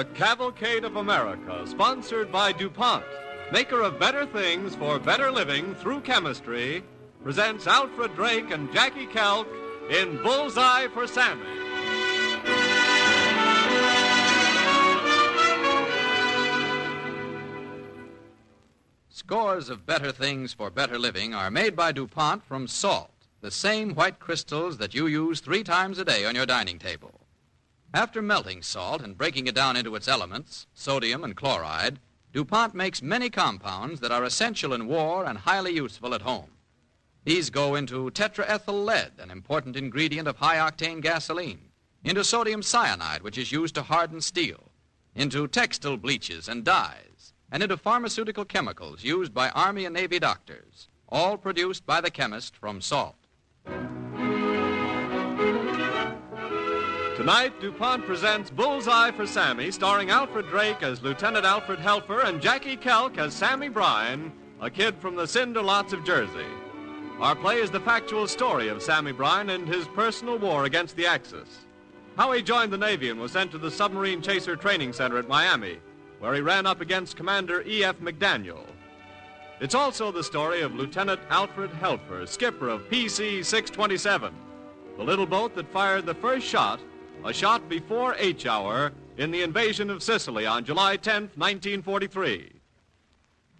The Cavalcade of America, sponsored by DuPont, maker of better things for better living through chemistry, presents Alfred Drake and Jackie Kelk in Bullseye for Sammy. Scores of better things for better living are made by DuPont from salt, the same white crystals that you use 3 times a day on your dining table. After melting salt and breaking it down into its elements, sodium and chloride, DuPont makes many compounds that are essential in war and highly useful at home. These go into tetraethyl lead, an important ingredient of high-octane gasoline, into sodium cyanide, which is used to harden steel, into textile bleaches and dyes, and into pharmaceutical chemicals used by Army and Navy doctors, all produced by the chemist from salt. Tonight, DuPont presents Bullseye for Sammy, starring Alfred Drake as Lieutenant Alfred Helfer and Jackie Kelk as Sammy Bryan, a kid from the cinder lots of Jersey. Our play is the factual story of Sammy Bryan and his personal war against the Axis. How he joined the Navy and was sent to the Submarine Chaser Training Center at Miami, where he ran up against Commander E.F. McDaniel. It's also the story of Lieutenant Alfred Helfer, skipper of PC-627, the little boat that fired the first shot, a shot before H-hour, in the invasion of Sicily on July 10, 1943.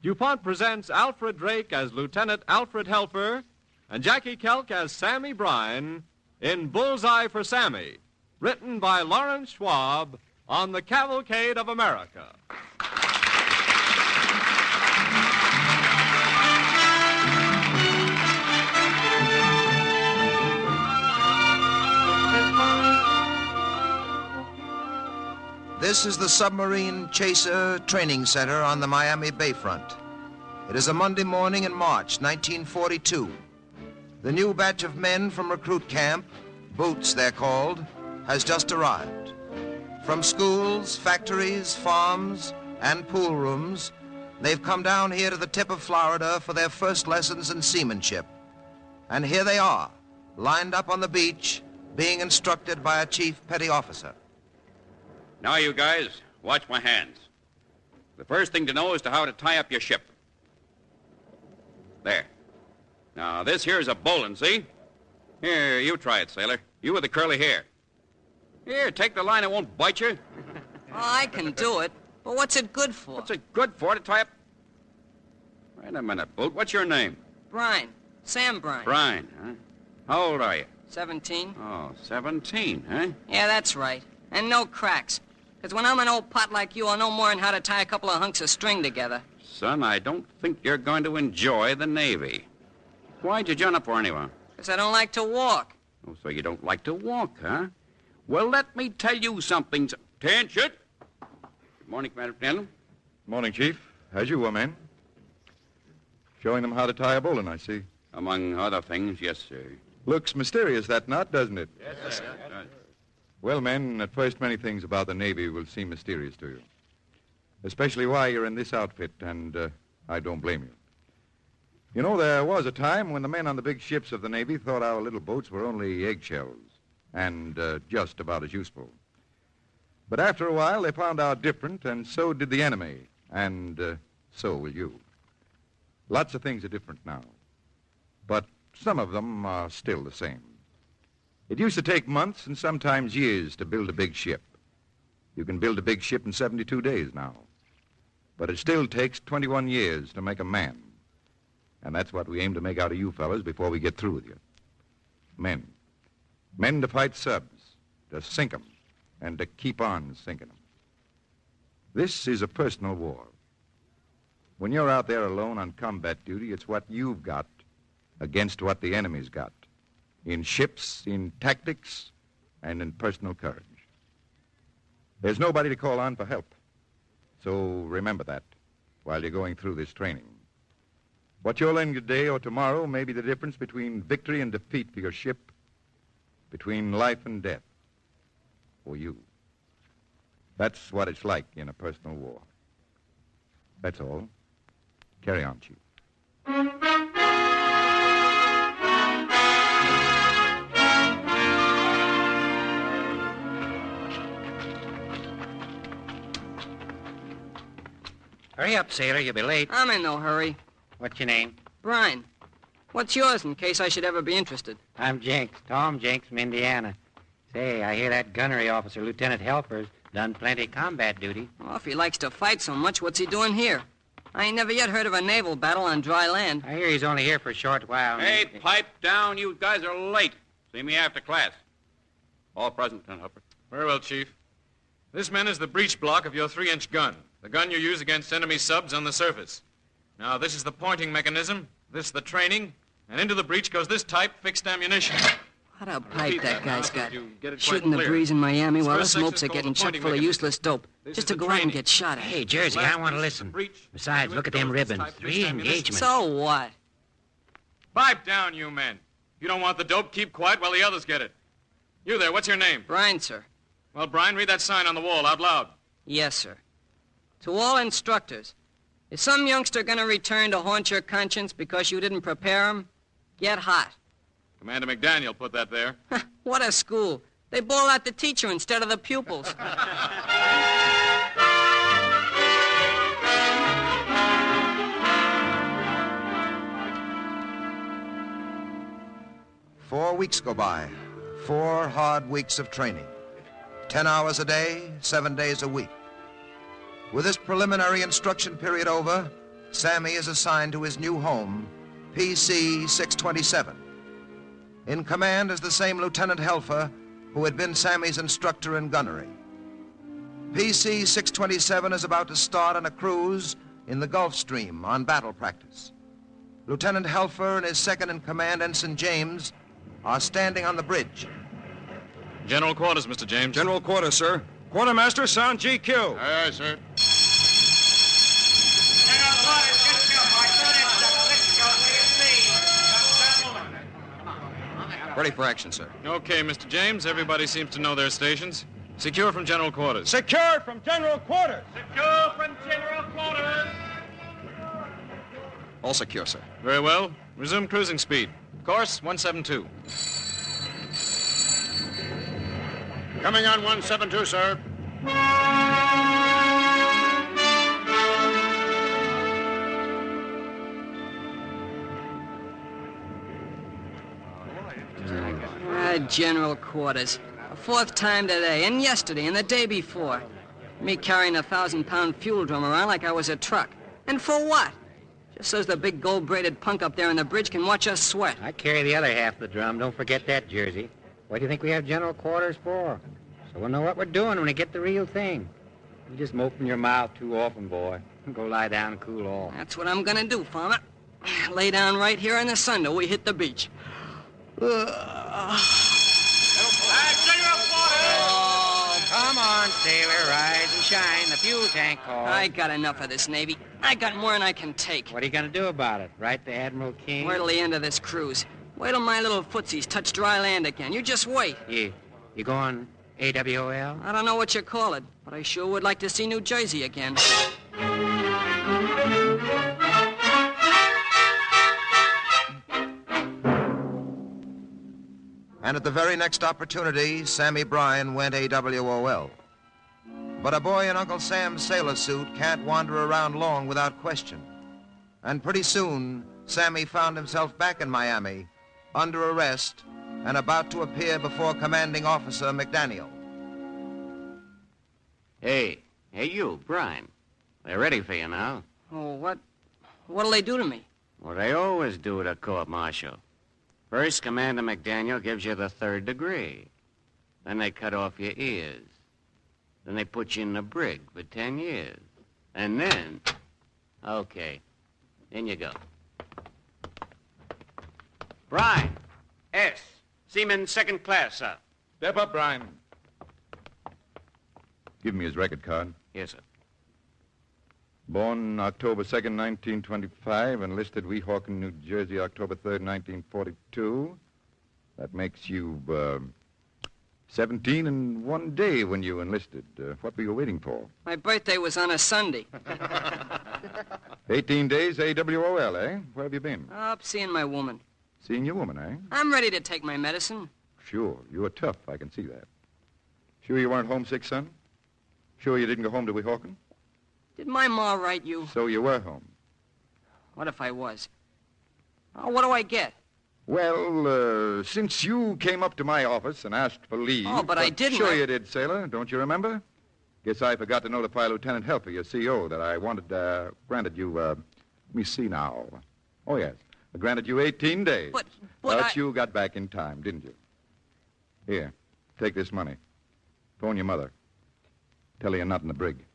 DuPont presents Alfred Drake as Lieutenant Alfred Helfer and Jackie Kelk as Sammy Bryan in Bullseye for Sammy, written by Lawrence Schwab on the Cavalcade of America. This is the Submarine Chaser Training Center on the Miami Bayfront. It is a Monday morning in March 1942. The new batch of men from recruit camp, Boots they're called, has just arrived. From schools, factories, farms, and pool rooms, they've come down here to the tip of Florida for their first lessons in seamanship. And here they are, lined up on the beach, being instructed by a chief petty officer. Now, you guys, watch my hands. The first thing to know is how to tie up your ship. There. Now, this here's a bowline, see? Here, you try it, sailor. You with the curly hair. Here, take the line, it won't bite you. Oh, I can do it. But what's it good for? What's it good for, to tie up? Wait a minute, Boot. What's your name? Bryan. Sam Bryan. Bryan, huh? How old are you? 17. Oh, 17, huh? Yeah, that's right. And no cracks. Because when I'm an old pot like you, I'll know more than how to tie a couple of hunks of string together. Son, I don't think you're going to enjoy the Navy. Why'd you join up for, anyway? Because I don't like to walk. Oh, so you don't like to walk, huh? Well, let me tell you something. Attention! Good morning, Commander Penicillin. Morning, Chief. As you were, men. Showing them how to tie a bowline, I see. Among other things, yes, sir. Looks mysterious, that knot, doesn't it? Yes, sir. Well, men, at first many things about the Navy will seem mysterious to you. Especially why you're in this outfit, and I don't blame you. You know, there was a time when the men on the big ships of the Navy thought our little boats were only eggshells and just about as useful. But after a while, they found out different, and so did the enemy, and so will you. Lots of things are different now, but some of them are still the same. It used to take months and sometimes years to build a big ship. You can build a big ship in 72 days now. But it still takes 21 years to make a man. And that's what we aim to make out of you fellas before we get through with you. Men. Men to fight subs, to sink them, and to keep on sinking them. This is a personal war. When you're out there alone on combat duty, it's what you've got against what the enemy's got. In ships, in tactics, and in personal courage. There's nobody to call on for help. So remember that while you're going through this training. What you'll learn today or tomorrow may be the difference between victory and defeat for your ship, between life and death for you. That's what it's like in a personal war. That's all. Carry on, Chief. Hurry up, sailor. You'll be late. I'm in no hurry. What's your name? Brine. What's yours in case I should ever be interested? I'm Jenks. Tom Jenks from Indiana. Say, I hear that gunnery officer, Lieutenant Helfer's, done plenty of combat duty. Well, if he likes to fight so much, what's he doing here? I ain't never yet heard of a naval battle on dry land. I hear he's only here for a short while. Hey, pipe down. You guys are late. See me after class. All present, Lieutenant Helfer. Very well, Chief. This, men, is the breech block of your 3-inch gun. The gun you use against enemy subs on the surface. Now, this is the pointing mechanism, this the training, and into the breech goes this type fixed ammunition. What a pipe that guy's got. Get it Shooting the clear. breeze in Miami This while first us mopes section are is getting called the chock pointing full of mechanism. useless dope. This Just is to the go out and training. get shot at. Hey, Jersey, I want to listen. Breech. Besides, look at them ribbons. 3 engagements. So what? Pipe down, you men. If you don't want the dope, keep quiet while the others get it. You there, what's your name? Brine, sir. Well, Brian, read that sign on the wall out loud. Yes, sir. To all instructors, is some youngster going to return to haunt your conscience because you didn't prepare him? Get hot. Commander McDaniel put that there. What a school. They ball out the teacher instead of the pupils. 4 weeks go by. 4 hard weeks of training. 10 hours a day, 7 days a week. With this preliminary instruction period over, Sammy is assigned to his new home, PC 627. In command is the same Lieutenant Helfer who had been Sammy's instructor in gunnery. PC 627 is about to start on a cruise in the Gulf Stream on battle practice. Lieutenant Helfer and his second-in-command, Ensign James, are standing on the bridge. General quarters, Mr. James. General quarters, sir. Quartermaster, sound GQ. Aye, aye, sir. Ready for action, sir. Okay, Mr. James. Everybody seems to know their stations. Secure from general quarters. Secured from general quarters. Secure from general quarters. All secure, sir. Very well. Resume cruising speed. Course 172. Coming on 172, sir. General quarters. A 4th time today, and yesterday, and the day before. Me carrying a 1,000-pound fuel drum around like I was a truck. And for what? Just so's the big gold-braided punk up there on the bridge can watch us sweat. I carry the other half of the drum. Don't forget that, Jersey. What do you think we have general quarters for? So we'll know what we're doing when we get the real thing. You just open your mouth too often, boy. Go lie down and cool off. That's what I'm gonna do, Farmer. Lay down right here in the sun till we hit the beach. Oh, come on, sailor. Rise and shine. The fuel tank calls. I got enough of this Navy. I got more than I can take. What are you going to do about it? Write to Admiral King? Wait till the end of this cruise. Wait till my little footsies touch dry land again. You just wait. You going AWOL? I don't know what you call it, but I sure would like to see New Jersey again. And at the very next opportunity, Sammy Bryan went AWOL. But a boy in Uncle Sam's sailor suit can't wander around long without question. And pretty soon, Sammy found himself back in Miami, under arrest, and about to appear before Commanding Officer McDaniel. Hey, you, Brian. They're ready for you now. Oh, what'll they do to me? What they always do at a court-martial. First, Commander McDaniel gives you the 3rd degree. Then they cut off your ears. Then they put you in the brig for 10 years. And then... Okay, in you go. Brian, S. Seaman 2nd class, sir. Step up, Brian. Give me his record card. Yes, sir. Born October 2nd, 1925, enlisted Weehawken, New Jersey, October 3rd, 1942. That makes you, 17 and 1 day when you enlisted. What were you waiting for? My birthday was on a Sunday. 18 days AWOL, eh? Where have you been? Up seeing my woman. Seeing your woman, eh? I'm ready to take my medicine. Sure. You were tough, I can see that. Sure you weren't homesick, son? Sure you didn't go home to Weehawken? Did my ma write you? So you were home. What if I was? Oh, what do I get? Well, since you came up to my office and asked for leave... Oh, but I didn't. Sure you did, sailor. Don't you remember? Guess I forgot to notify Lieutenant Helfer, your CO, that I granted you, let me see now. Oh, yes. I granted you 18 days. But you got back in time, didn't you? Here, take this money. Phone your mother. Tell her you're not in the brig.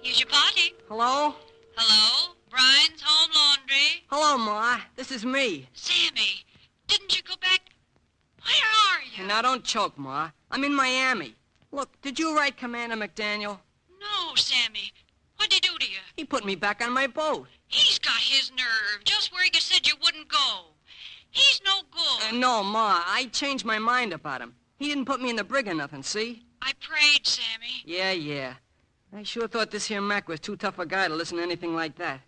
Here's your party. Hello? Hello? Brian's Home Laundry. Hello, Ma. This is me. Sammy, didn't you go back? Where are you? And now don't choke, Ma. I'm in Miami. Look, did you write Commander McDaniel? No, Sammy. What'd he do to you? He put me back on my boat. He's got his nerve, just where you said you wouldn't go. He's no good. No, Ma. I changed my mind about him. He didn't put me in the brig or nothing, see? I prayed, Sammy. Yeah. I sure thought this here Mac was too tough a guy to listen to anything like that.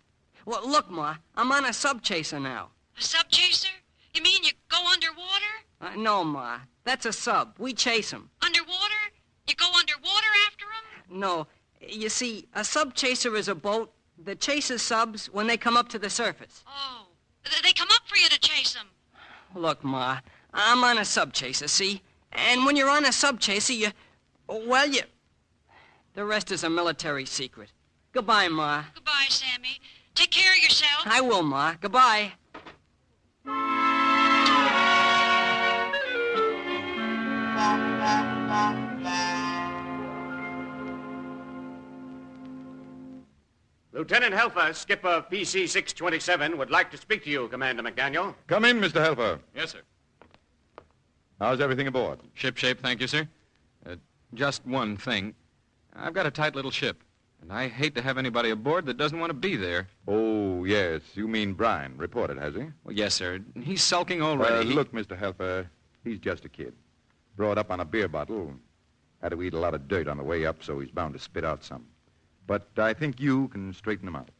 Well, look, Ma. I'm on a sub-chaser now. A sub-chaser? You mean you go underwater? No, Ma. That's a sub. We chase him. Underwater? You go underwater after him? No. You see, a sub-chaser is a boat that chases subs when they come up to the surface. Oh. They come up for you to chase them. Look, Ma, I'm on a sub-chaser, see? And when you're on a sub-chaser, the rest is a military secret. Goodbye, Ma. Goodbye, Sammy. Take care of yourself. I will, Ma. Goodbye. Lieutenant Helfer, skipper PC-627, would like to speak to you, Commander McDaniel. Come in, Mr. Helfer. Yes, sir. How's everything aboard? Shipshape, thank you, sir. Just one thing. I've got a tight little ship, and I hate to have anybody aboard that doesn't want to be there. Oh, yes. You mean Brian. Reported, has he? Well, yes, sir. He's sulking already. Look, Mr. Helfer, he's just a kid. Brought up on a beer bottle. Had to eat a lot of dirt on the way up, so he's bound to spit out some. But I think you can straighten him out.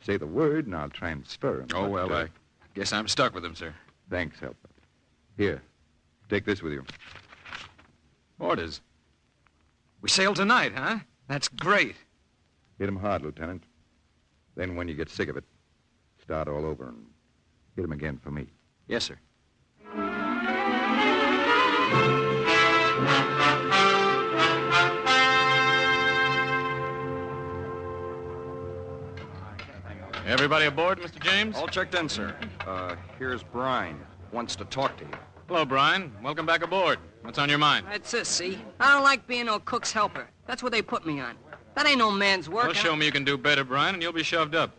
Say the word, and I'll try and spur him. Oh, well, I guess I'm stuck with him, sir. Thanks, Helfer. Here, take this with you. Orders. We sail tonight, huh? That's great. Hit him hard, Lieutenant. Then when you get sick of it, start all over and hit him again for me. Yes, sir. Everybody aboard, Mr. James? All checked in, sir. Here's Brian. Wants to talk to you. Hello, Brian. Welcome back aboard. What's on your mind? That's this, see? I don't like being no cook's helper. That's what they put me on. That ain't no man's work. Well, show me you can do better, Brian, and you'll be shoved up.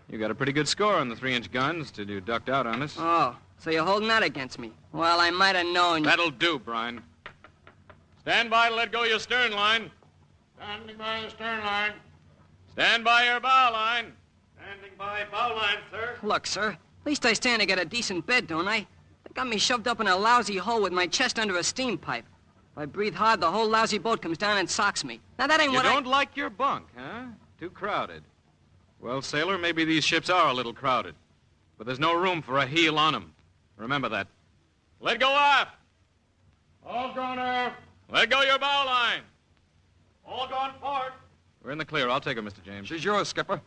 You got a pretty good score on the 3-inch guns till you ducked out on us. Oh, so you're holding that against me? Well, I might have known. That'll do, Brian. Stand by to let go your stern line. Standing by the stern line. Stand by your bow line. Standing by bow line, sir. Look, sir, at least I stand to get a decent bed, don't I? They got me shoved up in a lousy hole with my chest under a steam pipe. If I breathe hard, the whole lousy boat comes down and socks me. Now, that ain't You what don't like your bunk, huh? Too crowded. Well, sailor, maybe these ships are a little crowded. But there's no room for a heel on them. Remember that. Let go aft. All gone aft. Let go your bow line. All gone port. We're in the clear. I'll take her, Mr. James. She's yours, skipper.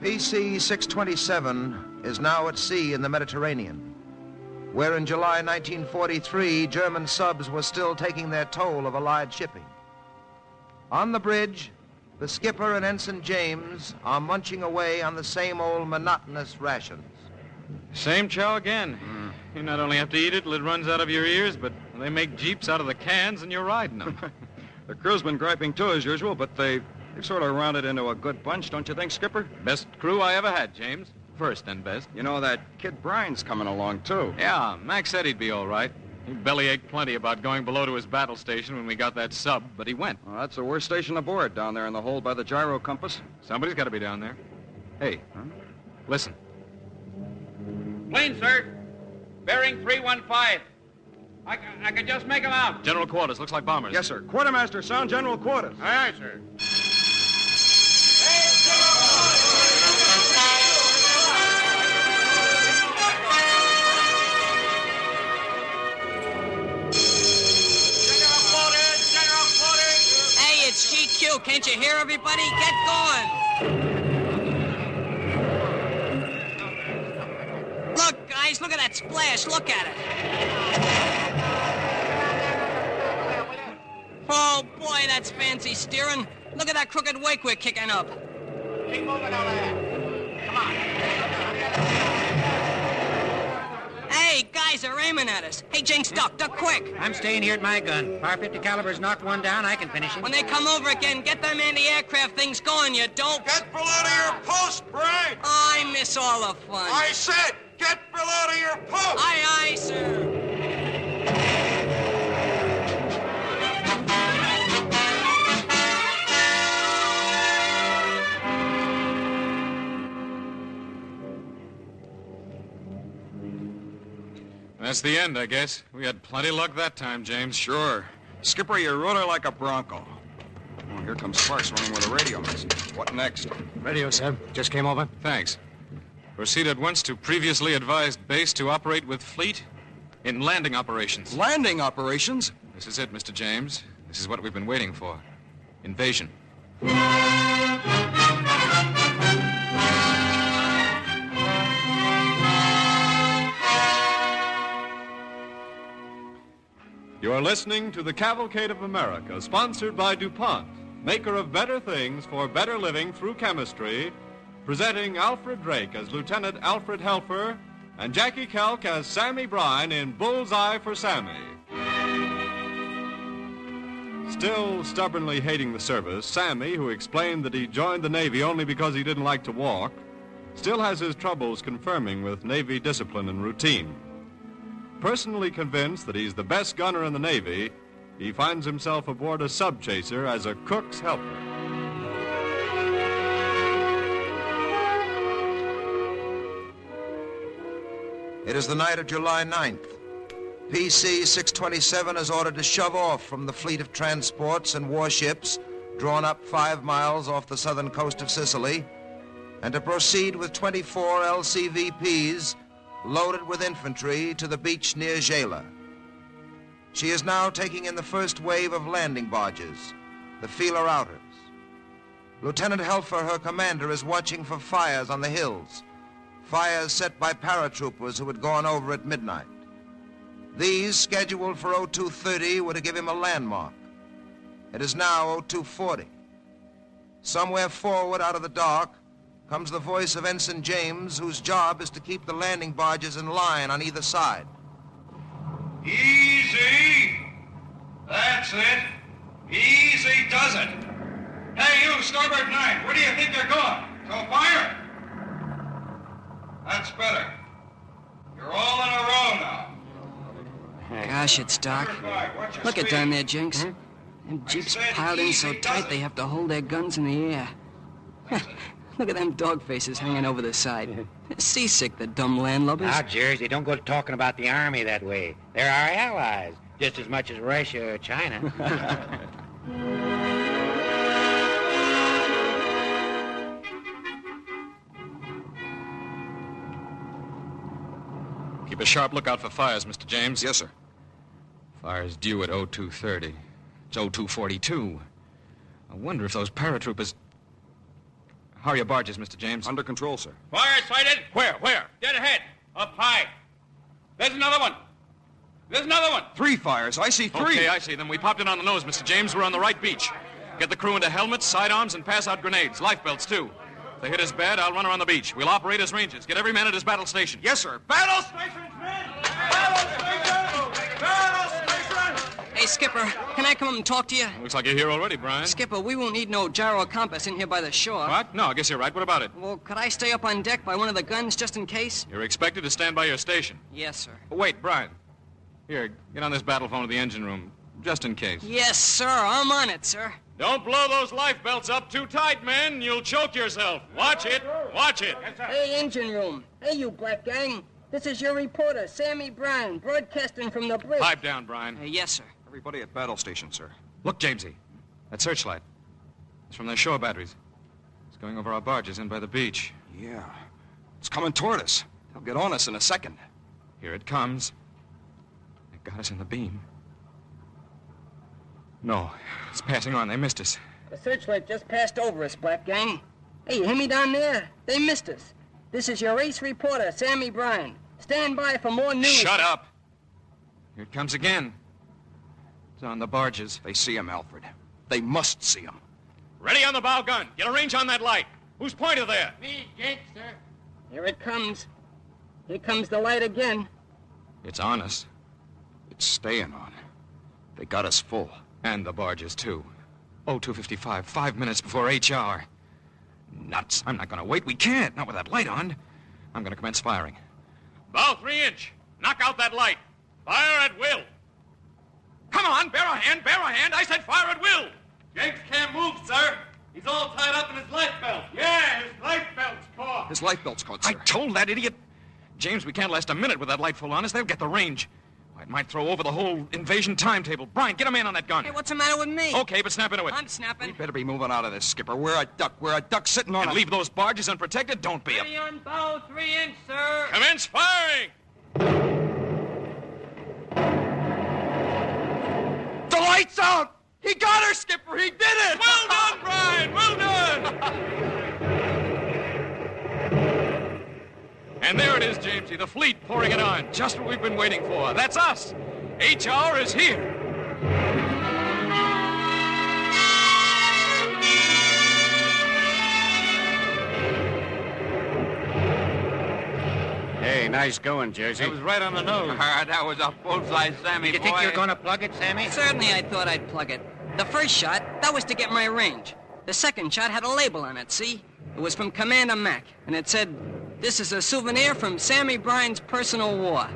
PC-627 is now at sea in the Mediterranean, where in July 1943, German subs were still taking their toll of Allied shipping. On the bridge, the skipper and Ensign James are munching away on the same old monotonous rations. Same chow again. You not only have to eat it till it runs out of your ears, but they make jeeps out of the cans and you're riding them. The crew's been griping too, as usual, but they've sort of rounded into a good bunch, don't you think, Skipper? Best crew I ever had, James. First and best. You know, that kid Brian's coming along, too. Yeah, Max said he'd be all right. He bellyached plenty about going below to his battle station when we got that sub, but he went. Well, that's the worst station aboard, down there in the hold by the gyro compass. Somebody's got to be down there. Hey, listen. Plain, sir. Bearing 315. I can just make them out. General quarters. Looks like bombers. Yes, sir. Quartermaster, sound general quarters. Aye, aye, sir. Hey, it's GQ. Can't you hear everybody? Get going. Look, guys, look at that splash. Look at it. Oh, boy, that's fancy steering. Look at that crooked wake we're kicking up. Keep moving over there. Come on. Hey, guys are aiming at us. Hey, Jinx, duck quick. I'm staying here at my gun. Par 50 caliber's knocked one down. I can finish him. When they come over again, get them anti-aircraft things going, you dope. Get below to your post, Brian! I miss all the fun. I said, get below to your post! Aye, sir. That's the end, I guess. We had plenty of luck that time, James. Sure. Skipper, you rode her like a bronco. Oh, here comes Sparks running with a radio message. What next? Radio, sir. Just came over. Thanks. Proceed at once to previously advised base to operate with fleet in landing operations. Landing operations? This is it, Mr. James. This is what we've been waiting for. Invasion. You are listening to the Cavalcade of America, sponsored by DuPont, maker of better things for better living through chemistry, presenting Alfred Drake as Lieutenant Alfred Helfer and Jackie Kelk as Sammy Brine in Bullseye for Sammy. Still stubbornly hating the service, Sammy, who explained that he joined the Navy only because he didn't like to walk, still has his troubles confirming with Navy discipline and routine. Personally convinced that he's the best gunner in the Navy, he finds himself aboard a sub-chaser as a cook's helper. It is the night of July 9th. PC 627 is ordered to shove off from the fleet of transports and warships drawn up 5 miles off the southern coast of Sicily, and to proceed with 24 LCVPs loaded with infantry to the beach near Gela. She is now taking in the first wave of landing barges, the feeler outers. Lieutenant Helfer, her commander, is watching for fires on the hills, fires set by paratroopers who had gone over at midnight. These, scheduled for 0230, were to give him a landmark. It is now 0240. Somewhere forward out of the dark comes the voice of Ensign James, whose job is to keep the landing barges in line on either side. Easy! That's it. Easy does it. Hey, you, starboard 9, where do you think you're going? To fire? That's better. You're all in a row now. Gosh, it's dark. Look at down there, Jinx. Them jeeps piled in so tight they have to hold their guns in the air. Look at them dog faces hanging over the side. They're seasick, the dumb landlubbers. Now, Jersey, don't go talking about the Army that way. They're our allies, just as much as Russia or China. Keep a sharp lookout for fires, Mr. James. Yes, sir. Fires due at 0230. It's 0242. I wonder if those paratroopers... How are your barges, Mr. James? Under control, sir. Fire sighted. Where? Dead ahead. Up high. There's another one. There's another one. 3 fires. I see 3. Okay, I see them. We popped it on the nose, Mr. James. We're on the right beach. Get the crew into helmets, sidearms, and pass out grenades. Life belts, too. If they hit us bad, I'll run around the beach. We'll operate as rangers. Get every man at his battle station. Yes, sir. Battle stations, men! Battle stations! Battle stations! Hey, Skipper, can I come up and talk to you? Looks like you're here already, Brian. Skipper, we won't need no gyro compass in here by the shore. What? No, I guess you're right. What about it? Well, could I stay up on deck by one of the guns just in case? You're expected to stand by your station. Yes, sir. Oh, wait, Brian. Here, get on this battle phone to the engine room, just in case. Yes, sir. I'm on it, sir. Don't blow those life belts up too tight, men. You'll choke yourself. Watch it. Watch it. Hey, engine room. Hey, you black gang. This is your reporter, Sammy Bryan, broadcasting from the bridge. Pipe down, Brian. Yes, sir. Everybody at battle station, sir. Look, Jamesy. That searchlight. It's from their shore batteries. It's going over our barges in by the beach. Yeah. It's coming toward us. They'll get on us in a second. Here it comes. It got us in the beam. No, it's passing on. They missed us. The searchlight just passed over us, Black Gang. Hey, you hear me down there? They missed us. This is your ace reporter, Sammy Bryan. Stand by for more news. Shut up! Here it comes again. It's on the barges. They see him, Alfred. They must see him. Ready on the bow gun. Get a range on that light. Who's pointed there? Me, Jake, sir. Here it comes. Here comes the light again. It's on us. It's staying on. They got us full. And the barges, too. 0255, 5 minutes before H hour. Nuts. I'm not going to wait. We can't. Not with that light on. I'm going to commence firing. Bow 3-inch. Knock out that light. Fire at will. Come on, bear a hand, bear a hand. I said fire at will. Jenks can't move, sir. He's all tied up in his life belt. Yeah, his life belt's caught. His life belt's caught, sir. I told that idiot. James, we can't last a minute with that light full on us. They'll get the range. It might throw over the whole invasion timetable. Brian, get a man on that gun. Hey, what's the matter with me? Okay, but snap into it. I'm snapping. We better be moving out of this, Skipper. We're a duck. We're a duck sitting on And a... leave those barges unprotected? Don't be Ready on bow 3-inch, sir. Commence firing! The light's out! He got her, Skipper! He did it! Well done, Brian! Well done! And there it is, Jamesy, the fleet pouring it on. Just what we've been waiting for. That's us. H hour is here. Hey, nice going, Jersey. That was right on the nose. That was a bullseye, Sammy, Did you think you were going to plug it, Sammy? Certainly I thought I'd plug it. The first shot, that was to get my range. The second shot had a label on it, see? It was from Commander Mac, and it said, "This is a souvenir from Sammy Bryan's personal war."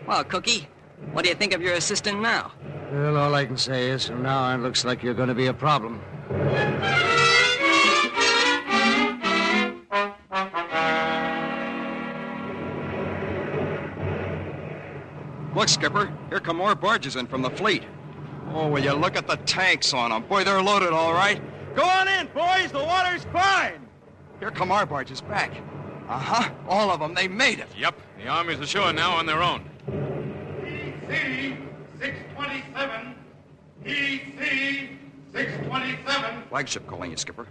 Well, Cookie, what do you think of your assistant now? Well, all I can say is from now on, it looks like you're going to be a problem. Look, Skipper, here come more barges in from the fleet. Oh, will you look at the tanks on them? Boy, they're loaded all right. Go on in, boys. The water's fine. Here come our barges back. Uh-huh, all of them. They made it. Yep, the army's ashore now on their own. EC 627. EC 627. Flagship calling you, Skipper.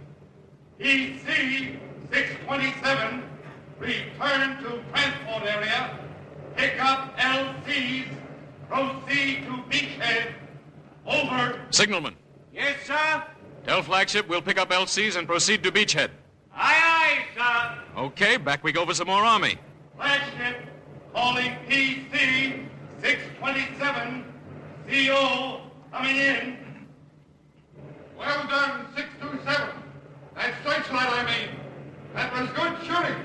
EC 627. Return to transport area. Pick up LCs. Proceed to beachhead. Over. Signalman, Yes, sir. tell flagship we'll pick up LCs and proceed to beachhead. Aye, aye, sir. Okay, back we go for some more army. Flagship calling PC 627. CO coming in. Well done, 627. That searchlight, I mean. That was good shooting.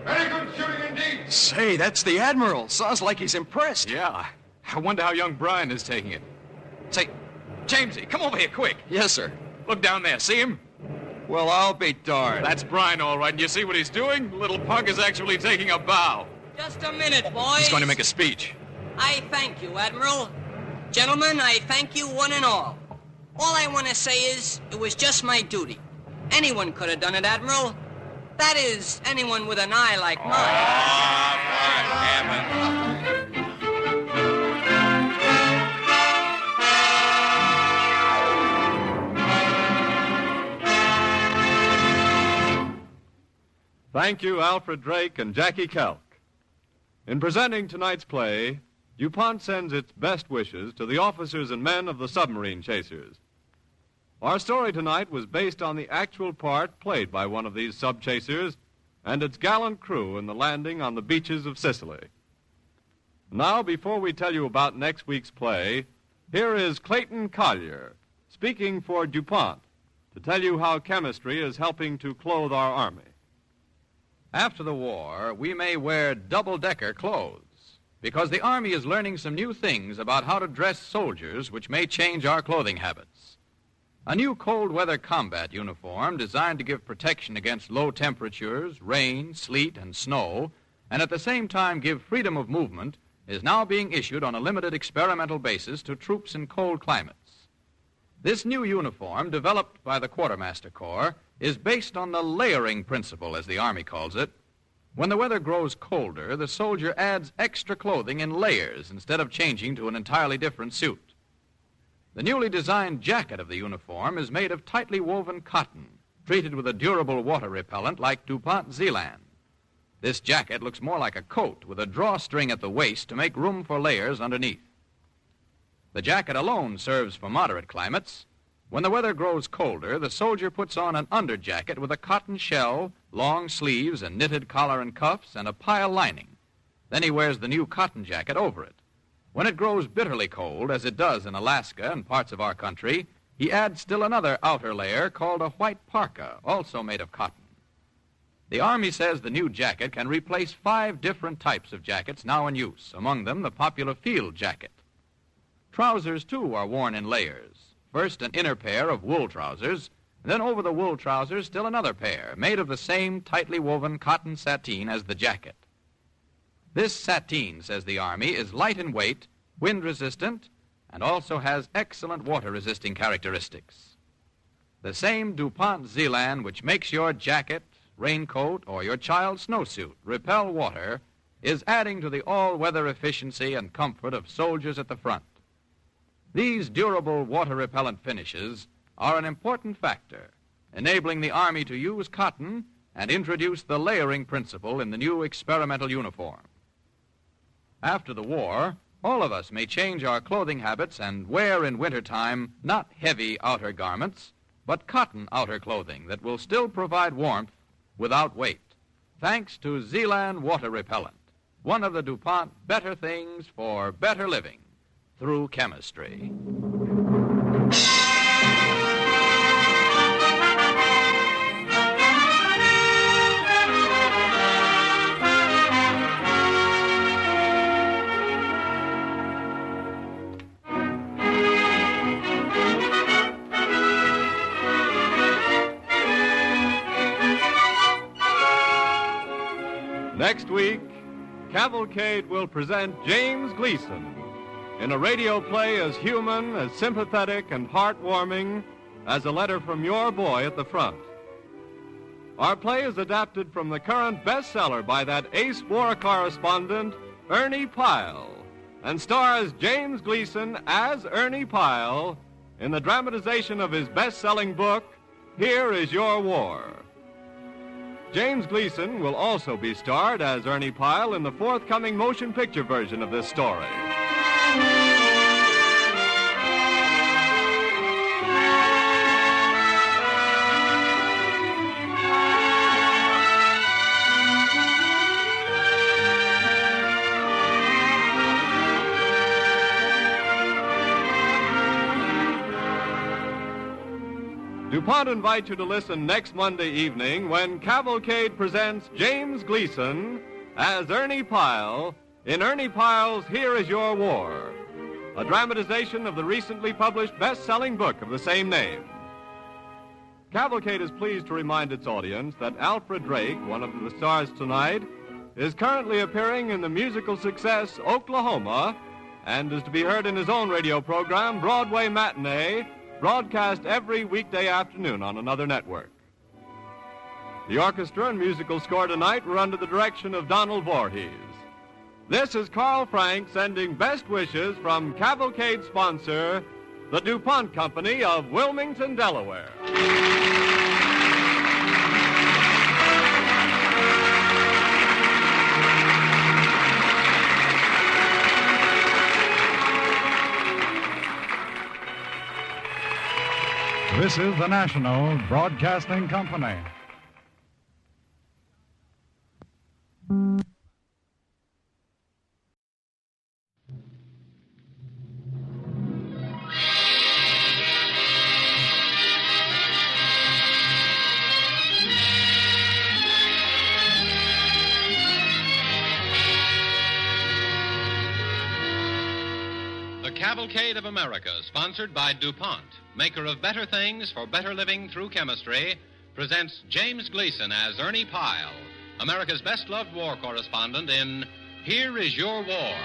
Very good shooting indeed. Say, that's the Admiral. Sounds like he's impressed. Yeah, I wonder how young Brian is taking it. Say, Jamesy, come over here quick. Yes, sir. Look down there, see him? Well, I'll be darned. That's Brian, all right. And you see what he's doing? Little punk is actually taking a bow. Just a minute, boys. He's going to make a speech. I thank you, Admiral. Gentlemen, I thank you one and all. All I want to say is, it was just my duty. Anyone could have done it, Admiral. That is, anyone with an eye like Thank you, Alfred Drake and Jackie Kelk. In presenting tonight's play, DuPont sends its best wishes to the officers and men of the submarine chasers. Our story tonight was based on the actual part played by one of these sub-chasers and its gallant crew in the landing on the beaches of Sicily. Now, before we tell you about next week's play, here is Clayton Collier, speaking for DuPont, to tell you how chemistry is helping to clothe our Army. After the war, we may wear double-decker clothes because the Army is learning some new things about how to dress soldiers which may change our clothing habits. A new cold-weather combat uniform designed to give protection against low temperatures, rain, sleet, and snow and at the same time give freedom of movement, is now being issued on a limited experimental basis to troops in cold climates. This new uniform, developed by the Quartermaster Corps, is based on the layering principle, as the Army calls it. When the weather grows colder, the soldier adds extra clothing in layers instead of changing to an entirely different suit. The newly designed jacket of the uniform is made of tightly woven cotton, treated with a durable water repellent like DuPont Zealand. This jacket looks more like a coat with a drawstring at the waist to make room for layers underneath. The jacket alone serves for moderate climates. When the weather grows colder, the soldier puts on an underjacket with a cotton shell, long sleeves, and knitted collar and cuffs, and a pile lining. Then he wears the new cotton jacket over it. When it grows bitterly cold, as it does in Alaska and parts of our country, he adds still another outer layer called a white parka, also made of cotton. The Army says the new jacket can replace 5 different types of jackets now in use, among them the popular field jacket. Trousers, too, are worn in layers. First, an inner pair of wool trousers, and then over the wool trousers, still another pair, made of the same tightly woven cotton sateen as the jacket. This sateen, says the Army, is light in weight, wind-resistant, and also has excellent water-resisting characteristics. The same DuPont Zealand which makes your jacket, raincoat, or your child's snowsuit repel water is adding to the all-weather efficiency and comfort of soldiers at the front. These durable water-repellent finishes are an important factor, enabling the Army to use cotton and introduce the layering principle in the new experimental uniform. After the war, all of us may change our clothing habits and wear in wintertime not heavy outer garments, but cotton outer clothing that will still provide warmth without weight, thanks to Zealand Water Repellent, one of the DuPont better things for better living through chemistry. Next week, Cavalcade will present James Gleason in a radio play as human, as sympathetic, and heartwarming as a letter from your boy at the front. Our play is adapted from the current bestseller by that ace war correspondent, Ernie Pyle, and stars James Gleason as Ernie Pyle in the dramatization of his best-selling book, Here Is Your War. James Gleason will also be starred as Ernie Pyle in the forthcoming motion picture version of this story. DuPont invites you to listen next Monday evening when Cavalcade presents James Gleason as Ernie Pyle in Ernie Pyle's Here Is Your War, a dramatization of the recently published best-selling book of the same name. Cavalcade is pleased to remind its audience that Alfred Drake, one of the stars tonight, is currently appearing in the musical success Oklahoma and is to be heard in his own radio program, Broadway Matinee, broadcast every weekday afternoon on another network. The orchestra and musical score tonight were under the direction of Donald Voorhees. This is Carl Frank sending best wishes from Cavalcade sponsor, the DuPont Company of Wilmington, Delaware. This is the National Broadcasting Company. The Cavalcade of America, sponsored by DuPont, maker of better things for better living through chemistry, presents James Gleason as Ernie Pyle America's best-loved war correspondent in Here Is Your War.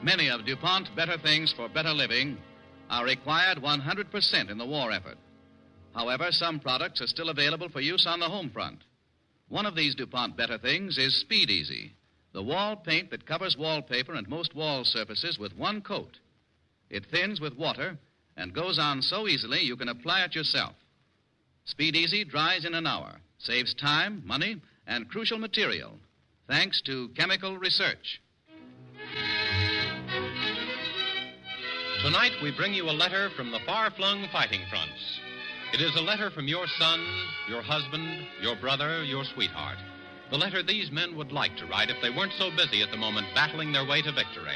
Many of DuPont's better things for better living are required 100% in the war effort. However, some products are still available for use on the home front. One of these DuPont better things is Speed Easy, the wall paint that covers wallpaper and most wall surfaces with one coat. It thins with water and goes on so easily you can apply it yourself. Speed Easy dries in an hour, saves time, money, and crucial material, thanks to chemical research. Tonight, we bring you a letter from the far-flung fighting fronts. It is a letter from your son, your husband, your brother, your sweetheart. The letter these men would like to write if they weren't so busy at the moment battling their way to victory.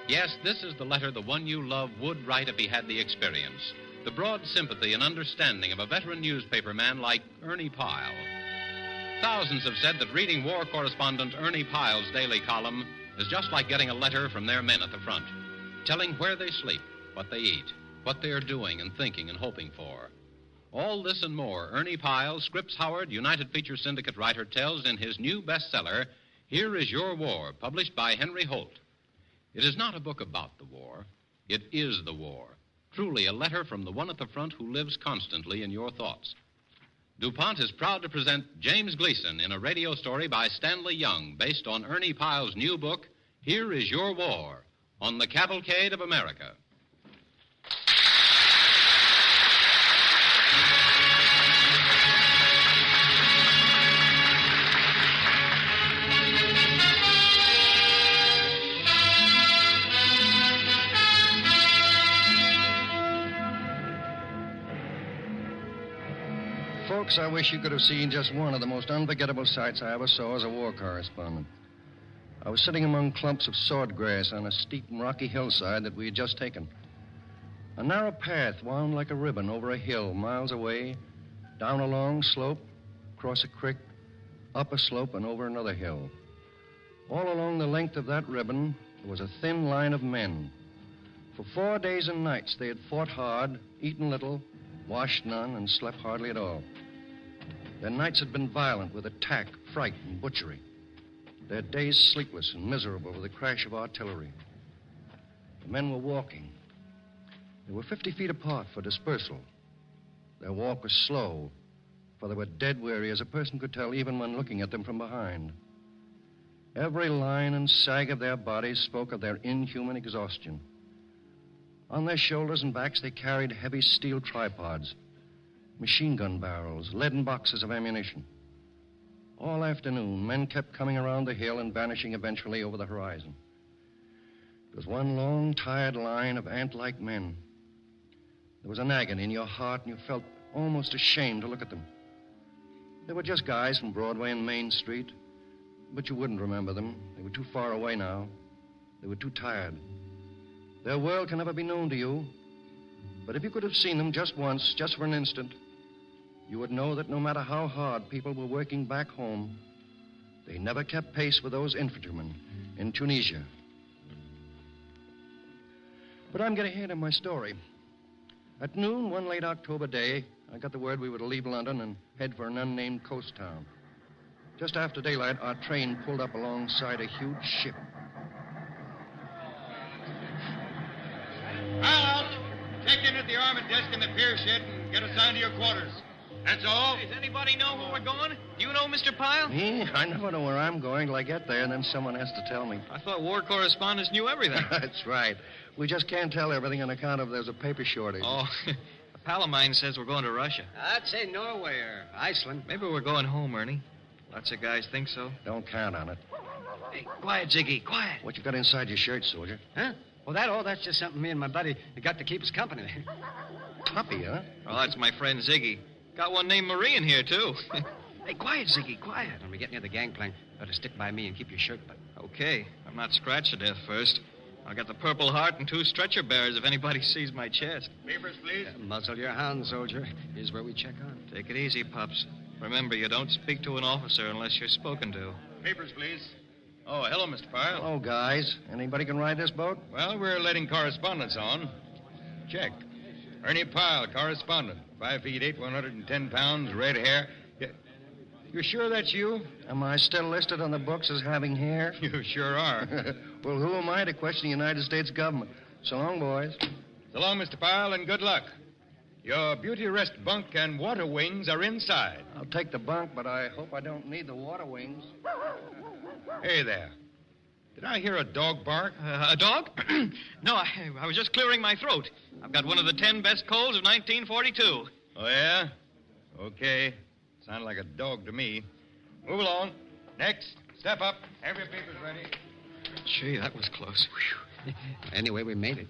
Yes, this is the letter the one you love would write if he had the experience, the broad sympathy and understanding of a veteran newspaper man like Ernie Pyle. Thousands have said that reading war correspondent Ernie Pyle's daily column is just like getting a letter from their men at the front, telling where they sleep, what they eat, what they are doing and thinking and hoping for. All this and more, Ernie Pyle, Scripps Howard, United Feature Syndicate writer, tells in his new bestseller, Here Is Your War, published by Henry Holt. It is not a book about the war. It is the war. Truly a letter from the one at the front who lives constantly in your thoughts. DuPont is proud to present James Gleason in a radio story by Stanley Young, based on Ernie Pyle's new book, Here Is Your War, on the Cavalcade of America. Folks, I wish you could have seen just one of the most unforgettable sights I ever saw as a war correspondent. I was sitting among clumps of swordgrass on a steep and rocky hillside that we had just taken. A narrow path wound like a ribbon over a hill miles away, down a long slope, across a creek, up a slope, and over another hill. All along the length of that ribbon, there was a thin line of men. For 4 days and nights, they had fought hard, eaten little, washed none, and slept hardly at all. Their nights had been violent with attack, fright, and butchery. Their days sleepless and miserable with the crash of artillery. The men were walking. They were 50 feet apart for dispersal. Their walk was slow, for they were dead weary, as a person could tell even when looking at them from behind. Every line and sag of their bodies spoke of their inhuman exhaustion. On their shoulders and backs, they carried heavy steel tripods, machine gun barrels, leaden boxes of ammunition. All afternoon, men kept coming around the hill and vanishing eventually over the horizon. It was one long, tired line of ant-like men. There was an agony in your heart, and you felt almost ashamed to look at them. They were just guys from Broadway and Main Street, but you wouldn't remember them. They were too far away now. They were too tired. Their world can never be known to you, but if you could have seen them just once, just for an instant, you would know that no matter how hard people were working back home, they never kept pace with those infantrymen in Tunisia. But I'm getting ahead of my story. At noon, one late October day, I got the word we were to leave London and head for an unnamed coast town. Just after daylight, our train pulled up alongside a huge ship. Out! Check in at the armored desk in the pier shed and get assigned to your quarters. That's all. Does anybody know where we're going? Do you know, Mr. Pyle? Me? I never know where I'm going till I get there, and then someone has to tell me. I thought war correspondents knew everything. That's right. We just can't tell everything on account of there's a paper shortage. Oh, a pal of mine says we're going to Russia. I'd say Norway or Iceland. Maybe we're going home, Ernie. Lots of guys think so. Don't count on it. Hey, quiet, Ziggy, quiet. What you got inside your shirt, soldier? Huh? Well, that's just something me and my buddy got to keep us company. Puppy, huh? Oh, that's my friend Ziggy. Got one named Marie in here, too. Hey, quiet, Ziggy, quiet. When we get near the gangplank, you better stick by me and keep your shirt buttoned. Okay. I'm not scratched to death first. I'll get the Purple Heart and 2 stretcher bearers if anybody sees my chest. Papers, please. Muzzle your hound, soldier. Here's where we check on. Take it easy, Pups. Remember, you don't speak to an officer unless you're spoken to. Papers, please. Oh, hello, Mr. Pyle. Hello, guys. Anybody can ride this boat? Well, we're letting correspondence on. Check. Ernie Pyle, correspondent. 5 feet 8, 110 pounds, red hair. You sure that's you? Am I still listed on the books as having hair? You sure are. Well, who am I to question the United States government? So long, boys. So long, Mr. Pyle, and good luck. Your beauty rest bunk and water wings are inside. I'll take the bunk, but I hope I don't need the water wings. Hey there. Did I hear a dog bark? A dog? No, I was just clearing my throat. I've got one of the 10 best colds of 1942. Oh, yeah? Okay. Sounded like a dog to me. Move along. Next. Step up. Have your papers ready. Gee, that was close. Anyway, we made it.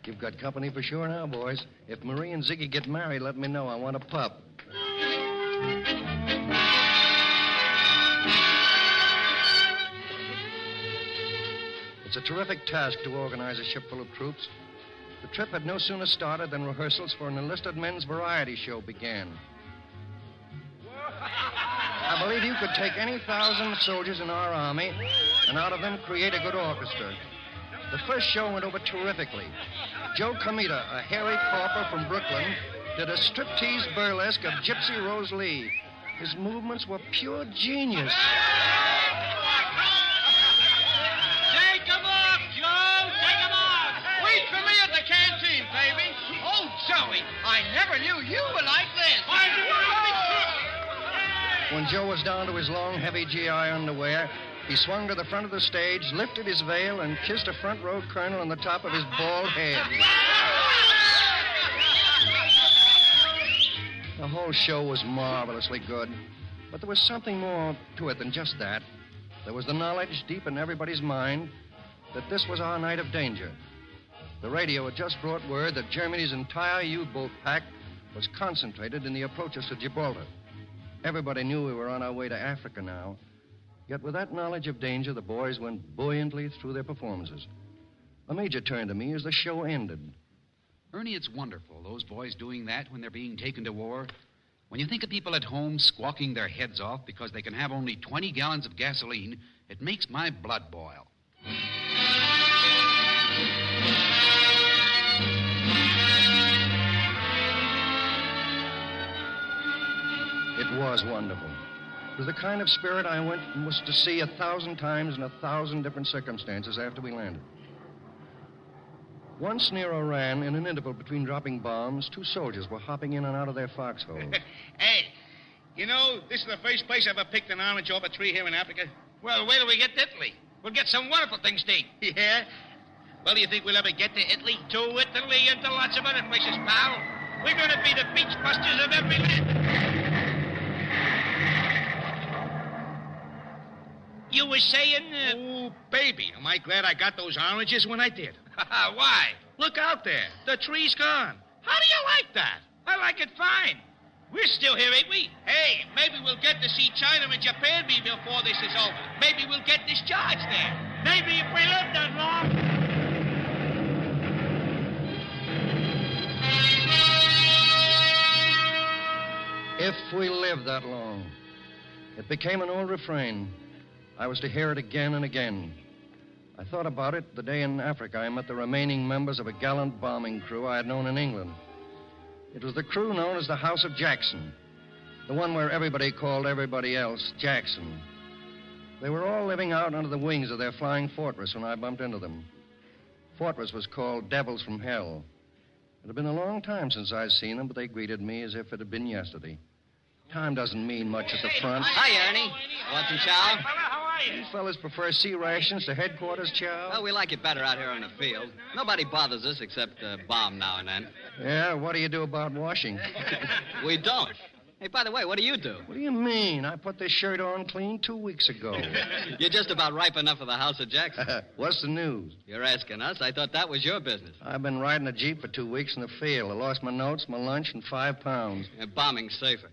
You've got company for sure now, boys. If Marie and Ziggy get married, let me know. I want a pup. It's a terrific task to organize a ship full of troops. The trip had no sooner started than rehearsals for an enlisted men's variety show began. I believe you could take any 1,000 soldiers in our army and out of them create a good orchestra. The first show went over terrifically. Joe Comita, a hairy pauper from Brooklyn, did a striptease burlesque of Gypsy Rose Lee. His movements were pure genius. Take 'em off, Joe! Take 'em off! Wait for me at the canteen, baby. Oh, Joey, I never knew you were like this. When Joe was down to his long, heavy GI underwear, he swung to the front of the stage, lifted his veil, and kissed a front row colonel on the top of his bald head. The whole show was marvelously good, but there was something more to it than just that. There was the knowledge deep in everybody's mind that this was our night of danger. The radio had just brought word that Germany's entire U-boat pack was concentrated in the approaches to Gibraltar. Everybody knew we were on our way to Africa now. Yet with that knowledge of danger, the boys went buoyantly through their performances. A major turned to me as the show ended. Ernie, it's wonderful, those boys doing that when they're being taken to war. When you think of people at home squawking their heads off because they can have only 20 gallons of gasoline, it makes my blood boil. It was wonderful. With the kind of spirit I went and was to see 1,000 times in 1,000 different circumstances after we landed. Once Nero ran, in an interval between dropping bombs, 2 soldiers were hopping in and out of their foxholes. Hey, you know, this is the first place I ever picked an orange off a tree here in Africa. Well, wait till we get to Italy. We'll get some wonderful things to eat. Yeah? Well, do you think we'll ever get to Italy? To Italy and to lots of other places, pal. We're going to be the beach busters of every land. You were saying... Oh, baby, am I glad I got those oranges when I did. Why? Look out there. The tree's gone. How do you like that? I like it fine. We're still here, ain't we? Hey, maybe we'll get to see China and Japan before this is over. Maybe we'll get discharged there. Maybe if we live that long. If we live that long. It became an old refrain. I was to hear it again and again. I thought about it the day in Africa I met the remaining members of a gallant bombing crew I had known in England. It was the crew known as the House of Jackson, the one where everybody called everybody else Jackson. They were all living out under the wings of their flying fortress when I bumped into them. Fortress was called Devils from Hell. It had been a long time since I'd seen them, but they greeted me as if it had been yesterday. Time doesn't mean much at the front. Hi, Ernie. Want some chow? You fellas prefer sea rations to headquarters chow? Well, we like it better out here on the field. Nobody bothers us except bomb now and then. Yeah, what do you do about washing? We don't. Hey, by the way, what do you do? What do you mean? I put this shirt on clean 2 weeks ago. You're just about ripe enough for the House of Jackson. What's the news? You're asking us. I thought that was your business. I've been riding a Jeep for 2 weeks in the field. I lost my notes, my lunch, and 5 pounds. Bombing's safer.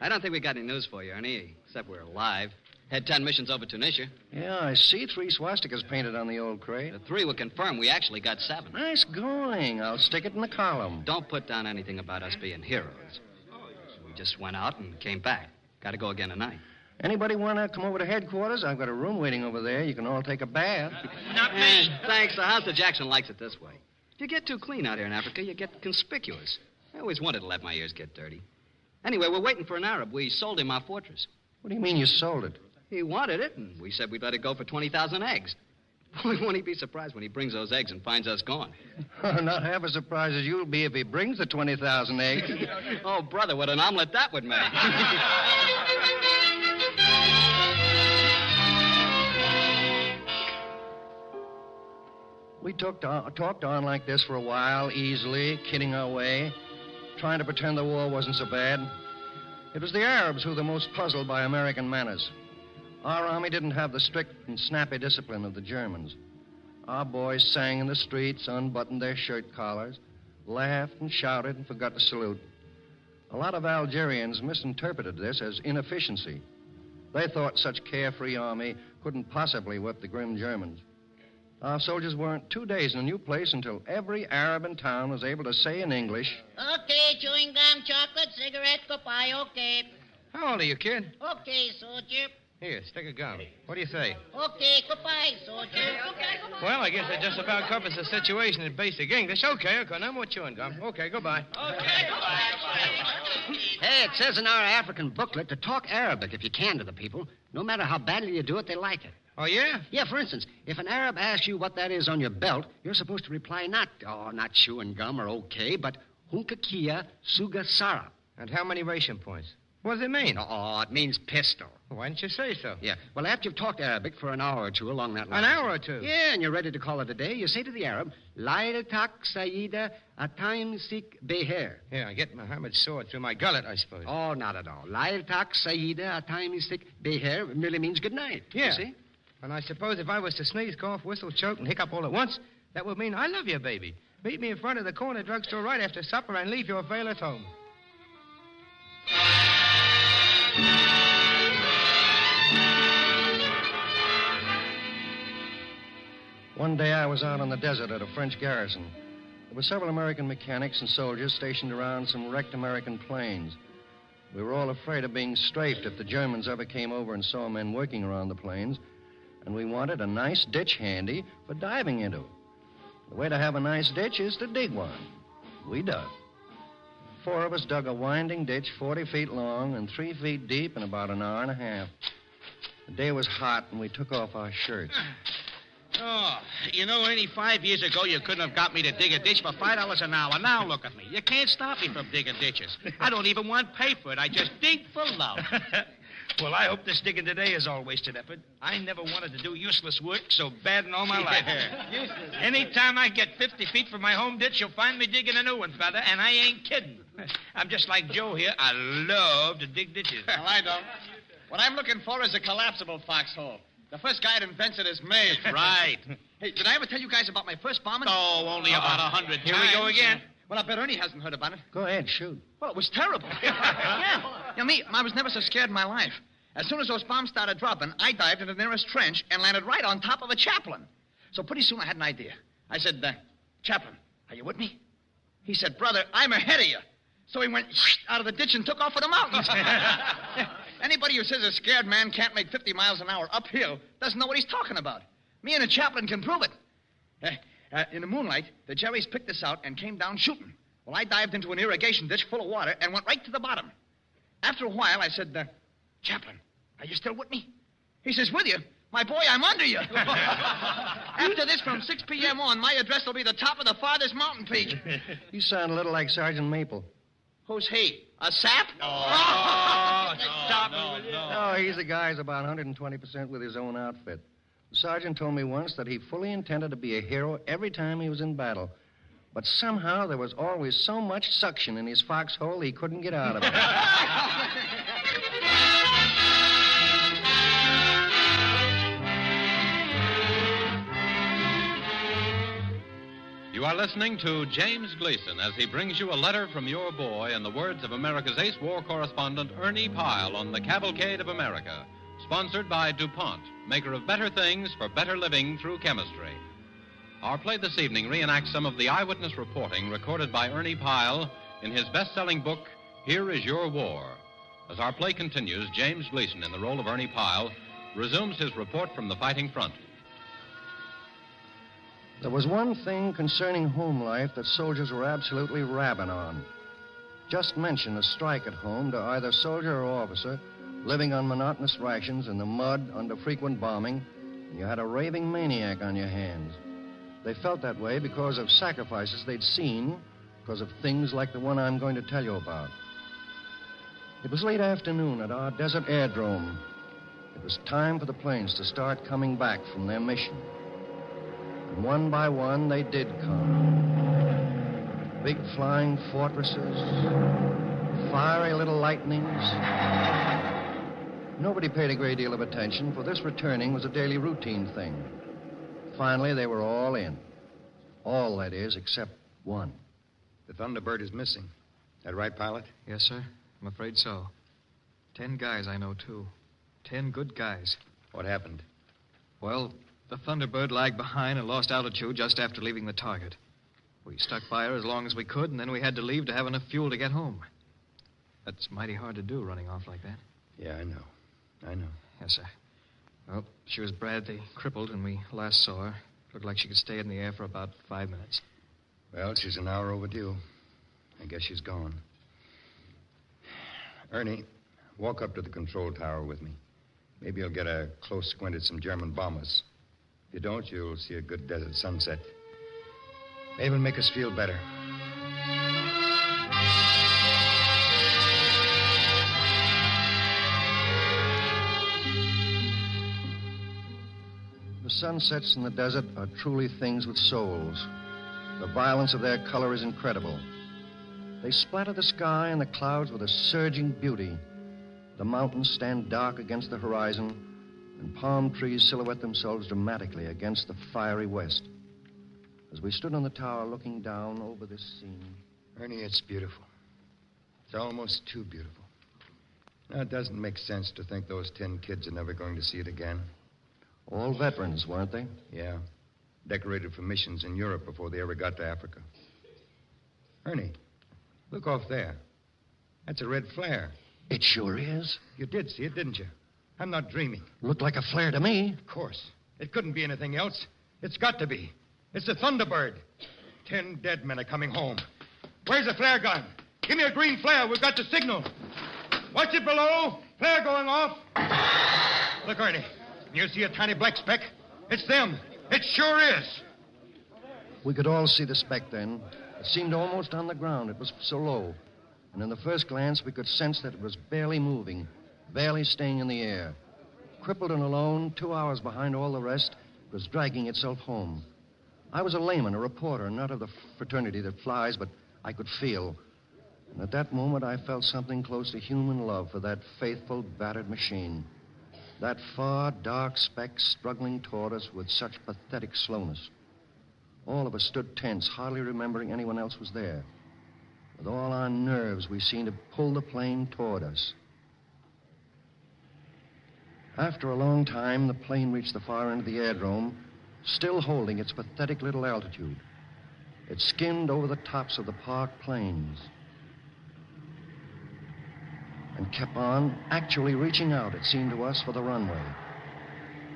I don't think we got any news for you, Ernie, except we're alive. Had 10 missions over Tunisia. Yeah, I see 3 swastikas painted on the old crate. The 3 were confirmed. We actually got 7. Nice going. I'll stick it in the column. Don't put down anything about us being heroes. We just went out and came back. Got to go again tonight. Anybody want to come over to headquarters? I've got a room waiting over there. You can all take a bath. Not me. Thanks. The House of Jackson likes it this way. If you get too clean out here in Africa, you get conspicuous. I always wanted to let my ears get dirty. Anyway, we're waiting for an Arab. We sold him our fortress. What do you mean you sold it? He wanted it, and we said we'd let it go for 20,000 eggs. Boy, won't he be surprised when he brings those eggs and finds us gone. Not half as surprised as you'll be if he brings the 20,000 eggs. Oh, brother, what an omelet that would make. We talked on like this for a while, easily, kidding our way, trying to pretend the war wasn't so bad. It was the Arabs who were the most puzzled by American manners. Our army didn't have the strict and snappy discipline of the Germans. Our boys sang in the streets, unbuttoned their shirt collars, laughed and shouted and forgot to salute. A lot of Algerians misinterpreted this as inefficiency. They thought such carefree army couldn't possibly whip the grim Germans. Our soldiers weren't 2 days in a new place until every Arab in town was able to say in English, Okay, chewing gum, chocolate, cigarette, goodbye, okay. How old are you, kid? Okay, soldier. Here, stick a gum. What do you say? Okay, goodbye, soldier. Okay, goodbye. Well, I guess that just about covers the situation in basic English. Okay, no more chewing gum. Okay, goodbye. Okay, goodbye. Hey, it says in our African booklet to talk Arabic if you can to the people. No matter how badly you do it, they like it. Oh, yeah? Yeah, for instance, if an Arab asks you what that is on your belt, you're supposed to reply not chewing gum or okay, but hunkakia suga sara. And how many ration points? What does it mean? Oh, it means pistol. Why didn't you say so? Yeah. Well, after you've talked Arabic for an hour or two along that line. An hour or two? Yeah, and you're ready to call it a day, you say to the Arab, Lail tak Sayyida Atayim Sik Beher. Yeah, I get Muhammad's sword through my gullet, I suppose. Oh, not at all. Lail tak Sayyida Atayim Sik Beher merely means good night. Yeah. You see? And I suppose if I was to sneeze, cough, whistle, choke, and hiccup all at once, that would mean I love you, baby. Meet me in front of the corner drugstore right after supper and leave your veil at home. One day I was out on the desert at a French garrison. There were several American mechanics and soldiers stationed around some wrecked American planes. We were all afraid of being strafed if the Germans ever came over and saw men working around the planes, and we wanted a nice ditch handy for diving into. The way to have a nice ditch is to dig one. We dug. 4 of us dug a winding ditch 40 feet long and 3 feet deep in about an hour and a half. The day was hot, and we took off our shirts. Oh, any 5 years ago you couldn't have got me to dig a ditch for $5 an hour. Now look at me. You can't stop me from digging ditches. I don't even want pay for it. I just dig for love. Well, I hope this digging today is all wasted effort. I never wanted to do useless work so bad in all my life. Anytime I get 50 feet from my home ditch, you'll find me digging a new one, brother, and I ain't kidding. I'm just like Joe here. I love to dig ditches. Well, I don't. What I'm looking for is a collapsible foxhole. The first guy that invents it is me. Right. Hey, did I ever tell you guys about my first bombing? Oh, only about 100 times. Here we go again. Well, I bet Ernie hasn't heard about it. Go ahead, shoot. Well, it was terrible. Yeah. I was never so scared in my life. As soon as those bombs started dropping, I dived into the nearest trench and landed right on top of a chaplain. So pretty soon I had an idea. I said, Chaplain, are you with me? He said, Brother, I'm ahead of you. So he went out of the ditch and took off for the mountains. Anybody who says a scared man can't make 50 miles an hour uphill doesn't know what he's talking about. Me and a chaplain can prove it. In the moonlight, the Jerrys picked us out and came down shooting. Well, I dived into an irrigation ditch full of water and went right to the bottom. After a while, I said, Chaplain, are you still with me? He says, with you? My boy, I'm under you. After this, from 6 p.m. on, my address will be the top of the farthest mountain peak. You sound a little like Sergeant Maple. Who's he? A sap? Stop it. No, he's the guy who's about 120% with his own outfit. The sergeant told me once that he fully intended to be a hero every time he was in battle. But somehow there was always so much suction in his foxhole he couldn't get out of it. You are listening to James Gleason as he brings you a letter from your boy in the words of America's ace war correspondent Ernie Pyle on the Cavalcade of America, sponsored by DuPont, maker of better things for better living through chemistry. Our play this evening reenacts some of the eyewitness reporting recorded by Ernie Pyle in his best-selling book, Here Is Your War. As our play continues, James Gleason, in the role of Ernie Pyle, resumes his report from the fighting front. There was one thing concerning home life that soldiers were absolutely rabid on. Just mention a strike at home to either soldier or officer living on monotonous rations in the mud under frequent bombing, and you had a raving maniac on your hands. They felt that way because of sacrifices they'd seen, because of things like the one I'm going to tell you about. It was late afternoon at our desert airdrome. It was time for the planes to start coming back from their mission. And one by one, they did come. Big flying fortresses, fiery little lightnings. Nobody paid a great deal of attention, for this returning was a daily routine thing. Finally, they were all in. All, that is, except one. The Thunderbird is missing. That right, pilot? Yes, sir. I'm afraid so. 10 guys I know, too. 10 good guys. What happened? Well, the Thunderbird lagged behind and lost altitude just after leaving the target. We stuck by her as long as we could, and then we had to leave to have enough fuel to get home. That's mighty hard to do, running off like that. Yeah, I know. I know. Yes, sir. Well, she was badly crippled when we last saw her. Looked like she could stay in the air for about 5 minutes. Well, she's an hour overdue. I guess she's gone. Ernie, walk up to the control tower with me. Maybe you'll get a close squint at some German bombers. If you don't, you'll see a good desert sunset. Maybe it'll make us feel better. The sunsets in the desert are truly things with souls. The violence of their color is incredible. They splatter the sky and the clouds with a surging beauty. The mountains stand dark against the horizon, and palm trees silhouette themselves dramatically against the fiery west. As we stood on the tower looking down over this scene... Ernie, it's beautiful. It's almost too beautiful. Now, it doesn't make sense to think those 10 kids are never going to see it again. All veterans, weren't they? Yeah. Decorated for missions in Europe before they ever got to Africa. Ernie, look off there. That's a red flare. It sure is. You did see it, didn't you? I'm not dreaming. Looked like a flare to me. Of course. It couldn't be anything else. It's got to be. It's the Thunderbird. 10 dead men are coming home. Where's the flare gun? Give me a green flare. We've got the signal. Watch it below. Flare going off. Look, Ernie. You see a tiny black speck? It's them. It sure is. We could all see the speck then. It seemed almost on the ground. It was so low. And in the first glance, we could sense that it was barely moving, barely staying in the air. Crippled and alone, 2 hours behind all the rest, it was dragging itself home. I was a layman, a reporter, not of the fraternity that flies, but I could feel. And at that moment, I felt something close to human love for that faithful, battered machine. That far, dark speck struggling toward us with such pathetic slowness. All of us stood tense, hardly remembering anyone else was there. With all our nerves, we seemed to pull the plane toward us. After a long time, the plane reached the far end of the airdrome, still holding its pathetic little altitude. It skimmed over the tops of the park plains and kept on, actually reaching out, it seemed to us, for the runway.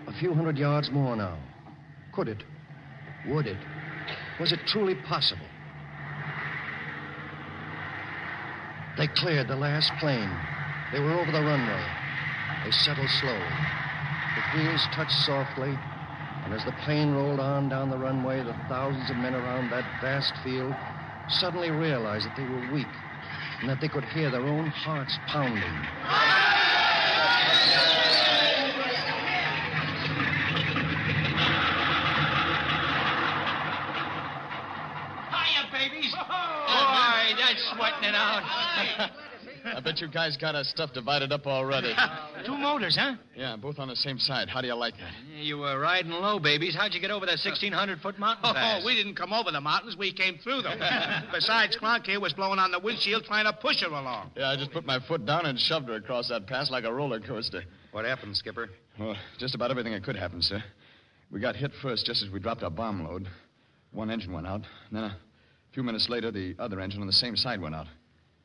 A few hundred yards more now. Could it? Would it? Was it truly possible? They cleared the last plane. They were over the runway. They settled slowly. The wheels touched softly, and as the plane rolled on down the runway, the thousands of men around that vast field suddenly realized that they were weak and that they could hear their own hearts pounding. Hiya, babies. Boy, that's sweating it out. I bet you guys got our stuff divided up already. 2 motors, huh? Yeah, both on the same side. How do you like that? You were riding low, babies. How'd you get over that 1,600-foot mountain pass? Oh, we didn't come over the mountains. We came through them. Besides, Clark here was blowing on the windshield trying to push her along. Yeah, I just put my foot down and shoved her across that pass like a roller coaster. What happened, Skipper? Well, just about everything that could happen, sir. We got hit first just as we dropped our bomb load. One engine went out. Then a few minutes later, the other engine on the same side went out.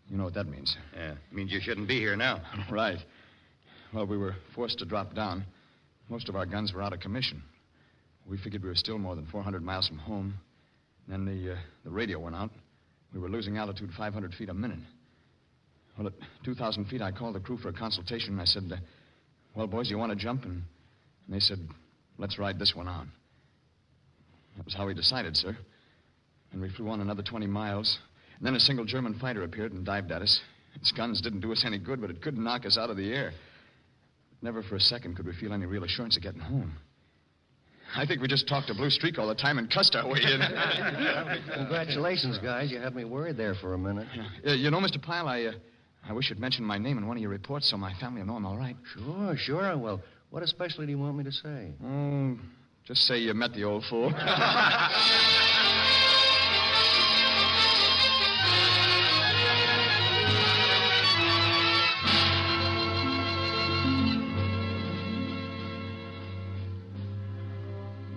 You know what that means. Yeah, it means you shouldn't be here now. Right. Well, we were forced to drop down. Most of our guns were out of commission. We figured we were still more than 400 miles from home. Then the radio went out. We were losing altitude 500 feet a minute. Well, at 2,000 feet, I called the crew for a consultation, and I said, well, boys, you want to jump? And they said, let's ride this one on. That was how we decided, sir. And we flew on another 20 miles. And then a single German fighter appeared and dived at us. Its guns didn't do us any good, but it could knock us out of the air. Never for a second could we feel any real assurance of getting home. I think we just talked a blue streak all the time and cussed our way in. Congratulations, guys. You had me worried there for a minute. You know, Mr. Pyle, I wish you'd mention my name in one of your reports so my family will know I'm all right. Sure I will. What especially do you want me to say? Just say you met the old fool.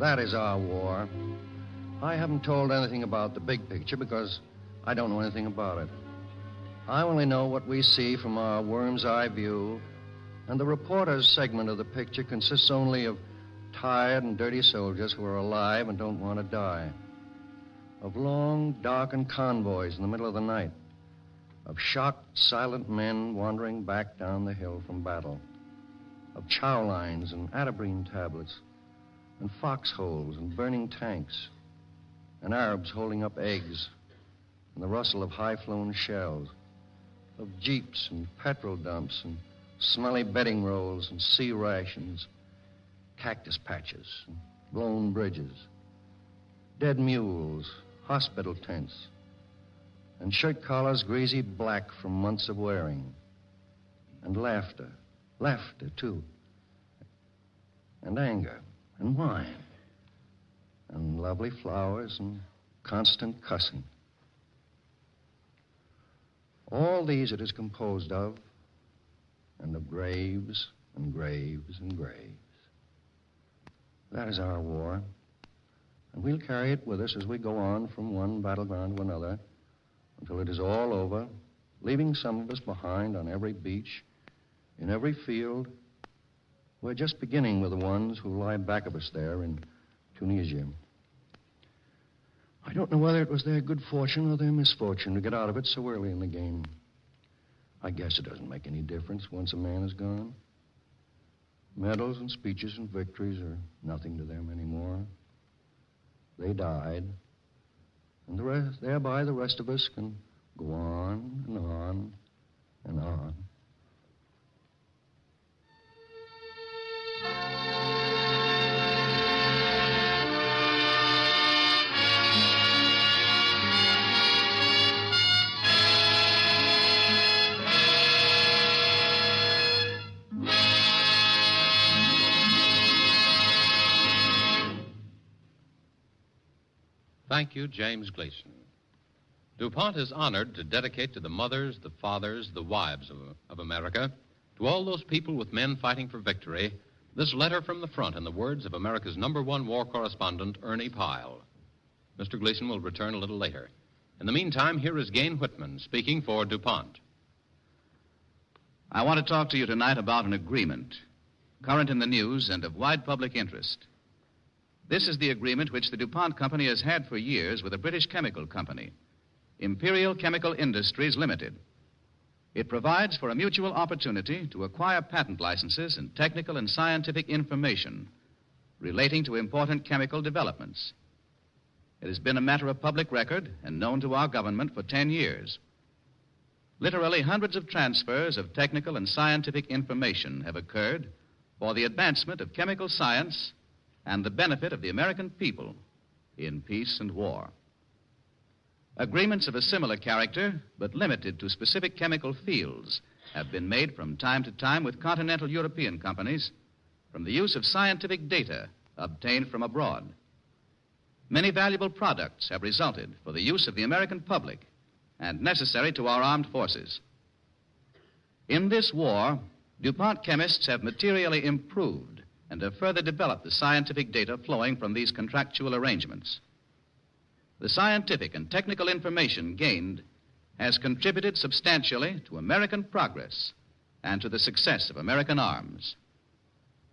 That is our war. I haven't told anything about the big picture because I don't know anything about it. I only know what we see from our worm's eye view, and the reporter's segment of the picture consists only of tired and dirty soldiers who are alive and don't want to die, of long, darkened convoys in the middle of the night, of shocked, silent men wandering back down the hill from battle, of chow lines and atabrine tablets, and foxholes and burning tanks, and Arabs holding up eggs, and the rustle of high-flown shells, of jeeps and petrol dumps and smelly bedding rolls and sea rations, cactus patches and blown bridges, dead mules, hospital tents, and shirt collars greasy black from months of wearing, and laughter, too, and anger, and wine, and lovely flowers, and constant cussing. All these it is composed of, and of graves and graves and graves. That is our war, and we'll carry it with us as we go on from one battleground to another until it is all over, leaving some of us behind on every beach, in every field. We're just beginning with the ones who lie back of us there in Tunisia. I don't know whether it was their good fortune or their misfortune to get out of it so early in the game. I guess it doesn't make any difference once a man is gone. Medals and speeches and victories are nothing to them anymore. They died, and thereby the rest of us can go on and on and on. Thank you, James Gleason. DuPont is honored to dedicate to the mothers, the fathers, the wives of America, to all those people with men fighting for victory, this letter from the front in the words of America's #1 war correspondent, Ernie Pyle. Mr. Gleason will return a little later. In the meantime, here is Gain Whitman speaking for DuPont. I want to talk to you tonight about an agreement, current in the news and of wide public interest. This is the agreement which the DuPont Company has had for years with a British chemical company, Imperial Chemical Industries Limited. It provides for a mutual opportunity to acquire patent licenses and technical and scientific information relating to important chemical developments. It has been a matter of public record and known to our government for 10 years. Literally hundreds of transfers of technical and scientific information have occurred for the advancement of chemical science and the benefit of the American people in peace and war. Agreements of a similar character, but limited to specific chemical fields, have been made from time to time with continental European companies from the use of scientific data obtained from abroad. Many valuable products have resulted for the use of the American public and necessary to our armed forces. In this war, DuPont chemists have materially improved and have further developed the scientific data flowing from these contractual arrangements. The scientific and technical information gained has contributed substantially to American progress and to the success of American arms.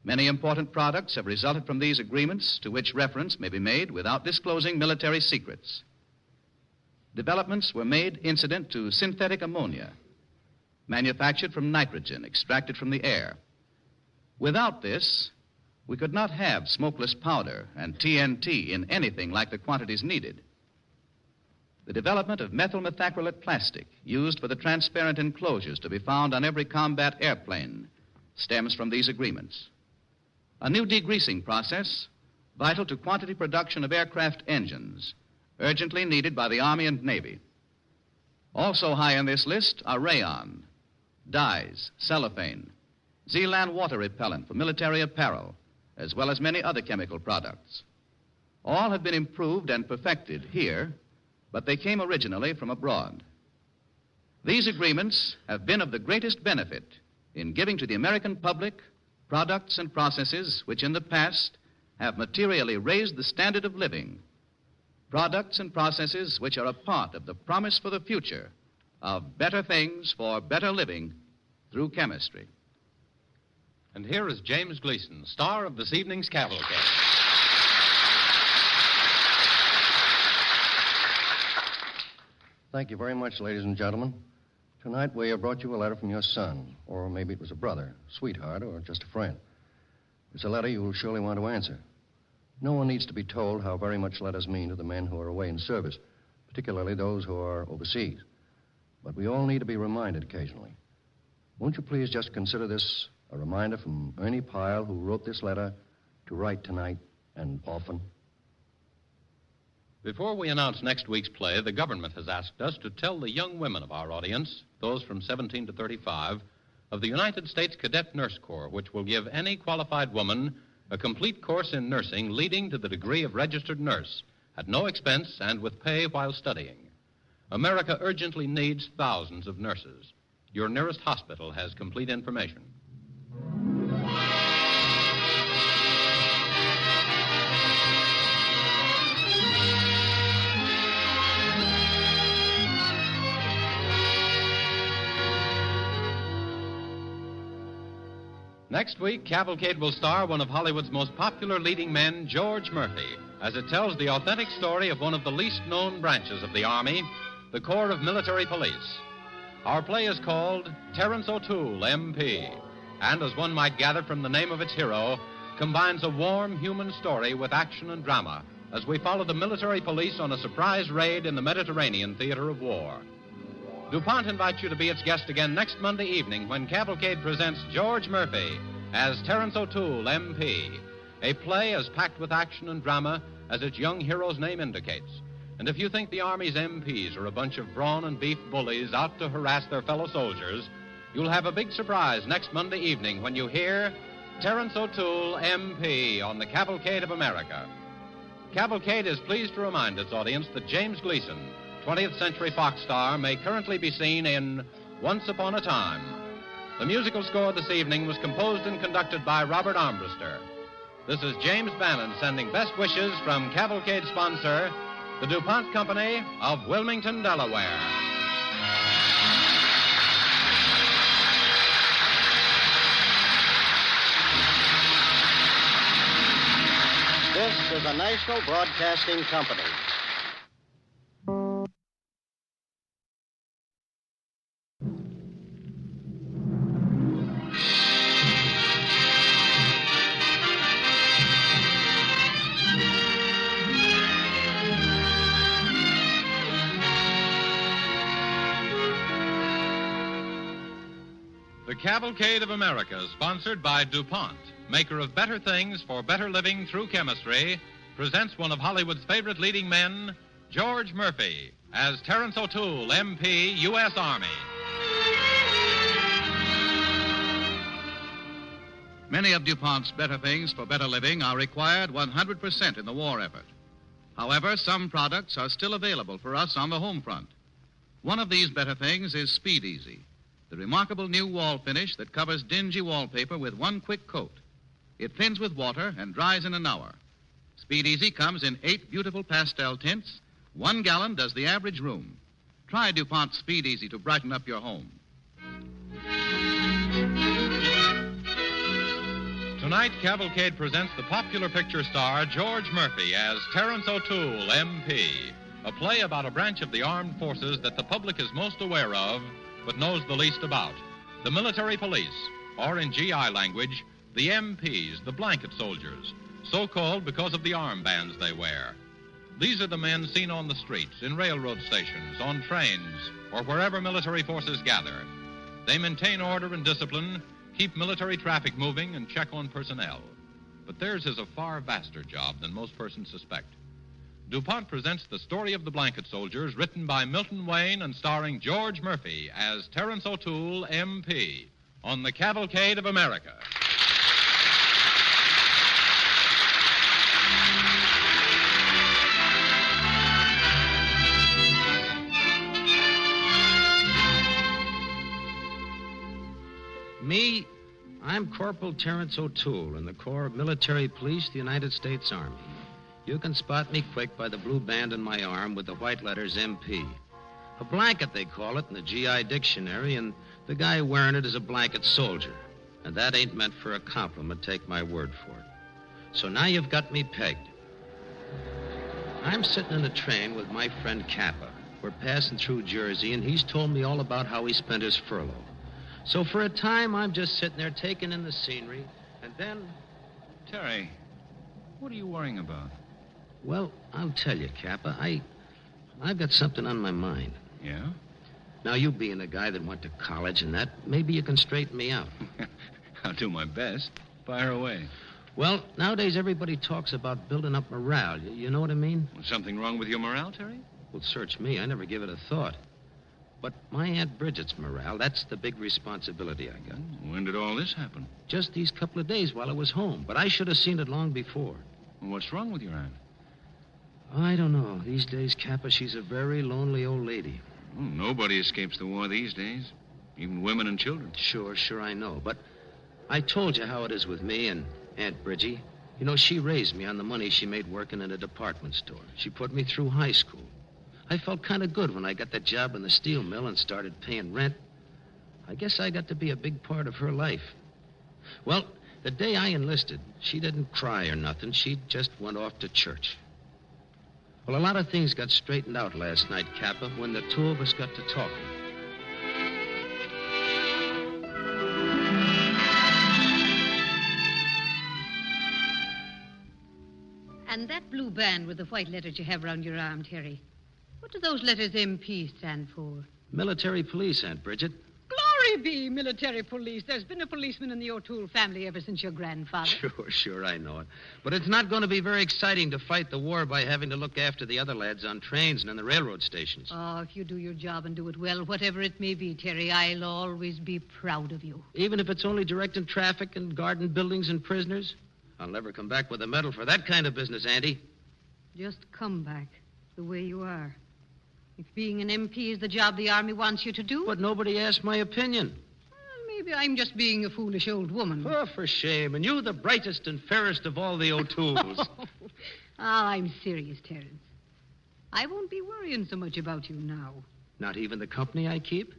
Many important products have resulted from these agreements, to which reference may be made without disclosing military secrets. Developments were made incident to synthetic ammonia, manufactured from nitrogen extracted from the air. Without this, we could not have smokeless powder and TNT in anything like the quantities needed. The development of methyl methacrylate plastic, used for the transparent enclosures to be found on every combat airplane, stems from these agreements. A new degreasing process, vital to quantity production of aircraft engines, urgently needed by the Army and Navy. Also high on this list are rayon, dyes, cellophane, Zealand water repellent for military apparel, as well as many other chemical products. All have been improved and perfected here, but they came originally from abroad. These agreements have been of the greatest benefit in giving to the American public products and processes which in the past have materially raised the standard of living, products and processes which are a part of the promise for the future of better things for better living through chemistry. And here is James Gleason, star of this evening's Cavalcade. Thank you very much, ladies and gentlemen. Tonight we have brought you a letter from your son, or maybe it was a brother, sweetheart, or just a friend. It's a letter you will surely want to answer. No one needs to be told how very much letters mean to the men who are away in service, particularly those who are overseas. But we all need to be reminded occasionally. Won't you please just consider this a reminder from Ernie Pyle, who wrote this letter, to write tonight and often? Before we announce next week's play, the government has asked us to tell the young women of our audience, those from 17 to 35, of the United States Cadet Nurse Corps, which will give any qualified woman a complete course in nursing leading to the degree of registered nurse at no expense and with pay while studying. America urgently needs thousands of nurses. Your nearest hospital has complete information. Next week, Cavalcade will star one of Hollywood's most popular leading men, George Murphy, as it tells the authentic story of one of the least-known branches of the Army, the Corps of Military Police. Our play is called Terrence OToole, M.P., and, as one might gather from the name of its hero, combines a warm human story with action and drama as we follow the military police on a surprise raid in the Mediterranean theater of war. DuPont invites you to be its guest again next Monday evening when Cavalcade presents George Murphy as Terrence OToole, M.P., a play as packed with action and drama as its young hero's name indicates. And if you think the Army's MPs are a bunch of brawn and beef bullies out to harass their fellow soldiers, you'll have a big surprise next Monday evening when you hear Terrence OToole, M.P., on the Cavalcade of America. Cavalcade is pleased to remind its audience that James Gleason, 20th Century Fox star, may currently be seen in Once Upon a Time. The musical score this evening was composed and conducted by Robert Armbruster. This is James Bannon sending best wishes from Cavalcade sponsor, the DuPont Company of Wilmington, Delaware. This is the National Broadcasting Company. The Cavalcade of America, sponsored by DuPont, maker of better things for better living through chemistry, presents one of Hollywood's favorite leading men, George Murphy, as Terrence OToole, M.P., U.S. Army. Many of DuPont's better things for better living are required 100% in the war effort. However, some products are still available for us on the home front. One of these better things is Speed Easy, the remarkable new wall finish that covers dingy wallpaper with one quick coat. It thins with water and dries in an hour. Speed Easy comes in 8 beautiful pastel tints. 1 gallon does the average room. Try DuPont Speed Easy to brighten up your home. Tonight, Cavalcade presents the popular picture star George Murphy as Terrence O'Toole, MP, a play about a branch of the armed forces that the public is most aware of but knows the least about, the military police, or in GI language, the MPs, the blanket soldiers, so called because of the armbands they wear. These are the men seen on the streets, in railroad stations, on trains, or wherever military forces gather. They maintain order and discipline, keep military traffic moving, and check on personnel. But theirs is a far vaster job than most persons suspect. DuPont presents The Story of the Blanket Soldiers, written by Milton Wayne and starring George Murphy as Terrence O'Toole, MP, on the Cavalcade of America. Me, I'm Corporal Terrence O'Toole in the Corps of Military Police, the United States Army. You can spot me quick by the blue band on my arm with the white letters MP. A blanket, they call it in the GI dictionary, and the guy wearing it is a blanket soldier. And that ain't meant for a compliment, take my word for it. So now you've got me pegged. I'm sitting in a train with my friend Kappa. We're passing through Jersey, and he's told me all about how he spent his furlough. So for a time, I'm just sitting there taking in the scenery, and then... Terry, what are you worrying about? Well, I'll tell you, Kappa, I've got something on my mind. Yeah? Now, you being a guy that went to college and that, maybe you can straighten me out. I'll do my best. Fire away. Well, nowadays everybody talks about building up morale. You know what I mean? Something wrong with your morale, Terry? Well, search me. I never give it a thought. But my Aunt Bridget's morale, that's the big responsibility I got. When did all this happen? Just these couple of days while I was home. But I should have seen it long before. Well, what's wrong with your aunt? I don't know. These days, Kappa, she's a very lonely old lady. Well, nobody escapes the war these days. Even women and children. Sure, I know. But I told you how it is with me and Aunt Bridgie. You know, she raised me on the money she made working in a department store. She put me through high school. I felt kind of good when I got that job in the steel mill and started paying rent. I guess I got to be a big part of her life. Well, the day I enlisted, she didn't cry or nothing. She just went off to church. Well, a lot of things got straightened out last night, Kappa, when the two of us got to talking. And that blue band with the white letters you have round your arm, Terry. What do those letters MP stand for? Military police, Aunt Bridget. Glory be, military police. There's been a policeman in the O'Toole family ever since your grandfather. Sure, I know it. But it's not going to be very exciting to fight the war by having to look after the other lads on trains and in the railroad stations. Oh, if you do your job and do it well, whatever it may be, Terry, I'll always be proud of you. Even if it's only directing traffic and guarding buildings and prisoners? I'll never come back with a medal for that kind of business, Auntie. Just come back the way you are. If being an MP is the job the Army wants you to do... But nobody asked my opinion. Well, maybe I'm just being a foolish old woman. Oh, for shame. And you the brightest and fairest of all the O'Tooles. I'm serious, Terrence. I won't be worrying so much about you now. Not even the company I keep?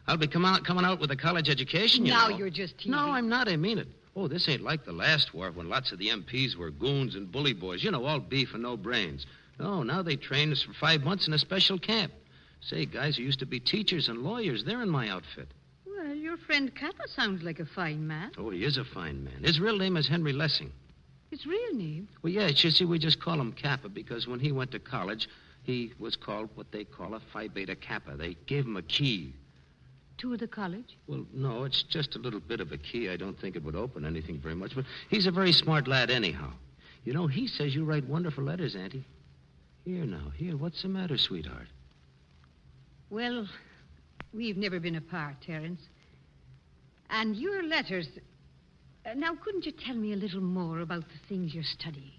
I'll be coming out with a college education, you know. Now you're just teasing. No, I'm not. I mean it. Oh, this ain't like the last war when lots of the MPs were goons and bully boys. You know, all beef and no brains. No, now they train us for 5 months in a special camp. Say, guys who used to be teachers and lawyers, they're in my outfit. Well, your friend Kappa sounds like a fine man. Oh, he is a fine man. His real name is Henry Lessing. His real name? Well, yeah, you see, we just call him Kappa because when he went to college, he was called what they call a Phi Beta Kappa. They gave him a key. To the college? Well, no, it's just a little bit of a key. I don't think it would open anything very much, but he's a very smart lad anyhow. You know, he says you write wonderful letters, Auntie. Here, what's the matter, sweetheart? Well, we've never been apart, Terrence. And your letters... now, couldn't you tell me a little more about the things you're studying?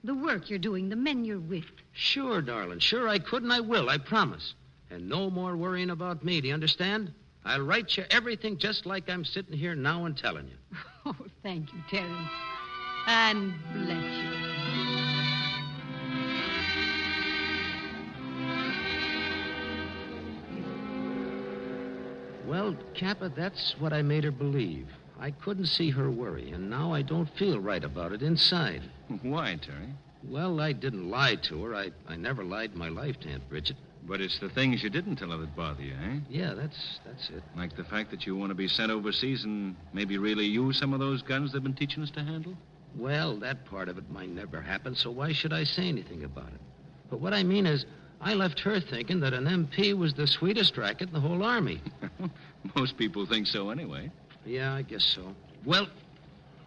The work you're doing, the men you're with? Sure, darling. Sure, I could and I will, I promise. And no more worrying about me, do you understand? I'll write you everything just like I'm sitting here now and telling you. Oh, thank you, Terrence. And bless you. Well, Kappa, that's what I made her believe. I couldn't see her worry, and now I don't feel right about it inside. Why, Terry? Well, I didn't lie to her. I never lied in my life to Aunt Bridget. But it's the things you didn't tell her that bother you, eh? Yeah, that's it. Like the fact that you want to be sent overseas and maybe really use some of those guns they've been teaching us to handle? Well, that part of it might never happen, so why should I say anything about it? But what I mean is, I left her thinking that an MP was the sweetest racket in the whole Army. Most people think so anyway. Yeah, I guess so. Well,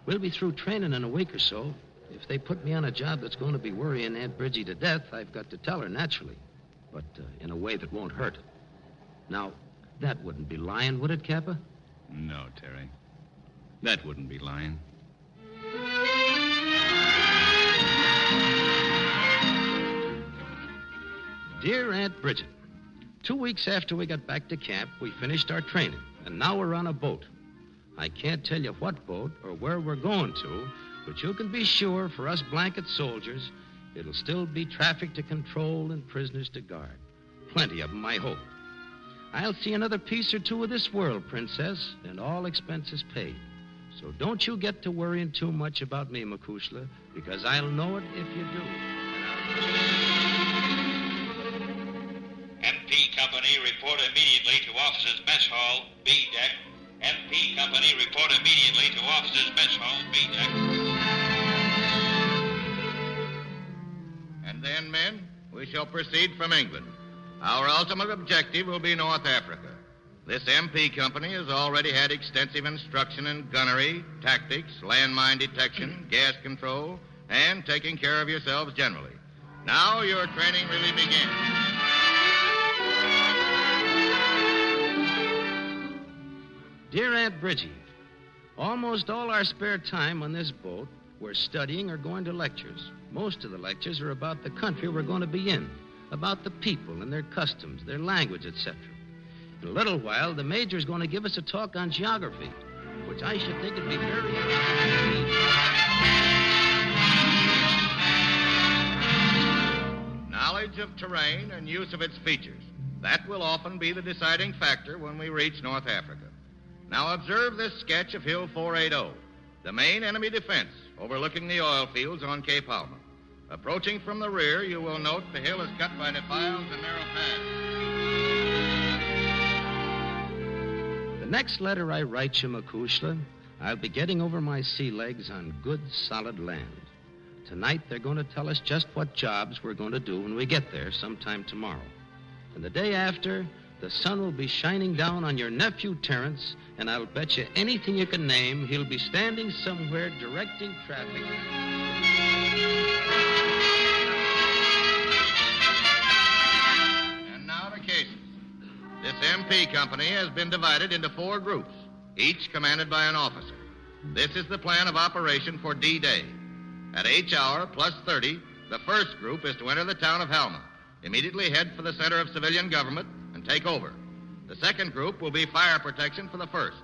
we'll be through training in a week or so. If they put me on a job that's going to be worrying Aunt Bridgie to death, I've got to tell her naturally. But in a way that won't hurt. Now, that wouldn't be lying, would it, Kappa? No, Terry. That wouldn't be lying. Dear Aunt Bridget, 2 weeks after we got back to camp, we finished our training, and now we're on a boat. I can't tell you what boat or where we're going to, but you can be sure for us blanket soldiers, it'll still be traffic to control and prisoners to guard. Plenty of them, I hope. I'll see another piece or two of this world, Princess, and all expenses paid. So don't you get to worrying too much about me, Makushla, because I'll know it if you do. MP Company, report immediately to Officers' Mess Hall, B deck. MP Company, report immediately to Officers' Mess Hall, B deck. And then, men, we shall proceed from England. Our ultimate objective will be North Africa. This MP Company has already had extensive instruction in gunnery, tactics, landmine detection, gas control, and taking care of yourselves generally. Now your training really begins. Dear Aunt Bridgie, almost all our spare time on this boat, we're studying or going to lectures. Most of the lectures are about the country we're going to be in, about the people and their customs, their language, etc. In a little while, the major's going to give us a talk on geography, which I should think would be very interesting. Knowledge of terrain and use of its features. That will often be the deciding factor when we reach North Africa. Now observe this sketch of Hill 480, the main enemy defense overlooking the oil fields on Cape Palma. Approaching from the rear, you will note the hill is cut by defiles and narrow paths. The next letter I write you, Makushla, I'll be getting over my sea legs on good, solid land. Tonight, they're going to tell us just what jobs we're going to do when we get there sometime tomorrow. And the day after, the sun will be shining down on your nephew, Terrence, and I'll bet you anything you can name, he'll be standing somewhere directing traffic. And now the cases. This MP Company has been divided into 4 groups, each commanded by an officer. This is the plan of operation for D-Day. At H hour plus 30, the first group is to enter the town of Halma, immediately head for the center of civilian government, and take over. The second group will be fire protection for the first.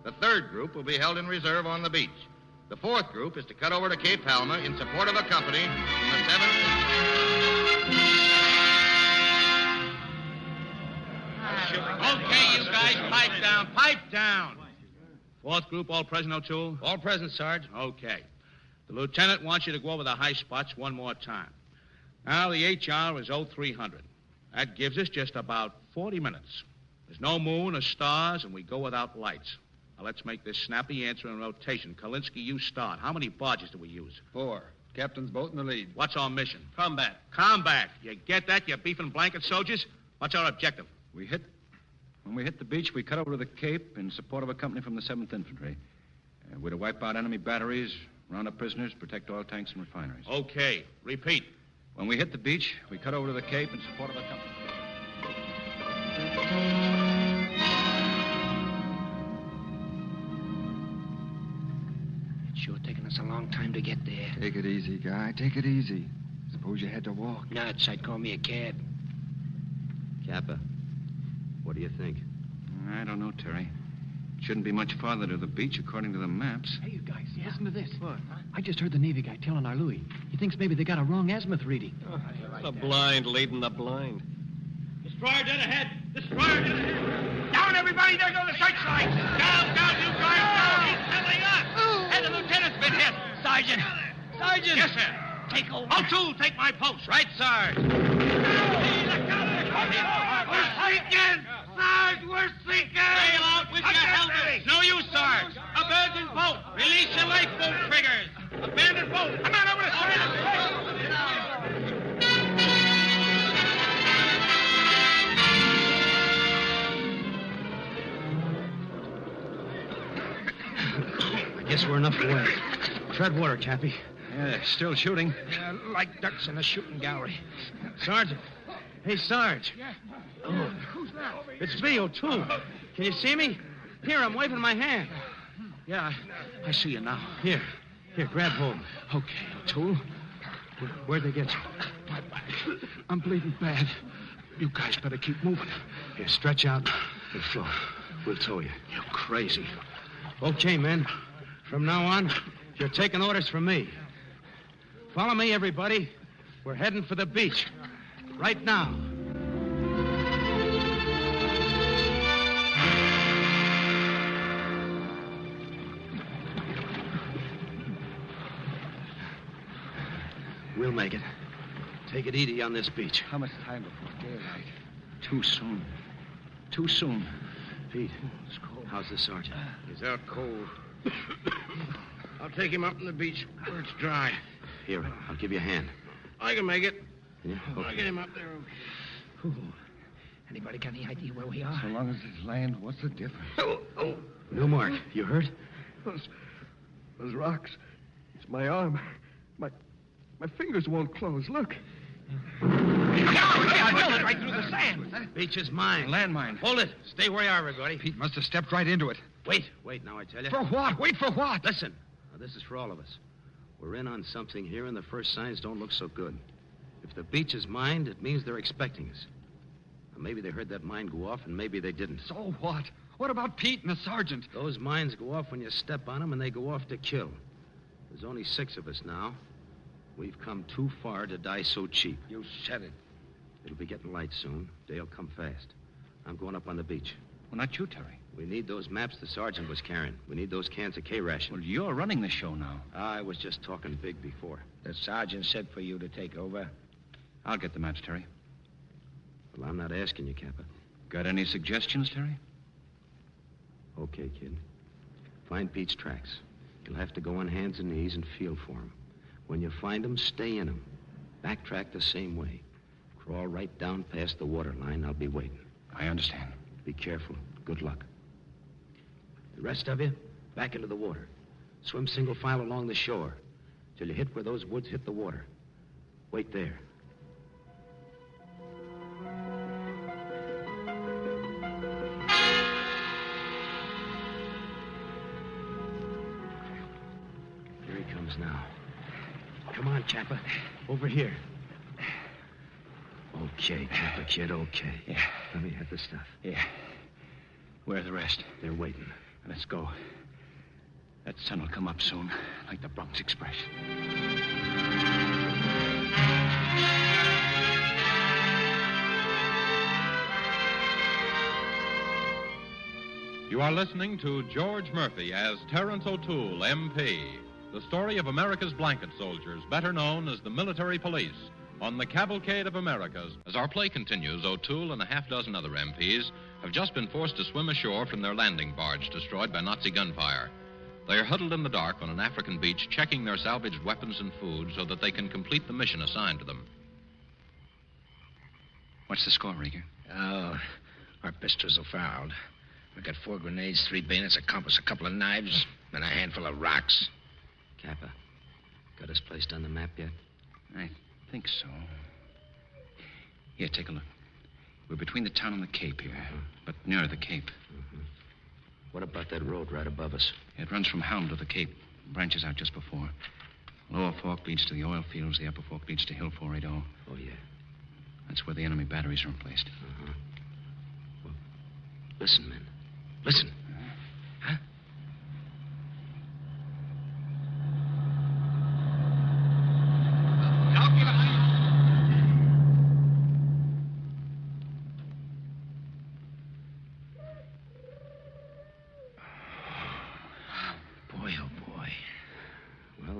The third group will be held in reserve on the beach. The fourth group is to cut over to Cape Halma in support of a company from the 7th... Okay, you guys, pipe down, pipe down. Fourth group, all present, O'Toole? All present, Sarge. Okay. The lieutenant wants you to go over the high spots one more time. Now, the HR is 0300. That gives us just about 40 minutes. There's no moon or stars, and we go without lights. Now, let's make this snappy answer in rotation. Kalinsky, you start. How many barges do we use? 4. Captain's boat in the lead. What's our mission? Combat. Combat. You get that, you beefing blanket soldiers? What's our objective? When we hit the beach, we cut over to the Cape in support of a company from the 7th Infantry. We're to wipe out enemy batteries, round up prisoners, protect oil tanks and refineries. Okay. Repeat. When we hit the beach, we cut over to the Cape in support of a company. It's sure taking us a long time to get there. Take it easy, guy. Take it easy. Suppose you had to walk. Nuts. I'd call me a cab. Kappa, what do you think? I don't know, Terry. It shouldn't be much farther to the beach, according to the maps. Hey, you guys, listen to this. What? I just heard the Navy guy telling our Louis. He thinks maybe they got a wrong azimuth reading. The blind leading the blind. Destroyer dead ahead. Destroyer dead ahead. Down, everybody. There go the searchlights. Down, you guys. Down. Sergeant! Sergeant! Yes, sir. Take over. O'Toole, take my post. Right, Sarge. We're sinking! Sarge, we're sinking! Bail out with your helmets. No use, Sarge. Abandoned boat. Release your lifeboat triggers. Abandoned boat. Come on over to Sarge. I guess we're enough away. Tread water, Cappy. Yeah, still shooting. Like ducks in a shooting gallery. Sergeant. Hey, Sarge. Yeah. Oh. Who's that? It's me, O'Toole. Can you see me? Here, I'm waving my hand. Yeah, I see you now. Here, grab hold. Okay, O'Toole. Where'd they get you? My back. I'm bleeding bad. You guys better keep moving. Here, stretch out and float. We'll tow you. You're crazy. Okay, men. From now on, you're taking orders from me. Follow me, everybody. We're heading for the beach. Right now. We'll make it. Take it easy on this beach. How much time before daylight? Too soon. Too soon. Pete, how's the sergeant? He's out cold. I'll take him up on the beach where it's dry. Here, I'll give you a hand. I can make it. Yeah, I'll okay. get him up there. Anybody got any idea where we are? So long as it's land, what's the difference? Oh. No, Mark. You hurt? Those rocks. It's my arm. My fingers won't close. Look. I fell it right through the sand. Beach is mine. Landmine. Hold it. Stay where you are, everybody. Pete must have stepped right into it. Wait, now I tell you. For what? Wait for what? Listen. Now, this is for all of us. We're in on something here, and the first signs don't look so good. If the beach is mined, it means they're expecting us. Now, maybe they heard that mine go off, and maybe they didn't. So what? What about Pete and the sergeant? Those mines go off when you step on them, and they go off to kill. There's only 6 of us now. We've come too far to die so cheap. You said it. It'll be getting light soon. Day'll come fast. I'm going up on the beach. Well, not you, Terry. We need those maps the sergeant was carrying. We need those cans of K-ration. Well, you're running the show now. I was just talking big before. The sergeant said for you to take over. I'll get the maps, Terry. Well, I'm not asking you, Kappa. Got any suggestions, Terry? Okay, kid. Find Pete's tracks. You'll have to go on hands and knees and feel for him. When you find them, stay in them. Backtrack the same way. Crawl right down past the water line. I'll be waiting. I understand. Be careful. Good luck. The rest of you, back into the water. Swim single file along the shore till you hit where those woods hit the water. Wait there. Here he comes now. Come on, Kappa. Over here. Okay, Kappa, kid, okay. Yeah. Let me have the stuff. Yeah. Where are the rest? They're waiting. Let's go. That sun will come up soon, like the Bronx Express. You are listening to George Murphy as Terrence O'Toole, MP. The story of America's blanket soldiers, better known as the military police, on the Cavalcade of Americas. As our play continues, O'Toole and a half dozen other MPs have just been forced to swim ashore from their landing barge destroyed by Nazi gunfire. They are huddled in the dark on an African beach, checking their salvaged weapons and food so that they can complete the mission assigned to them. What's the score, Rieger? Oh, our pistols are fouled. We got 4 grenades, 3 bayonets, a compass, a couple of knives, and a handful of rocks. Kappa, got us placed on the map yet? I think so. Here, take a look. We're between the town and the Cape here, but nearer the Cape. Mm-hmm. What about that road right above us? It runs from Helm to the Cape, branches out just before. Lower Fork leads to the oil fields, the Upper Fork leads to Hill 480. Oh, yeah. That's where the enemy batteries are placed. Uh-huh. Well, listen, men. Listen. Huh?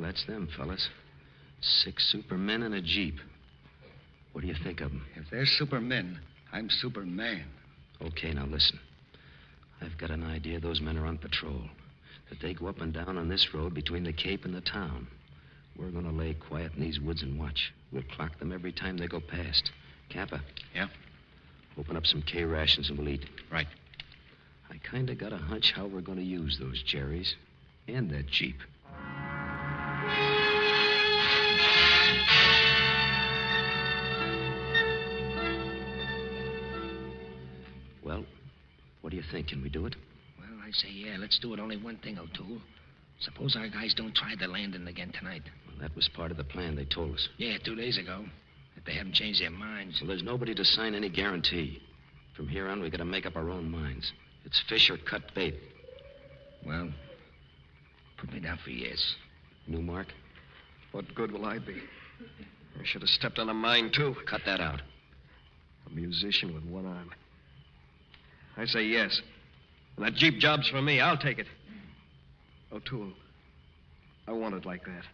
Well, that's them, fellas. 6 supermen in a Jeep. What do you think of them? If they're supermen, I'm Superman. Okay, now listen. I've got an idea those men are on patrol. That they go up and down on this road between the Cape and the town. We're going to lay quiet in these woods and watch. We'll clock them every time they go past. Kappa. Yeah? Open up some K rations and we'll eat. Right. I kind of got a hunch how we're going to use those Jerrys and that Jeep. Well, what do you think? Can we do it? Well, I say, yeah, let's do it. Only one thing, O'Toole. Suppose our guys don't try the landing again tonight. Well, that was part of the plan they told us. Yeah, 2 days ago. If they haven't changed their minds. Well, there's nobody to sign any guarantee. From here on, we got to make up our own minds. It's fish or cut bait. Well, put me down for yes. Newmark? What good will I be? I should have stepped on a mine, too. Cut that out. A musician with one arm. I say yes. And that Jeep job's for me. I'll take it. O'Toole, I want it like that.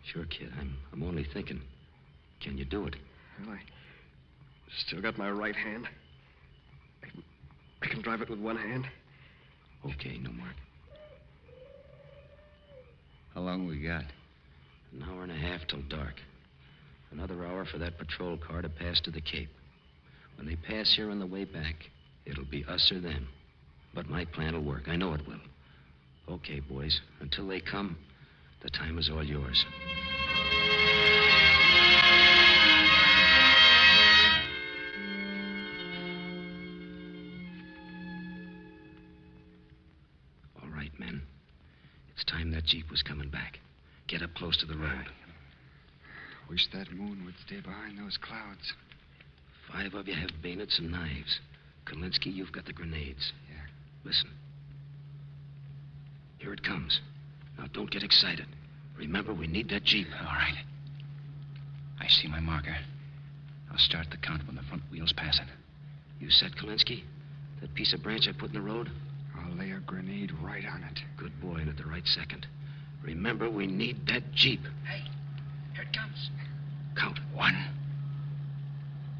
Sure, kid. I'm only thinking. Can you do it? Well, I still got my right hand. I can drive it with one hand. Okay, Newmark. How long we got? An hour and a half till dark. Another hour for that patrol car to pass to the Cape. When they pass here on the way back, it'll be us or them. But my plan will work. I know it will. Okay, boys. Until they come, the time is all yours. All right, men. It's time that Jeep was coming back. Get up close to the road. Wish that moon would stay behind those clouds. 5 of you have bayonets and knives. Kalinsky, you've got the grenades. Yeah. Listen. Here it comes. Now, don't get excited. Remember, we need that Jeep. All right. I see my marker. I'll start the count when the front wheels pass it. You set, Kalinsky? That piece of branch I put in the road? I'll lay a grenade right on it. Good boy, and at the right second. Remember, we need that Jeep. Hey, here it comes. Count. 1,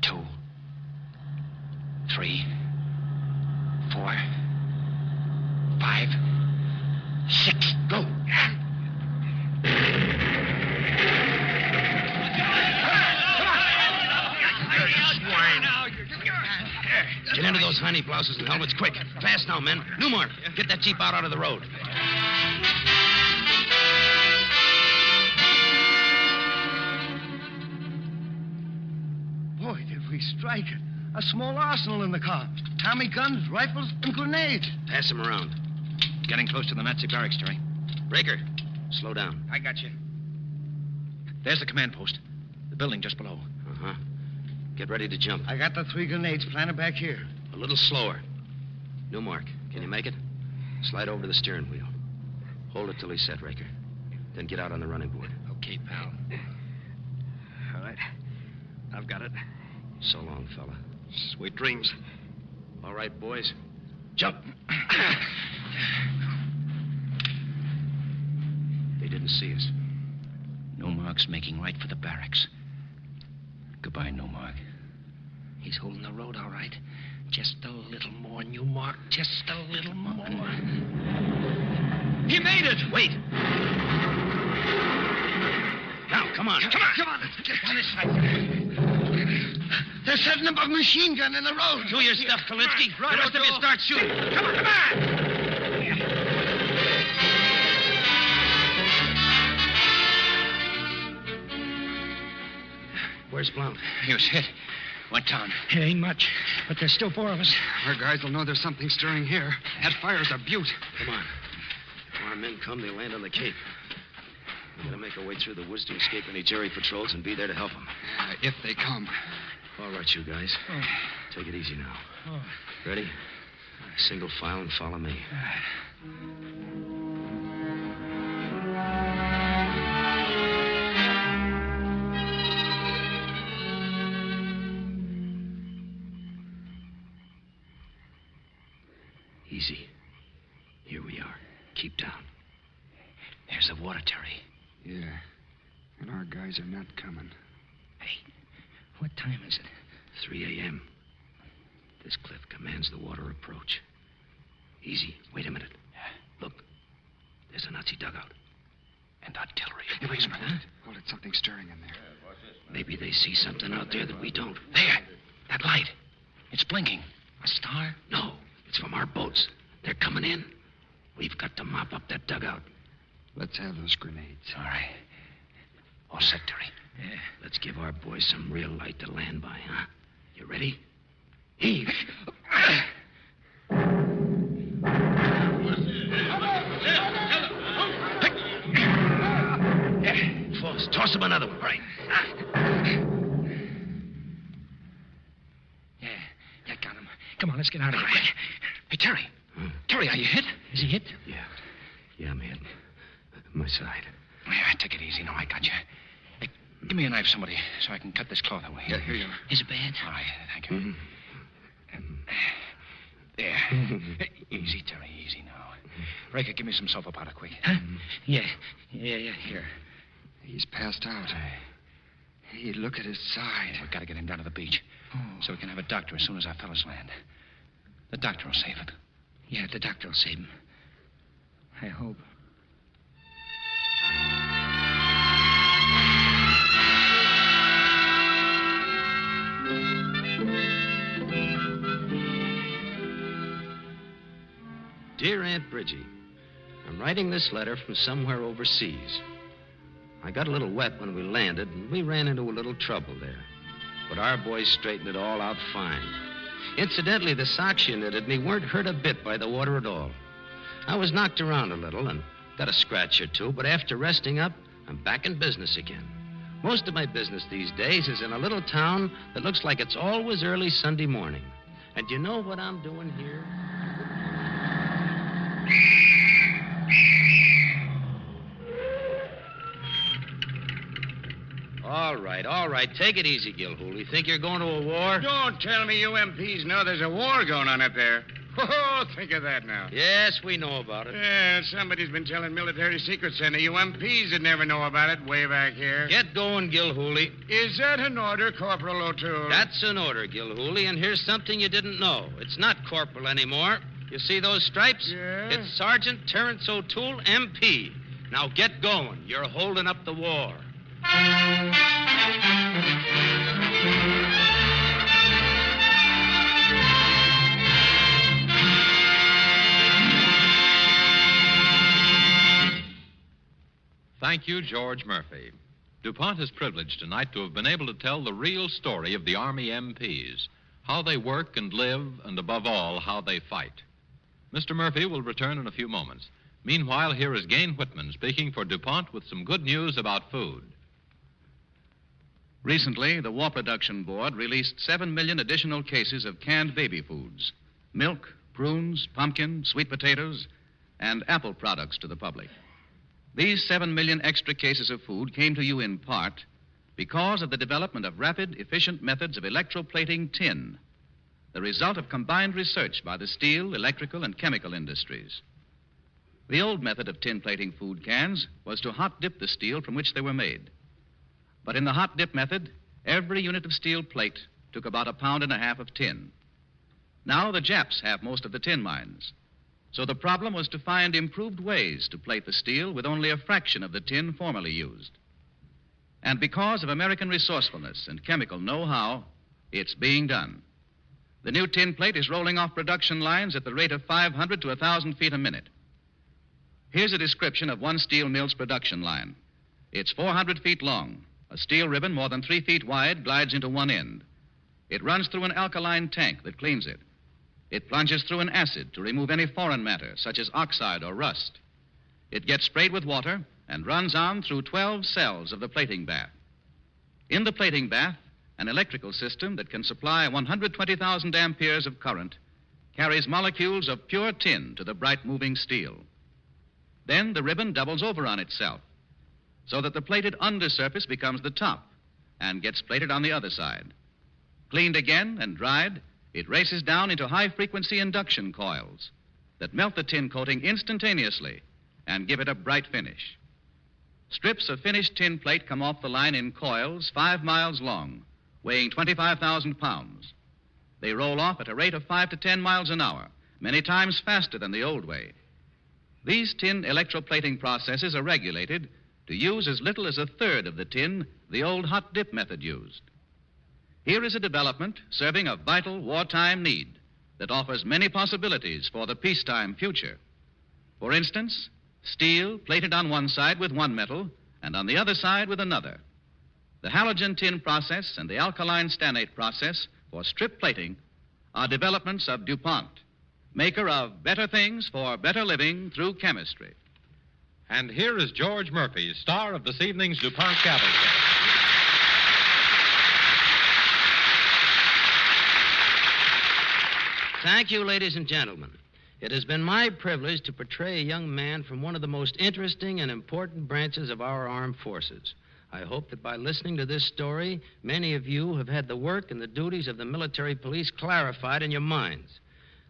2, 3, 4, 5, 6. Go. Get into those honey blouses and helmets quick. Fast now, men. Newmark, get that Jeep out of the road. Boy, did we strike it. A small arsenal in the car. Tommy guns, rifles, and grenades. Pass them around. Getting close to the Nazi barracks, Terry. Breaker, slow down. I got you. There's the command post. The building just below. Uh-huh. Get ready to jump. I got the 3 grenades planted back here. A little slower. Newmark, can you make it? Slide over to the steering wheel. Hold it till he's set, Raker. Then get out on the running board. Okay, pal. All right. I've got it. So long, fella. Sweet dreams. All right, boys. Jump. They didn't see us. Newmark's making right for the barracks. Goodbye, Newmark. He's holding the road all right. Just a little more, Newmark. Just a little more. He made it! Wait. Now, come on. Come on. Get on this side. They're setting up a machine gun in the road. Do your stuff, Kalinsky. The rest of you start shooting. Come on. Where's Blount? He was hit. Went down. It ain't much, but there's still 4 of us. Our guys will know there's something stirring here. That fire's a beaut. Come on. If our men come, they'll land on the Cape. We're going to make our way through the woods to escape any Jerry patrols and be there to help them. If they come. All right, you guys. Take it easy now. Ready? Single file and follow me. Easy. Here we are. Keep down. There's the water, Terry. Yeah. And our guys are not coming. What time is it? 3 a.m. This cliff commands the water approach. Easy. Wait a minute. Look. There's a Nazi dugout. And artillery. Hey, wait a minute. Hold it. Something's stirring in there. Maybe they see something out there that we don't. There. That light. It's blinking. A star? No. It's from our boats. They're coming in. We've got to mop up that dugout. Let's have those grenades. All right. All set, Terry. Yeah. Let's give our boys some real light to land by, huh? You ready? Heave. False. Toss him another one. Right. Yeah, got him. Come on, let's get out of here. Quick. Hey, Terry. Terry, are you hit? Is he hit? Yeah, I'm hit. My side. Yeah, take it easy. No, I got you. Hey, give me a knife, somebody, so I can cut this cloth away. Yeah, here you are. Is it bad? All right, thank you. There. Easy, Terry, easy now. Raker, give me some sulfur powder, quick. Huh? Yeah, here. He's passed out. Hey, look at his side. We've got to get him down to the beach so we can have a doctor as soon as our fellas land. The doctor will save it. Yeah, the doctor will save him. I hope. Dear Aunt Bridgie, I'm writing this letter from somewhere overseas. I got a little wet when we landed, and we ran into a little trouble there. But our boys straightened it all out fine. Incidentally, the socks you knitted me weren't hurt a bit by the water at all. I was knocked around a little and got a scratch or two, but after resting up, I'm back in business again. Most of my business these days is in a little town that looks like it's always early Sunday morning. And you know what I'm doing here? All right. Take it easy, Gilhool. You think you're going to a war? Don't tell me you MPs know there's a war going on up there. Oh, think of that now. Yes, we know about it. Yeah, somebody's been telling military secrets, and you MPs would never know about it way back here. Get going, Gilhooly. Is that an order, Corporal O'Toole? That's an order, Gilhooly, and here's something you didn't know. It's not Corporal anymore. You see those stripes? Yeah? It's Sergeant Terrence O'Toole, MP. Now get going. You're holding up the war. Thank you, George Murphy. DuPont is privileged tonight to have been able to tell the real story of the Army MPs, how they work and live, and above all, how they fight. Mr. Murphy will return in a few moments. Meanwhile, here is Gain Whitman speaking for DuPont with some good news about food. Recently, the War Production Board released 7 million additional cases of canned baby foods, milk, prunes, pumpkin, sweet potatoes, and apple products to the public. These 7 million extra cases of food came to you in part because of the development of rapid, efficient methods of electroplating tin, the result of combined research by the steel, electrical, and chemical industries. The old method of tin plating food cans was to hot dip the steel from which they were made. But in the hot dip method, every unit of steel plate took about 1.5 pounds of tin. Now the Japs have most of the tin mines. So the problem was to find improved ways to plate the steel with only a fraction of the tin formerly used. And because of American resourcefulness and chemical know-how, it's being done. The new tin plate is rolling off production lines at the rate of 500 to 1,000 feet a minute. Here's a description of one steel mill's production line. It's 400 feet long. A steel ribbon more than 3 feet wide glides into one end. It runs through an alkaline tank that cleans it. It plunges through an acid to remove any foreign matter, such as oxide or rust. It gets sprayed with water and runs on through 12 cells of the plating bath. In the plating bath, an electrical system that can supply 120,000 amperes of current carries molecules of pure tin to the bright moving steel. Then the ribbon doubles over on itself, so that the plated undersurface becomes the top and gets plated on the other side. Cleaned again and dried, it races down into high-frequency induction coils that melt the tin coating instantaneously and give it a bright finish. Strips of finished tin plate come off the line in coils 5 miles long, weighing 25,000 pounds. They roll off at a rate of 5 to 10 miles an hour, many times faster than the old way. These tin electroplating processes are regulated to use as little as a third of the tin the old hot dip method used. Here is a development serving a vital wartime need that offers many possibilities for the peacetime future. For instance, steel plated on one side with one metal and on the other side with another. The halogen tin process and the alkaline stannate process for strip plating are developments of DuPont, maker of better things for better living through chemistry. And here is George Murphy, star of this evening's DuPont Cavalcade. Thank you, ladies and gentlemen. It has been my privilege to portray a young man from one of the most interesting and important branches of our armed forces. I hope that by listening to this story, many of you have had the work and the duties of the military police clarified in your minds.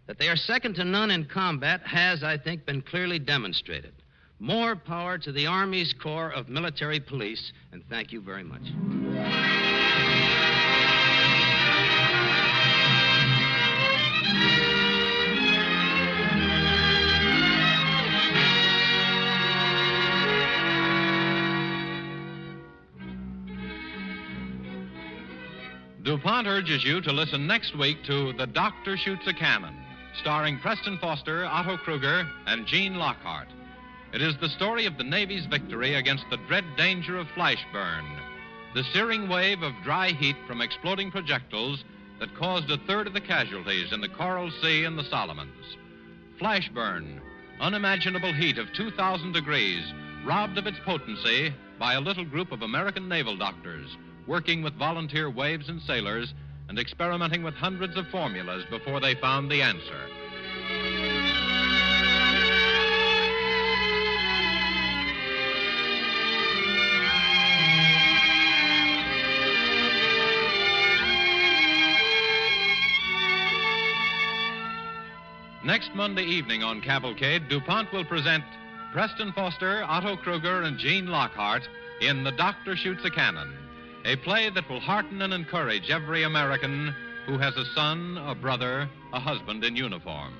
That they are second to none in combat has, I think, been clearly demonstrated. More power to the Army's Corps of Military Police, and thank you very much. DuPont urges you to listen next week to The Doctor Shoots a Cannon, starring Preston Foster, Otto Kruger, and Gene Lockhart. It is the story of the Navy's victory against the dread danger of flash burn, the searing wave of dry heat from exploding projectiles that caused a third of the casualties in the Coral Sea and the Solomons. Flash burn, unimaginable heat of 2,000 degrees, robbed of its potency by a little group of American naval doctors working with volunteer waves and sailors and experimenting with hundreds of formulas before they found the answer. Next Monday evening on Cavalcade, DuPont will present Preston Foster, Otto Kruger, and Gene Lockhart in The Doctor Shoots a Cannon, a play that will hearten and encourage every American who has a son, a brother, a husband in uniform.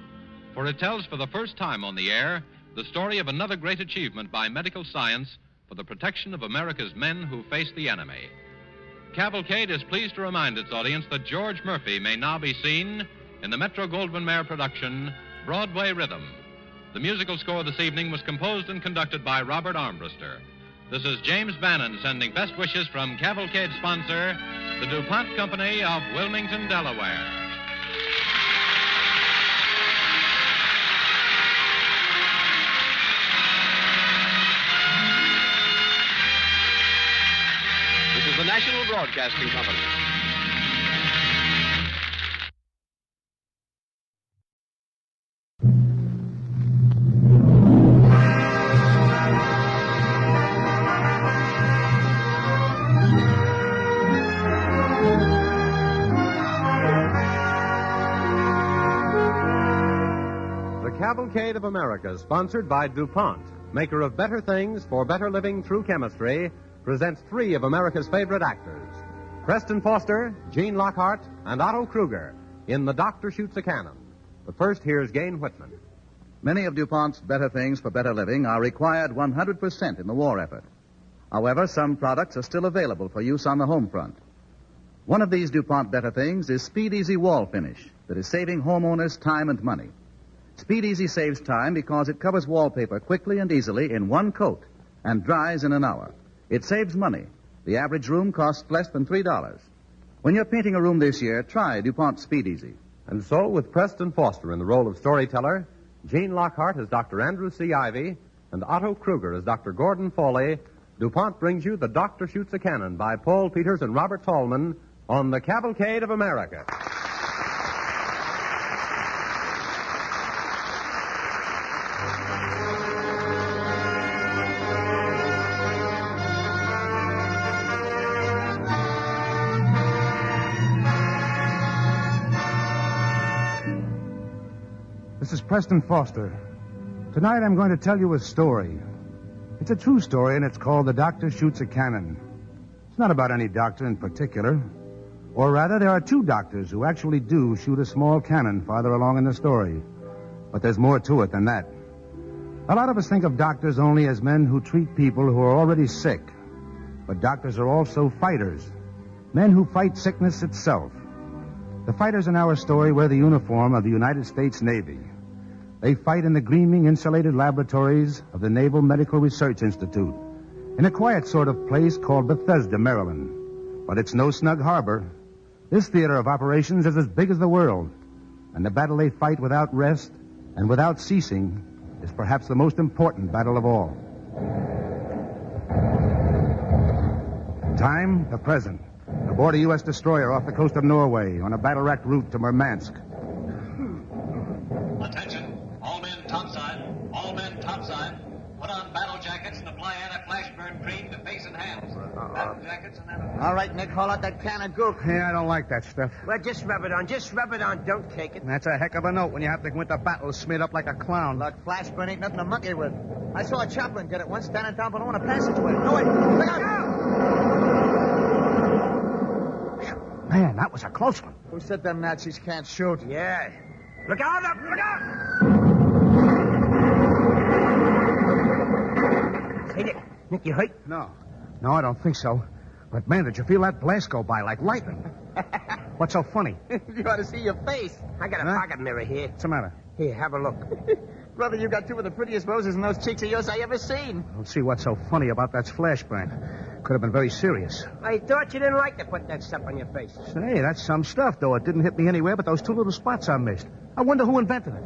For it tells for the first time on the air the story of another great achievement by medical science for the protection of America's men who face the enemy. Cavalcade is pleased to remind its audience that George Murphy may now be seen in the Metro-Goldwyn-Mayer production, Broadway Rhythm. The musical score this evening was composed and conducted by Robert Armbruster. This is James Bannon sending best wishes from Cavalcade sponsor, the DuPont Company of Wilmington, Delaware. This is the National Broadcasting Company. Cavalcade of America, sponsored by DuPont, maker of better things for better living through chemistry, presents three of America's favorite actors, Preston Foster, Gene Lockhart, and Otto Kruger in The Doctor Shoots a Cannon. But first, here's Gain Whitman. Many of DuPont's better things for better living are required 100% in the war effort. However, some products are still available for use on the home front. One of these DuPont better things is Speed Easy Wall Finish that is saving homeowners time and money. Speed Easy saves time because it covers wallpaper quickly and easily in one coat and dries in an hour. It saves money. The average room costs less than $3. When you're painting a room this year, try DuPont Speed Easy. And so, with Preston Foster in the role of storyteller, Gene Lockhart as Dr. Andrew C. Ivy, and Otto Kruger as Dr. Gordon Foley, DuPont brings you The Doctor Shoots a Cannon by Paul Peters and Robert Tallman on the Cavalcade of America. This is Preston Foster. Tonight I'm going to tell you a story. It's a true story, and it's called The Doctor Shoots a Cannon. It's not about any doctor in particular. Or rather, there are two doctors who actually do shoot a small cannon farther along in the story. But there's more to it than that. A lot of us think of doctors only as men who treat people who are already sick. But doctors are also fighters. Men who fight sickness itself. The fighters in our story wear the uniform of the United States Navy. They fight in the gleaming, insulated laboratories of the Naval Medical Research Institute, in a quiet sort of place called Bethesda, Maryland. But it's no snug harbor. This theater of operations is as big as the world, and the battle they fight without rest and without ceasing is perhaps the most important battle of all. Time, the present. Aboard a U.S. destroyer off the coast of Norway on a battle-racked route to Murmansk. Attention, all men topside. All men topside. Put on battle jackets and apply anti-flashburn cream to face and hands. Battle jackets and anti-flashburn. All right, Nick, haul out that can of gook. Yeah, I don't like that stuff. Well, just rub it on. Just rub it on. Don't cake it. That's a heck of a note when you have to go into battle smeared up like a clown. Look, flashburn ain't nothing to monkey with. I saw a chaplain get it once standing down below in a passageway. No, wait. Look out! Man, that was a close one. Who said them Nazis can't shoot? Yeah. Look out! Look out! Hey, Nick, you hurt? No, I don't think so. But, man, did you feel that blast go by like lightning? What's so funny? You ought to see your face. I got a pocket mirror here. What's the matter? Here, have a look. Brother, you got two of the prettiest roses in those cheeks of yours I ever seen. I don't see what's so funny about that flashburn. Could have been very serious. I thought you didn't like to put that stuff on your face. Say, that's some stuff, though. It didn't hit me anywhere but those two little spots I missed. I wonder who invented it.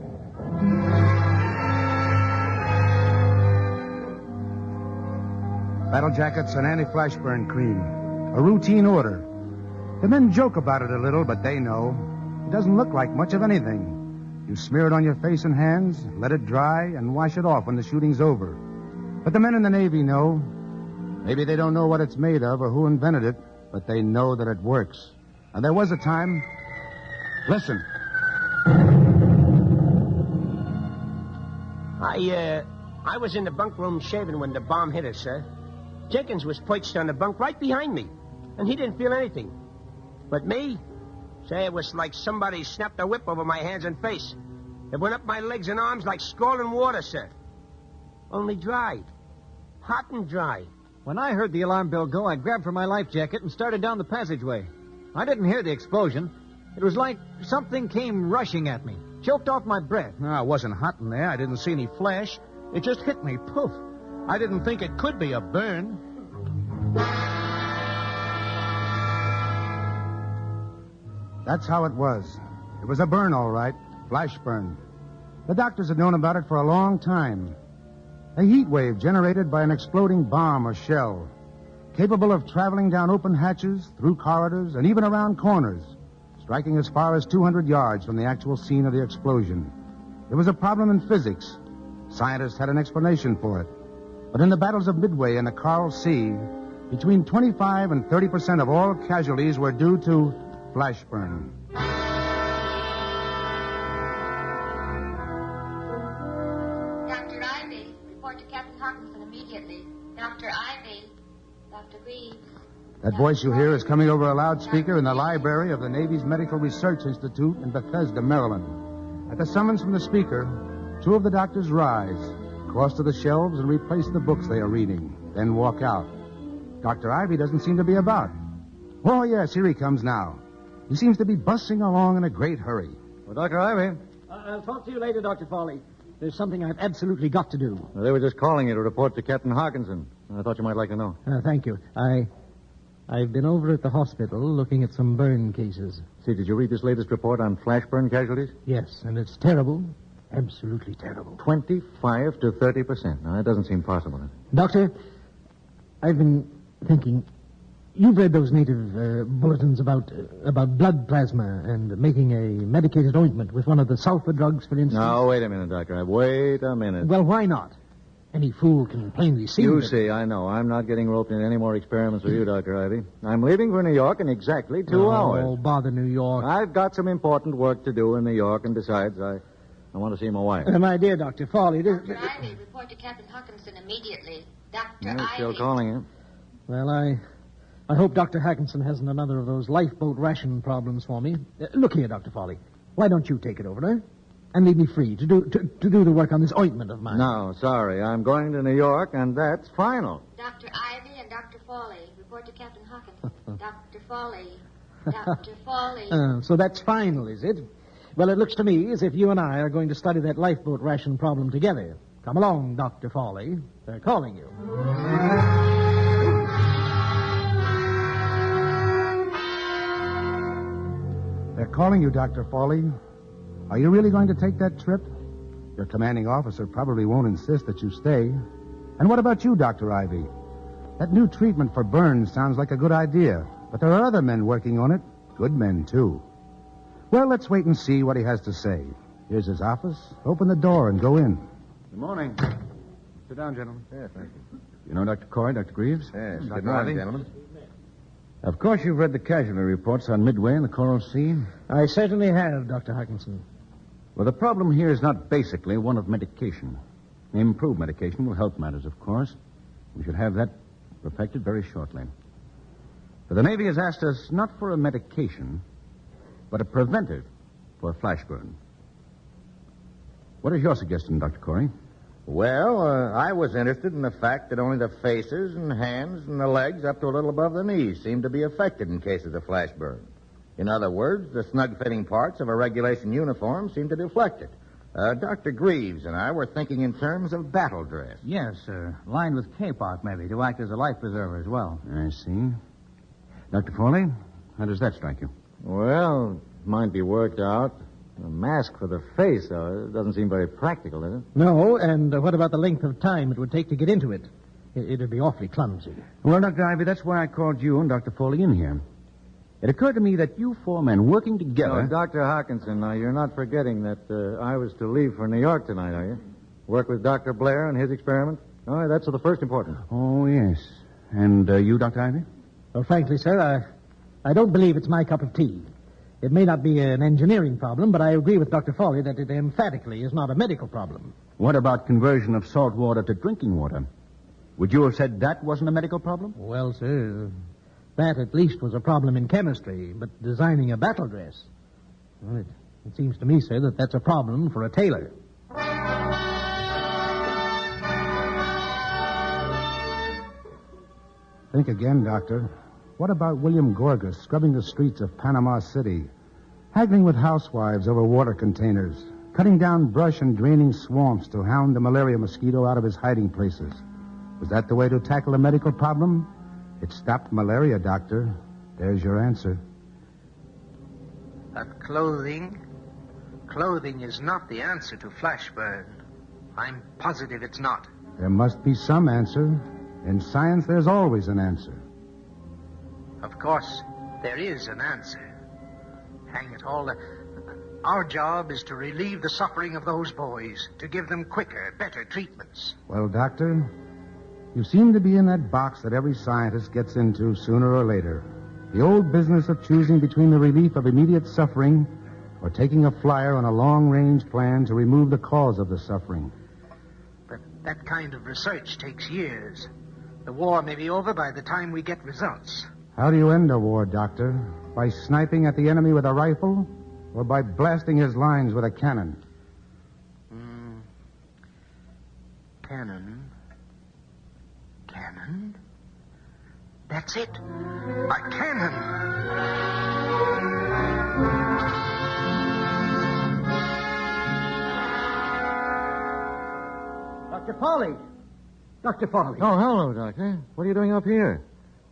Battle jackets and anti-flashburn cream. A routine order. The men joke about it a little, but they know. It doesn't look like much of anything. You smear it on your face and hands, let it dry, and wash it off when the shooting's over. But the men in the Navy know. Maybe they don't know what it's made of or who invented it, but they know that it works. And there was a time... Listen. I was in the bunk room shaving when the bomb hit us, sir. Jenkins was perched on the bunk right behind me, and he didn't feel anything. But me? Say, it was like somebody snapped a whip over my hands and face. It went up my legs and arms like scalding water, sir. Only dried. Hot and dry. When I heard the alarm bell go, I grabbed for my life jacket and started down the passageway. I didn't hear the explosion. It was like something came rushing at me. Choked off my breath. No, it wasn't hot in there. I didn't see any flash. It just hit me, poof. I didn't think it could be a burn. That's how it was. It was a burn, all right. Flash burn. The doctors had known about it for a long time. A heat wave generated by an exploding bomb or shell, capable of traveling down open hatches, through corridors, and even around corners, striking as far as 200 yards from the actual scene of the explosion. It was a problem in physics. Scientists had an explanation for it. But in the battles of Midway and the Coral Sea, between 25 and 30% of all casualties were due to flash burn. Dr. Ivy, report to Captain Hawkinson immediately. Dr. Ivy, Dr. Reeves. That voice you hear is coming over a loudspeaker in the library of the Navy's Medical Research Institute in Bethesda, Maryland. At the summons from the speaker, two of the doctors rise, cross to the shelves, and replace the books they are reading, then walk out. Dr. Ivy doesn't seem to be about. Oh, yes, here he comes now. He seems to be bustling along in a great hurry. Well, Dr. Ivy. I'll talk to you later, Dr. Foley. There's something I've absolutely got to do. Well, they were just calling you to report to Captain Hawkinson. I thought you might like to know. Thank you. I've been over at the hospital looking at some burn cases. See, did you read this latest report on flash burn casualties? Yes, and it's terrible. Absolutely terrible. 25 to 30%. Now, that doesn't seem possible. Doctor, I've been thinking... You've read those native bulletins about blood plasma and making a medicated ointment with one of the sulfur drugs, for instance? Now, wait a minute, Doctor. Wait a minute. Well, why not? Any fool can plainly see You that... see, I know. I'm not getting roped into any more experiments with you, Dr. Ivy. I'm leaving for New York in exactly 2 hours. Oh, bother New York. I've got some important work to do in New York, and besides, I want to see my wife. My dear Dr. Foley... Dr. Ivy, report to Captain Hawkinson immediately. Dr. Yeah, Ivy. still calling you. Well, I hope Dr. Hackinson hasn't another of those lifeboat ration problems for me. Look here, Dr. Foley. Why don't you take it over, eh? And leave me free to do the work on this ointment of mine. No, sorry. I'm going to New York, and that's final. Dr. Ivy and Dr. Foley. Report to Captain Hawkinson. Dr. Foley. Dr. Foley. So that's final, is it? Well, it looks to me as if you and I are going to study that lifeboat ration problem together. Come along, Dr. Foley. They're calling you. They're calling you, Dr. Foley. Are you really going to take that trip? Your commanding officer probably won't insist that you stay. And what about you, Dr. Ivy? That new treatment for burns sounds like a good idea, but there are other men working on it. Good men, too. Well, let's wait and see what he has to say. Here's his office. Open the door and go in. Good morning. Sit down, gentlemen. Yes, thank you. You know Dr. Coy, Dr. Greaves? Yes, Dr. good morning, Ivy? gentlemen. Of course you've read the casualty reports on Midway and the Coral Sea. I certainly have, Dr. Hackinson. Well, the problem here is not basically one of medication. Improved medication will help matters, of course. We should have that perfected very shortly. But the Navy has asked us not for a medication, but a preventive for flash burn. What is your suggestion, Dr. Corey? Well, I was interested in the fact that only the faces and hands and the legs up to a little above the knees seemed to be affected in cases of flash burn. In other words, the snug-fitting parts of a regulation uniform seemed to deflect it. Dr. Greaves and I were thinking in terms of battle dress. Yes, sir. Lined with K-Park, maybe, to act as a life preserver as well. I see. Dr. Foley, how does that strike you? Well, it might be worked out. A mask for the face, though, it doesn't seem very practical, does it? No, and what about the length of time it would take to get into it? It'd be awfully clumsy. Well, Dr. Ivy, that's why I called you and Dr. Foley in here. It occurred to me that you four men working together... No, Dr. Hawkinson, now, you're not forgetting that I was to leave for New York tonight, are you? Work with Dr. Blair and his experiment? Oh, that's of the first importance. Oh, yes. And you, Dr. Ivy? Well, frankly, sir, I don't believe it's my cup of tea. It may not be an engineering problem, but I agree with Dr. Foley that it emphatically is not a medical problem. What about conversion of salt water to drinking water? Would you have said that wasn't a medical problem? Well, sir, that at least was a problem in chemistry, but designing a battle dress... Well, it seems to me, sir, that that's a problem for a tailor. Think again, Doctor. What about William Gorgas scrubbing the streets of Panama City, haggling with housewives over water containers, cutting down brush and draining swamps to hound the malaria mosquito out of his hiding places? Was that the way to tackle a medical problem? It stopped malaria, Doctor. There's your answer. But clothing is not the answer to flash burn. I'm positive it's not. There must be some answer. In science, there's always an answer. Of course, there is an answer. Hang it all. Our job is to relieve the suffering of those boys, to give them quicker, better treatments. Well, Doctor, you seem to be in that box that every scientist gets into sooner or later. The old business of choosing between the relief of immediate suffering or taking a flyer on a long-range plan to remove the cause of the suffering. But that kind of research takes years. The war may be over by the time we get results. How do you end a war, Doctor? By sniping at the enemy with a rifle or by blasting his lines with a cannon? Cannon. Cannon? That's it. A cannon. Dr. Foley. Dr. Foley. Oh, hello, Doctor. What are you doing up here?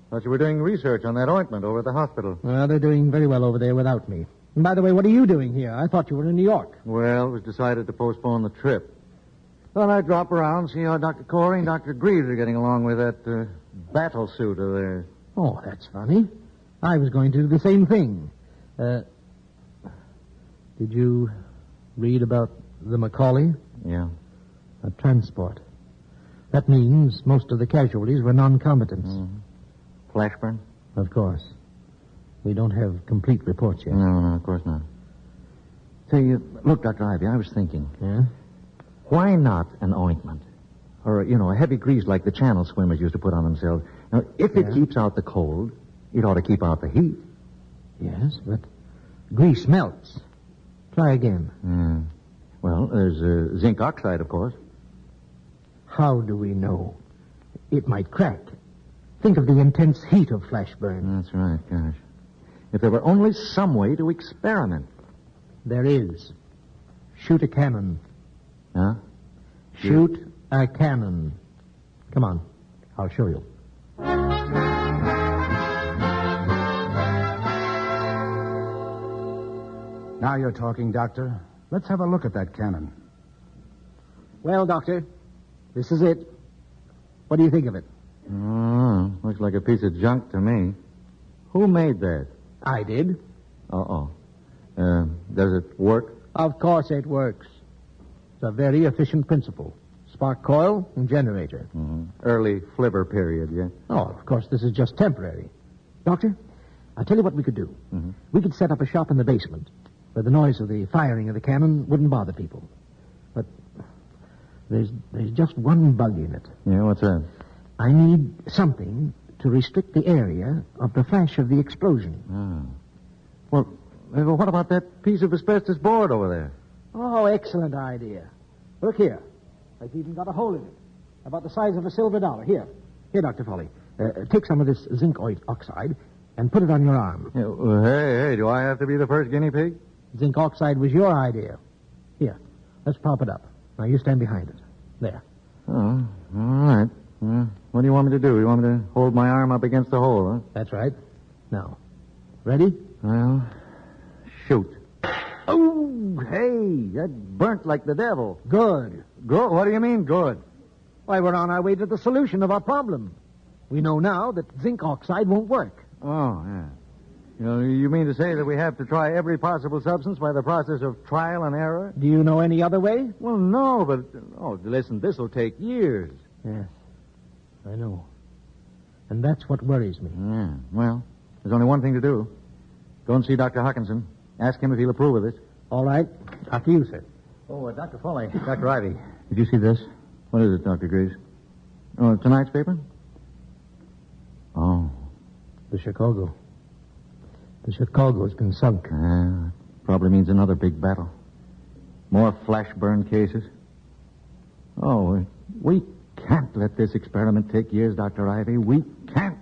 Thought you were doing research on that ointment over at the hospital. Well, they're doing very well over there without me. And by the way, what are you doing here? I thought you were in New York. Well, it was decided to postpone the trip. Thought I'd drop around, see how Dr. Corey and Dr. Greaves are getting along with that battle suit of theirs. Oh, that's funny. I was going to do the same thing. Did you read about the Macaulay? Yeah. A transport. That means most of the casualties were non-combatants. Mm-hmm. Flash burn? Of course. We don't have complete reports yet. No, of course not. Say, look, Dr. Ivy, I was thinking. Yeah? Why not an ointment? Or, a heavy grease like the channel swimmers used to put on themselves. Now, if it keeps out the cold, it ought to keep out the heat. Yes, but grease melts. Try again. Well, there's zinc oxide, of course. How do we know? It might crack. Think of the intense heat of flash burn. That's right, gosh. If there were only some way to experiment. There is. Shoot a cannon. Huh? Shoot a cannon. Come on. I'll show you. Now you're talking, Doctor. Let's have a look at that cannon. Well, Doctor, this is it. What do you think of it? Looks like a piece of junk to me. Who made that? I did. Does it work? Of course it works. It's a very efficient principle. Spark coil and generator. Early flivver period, yeah? Oh, of course, this is just temporary. Doctor, I'll tell you what we could do. We could set up a shop in the basement where the noise of the firing of the cannon wouldn't bother people. But there's just one bug in it. Yeah, what's that? I need something to restrict the area of the flash of the explosion. Well, what about that piece of asbestos board over there? Oh, excellent idea. Look here. I've even got a hole in it. About the size of a silver dollar. Here, Dr. Foley. Take some of this zinc oxide and put it on your arm. Hey, do I have to be the first guinea pig? Zinc oxide was your idea. Here, let's prop it up. Now, you stand behind it. There. Oh, all right. What do you want me to do? You want me to hold my arm up against the hole, huh? That's right. Now, ready? Well, shoot. Oh, hey, that burnt like the devil. Good. Good? What do you mean, good? Why, we're on our way to the solution of our problem. We know now that zinc oxide won't work. Oh, yeah. You mean to say that we have to try every possible substance by the process of trial and error? Do you know any other way? Well, no, but... listen, this will take years. Yes, I know. And that's what worries me. Yeah, well, there's only one thing to do. Go and see Dr. Hawkinson. Ask him if he'll approve of this. All right. After you, sir. Oh, Dr. Foley. Dr. Ivy. Did you see this? What is it, Dr. Greaves? Oh, tonight's paper? Oh. The Chicago. The Chicago's been sunk. Probably means another big battle. More flash burn cases. Oh, we can't let this experiment take years, Dr. Ivy. We can't.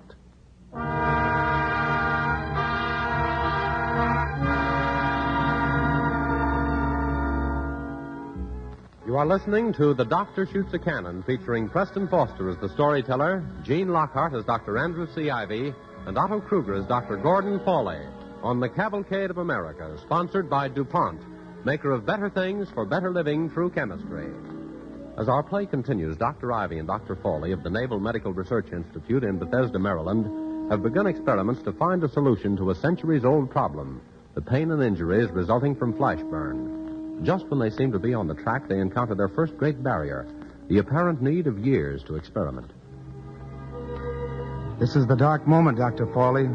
You are listening to The Doctor Shoots a Cannon, featuring Preston Foster as the storyteller, Gene Lockhart as Dr. Andrew C. Ivy, and Otto Kruger as Dr. Gordon Foley, on the Cavalcade of America, sponsored by DuPont, maker of better things for better living through chemistry. As our play continues, Dr. Ivy and Dr. Foley of the Naval Medical Research Institute in Bethesda, Maryland, have begun experiments to find a solution to a centuries-old problem, the pain and injuries resulting from flash burn. Just when they seem to be on the track, they encounter their first great barrier, the apparent need of years to experiment. This is the dark moment, Dr. Foley.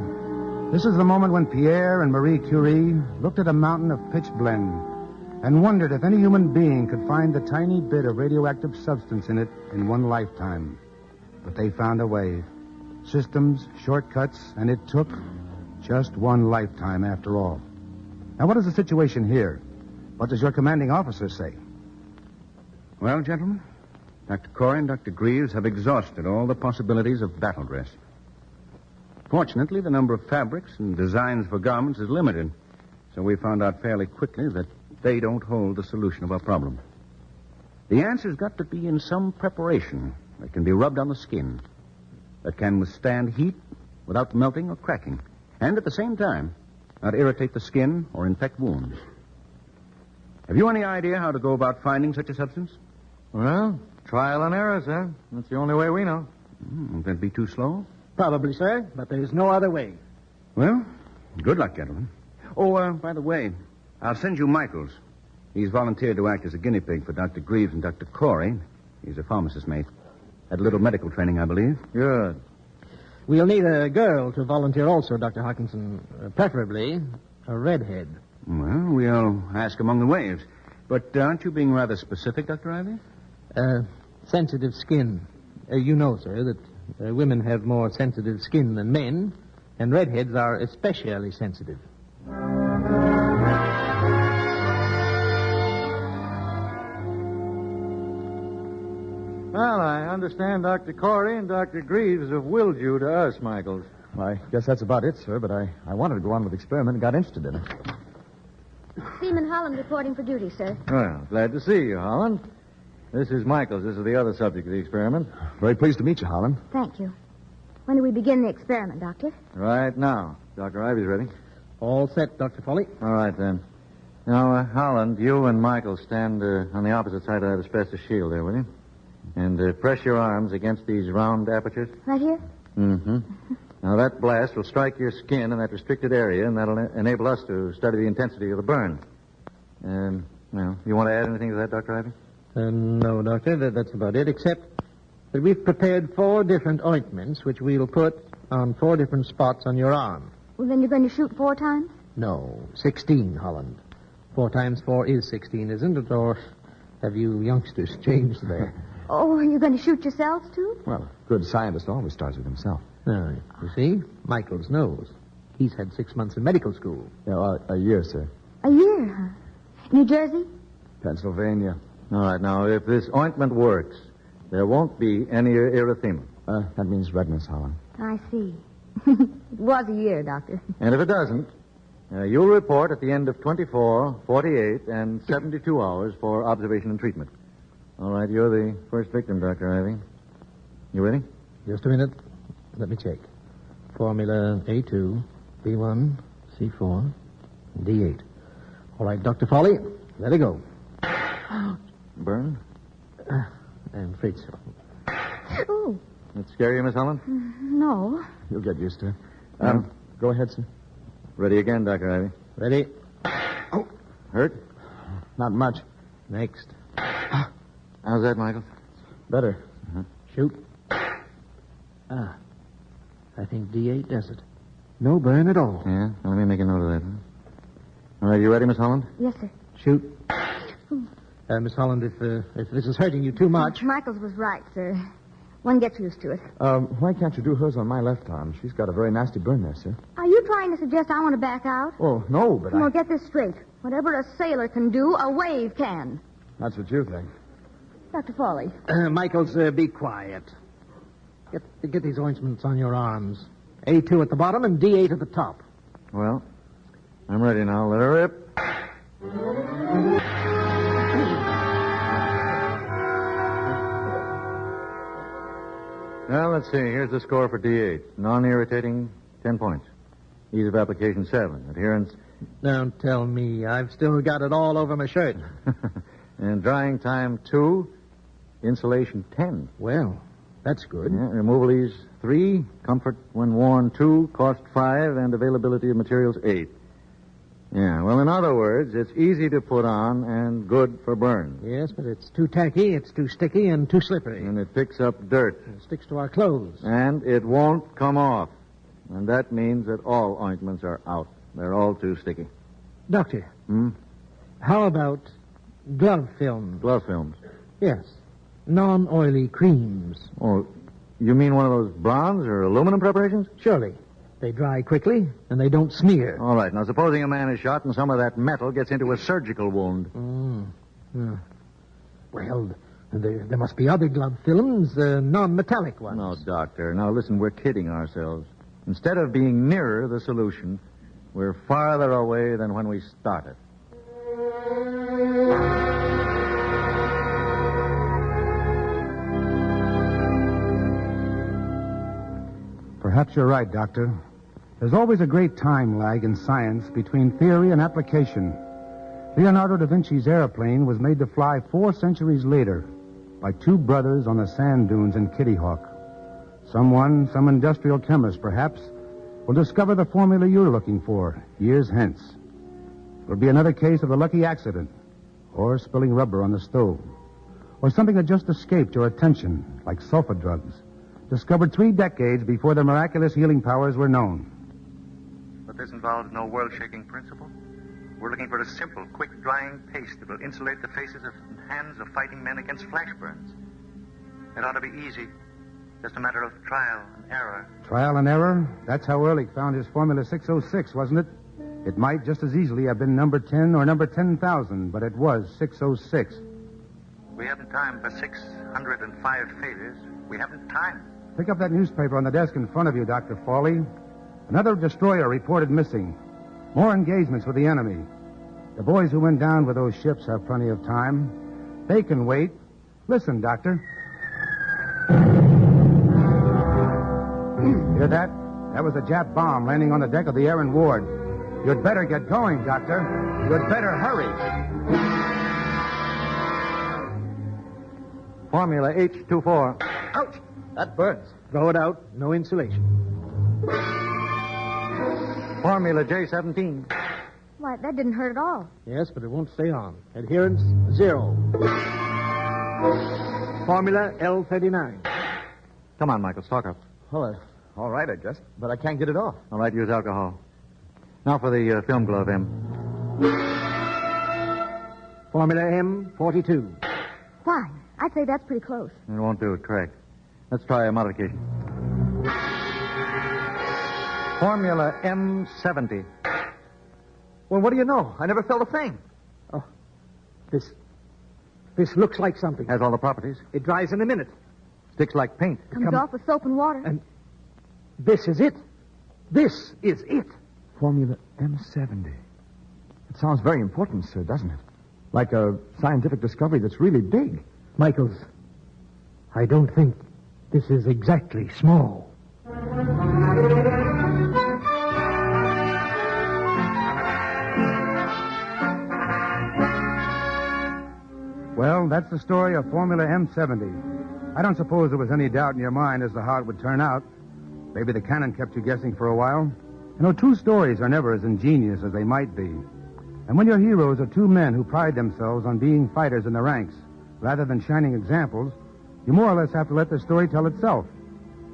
This is the moment when Pierre and Marie Curie looked at a mountain of pitch blende and wondered if any human being could find the tiny bit of radioactive substance in it in one lifetime. But they found a way. Systems, shortcuts, and it took just one lifetime after all. Now, what is the situation here? What does your commanding officer say? Well, gentlemen, Dr. Corey and Dr. Greaves have exhausted all the possibilities of battle dress. Fortunately, the number of fabrics and designs for garments is limited, so we found out fairly quickly that they don't hold the solution of our problem. The answer's got to be in some preparation that can be rubbed on the skin, that can withstand heat without melting or cracking, and at the same time, not irritate the skin or infect wounds. Have you any idea how to go about finding such a substance? Well, trial and error, sir. That's the only way we know. Won't that be too slow? Probably, sir, but there's no other way. Well, good luck, gentlemen. Oh, by the way, I'll send you Michaels. He's volunteered to act as a guinea pig for Dr. Greaves and Dr. Corey. He's a pharmacist, mate. Had a little medical training, I believe. Good. We'll need a girl to volunteer also, Dr. Hawkinson. Preferably a redhead. Well, we'll ask among the waves. But aren't you being rather specific, Dr. Ivy? Sensitive skin. You know, sir, that women have more sensitive skin than men, and redheads are especially sensitive. Well, I understand Dr. Corey and Dr. Greaves have willed you to us, Michaels. Well, I guess that's about it, sir, but I wanted to go on with the experiment and got interested in it. Seaman Holland reporting for duty, sir. Well, glad to see you, Holland. This is Michaels. This is the other subject of the experiment. Very pleased to meet you, Holland. Thank you. When do we begin the experiment, Doctor? Right now. Dr. Ivy's ready. All set, Dr. Foley. All right, then. Now, Holland, you and Michael stand on the opposite side of that asbestos shield there, will you? And press your arms against these round apertures. Right here? Mm-hmm. Now, that blast will strike your skin in that restricted area, and that'll enable us to study the intensity of the burn. Well, you want to add anything to that, Dr. Ivy? No, Doctor, that's about it, except that we've prepared 4 different ointments, which we'll put on 4 different spots on your arm. Well, then you're going to shoot 4 times? No, 16, Holland. 4 times 4 is 16, isn't it? Or have you youngsters changed there? Oh, are you going to shoot yourselves, too? Well, a good scientist always starts with himself. You see, Michaels knows. He's had 6 months in medical school. Yeah, a year, sir. A year, huh? New Jersey? Pennsylvania. All right, now, if this ointment works, there won't be any erythema. That means redness, Holland. I see. It was a year, Doctor. And if it doesn't, you'll report at the end of 24, 48, and 72 hours for observation and treatment. All right, you're the first victim, Dr. Ivy. You ready? Just a minute. Let me check. Formula A2, B1, C4, D8. All right, Dr. Foley, let it go. Burn? I'm afraid so. Oh. That scare you, Miss Holland? No. You'll get used to it. No? Go ahead, sir. Ready again, Dr. Ivy. Ready? Oh. Hurt? Not much. Next. How's that, Michael? Better. Shoot. I think D8 does it. No burn at all. Yeah? Well, let me make a note of that. Huh? All right, you ready, Miss Holland? Yes, sir. Shoot. Miss Holland, if this is hurting you too much... Michaels was right, sir. One gets used to it. Why can't you do hers on my left arm? She's got a very nasty burn there, sir. Are you trying to suggest I want to back out? Oh, no, but Well, get this straight. Whatever a sailor can do, a wave can. That's what you think. Dr. Foley. Michaels, be quiet. Get these ointments on your arms. A2 at the bottom and D8 at the top. Well, I'm ready now. Let her rip. Well, let's see. Here's the score for D8. Non-irritating, 10 points. Ease of application, 7. Adherence... Don't tell me. I've still got it all over my shirt. And drying time, 2. Insulation, 10. Well, that's good. Yeah, removal ease, 3. Comfort when worn, 2. Cost, 5. And availability of materials, 8. Yeah, well, in other words, it's easy to put on and good for burns. Yes, but it's too tacky, it's too sticky, and too slippery. And it picks up dirt. It sticks to our clothes. And it won't come off. And that means that all ointments are out. They're all too sticky. Doctor. How about glove films? Glove films? Yes. Non-oily creams. Oh, you mean one of those bronze or aluminum preparations? Surely. They dry quickly, and they don't smear. All right. Now, supposing a man is shot and some of that metal gets into a surgical wound. Well, there must be other glove films, non-metallic ones. No, Doctor. Now, listen, we're kidding ourselves. Instead of being nearer the solution, we're farther away than when we started. Perhaps you're right, Doctor. There's always a great time lag in science between theory and application. Leonardo da Vinci's airplane was made to fly 4 centuries later by 2 brothers on the sand dunes in Kitty Hawk. Someone, some industrial chemist perhaps, will discover the formula you're looking for years hence. It'll be another case of the lucky accident, or spilling rubber on the stove, or something that just escaped your attention, like sulfa drugs, discovered 3 decades before their miraculous healing powers were known. But this involves no world-shaking principle. We're looking for a simple, quick-drying paste that will insulate the faces and hands of fighting men against flash burns. It ought to be easy. Just a matter of trial and error. Trial and error? That's how Ehrlich found his Formula 606, wasn't it? It might just as easily have been number 10 or number 10,000, but it was 606. We haven't time for 605 failures. We haven't time. Pick up that newspaper on the desk in front of you, Dr. Fawley. Another destroyer reported missing. More engagements with the enemy. The boys who went down with those ships have plenty of time. They can wait. Listen, Doctor. Hear that? That was a Jap bomb landing on the deck of the Aaron Ward. You'd better get going, Doctor. You'd better hurry. Formula H24. Ouch! That burns. Throw it out. No insulation. Formula J17. Why, that didn't hurt at all. Yes, but it won't stay on. Adherence, 0. Formula L39. Come on, Michael, stock up. All right, I guess. But I can't get it off. All right, use alcohol. Now for the film glove, M. Formula M42. Fine. I'd say that's pretty close. It won't do it, correct. Let's try a modification. Formula M70. Well, what do you know? I never felt a thing. Oh, this looks like something. Has all the properties. It dries in a minute. Sticks like paint. Comes off with soap and water. And this is it. This is it. Formula M70. It sounds very important, sir, doesn't it? Like a scientific discovery that's really big. Michaels, I don't think this is exactly small. Well, that's the story of Formula M70. I don't suppose there was any doubt in your mind as to how it would turn out. Maybe the cannon kept you guessing for a while. You know, true stories are never as ingenious as they might be. And when your heroes are two men who pride themselves on being fighters in the ranks, rather than shining examples, you more or less have to let the story tell itself.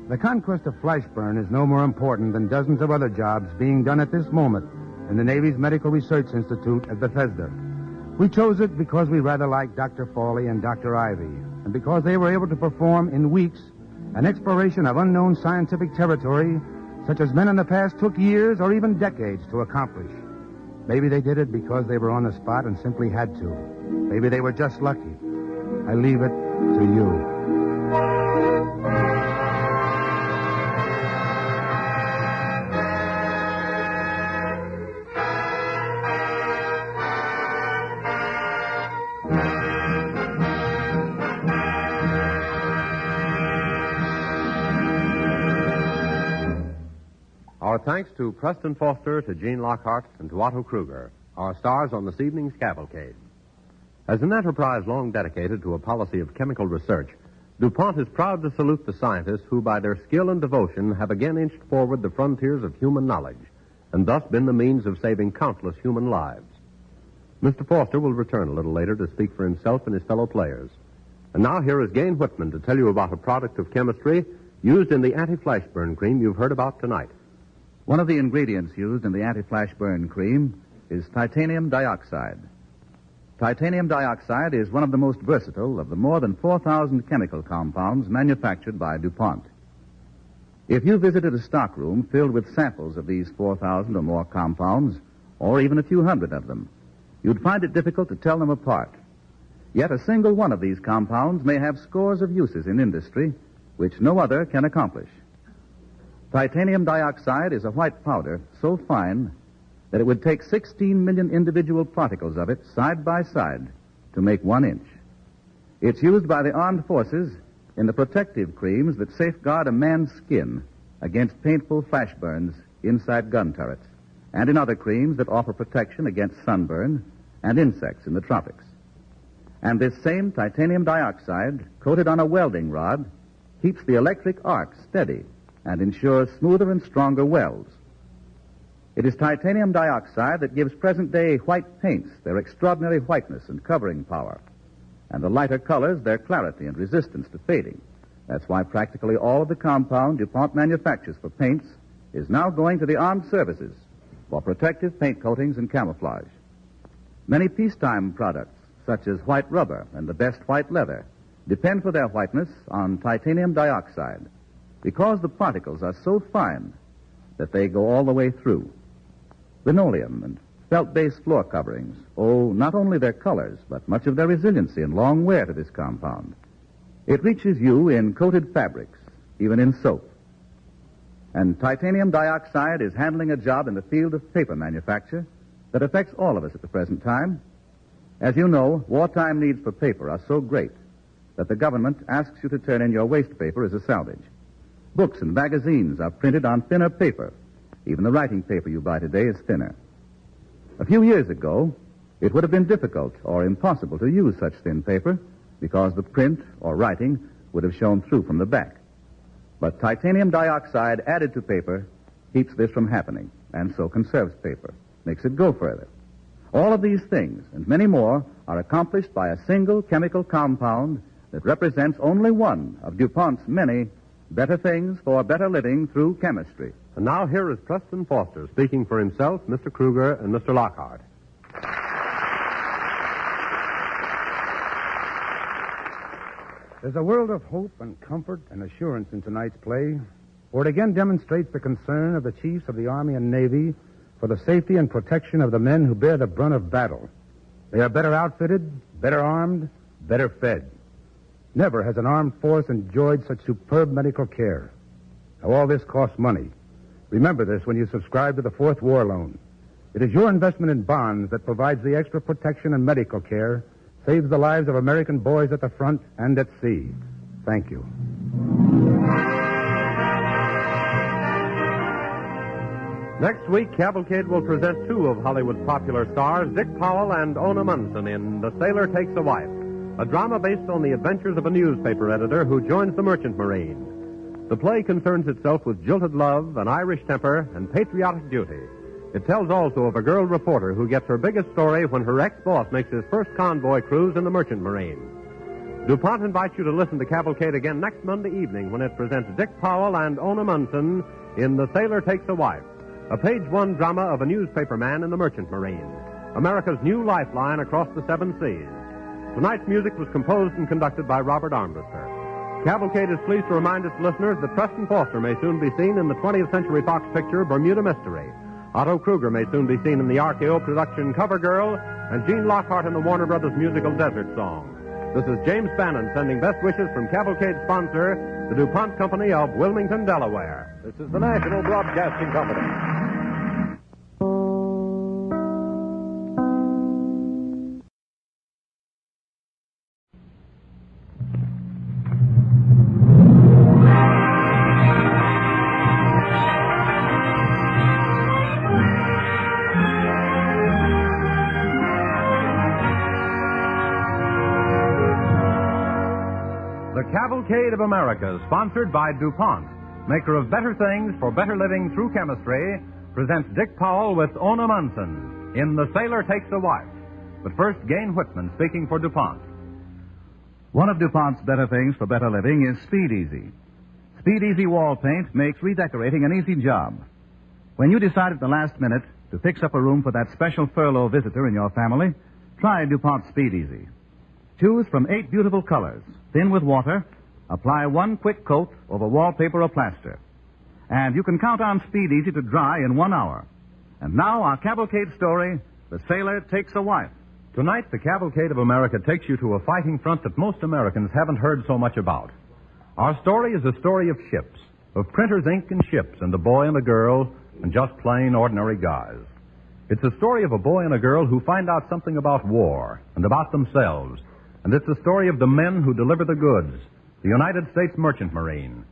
The conquest of Flashburn is no more important than dozens of other jobs being done at this moment in the Navy's Medical Research Institute at Bethesda. We chose it because we rather liked Dr. Fawley and Dr. Ivy, and because they were able to perform in weeks an exploration of unknown scientific territory such as men in the past took years or even decades to accomplish. Maybe they did it because they were on the spot and simply had to. Maybe they were just lucky. I leave it to you. Our thanks to Preston Foster, to Gene Lockhart, and to Otto Kruger, our stars on this evening's Cavalcade. As an enterprise long dedicated to a policy of chemical research, DuPont is proud to salute the scientists who, by their skill and devotion, have again inched forward the frontiers of human knowledge, and thus been the means of saving countless human lives. Mr. Foster will return a little later to speak for himself and his fellow players. And now here is Gain Whitman to tell you about a product of chemistry used in the anti-flashburn cream you've heard about tonight. One of the ingredients used in the anti-flash burn cream is titanium dioxide. Titanium dioxide is one of the most versatile of the more than 4,000 chemical compounds manufactured by DuPont. If you visited a stockroom filled with samples of these 4,000 or more compounds, or even a few hundred of them, you'd find it difficult to tell them apart. Yet a single one of these compounds may have scores of uses in industry which no other can accomplish. Titanium dioxide is a white powder so fine that it would take 16 million individual particles of it side by side to make 1 inch. It's used by the armed forces in the protective creams that safeguard a man's skin against painful flash burns inside gun turrets, and in other creams that offer protection against sunburn and insects in the tropics. And this same titanium dioxide, coated on a welding rod, keeps the electric arc steady and ensures smoother and stronger welds. It is titanium dioxide that gives present-day white paints their extraordinary whiteness and covering power, and the lighter colors their clarity and resistance to fading. That's why practically all of the compound DuPont manufactures for paints is now going to the armed services for protective paint coatings and camouflage. Many peacetime products, such as white rubber and the best white leather, depend for their whiteness on titanium dioxide because the particles are so fine that they go all the way through. Linoleum and felt-based floor coverings owe not only their colors, but much of their resiliency and long wear to this compound. It reaches you in coated fabrics, even in soap. And titanium dioxide is handling a job in the field of paper manufacture that affects all of us at the present time. As you know, wartime needs for paper are so great that the government asks you to turn in your waste paper as a salvage. Books and magazines are printed on thinner paper. Even the writing paper you buy today is thinner. A few years ago, it would have been difficult or impossible to use such thin paper because the print or writing would have shown through from the back. But titanium dioxide added to paper keeps this from happening, and so conserves paper, makes it go further. All of these things, and many more, are accomplished by a single chemical compound that represents only one of DuPont's many better things for better living through chemistry. And now here is Preston Foster speaking for himself, Mr. Kruger, and Mr. Lockhart. There's a world of hope and comfort and assurance in tonight's play, for it again demonstrates the concern of the chiefs of the Army and Navy for the safety and protection of the men who bear the brunt of battle. They are better outfitted, better armed, better fed. Never has an armed force enjoyed such superb medical care. Now, all this costs money. Remember this when you subscribe to the Fourth War Loan. It is your investment in bonds that provides the extra protection and medical care, saves the lives of American boys at the front and at sea. Thank you. Next week, Cavalcade will present two of Hollywood's popular stars, Dick Powell and Ona Munson, in The Sailor Takes a Wife, a drama based on the adventures of a newspaper editor who joins the merchant marine. The play concerns itself with jilted love, an Irish temper, and patriotic duty. It tells also of a girl reporter who gets her biggest story when her ex-boss makes his first convoy cruise in the merchant marine. DuPont invites you to listen to Cavalcade again next Monday evening when it presents Dick Powell and Ona Munson in The Sailor Takes a Wife, a page-one drama of a newspaper man in the merchant marine, America's new lifeline across the seven seas. Tonight's music was composed and conducted by Robert Armbruster. Cavalcade is pleased to remind its listeners that Preston Foster may soon be seen in the 20th Century Fox picture Bermuda Mystery. Otto Kruger may soon be seen in the RKO production Cover Girl, and Gene Lockhart in the Warner Brothers musical Desert Song. This is James Bannon sending best wishes from Cavalcade's sponsor, the DuPont Company of Wilmington, Delaware. This is the National Broadcasting Company. Cavalcade of America, sponsored by DuPont, maker of better things for better living through chemistry, presents Dick Powell with Ona Munson in The Sailor Takes a Wife. But first, Gain Whitman speaking for DuPont. One of DuPont's better things for better living is Speed Easy. Speed Easy wall paint makes redecorating an easy job. When you decide at the last minute to fix up a room for that special furlough visitor in your family, try DuPont Speed Easy. Choose from 8 beautiful colors, thin with water. Apply one quick coat over wallpaper or plaster. And you can count on Speed Easy to dry in 1 hour. And now our Cavalcade story, The Sailor Takes a Wife. Tonight, the Cavalcade of America takes you to a fighting front that most Americans haven't heard so much about. Our story is a story of ships, of printers' ink and ships, and a boy and a girl, and just plain ordinary guys. It's a story of a boy and a girl who find out something about war and about themselves. And it's the story of the men who deliver the goods, the United States Merchant Marine.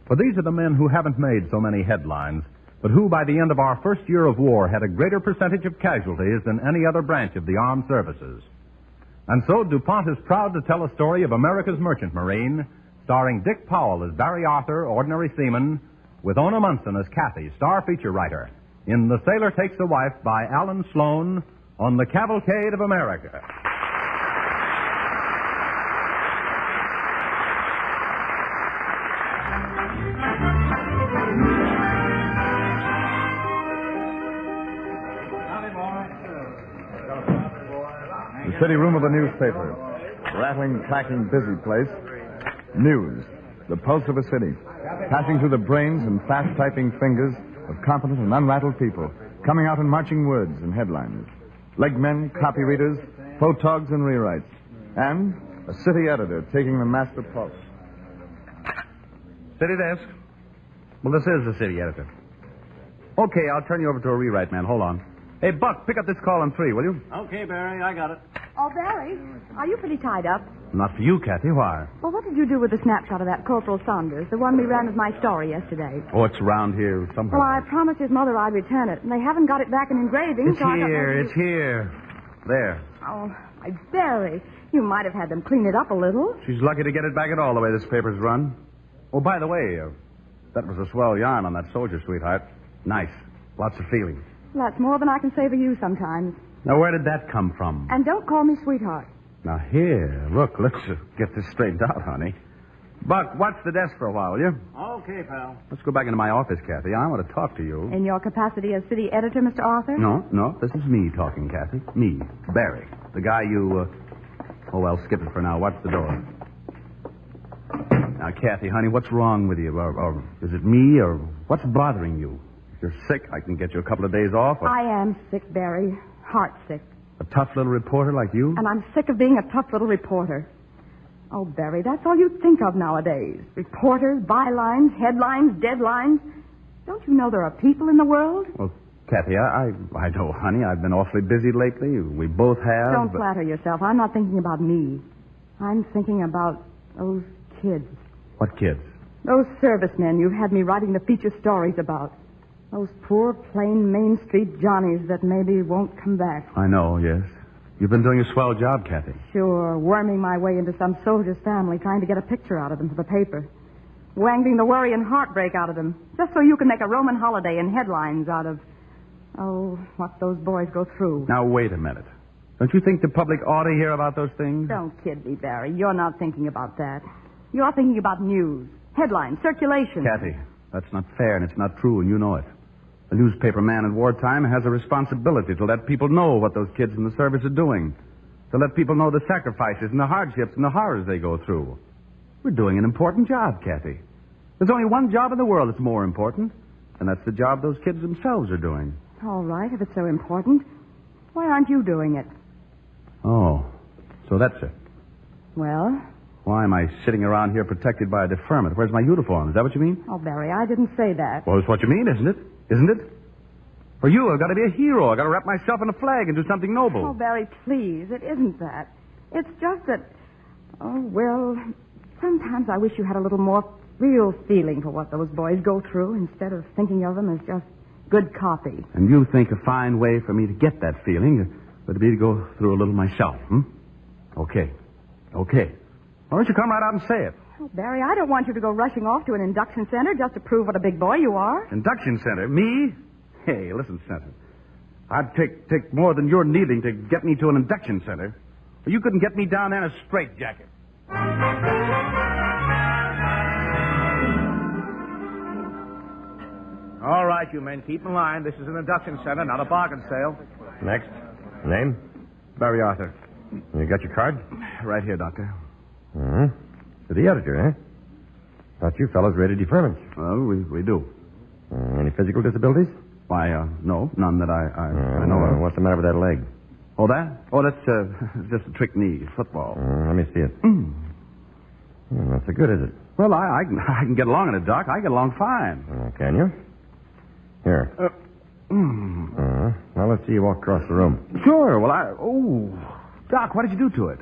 For these are the men who haven't made so many headlines, but who, by the end of our first year of war, had a greater percentage of casualties than any other branch of the armed services. And so DuPont is proud to tell a story of America's Merchant Marine, starring Dick Powell as Barry Arthur, ordinary seaman, with Ona Munson as Kathy, star feature writer, in The Sailor Takes a Wife by Alan Sloan on the Cavalcade of America. The city room of a newspaper. rattling, clacking, busy place. News, the pulse of a city, passing through the brains and fast-typing fingers of competent and unrattled people, coming out in marching words and headlines. Legmen, copy readers, photogs, and rewrites. And a city editor taking the master pulse. City desk. Well, this is the city editor. Okay, I'll turn you over to a rewrite man. Hold on. Hey, Buck, pick up this call on 3, will you? Okay, Barry, I got it. Oh, Barry, are you pretty tied up? Not for you, Kathy. Why? Well, what did you do with the snapshot of that Corporal Saunders, the one we ran with my story yesterday? Oh, it's around here somewhere. Well, I promised his mother I'd return it, and they haven't got it back in engraving, It's so I here. It's here. There. Oh, my Barry, you might have had them clean it up a little. She's lucky to get it back at all the way this paper's run. Oh, by the way, that was a swell yarn on that soldier, sweetheart. Nice. Lots of feeling. Well, that's more than I can say for you sometimes. Now, where did that come from? And don't call me sweetheart. Now, here, look, let's get this straightened out, honey. Buck, watch the desk for a while, will you? Okay, pal. Let's go back into my office, Kathy. I want to talk to you. In your capacity as city editor, Mr. Arthur? No, this is me talking, Kathy. Me, Barry. The guy you, Oh, well, skip it for now. Watch the door. Now, Kathy, honey, what's wrong with you? Or is it me, or what's bothering you? If you're sick, I can get you a couple of days off. Or... I am sick, Barry. Heart sick. A tough little reporter like you? And I'm sick of being a tough little reporter. Oh, Barry, that's all you think of nowadays. Reporters, bylines, headlines, deadlines. Don't you know there are people in the world? Well, Kathy, I know, honey. I've been awfully busy lately. We both have. Don't flatter yourself. I'm not thinking about me. I'm thinking about those kids. What kids? Those servicemen you've had me writing the feature stories about. Those poor, plain Main Street Johnnies that maybe won't come back. I know, yes. You've been doing a swell job, Kathy. Sure, worming my way into some soldier's family, trying to get a picture out of them for the paper. Wangling the worry and heartbreak out of them, just so you can make a Roman holiday and headlines out of, what those boys go through. Now, wait a minute. Don't you think the public ought to hear about those things? Don't kid me, Barry. You're not thinking about that. You're thinking about news, headlines, circulation. Kathy, that's not fair, and it's not true, and you know it. A newspaper man in wartime has a responsibility to let people know what those kids in the service are doing. To let people know the sacrifices and the hardships and the horrors they go through. We're doing an important job, Kathy. There's only one job in the world that's more important, and that's the job those kids themselves are doing. All right, if it's so important. Why aren't you doing it? Oh, so that's it. Well? Why am I sitting around here protected by a deferment? Where's my uniform? Is that what you mean? Oh, Barry, I didn't say that. Well, it's what you mean, isn't it? Isn't it? For you, I've got to be a hero. I've got to wrap myself in a flag and do something noble. Oh, Barry, please. It isn't that. It's just that... Oh, well, sometimes I wish you had a little more real feeling for what those boys go through instead of thinking of them as just good copy. And you think a fine way for me to get that feeling would be to go through a little myself, Okay. Why don't you come right out and say it? Oh, Barry, I don't want you to go rushing off to an induction center just to prove what a big boy you are. Induction center? Me? Hey, listen, Senator. I'd take more than you're needing to get me to an induction center. You couldn't get me down there in a straitjacket. All right, you men, keep in line. This is an induction center, not a bargain sale. Next. Name? Barry Arthur. You got your card? Right here, Doctor. To the editor, eh? Thought you fellows rated deferments. Well, we do. Any physical disabilities? Why, no, none that I know of. What's the matter with that leg? Oh, that? Oh, that's just a trick knee, football. Let me see it. Not so good, is it? Well, I can get along in it, Doc. I get along fine. Can you? Here. Now, let's see you walk across the room. Sure. Well, Doc, what did you do to it?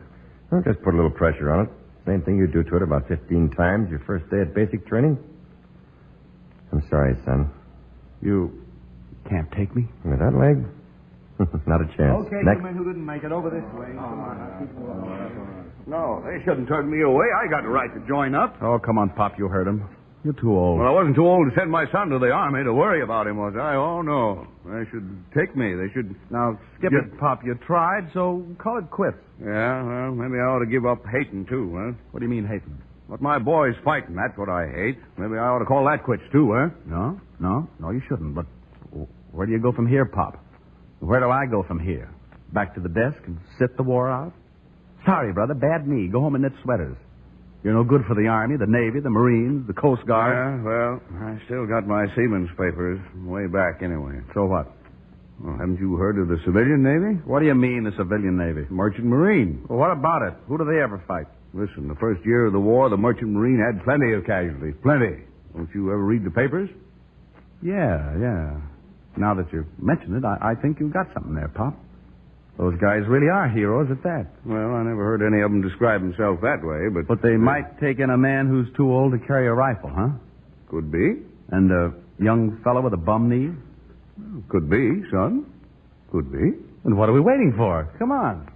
Well, just put a little pressure on it. Same thing you do to it about 15 times your first day at basic training. I'm sorry, son. You can't take me? With that leg? Not a chance. Okay, Next. you men who didn't make it over this way. No, they shouldn't turn me away. I got the right to join up. Oh, come on, Pop. You heard him. You're too old. Well, I wasn't too old to send my son to the army to worry about him, was I? Oh, no. They should take me. They should... Now, skip it, Pop. You tried, so call it quits. Yeah, well, maybe I ought to give up hating, too, huh? What do you mean, hating? What my boy's fighting, that's what I hate. Maybe I ought to call that quits, too, huh? No, you shouldn't. But where do you go from here, Pop? Where do I go from here? Back to the desk and sit the war out? Sorry, brother. Bad knee. Go home and knit sweaters. You're no good for the Army, the Navy, the Marines, the Coast Guard. Yeah, well, I still got my seaman's papers way back anyway. So what? Well, haven't you heard of the civilian Navy? What do you mean, the civilian Navy? Merchant Marine. Well, what about it? Who do they ever fight? Listen, the first year of the war, the Merchant Marine had plenty of casualties. Plenty. Don't you ever read the papers? Yeah. Now that you mention it, I think you've got something there, Pop. Those guys really are heroes at that. Well, I never heard any of them describe themselves that way, but... But they might take in a man who's too old to carry a rifle, huh? Could be. And a young fellow with a bum knee? Could be, son. Could be. And what are we waiting for? Come on.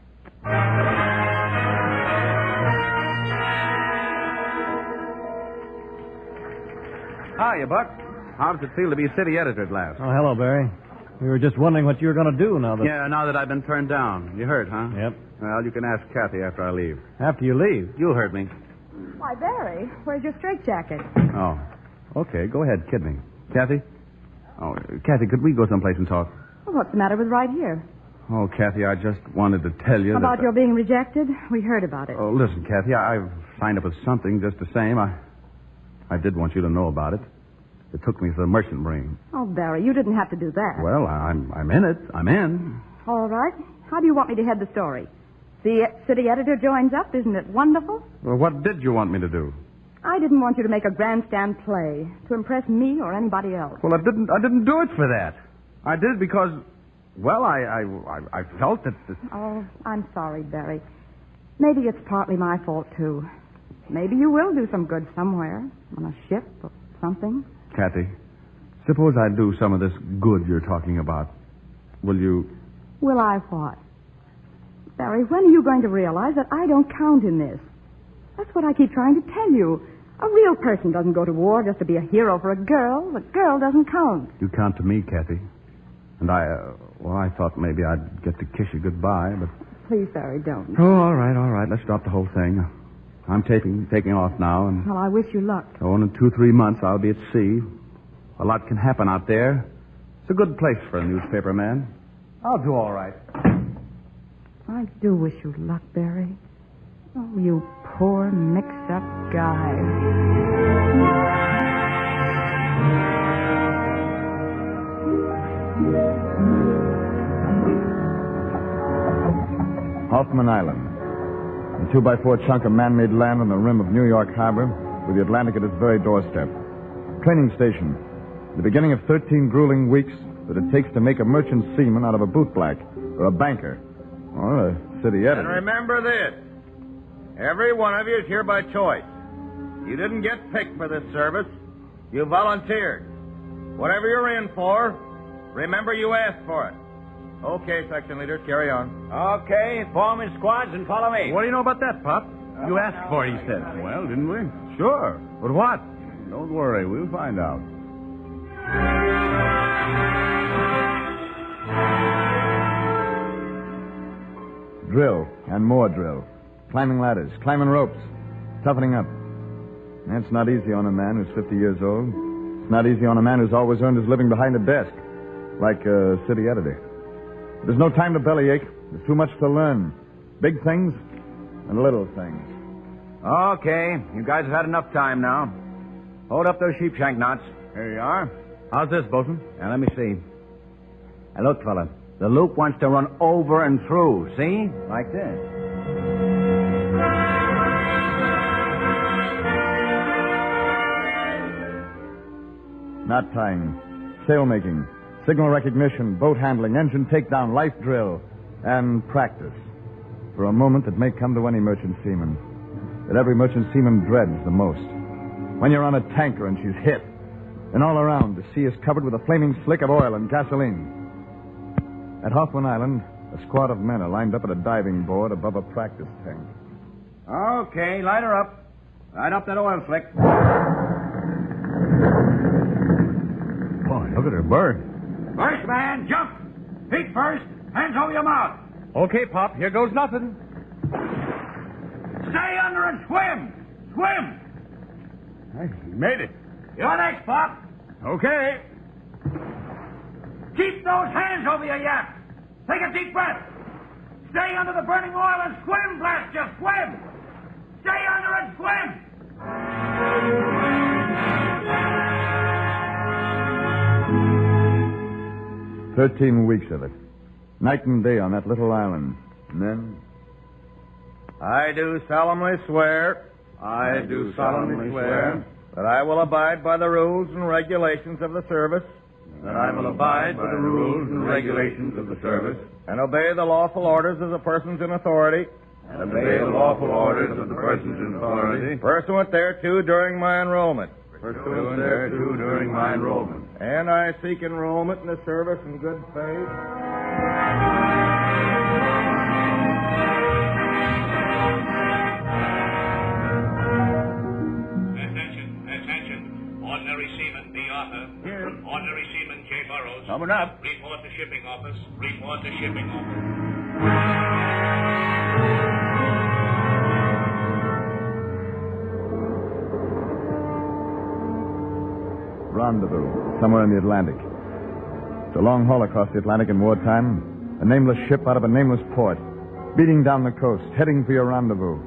Hiya, Buck. How does it feel to be city editor at last? Oh, hello, Barry. We were just wondering what you were going to do now that... Yeah, now that I've been turned down. You heard, huh? Yep. Well, you can ask Kathy after I leave. After you leave? You heard me. Why, Barry, where's your straitjacket? Oh. Okay, go ahead, kid me. Kathy? Oh, Kathy, could we go someplace and talk? Well, what's the matter with right here? Oh, Kathy, I just wanted to tell you About that... your being rejected? We heard about it. Oh, listen, Kathy, I've signed up with something just the same. I did want you to know about it. It took me to the Merchant Marine. Oh, Barry, you didn't have to do that. Well, I'm in it. I'm in. All right. How do you want me to head the story? The city editor joins up. Isn't it wonderful? Well, what did you want me to do? I didn't want you to make a grandstand play to impress me or anybody else. Well, I didn't do it for that. I did it because, well, I felt that... Oh, I'm sorry, Barry. Maybe it's partly my fault, too. Maybe you will do some good somewhere, on a ship or something. Kathy, suppose I do some of this good you're talking about. Will you... Will I what? Barry, when are you going to realize that I don't count in this? That's what I keep trying to tell you. A real person doesn't go to war just to be a hero for a girl. The girl doesn't count. You count to me, Kathy. And I thought maybe I'd get to kiss you goodbye, but... Please, Barry, don't. Oh, all right. Let's drop the whole thing. I'm taking off now, and... Well, I wish you luck. Oh, in 2-3 months, I'll be at sea. A lot can happen out there. It's a good place for a newspaper man. I'll do all right. I do wish you luck, Barry. Oh, you poor, mixed-up guy. Hoffman Island. A 2x4 chunk of man-made land on the rim of New York Harbor with the Atlantic at its very doorstep. Training station. The beginning of 13 grueling weeks that it takes to make a merchant seaman out of a bootblack or a banker or a city editor. And remember this. Every one of you is here by choice. You didn't get picked for this service. You volunteered. Whatever you're in for, remember you asked for it. Okay, section leaders, carry on. Okay, form in squads and follow me. What do you know about that, Pop? You asked for it, he said. Well, didn't we? Sure. But what? Don't worry, we'll find out. Drill and more drill. Climbing ladders, climbing ropes, toughening up. That's not easy on a man who's 50 years old. It's not easy on a man who's always earned his living behind a desk, like a city editor. There's no time to bellyache. There's too much to learn. Big things and little things. Okay, you guys have had enough time now. Hold up those sheepshank knots. Here you are. How's this, Bosun? Now, let me see. Now, look, fella. The loop wants to run over and through, see? Like this. Knot tying, sail making, signal recognition, boat handling, engine takedown, life drill, and practice. For a moment that may come to any merchant seaman, that every merchant seaman dreads the most. When you're on a tanker and she's hit, and all around the sea is covered with a flaming slick of oil and gasoline. At Hoffman Island, a squad of men are lined up at a diving board above a practice tank. Okay, light her up. Light up that oil slick. Boy, look at her burn. First man, jump. Feet first, hands over your mouth. Okay, Pop, here goes nothing. Stay under and swim. Swim. Hey, he made it. You're next, Pop. Okay. Keep those hands over your yap. Take a deep breath. Stay under the burning oil and swim, blast you, swim! Stay under and swim! 13 weeks of it. Night and day on that little island. And then... I do solemnly swear that I will abide by the rules and regulations of the service. That I will abide by the rules and regulations of the service. And obey the lawful orders of the persons in authority. And obey the lawful orders of the persons in authority. Pursuant thereto during my enrollment. Pursuant thereto during my enrollment. And I seek enrollment in the service in good faith. Attention. Ordinary Seaman B. Arthur. Here. Ordinary Seaman J. Burrows. Coming up. Report to shipping office. Report to shipping office. Rendezvous, somewhere in the Atlantic. It's a long haul across the Atlantic in wartime. A nameless ship out of a nameless port, beating down the coast, heading for your rendezvous,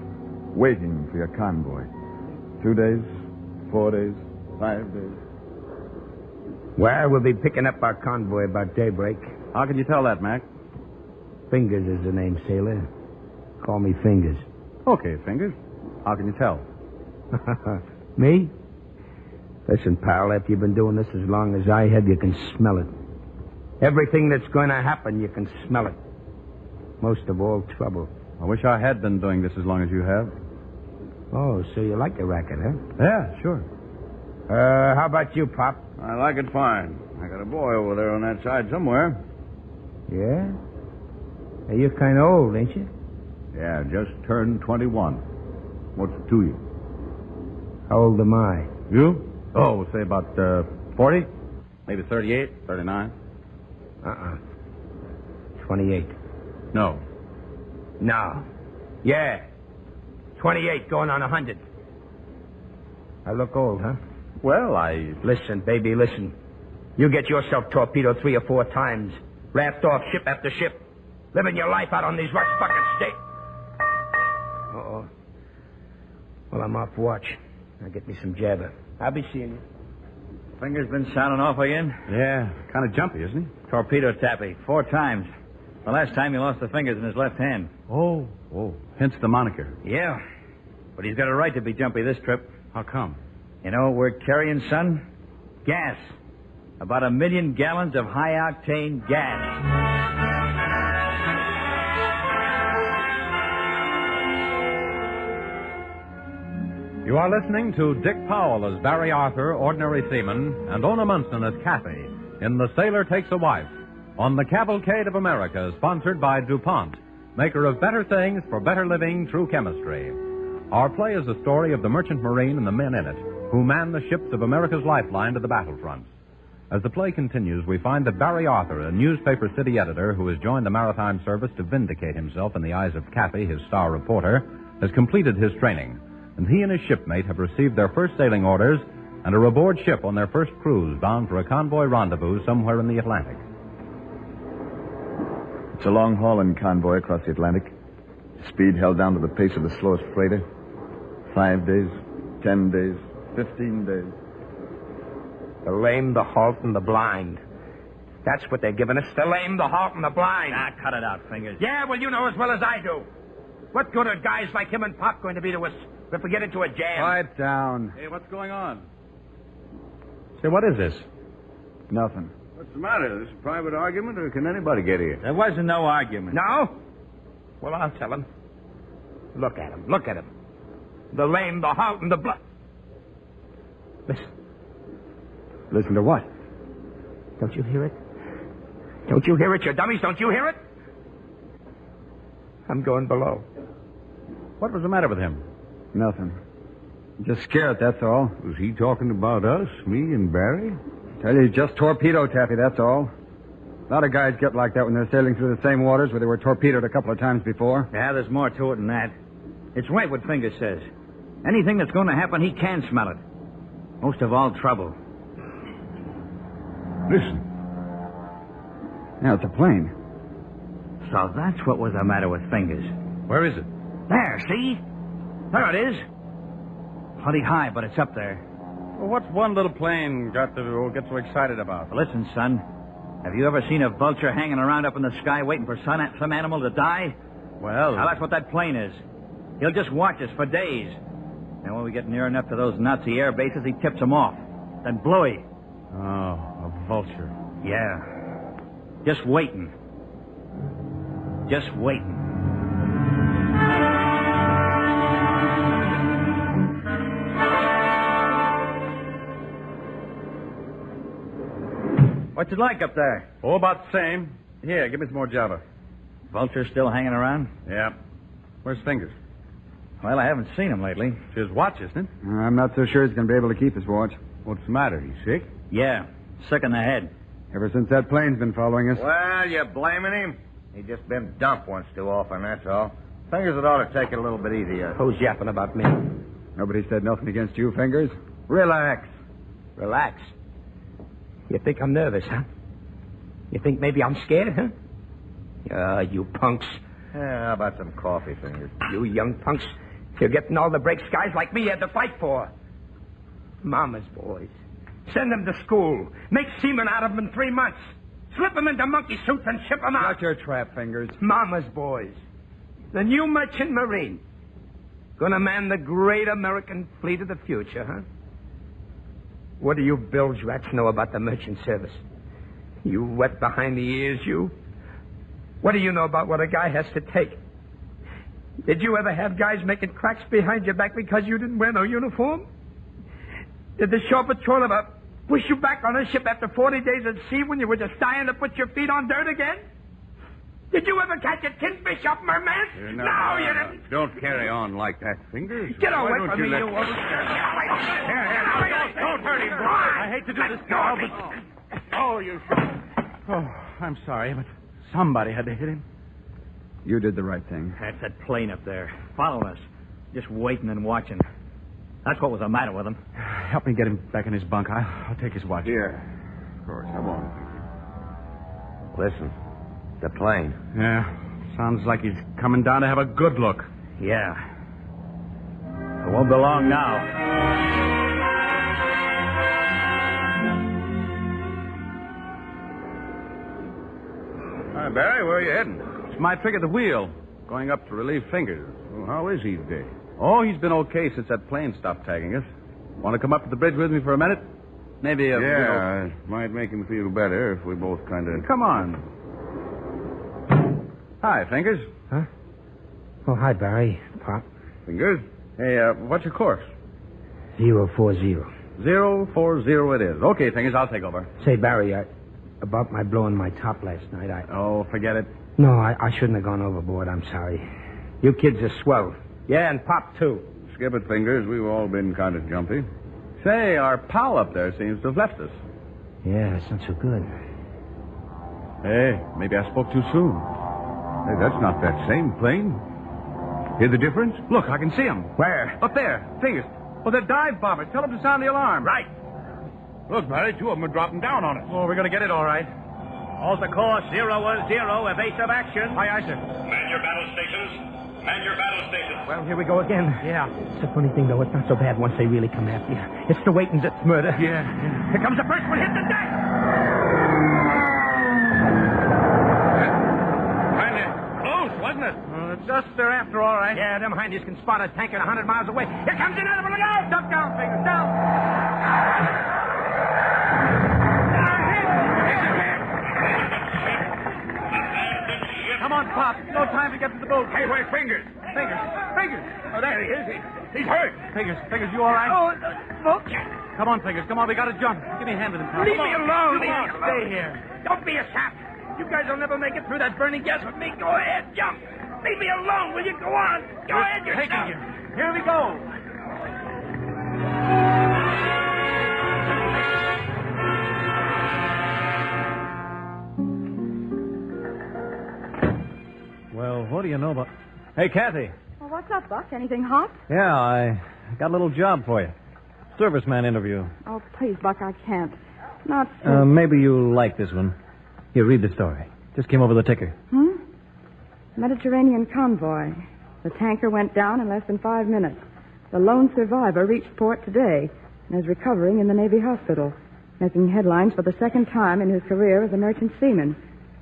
waiting for your convoy. 2 days, 4 days, 5 days. Well, we'll be picking up our convoy about daybreak. How can you tell that, Mac? Fingers is the name, sailor. Call me Fingers. Okay, Fingers. How can you tell? Me? Listen, pal, after you've been doing this as long as I have, you can smell it. Everything that's going to happen, you can smell it. Most of all, trouble. I wish I had been doing this as long as you have. Oh, so you like the racket, huh? Yeah, sure. How about you, Pop? I like it fine. I got a boy over there on that side somewhere. Yeah? Hey, you're kind of old, ain't you? Yeah, just turned 21. What's it to you? How old am I? You? Oh, we'll say about 40? Maybe 38, 39. 28. No. No. Yeah. 28 going on 100. I look old, huh? Well, I... Listen, baby, listen. You get yourself torpedoed 3 or 4 times. Raft off ship after ship. Living your life out on these rust-bucket states. Uh-oh. Well, I'm off watch. Now get me some jabber. I'll be seeing you. Fingers been sounding off again? Yeah, kind of jumpy, isn't he? Torpedo tappy, 4 times. The last time he lost the fingers in his left hand. Oh, hence the moniker. Yeah, but he's got a right to be jumpy this trip. How come? You know what we're carrying, son? Gas. About 1 million gallons of high-octane gas. You are listening to Dick Powell as Barry Arthur, ordinary seaman, and Ona Munson as Kathy in The Sailor Takes a Wife on the Cavalcade of America, sponsored by DuPont, maker of better things for better living through chemistry. Our play is the story of the merchant marine and the men in it, who man the ships of America's lifeline to the battlefronts. As the play continues, we find that Barry Arthur, a newspaper city editor who has joined the maritime service to vindicate himself in the eyes of Kathy, his star reporter, has completed his training, and he and his shipmate have received their first sailing orders and are aboard ship on their first cruise bound for a convoy rendezvous somewhere in the Atlantic. It's a long hauling convoy across the Atlantic. Speed held down to the pace of the slowest freighter. 5 days, 10 days, 15 days. The lame, the halt, and the blind. That's what they're giving us. The lame, the halt, and the blind. Ah, cut it out, Fingers. Yeah, well, you know as well as I do. What good are guys like him and Pop going to be to us if we get into a jam? Quiet down. Hey, what's going on? Say, what is this? Nothing. What's the matter? Is this a private argument, or can anybody get here? There wasn't no argument. No? Well, I'll tell him. Look at him. Look at him. The lame, the halt, and the blood. Listen. Listen to what? Don't you hear it? Don't you hear it, you dummies? Don't you hear it? I'm going below. What was the matter with him? Nothing. Just scared, that's all. Was he talking about us, me and Barry? Tell you, just torpedo taffy, that's all. A lot of guys get like that when they're sailing through the same waters where they were torpedoed a couple of times before. Yeah, there's more to it than that. It's right what Fingers says. Anything that's going to happen, he can smell it. Most of all, trouble. Listen. Yeah, it's a plane. So that's what was the matter with Fingers. Where is it? There, see? There it is. Plenty high, but it's up there. Well, what's one little plane got to get so excited about? Listen, son. Have you ever seen a vulture hanging around up in the sky waiting for some animal to die? Well... Now, that's what that plane is. He'll just watch us for days. And when we get near enough to those Nazi air bases, he tips them off. Then Bluey. Oh, a vulture. Yeah. Just waiting. Just waiting. What's it like up there? Oh, about the same. Here, give me some more Java. Vulture still hanging around? Yeah. Where's Fingers? Well, I haven't seen him lately. It's his watch, isn't it? I'm not so sure he's going to be able to keep his watch. What's the matter? He's sick? Yeah, sick in the head. Ever since that plane's been following us. Well, you blaming him? He just been dumped once too often, that's all. Fingers it ought to take it a little bit easier. Who's yapping about me? Nobody said nothing against you, Fingers. Relax. Relax. You think I'm nervous, huh? You think maybe I'm scared, huh? You punks. Yeah, how about some coffee, Fingers? You young punks. You're getting all the breaks guys like me had to fight for. Mama's boys. Send them to school. Make seamen out of them in 3 months. Slip them into monkey suits and ship them out. Not your trap, Fingers. Mama's boys. The new merchant marine. Gonna man the great American fleet of the future, huh? What do you bilge rats know about the merchant service? You wet behind the ears, you? What do you know about what a guy has to take? Did you ever have guys making cracks behind your back because you didn't wear no uniform? Did the shore patrol ever push you back on a ship after 40 days at sea when you were just dying to put your feet on dirt again? Did you ever catch a kingfish off merman? No, you didn't. Don't carry on like that, Fingers. Get away from me, you Here, Don't hurt him, boy. I hate to do this, Carl, but... Oh, you should. Oh, I'm sorry, but somebody had to hit him. You did the right thing. That's that plane up there, following us. Just waiting and watching. That's what was the matter with him. Help me get him back in his bunk. I'll take his watch. Here. Of course, come on. Listen, the plane. Yeah, sounds like he's coming down to have a good look. Yeah. It won't be long now. Hi, Barry, where are you heading? It's my trick at the wheel, going up to relieve Fingers. Well, how is he today? Oh, he's been okay since that plane stopped tagging us. Want to come up to the bridge with me for a minute? Maybe a... Yeah, it might make him feel better if we both kind of... Come on. Hi, Fingers. Huh? Oh, hi, Barry. Pop. Fingers? Hey, what's your course? 040. 040 it is. Okay, Fingers, I'll take over. Say, Barry, about my blowing my top last night, Oh, forget it. No, I shouldn't have gone overboard. I'm sorry. You kids are swell. Yeah, and Pop, too. Skip it, Fingers. We've all been kind of jumpy. Say, our pal up there seems to have left us. Yeah, it's not so good. Hey, maybe I spoke too soon. Hey, that's not that same plane. Hear the difference? Look, I can see them. Where? Up there. Fingers. Well, they're dive bombers. Tell them to sound the alarm. Right. Look, Barry, 2 of them are dropping down on us. Oh, we're going to get it all right. Alter course 010, evasive action. Aye, aye, sir. Man your battle stations. Man your battle stations. Well, here we go again. Yeah. It's a funny thing, though. It's not so bad once they really come after you. It's the waitings that's murder. Yeah. Here comes the first one. Hit the deck. Kind of close, wasn't it? Just they're after, all right. Yeah, them Hindies can spot a tanker 100 miles away. Here comes another one. Look out! Duck down, Fingers. Down. Come on, Pop. No time to get to the boat. Hey, where's Fingers? Fingers. Oh, there he is. He's hurt. Fingers, you all right? Oh, look. Come on, Fingers. Come on, we got to jump. Give me a hand with him, Pop. Leave me alone. Come on, stay here. Don't be a sap. You guys will never make it through that burning gas with me. Go ahead, jump. Leave me alone, will you? Go on. Go ahead yourself. Taking you. Here we go. Well, what do you know about... Hey, Kathy. Well, what's up, Buck? Anything hot? Yeah, I got a little job for you. Serviceman interview. Oh, please, Buck, I can't. Not... Maybe you'll like this one. Here, read the story. Just came over the ticker. Hmm? Mediterranean convoy. The tanker went down in less than 5 minutes. The lone survivor reached port today and is recovering in the Navy hospital, making headlines for the second time in his career as a merchant seaman.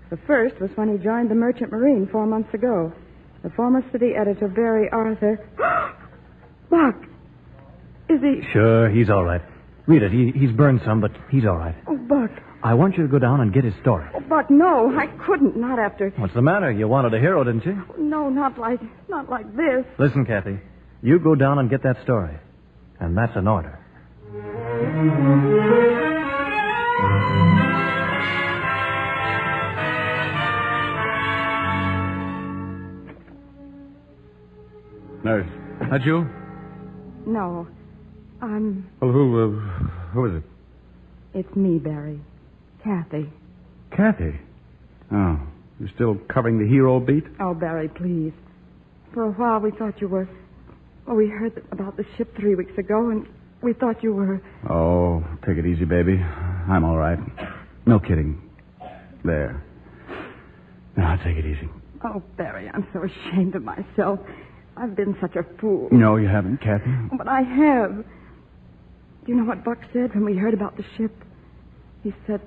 The first was when he joined the Merchant Marine 4 months ago. The former city editor, Barry Arthur... Buck! Is he... Sure, he's all right. Read it. He's burned some, but he's all right. Oh, Buck. I want you to go down and get his story. Oh, Buck, no. I couldn't. Not after... What's the matter? You wanted a hero, didn't you? No, not like this. Listen, Kathy. You go down and get that story. And that's an order. Nurse, that you? No. Well, who is it? It's me, Barry. Kathy. Kathy? Oh, you're still covering the hero beat? Oh, Barry, please. For a while we thought you were... Well, we heard about the ship 3 weeks ago, and we thought you were... Oh, take it easy, baby. I'm all right. No kidding. There. Now, take it easy. Oh, Barry, I'm so ashamed of myself. I've been such a fool. No, you haven't, Kathy. But I have. Do you know what Buck said when we heard about the ship? He said,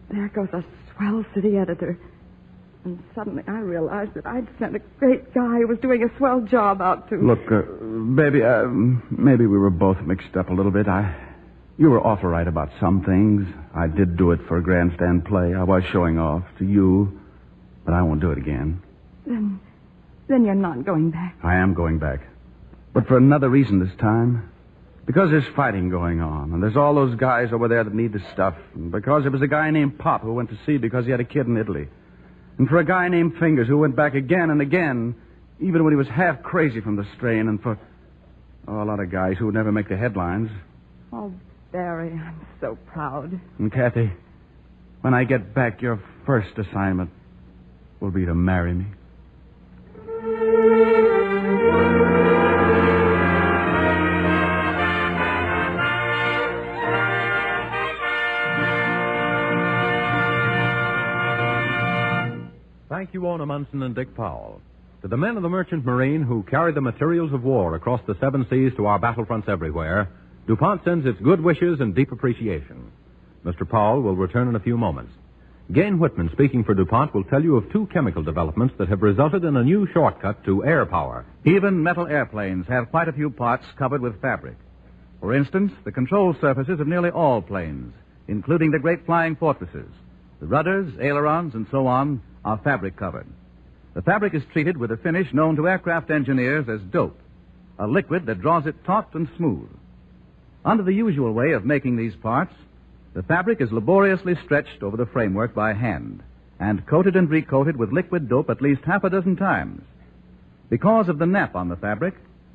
there goes a swell city editor. And suddenly I realized that I'd sent a great guy who was doing a swell job out to... Look, baby, maybe we were both mixed up a little bit. You were awful right about some things. I did do it for a grandstand play. I was showing off to you, but I won't do it again. Then you're not going back. I am going back. But for another reason this time. Because there's fighting going on, and there's all those guys over there that need the stuff. And because there was a guy named Pop who went to sea because he had a kid in Italy. And for a guy named Fingers who went back again and again, even when he was half crazy from the strain. And for a lot of guys who would never make the headlines. Oh, Barry, I'm so proud. And Kathy, when I get back, your first assignment will be to marry me. Thank you, Ona Munson and Dick Powell. To the men of the Merchant Marine who carry the materials of war across the 7 seas to our battlefronts everywhere, DuPont sends its good wishes and deep appreciation. Mr. Powell will return in a few moments. Gain Whitman, speaking for DuPont, will tell you of 2 chemical developments that have resulted in a new shortcut to air power. Even metal airplanes have quite a few parts covered with fabric. For instance, the control surfaces of nearly all planes, including the great flying fortresses. The rudders, ailerons, and so on are fabric covered. The fabric is treated with a finish known to aircraft engineers as dope, a liquid that draws it taut and smooth. Under the usual way of making these parts, the fabric is laboriously stretched over the framework by hand and coated and recoated with liquid dope at least half a dozen times. Because of the nap on the fabric,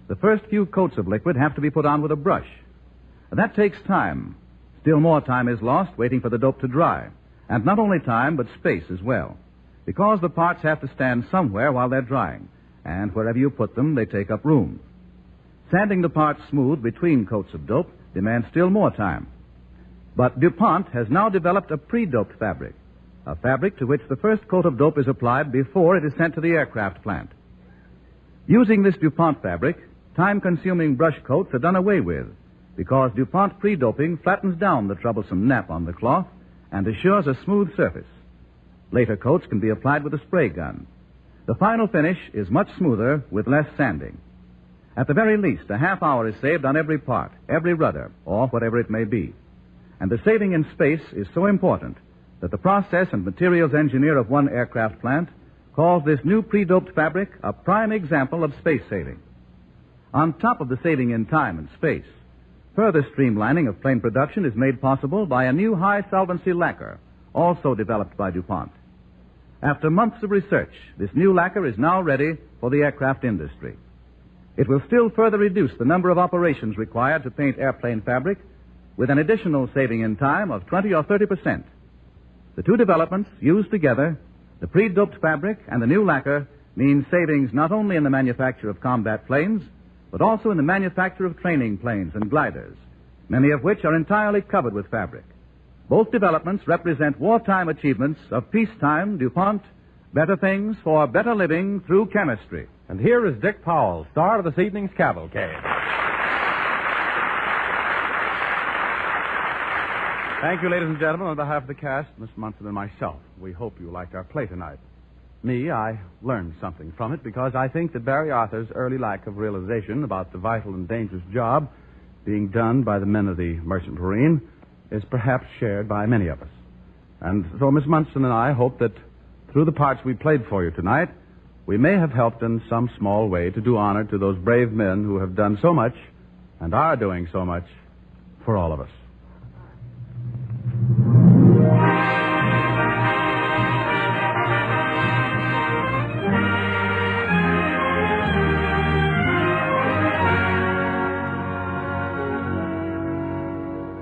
the first few coats of liquid have to be put on with a brush. That takes time. Still more time is lost waiting for the dope to dry. And not only time, but space as well. Because the parts have to stand somewhere while they're drying. And wherever you put them, they take up room. Sanding the parts smooth between coats of dope demands still more time. But DuPont has now developed a pre-doped fabric. A fabric to which the first coat of dope is applied before it is sent to the aircraft plant. Using this DuPont fabric, time-consuming brush coats are done away with. Because DuPont pre-doping flattens down the troublesome nap on the cloth and assures a smooth surface. Later coats can be applied with a spray gun. The final finish is much smoother with less sanding. At the very least, a half hour is saved on every part, every rudder, or whatever it may be. And the saving in space is so important that the process and materials engineer of one aircraft plant calls this new pre-doped fabric a prime example of space saving. On top of the saving in time and space, further streamlining of plane production is made possible by a new high-solvency lacquer, also developed by DuPont. After months of research, this new lacquer is now ready for the aircraft industry. It will still further reduce the number of operations required to paint airplane fabric with an additional saving in time of 20 or 30%. The two developments, used together, the pre-doped fabric and the new lacquer, mean savings not only in the manufacture of combat planes, but also in the manufacture of training planes and gliders, many of which are entirely covered with fabric. Both developments represent wartime achievements of peacetime DuPont Better things for better living through chemistry. And here is Dick Powell, star of this evening's Cavalcade. Thank you, ladies and gentlemen, on behalf of the cast, Miss Munson and myself. We hope you liked our play tonight. I learned something from it because I think that Barry Arthur's early lack of realization about the vital and dangerous job being done by the men of the Merchant Marine is perhaps shared by many of us. And so Miss Munson and I hope that through the parts we played for you tonight, we may have helped in some small way to do honor to those brave men who have done so much and are doing so much for all of us.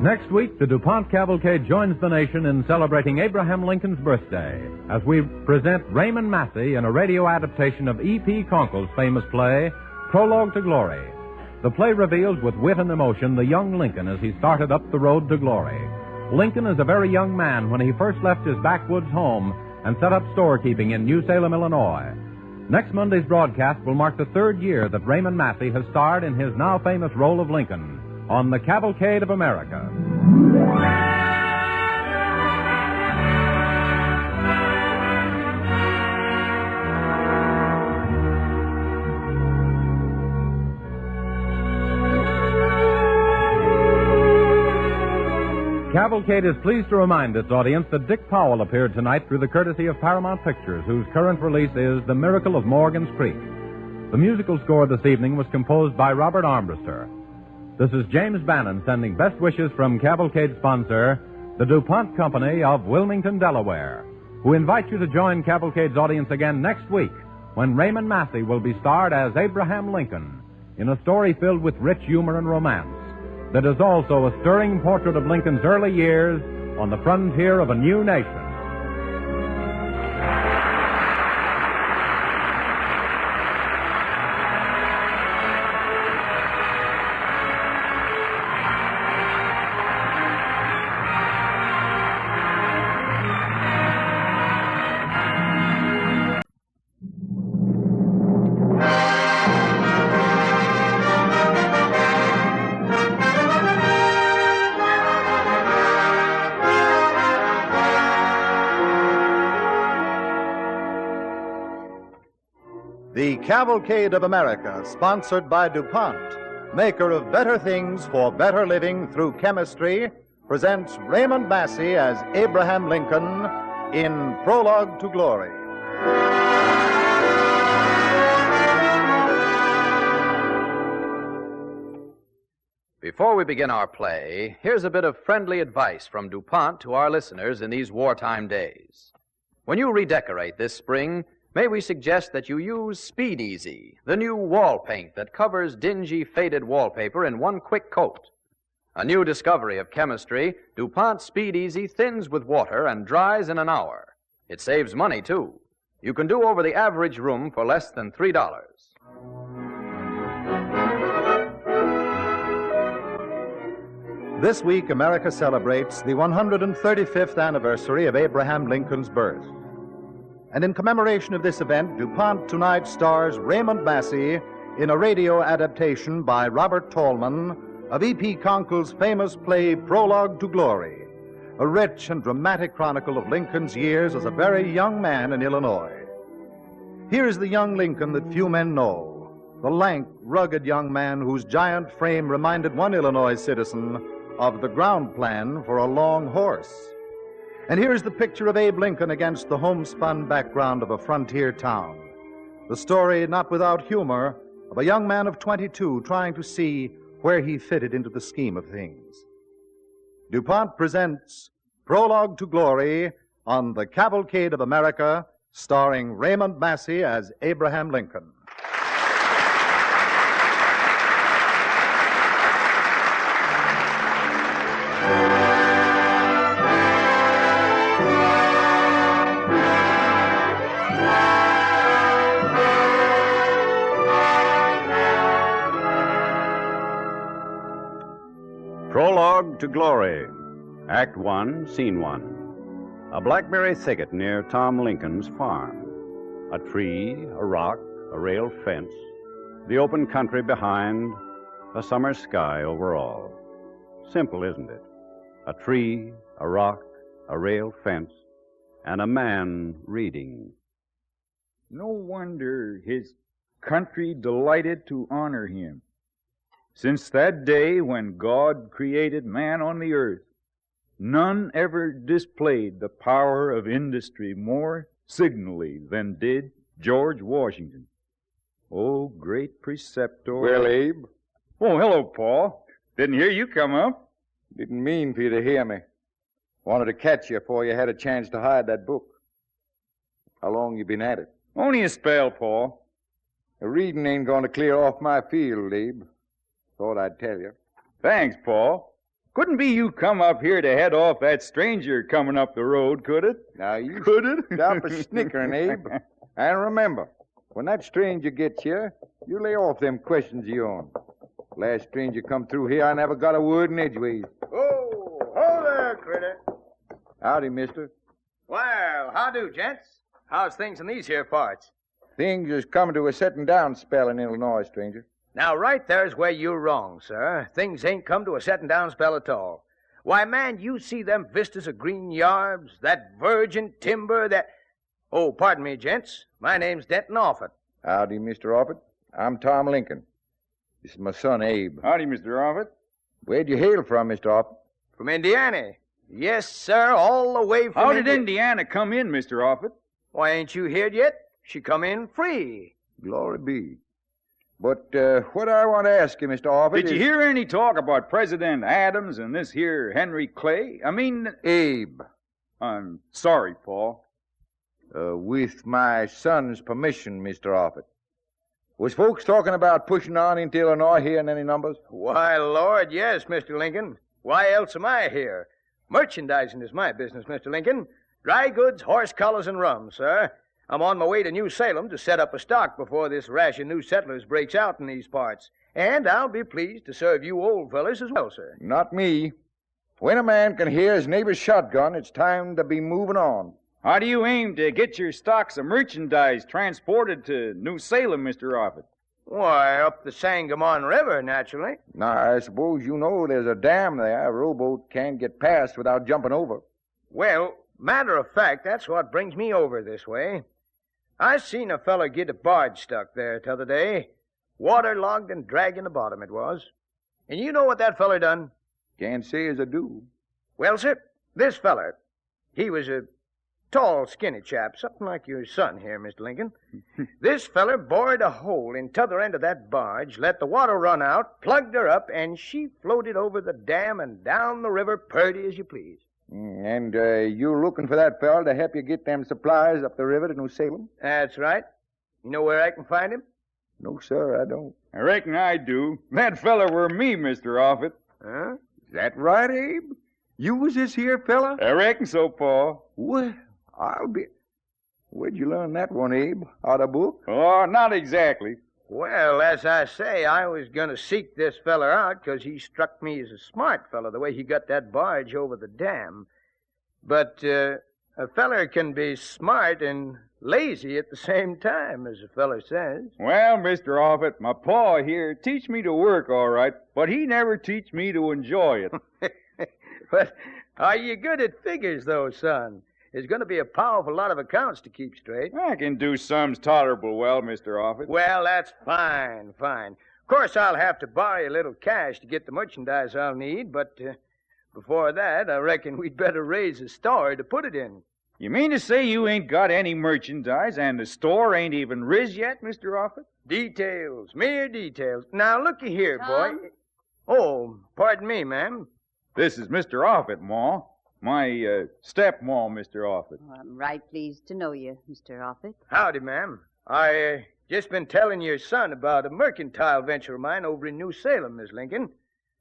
Next week, the DuPont Cavalcade joins the nation in celebrating Abraham Lincoln's birthday as we present Raymond Massey in a radio adaptation of E.P. Conkle's famous play, Prologue to Glory. The play reveals with wit and emotion the young Lincoln as he started up the road to glory. Lincoln is a very young man when he first left his backwoods home and set up storekeeping in New Salem, Illinois. Next Monday's broadcast will mark the third year that Raymond Massey has starred in his now famous role of Lincoln on the Cavalcade of America. Cavalcade is pleased to remind its audience that Dick Powell appeared tonight through the courtesy of Paramount Pictures, whose current release is The Miracle of Morgan's Creek. The musical score this evening was composed by Robert Armbruster. This is James Bannon sending best wishes from Cavalcade sponsor, the DuPont Company of Wilmington, Delaware, who invite you to join Cavalcade's audience again next week when Raymond Massey will be starred as Abraham Lincoln in a story filled with rich humor and romance that is also a stirring portrait of Lincoln's early years on the frontier of a new nation. The Cavalcade of America, sponsored by DuPont, maker of better things for better living through chemistry, presents Raymond Massey as Abraham Lincoln in Prologue to Glory. Before we begin our play, here's a bit of friendly advice from DuPont to our listeners in these wartime days. When you redecorate this spring, may we suggest that you use Speed Easy, the new wall paint that covers dingy, faded wallpaper in one quick coat. A new discovery of chemistry, DuPont Speed Easy thins with water and dries in an hour. It saves money, too. You can do over the average room for less than $3. This week, America celebrates the 135th anniversary of Abraham Lincoln's birth. And in commemoration of this event, DuPont tonight stars Raymond Massey in a radio adaptation by Robert Tolman of E.P. Conkle's famous play Prologue to Glory, a rich and dramatic chronicle of Lincoln's years as a very young man in Illinois. Here is the young Lincoln that few men know, the lank, rugged young man whose giant frame reminded one Illinois citizen of the ground plan for a long horse. And here's the picture of Abe Lincoln against the homespun background of a frontier town. The story, not without humor, of a young man of 22 trying to see where he fitted into the scheme of things. DuPont presents Prologue to Glory on the Cavalcade of America, starring Raymond Massey as Abraham Lincoln. Prologue to Glory, Act 1, Scene 1. A blackberry thicket near Tom Lincoln's farm. A tree, a rock, a rail fence, the open country behind, a summer sky over all. Simple, isn't it? A tree, a rock, a rail fence, and a man reading. No wonder his country delighted to honor him. Since that day when God created man on the earth, none ever displayed the power of industry more signally than did George Washington. Oh, great preceptor. Well, Abe. Oh, hello, Paul. Didn't hear you come up. Didn't mean for you to hear me. Wanted to catch you before you had a chance to hide that book. How long you been at it? Only a spell, Paul. The reading ain't going to clear off my field, Abe. Thought I'd tell you. Thanks, Paul. Couldn't be you come up here to head off that stranger coming up the road, could it? Now, you could it? Stop a snickering, Abe. And remember, when that stranger gets here, you lay off them questions of yourn. Last stranger come through here, I never got a word in edgeways. Oh, ho there, critter. Howdy, mister. Well, how do, gents? How's things in these here parts? Things is coming to a setting down spell in Illinois, stranger. Now, right there's where you're wrong, sir. Things ain't come to a setting down spell at all. Why, man, you see them vistas of green yarbs, that virgin timber, that... Oh, pardon me, gents. My name's Denton Offutt. Howdy, Mr. Offutt. I'm Tom Lincoln. This is my son, Abe. Howdy, Mr. Offutt. Where'd you hail from, Mr. Offutt? From Indiana. Yes, sir, all the way from... How did Indiana come in, Mr. Offutt? Why, ain't you heard yet? She come in free. Glory be. But what I want to ask you, Mr. Offutt... Did you hear any talk about President Adams and this here Henry Clay? I mean... Abe. I'm sorry, Paul. With my son's permission, Mr. Offutt. Was folks talking about pushing on into Illinois here in any numbers? Why, Lord, yes, Mr. Lincoln. Why else am I here? Merchandising is my business, Mr. Lincoln. Dry goods, horse collars, and rum, sir. I'm on my way to New Salem to set up a stock before this rash of new settlers breaks out in these parts. And I'll be pleased to serve you old fellas as well, sir. Not me. When a man can hear his neighbor's shotgun, it's time to be moving on. How do you aim to get your stocks of merchandise transported to New Salem, Mr. Offutt? Why, up the Sangamon River, naturally. Now, I suppose you know there's a dam there. A rowboat can't get past without jumping over. Well, matter of fact, that's what brings me over this way. I seen a feller get a barge stuck there t'other day. Waterlogged and dragging the bottom it was. And you know what that feller done? Can't say as I do. Well, sir, this feller, he was a tall, skinny chap, something like your son here, Mr. Lincoln. This feller bored a hole in t'other end of that barge, let the water run out, plugged her up, and she floated over the dam and down the river purty as you please. And you looking for that fella to help you get them supplies up the river to New Salem? That's right. You know where I can find him? No, sir, I don't. I reckon I do. That fella were me, Mr. Offutt. Huh? Is that right, Abe? You was this here fella? I reckon so, Paul. Well, I'll be... Where'd you learn that one, Abe? Out of book? Oh, not exactly. Well, as I say, I was going to seek this feller out because he struck me as a smart feller, the way he got that barge over the dam. But a feller can be smart and lazy at the same time, as a feller says. Well, Mr. Offutt, my pa here teach me to work all right, but he never teach me to enjoy it. But are you good at figures, though, son? There's going to be a powerful lot of accounts to keep straight. I can do sums tolerable well, Mr. Offutt. Well, that's fine, fine. Of course, I'll have to borrow a little cash to get the merchandise I'll need, but before that, I reckon we'd better raise a store to put it in. You mean to say you ain't got any merchandise and the store ain't even riz yet, Mr. Offutt? Details, mere details. Now, looky here, Tom? boy. Oh, pardon me, ma'am. This is Mr. Offutt, Ma. My step-ma, Mr. Offutt. Well, I'm right pleased to know you, Mr. Offutt. Howdy, ma'am. I just been telling your son about a mercantile venture of mine over in New Salem, Miss Lincoln.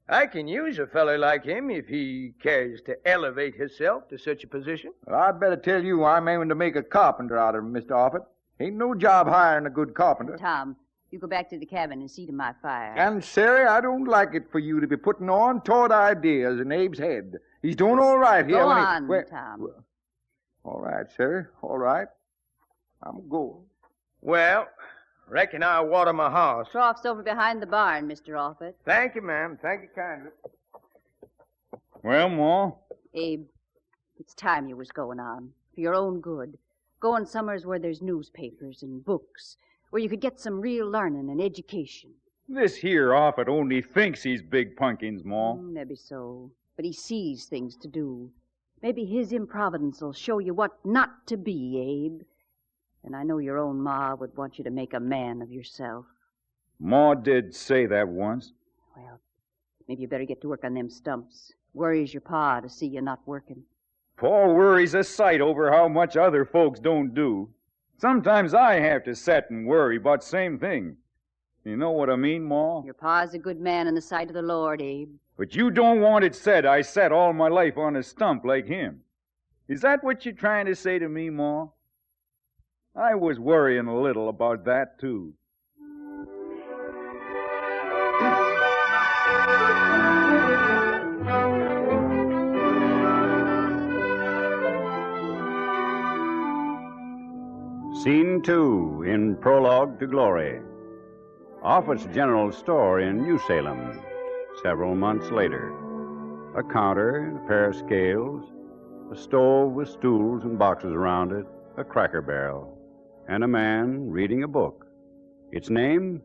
I can use a feller like him if he cares to elevate himself to such a position. Well, I'd better tell you I'm aiming to make a carpenter out of him, Mr. Offutt. Ain't no job hiring a good carpenter. Tom, you go back to the cabin and see to my fire. And, Sarah, I don't like it for you to be putting on toward ideas in Abe's head. He's doing all right here. Go on, Tom. All right, Sarah, all right. I'm going. Well, reckon I'll water my horse. Trough's over behind the barn, Mr. Offutt. Thank you, ma'am. Thank you kindly. Well, Ma? Abe, it's time you was going on. For your own good. Going somewheres where there's newspapers and books, where you could get some real learning and education. This here Offutt only thinks he's big pumpkins, Ma. Maybe so. But he sees things to do. Maybe his improvidence will show you what not to be, Abe. And I know your own Ma would want you to make a man of yourself. Ma did say that once. Well, maybe you better get to work on them stumps. Worries your pa to see you not working. Pa worries a sight over how much other folks don't do. Sometimes I have to set and worry about same thing. You know what I mean, Ma? Your pa's a good man in the sight of the Lord, Abe. But you don't want it said I sat all my life on a stump like him. Is that what you're trying to say to me, Ma? I was worrying a little about that, too. Scene 2 in Prologue to Glory. Offutt's General Store in New Salem, several months later. A counter, a pair of scales, a stove with stools and boxes around it, a cracker barrel, and a man reading a book. Its name,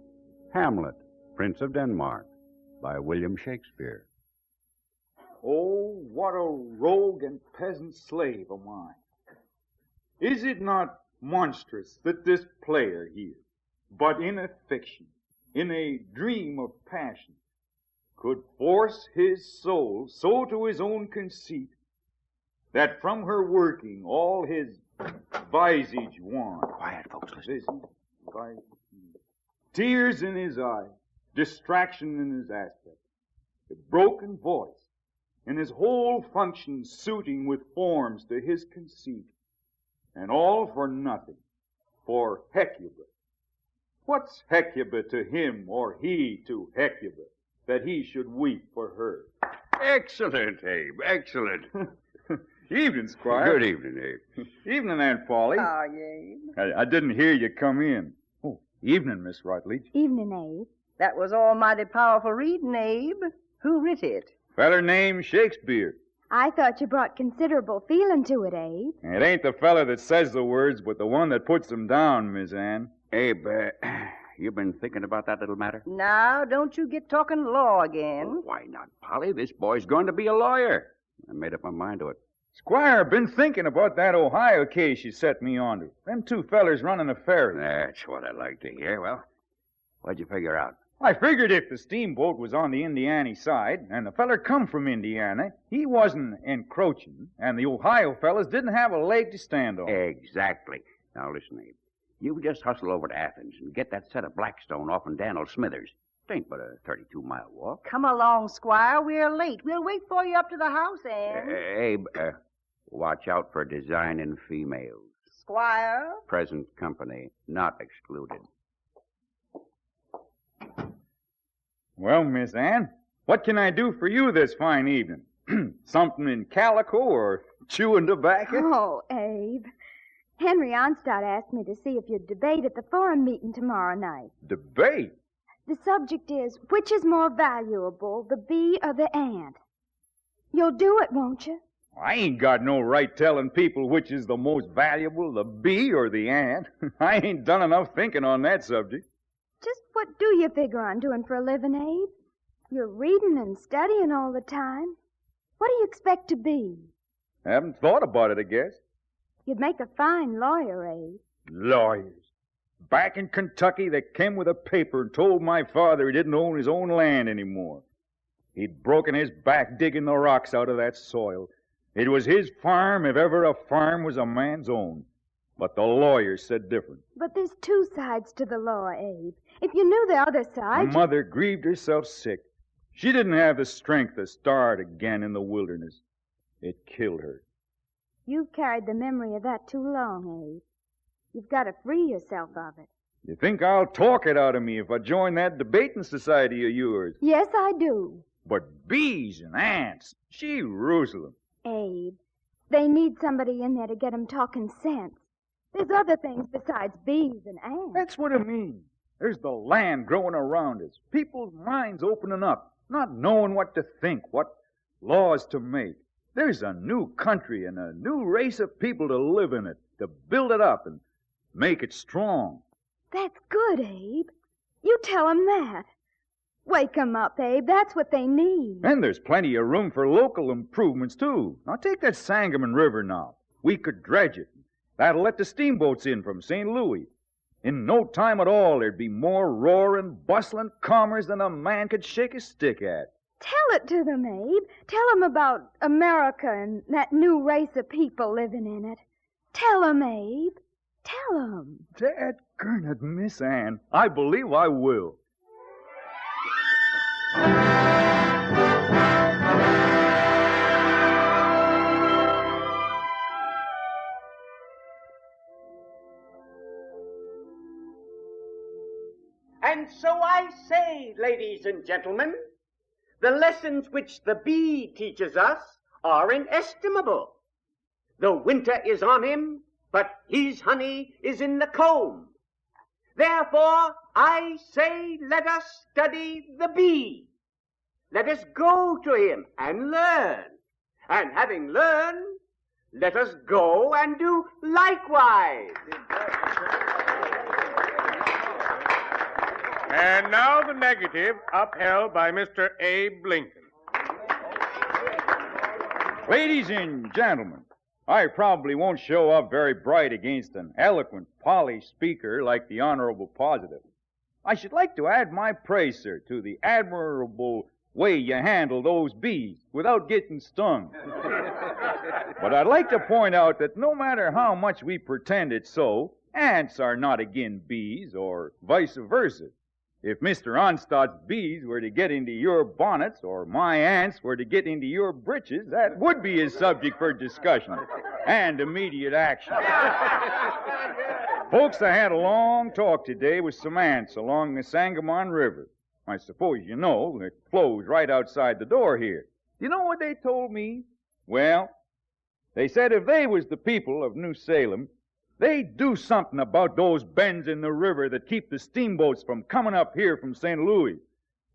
Hamlet, Prince of Denmark, by William Shakespeare. Oh, what a rogue and peasant slave am I. Is it not monstrous that this player here, but in a fiction, in a dream of passion, could force his soul so to his own conceit that from her working all his visage wan. Quiet, folks, listen. Tears in his eyes, distraction in his aspect, a broken voice, and his whole function suiting with forms to his conceit, and all for nothing, for Hecuba. What's Hecuba to him, or he to Hecuba, that he should weep for her? Excellent, Abe, excellent. Evening, Squire. Good evening, Abe. Evening, Aunt Polly. How are you, Abe? I didn't hear you come in. Oh, evening, Miss Rutledge. Evening, Abe. That was almighty powerful reading, Abe. Who writ it? Feller named Shakespeare. I thought you brought considerable feeling to it, Abe. It ain't the feller that says the words, but the one that puts them down, Miss Ann. Abe, you been thinking about that little matter? Now, don't you get talking law again. Oh, why not, Polly? This boy's going to be a lawyer. I made up my mind to it. Squire, been thinking about that Ohio case you set me on to. Them two fellers running a ferry. That's what I like to hear. Well, what'd you figure out? I figured if the steamboat was on the Indiana side, and the feller come from Indiana, he wasn't encroaching, and the Ohio fellas didn't have a leg to stand on. Exactly. Now, listen, Abe. You just hustle over to Athens and get that set of Blackstone off in Daniel Smithers. It ain't but a 32-mile walk. Come along, Squire. We're late. We'll wait for you up to the house, Ann. Abe, watch out for designing females. Squire? Present company, not excluded. Well, Miss Ann, what can I do for you this fine evening? Something in calico or chewing tobacco? Oh, Abe. Henry Onstadt asked me to see if you'd debate at the forum meeting tomorrow night. Debate? The subject is, which is more valuable, the bee or the ant? You'll do it, won't you? I ain't got no right telling people which is the most valuable, the bee or the ant. I ain't done enough thinking on that subject. Just what do you figure on doing for a living, Abe? You're reading and studying all the time. What do you expect to be? Haven't thought about it, I guess. You'd make a fine lawyer, Abe. Lawyers. Back in Kentucky, they came with a paper and told my father he didn't own his own land anymore. He'd broken his back digging the rocks out of that soil. It was his farm if ever a farm was a man's own. But the lawyers said different. But there's two sides to the law, Abe. If you knew the other My side... mother grieved herself sick. She didn't have the strength to start again in the wilderness. It killed her. You've carried the memory of that too long, Abe. You've got to free yourself of it. You think I'll talk it out of me if I join that debating society of yours? Yes, I do. But bees and ants, Jerusalem. Abe, they need somebody in there to get 'em talking sense. There's other things besides bees and ants. That's what I mean. There's the land growing around us, people's minds opening up, not knowing what to think, what laws to make. There's a new country and a new race of people to live in it, to build it up and make it strong. That's good, Abe. You tell 'em that. Wake 'em up, Abe. That's what they need. And there's plenty of room for local improvements, too. Now, take that Sangamon River now. We could dredge it. That'll let the steamboats in from St. Louis. In no time at all, there'd be more roaring, bustling commerce than a man could shake his stick at. Tell it to them, Abe. Tell 'em about America and that new race of people living in it. Tell 'em, Abe. Tell 'em. Dadgurnit, Miss Ann, I believe I will. And so I say, ladies and gentlemen, the lessons which the bee teaches us are inestimable. The winter is on him, but his honey is in the comb. Therefore, I say, let us study the bee. Let us go to him and learn. And having learned, let us go and do likewise. And now the negative upheld by Mr. Abe Lincoln. Ladies and gentlemen, I probably won't show up very bright against an eloquent, polished speaker like the Honorable Positive. I should like to add my praise, sir, to the admirable way you handle those bees without getting stung. But I'd like to point out that no matter how much we pretend it's so, ants are not again bees, or vice versa. If Mr. Onstott's bees were to get into your bonnets, or my ants were to get into your breeches, that would be a subject for discussion and immediate action. Folks, I had a long talk today with some ants along the Sangamon River. I suppose you know it flows right outside the door here. You know what they told me? Well, they said if they was the people of New Salem, they'd do something about those bends in the river that keep the steamboats from coming up here from St. Louis.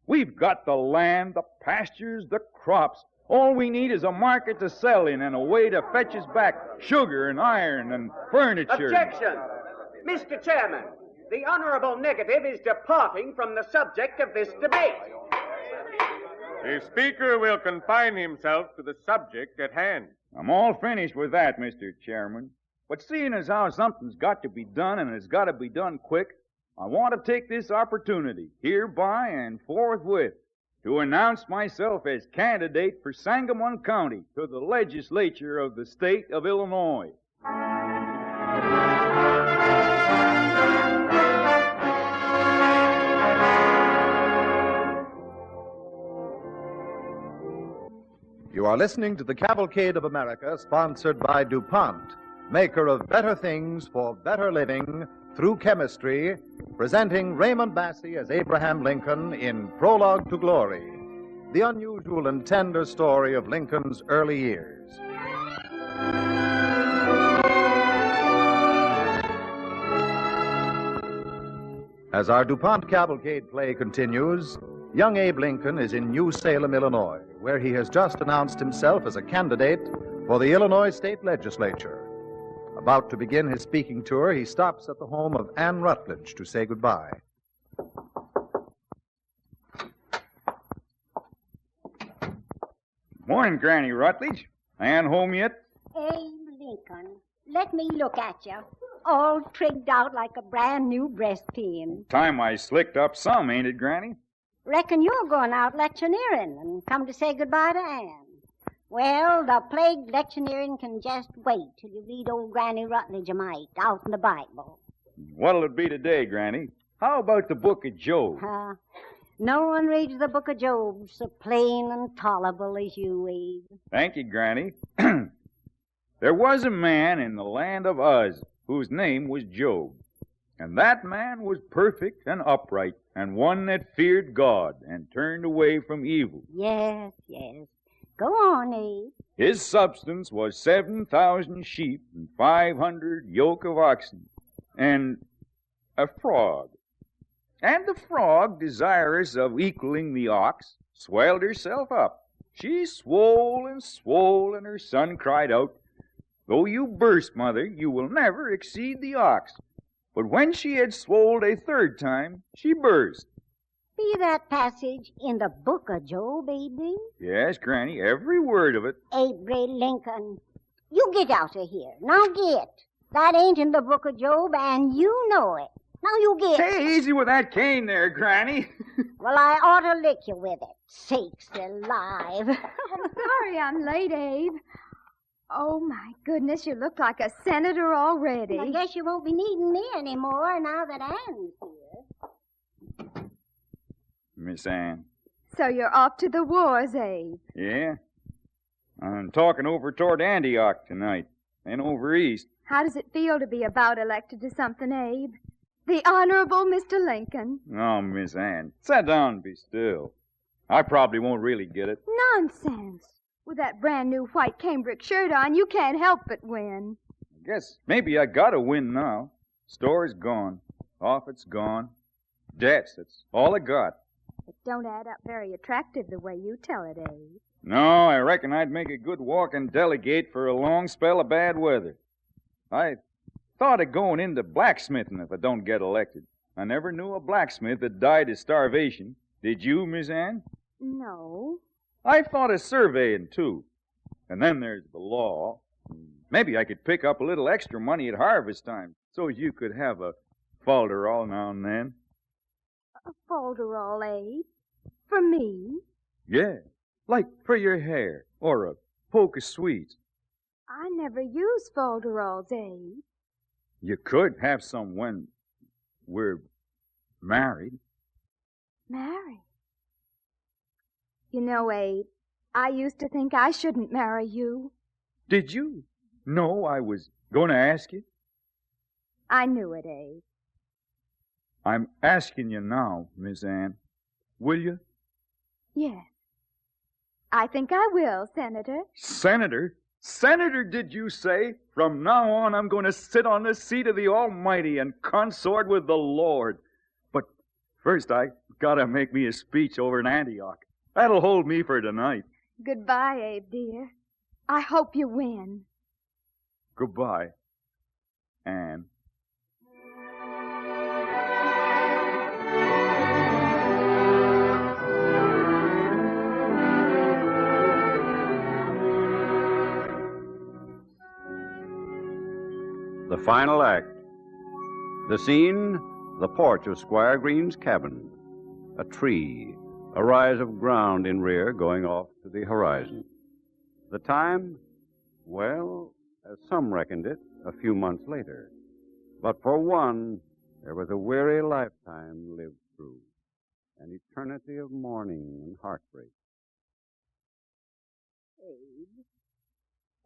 We've got the land, the pastures, the crops. All we need is a market to sell in and a way to fetch us back sugar and iron and furniture. Objection! Mr. Chairman, the honorable negative is departing from the subject of this debate. The speaker will confine himself to the subject at hand. I'm all finished with that, Mr. Chairman. But seeing as how something's got to be done, and it's got to be done quick, I want to take this opportunity, hereby and forthwith, to announce myself as candidate for Sangamon County to the legislature of the state of Illinois. You are listening to the Cavalcade of America, sponsored by DuPont, maker of better things for better living through chemistry, presenting Raymond Massey as Abraham Lincoln in Prologue to Glory, the unusual and tender story of Lincoln's early years. As our DuPont Cavalcade play continues, young Abe Lincoln is in New Salem, Illinois, where he has just announced himself as a candidate for the Illinois State Legislature. About to begin his speaking tour, he stops at the home of Ann Rutledge to say goodbye. Morning, Granny Rutledge. Ann home yet? Abe Lincoln, let me look at you. All trigged out like a brand new breastpin. Time I slicked up some, ain't it, Granny? Reckon you're going out lectioneering and come to say goodbye to Ann. Well, the plague lectioneering can just wait till you read old Granny Rutledge a mite out in the Bible. What'll it be today, Granny? How about the book of Job? No one reads the book of Job so plain and tolerable as you, Abe. Thank you, Granny. There was a man in the land of Uz whose name was Job. And that man was perfect and upright, and one that feared God and turned away from evil. Yes, yes. Go on, Abe. His substance was 7,000 sheep and 500 yoke of oxen, and a frog. And the frog, desirous of equaling the ox, swelled herself up. She swole, and her son cried out, "Though you burst, mother, you will never exceed the ox." But when she had swolled a third time, she burst. Be that passage in the book of Job, Abe? Yes, Granny, every word of it. Abe Lincoln, you get out of here. Now get. That ain't in the book of Job, and you know it. Now you get. Hey, easy with that cane there, Granny. Well, I ought to lick you with it. Sakes alive. I'm sorry I'm late, Abe. Oh, my goodness, you look like a senator already. I guess you won't be needing me anymore now that Anne's here. Miss Anne. So you're off to the wars, Abe? Yeah. I'm talking over toward Antioch tonight, and over east. How does it feel to be about elected to something, Abe? The Honorable Mr. Lincoln. Oh, Miss Anne, sit down and be still. I probably won't really get it. Nonsense. With that brand new white cambric shirt on, you can't help but win. I guess maybe I gotta win now. Store's gone. Office gone. Debts, that's all I got. It don't add up very attractive the way you tell it, Abe. No, I reckon I'd make a good walking delegate for a long spell of bad weather. I thought of going into blacksmithing if I don't get elected. I never knew a blacksmith that died of starvation. Did you, Miss Anne? No. I thought of surveying, too. And then there's the law. Maybe I could pick up a little extra money at harvest time so you could have a falderall now and then. A folderol, Abe? For me? Yeah, like for your hair or a poke of sweets. I never use folderols, Abe. You could have some when we're married. Married? You know, Abe, I used to think I shouldn't marry you. Did you? No, I was going to ask you. I knew it, Abe. I'm asking you now, Miss Anne. Will you? Yes. I think I will, Senator. Senator? Senator, did you say? From now on, I'm going to sit on the seat of the Almighty and consort with the Lord. But first, I gotta make me a speech over in Antioch. That'll hold me for tonight. Goodbye, Abe, dear. I hope you win. Goodbye, Anne. The final act. The scene, the porch of Squire Green's cabin. A tree, a rise of ground in rear going off to the horizon. The time, well, as some reckoned it, a few months later. But for one, there was a weary lifetime lived through, an eternity of mourning and heartbreak. Abe,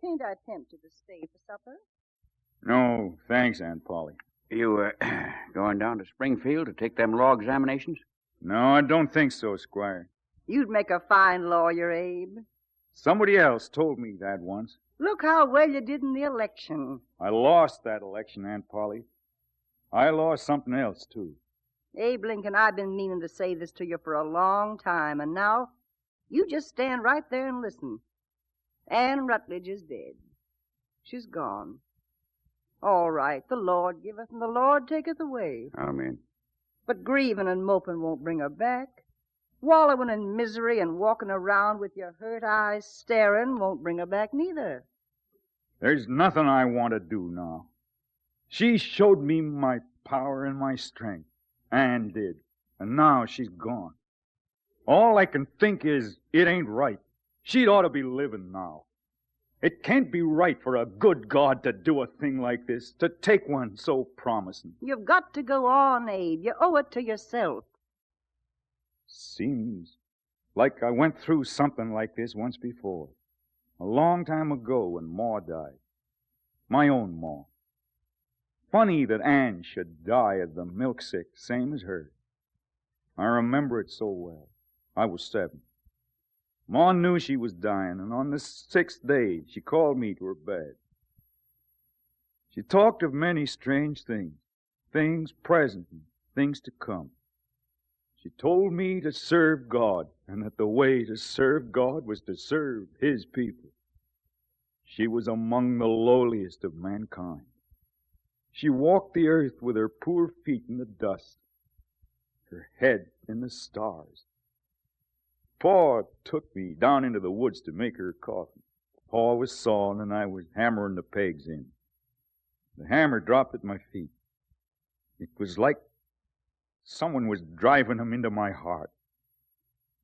can't I tempt you to stay for supper? No, thanks, Aunt Polly. You, going down to Springfield to take them law examinations? No, I don't think so, Squire. You'd make a fine lawyer, Abe. Somebody else told me that once. Look how well you did in the election. I lost that election, Aunt Polly. I lost something else, too. Abe Lincoln, I've been meaning to say this to you for a long time, and now you just stand right there and listen. Anne Rutledge is dead. She's gone. All right, the Lord giveth and the Lord taketh away. Amen. But grieving and moping won't bring her back. Wallowing in misery and walking around with your hurt eyes staring won't bring her back neither. There's nothing I want to do now. She showed me my power and my strength. Anne did. And now she's gone. All I can think is, it ain't right. She'd ought to be living now. It can't be right for a good God to do a thing like this, to take one so promising. You've got to go on, Abe. You owe it to yourself. Seems like I went through something like this once before. A long time ago when Ma died. My own Ma. Funny that Anne should die of the milk sick, same as her. I remember it so well. I was 7. Ma knew she was dying, and on the 6th day, she called me to her bed. She talked of many strange things, things present and things to come. She told me to serve God, and that the way to serve God was to serve His people. She was among the lowliest of mankind. She walked the earth with her poor feet in the dust, her head in the stars. Pa took me down into the woods to make her a coffin. Pa was sawing, and I was hammering the pegs in. The hammer dropped at my feet. It was like someone was driving them into my heart.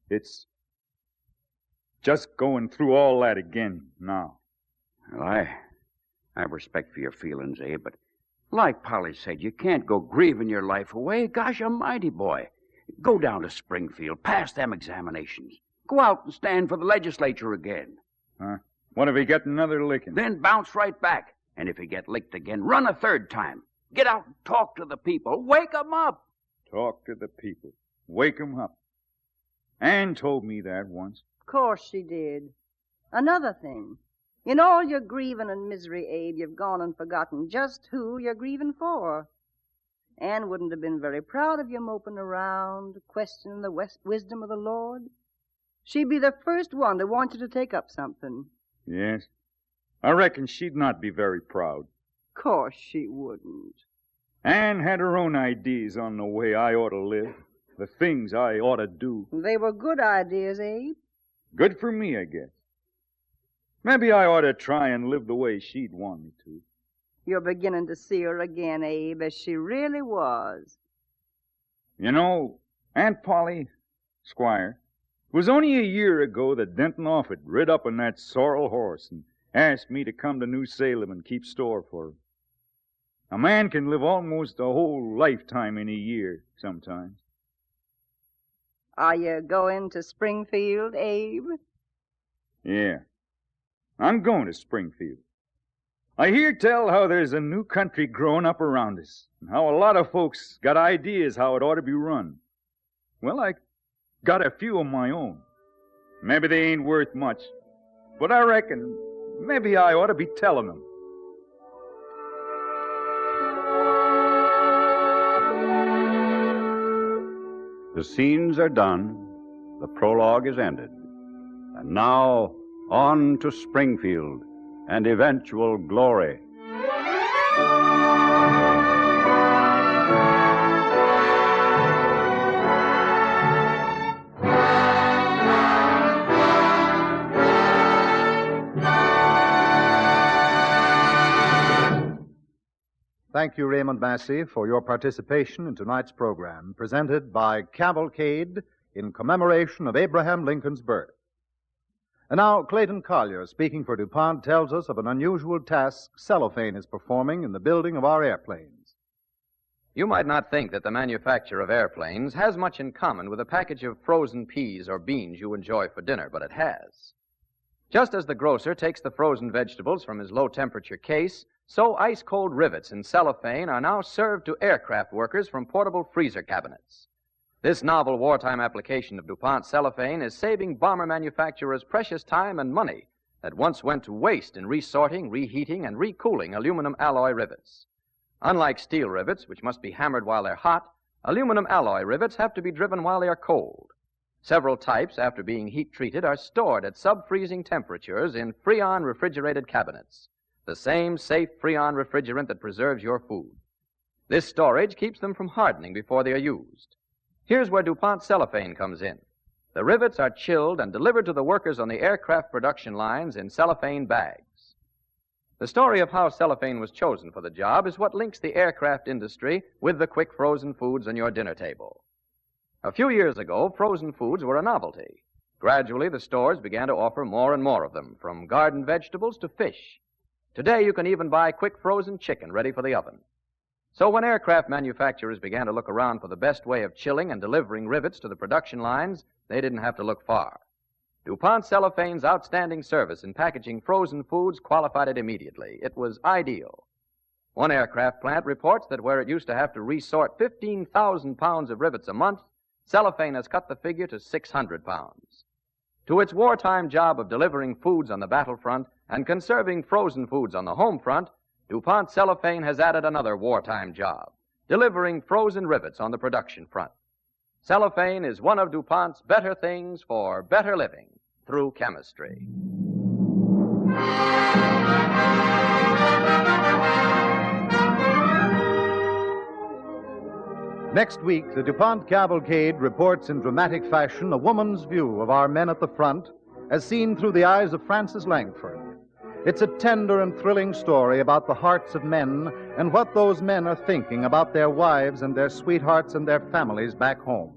It's just going through all that again now. Well, I have respect for your feelings, Abe, but like Polly said, you can't go grieving your life away. Gosh almighty, boy. Go down to Springfield, pass them examinations. Go out and stand for the legislature again. Huh? What if he get another licking? Then bounce right back. And if you get licked again, run a third time. Get out and talk to the people. Wake 'em up. Talk to the people. Wake 'em up. Ann told me that once. Of course she did. Another thing. In all your grieving and misery, Abe, you've gone and forgotten just who you're grieving for. Ann wouldn't have been very proud of you moping around, questioning the wisdom of the Lord. She'd be the first one to want you to take up something. Yes. I reckon she'd not be very proud. Of course she wouldn't. Ann had her own ideas on the way I ought to live, the things I ought to do. They were good ideas, Abe. Good for me, I guess. Maybe I ought to try and live the way she'd want me to. You're beginning to see her again, Abe, as she really was. You know, Aunt Polly, Squire, it was only a year ago that Denton Offutt rid up on that sorrel horse and asked me to come to New Salem and keep store for him. A man can live almost a whole lifetime in a year sometimes. Are you going to Springfield, Abe? Yeah. I'm going to Springfield. I hear tell how there's a new country growing up around us, and how a lot of folks got ideas how it ought to be run. Well, I got a few of my own. Maybe they ain't worth much, but I reckon maybe I ought to be telling them. The scenes are done, the prologue is ended, and now on to Springfield and eventual glory. Thank you, Raymond Massey, for your participation in tonight's program, presented by Cavalcade in commemoration of Abraham Lincoln's birth. And now, Clayton Collier, speaking for DuPont, tells us of an unusual task cellophane is performing in the building of our airplanes. You might not think that the manufacture of airplanes has much in common with a package of frozen peas or beans you enjoy for dinner, but it has. Just as the grocer takes the frozen vegetables from his low-temperature case, so ice-cold rivets in cellophane are now served to aircraft workers from portable freezer cabinets. This novel wartime application of DuPont cellophane is saving bomber manufacturers precious time and money that once went to waste in resorting, reheating, and recooling aluminum alloy rivets. Unlike steel rivets, which must be hammered while they're hot, aluminum alloy rivets have to be driven while they are cold. Several types, after being heat-treated, are stored at sub-freezing temperatures in Freon refrigerated cabinets, the same safe Freon refrigerant that preserves your food. This storage keeps them from hardening before they are used. Here's where DuPont cellophane comes in. The rivets are chilled and delivered to the workers on the aircraft production lines in cellophane bags. The story of how cellophane was chosen for the job is what links the aircraft industry with the quick frozen foods on your dinner table. A few years ago, frozen foods were a novelty. Gradually, the stores began to offer more and more of them, from garden vegetables to fish. Today, you can even buy quick frozen chicken ready for the oven. So when aircraft manufacturers began to look around for the best way of chilling and delivering rivets to the production lines, they didn't have to look far. DuPont Cellophane's outstanding service in packaging frozen foods qualified it immediately. It was ideal. One aircraft plant reports that where it used to have to resort 15,000 pounds of rivets a month, cellophane has cut the figure to 600 pounds. To its wartime job of delivering foods on the battlefront and conserving frozen foods on the home front, DuPont Cellophane has added another wartime job, delivering frozen rivets on the production front. Cellophane is one of DuPont's better things for better living through chemistry. Next week, the DuPont Cavalcade reports in dramatic fashion a woman's view of our men at the front as seen through the eyes of Frances Langford. It's a tender and thrilling story about the hearts of men and what those men are thinking about their wives and their sweethearts and their families back home.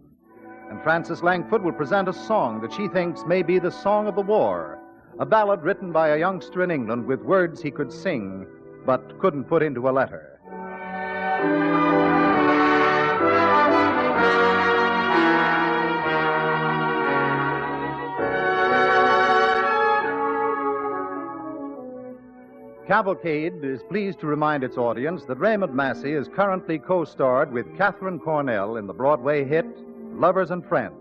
And Frances Langford will present a song that she thinks may be the song of the war, a ballad written by a youngster in England with words he could sing but couldn't put into a letter. Cavalcade is pleased to remind its audience that Raymond Massey is currently co-starred with Katharine Cornell in the Broadway hit Lovers and Friends.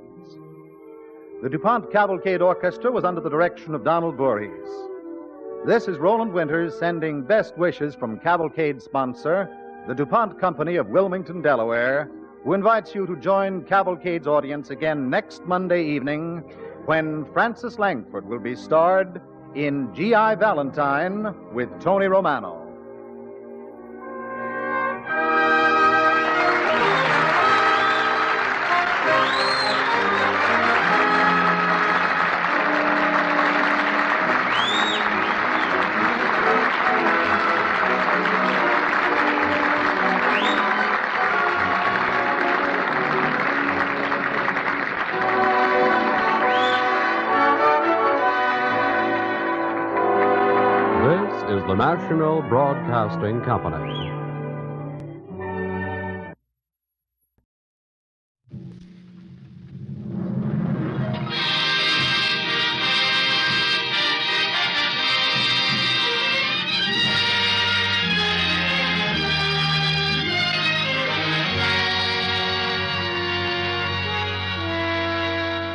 The DuPont Cavalcade Orchestra was under the direction of Donald Voorhees. This is Roland Winters sending best wishes from Cavalcade's sponsor, the DuPont Company of Wilmington, Delaware, who invites you to join Cavalcade's audience again next Monday evening when Frances Langford will be starred in G.I. Valentine with Tony Romano. The National Broadcasting Company.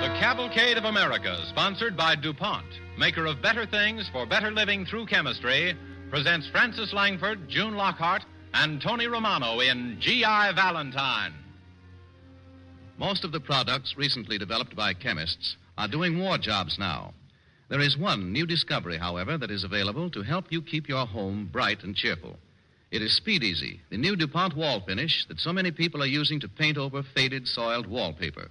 The Cavalcade of America, sponsored by DuPont, maker of better things for better living through chemistry, presents Frances Langford, June Lockhart, and Tony Romano in G.I. Valentine. Most of the products recently developed by chemists are doing war jobs now. There is one new discovery, however, that is available to help you keep your home bright and cheerful. It is Speed Easy, the new DuPont wall finish that so many people are using to paint over faded, soiled wallpaper.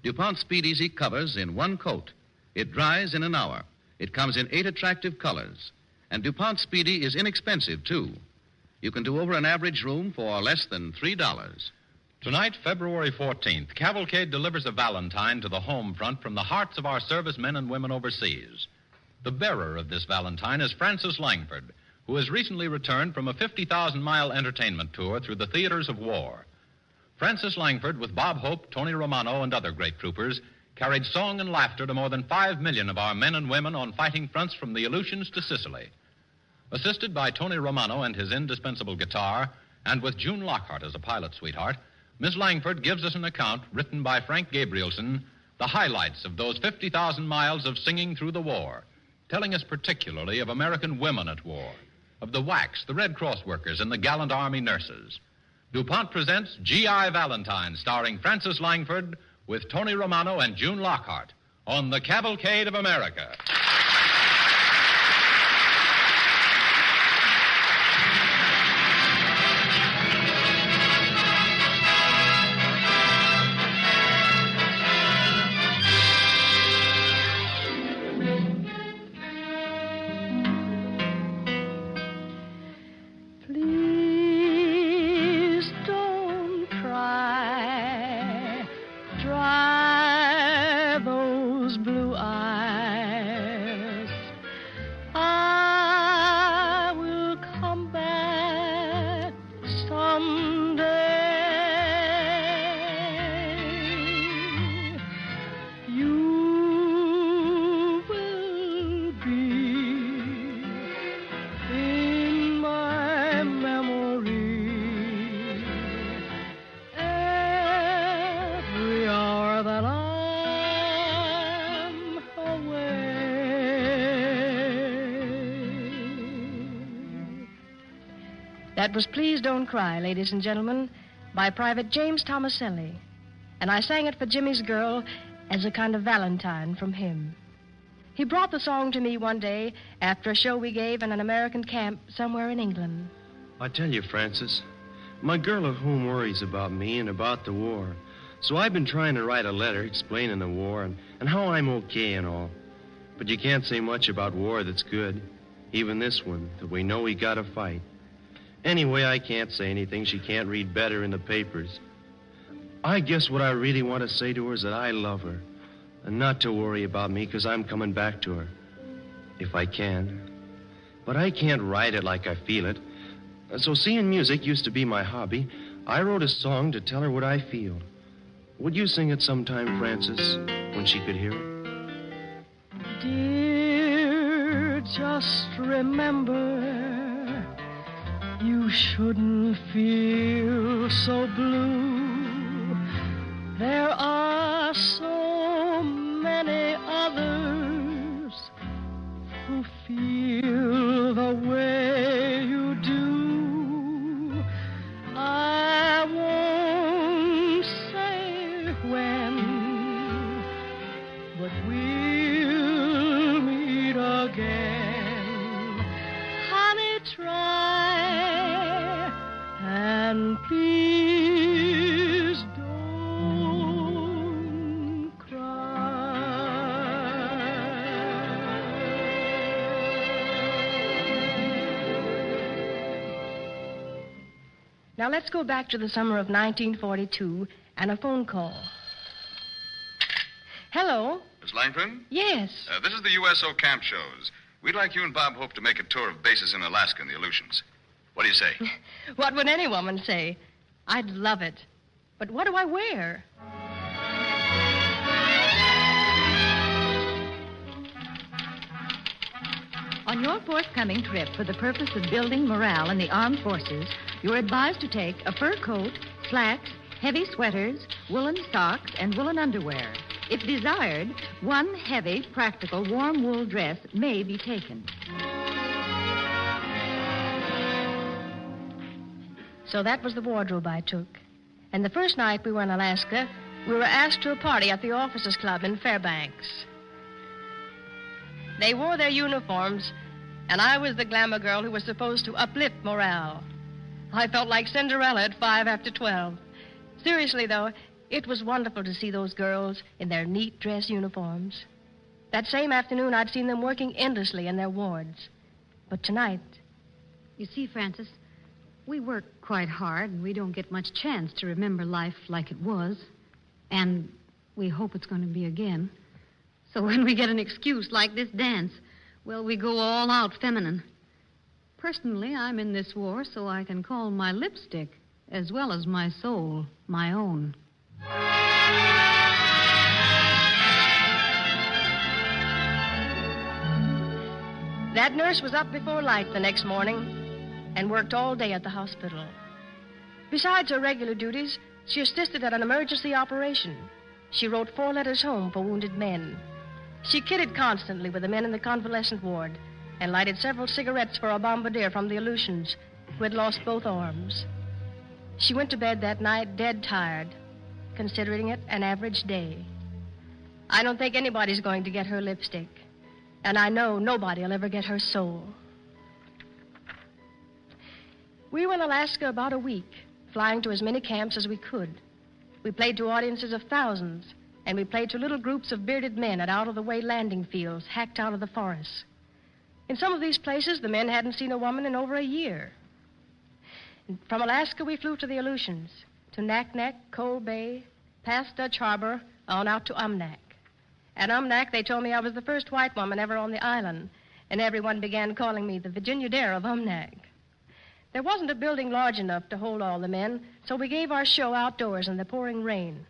DuPont Speed Easy covers in one coat. It dries in an hour. It comes in 8 attractive colors. And DuPont Speedy is inexpensive, too. You can do over an average room for less than $3. Tonight, February 14th, Cavalcade delivers a Valentine to the home front from the hearts of our servicemen and women overseas. The bearer of this Valentine is Frances Langford, who has recently returned from a 50,000-mile entertainment tour through the theaters of war. Frances Langford, with Bob Hope, Tony Romano, and other great troopers, carried song and laughter to more than 5 million of our men and women on fighting fronts from the Aleutians to Sicily. Assisted by Tony Romano and his indispensable guitar, and with June Lockhart as a pilot sweetheart, Miss Langford gives us an account written by Frank Gabrielson, the highlights of those 50,000 miles of singing through the war, telling us particularly of American women at war, of the WACs, the Red Cross workers, and the gallant Army nurses. DuPont presents G.I. Valentine, starring Frances Langford with Tony Romano and June Lockhart on the Cavalcade of America. That was Please Don't Cry, ladies and gentlemen, by Private James Tomaselli. And I sang it for Jimmy's girl as a kind of Valentine from him. He brought the song to me one day after a show we gave in an American camp somewhere in England. I tell you, Francis, my girl at home worries about me and about the war. So I've been trying to write a letter explaining the war and how I'm okay and all. But you can't say much about war that's good. Even this one, that we know we gotta fight. Anyway, I can't say anything she can't read better in the papers. I guess what I really want to say to her is that I love her. And not to worry about me, because I'm coming back to her. If I can. But I can't write it like I feel it. So seeing music used to be my hobby. I wrote a song to tell her what I feel. Would you sing it sometime, Francis, when she could hear it? Dear, just remember, you shouldn't feel so blue. There are so many others who feel the way you do. I won't say when, but we'll meet again. Honey, try and please don't cry. Now let's go back to the summer of 1942 and a phone call. Hello? Miss Langford? Yes. This is the USO camp shows. We'd like you and Bob Hope to make a tour of bases in Alaska and the Aleutians. What do you say? What would any woman say? I'd love it. But what do I wear? On your forthcoming trip for the purpose of building morale in the armed forces, you're advised to take a fur coat, slacks, heavy sweaters, woolen socks, and woolen underwear. If desired, one heavy, practical, warm wool dress may be taken. So that was the wardrobe I took. And the first night we were in Alaska, we were asked to a party at the Officers Club in Fairbanks. They wore their uniforms, and I was the glamour girl who was supposed to uplift morale. I felt like Cinderella at 5 after 12. Seriously, though, it was wonderful to see those girls in their neat dress uniforms. That same afternoon, I'd seen them working endlessly in their wards. But tonight... You see, Francis, we work quite hard, and we don't get much chance to remember life like it was. And we hope it's going to be again. So when we get an excuse like this dance, well, we go all out feminine. Personally, I'm in this war so I can call my lipstick, as well as my soul, my own. That nurse was up before light the next morning and worked all day at the hospital. Besides her regular duties, she assisted at an emergency operation. She wrote 4 letters home for wounded men. She kidded constantly with the men in the convalescent ward and lighted several cigarettes for a bombardier from the Aleutians who had lost both arms. She went to bed that night dead tired, considering it an average day. I don't think anybody's going to get her lipstick, and I know nobody will ever get her soul. We were in Alaska about a week, flying to as many camps as we could. We played to audiences of thousands, and we played to little groups of bearded men at out-of-the-way landing fields hacked out of the forests. In some of these places, the men hadn't seen a woman in over a year. From Alaska, we flew to the Aleutians, to Naknek, Coal Bay, past Dutch Harbor, on out to Umnak. At Umnak, they told me I was the first white woman ever on the island, and everyone began calling me the Virginia Dare of Umnak. There wasn't a building large enough to hold all the men, so we gave our show outdoors in the pouring rain.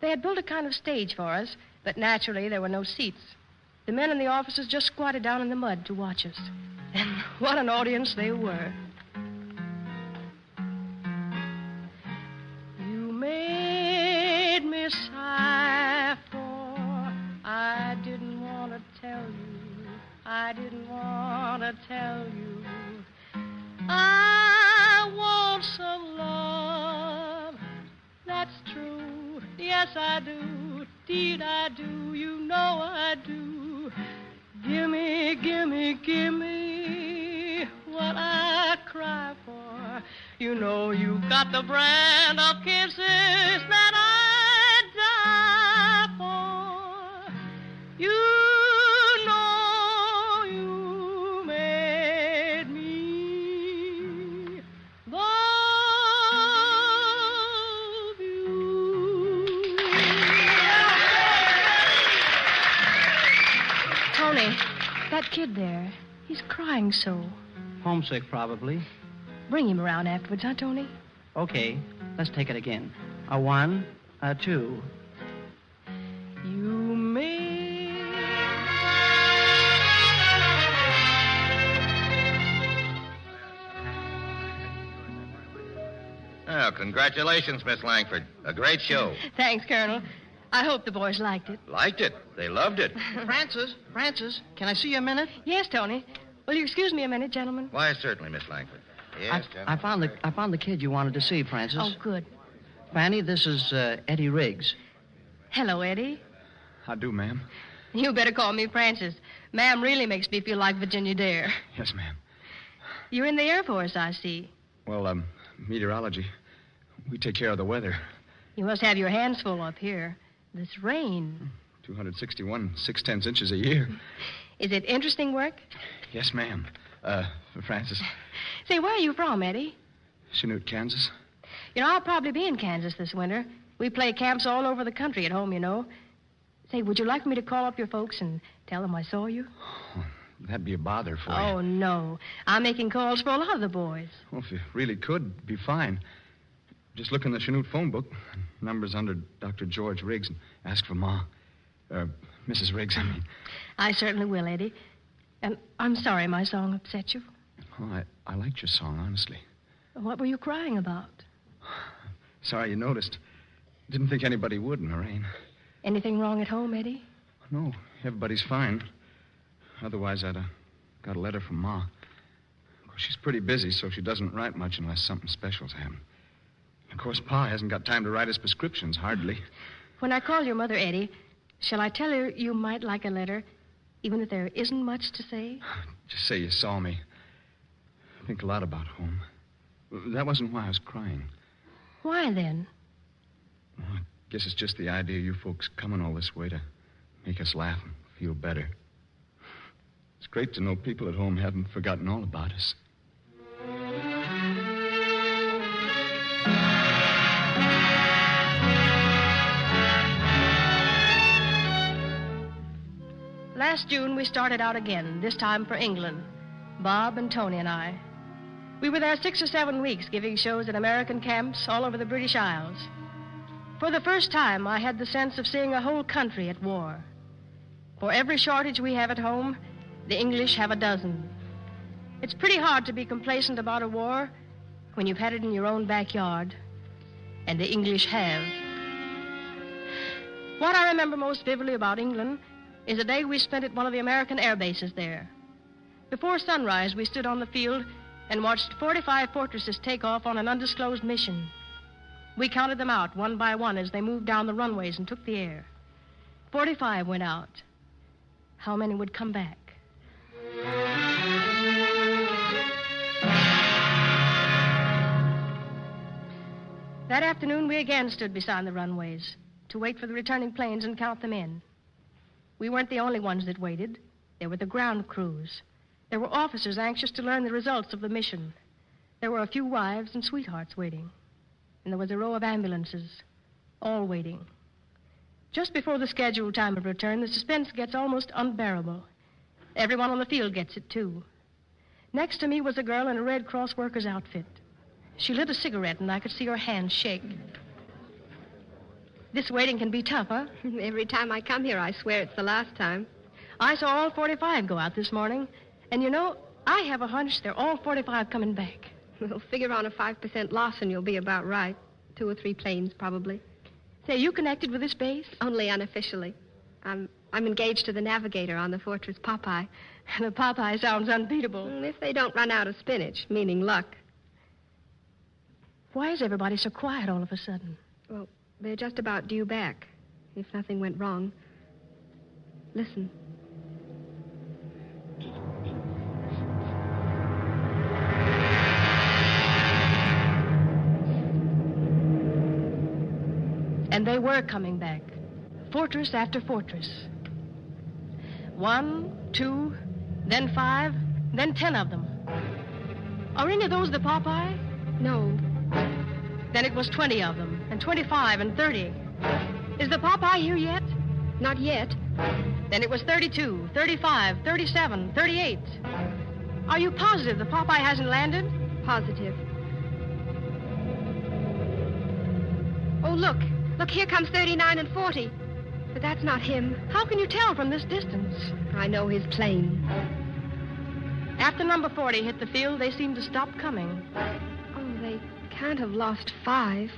They had built a kind of stage for us, but naturally there were no seats. The men and the officers just squatted down in the mud to watch us. And what an audience they were. You made me sigh, for I didn't want to tell you. I didn't want to tell you. I yes, I do. Deed, I do. You know I do. Gimme, gimme, gimme what I cry for. You know you got the brand of kisses that I die for. You know you made me love you. Tony, that kid there, he's crying so. Homesick, probably. Bring him around afterwards, huh, Tony? Okay, let's take it again. A 1, a 2. You may. Oh, congratulations, Miss Langford. A great show. Thanks, Colonel. I hope the boys liked it. Liked it. They loved it. Francis, can I see you a minute? Yes, Tony. Will you excuse me a minute, gentlemen? Why, certainly, Miss Langford. Yes, I found the kid you wanted to see, Francis. Oh, good. Fanny, this is Eddie Riggs. Hello, Eddie. How do, ma'am? You better call me Francis. Ma'am really makes me feel like Virginia Dare. Yes, ma'am. You're in the Air Force, I see. Well, meteorology. We take care of the weather. You must have your hands full up here. This rain. 261 6/10 inches a year. Is it interesting work? Yes, ma'am. Francis. Say, where are you from, Eddie? Chanute, Kansas. You know, I'll probably be in Kansas this winter. We play camps all over the country at home, you know. Say, would you like me to call up your folks and tell them I saw you? Oh, that'd be a bother for you. Oh, no. I'm making calls for a lot of the boys. Well, if you really could, be fine. Just look in the Chanute phone book. Number's under Dr. George Riggs, and ask for Ma. Mrs. Riggs, I mean. I certainly will, Eddie. And I'm sorry my song upset you. Oh, I liked your song, honestly. What were you crying about? Sorry you noticed. Didn't think anybody would in the rain. Anything wrong at home, Eddie? No, everybody's fine. Otherwise, I'd got a letter from Ma. Of course, she's pretty busy, so she doesn't write much unless something special's happened. Of course, Pa hasn't got time to write his prescriptions, hardly. When I call your mother, Eddie, shall I tell her you might like a letter, even if there isn't much to say? Just say you saw me. I think a lot about home. That wasn't why I was crying. Why, then? Well, I guess it's just the idea of you folks coming all this way to make us laugh and feel better. It's great to know people at home haven't forgotten all about us. Last June, we started out again, this time for England. Bob and Tony and I. We were there 6 or 7 weeks, giving shows at American camps all over the British Isles. For the first time, I had the sense of seeing a whole country at war. For every shortage we have at home, the English have a dozen. It's pretty hard to be complacent about a war when you've had it in your own backyard, and the English have. What I remember most vividly about England is a day we spent at one of the American air bases there. Before sunrise, we stood on the field and watched 45 fortresses take off on an undisclosed mission. We counted them out one by one as they moved down the runways and took the air. 45 went out. How many would come back? That afternoon, we again stood beside the runways to wait for the returning planes and count them in. We weren't the only ones that waited. There were the ground crews. There were officers anxious to learn the results of the mission. There were a few wives and sweethearts waiting. And there was a row of ambulances, all waiting. Just before the scheduled time of return, the suspense gets almost unbearable. Everyone on the field gets it, too. Next to me was a girl in a Red Cross worker's outfit. She lit a cigarette, and I could see her hands shake. This waiting can be tough, huh? Every time I come here, I swear it's the last time. I saw all 45 go out this morning. And you know, I have a hunch they're all 45 coming back. We'll figure on a 5% loss and you'll be about right. 2 or 3 planes, probably. Say, are you connected with this base? Only unofficially. I'm engaged to the navigator on the Fortress Popeye. The Popeye sounds unbeatable. If they don't run out of spinach, meaning luck. Why is everybody so quiet all of a sudden? Well, They're just about due back, if nothing went wrong. Listen. And they were coming back, fortress after fortress. 1, 2, then 5, then 10 of them. Are any of those the Popeye? No. Then it was 20 of them, and 25, and 30. Is the Popeye here yet? Not yet. Then it was 32, 35, 37, 38. Are you positive the Popeye hasn't landed? Positive. Oh, look. Look, here comes 39 and 40. But that's not him. How can you tell from this distance? I know his plane. After number 40 hit the field, they seemed to stop coming. Oh, they can't have lost 5.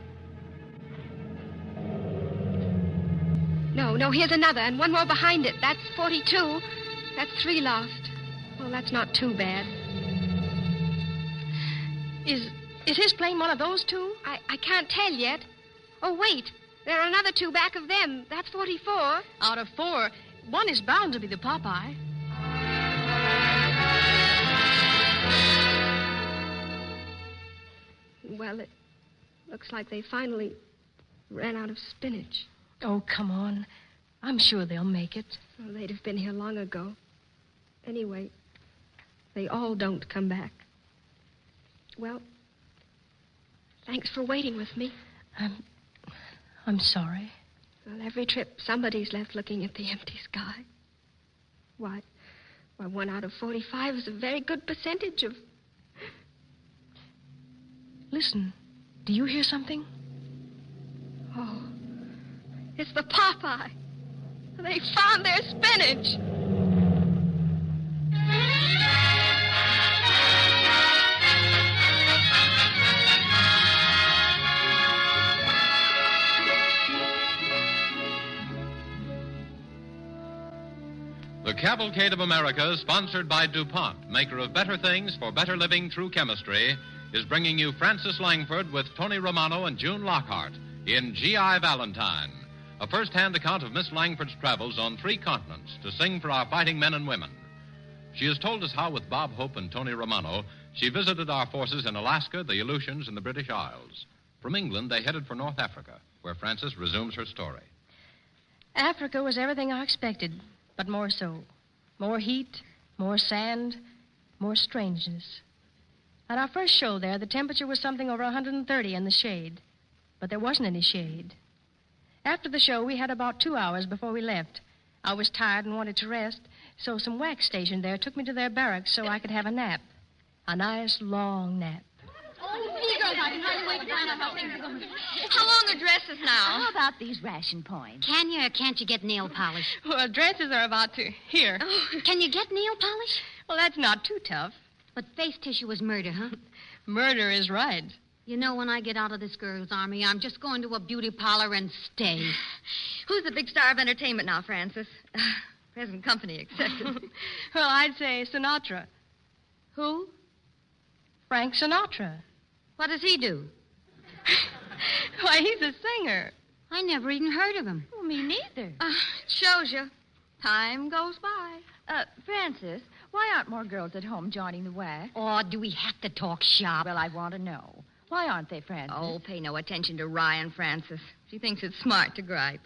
No, here's another, and one more behind it. That's 42. That's 3 lost. Well, that's not too bad. Is his plane one of those 2? I can't tell yet. Oh, wait. There are another 2 back of them. That's 44. Out of 4, one is bound to be the Popeye. Well, it looks like they finally ran out of spinach. Oh, come on. I'm sure they'll make it. Well, they'd have been here long ago. Anyway, they all don't come back. Well, thanks for waiting with me. I'm sorry. Well, every trip, somebody's left looking at the empty sky. Why, 1 out of 45 is a very good percentage of... Listen, do you hear something? Oh, it's the Popeye. They found their spinach. The Cavalcade of America, sponsored by DuPont, maker of better things for better living through chemistry, is bringing you Francis Langford with Tony Romano and June Lockhart in G.I. Valentine, a first-hand account of Miss Langford's travels on 3 continents to sing for our fighting men and women. She has told us how, with Bob Hope and Tony Romano, she visited our forces in Alaska, the Aleutians, and the British Isles. From England, they headed for North Africa, where Francis resumes her story. Africa was everything I expected, but more so. More heat, more sand, more strangeness. At our first show there, the temperature was something over 130 in the shade, but there wasn't any shade. After the show, we had about 2 hours before we left. I was tired and wanted to rest, so some wax station there took me to their barracks so I could have a nap. A nice, long nap. How long are dresses now? How about these ration points? Can you or can't you get nail polish? Well, dresses are about to... Here. Oh, can you get nail polish? Well, that's not too tough. But face tissue is murder, huh? Murder is right. You know, when I get out of this girl's army, I'm just going to a beauty parlor and stay. Who's the big star of entertainment now, Francis? Present company accepted. Well, I'd say Sinatra. Who? Frank Sinatra. What does he do? Why, he's a singer. I never even heard of him. Well, me neither. Shows you. Time goes by. Francis, why aren't more girls at home joining the wax? Oh, do we have to talk shop? Well, I want to know. Why aren't they, Francis? Oh, pay no attention to Ryan, Francis. She thinks it's smart to gripe.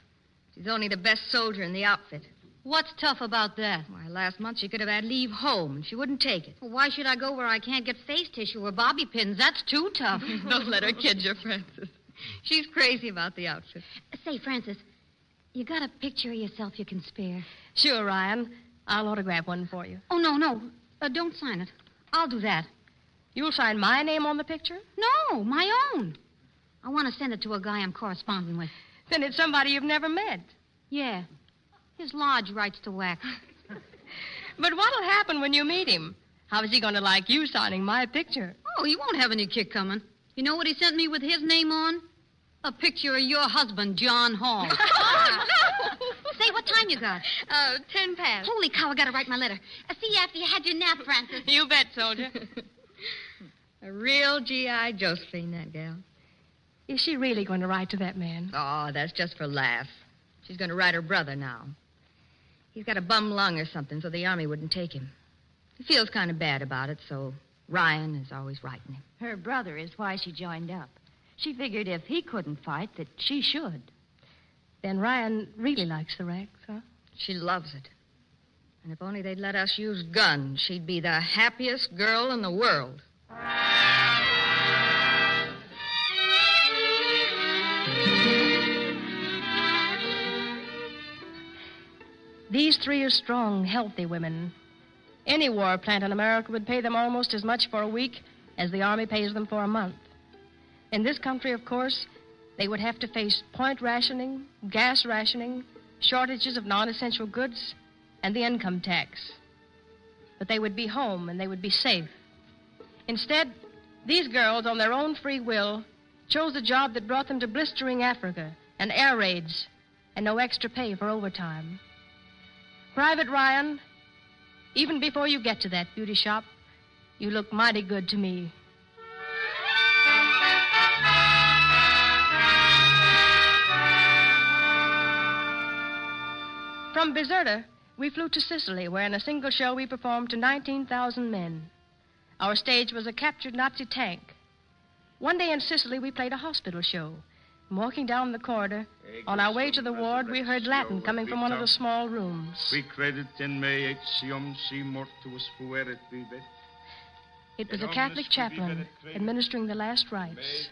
She's only the best soldier in the outfit. What's tough about that? Why, last month she could have had leave home, and she wouldn't take it. Well, why should I go where I can't get face tissue or bobby pins? That's too tough. Don't let her kid you, Francis. She's crazy about the outfit. Say, Francis, you got a picture of yourself you can spare? Sure, Ryan. I'll autograph one for you. Oh, no. Don't sign it. I'll do that. You'll sign my name on the picture? No, my own. I want to send it to a guy I'm corresponding with. Then it's somebody you've never met. Yeah. His lodge writes to wax. But what'll happen when you meet him? How is he going to like you signing my picture? Oh, he won't have any kick coming. You know what he sent me with his name on? A picture of your husband, John Hall. Oh, no! Say, what time you got? 10 past. Holy cow, I got to write my letter. See you after you had your nap, Francis. You bet, soldier. A real G.I. Josephine, that gal. Is she really going to write to that man? Oh, that's just for laughs. She's going to write her brother now. He's got a bum lung or something, so the Army wouldn't take him. He feels kind of bad about it, so Ryan is always writing him. Her brother is why she joined up. She figured if he couldn't fight, that she should. Then Ryan really likes the Rex, huh? She loves it. And if only they'd let us use guns, she'd be the happiest girl in the world. These three are strong, healthy women. Any war plant in America would pay them almost as much for a week as the Army pays them for a month. In this country, of course, they would have to face point rationing, gas rationing, shortages of non-essential goods, and the income tax. But they would be home and they would be safe. Instead, these girls, on their own free will, chose a job that brought them to blistering Africa and air raids and no extra pay for overtime. Private Ryan, even before you get to that beauty shop, you look mighty good to me. From Bizerta, we flew to Sicily, where in a single show we performed to 19,000 men. Our stage was a captured Nazi tank. One day in Sicily, we played a hospital show. Walking down the corridor, on our way to the ward, we heard Latin coming from one of the small rooms. Qui credit in me etiam si mortuus fuerit vivet. It was a Catholic chaplain administering the last rites.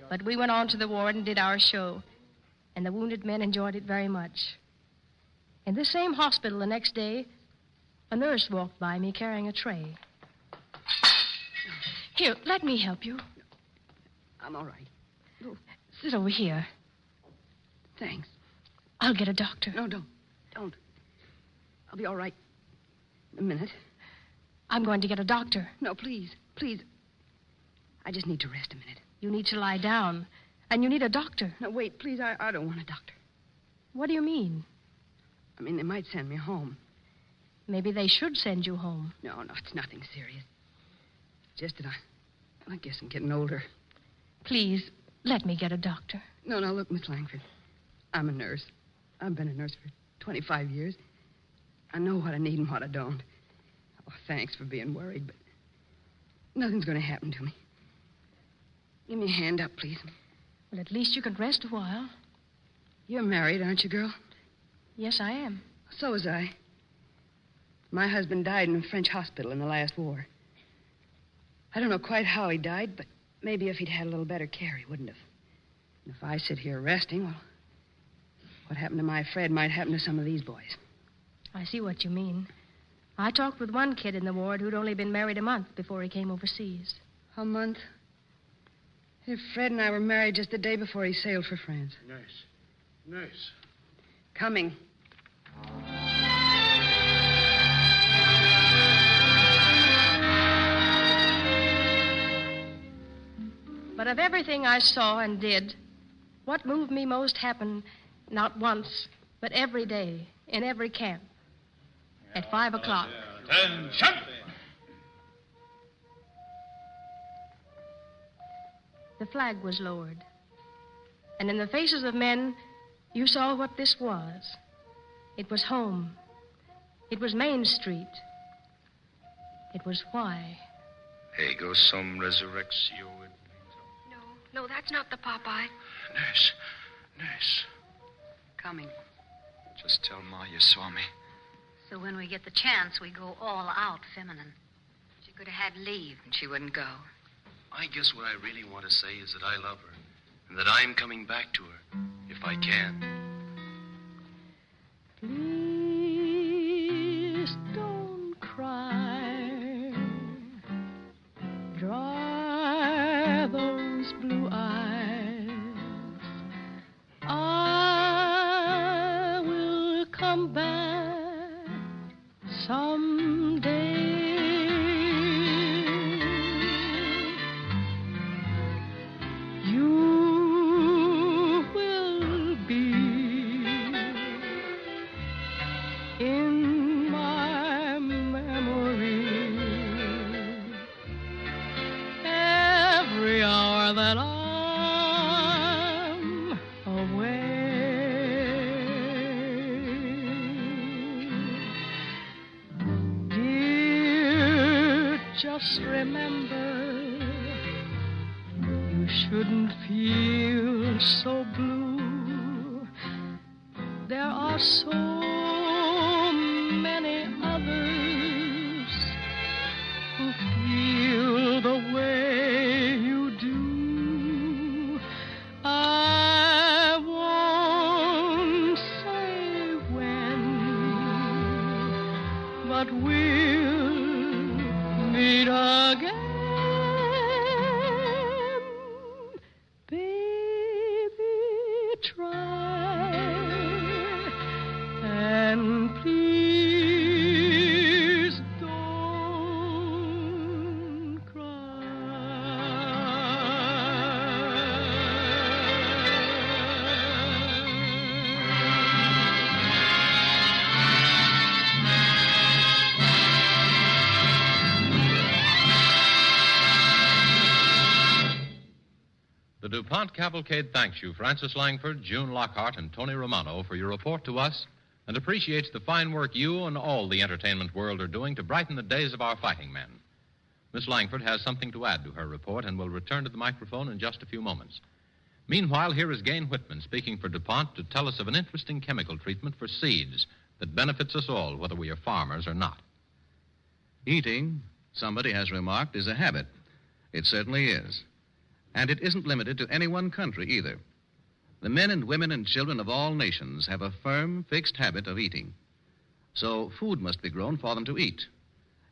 But we went on to the ward and did our show, and the wounded men enjoyed it very much. In this same hospital the next day, a nurse walked by me carrying a tray. Here, let me help you. I'm all right. Sit over here. Thanks. I'll get a doctor. No, don't. I'll be all right in a minute. I'm going to get a doctor. No, please. I just need to rest a minute. You need to lie down. And you need a doctor. No, wait, please. I don't want a doctor. What do you mean? I mean, they might send me home. Maybe they should send you home. No, it's nothing serious. Just that I guess I'm getting older. Please, let me get a doctor. No, look, Miss Langford. I'm a nurse. I've been a nurse for 25 years. I know what I need and what I don't. Oh, thanks for being worried, but nothing's going to happen to me. Give me a hand up, please. Well, at least you can rest a while. You're married, aren't you, girl? Yes, I am. So was I. My husband died in a French hospital in the last war. I don't know quite how he died, but maybe if he'd had a little better care, he wouldn't have. And if I sit here resting, well, what happened to my Fred might happen to some of these boys. I see what you mean. I talked with one kid in the ward who'd only been married a month before he came overseas. A month? Hey, Fred and I were married just the day before he sailed for France. Nice. Coming. But of everything I saw and did, what moved me most happened not once, but every day, in every camp. At 5 o'clock. Attention! The flag was lowered. And in the faces of men, you saw what this was. It was home. It was Main Street. It was why. Ego sum resurrectio. No, that's not the Popeye. Nurse. Coming. Just tell Ma you saw me. So when we get the chance, we go all out feminine. She could have had leave, and she wouldn't go. I guess what I really want to say is that I love her, and that I'm coming back to her, if I can. Please don't cry. Dry those blue eyes. I will come back someday. You will be in my memory every hour that I just remember, you shouldn't feel so blue. There are so many others who feel the way you do. I won't say when, but we'll meet again. Baby, try, and please don't The DuPont Cavalcade thanks you, Francis Langford, June Lockhart, and Tony Romano, for your report to us and appreciates the fine work you and all the entertainment world are doing to brighten the days of our fighting men. Miss Langford has something to add to her report and will return to the microphone in just a few moments. Meanwhile, here is Gain Whitman speaking for DuPont to tell us of an interesting chemical treatment for seeds that benefits us all, whether we are farmers or not. Eating, somebody has remarked, is a habit. It certainly is. And it isn't limited to any one country either. The men and women and children of all nations have a firm, fixed habit of eating. So food must be grown for them to eat.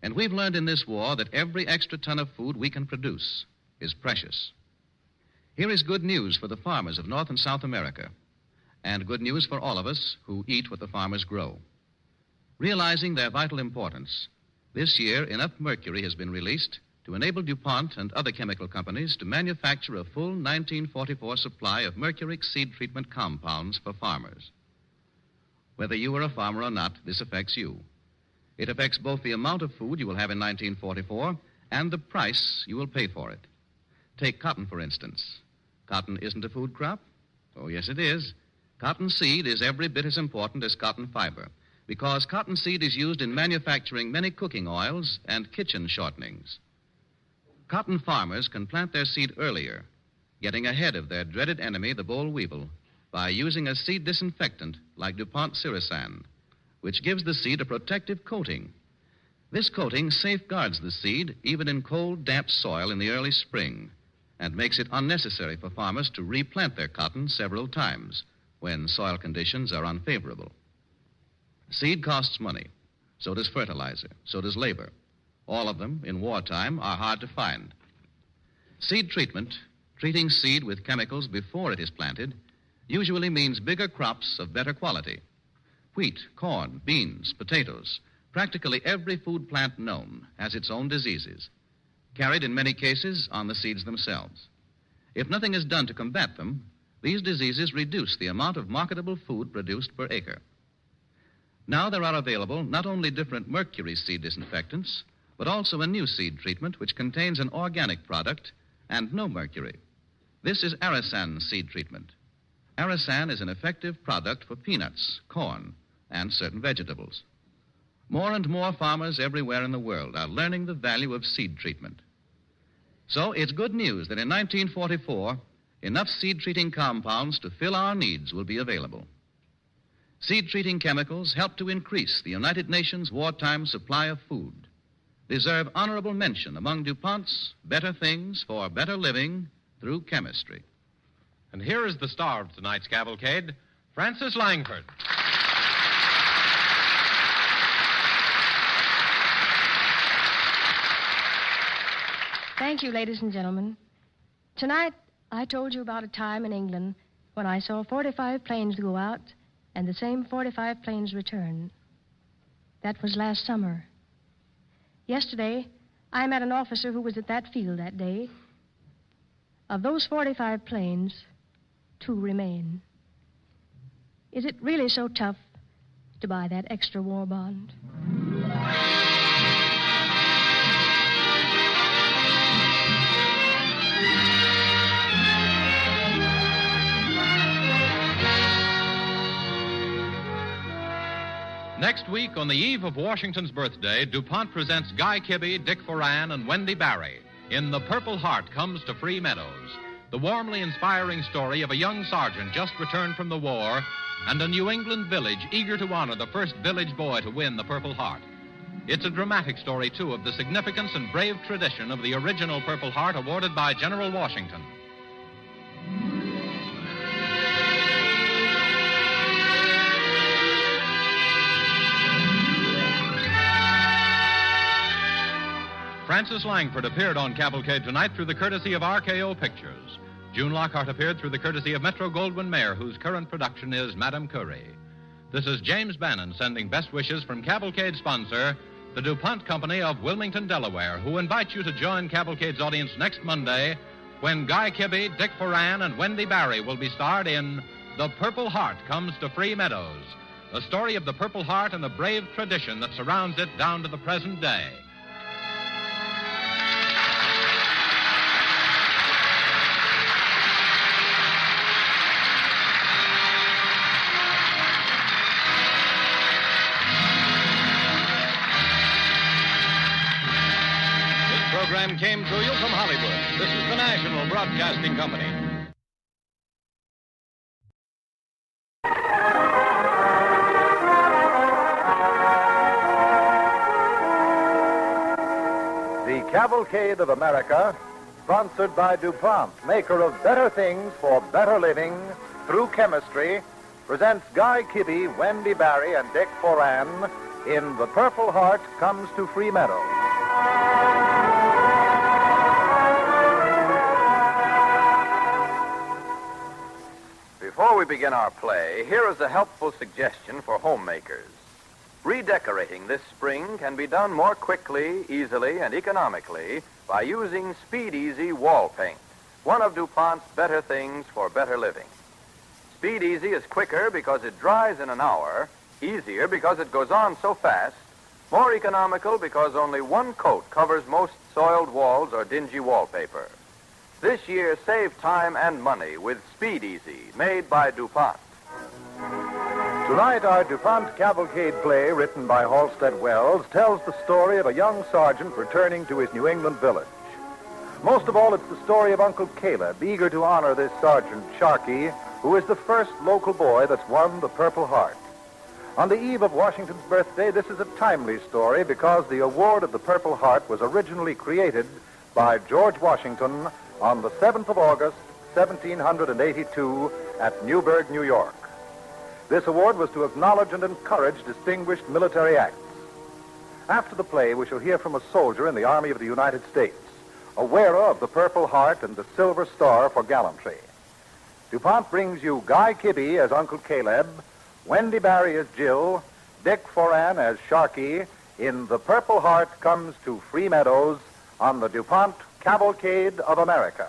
And we've learned in this war that every extra ton of food we can produce is precious. Here is good news for the farmers of North and South America, and good news for all of us who eat what the farmers grow. Realizing their vital importance, this year enough mercury has been released to enable DuPont and other chemical companies to manufacture a full 1944 supply of mercuric seed treatment compounds for farmers. Whether you are a farmer or not, this affects you. It affects both the amount of food you will have in 1944 and the price you will pay for it. Take cotton, for instance. Cotton isn't a food crop? Oh, yes, it is. Cotton seed is every bit as important as cotton fiber, because cotton seed is used in manufacturing many cooking oils and kitchen shortenings. Cotton farmers can plant their seed earlier, getting ahead of their dreaded enemy, the boll weevil, by using a seed disinfectant like DuPont Cerisan, which gives the seed a protective coating. This coating safeguards the seed even in cold, damp soil in the early spring and makes it unnecessary for farmers to replant their cotton several times when soil conditions are unfavorable. Seed costs money. So does fertilizer. So does labor. All of them, in wartime, are hard to find. Seed treatment, treating seed with chemicals before it is planted, usually means bigger crops of better quality. Wheat, corn, beans, potatoes, practically every food plant known has its own diseases, carried in many cases on the seeds themselves. If nothing is done to combat them, these diseases reduce the amount of marketable food produced per acre. Now there are available not only different mercury seed disinfectants, but also a new seed treatment which contains an organic product and no mercury. This is Arasan seed treatment. Arasan is an effective product for peanuts, corn, and certain vegetables. More and more farmers everywhere in the world are learning the value of seed treatment. So it's good news that in 1944, enough seed-treating compounds to fill our needs will be available. Seed-treating chemicals help to increase the United Nations wartime supply of food, deserve honorable mention among DuPont's better things for better living through chemistry. And here is the star of tonight's cavalcade, Francis Langford. Thank you, ladies and gentlemen. Tonight, I told you about a time in England when I saw 45 planes go out and the same 45 planes return. That was last summer. Yesterday, I met an officer who was at that field that day. Of those 45 planes, 2 remain. Is it really so tough to buy that extra war bond? Next week, on the eve of Washington's birthday, DuPont presents Guy Kibbe, Dick Foran, and Wendy Barry in The Purple Heart Comes to Free Meadows, the warmly inspiring story of a young sergeant just returned from the war and a New England village eager to honor the first village boy to win the Purple Heart. It's a dramatic story, too, of the significance and brave tradition of the original Purple Heart awarded by General Washington. Frances Langford appeared on Cavalcade tonight through the courtesy of RKO Pictures. June Lockhart appeared through the courtesy of Metro-Goldwyn-Mayer, whose current production is Madame Curie. This is James Bannon sending best wishes from Cavalcade sponsor, the DuPont Company of Wilmington, Delaware, who invite you to join Cavalcade's audience next Monday when Guy Kibbe, Dick Foran, and Wendy Barry will be starred in The Purple Heart Comes to Free Meadows, a story of the Purple Heart and the brave tradition that surrounds it down to the present day. The program came to you from Hollywood. This is the National Broadcasting Company. The Cavalcade of America, sponsored by DuPont, maker of better things for better living through chemistry, presents Guy Kibbe, Wendy Barry, and Dick Foran in The Purple Heart Comes to Free Meadows. Before we begin our play, here is a helpful suggestion for homemakers. Redecorating this spring can be done more quickly, easily, and economically by using Speed Easy wall paint, one of DuPont's better things for better living. Speed Easy is quicker because it dries in an hour, easier because it goes on so fast, more economical because only one coat covers most soiled walls or dingy wallpaper. This year, save time and money with Speed Easy, made by DuPont. Tonight, our DuPont Cavalcade play, written by Halstead Wells, tells the story of a young sergeant returning to his New England village. Most of all, it's the story of Uncle Caleb, eager to honor this Sergeant Sharkey, who is the first local boy that's won the Purple Heart. On the eve of Washington's birthday, this is a timely story because the award of the Purple Heart was originally created by George Washington on the 7th of August, 1782, at Newburgh, New York. This award was to acknowledge and encourage distinguished military acts. After the play, we shall hear from a soldier in the Army of the United States, a wearer of the Purple Heart and the Silver Star for gallantry. DuPont brings you Guy Kibbe as Uncle Caleb, Wendy Barry as Jill, Dick Foran as Sharkey in The Purple Heart Comes to Free Meadows on the DuPont Cavalcade of America.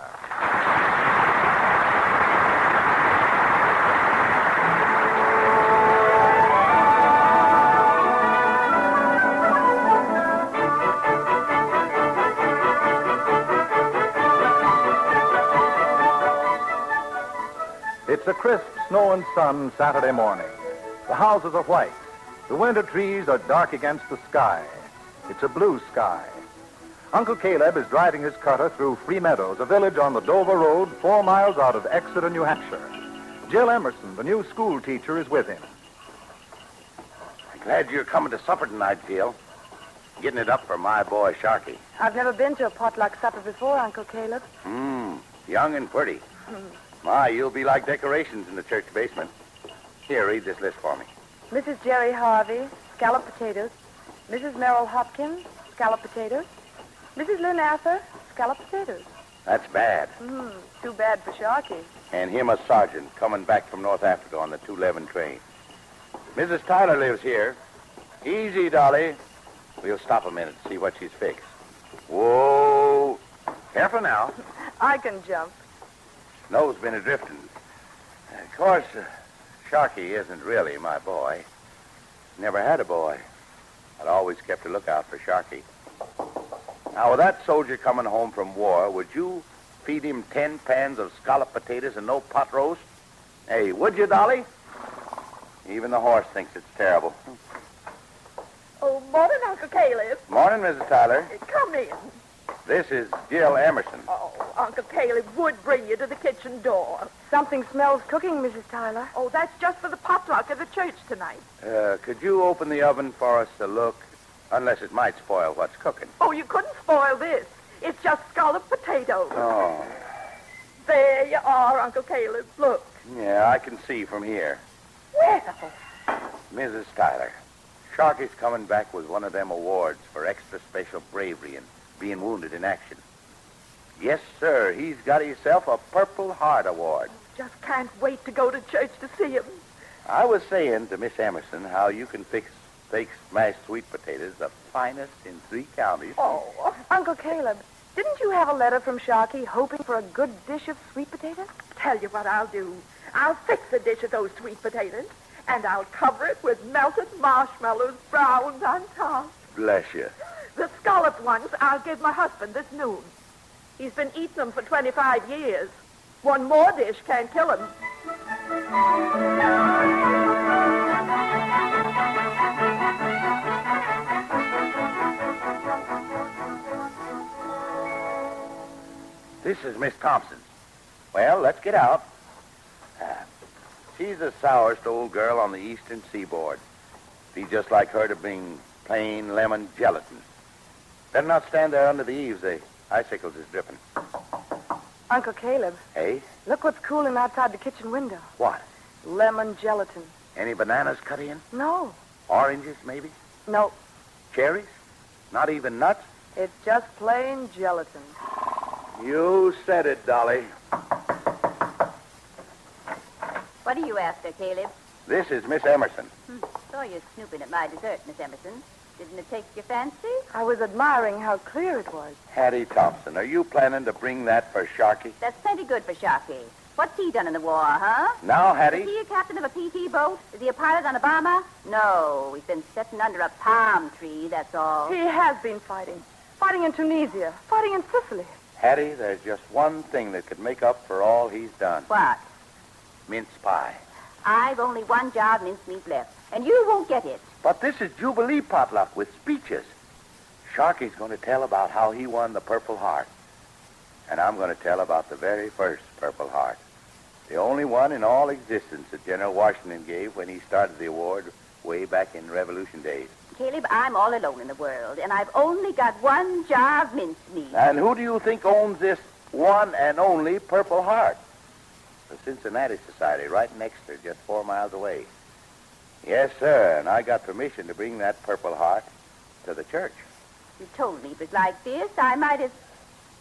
It's a crisp snow and sun Saturday morning. The houses are white. The winter trees are dark against the sky. It's a blue sky. Uncle Caleb is driving his cutter through Free Meadows, a village on the Dover Road 4 miles out of Exeter, New Hampshire. Jill Emerson, the new school teacher, is with him. Glad you're coming to supper tonight, Jill. Getting it up for my boy, Sharkey. I've never been to a potluck supper before, Uncle Caleb. Young and pretty. My, you'll be like decorations in the church basement. Here, read this list for me. Mrs. Jerry Harvey, scalloped potatoes. Mrs. Merrill Hopkins, scalloped potatoes. Mrs. Lynn Arthur, scalloped potatoes. That's bad. Too bad for Sharkey. And him a sergeant coming back from North Africa on the 211 train. Mrs. Tyler lives here. Easy, Dolly. We'll stop a minute to see what she's fixed. Whoa. Careful now. I can jump. Snow's been a-drifting. Of course, Sharkey isn't really my boy. Never had a boy. I'd always kept a lookout for Sharkey. Now, with that soldier coming home from war, would you feed him 10 pans of scalloped potatoes and no pot roast? Hey, would you, Dolly? Even the horse thinks it's terrible. Oh, morning, Uncle Caleb. Morning, Mrs. Tyler. Come in. This is Jill Emerson. Oh, Uncle Caleb would bring you to the kitchen door. Something smells cooking, Mrs. Tyler. Oh, that's just for the potluck at the church tonight. Could you open the oven for us to look? Unless it might spoil what's cooking. Oh, you couldn't spoil this. It's just scalloped potatoes. Oh. There you are, Uncle Caleb. Look. Yeah, I can see from here. Well. Mrs. Tyler, Sharky's coming back with one of them awards for extra special bravery and being wounded in action. Yes, sir, he's got himself a Purple Heart Award. Just can't wait to go to church to see him. I was saying to Miss Emerson how you can fix mashed sweet potatoes the finest in 3 counties. Oh, Uncle Caleb, didn't you have a letter from Sharky hoping for a good dish of sweet potatoes? Tell you what I'll do. I'll fix a dish of those sweet potatoes, and I'll cover it with melted marshmallows browned on top. Bless you. The scalloped ones I'll give my husband this noon. He's been eating them for 25 years. One more dish can't kill him. This is Miss Thompson. Well, let's get out. She's the sourest old girl on the eastern seaboard. Be just like her to bring plain lemon gelatin. Better not stand there under the eaves. The icicles is dripping. Uncle Caleb. Hey? Look what's cooling outside the kitchen window. What? Lemon gelatin. Any bananas cut in? No. Oranges, maybe? No. Cherries? Not even nuts? It's just plain gelatin. You said it, Dolly. What are you after, Caleb? This is Miss Emerson. Saw you snooping at my dessert, Miss Emerson. Didn't it take your fancy? I was admiring how clear it was. Hattie Thompson, are you planning to bring that for Sharky? That's plenty good for Sharky. What's he done in the war, huh? Now, Hattie? Is he a captain of a PT boat? Is he a pilot on a bomber? No, he's been sitting under a palm tree, that's all. He has been fighting. Fighting in Tunisia. Fighting in Sicily. Hattie, there's just one thing that could make up for all he's done. What? Mince pie. I've only one jar of mincemeat left, and you won't get it. But this is Jubilee potluck with speeches. Sharky's going to tell about how he won the Purple Heart. And I'm going to tell about the very first Purple Heart. The only one in all existence that General Washington gave when he started the award way back in Revolution days. Caleb, I'm all alone in the world, and I've only got one jar of mincemeat. And who do you think owns this one and only Purple Heart? The Cincinnati Society, right next to her, just 4 miles away. Yes, sir, and I got permission to bring that Purple Heart to the church. You told me it was like this. I might have...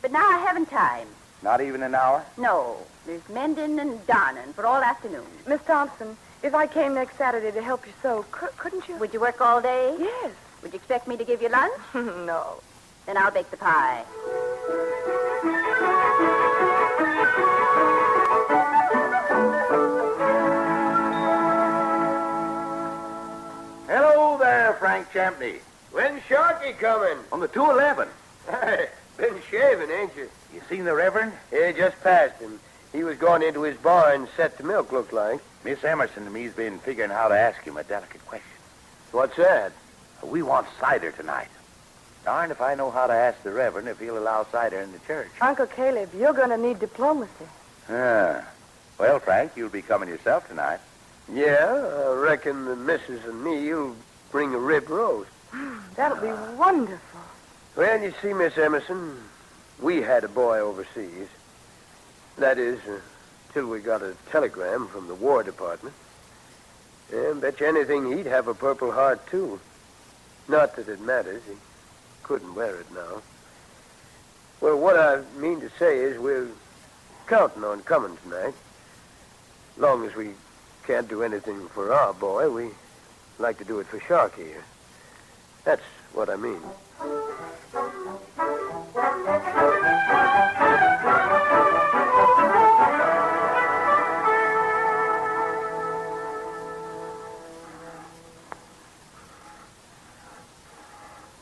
But now I haven't time. Not even an hour? No. There's mending and darning for all afternoon. Miss Thompson, if I came next Saturday to help you sew, couldn't you? Would you work all day? Yes. Would you expect me to give you lunch? No. Then I'll bake the pie. Hello there, Frank Champney. When's Sharky coming? On the 211. Hey, been shaving, ain't you? You seen the Reverend? Yeah, just passed him. He was going into his barn to set the milk, looked like. Miss Emerson and me's been figuring how to ask him a delicate question. What's that? We want cider tonight. Darn if I know how to ask the Reverend if he'll allow cider in the church. Uncle Caleb, you're going to need diplomacy. Well, Frank, you'll be coming yourself tonight. Yeah, I reckon the missus and me'll bring a rib roast. That'll be wonderful. Well, you see, Miss Emerson, we had a boy overseas. That is, till we got a telegram from the War Department. And bet you anything he'd have a Purple Heart, too. Not that it matters. He couldn't wear it now. Well, what I mean to say is we're counting on coming tonight. Long as we can't do anything for our boy, we like to do it for Sharky. That's what I mean.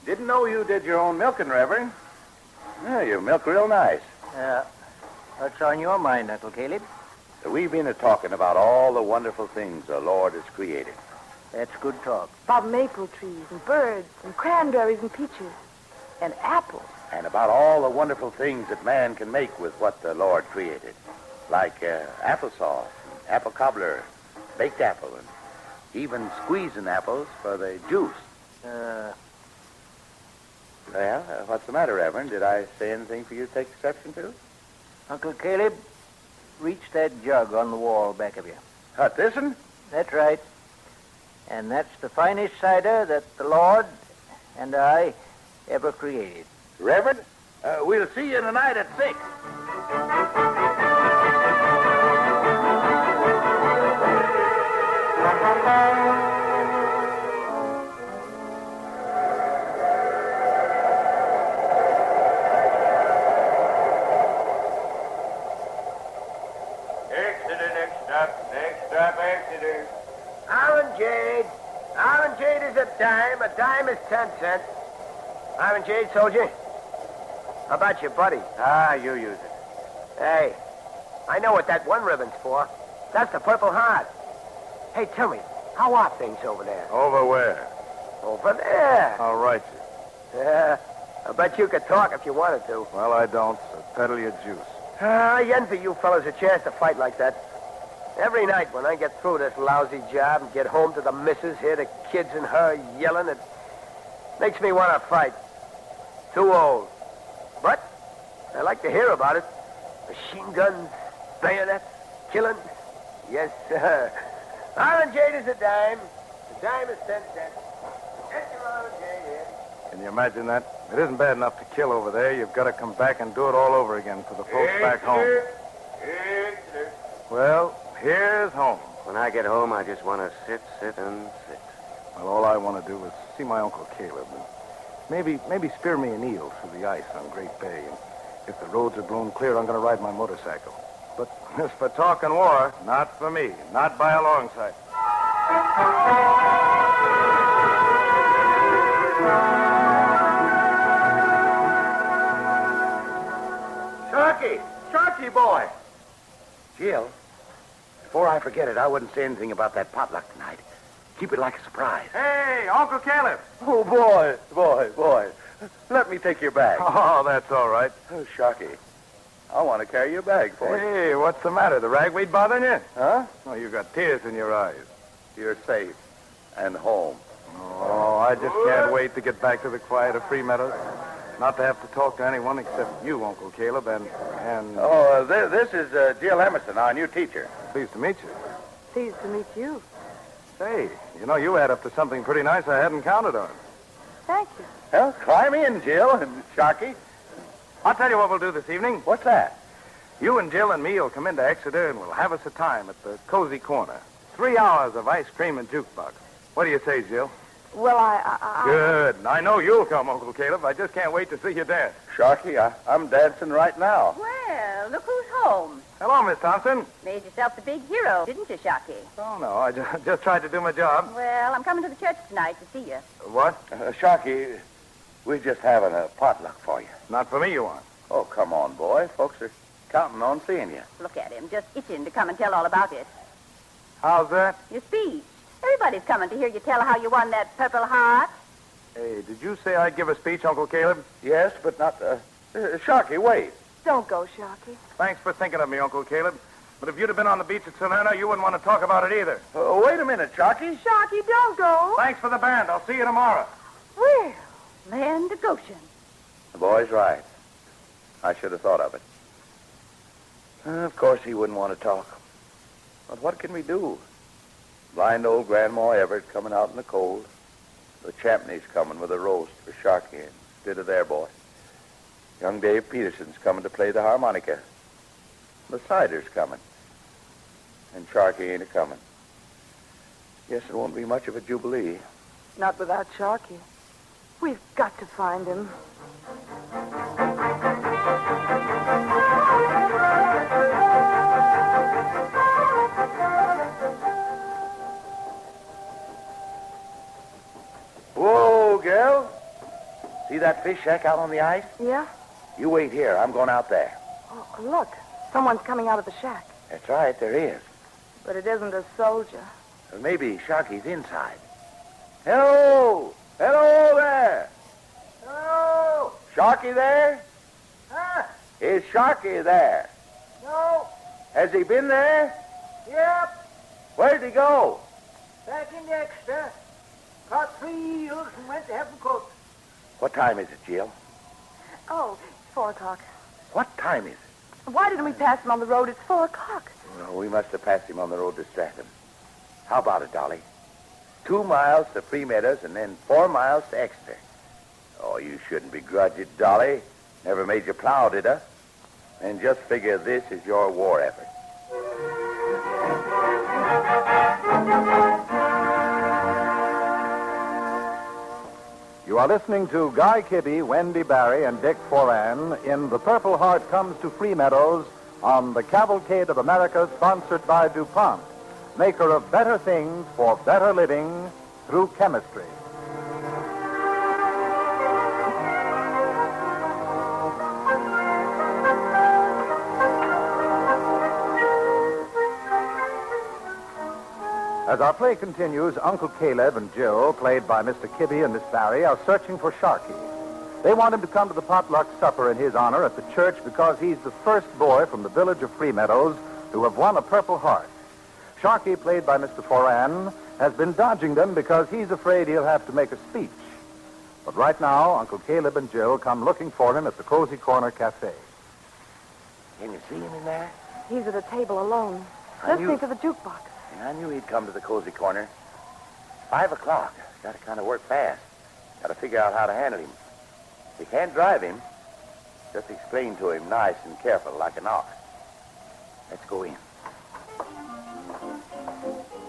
Didn't know you did your own milking, Reverend. Yeah, you milk real nice. What's on your mind, Uncle Caleb? We've been a-talking about all the wonderful things the Lord has created. That's good talk. About maple trees and birds and cranberries and peaches and apples. And about all the wonderful things that man can make with what the Lord created. Like applesauce, and apple cobbler, baked apple, and even squeezing apples for the juice. Well, what's the matter, Reverend? Did I say anything for you to take exception to? Uncle Caleb, reach that jug on the wall back of you. What, this one? That's right. And that's the finest cider that the Lord and I ever created. Reverend, we'll see you tonight at 6. Exeter, next stop, Exeter. Orangeade. Orangeade is a dime. A dime is 10 cents. Orangeade, soldier. How about your buddy? You use it. Hey, I know what that one ribbon's for. That's the Purple Heart. Hey, tell me, how are things over there? Over where? Over there. I'll write you. Yeah, I bet you could talk if you wanted to. Well, I don't, so peddle your juice. I envy you fellas a chance to fight like that. Every night when I get through this lousy job and get home to the missus, hear the kids and her yelling, it makes me want to fight. Too old. But I like to hear about it. Machine guns, bayonets, killing. Yes, sir. Orangeade is a dime. A dime is 10 cents. Get your orangeade here. Can you imagine that? It isn't bad enough to kill over there. You've got to come back and do it all over again for the folks back home. Exeter. Well, here's home. When I get home, I just want to sit, and sit. Well, all I want to do is see my Uncle Caleb. And maybe spear me an eel through the ice on Great Bay. And if the roads are blown clear, I'm going to ride my motorcycle. But as for talking war, not for me. Not by a long sight. Sharky boy. Jill, before I forget it, I wouldn't say anything about that potluck tonight. Keep it like a surprise. Hey, Uncle Caleb. Oh, boy. Let me take your bag. Oh, that's all right. Oh, Sharky, I want to carry your bag for you. Hey, what's the matter? The ragweed bothering you? Huh? Oh, you got tears in your eyes. You're safe and home. Oh, I just can't wait to get back to the quiet of Free Meadows. Not to have to talk to anyone except you, Uncle Caleb, and... Oh, this is Jill Emerson, our new teacher. Pleased to meet you. Pleased to meet you. Say, you know, you add up to something pretty nice I hadn't counted on. Thank you. Well, climb in, Jill and Sharky. I'll tell you what we'll do this evening. What's that? You and Jill and me will come into Exeter and we'll have us a time at the Cozy Corner. 3 hours of ice cream and jukebox. What do you say, Jill? Well, I... Good. I know you'll come, Uncle Caleb. I just can't wait to see you dance. Sharky, I'm dancing right now. Well, look who's home. Hello, Miss Thompson. Made yourself the big hero, didn't you, Sharky? Oh, no, I just tried to do my job. Well, I'm coming to the church tonight to see you. What? Sharky, we're just having a potluck for you. Not for me, you want? Oh, come on, boy. Folks are counting on seeing you. Look at him, just itching to come and tell all about it. How's that? Your speech. Everybody's coming to hear you tell how you won that Purple Heart. Hey, did you say I'd give a speech, Uncle Caleb? Yes, but not... Sharky, wait. Don't go, Sharky. Thanks for thinking of me, Uncle Caleb. But if you'd have been on the beach at Salerno, you wouldn't want to talk about it either. Wait a minute, Sharky. Sharky, don't go. Thanks for the band. I'll see you tomorrow. Well, land of Goshen. The boy's right. I should have thought of it. Of course he wouldn't want to talk. But what can we do? Blind old Grandma Everett coming out in the cold. The Champneys coming with a roast for Sharky instead of their boy. Young Dave Peterson's coming to play the harmonica. The cider's coming. And Sharky ain't a-coming. Guess it won't be much of a jubilee. Not without Sharky. We've got to find him. Whoa, girl. See that fish shack out on the ice? Yeah? You wait here. I'm going out there. Oh, look. Someone's coming out of the shack. That's right, there is. But it isn't a soldier. Or maybe Sharky's inside. Hello! Hello there! Hello? Sharky there? Huh? Is Sharky there? No. Has he been there? Yep. Where'd he go? Back in Dexter. Caught 3 eels and went to have them cooked. What time is it, Jill? Oh, it's 4 o'clock. What time is it? Why didn't we pass him on the road? It's 4 o'clock. Well, we must have passed him on the road to Stratham. How about it, Dolly? 2 miles to Free Meadows and then 4 miles to Exeter. Oh, you shouldn't begrudge it, Dolly. Never made you plow, did I? And just figure this is your war effort. You are listening to Guy Kibbe, Wendy Barry, and Dick Foran in The Purple Heart Comes to Free Meadows on the Cavalcade of America, sponsored by DuPont, maker of better things for better living through chemistry. As our play continues, Uncle Caleb and Jill, played by Mr. Kibbe and Miss Barry, are searching for Sharky. They want him to come to the potluck supper in his honor at the church because he's the first boy from the village of Free Meadows to have won a Purple Heart. Sharky, played by Mr. Foran, has been dodging them because he's afraid he'll have to make a speech. But right now, Uncle Caleb and Jill come looking for him at the Cozy Corner Cafe. Can you see him in there? He's at a table alone, I knew- listening to the jukebox. I knew he'd come to the Cozy Corner. 5 o'clock. Got to kind of work fast. Got to figure out how to handle him. You can't drive him. Just explain to him nice and careful, like an ox. Let's go in.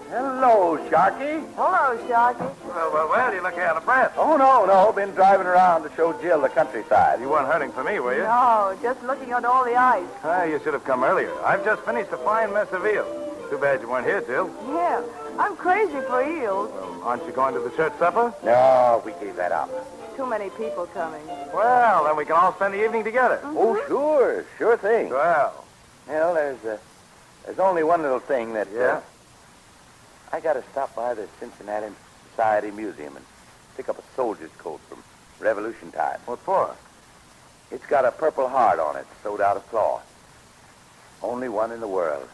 Hello, Sharky. Hello, Sharky. Well, you look out of breath. Oh, no. Been driving around to show Jill the countryside. You weren't hurting for me, were you? No, just looking at all the ice. You should have come earlier. I've just finished a fine mess of eel. Too bad you weren't here, Jill. Yeah, I'm crazy for eels. Well, aren't you going to the church supper? No, we gave that up. Too many people coming. Well, then we can all spend the evening together. Mm-hmm. Oh, sure. Sure thing. Well. Well, there's only one little thing that... Yeah? I got to stop by the Cincinnati Society Museum and pick up a soldier's coat from Revolution time. What for? It's got a Purple Heart on it, sewed out of cloth. Only one in the world.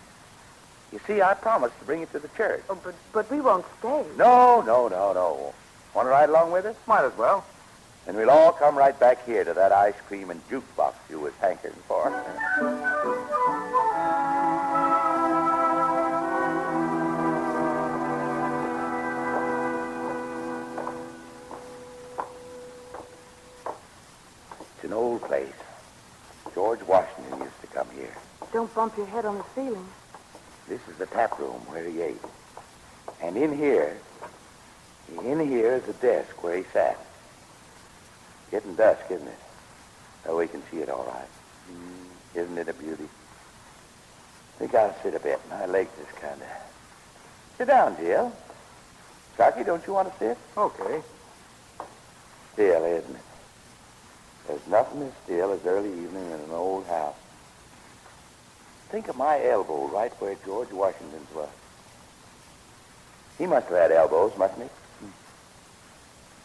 You see, I promised to bring it to the church. Oh, but we won't stay. No. Want to ride along with us? Might as well. And we'll all come right back here to that ice cream and jukebox you was hankering for. It's an old place. George Washington used to come here. Don't bump your head on the ceiling. This is the tap room where he ate. And in here is a desk where he sat. Getting dusk, isn't it? Oh, we can see it all right. Isn't it a beauty? Think I'll sit a bit. My legs is kind of... Sit down, Jill. Sharky, don't you want to sit? Okay. Still, isn't it? There's nothing as still as early evening in an old house. Think of my elbow right where George Washington's was. He must have had elbows, mustn't he?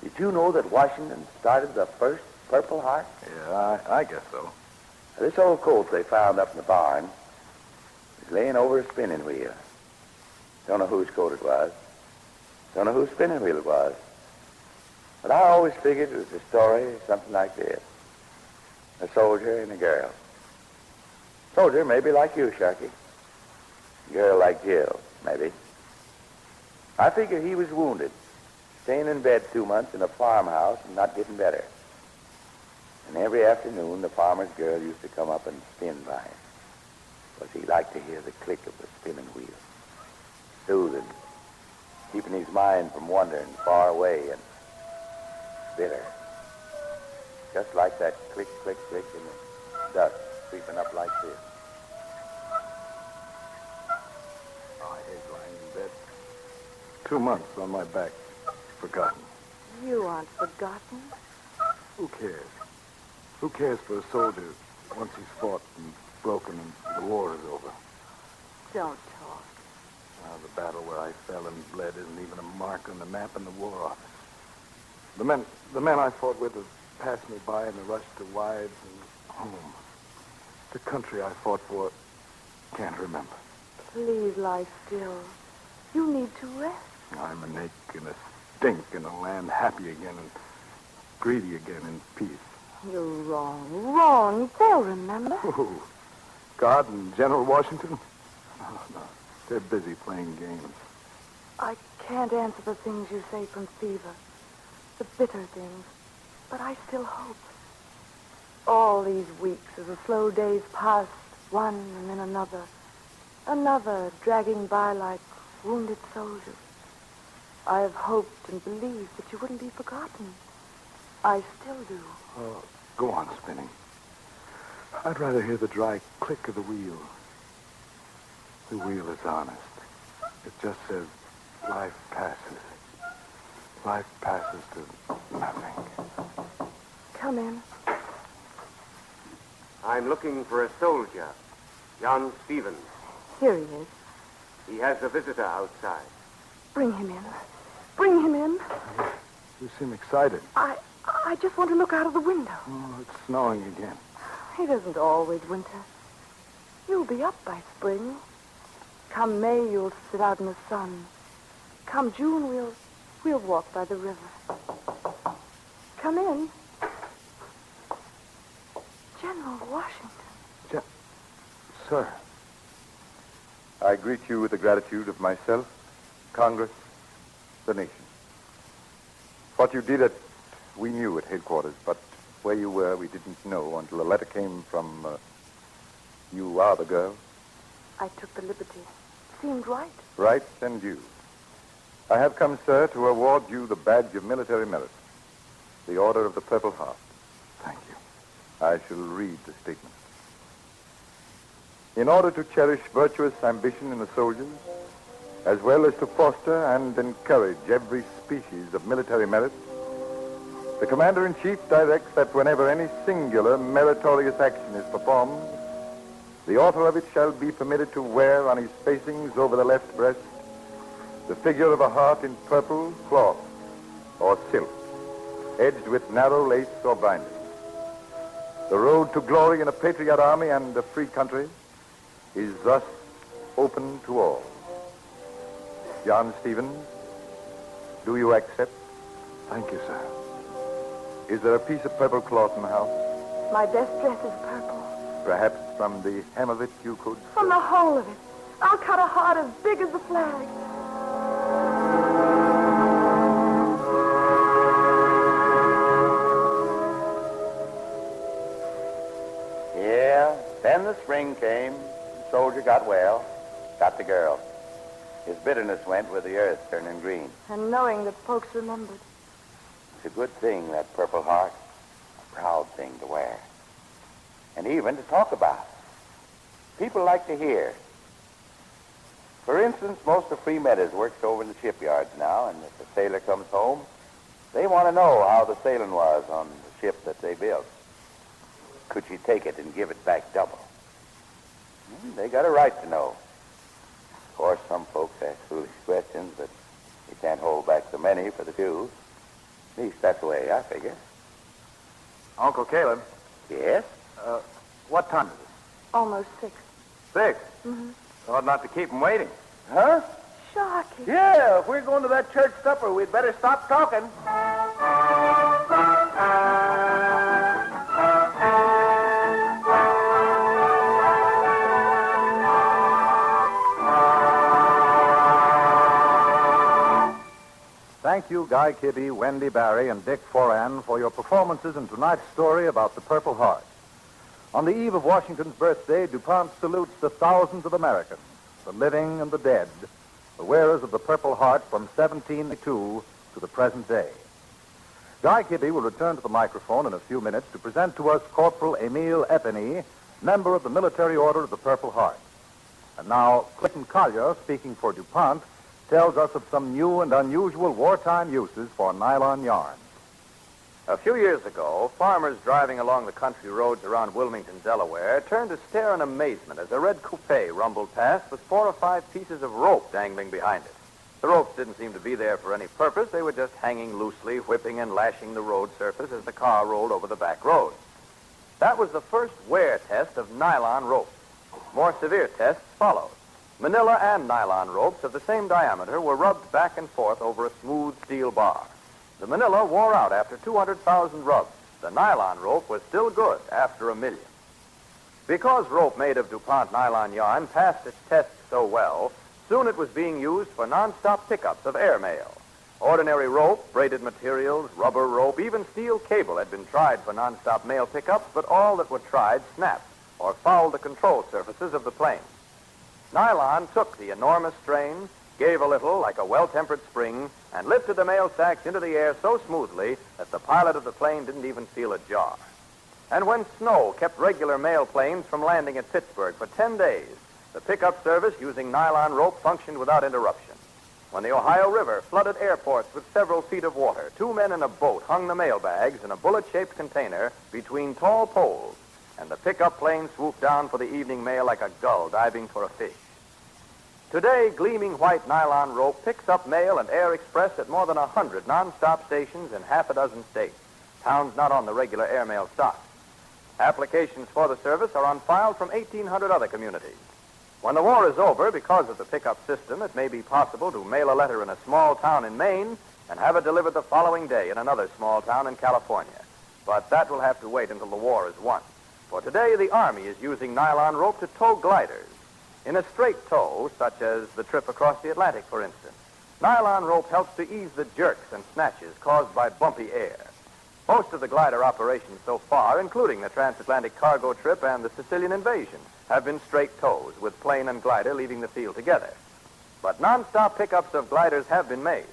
Did you know that Washington started the first Purple Heart? Yeah, I guess so. This old coat they found up in the barn was laying over a spinning wheel. Don't know whose coat it was. Don't know whose spinning wheel it was. But I always figured it was a story, something like this. A soldier and a girl. Soldier, maybe like you, Sharky. Girl like Jill, maybe. I figure he was wounded, staying in bed 2 months in a farmhouse and not getting better. And every afternoon, the farmer's girl used to come up and spin by him, because he liked to hear the click of the spinning wheel. Soothing, keeping his mind from wandering far away and bitter. Just like that click, click, click in the dust creeping up like this. Oh, I hate lying in bed. 2 months on my back. Forgotten. You aren't forgotten. Who cares? Who cares for a soldier once he's fought and broken and the war is over? Don't talk. the battle where I fell and bled isn't even a mark on the map in the War Office. The men I fought with have passed me by in the rush to wives and home. The country I fought for, can't remember. Please lie still. You need to rest. I'm an ache and a stink in a land happy again and greedy again in peace. You're wrong. Wrong. They'll remember. Who? God and General Washington? No. They're busy playing games. I can't answer the things you say from fever. The bitter things. But I still hope. All these weeks as the slow days passed, one and then another. Another dragging by like wounded soldiers. I have hoped and believed that you wouldn't be forgotten. I still do. Oh, go on spinning. I'd rather hear the dry click of the wheel. The wheel is honest. It just says life passes. Life passes to nothing. Come in. I'm looking for a soldier, John Stevens. Here he is. He has a visitor outside. Bring him in. Bring him in. You seem excited. I just want to look out of the window. Oh, it's snowing again. It isn't always winter. You'll be up by spring. Come May, you'll sit out in the sun. Come June, we'll walk by the river. Come in. General Washington. Sir. I greet you with the gratitude of myself, Congress, the nation. What you did we knew at headquarters, but where you were, we didn't know until a letter came from, you are the girl. I took the liberty. Seemed right. Right and due. I have come, sir, to award you the badge of military merit, the Order of the Purple Heart. Thank you. I shall read the statement. In order to cherish virtuous ambition in the soldiers, as well as to foster and encourage every species of military merit, the Commander-in-Chief directs that whenever any singular meritorious action is performed, the author of it shall be permitted to wear on his facings over the left breast the figure of a heart in purple cloth or silk, edged with narrow lace or binding. The road to glory in a patriot army and a free country is thus open to all. John Stevens, do you accept? Thank you, sir. Is there a piece of purple cloth in the house? My best dress is purple. Perhaps from the hem of it you could... From the whole of it. I'll cut a heart as big as the flag. Yeah, then the spring came. The soldier got well, got the girl. His bitterness went with the earth turning green. And knowing that folks remembered. It's a good thing, that Purple Heart. A proud thing to wear. And even to talk about. People like to hear. For instance, most of Free Meadows works over in the shipyards now, and if a sailor comes home, they want to know how the sailing was on the ship that they built. Could she take it and give it back double? They got a right to know. Of course, some folks ask foolish questions, but you can't hold back so many for the few. At least that's the way I figure. Uncle Caleb. Yes? What time is it? Almost 6. 6? Mm-hmm. Ought not to keep him waiting. Huh? Sharky. Yeah, if we're going to that church supper, we'd better stop talking. Thank you, Guy Kibbe, Wendy Barry, and Dick Foran for your performances in tonight's story about the Purple Heart. On the eve of Washington's birthday, DuPont salutes the thousands of Americans, the living and the dead, the wearers of the Purple Heart from 1792 to the present day. Guy Kibbe will return to the microphone in a few minutes to present to us Corporal Emile Epiney, member of the Military Order of the Purple Heart. And now, Clinton Collier, speaking for DuPont, tells us of some new and unusual wartime uses for nylon yarn. A few years ago, farmers driving along the country roads around Wilmington, Delaware, turned to stare in amazement as a red coupe rumbled past with 4 or 5 pieces of rope dangling behind it. The ropes didn't seem to be there for any purpose. They were just hanging loosely, whipping and lashing the road surface as the car rolled over the back road. That was the first wear test of nylon ropes. More severe tests followed. Manila and nylon ropes of the same diameter were rubbed back and forth over a smooth steel bar. The Manila wore out after 200,000 rubs. The nylon rope was still good after 1 million. Because rope made of DuPont nylon yarn passed its tests so well, soon it was being used for non-stop pickups of airmail. Ordinary rope, braided materials, rubber rope, even steel cable had been tried for non-stop mail pickups, but all that were tried snapped or fouled the control surfaces of the plane. Nylon took the enormous strain, gave a little like a well-tempered spring, and lifted the mail sacks into the air so smoothly that the pilot of the plane didn't even feel a jar. And when snow kept regular mail planes from landing at Pittsburgh for 10 days, the pickup service using nylon rope functioned without interruption. When the Ohio River flooded airports with several feet of water, 2 men in a boat hung the mail bags in a bullet-shaped container between tall poles, and the pickup plane swooped down for the evening mail like a gull diving for a fish. Today, gleaming white nylon rope picks up mail and air express at more than 100 non-stop stations in half a dozen states, towns not on the regular airmail stock. Applications for the service are on file from 1,800 other communities. When the war is over, because of the pickup system, it may be possible to mail a letter in a small town in Maine and have it delivered the following day in another small town in California. But that will have to wait until the war is won. For today, the Army is using nylon rope to tow gliders. In a straight tow, such as the trip across the Atlantic, for instance, nylon rope helps to ease the jerks and snatches caused by bumpy air. Most of the glider operations so far, including the transatlantic cargo trip and the Sicilian invasion, have been straight tows, with plane and glider leaving the field together. But non-stop pickups of gliders have been made,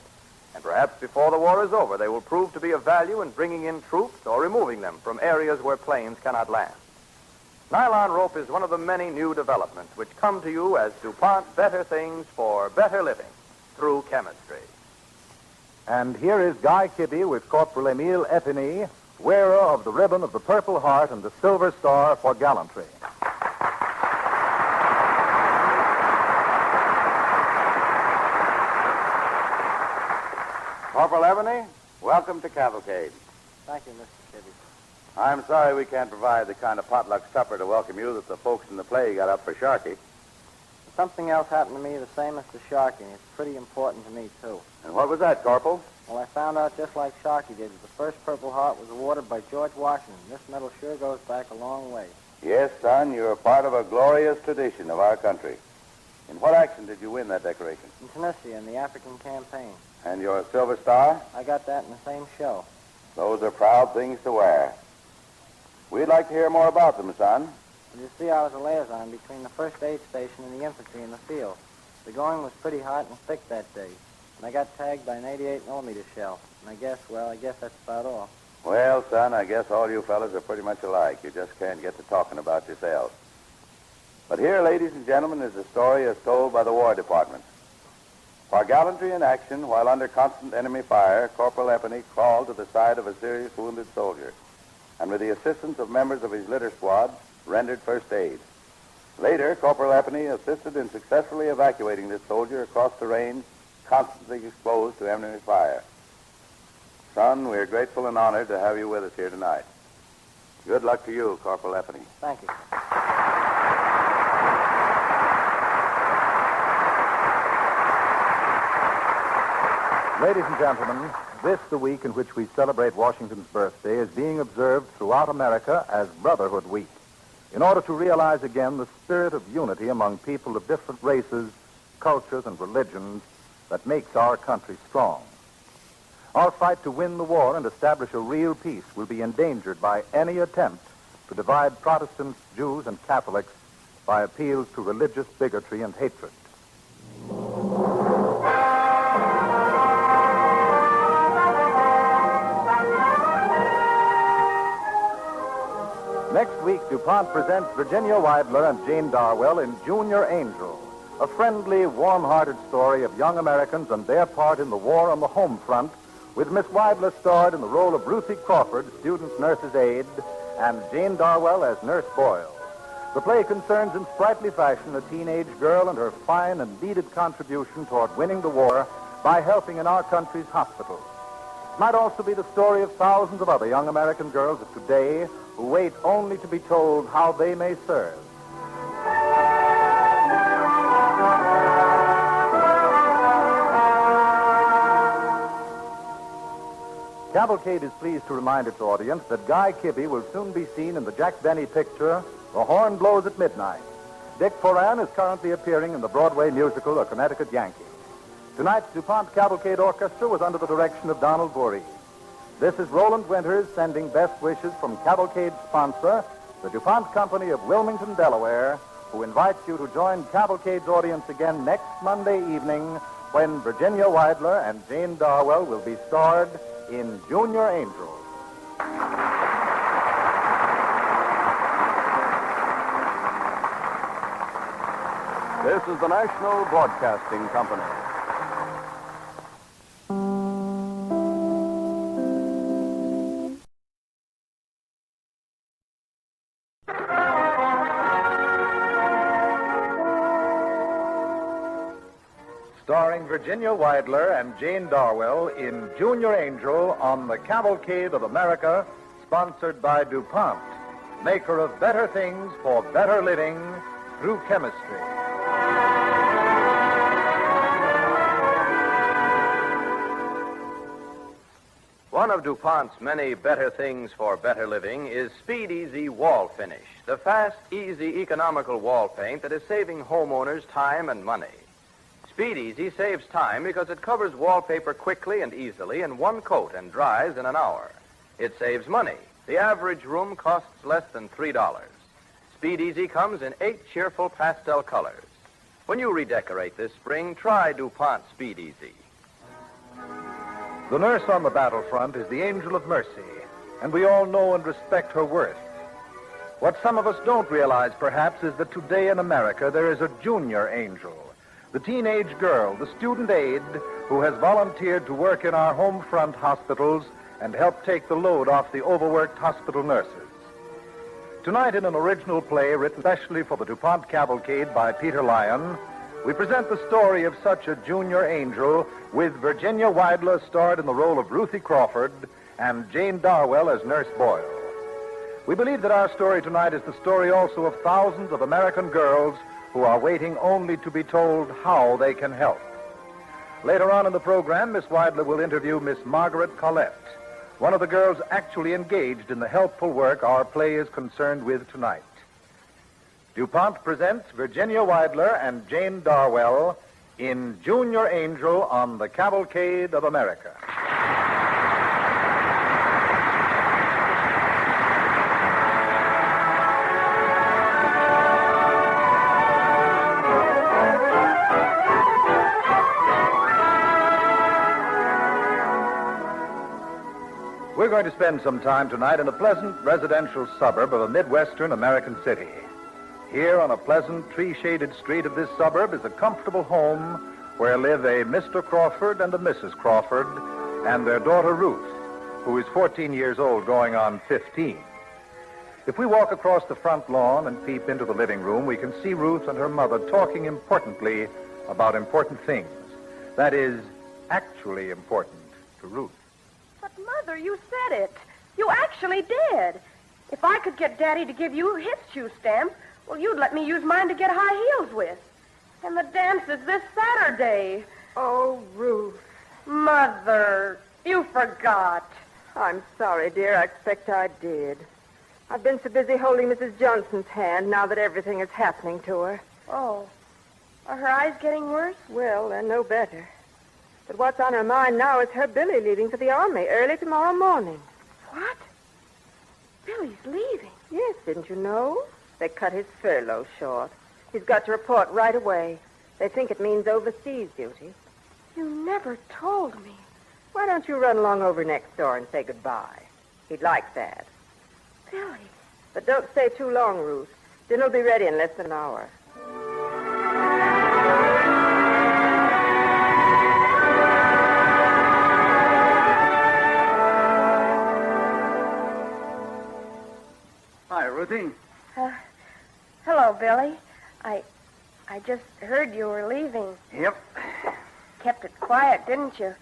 and perhaps before the war is over, they will prove to be of value in bringing in troops or removing them from areas where planes cannot land. Nylon rope is one of the many new developments which come to you as DuPont Better Things for Better Living through chemistry. And here is Guy Kibbe with Corporal Emile Epiney, wearer of the ribbon of the Purple Heart and the Silver Star for gallantry. Corporal Ebony, welcome to Cavalcade. Thank you, Mr. Kibbe. I'm sorry we can't provide the kind of potluck supper to welcome you that the folks in the play got up for Sharkey. Something else happened to me the same as to Sharkey, and it's pretty important to me, too. And what was that, Corporal? Well, I found out just like Sharkey did that the first Purple Heart was awarded by George Washington. This medal sure goes back a long way. Yes, son, you're a part of a glorious tradition of our country. In what action did you win that decoration? In Tennessee, in the African campaign. And your Silver Star? I got that in the same show. Those are proud things to wear. We'd like to hear more about them, son. Well, you see, I was a liaison between the first aid station and the infantry in the field. The going was pretty hot and thick that day, and I got tagged by an 88-millimeter shell. And I guess that's about all. Well, son, I guess all you fellas are pretty much alike. You just can't get to talking about yourselves. But here, ladies and gentlemen, is a story as told by the War Department. For gallantry in action, while under constant enemy fire, Corporal Epiney crawled to the side of a serious wounded soldier, and with the assistance of members of his litter squad, rendered first aid. Later, Corporal Epiney assisted in successfully evacuating this soldier across the range, constantly exposed to enemy fire. Son, we're grateful and honored to have you with us here tonight. Good luck to you, Corporal Epiney. Thank you. Ladies and gentlemen, this, the week in which we celebrate Washington's birthday, is being observed throughout America as Brotherhood Week, in order to realize again the spirit of unity among people of different races, cultures, and religions that makes our country strong. Our fight to win the war and establish a real peace will be endangered by any attempt to divide Protestants, Jews, and Catholics by appeals to religious bigotry and hatred. Next week, DuPont presents Virginia Weidler and Jane Darwell in Junior Angel, a friendly, warm-hearted story of young Americans and their part in the war on the home front with Miss Weidler starred in the role of Ruthie Crawford, student nurse's aide, and Jane Darwell as Nurse Boyle. The play concerns in sprightly fashion a teenage girl and her fine and needed contribution toward winning the war by helping in our country's hospitals. It might also be the story of thousands of other young American girls of today who wait only to be told how they may serve. Cavalcade is pleased to remind its audience that Guy Kibbe will soon be seen in the Jack Benny picture, The Horn Blows at Midnight. Dick Foran is currently appearing in the Broadway musical, A Connecticut Yankee. Tonight's DuPont Cavalcade Orchestra was under the direction of Donald Voorhees. This is Roland Winters sending best wishes from Cavalcade's sponsor, the DuPont Company of Wilmington, Delaware, who invites you to join Cavalcade's audience again next Monday evening when Virginia Weidler and Jane Darwell will be starred in Junior Angel. This is the National Broadcasting Company. Starring Virginia Weidler and Jane Darwell in Junior Angel on the Cavalcade of America, sponsored by DuPont, maker of better things for better living through chemistry. One of DuPont's many better things for better living is Speed Easy Wall Finish, the fast, easy, economical wall paint that is saving homeowners time and money. Speed Easy saves time because it covers wallpaper quickly and easily in one coat and dries in an hour. It saves money. The average room costs less than $3. Speed Easy comes in 8 cheerful pastel colors. When you redecorate this spring, try DuPont Speed Easy. The nurse on the battlefront is the angel of mercy, and we all know and respect her worth. What some of us don't realize, perhaps, is that today in America there is a junior angel. The teenage girl, the student aide, who has volunteered to work in our home front hospitals and help take the load off the overworked hospital nurses. Tonight, in an original play written specially for the DuPont Cavalcade by Peter Lyon, we present the story of such a junior angel with Virginia Weidler starred in the role of Ruthie Crawford and Jane Darwell as Nurse Boyle. We believe that our story tonight is the story also of thousands of American girls who are waiting only to be told how they can help. Later on in the program, Miss Weidler will interview Miss Margaret Collette, one of the girls actually engaged in the helpful work our play is concerned with tonight. DuPont presents Virginia Weidler and Jane Darwell in Junior Angel on the Cavalcade of America. We're going to spend some time tonight in a pleasant residential suburb of a Midwestern American city. Here on a pleasant tree-shaded street of this suburb is a comfortable home where live a Mr. Crawford and a Mrs. Crawford and their daughter Ruth, who is 14 years old going on 15. If we walk across the front lawn and peep into the living room, we can see Ruth and her mother talking importantly about important things. That is, actually important to Ruth. But, Mother, you said it. You actually did. If I could get Daddy to give you his shoe stamp, well, you'd let me use mine to get high heels with. And the dance is this Saturday. Oh, Ruth. Mother, you forgot. I'm sorry, dear. I expect I did. I've been so busy holding Mrs. Johnson's hand now that everything is happening to her. Oh. Are her eyes getting worse? Well, they're no better. But what's on her mind now is her Billy leaving for the Army early tomorrow morning. What? Billy's leaving? Yes, didn't you know? They cut his furlough short. He's got to report right away. They think it means overseas duty. You never told me. Why don't you run along over next door and say goodbye? He'd like that. Billy. But don't stay too long, Ruth. Dinner'll be ready in less than an hour. Ruthie. Hello, Billy. I just heard you were leaving. Yep. Kept it quiet, didn't you?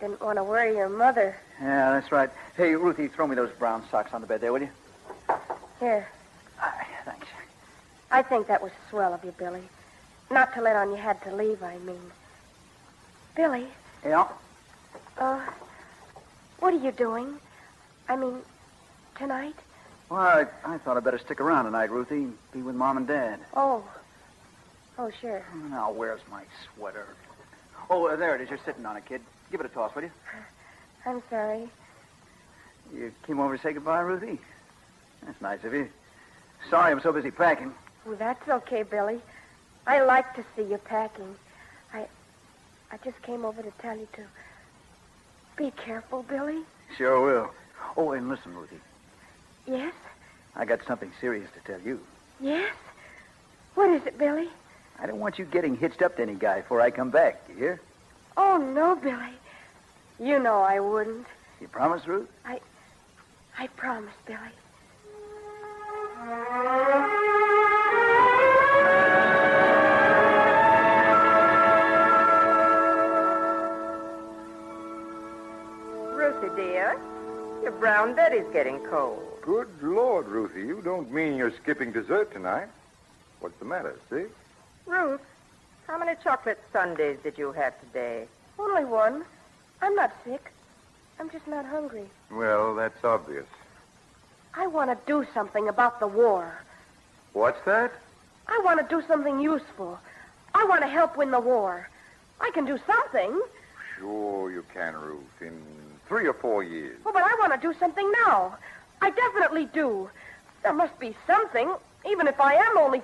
Didn't want to worry your mother. Yeah, that's right. Hey, Ruthie, throw me those brown socks on the bed there, will you? Here. Thanks. I think that was swell of you, Billy. Not to let on you had to leave, I mean. Billy. Yeah? What are you doing? I mean, tonight? Well, I thought I'd better stick around tonight, Ruthie. Be with Mom and Dad. Oh, sure. Now, where's my sweater? Oh, there it is. You're sitting on it, kid. Give it a toss, will you? I'm sorry. You came over to say goodbye, Ruthie? That's nice of you. Sorry I'm so busy packing. Well, that's okay, Billy. I like to see you packing. I just came over to tell you to be careful, Billy. Sure will. Oh, and listen, Ruthie. Yes? I got something serious to tell you. Yes? What is it, Billy? I don't want you getting hitched up to any guy before I come back, you hear? Oh, no, Billy. You know I wouldn't. You promise, Ruth? I promise, Billy. Ruthie, dear, your brown Betty's getting cold. Good Lord, Ruthie, you don't mean you're skipping dessert tonight? What's the matter, see? Ruth, how many chocolate sundaes did you have today? Only one. I'm not sick. I'm just not hungry. Well, that's obvious. I want to do something about the war. What's that? I want to do something useful. I want to help win the war. I can do something. Sure you can, Ruth, in 3 or 4 years. Oh, but I want to do something now. I definitely do. There must be something, even if I am only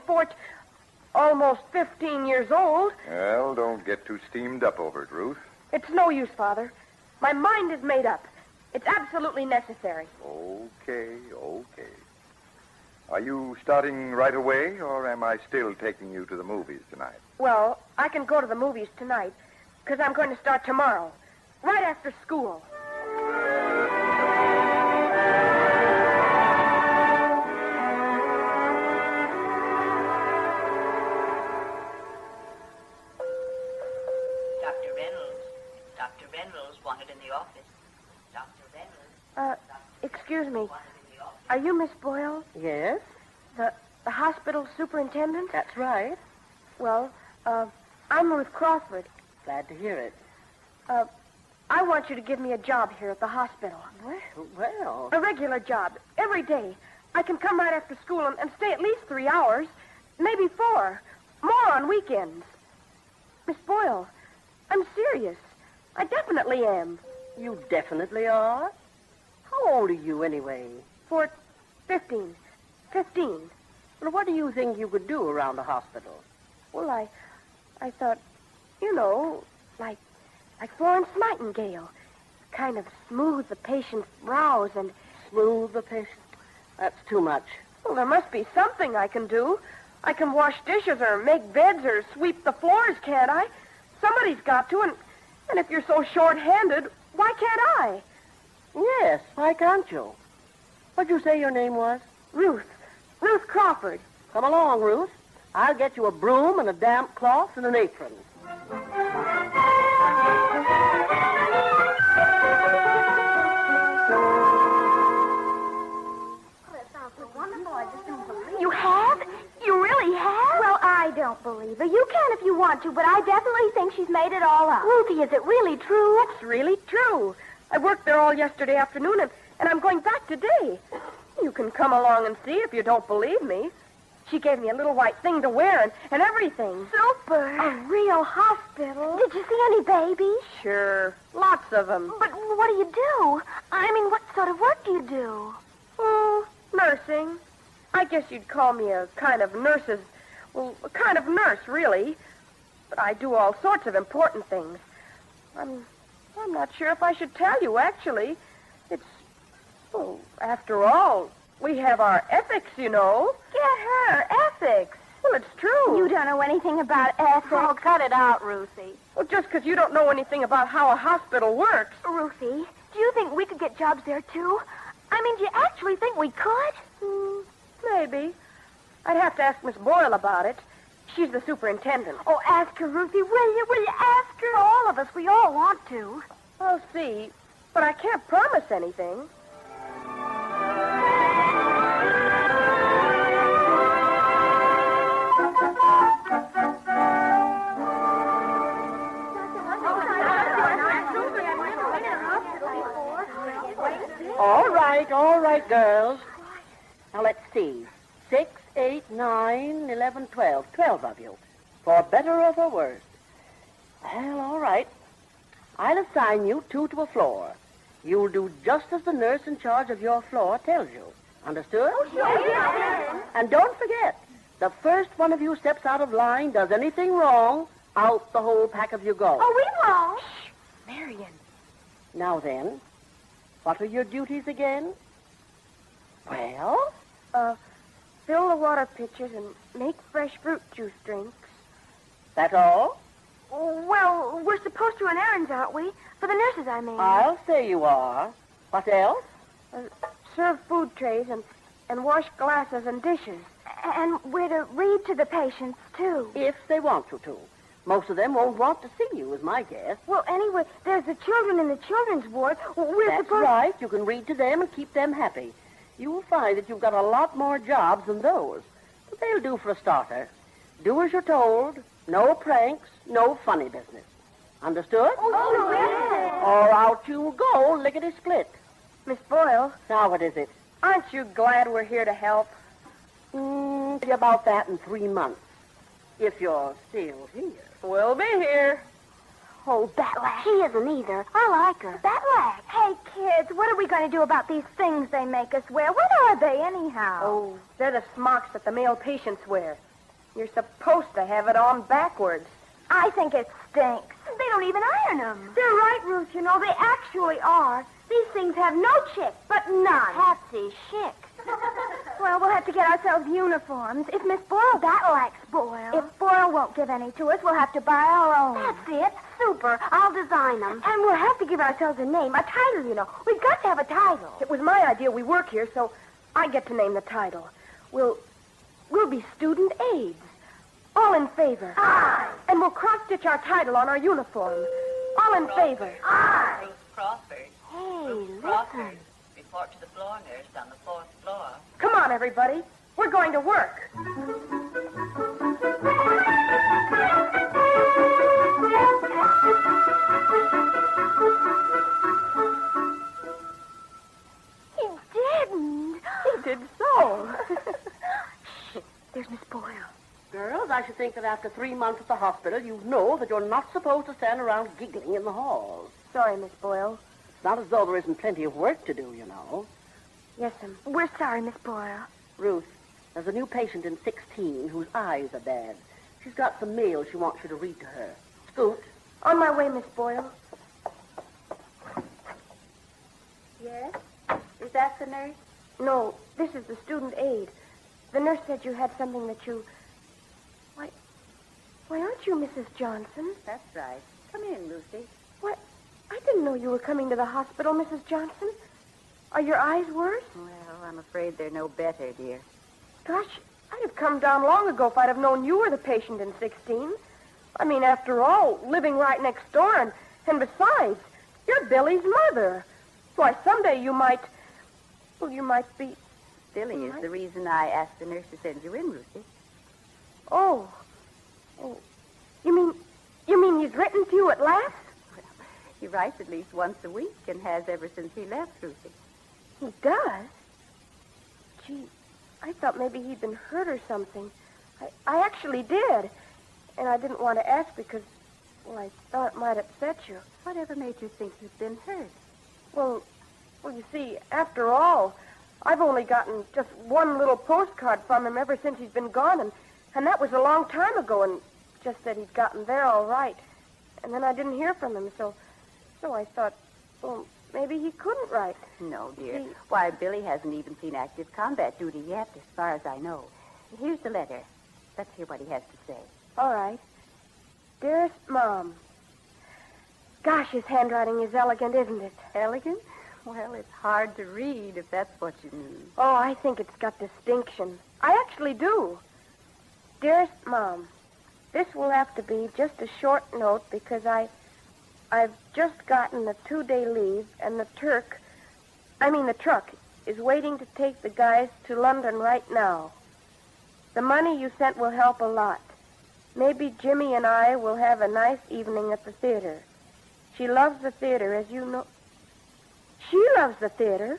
almost 15 years old. Well, don't get too steamed up over it, Ruth. It's no use, Father. My mind is made up. It's absolutely necessary. Okay. Are you starting right away, or am I still taking you to the movies tonight? Well, I can go to the movies tonight, because I'm going to start tomorrow, right after school. Dr. Reynolds wanted in the office. Dr. Reynolds. Excuse me. Are you Miss Boyle? Yes? The hospital superintendent? That's right. Well, I'm Ruth Crawford. Glad to hear it. I want you to give me a job here at the hospital. Well. A regular job, every day. I can come right after school and stay at least 3 hours, maybe 4. More on weekends. Miss Boyle, I'm serious. I definitely am. You definitely are? How old are you, anyway? 15. Well, what do you think you could do around the hospital? Well, I thought, like Florence Nightingale. Kind of smooth the patient's brows and... Smooth the patient? That's too much. Well, there must be something I can do. I can wash dishes or make beds or sweep the floors, can't I? Somebody's got to, and if you're so short-handed, why can't I? Yes, why can't you? What'd you say your name was? Ruth Crawford. Come along, Ruth. I'll get you a broom and a damp cloth and an apron. You have? You really have? Well, I don't believe her. You can if you want to, but I definitely think she's made it all up. Ruthie, is it really true? It's really true. I worked there all yesterday afternoon, and I'm going back today. You can come along and see if you don't believe me. She gave me a little white thing to wear and everything. Super. A real hospital. Did you see any babies? Sure. Lots of them. But what do you do? I mean, what sort of work do you do? Oh, nursing. I guess you'd call me a kind of nurse, really. But I do all sorts of important things. I'm not sure if I should tell you, actually. After all, we have our ethics, you know. Get her, ethics. Well, it's true. You don't know anything about ethics. Oh, cut it out, Ruthie. Well, just because you don't know anything about how a hospital works. Ruthie, do you think we could get jobs there, too? I mean, do you actually think we could? Maybe. I'd have to ask Miss Boyle about it. She's the superintendent. Oh, ask her, Ruthie, will you? Will you ask her? All of us, we all want to. I'll see, but I can't promise anything. All right, girls. Now, let's see. 6, 8, 9, 11, 12. 12 of you. For better or for worse. Well, all right. I'll assign you 2 to a floor. You'll do just as the nurse in charge of your floor tells you. Understood? Oh, sure. Yeah. And don't forget, the first one of you steps out of line, does anything wrong, out the whole pack of you go. Oh, we won't. Shh, Marion. Now then, what are your duties again? Well? Fill the water pitchers and make fresh fruit juice drinks. That all? Well, we're supposed to run errands, aren't we? For the nurses, I mean. I'll say you are. What else? Serve food trays and wash glasses and dishes. And we're to read to the patients, too. If they want you to. Most of them won't want to see you, is my guess. Well, anyway, there's the children in the children's ward. That's right. You can read to them and keep them happy. You'll find that you've got a lot more jobs than those. But they'll do for a starter. Do as you're told. No pranks, no funny business. Understood? Oh, yes. Or out you go, lickety-split. Miss Boyle. Now, what is it? Aren't you glad we're here to help? About that in 3 months. If you're still here. We'll be here. Oh, Batlack. She isn't either. I like her. Batlack. Hey, kids, what are we going to do about these things they make us wear? What are they, anyhow? Oh, they're the smocks that the male patients wear. You're supposed to have it on backwards. I think it stinks. They don't even iron them. They're right, Ruth. You know, they actually are. These things have no chick, but none. Patsy, chic. Well, we'll have to get ourselves uniforms. If Miss Boyle... Batlack's Boyle. If Boyle won't give any to us, we'll have to buy our own. That's it. Super. I'll design them. And we'll have to give ourselves a name, a title, you know. We've got to have a title. It was my idea. We work here, so I get to name the title. We'll be student aides. All in favor. Aye. And we'll cross-stitch our title on our uniform. All in favor. Aye. Bruce Crawford. Hey, Bruce Crawford. Report to the floor nurse on the 4th floor. Come on, everybody. We're going to work. He didn't. He did so. Shh. There's Miss Boyle. Girls, I should think that after 3 months at the hospital, you know that you're not supposed to stand around giggling in the halls. Sorry, Miss Boyle. It's not as though there isn't plenty of work to do, you know. Yes, ma'am. We're sorry, Miss Boyle. Ruth, there's a new patient in 16 whose eyes are bad. She's got some mail she wants you to read to her. Scoot. On my way, Miss Boyle. Yes? Is that the nurse? No, this is the student aide. The nurse said you had something that you... Why, aren't you Mrs. Johnson? That's right. Come in, Lucy. What? I didn't know you were coming to the hospital, Mrs. Johnson. Are your eyes worse? Well, I'm afraid they're no better, dear. Gosh, I'd have come down long ago if I'd have known you were the patient in 16. I mean, after all, living right next door, and besides, you're Billy's mother. Why, someday you might... Well, you might be... Billy is the reason I asked the nurse to send you in, Lucy. Oh, you mean he's written to you at last? Well, he writes at least once a week and has ever since he left, Lucy. He does? Gee, I thought maybe he'd been hurt or something. I actually did. And I didn't want to ask because, well, I thought it might upset you. Whatever made you think you'd been hurt? Well, you see, after all, I've only gotten just one little postcard from him ever since he's been gone, and that was a long time ago, and just said he'd gotten there all right. And then I didn't hear from him, so I thought, well, maybe he couldn't write. No, dear. Why, Billy hasn't even seen active combat duty yet, as far as I know. Here's the letter. Let's hear what he has to say. All right. Dearest Mom. Gosh, his handwriting is elegant, isn't it? Elegant? Well, it's hard to read if that's what you mean. Oh, I think it's got distinction. I actually do. Dearest Mom, this will have to be just a short note because I've just gotten a 2-day leave and the truck is waiting to take the guys to London right now. The money you sent will help a lot. Maybe Jimmy and I will have a nice evening at the theater. She loves the theater, as you know. She loves the theater?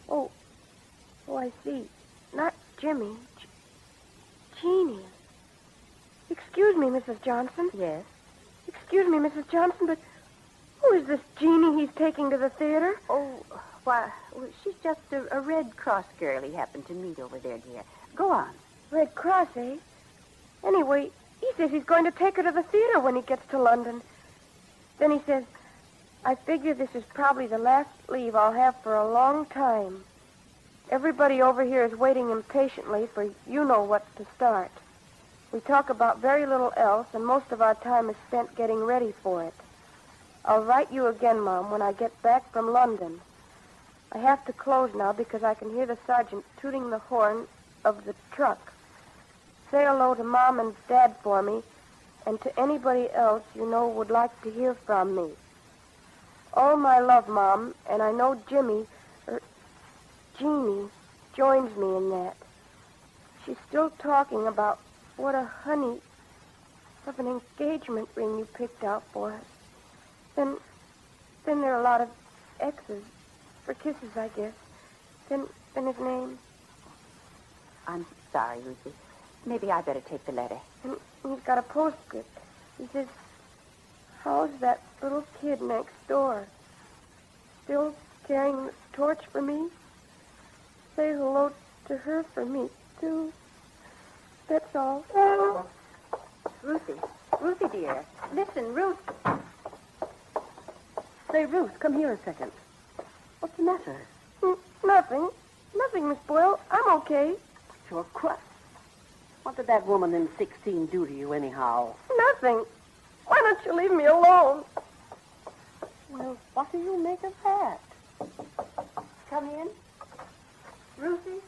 Oh, I see. Not Jimmy. Jeannie. Excuse me, Mrs. Johnson. Yes? Excuse me, Mrs. Johnson, but who is this Jeannie he's taking to the theater? Oh, why, she's just a Red Cross girl he happened to meet over there, dear. Go on. Red Cross, eh? Anyway, he says he's going to take her to the theater when he gets to London. Then he says, I figure this is probably the last leave I'll have for a long time. Everybody over here is waiting impatiently for you-know-what to start. We talk about very little else, and most of our time is spent getting ready for it. I'll write you again, Mom, when I get back from London. I have to close now because I can hear the sergeant tooting the horn of the truck. Say hello to Mom and Dad for me, and to anybody else you know would like to hear from me. All my love, Mom, and I know Jeannie joins me in that. She's still talking about what a honey of an engagement ring you picked out for us. Then there are a lot of X's for kisses, I guess. Then his name. I'm sorry, Lucy. Maybe I better take the letter. And he's got a postscript. He says, how's that little kid next door? Still carrying the torch for me? Say hello to her for me, too. That's all. Ruthie, dear. Listen, Ruth. Say, Ruth, come here a second. What's the matter? Nothing. Nothing, Miss Boyle. I'm okay. You're crushed. What did that woman in 16 do to you, anyhow? Nothing. Why don't you leave me alone? Well, what do you make of that? Come in. Ruthie?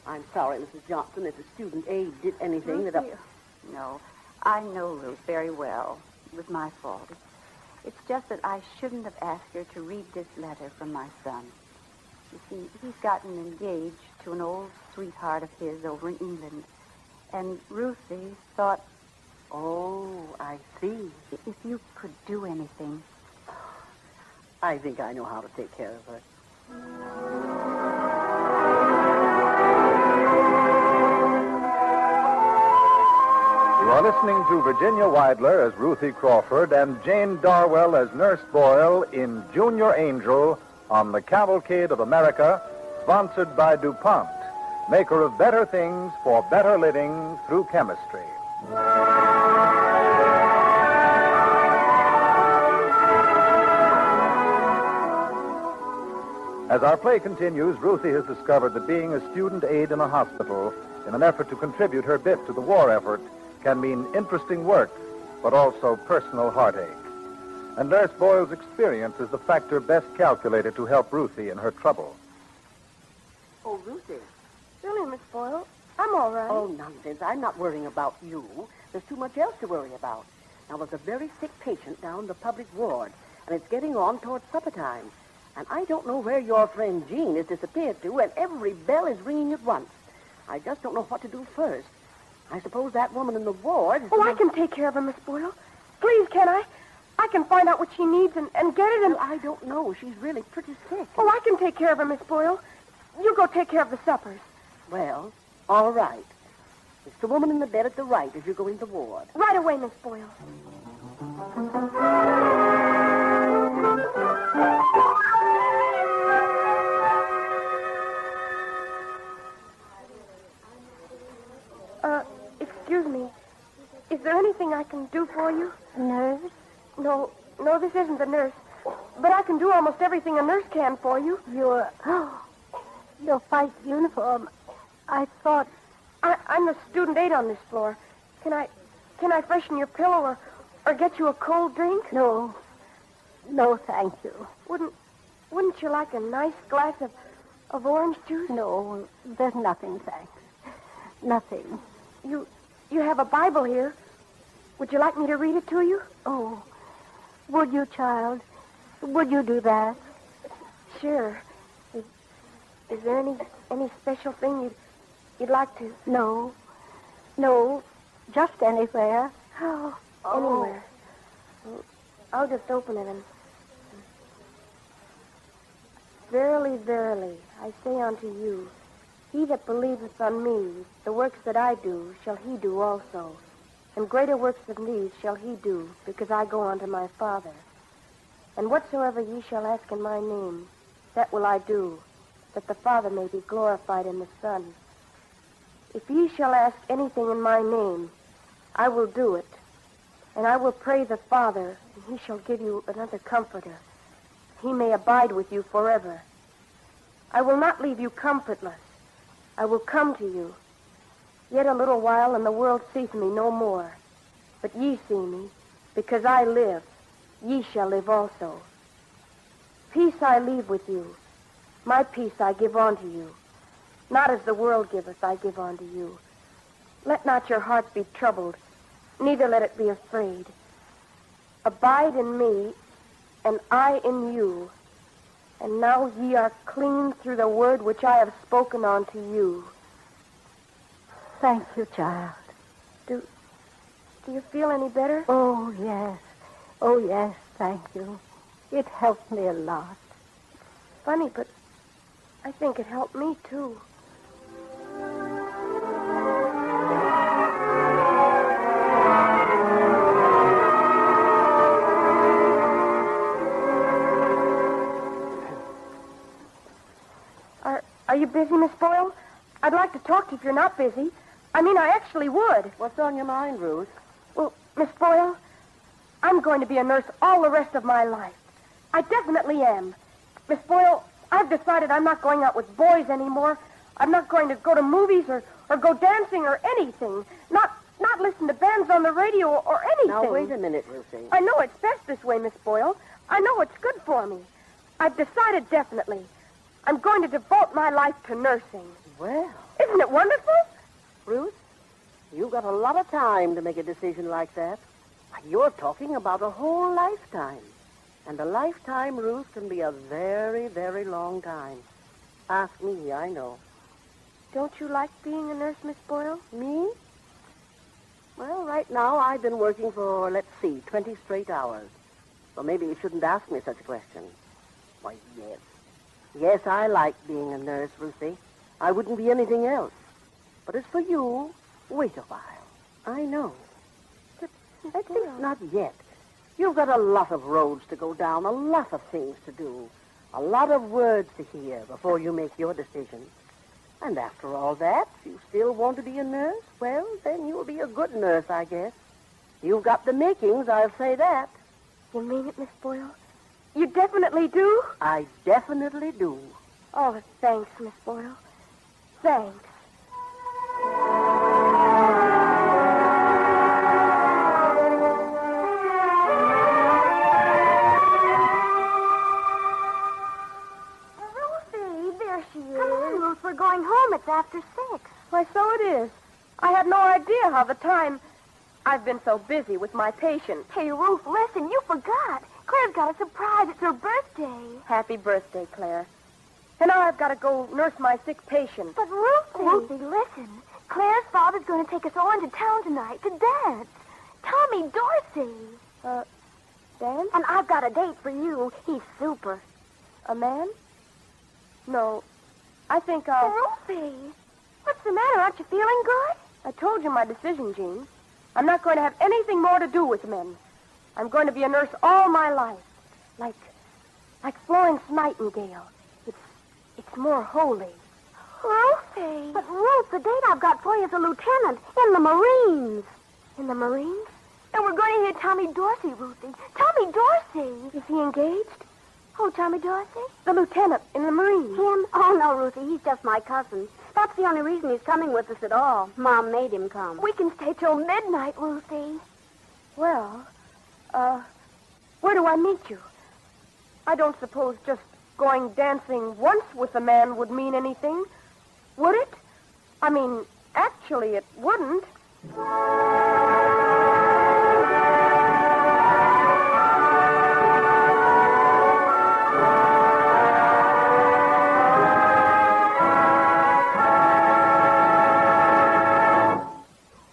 I'm sorry, Mrs. Johnson, if the student aide did anything Ruthie, that... No, I know Ruth very well. It was my fault. It's just that I shouldn't have asked her to read this letter from my son. You see, he's gotten engaged to an old sweetheart of his over in England. And Ruthie thought... Oh, I see. If you could do anything. I think I know how to take care of her. You are listening to Virginia Weidler as Ruthie Crawford and Jane Darwell as Nurse Boyle in Junior Angel on the Cavalcade of America, sponsored by DuPont, maker of better things for better living through chemistry. As our play continues, Ruthie has discovered that being a student aide in a hospital in an effort to contribute her bit to the war effort can mean interesting work, but also personal heartache. And Nurse Boyle's experience is the factor best calculated to help Ruthie in her trouble. Oh, Ruthie. Really, Miss Boyle? I'm all right. Oh, nonsense. I'm not worrying about you. There's too much else to worry about. Now, there's a very sick patient down the public ward, and it's getting on towards supper time. And I don't know where your friend Jean has disappeared to, and every bell is ringing at once. I just don't know what to do first. I suppose that woman in the ward... Oh, I can take care of her, Miss Boyle. Please, can I? I can find out what she needs and get it and... Well, I don't know. She's really pretty sick. Oh, I can take care of her, Miss Boyle. You go take care of the suppers. Well, all right. It's the woman in the bed at the right as you go in the ward. Right away, Miss Boyle. Excuse me. Is there anything I can do for you? Nurse? No, this isn't the nurse. But I can do almost everything a nurse can for you. Your white uniform. I thought... I'm the student aide on this floor. Can I freshen your pillow or get you a cold drink? No, thank you. Wouldn't Wouldn't you like a nice glass of orange juice? No, there's nothing, thanks. Nothing. You have a Bible here. Would you like me to read it to you? Oh, would you, child? Would you do that? Sure. Is there any special thing you'd like to? No. No, just anywhere. Oh, anywhere. Well, I'll just open it and... Verily, verily, I say unto you, he that believeth on me, the works that I do, shall he do also. And greater works than these shall he do, because I go unto my Father. And whatsoever ye shall ask in my name, that will I do, that the Father may be glorified in the Son. If ye shall ask anything in my name, I will do it. And I will pray the Father, and he shall give you another comforter. He may abide with you forever. I will not leave you comfortless. I will come to you. Yet a little while, and the world seeth me no more. But ye see me, because I live. Ye shall live also. Peace I leave with you. My peace I give unto you. Not as the world giveth, I give unto you. Let not your heart be troubled, neither let it be afraid. Abide in me, and I in you. And now ye are clean through the word which I have spoken unto you. Thank you, child. Do you feel any better? Oh, yes. Oh, yes, thank you. It helped me a lot. Funny, but I think it helped me, too. Are you busy, Miss Boyle? I'd like to talk to you if you're not busy. I mean, I actually would. What's on your mind, Ruth? Well, Miss Boyle, I'm going to be a nurse all the rest of my life. I definitely am. Miss Boyle, I've decided I'm not going out with boys anymore. I'm not going to go to movies or go dancing or anything. Not listen to bands on the radio or anything. Now, wait a minute, Ruthie. I know it's best this way, Miss Boyle. I know it's good for me. I've decided definitely. I'm going to devote my life to nursing. Well. Isn't it wonderful? Ruth, you've got a lot of time to make a decision like that. You're talking about a whole lifetime. And a lifetime, Ruth, can be a very, very long time. Ask me, I know. Don't you like being a nurse, Miss Boyle? Me? Well, right now I've been working for, 20 straight hours. So maybe you shouldn't ask me such a question. Why, yes. Yes, I like being a nurse, Ruthie. I wouldn't be anything else. But as for you, wait a while. I know. But I think not yet. You've got a lot of roads to go down, a lot of things to do, a lot of words to hear before you make your decision. And after all that, if you still want to be a nurse, well, then you'll be a good nurse, I guess. You've got the makings, I'll say that. You mean it, Miss Boyle? You definitely do? I definitely do. Oh, thanks, Miss Boyle. Thanks. Ruthie, there she is. Come on, Ruth. We're going home. It's after 6. Why, so it is. I had no idea how the time... I've been so busy with my patient. Hey, Ruth, listen, you forgot. Claire's got a surprise. It's her birthday. Happy birthday, Claire. And now I've got to go nurse my sick patient. But Ruthie, listen. Claire's father's going to take us all into town tonight to dance. Tommy Dorsey. Dance? And I've got a date for you. He's super. A man? No. I think I'll... Ruthie, what's the matter? Aren't you feeling good? I told you my decision, Jean. I'm not going to have anything more to do with men. I'm going to be a nurse all my life. Like Florence Nightingale. It's more holy. Ruthie. But, Ruth, the date I've got for you is a lieutenant in the Marines. In the Marines? And we're going to hear Tommy Dorsey, Ruthie. Tommy Dorsey. Is he engaged? Oh, Tommy Dorsey? The lieutenant in the Marines. Him? Oh, no, Ruthie. He's just my cousin. That's the only reason he's coming with us at all. Mom made him come. We can stay till midnight, Ruthie. Well, where do I meet you? I don't suppose just going dancing once with a man would mean anything, would it? I mean, actually, it wouldn't.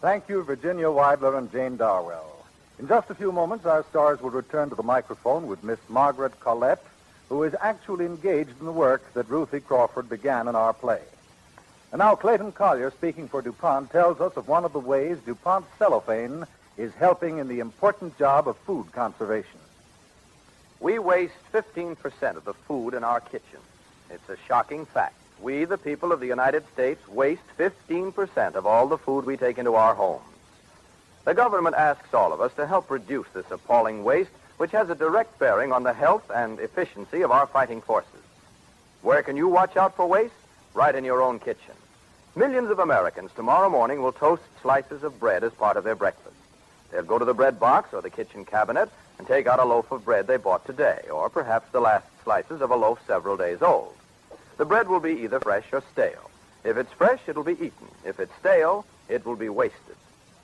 Thank you, Virginia Weidler and Jane Darwell. In just a few moments, our stars will return to the microphone with Miss Margaret Collette, who is actually engaged in the work that Ruthie Crawford began in our play. And now Clayton Collier, speaking for DuPont, tells us of one of the ways DuPont cellophane is helping in the important job of food conservation. We waste 15% of the food in our kitchens. It's a shocking fact. We, the people of the United States, waste 15% of all the food we take into our homes. The government asks all of us to help reduce this appalling waste, which has a direct bearing on the health and efficiency of our fighting forces. Where can you watch out for waste? Right in your own kitchen. Millions of Americans tomorrow morning will toast slices of bread as part of their breakfast. They'll go to the bread box or the kitchen cabinet and take out a loaf of bread they bought today, or perhaps the last slices of a loaf several days old. The bread will be either fresh or stale. If it's fresh, it'll be eaten. If it's stale, it will be wasted.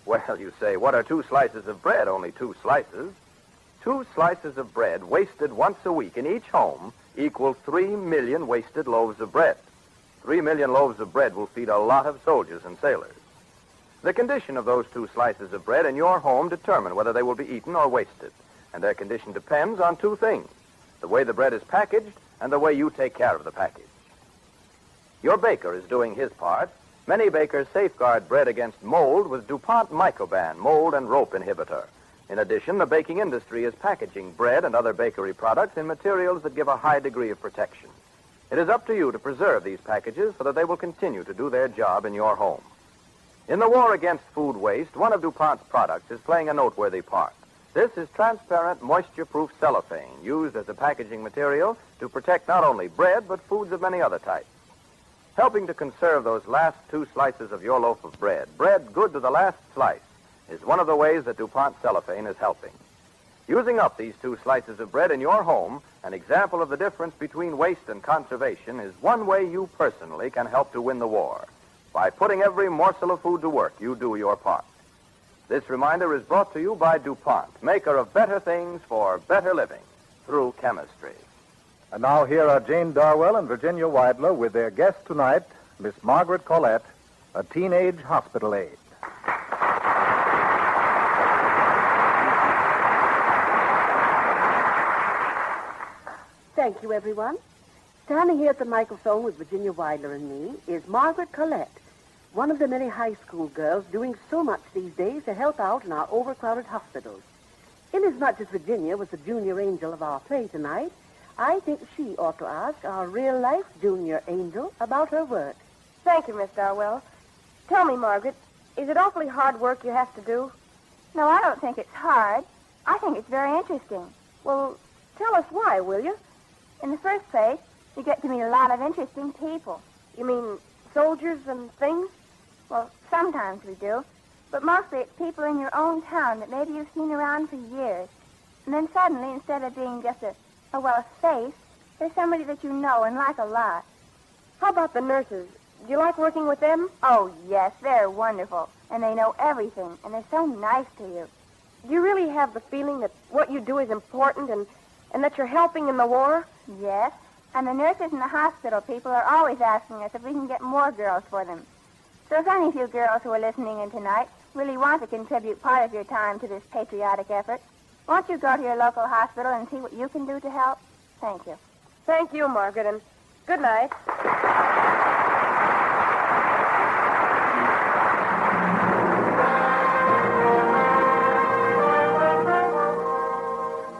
Well, you say, what are 2 slices of bread? Only 2 slices. 2 slices of bread wasted once a week in each home equal 3 million wasted loaves of bread. 3 million loaves of bread will feed a lot of soldiers and sailors. The condition of those 2 slices of bread in your home determine whether they will be eaten or wasted. And their condition depends on 2 things: the way the bread is packaged and the way you take care of the package. Your baker is doing his part. Many bakers safeguard bread against mold with DuPont Mycoban mold and rope inhibitor. In addition, the baking industry is packaging bread and other bakery products in materials that give a high degree of protection. It is up to you to preserve these packages so that they will continue to do their job in your home. In the war against food waste, one of DuPont's products is playing a noteworthy part. This is transparent, moisture-proof cellophane used as a packaging material to protect not only bread, but foods of many other types. Helping to conserve those last 2 slices of your loaf of bread good to the last slice, is one of the ways that DuPont cellophane is helping. Using up these 2 slices of bread in your home, an example of the difference between waste and conservation, is one way you personally can help to win the war. By putting every morsel of food to work, you do your part. This reminder is brought to you by DuPont, maker of better things for better living through chemistry. And now here are Jane Darwell and Virginia Weidler with their guest tonight, Miss Margaret Collette, a teenage hospital aide. Thank you, everyone. Standing here at the microphone with Virginia Weidler and me is Margaret Collette, one of the many high school girls doing so much these days to help out in our overcrowded hospitals. Inasmuch as Virginia was the junior angel of our play tonight, I think she ought to ask our real-life junior angel about her work. Thank you, Miss Darwell. Tell me, Margaret, is it awfully hard work you have to do? No, I don't think it's hard. I think it's very interesting. Well, tell us why, will you? In the first place, you get to meet a lot of interesting people. You mean soldiers and things? Well, sometimes we do. But mostly it's people in your own town that maybe you've seen around for years. And then suddenly, instead of being just a face, there's somebody that you know and like a lot. How about the nurses? Do you like working with them? Oh, yes, they're wonderful. And they know everything, and they're so nice to you. Do you really have the feeling that what you do is important and that you're helping in the war? Yes, and the nurses and the hospital people are always asking us if we can get more girls for them. So if any of you girls who are listening in tonight really want to contribute part of your time to this patriotic effort, won't you go to your local hospital and see what you can do to help? Thank you. Thank you, Margaret, and good night.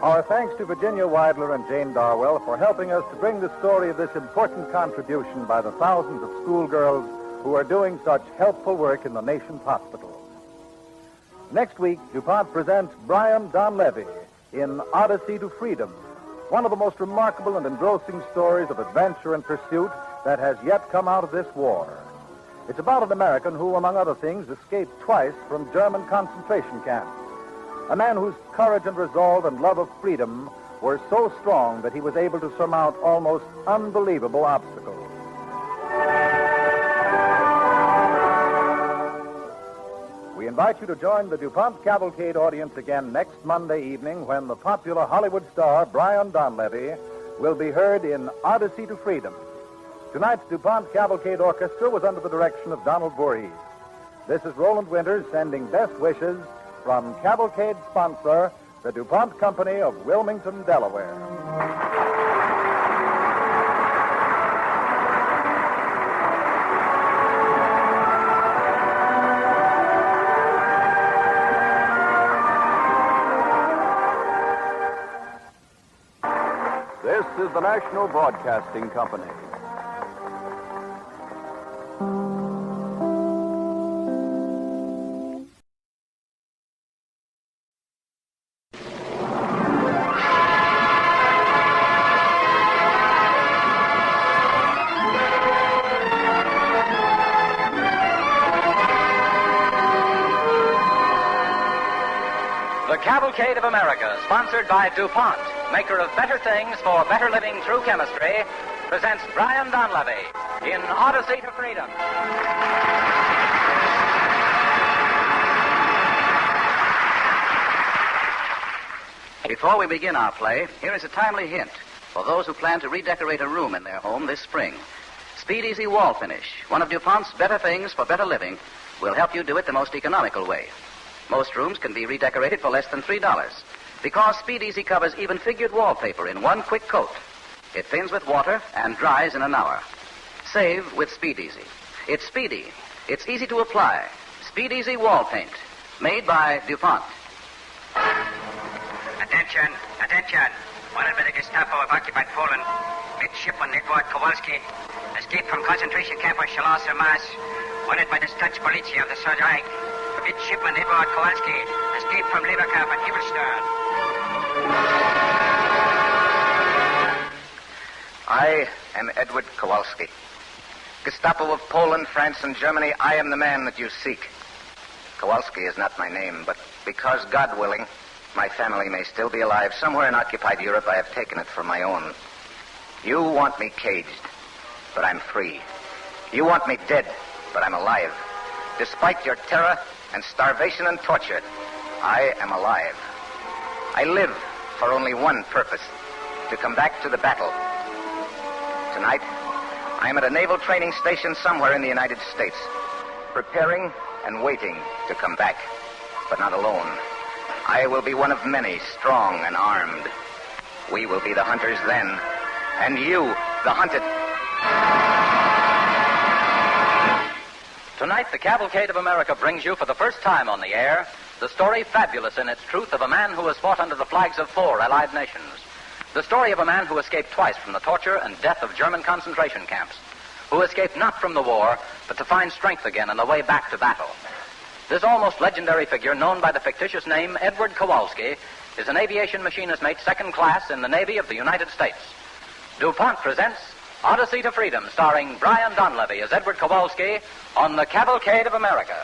Our thanks to Virginia Weidler and Jane Darwell for helping us to bring the story of this important contribution by the thousands of schoolgirls who are doing such helpful work in the nation's hospitals. Next week, DuPont presents Brian Donlevy in Odyssey to Freedom, one of the most remarkable and engrossing stories of adventure and pursuit that has yet come out of this war. It's about an American who, among other things, escaped twice from German concentration camps. A man whose courage and resolve and love of freedom were so strong that he was able to surmount almost unbelievable obstacles. We invite you to join the DuPont Cavalcade audience again next Monday evening when the popular Hollywood star Brian Donlevy will be heard in Odyssey to Freedom. Tonight's DuPont Cavalcade Orchestra was under the direction of Donald Voorhees. This is Roland Winters sending best wishes from Cavalcade sponsor, the DuPont Company of Wilmington, Delaware. This is the National Broadcasting Company. The Cavalcade of America, sponsored by DuPont, maker of better things for better living through chemistry, presents Brian Donlevy in Odyssey to Freedom. Before we begin our play, here is a timely hint for those who plan to redecorate a room in their home this spring. Speed Easy Wall Finish, one of DuPont's better things for better living, will help you do it the most economical way. Most rooms can be redecorated for less than $3 because Speed Easy covers even figured wallpaper in one quick coat. It thins with water and dries in an hour. Save with Speed Easy. It's speedy. It's easy to apply. Speed Easy Wall Paint, made by DuPont. Attention, attention. Wanted by the Gestapo of occupied Poland. Midshipman Edward Kowalski. Escaped from concentration camp of Shalas-sur-Mas. Wanted by the Stutz Politia of the Third Reich. Midshipman Edward Kowalski escaped from labor camp at Giebelstern. I am Edward Kowalski. Gestapo of Poland, France, and Germany, I am the man that you seek. Kowalski is not my name, but because, God willing, my family may still be alive somewhere in occupied Europe, I have taken it for my own. You want me caged, but I'm free. You want me dead, but I'm alive. Despite your terror and starvation and torture, I am alive. I live for only one purpose, to come back to the battle. Tonight, I am at a naval training station somewhere in the United States, preparing and waiting to come back, but not alone. I will be one of many, strong and armed. We will be the hunters then, and you, the hunted. Tonight, the Cavalcade of America brings you for the first time on the air the story, fabulous in its truth, of a man who has fought under the flags of 4 Allied nations. The story of a man who escaped twice from the torture and death of German concentration camps, who escaped not from the war, but to find strength again on the way back to battle. This almost legendary figure, known by the fictitious name Edward Kowalski, is an aviation machinist mate second class in the Navy of the United States. DuPont presents Odyssey to Freedom, starring Brian Donlevy as Edward Kowalski on the Cavalcade of America.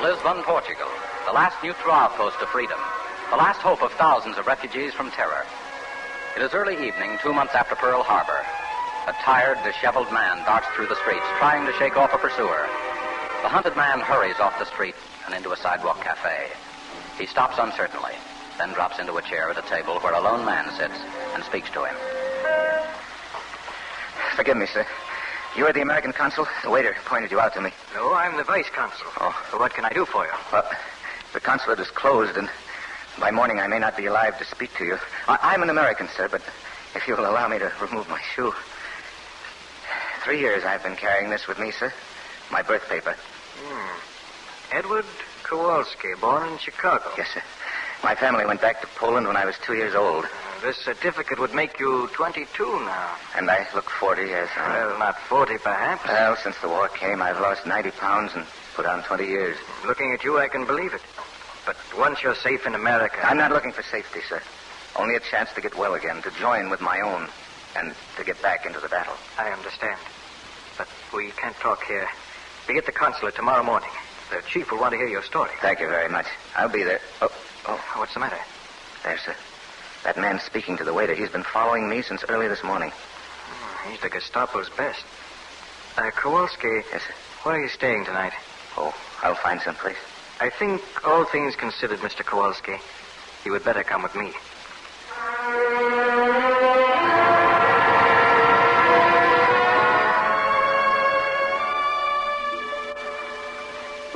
Lisbon, Portugal, the last neutral outpost of freedom, the last hope of thousands of refugees from terror. It is early evening, 2 months after Pearl Harbor. A tired, disheveled man darts through the streets, trying to shake off a pursuer. The hunted man hurries off the street and into a sidewalk cafe. He stops uncertainly, then drops into a chair at a table where a lone man sits and speaks to him. Forgive me, sir. You are the American consul? The waiter pointed you out to me. No, I'm the vice consul. Oh. So what can I do for you? Well, the consulate is closed, and by morning I may not be alive to speak to you. I'm an American, sir, but if you will allow me to remove my shoe. 3 years I've been carrying this with me, sir. My birth paper. Edward Kowalski, born in Chicago. Yes, sir. My family went back to Poland when I was 2 years old. This certificate would make you 22 now. And I look 40, yes. Well, not 40, perhaps. Well, since the war came, I've lost 90 pounds and put on 20 years. Looking at you, I can believe it. But once you're safe in America... I'm not looking for safety, sir. Only a chance to get well again, to join with my own. and to get back into the battle. I understand. But we can't talk here. We get the consulate tomorrow morning. The chief will want to hear your story. Thank you very much. I'll be there. Oh. What's the matter? There's that man speaking to the waiter. He's been following me since early this morning. He's the Gestapo's best. Kowalski. Yes, sir. Where are you staying tonight? Oh, I'll find some place. I think, all things considered, Mr. Kowalski, you would better come with me.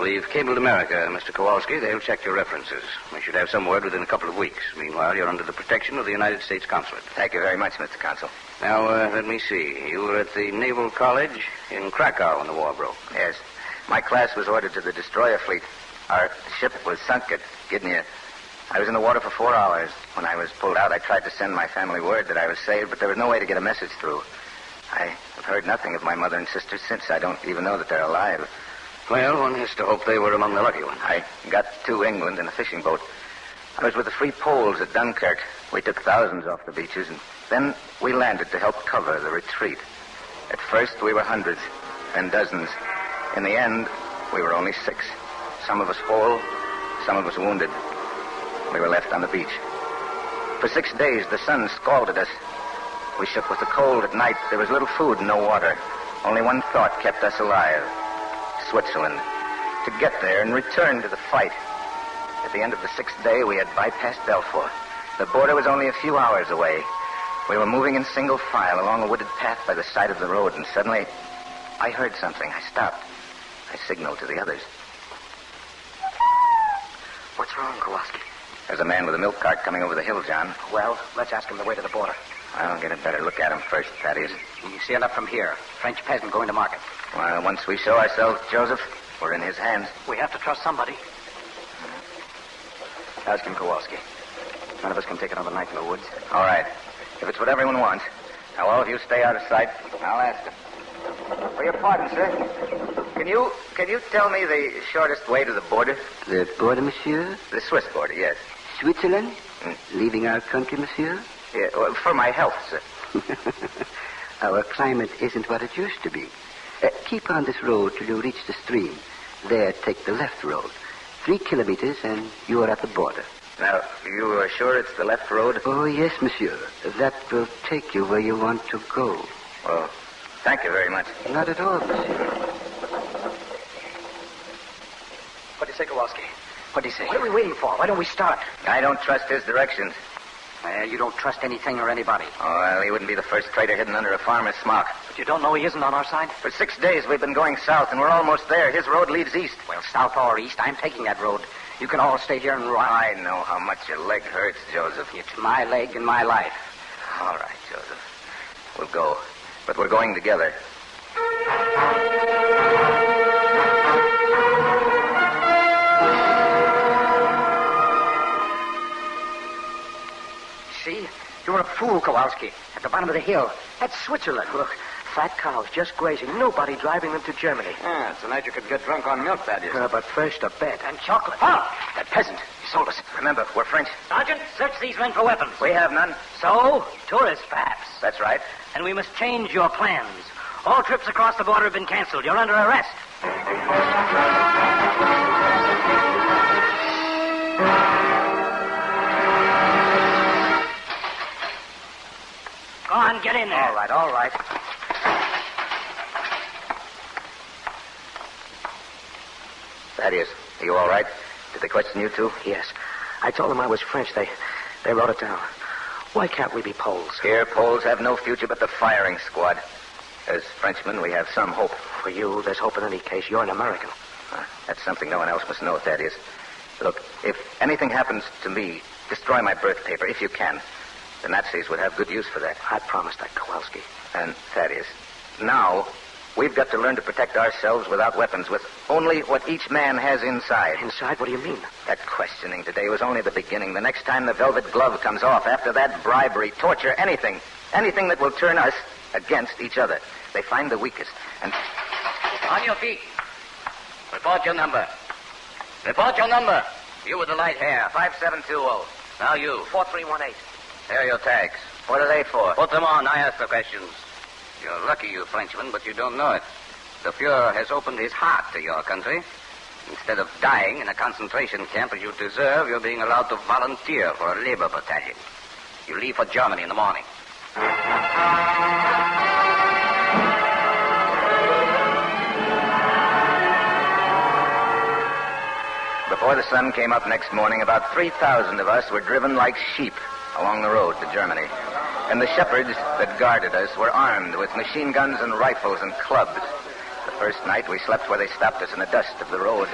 We've cabled America, Mr. Kowalski. They'll check your references. We should have some word within a couple of weeks. Meanwhile, you're under the protection of the United States Consulate. Thank you very much, Mr. Consul. Now, let me see. You were at the Naval College in Krakow when the war broke. Yes. My class was ordered to the destroyer fleet. Our ship was sunk at Gdynia. I was in the water for 4 hours. When I was pulled out, I tried to send my family word that I was saved, but there was no way to get a message through. I have heard nothing of my mother and sister since. I don't even know that they're alive. Well, one has to hope they were among the lucky ones. I got to England in a fishing boat. I was with the Free Poles at Dunkirk. We took thousands off the beaches, and then we landed to help cover the retreat. At first, we were hundreds, then dozens. In the end, we were only 6. Some of us whole, some of us wounded. We were left on the beach. For 6 days, the sun scalded us. We shook with the cold at night. There was little food and no water. Only one thought kept us alive. Switzerland. To get there and return to the fight. At the end of the 6th day, we had bypassed Belfort. The border was only a few hours away. We were moving in single file along a wooded path by the side of the road, and suddenly I heard something. I stopped. I signaled to the others. What's wrong, Kowalski? There's a man with a milk cart coming over the hill, John. Well, let's ask him the way to the border. I'll get a better look at him first, Thaddeus. You see enough from here. French peasant going to market. Well, once we show ourselves, Joseph, we're in his hands. We have to trust somebody. Ask him, Kowalski. None of us can take another night in the woods. All right. If it's what everyone wants. Now, all of you stay out of sight. I'll ask him. For your pardon, sir. Can you tell me the shortest way to the border? The border, monsieur? The Swiss border, yes. Switzerland? Leaving our country, monsieur? Yeah, well, for my health, sir. Our climate isn't what it used to be. Keep on this road till you reach the stream. There, take the left road. 3 kilometers, and you are at the border. Now, you are sure it's the left road? Oh, yes, monsieur. That will take you where you want to go. Well, thank you very much. Not at all, monsieur. What do you say, Kowalski? What do you say? What are we waiting for? Why don't we start? I don't trust his directions. Well, you don't trust anything or anybody. Oh, well, he wouldn't be the first traitor hidden under a farmer's smock. But you don't know he isn't on our side? For 6 days, we've been going south, and we're almost there. His road leads east. Well, south or east, I'm taking that road. You can all stay here and run. I know how much your leg hurts, Joseph. It's my leg and my life. All right, Joseph. We'll go. But we're going together. See? You're a fool, Kowalski. At the bottom of the hill. That's Switzerland. Look, fat cows just grazing. Nobody driving them to Germany. Yeah, tonight you could get drunk on milk, that is. But first a bed and chocolate. Oh, that peasant. He sold us. Remember, we're French. Sergeant, search these men for weapons. We have none. So, tourists, perhaps. That's right. And we must change your plans. All trips across the border have been canceled. You're under arrest. Go on, get in there. All right, all right. Thaddeus, are you all right? Did they question you, too? Yes. I told them I was French. They wrote it down. Why can't we be Poles? Here, Poles have no future but the firing squad. As Frenchmen, we have some hope. For you, there's hope in any case. You're an American. That's something no one else must know, Thaddeus. Look, if anything happens to me, destroy my birth paper, if you can. The Nazis would have good use for that. I promised that, Kowalski. And, Thaddeus, now we've got to learn to protect ourselves without weapons, with only what each man has inside. Inside? What do you mean? That questioning today was only the beginning. The next time the velvet glove comes off, after that, bribery, torture, anything. Anything that will turn us against each other. They find the weakest. And on your feet. Report your number. Report your number. You with the light hair. 5720. Now you. 4318. Here are your tags. What are they for? Put them on. I ask the questions. You're lucky, you Frenchman, but you don't know it. The Fuhrer has opened his heart to your country. Instead of dying in a concentration camp as you deserve, you're being allowed to volunteer for a labor battalion. You leave for Germany in the morning. Before the sun came up next morning, about 3,000 of us were driven like sheep along the road to Germany. And the shepherds that guarded us were armed with machine guns and rifles and clubs. The first night, we slept where they stopped us in the dust of the road,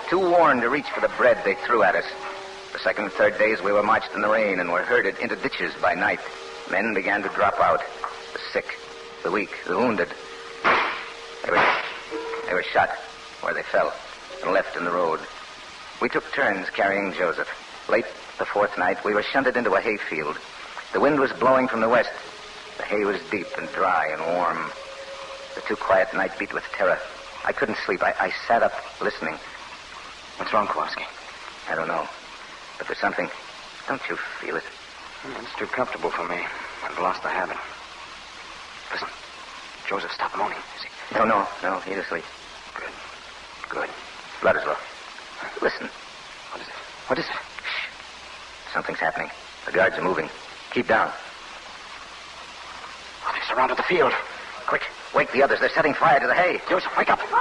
too worn to reach for the bread they threw at us. The second and third days, we were marched in the rain and were herded into ditches by night. Men began to drop out. The sick, the weak, the wounded. They were shot where they fell and left in the road. We took turns carrying Joseph. Late the fourth night, we were shunted into a hayfield. The wind was blowing from the west. The hay was deep and dry and warm. The too quiet night beat with terror. I couldn't sleep. I sat up, listening. What's wrong, Kowalski? I don't know. But there's something. Don't you feel it? It's too comfortable for me. I've lost the habit. Listen. Joseph stopped moaning. Is he? No, he's asleep. Good. Blood is low. Listen. What is it? Shh. Something's happening. The guards are moving. Keep down. Oh, they've surrounded the field. Quick, wake the others. They're setting fire to the hay. Joseph, wake up. Joseph,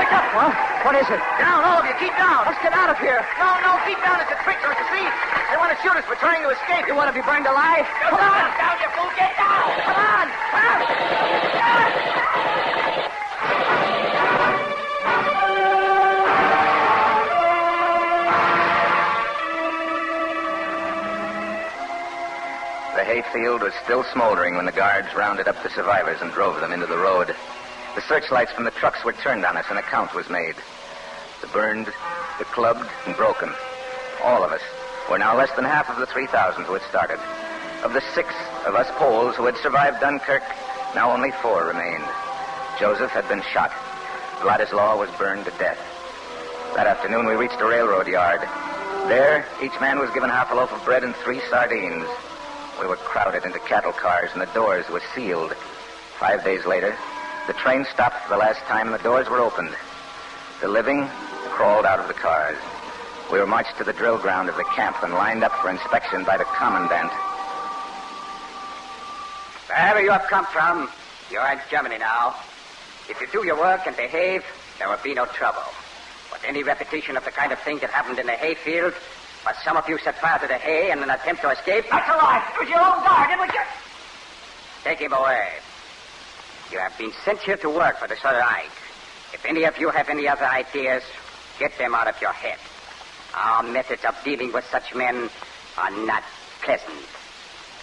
wake up. Well, what is it? Down, all of you. Keep down. Let's get out of here. No, keep down. It's a trick, don't you see? They want to shoot us for trying to escape. You want to be burned alive? Come on. Down, you fool. Get down. Come on. The hayfield was still smoldering when the guards rounded up the survivors and drove them into the road. The searchlights from the trucks were turned on us and a count was made. The burned, the clubbed, and broken. All of us were now less than half of the 3,000 who had started. Of the 6 of us Poles who had survived Dunkirk, now only 4 remained. Joseph had been shot. Vladislaw was burned to death. That afternoon we reached a railroad yard. There, each man was given half a loaf of bread and 3 sardines. We were crowded into cattle cars, and the doors were sealed. 5 days later, the train stopped for the last time, and the doors were opened. The living crawled out of the cars. We were marched to the drill ground of the camp and lined up for inspection by the commandant. Wherever you have come from, you're in Germany now. If you do your work and behave, there will be no trouble. But any repetition of the kind of thing that happened in the hayfield, but some of you set fire to the hay in an attempt to escape. That's a lie. It was your own guard. It was your... Take him away. You have been sent here to work for the Third Reich. If any of you have any other ideas, get them out of your head. Our methods of dealing with such men are not pleasant.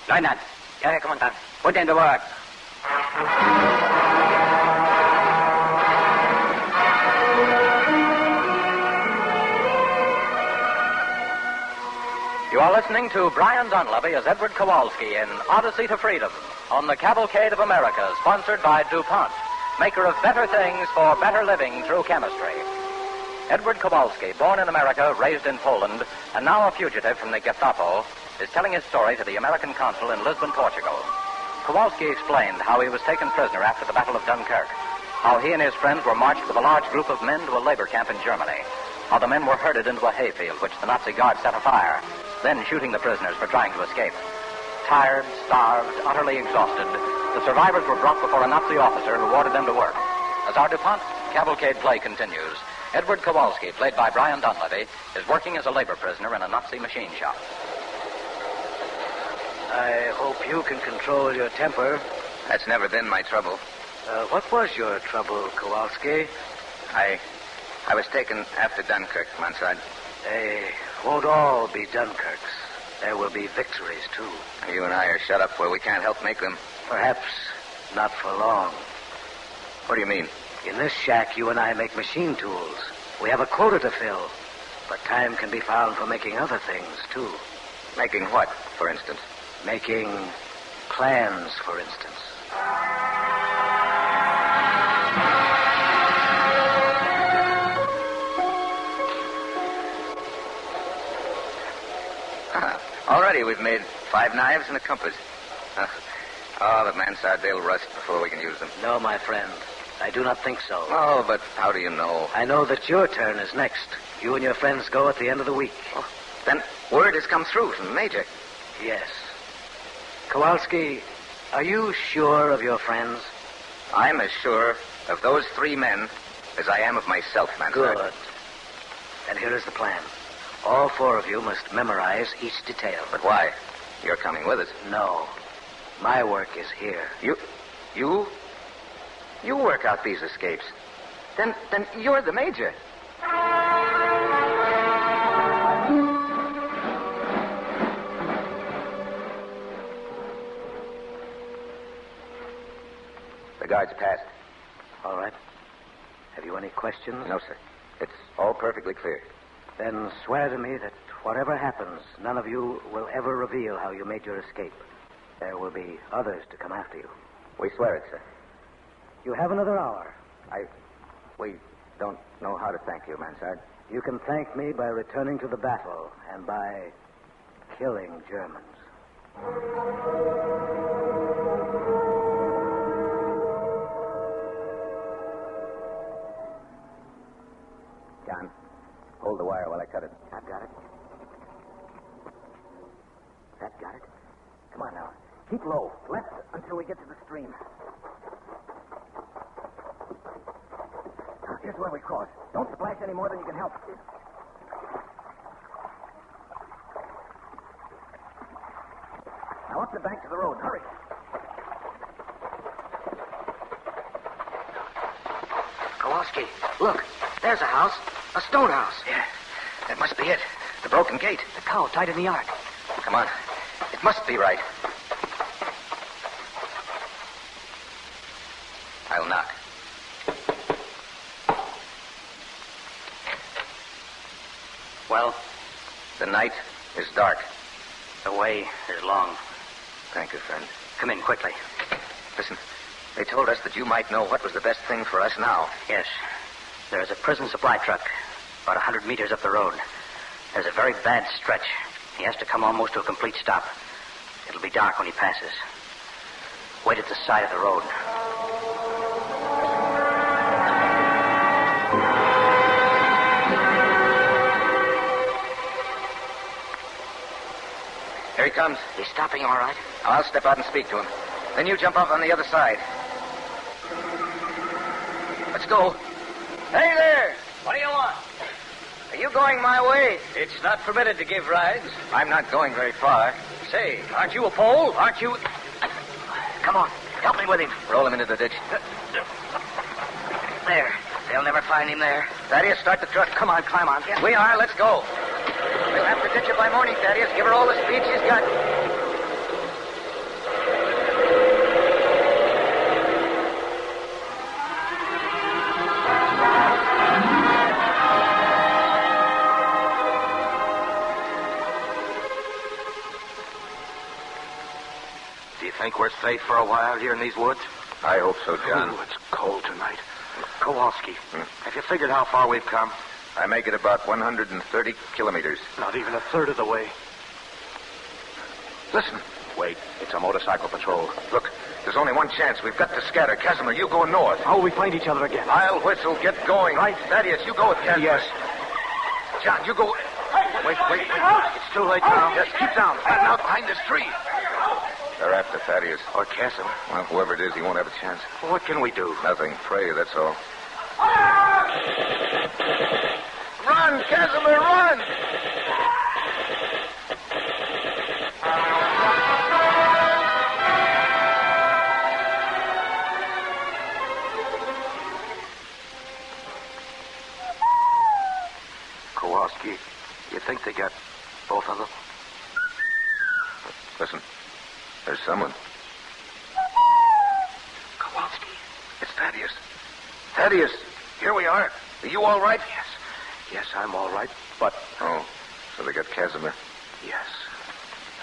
Lieutenant. Yeah, Commandant. Put them to work. You are listening to Brian Dunleavy as Edward Kowalski in Odyssey to Freedom on the Cavalcade of America, sponsored by DuPont, maker of better things for better living through chemistry. Edward Kowalski, born in America, raised in Poland, and now a fugitive from the Gestapo, is telling his story to the American consul in Lisbon, Portugal. Kowalski explained how he was taken prisoner after the Battle of Dunkirk, how he and his friends were marched with a large group of men to a labor camp in Germany, how the men were herded into a hayfield which the Nazi guards set afire, then shooting the prisoners for trying to escape. Tired, starved, utterly exhausted, the survivors were brought before a Nazi officer who ordered them to work. As our DuPont Cavalcade play continues, Edward Kowalski, played by Brian Dunleavy, is working as a labor prisoner in a Nazi machine shop. I hope you can control your temper. That's never been my trouble. What was your trouble, Kowalski? I was taken after Dunkirk, Monsard. They won't all be Dunkirks. There will be victories, too. You and I are shut up where we can't help make them. Perhaps not for long. What do you mean? In this shack, you and I make machine tools. We have a quota to fill. But time can be found for making other things, too. Making what, for instance? Making plans, for instance. Already we've made 5 knives and a compass. Oh, the mansard, they'll rust before we can use them. No, my friend. I do not think so. Oh, but how do you know? I know that your turn is next. You and your friends go at the end of the week. Oh, then word has come through from the Major. Yes. Kowalski, are you sure of your friends? I'm as sure of those 3 men as I am of myself, Mansard. Good. And here is the plan. All 4 of you must memorize each detail. But why? You're coming with us. No. My work is here. You work out these escapes. Then you're the Major. The guard's passed. All right. Have you any questions? No, sir. It's all perfectly clear. Then swear to me that whatever happens, none of you will ever reveal how you made your escape. There will be others to come after you. We swear it, sir. You have another hour. We don't know how to thank you, Mansard. You can thank me by returning to the battle and by killing Germans. John, hold the wire while I cut it. I've got it. That got it? Come on now. Keep low. Left until we get to the stream. Now, here's where we cross. Don't splash any more than you can help. Now, up the bank to the road. Hurry. Kowalski, look. There's a house. A stone house. Yeah, that must be it. The broken gate. The cow tied in the yard. Come on. It must be right. I'll knock. Well? The night is dark. The way is long. Thank you, friend. Come in quickly. Listen, they told us that you might know what was the best thing for us now. Yes. There is a prison supply truck about 100 meters up the road. There's a very bad stretch. He has to come almost to a complete stop. It'll be dark when he passes. Wait at the side of the road. Here he comes. He's stopping all right. I'll step out and speak to him. Then you jump off on the other side. Let's go. Hey there! What do you want? Are you going my way? It's not permitted to give rides. I'm not going very far. Say, aren't you a Pole? Aren't you... Come on. Help me with him. Roll him into the ditch. There. They'll never find him there. Thaddeus, start the truck. Come on, climb on. Get... We are. Let's go. We'll have to ditch her by morning, Thaddeus. Give her all the speed she's got. Do you think we're safe for a while here in these woods? I hope so, John. Ooh, it's cold tonight. Kowalski, have you figured how far we've come? I make it about 130 kilometers. Not even a third of the way. Listen. Wait, it's a motorcycle patrol. Look, there's only one chance. We've got to scatter. Casimir, you go north. How will we find each other again? I'll whistle. Get going. Right. Thaddeus, you go with Casimir. Yes. John, you go... Wait. It's too late now. Yes, keep down. Flatten out behind this tree. They're after Thaddeus. Or Casimir. Well, whoever it is, he won't have a chance. Well, what can we do? Nothing. Pray, that's all. Run, Casimir, run! Kowalski, you think they got both of them? Listen, there's someone. Kowalski, It's Thaddeus. Thaddeus, here we are. Are you all right? Yes, I'm all right, but... Oh, so they got Casimir. Yes.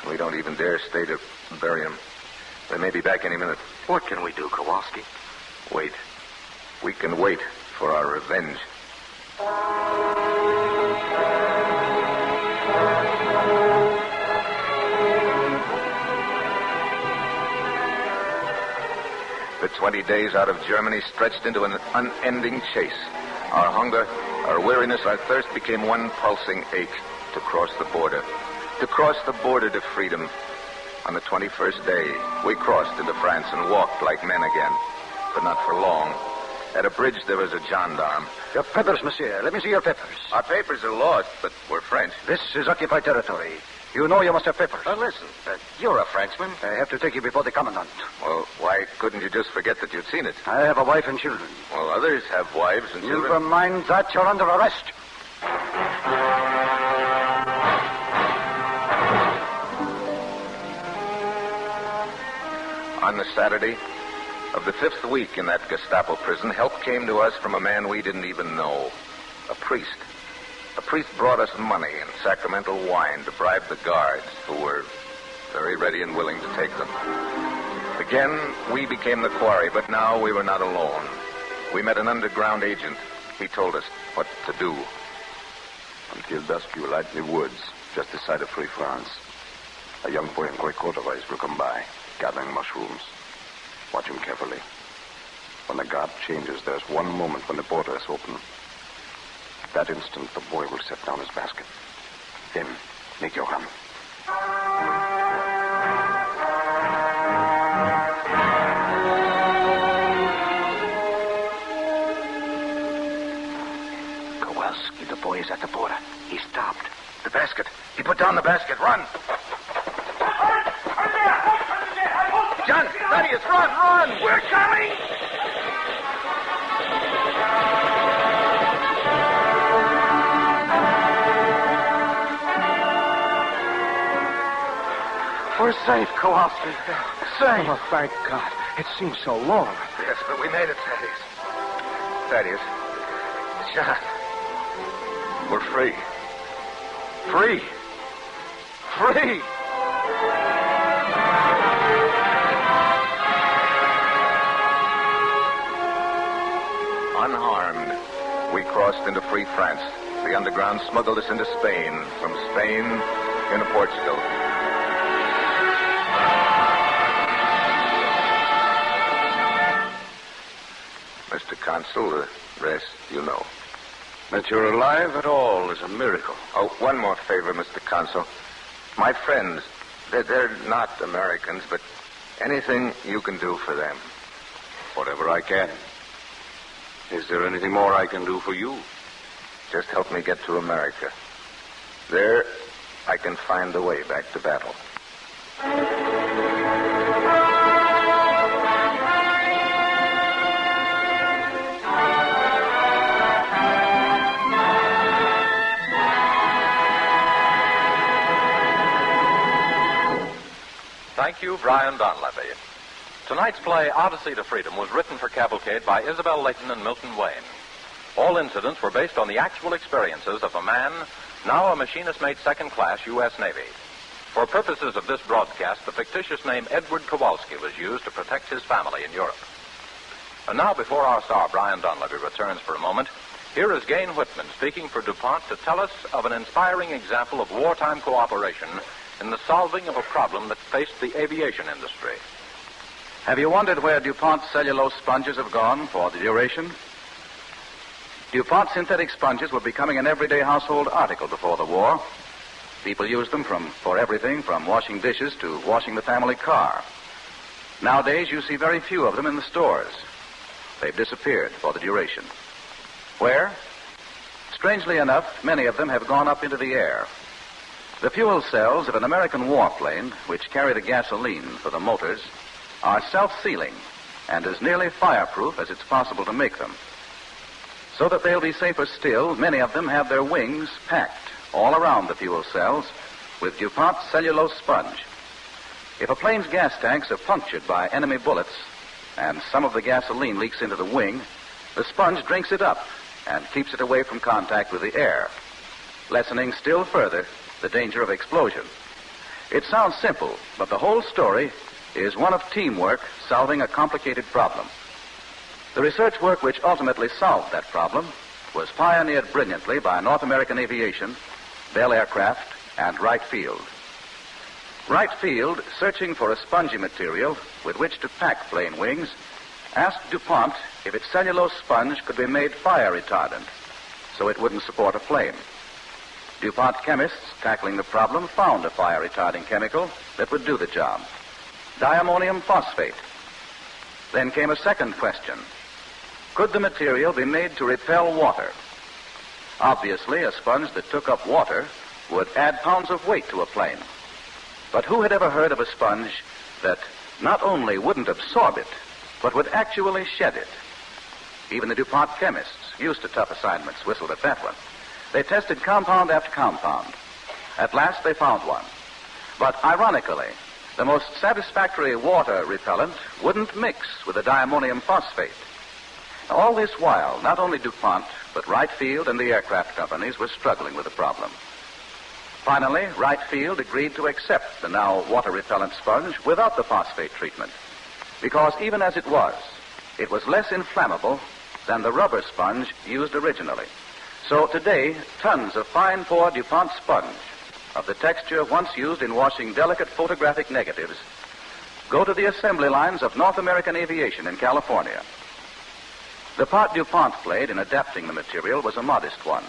We don't even dare stay to bury him. They may be back any minute. What can we do, Kowalski? Wait. We can wait for our revenge. 20 days out of Germany stretched into an unending chase. Our hunger, our weariness, our thirst became one pulsing ache to cross the border. To cross the border to freedom. On the 21st day, we crossed into France and walked like men again. But not for long. At a bridge, there was a gendarme. Your papers, monsieur. Let me see your papers. Our papers are lost, but we're French. This is occupied territory. You know you must have papers. Listen, You're a Frenchman. I have to take you before the commandant. well, why couldn't you just forget that you'd seen it? I have a wife and children. Well, others have wives and children. Never mind that. You're under arrest. On the Saturday of the 5th week in that Gestapo prison, help came to us from a man we didn't even know. A priest. A priest brought us money and sacramental wine to bribe the guards, who were very ready and willing to take them. Again, we became the quarry, but now we were not alone. We met an underground agent. He told us what to do. Until dusk, you will light in the woods, just this side of Free France. A young boy in gray corduroys will come by, gathering mushrooms. Watch him carefully. When the guard changes, there's one moment when the border is open. At that instant, the boy will set down his basket. Then, make your run. Kowalski, the boy is at the border. He stopped. The basket. He put down the basket. Run. John, Thaddeus, run! We're coming! We're safe, Kowalski. Safe. Oh, thank God. It seems so long. Yes, but we made it, Thaddeus. Thaddeus. John. We're free. Free. Free! Unharmed, we crossed into free France. The underground smuggled us into Spain. From Spain into Portugal. Mr. Consul, the rest you know. That you're alive at all is a miracle. Oh, one more favor, Mr. Consul. My friends, they're not Americans, but anything you can do for them. Whatever I can. Is there anything more I can do for you? Just help me get to America. There, I can find the way back to battle. Thank you, Brian Donlevy. Tonight's play, Odyssey to Freedom, was written for Cavalcade by Isabel Layton and Milton Wayne. All incidents were based on the actual experiences of a man, now a machinist-mate second-class U.S. Navy. For purposes of this broadcast, the fictitious name Edward Kowalski was used to protect his family in Europe. And now, before our star, Brian Donlevy, returns for a moment, here is Gain Whitman speaking for DuPont to tell us of an inspiring example of wartime cooperation in the solving of a problem that faced the aviation industry. Have you wondered where DuPont cellulose sponges have gone for the duration? DuPont synthetic sponges were becoming an everyday household article before the war. People used them for everything from washing dishes to washing the family car. Nowadays, you see very few of them in the stores. They've disappeared for the duration. Where? Strangely enough, many of them have gone up into the air. The fuel cells of an American warplane, which carry the gasoline for the motors, are self-sealing and as nearly fireproof as it's possible to make them. So that they'll be safer still, many of them have their wings packed all around the fuel cells with DuPont cellulose sponge. If a plane's gas tanks are punctured by enemy bullets and some of the gasoline leaks into the wing, the sponge drinks it up and keeps it away from contact with the air, lessening still further the danger of explosion. It sounds simple, but the whole story is one of teamwork solving a complicated problem. The research work which ultimately solved that problem was pioneered brilliantly by North American Aviation, Bell Aircraft, and Wright Field. Wright Field, searching for a spongy material with which to pack plane wings, asked DuPont if its cellulose sponge could be made fire retardant so it wouldn't support a flame. DuPont chemists tackling the problem found a fire-retarding chemical that would do the job, diammonium phosphate. Then came a second question. Could the material be made to repel water? Obviously, a sponge that took up water would add pounds of weight to a plane. But who had ever heard of a sponge that not only wouldn't absorb it, but would actually shed it? Even the DuPont chemists, used to tough assignments, whistled at that one. They tested compound after compound. At last, they found one. But ironically, the most satisfactory water repellent wouldn't mix with the diammonium phosphate. All this while, not only DuPont, but Wright Field and the aircraft companies were struggling with the problem. Finally, Wright Field agreed to accept the now water-repellent sponge without the phosphate treatment, because even as it was less inflammable than the rubber sponge used originally. So today, tons of fine-pore DuPont sponge of the texture once used in washing delicate photographic negatives go to the assembly lines of North American Aviation in California. The part DuPont played in adapting the material was a modest one.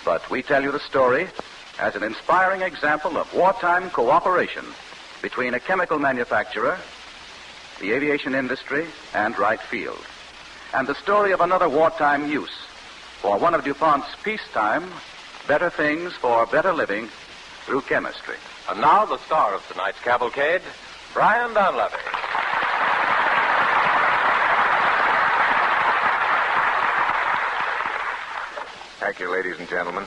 But we tell you the story as an inspiring example of wartime cooperation between a chemical manufacturer, the aviation industry, and Wright Field. And the story of another wartime use for one of DuPont's peacetime better things for better living through chemistry. And now the star of tonight's cavalcade, Brian Donlevy. Thank you, ladies and gentlemen.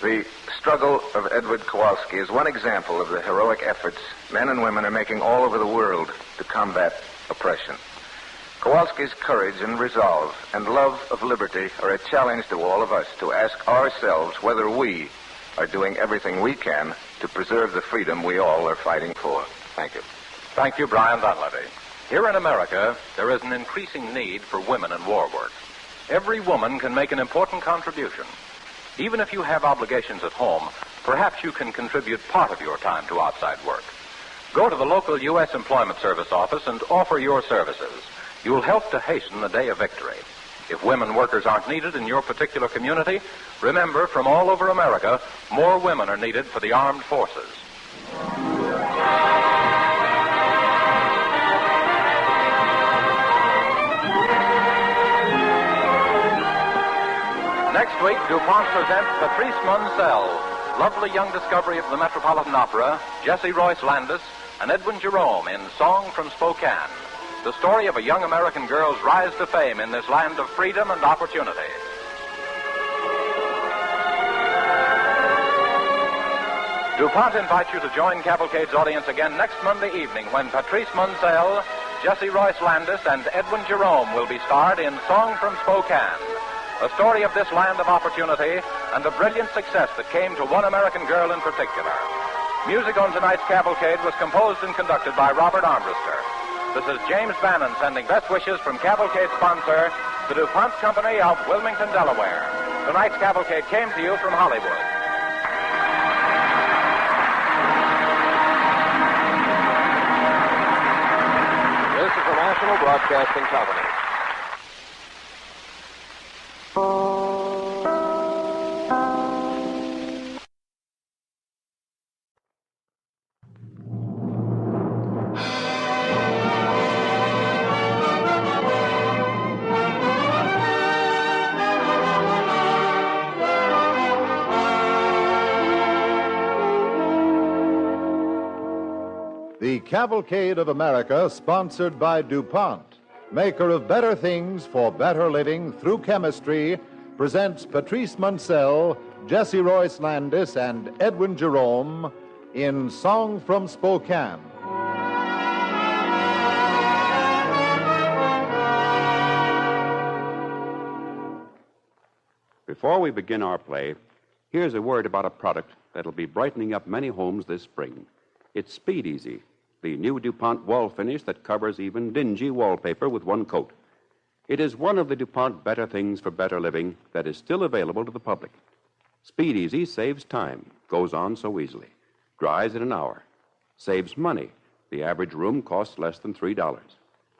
The struggle of Edward Kowalski is one example of the heroic efforts men and women are making all over the world to combat oppression. Kowalski's courage and resolve and love of liberty are a challenge to all of us to ask ourselves whether we are doing everything we can to preserve the freedom we all are fighting for. Thank you. Thank you, Brian Donlevy. Here in America, there is an increasing need for women in war work. Every woman can make an important contribution. Even if you have obligations at home, perhaps you can contribute part of your time to outside work. Go to the local U.S. Employment Service office and offer your services. You'll help to hasten the day of victory. If women workers aren't needed in your particular community, remember, from all over America, more women are needed for the armed forces. Next week, DuPont presents Patrice Munsell, lovely young discovery of the Metropolitan Opera, Jessie Royce Landis, and Edwin Jerome in Song from Spokane. The story of a young American girl's rise to fame in this land of freedom and opportunity. DuPont invites you to join Cavalcade's audience again next Monday evening when Patrice Munsell, Jessie Royce Landis, and Edwin Jerome will be starred in Song from Spokane, a story of this land of opportunity and the brilliant success that came to one American girl in particular. Music on tonight's Cavalcade was composed and conducted by Robert Armbruster. This is James Bannon sending best wishes from Cavalcade sponsor, the DuPont Company of Wilmington, Delaware. Tonight's Cavalcade came to you from Hollywood. This is the National Broadcasting Company. The Cavalcade of America, sponsored by DuPont, maker of better things for better living through chemistry, presents Patrice Munsell, Jessie Royce Landis, and Edwin Jerome in Song from Spokane. Before we begin our play, here's a word about a product that'll be brightening up many homes this spring. It's Speed Easy, the new DuPont wall finish that covers even dingy wallpaper with one coat. It is one of the DuPont better things for better living that is still available to the public. Speed Easy saves time, goes on so easily, dries in an hour, saves money. The average room costs less than $3.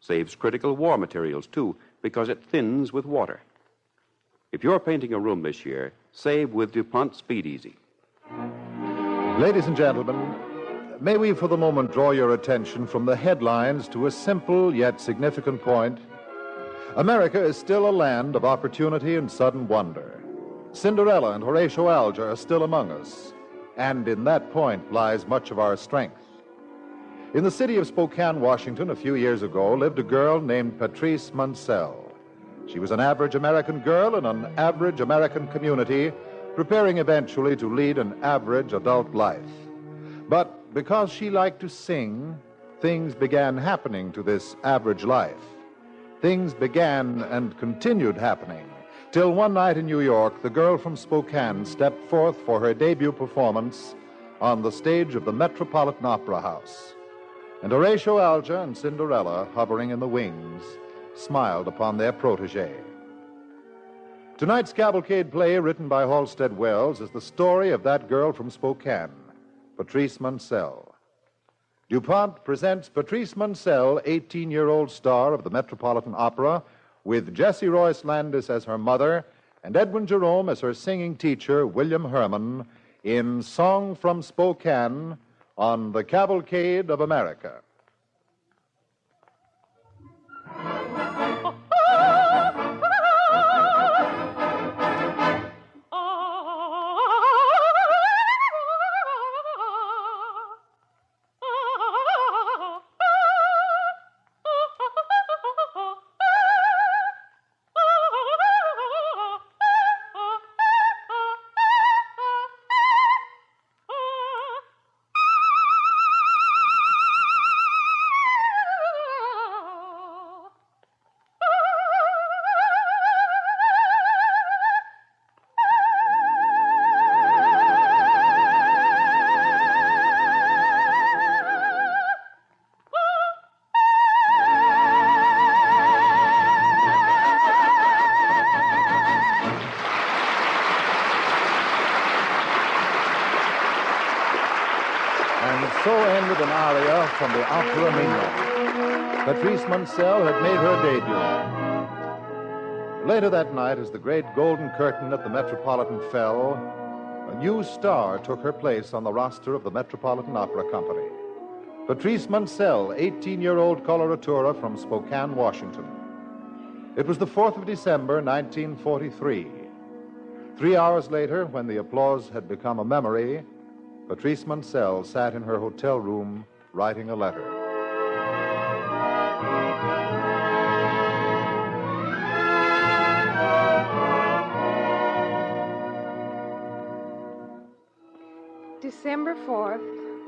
Saves critical war materials, too, because it thins with water. If you're painting a room this year, save with DuPont Speed Easy. Ladies and gentlemen, may we for the moment draw your attention from the headlines to a simple yet significant point. America is still a land of opportunity and sudden wonder. Cinderella and Horatio Alger are still among us, and in that point lies much of our strength. In the city of Spokane, Washington, a few years ago, lived a girl named Patrice Munsell. She was an average American girl in an average American community, preparing eventually to lead an average adult life. But because she liked to sing, things began happening to this average life. Things began and continued happening, till one night in New York, the girl from Spokane stepped forth for her debut performance on the stage of the Metropolitan Opera House. And Horatio Alger and Cinderella, hovering in the wings, smiled upon their protege. Tonight's Cavalcade play, written by Halstead Wells, is the story of that girl from Spokane, Patrice Munsell. DuPont presents Patrice Munsell, 18-year-old star of the Metropolitan Opera, with Jessie Royce Landis as her mother and Edwin Jerome as her singing teacher, William Herman, in Song from Spokane on the Cavalcade of America. So ended an aria from the opera Mignon. Patrice Munsell had made her debut. Later that night, as the great golden curtain at the Metropolitan fell, a new star took her place on the roster of the Metropolitan Opera Company. Patrice Munsell, 18-year-old coloratura from Spokane, Washington. It was the 4th of December, 1943. 3 hours later, when the applause had become a memory, Patrice Munsell sat in her hotel room writing a letter. December 4th,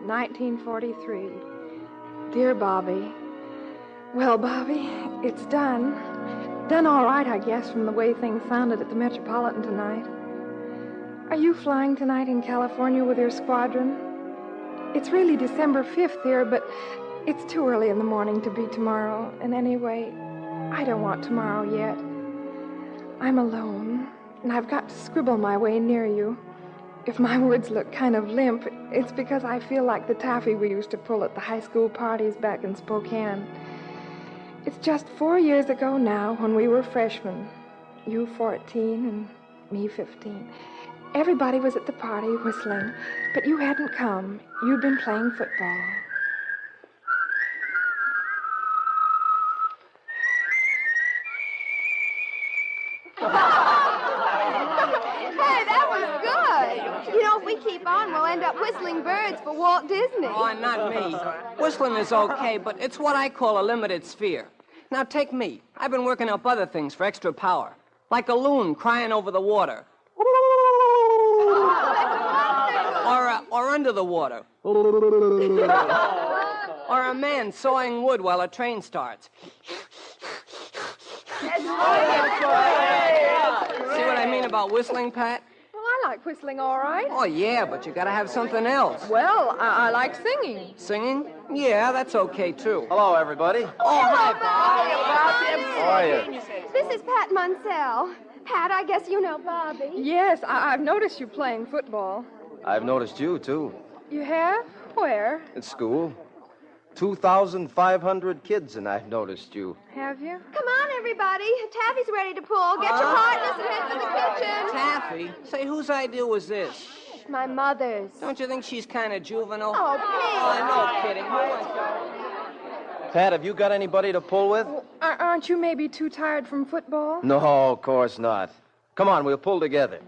1943. Dear Bobby. Well, Bobby, it's done. Done all right, I guess, from the way things sounded at the Metropolitan tonight. Are you flying tonight in California with your squadron? It's really December 5th here, but it's too early in the morning to be tomorrow. And anyway, I don't want tomorrow yet. I'm alone, and I've got to scribble my way near you. If my words look kind of limp, it's because I feel like the taffy we used to pull at the high school parties back in Spokane. It's just 4 years ago now when we were freshmen. You 14 and me 15. Everybody was at the party whistling, but you hadn't come. You'd been playing football. Hey, that was good. You know, if we keep on, we'll end up whistling birds for Walt Disney. Oh, not me. Whistling is okay, but it's what I call a limited sphere. Now, take me. I've been working up other things for extra power, like a loon crying over the water. Or under the water. Or a man sawing wood while a train starts. See what I mean about whistling, Pat? Well, I like whistling all right. Oh, yeah, but you gotta have something else. Well, I like singing. Singing? Yeah, that's okay, too. Hello, everybody. Oh, hi, Bobby. How are you? This is Pat Munsell. Pat, I guess you know Bobby. Yes, I've noticed you playing football. I've noticed you, too. You have? Where? At school. 2,500 kids, and I've noticed you. Have you? Come on, everybody. Taffy's ready to pull. Get your partners and head for the kitchen. Taffy? Say, whose idea was this? My mother's. Don't you think she's kind of juvenile? Oh, please. Oh, no kidding. Pat, have you got anybody to pull with? Aren't you maybe too tired from football? No, of course not. Come on, we'll pull together.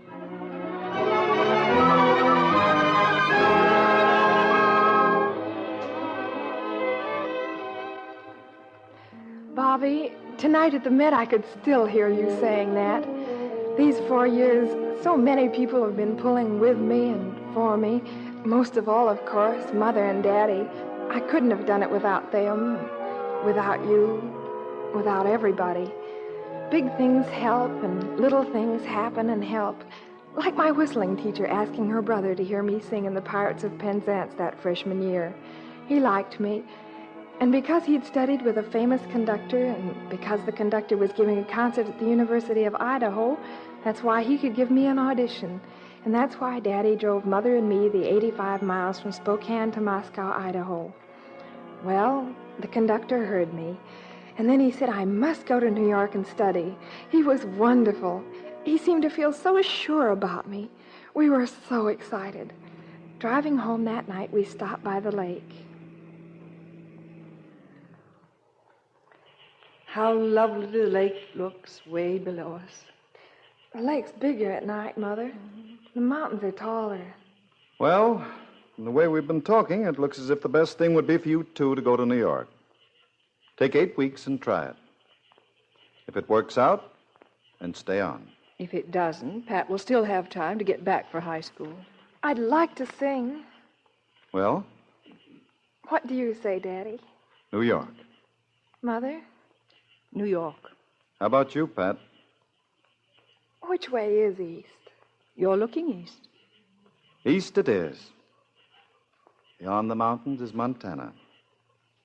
Bobby, tonight at the Met, I could still hear you saying that. These 4 years, so many people have been pulling with me and for me. Most of all, of course, Mother and Daddy. I couldn't have done it without them, without you, without everybody. Big things help, and little things happen and help. Like my whistling teacher asking her brother to hear me sing in the Pirates of Penzance that freshman year. He liked me. And because he'd studied with a famous conductor, and because the conductor was giving a concert at the University of Idaho, that's why he could give me an audition. And that's why Daddy drove Mother and me the 85 miles from Spokane to Moscow, Idaho. Well, the conductor heard me. And then he said I must go to New York and study. He was wonderful. He seemed to feel so sure about me. We were so excited. Driving home that night, we stopped by the lake. How lovely the lake looks way below us. The lake's bigger at night, Mother. The mountains are taller. Well, from the way we've been talking, it looks as if the best thing would be for you two to go to New York. Take 8 weeks and try it. If it works out, then stay on. If it doesn't, Pat will still have time to get back for high school. I'd like to sing. Well? What do you say, Daddy? New York. Mother? New York. How about you, Pat? Which way is east? You're looking east. East it is. Beyond the mountains is Montana.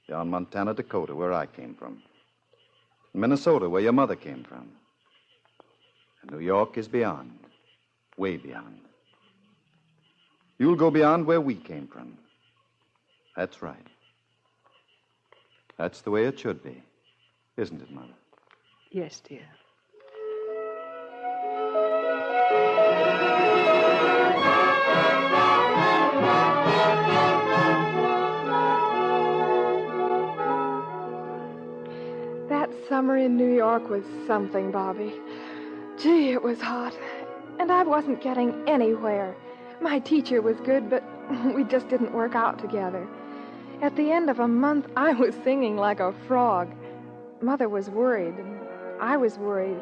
Beyond Montana, Dakota, where I came from. Minnesota, where your mother came from. And New York is beyond. Way beyond. You'll go beyond where we came from. That's right. That's the way it should be. Isn't it, Mother? Yes, dear. That summer in New York was something, Bobby. Gee, it was hot. And I wasn't getting anywhere. My teacher was good, but we just didn't work out together. At the end of a month, I was singing like a frog. Mother was worried, and I was worried.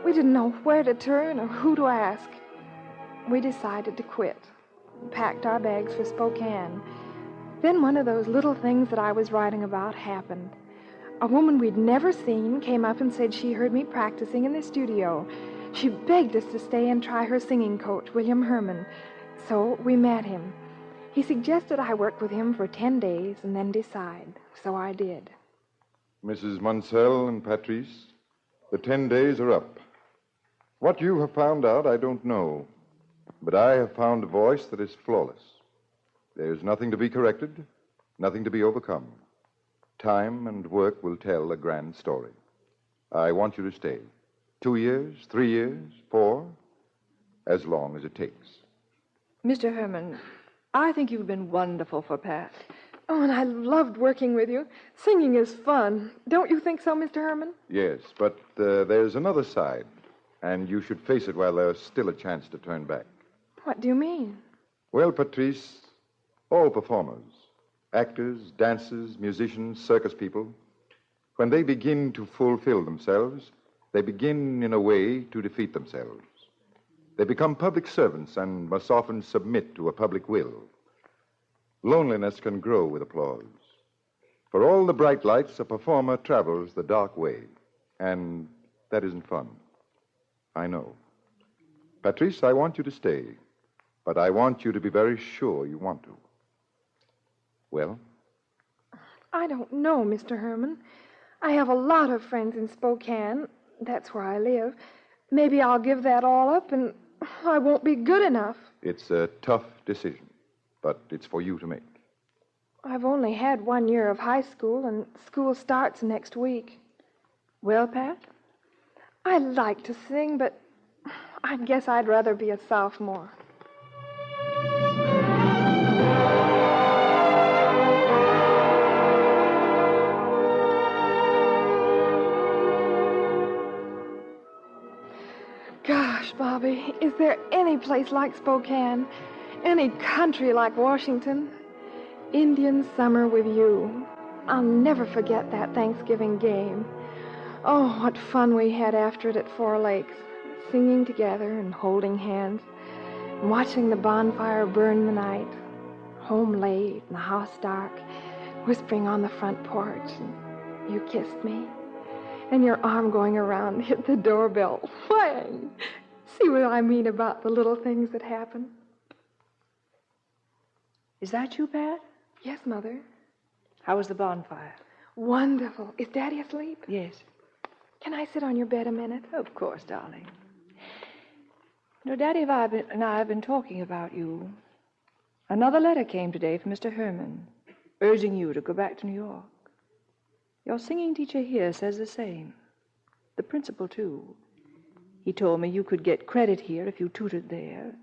We didn't know where to turn or who to ask. We decided to quit. Packed our bags for Spokane. Then one of those little things that I was writing about happened. A woman we'd never seen came up and said she heard me practicing in the studio. She begged us to stay and try her singing coach, William Herman. So we met him. He suggested I work with him for 10 days and then decide. So I did. Mrs. Munsell and Patrice, the 10 days are up. What you have found out, I don't know. But I have found a voice that is flawless. There is nothing to be corrected, nothing to be overcome. Time and work will tell a grand story. I want you to stay. 2 years, 3 years, 4, as long as it takes. Mr. Herman, I think you've been wonderful for Pat. Oh, and I loved working with you. Singing is fun. Don't you think so, Mr. Herman? Yes, but there's another side, and you should face it while there's still a chance to turn back. What do you mean? Well, Patrice, all performers, actors, dancers, musicians, circus people, when they begin to fulfill themselves, they begin, in a way, to defeat themselves. They become public servants and must often submit to a public will. Loneliness can grow with applause. For all the bright lights, a performer travels the dark way, and that isn't fun. I know. Patrice, I want you to stay, but I want you to be very sure you want to. Well? I don't know, Mr. Herman. I have a lot of friends in Spokane. That's where I live. Maybe I'll give that all up and I won't be good enough. It's a tough decision, but it's for you to make. I've only had 1 year of high school, and school starts next week. Well, Pat? I like to sing, but I guess I'd rather be a sophomore. Gosh, Bobby, is there any place like Spokane? Any country like Washington? Indian summer with you. I'll never forget that Thanksgiving game. Oh, what fun we had after it at 4 Lakes, singing together and holding hands, and watching the bonfire burn the night. Home late and the house dark, whispering on the front porch, and you kissed me. And your arm going around hit the doorbell. Whang! See what I mean about the little things that happen? Is that you, Pat? Yes, Mother. How was the bonfire? Wonderful. Is Daddy asleep? Yes. Can I sit on your bed a minute? Of course, darling. You know, Daddy and I have been talking about you. Another letter came today from Mr. Herman, urging you to go back to New York. Your singing teacher here says the same. The principal, too. He told me you could get credit here if you tutored there.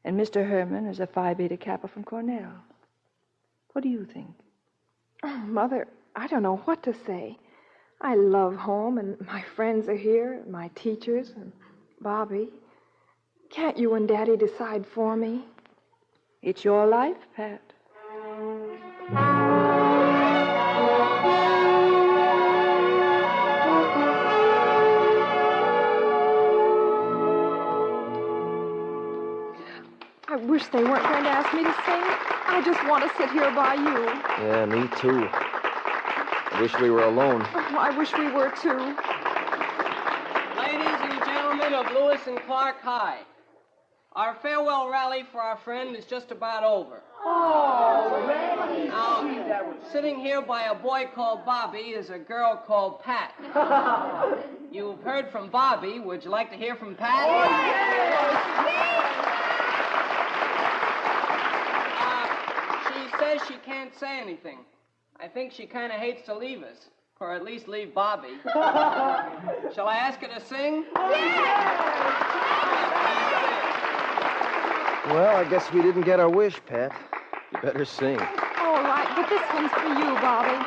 And Mr. Herman is a Phi Beta Kappa from Cornell. What do you think? Oh, Mother, I don't know what to say. I love home, and my friends are here, and my teachers, and Bobby. Can't you and Daddy decide for me? It's your life, Pat. I wish they weren't going to ask me to sing. I just want to sit here by you. Yeah, me too. I wish we were alone. Oh, I wish we were too. Ladies and gentlemen of Lewis and Clark High, our farewell rally for our friend is just about over. Oh, Now, sitting here by a boy called Bobby is a girl called Pat. You've heard from Bobby. Would you like to hear from Pat? Oh, yeah. She says she can't say anything. I think she kind of hates to leave us, or at least leave Bobby. Shall I ask her to sing? Well, I guess we didn't get our wish, Pat. You better sing. All right, but this one's for you, Bobby.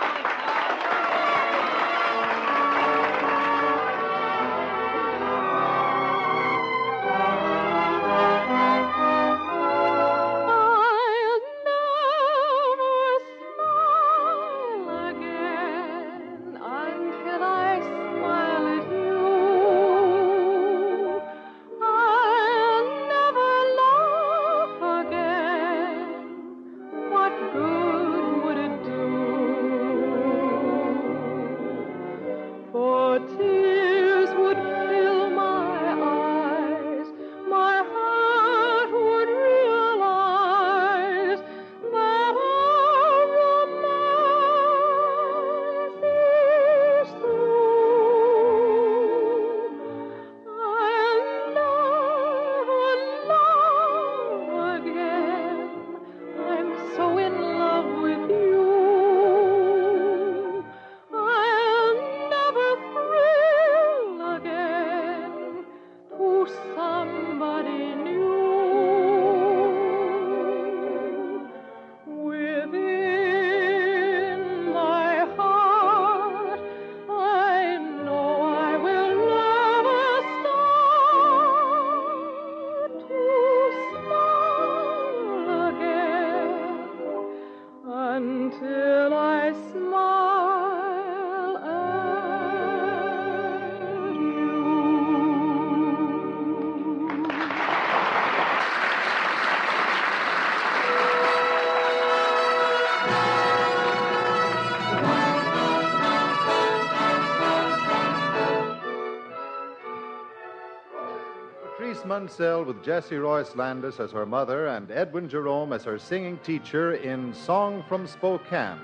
Munsell with Jessie Royce Landis as her mother and Edwin Jerome as her singing teacher in Song from Spokane.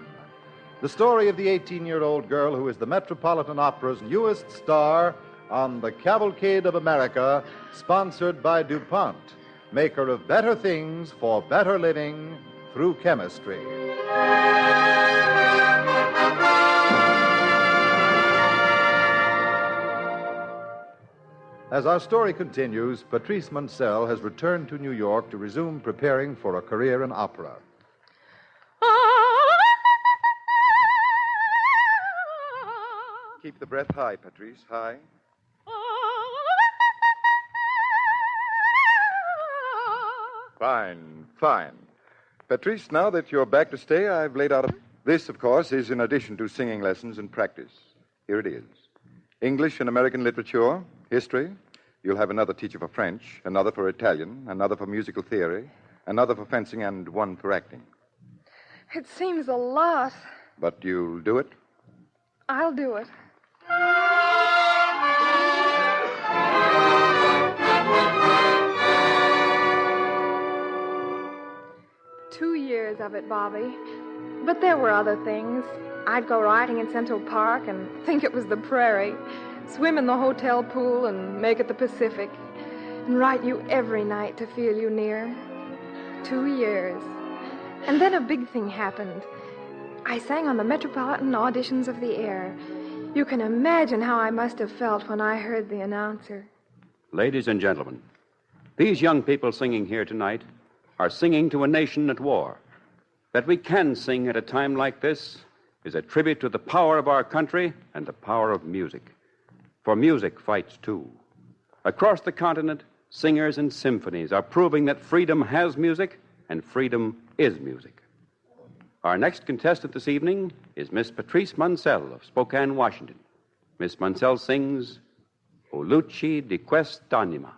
The story of the 18-year-old girl who is the Metropolitan Opera's newest star on the Cavalcade of America, sponsored by DuPont, maker of better things for better living through chemistry. As our story continues, Patrice Munsell has returned to New York to resume preparing for a career in opera. Keep the breath high, Patrice, high. Fine, fine. Patrice, now that you're back to stay, I've laid out a... This, of course, is in addition to singing lessons and practice. Here it is. English and American literature, history. You'll have another teacher for French, another for Italian, another for musical theory, another for fencing, and one for acting. It seems a lot. But you'll do it? I'll do it. Two years of it, Bobby. But there were other things. I'd go riding in Central Park and think it was the prairie, swim in the hotel pool and make it the Pacific, and write you every night to feel you near. 2 years. And then a big thing happened. I sang on the Metropolitan auditions of the air. You can imagine how I must have felt when I heard the announcer. Ladies and gentlemen, these young people singing here tonight are singing to a nation at war. That we can sing at a time like this is a tribute to the power of our country and the power of music. For music fights too. Across the continent, singers and symphonies are proving that freedom has music and freedom is music. Our next contestant this evening is Miss Patrice Munsell of Spokane, Washington. Miss Munsell sings O Luci di quest'anima.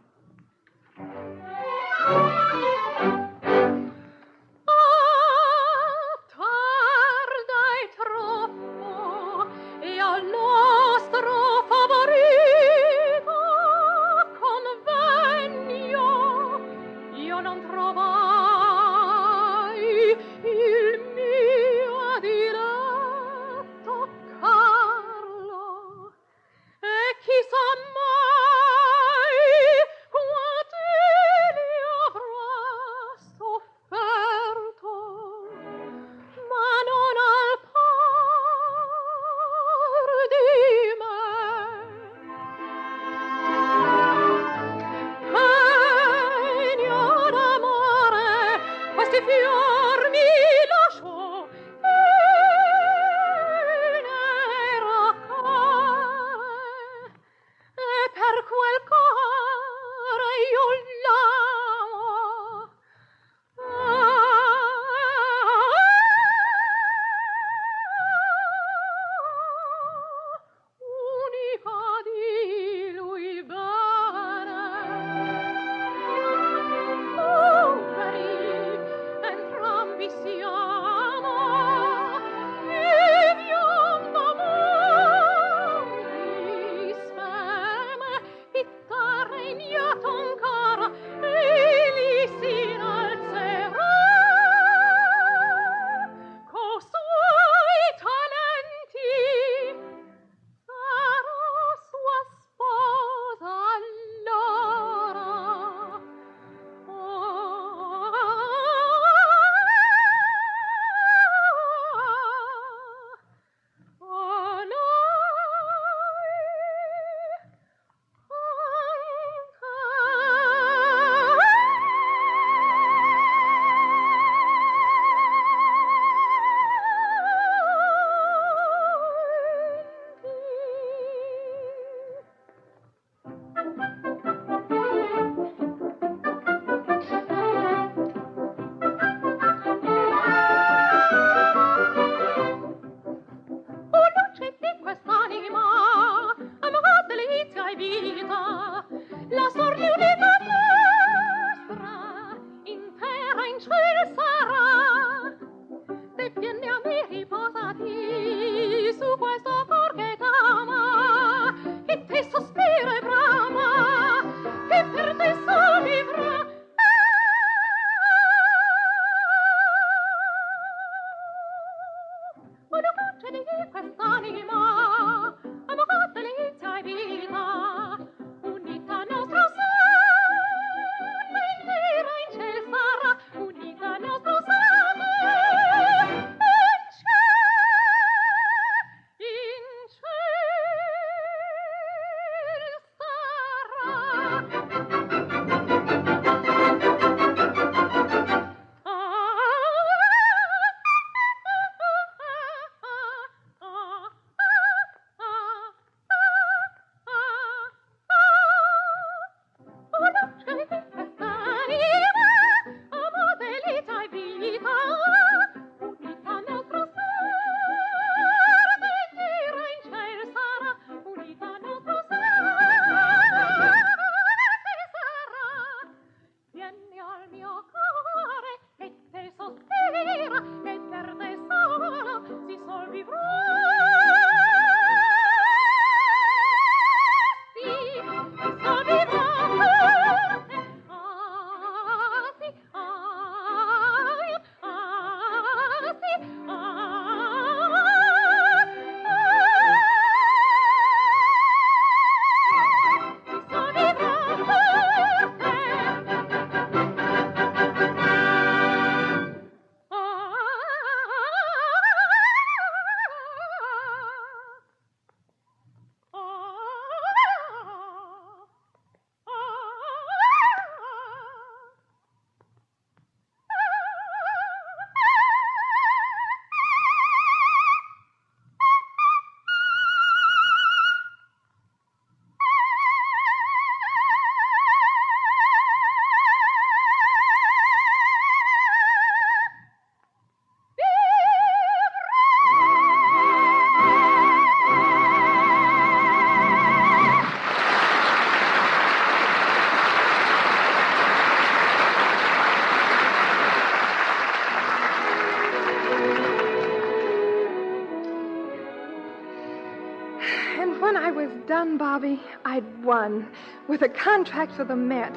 And when I was done, Bobby, I'd won with a contract for the Met.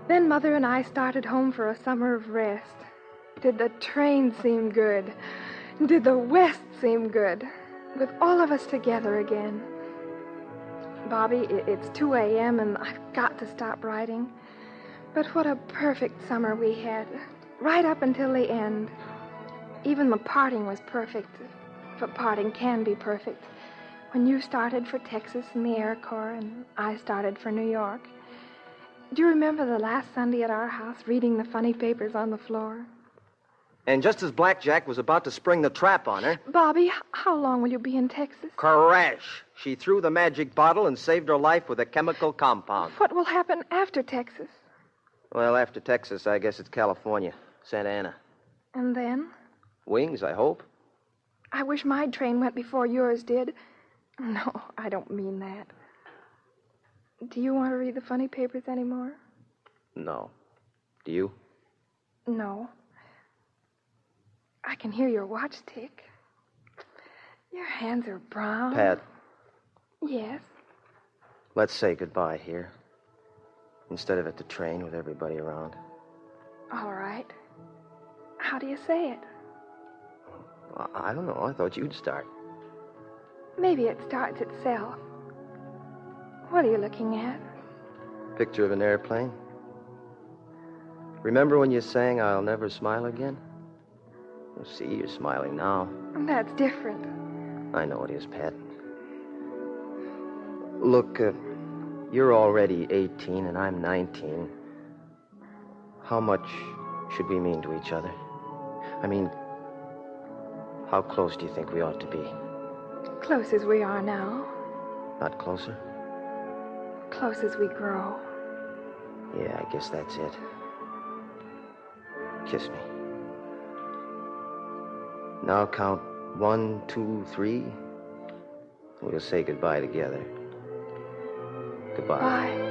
Then Mother and I started home for a summer of rest. Did the train seem good? Did the West seem good? With all of us together again. Bobby, it's 2 a.m. and I've got to stop writing. But what a perfect summer we had. Right up until the end. Even the parting was perfect. But parting can be perfect. When you started for Texas in the Air Corps and I started for New York. Do you remember the last Sunday at our house reading the funny papers on the floor? And just as Blackjack was about to spring the trap on her... Bobby, how long will you be in Texas? Crash! She threw the magic bottle and saved her life with a chemical compound. What will happen after Texas? Well, after Texas, I guess it's California. Santa Ana. And then? Wings, I hope. I wish my train went before yours did. No, I don't mean that. Do you want to read the funny papers anymore? No. Do you? No. I can hear your watch tick. Your hands are brown. Pat. Yes? Let's say goodbye here. Instead of at the train with everybody around. All right. How do you say it? I don't know. I thought you'd start. Maybe it starts itself. What are you looking at? Picture of an airplane. Remember when you sang I'll Never Smile Again? Well, see, you're smiling now. That's different. I know it is, Pat. Look, you're already 18 and I'm 19. How much should we mean to each other? I mean, how close do you think we ought to be? Close as we are now. Not closer? Close as we grow. Yeah, I guess that's it. Kiss me. Now count 1, 2, 3. We'll say goodbye together. Goodbye. Bye.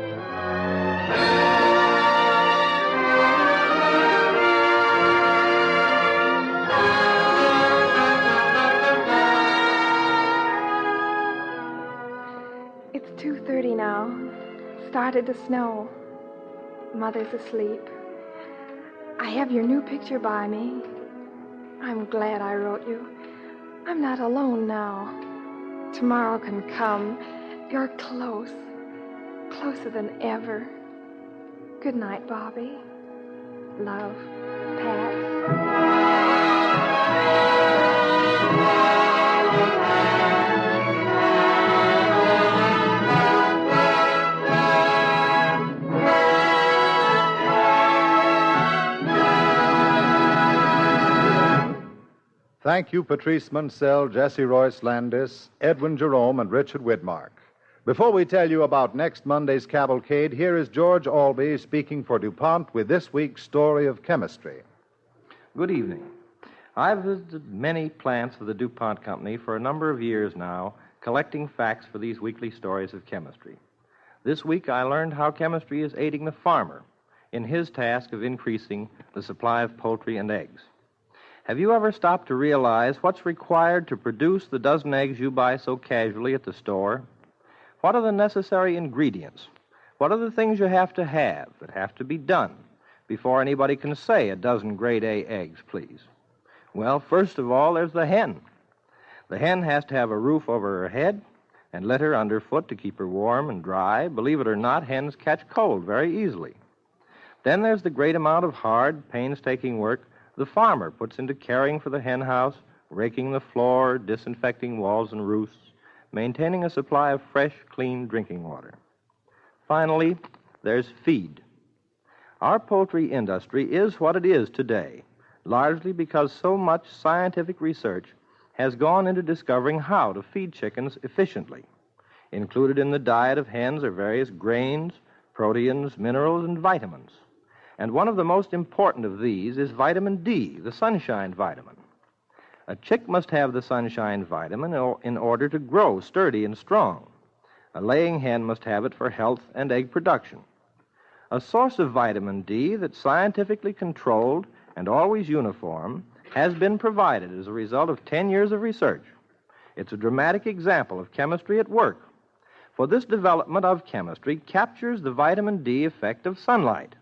It's 2:30 now. Started to snow. Mother's asleep. I have your new picture by me. I'm glad I wrote you. I'm not alone now. Tomorrow can come. You're close. Closer than ever. Good night, Bobby. Love, Pat. Thank you, Patrice Munsell, Jesse Royce Landis, Edwin Jerome, and Richard Widmark. Before we tell you about next Monday's Cavalcade, here is George Albee speaking for DuPont with this week's story of chemistry. Good evening. I've visited many plants of the DuPont Company for a number of years now, collecting facts for these weekly stories of chemistry. This week I learned how chemistry is aiding the farmer in his task of increasing the supply of poultry and eggs. Have you ever stopped to realize what's required to produce the dozen eggs you buy so casually at the store? What are the necessary ingredients? What are the things you have that have to be done before anybody can say a dozen grade A eggs, please? Well, first of all, there's the hen. The hen has to have a roof over her head and litter underfoot to keep her warm and dry. Believe it or not, hens catch cold very easily. Then there's the great amount of hard, painstaking work the farmer puts into caring for the hen house, raking the floor, disinfecting walls and roofs, maintaining a supply of fresh, clean drinking water. Finally, there's feed. Our poultry industry is what it is today, largely because so much scientific research has gone into discovering how to feed chickens efficiently. Included in the diet of hens are various grains, proteins, minerals, and vitamins. And one of the most important of these is vitamin D, the sunshine vitamin. A chick must have the sunshine vitamin in order to grow sturdy and strong. A laying hen must have it for health and egg production. A source of vitamin D that's scientifically controlled and always uniform has been provided as a result of 10 years of research. It's a dramatic example of chemistry at work. For this development of chemistry captures the vitamin D effect of sunlight.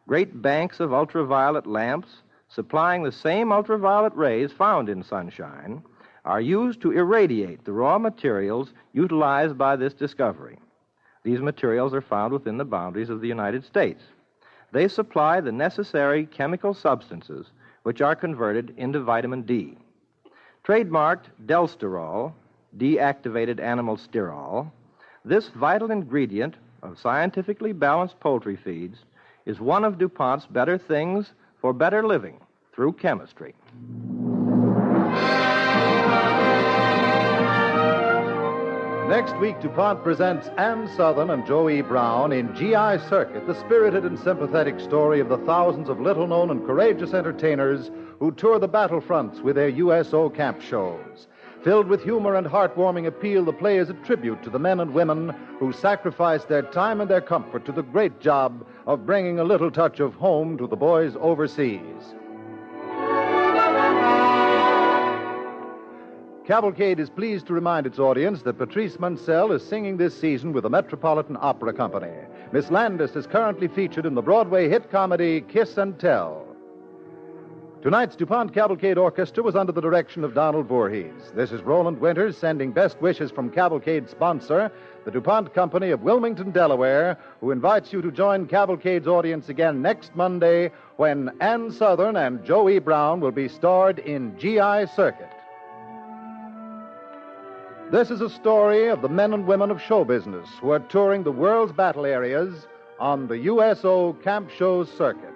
Great banks of ultraviolet lamps, supplying the same ultraviolet rays found in sunshine, are used to irradiate the raw materials utilized by this discovery. These materials are found within the boundaries of the United States. They supply the necessary chemical substances which are converted into vitamin D. Trademarked delsterol, deactivated animal sterol, this vital ingredient of scientifically balanced poultry feeds is one of DuPont's better things for better living through chemistry. Next week, DuPont presents Ann Southern and Joe E. Brown in GI Circuit, the spirited and sympathetic story of the thousands of little-known and courageous entertainers who tour the battlefronts with their USO camp shows. Filled with humor and heartwarming appeal, the play is a tribute to the men and women who sacrificed their time and their comfort to the great job of bringing a little touch of home to the boys overseas. Cavalcade is pleased to remind its audience that Patrice Munsell is singing this season with the Metropolitan Opera Company. Miss Landis is currently featured in the Broadway hit comedy Kiss and Tell. Tonight's DuPont Cavalcade Orchestra was under the direction of Donald Voorhees. This is Roland Winters sending best wishes from Cavalcade's sponsor, the DuPont Company of Wilmington, Delaware, who invites you to join Cavalcade's audience again next Monday when Ann Southern and Joe E. Brown will be starred in GI Circuit. This is a story of the men and women of show business who are touring the world's battle areas on the USO Camp Shows circuit.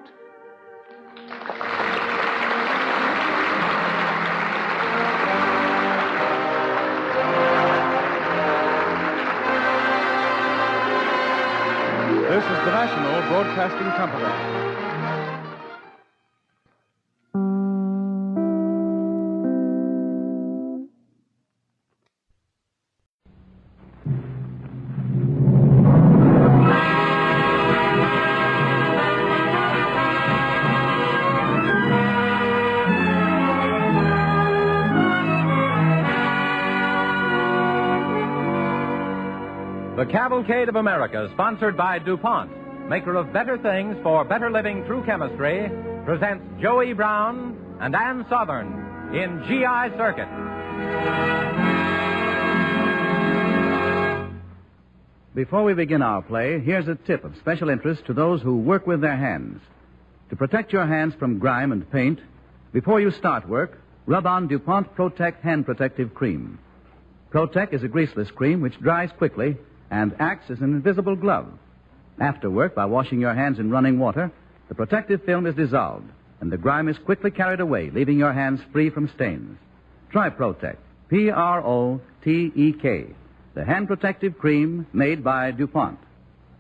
This is the National Broadcasting Company. The Cavalcade of America, sponsored by DuPont, maker of better things for better living through chemistry, presents Joe E. Brown and Ann Southern in GI Circuit. Before we begin our play, here's a tip of special interest to those who work with their hands. To protect your hands from grime and paint, before you start work, rub on DuPont Protect Hand Protective Cream. Protect is a greaseless cream which dries quickly and acts as an invisible glove. After work, by washing your hands in running water, the protective film is dissolved, and the grime is quickly carried away, leaving your hands free from stains. Try Protect, P-R-O-T-E-K, the hand protective cream made by DuPont.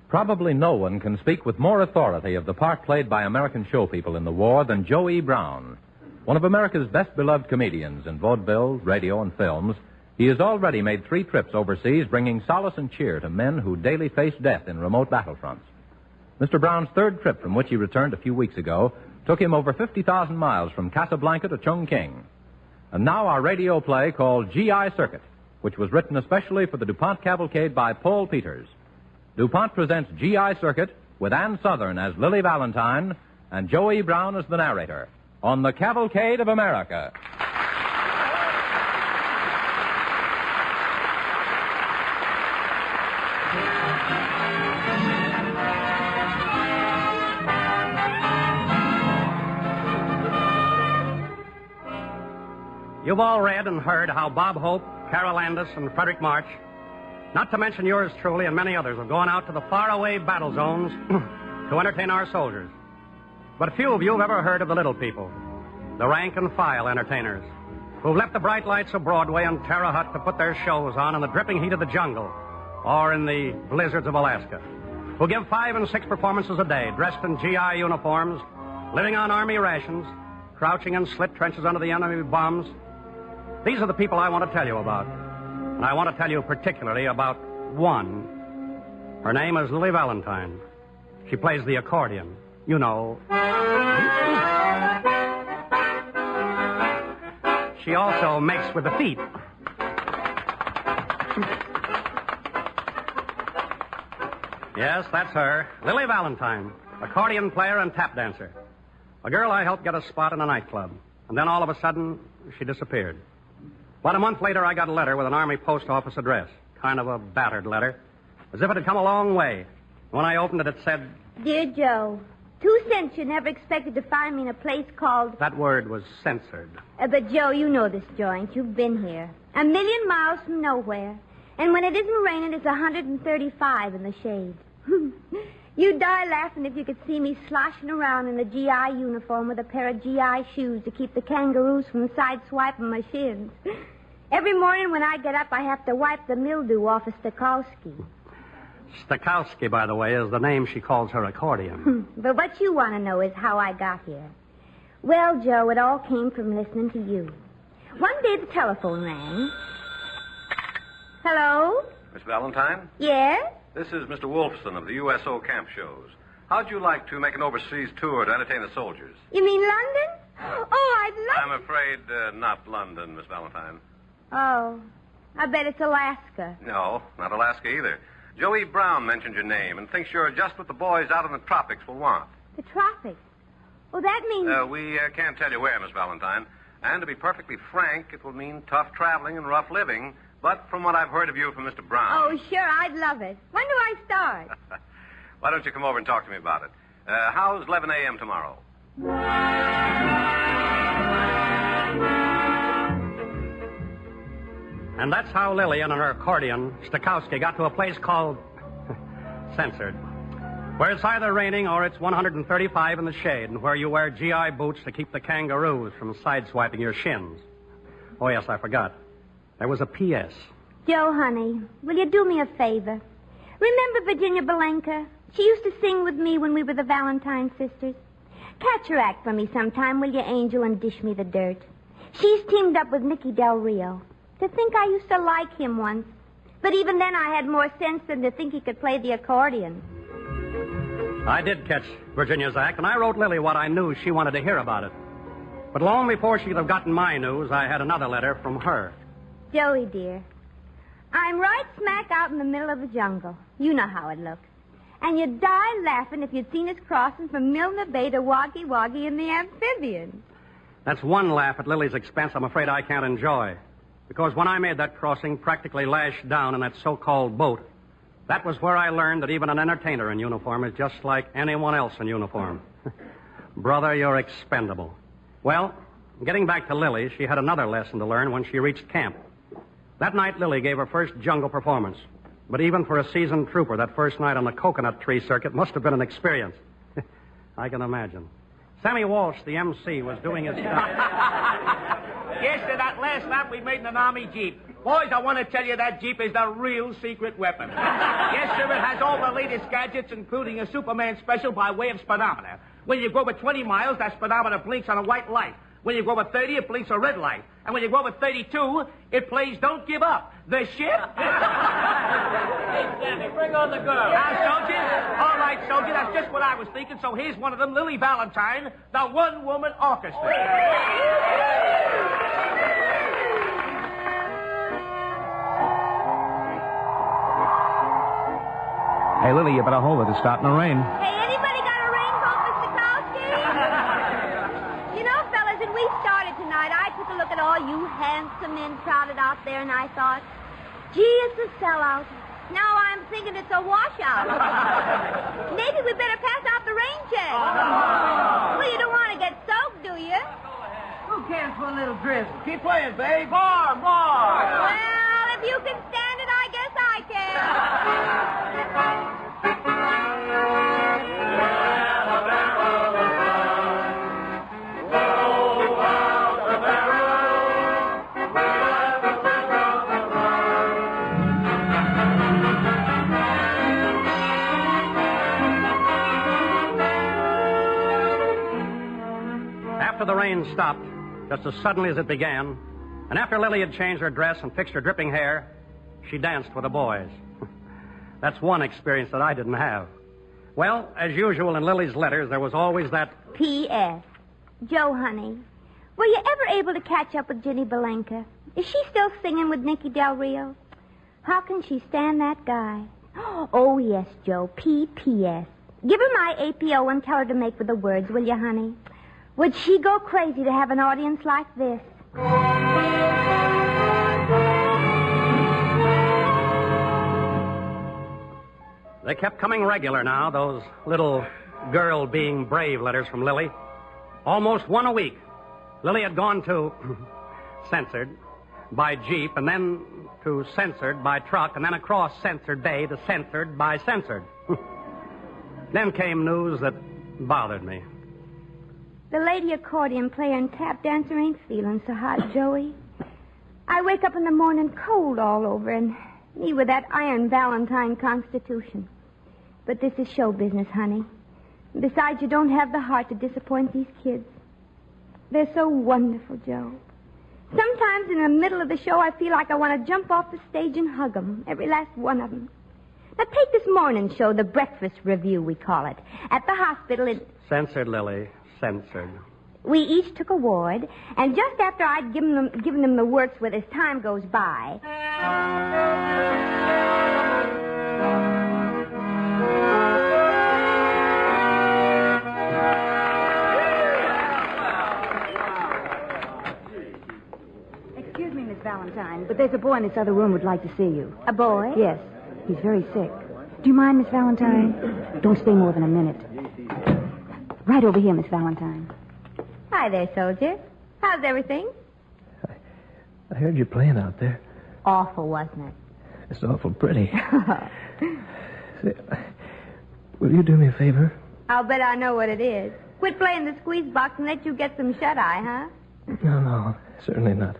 Probably no one can speak with more authority of the part played by American showpeople in the war than Joe E. Brown. One of America's best-beloved comedians in vaudeville, radio, and films, he has already made 3 trips overseas, bringing solace and cheer to men who daily face death in remote battlefronts. Mr. Brown's 3rd trip, from which he returned a few weeks ago, took him over 50,000 miles from Casablanca to Chongqing. And now our radio play called GI Circuit, which was written especially for the DuPont Cavalcade by Paul Peters. DuPont presents GI Circuit with Ann Southern as Lily Valentine and Joe E. Brown as the narrator on the Cavalcade of America. You've all read and heard how Bob Hope, Carol Landis, and Frederick March, not to mention yours truly and many others, have gone out to the faraway battle zones to entertain our soldiers. But few of you have ever heard of the little people, the rank and file entertainers, who've left the bright lights of Broadway and Terre Haute to put their shows on in the dripping heat of the jungle or in the blizzards of Alaska, who give 5 and 6 performances a day, dressed in GI uniforms, living on Army rations, crouching in slit trenches under the enemy bombs. These are the people I want to tell you about. And I want to tell you particularly about one. Her name is Lily Valentine. She plays the accordion. You know. She also makes with the feet. Yes, that's her. Lily Valentine, accordion player and tap dancer. A girl I helped get a spot in a nightclub. And then all of a sudden, she disappeared. About a month later, I got a letter with an Army post office address. Kind of a battered letter. As if it had come a long way. When I opened it, it said... Dear Joe, 2 cents you never expected to find me in a place called... That word was censored. But, Joe, you know this joint. You've been here. 1,000,000 miles from nowhere. And when it isn't raining, it's 135 in the shade. You'd die laughing if you could see me sloshing around in a GI uniform with a pair of GI shoes to keep the kangaroos from sideswiping my shins. Every morning when I get up, I have to wipe the mildew off of Stokowski. Stokowski, by the way, is the name she calls her accordion. But what you want to know is how I got here. Well, Joe, it all came from listening to you. One day the telephone rang. Hello? Miss Valentine? Yes? This is Mr. Wolfson of the USO camp shows. How'd you like to make an overseas tour to entertain the soldiers? You mean London? Oh, I'd love... I'm afraid not London, Miss Valentine. Oh, I bet it's Alaska. No, not Alaska either. Joey Brown mentioned your name and thinks you're just what the boys out in the tropics will want. The tropics? Oh, that means... We can't tell you where, Miss Valentine. And to be perfectly frank, it will mean tough traveling and rough living. But from what I've heard of you from Mr. Brown... Oh, sure, I'd love it. When do I start? Why don't you come over and talk to me about it? How's 11 a.m. tomorrow? And that's how Lily and her accordion, Stokowski, got to a place called... censored. Where it's either raining or it's 135 in the shade, and where you wear GI boots to keep the kangaroos from sideswiping your shins. Oh, yes, I forgot. There was a P.S. Joe, honey, will you do me a favor? Remember Virginia Belenka? She used to sing with me when we were the Valentine sisters. Catch her act for me sometime, will you, Angel, and dish me the dirt? She's teamed up with Nicky Del Rio. To think I used to like him once. But even then I had more sense than to think he could play the accordion. I did catch Virginia's act, and I wrote Lily what I knew she wanted to hear about it. But long before she could have gotten my news, I had another letter from her. Joey, dear, I'm right smack out in the middle of the jungle. You know how it looks. And you'd die laughing if you'd seen us crossing from Milner Bay to Woggy Woggy in the amphibian. That's one laugh at Lily's expense I'm afraid I can't enjoy. Because when I made that crossing, practically lashed down in that so-called boat, that was where I learned that even an entertainer in uniform is just like anyone else in uniform. Brother, you're expendable. Well, getting back to Lily, she had another lesson to learn when she reached camp. That night, Lily gave her first jungle performance. But even for a seasoned trooper, that first night on the coconut tree circuit must have been an experience. I can imagine. Sammy Walsh, the MC, was doing his stuff. Yes, sir, that last lap we made in an Army Jeep. Boys, I want to tell you that Jeep is the real secret weapon. Yes, sir, it has all the latest gadgets, including a Superman special by way of speedometer. When you go over 20 miles, that speedometer blinks on a white light. When you go over 30, it blinks a red light. And when you go over 32, it plays Don't Give Up. The ship? Hey, Sammy, bring on the girl. Now, soldier? All right, soldier, that's just what I was thinking. So here's one of them, Lily Valentine, the one-woman orchestra. Hey, Lily, you better hold it. It's starting to rain. Hey, anybody got a raincoat, Mr. Kowski? You know, fellas, when we started tonight, I took a look at all you handsome men crowded out there, and I thought, gee, it's a sellout. Now I'm thinking it's a washout. Maybe we better pass out the rain check. Well, you don't want to get soaked, do you? Who cares for a little drizzle? Keep playing, babe. More. Well, if you can stand it, I guess I can. After the rain stopped, just as suddenly as it began, and after Lily had changed her dress and fixed her dripping hair, she danced with the boys. That's one experience that I didn't have. Well, as usual in Lily's letters, there was always that... P.S. Joe, honey, were you ever able to catch up with Ginny Belenka? Is she still singing with Nicky Del Rio? How can she stand that guy? Oh, yes, Joe. P.P.S. Give her my APO and tell her to make with the words, will you, honey? Would she go crazy to have an audience like this? They kept coming regular now, those little girl being brave letters from Lily. Almost one a week. Lily had gone to censored by Jeep, and then to censored by truck, and then across censored bay to censored by censored. Then came news that bothered me. The lady accordion player and tap dancer ain't feeling so hot, Joey. I wake up in the morning cold all over, and me with that iron Valentine constitution. But this is show business, honey. Besides, you don't have the heart to disappoint these kids. They're so wonderful, Joe. Sometimes in the middle of the show, I feel like I want to jump off the stage and hug them, every last one of them. Now, take this morning show, the breakfast review, we call it. At the hospital, Censored, Lily. Censored. We each took a ward, and just after I'd given them the works with as time goes by... Excuse me, Miss Valentine, but there's a boy in this other room who'd like to see you. A boy? Yes. He's very sick. Do you mind, Miss Valentine? Don't stay more than a minute. Right over here, Miss Valentine. Hi there, soldier. How's everything? I heard you playing out there. Awful, wasn't it? It's awful pretty. Say, will you do me a favor? I'll bet I know what it is. Quit playing the squeeze box and let you get some shut-eye, huh? No, certainly not.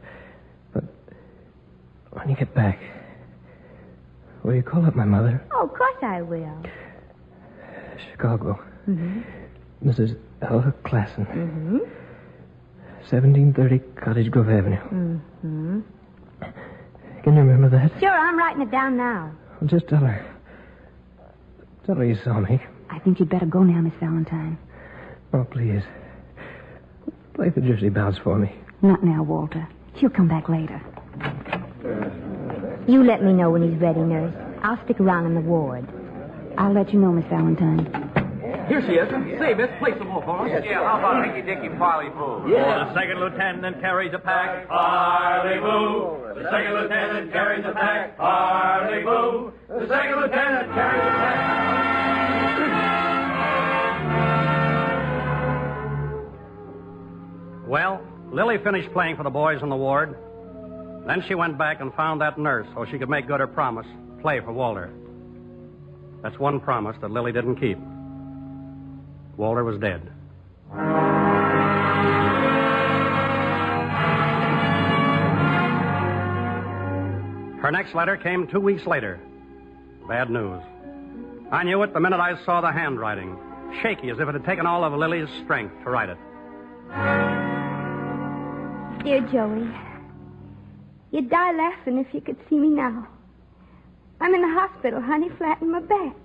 But when you get back, will you call up my mother? Oh, of course I will. Chicago. Mm-hmm. Mrs. Ella Klassen. Mm-hmm. 1730 Cottage Grove Avenue. Mm-hmm. Can you remember that? Sure, I'm writing it down now. Well, just tell her. Tell her you saw me. I think you'd better go now, Miss Valentine. Oh, please. Play the Jersey Bounce for me. Not now, Walter. She'll come back later. You let me know when he's ready, nurse. I'll stick around in the ward. I'll let you know, Miss Valentine. Here she is. Say, miss, play some more for us. Yeah, how about Ricky Dicky Parley Boo? Yeah. The second lieutenant carries a pack. Parley Boo. The second lieutenant carries a pack. Parley Boo. The second lieutenant carries a pack. Well, Lily finished playing for the boys in the ward. Then she went back and found that nurse so she could make good her promise, play for Walter. That's one promise that Lily didn't keep. Walter was dead. Her next letter came 2 weeks later. Bad news. I knew it the minute I saw the handwriting, shaky as if it had taken all of Lily's strength to write it. Dear Joey, you'd die laughing if you could see me now. I'm in the hospital, honey, flat in my back.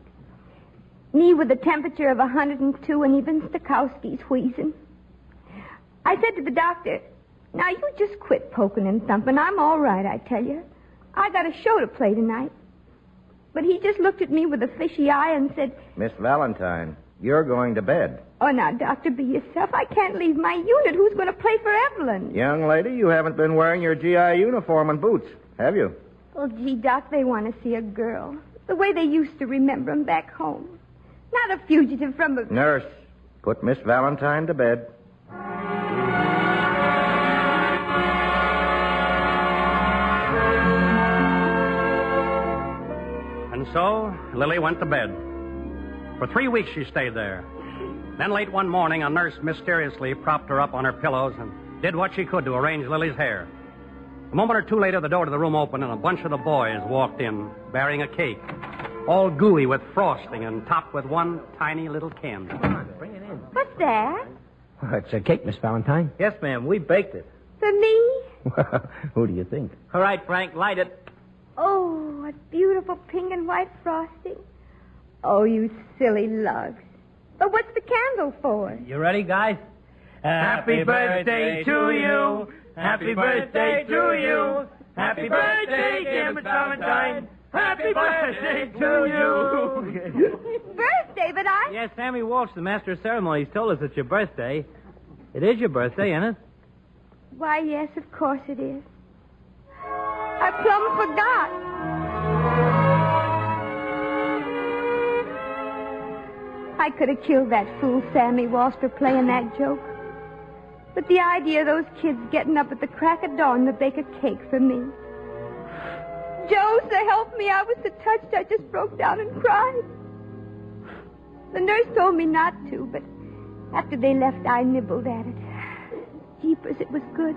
Me with a temperature of 102 and even Stokowski's wheezing. I said to the doctor, now you just quit poking and thumping. I'm all right, I tell you. I got a show to play tonight. But he just looked at me with a fishy eye and said, Miss Valentine, you're going to bed. Oh, now, doctor, be yourself. I can't leave my unit. Who's going to play for Evelyn? Young lady, you haven't been wearing your GI uniform and boots, have you? Oh, gee, Doc, they want to see a girl. The way they used to remember 'em back home. Not a fugitive from a... Nurse, put Miss Valentine to bed. And so, Lily went to bed. For 3 weeks she stayed there. Then late one morning, a nurse mysteriously propped her up on her pillows and did what she could to arrange Lily's hair. A moment or two later, the door to the room opened and a bunch of the boys walked in, bearing a cake, all gooey with frosting and topped with one tiny little candle. Come on, bring it in. What's that? Well, it's a cake, Miss Valentine. Yes, ma'am. We baked it. For me? Who do you think? All right, Frank, light it. Oh, a beautiful pink and white frosting. Oh, you silly lugs. But what's the candle for? You ready, guys? Happy birthday to you. Happy birthday to you. Happy birthday, dear Miss Valentine. Happy birthday to you. Birthday, but I... Yes, Sammy Walsh, the master of ceremonies, told us it's your birthday. It is your birthday, isn't it? Why, yes, of course it is. I plumb forgot. I could have killed that fool Sammy Walsh for playing that joke. But the idea of those kids getting up at the crack of dawn to bake a cake for me. Joe, so help me, I was so touched I just broke down and cried. The nurse told me not to, but after they left, I nibbled at it. Jeepers, it was good.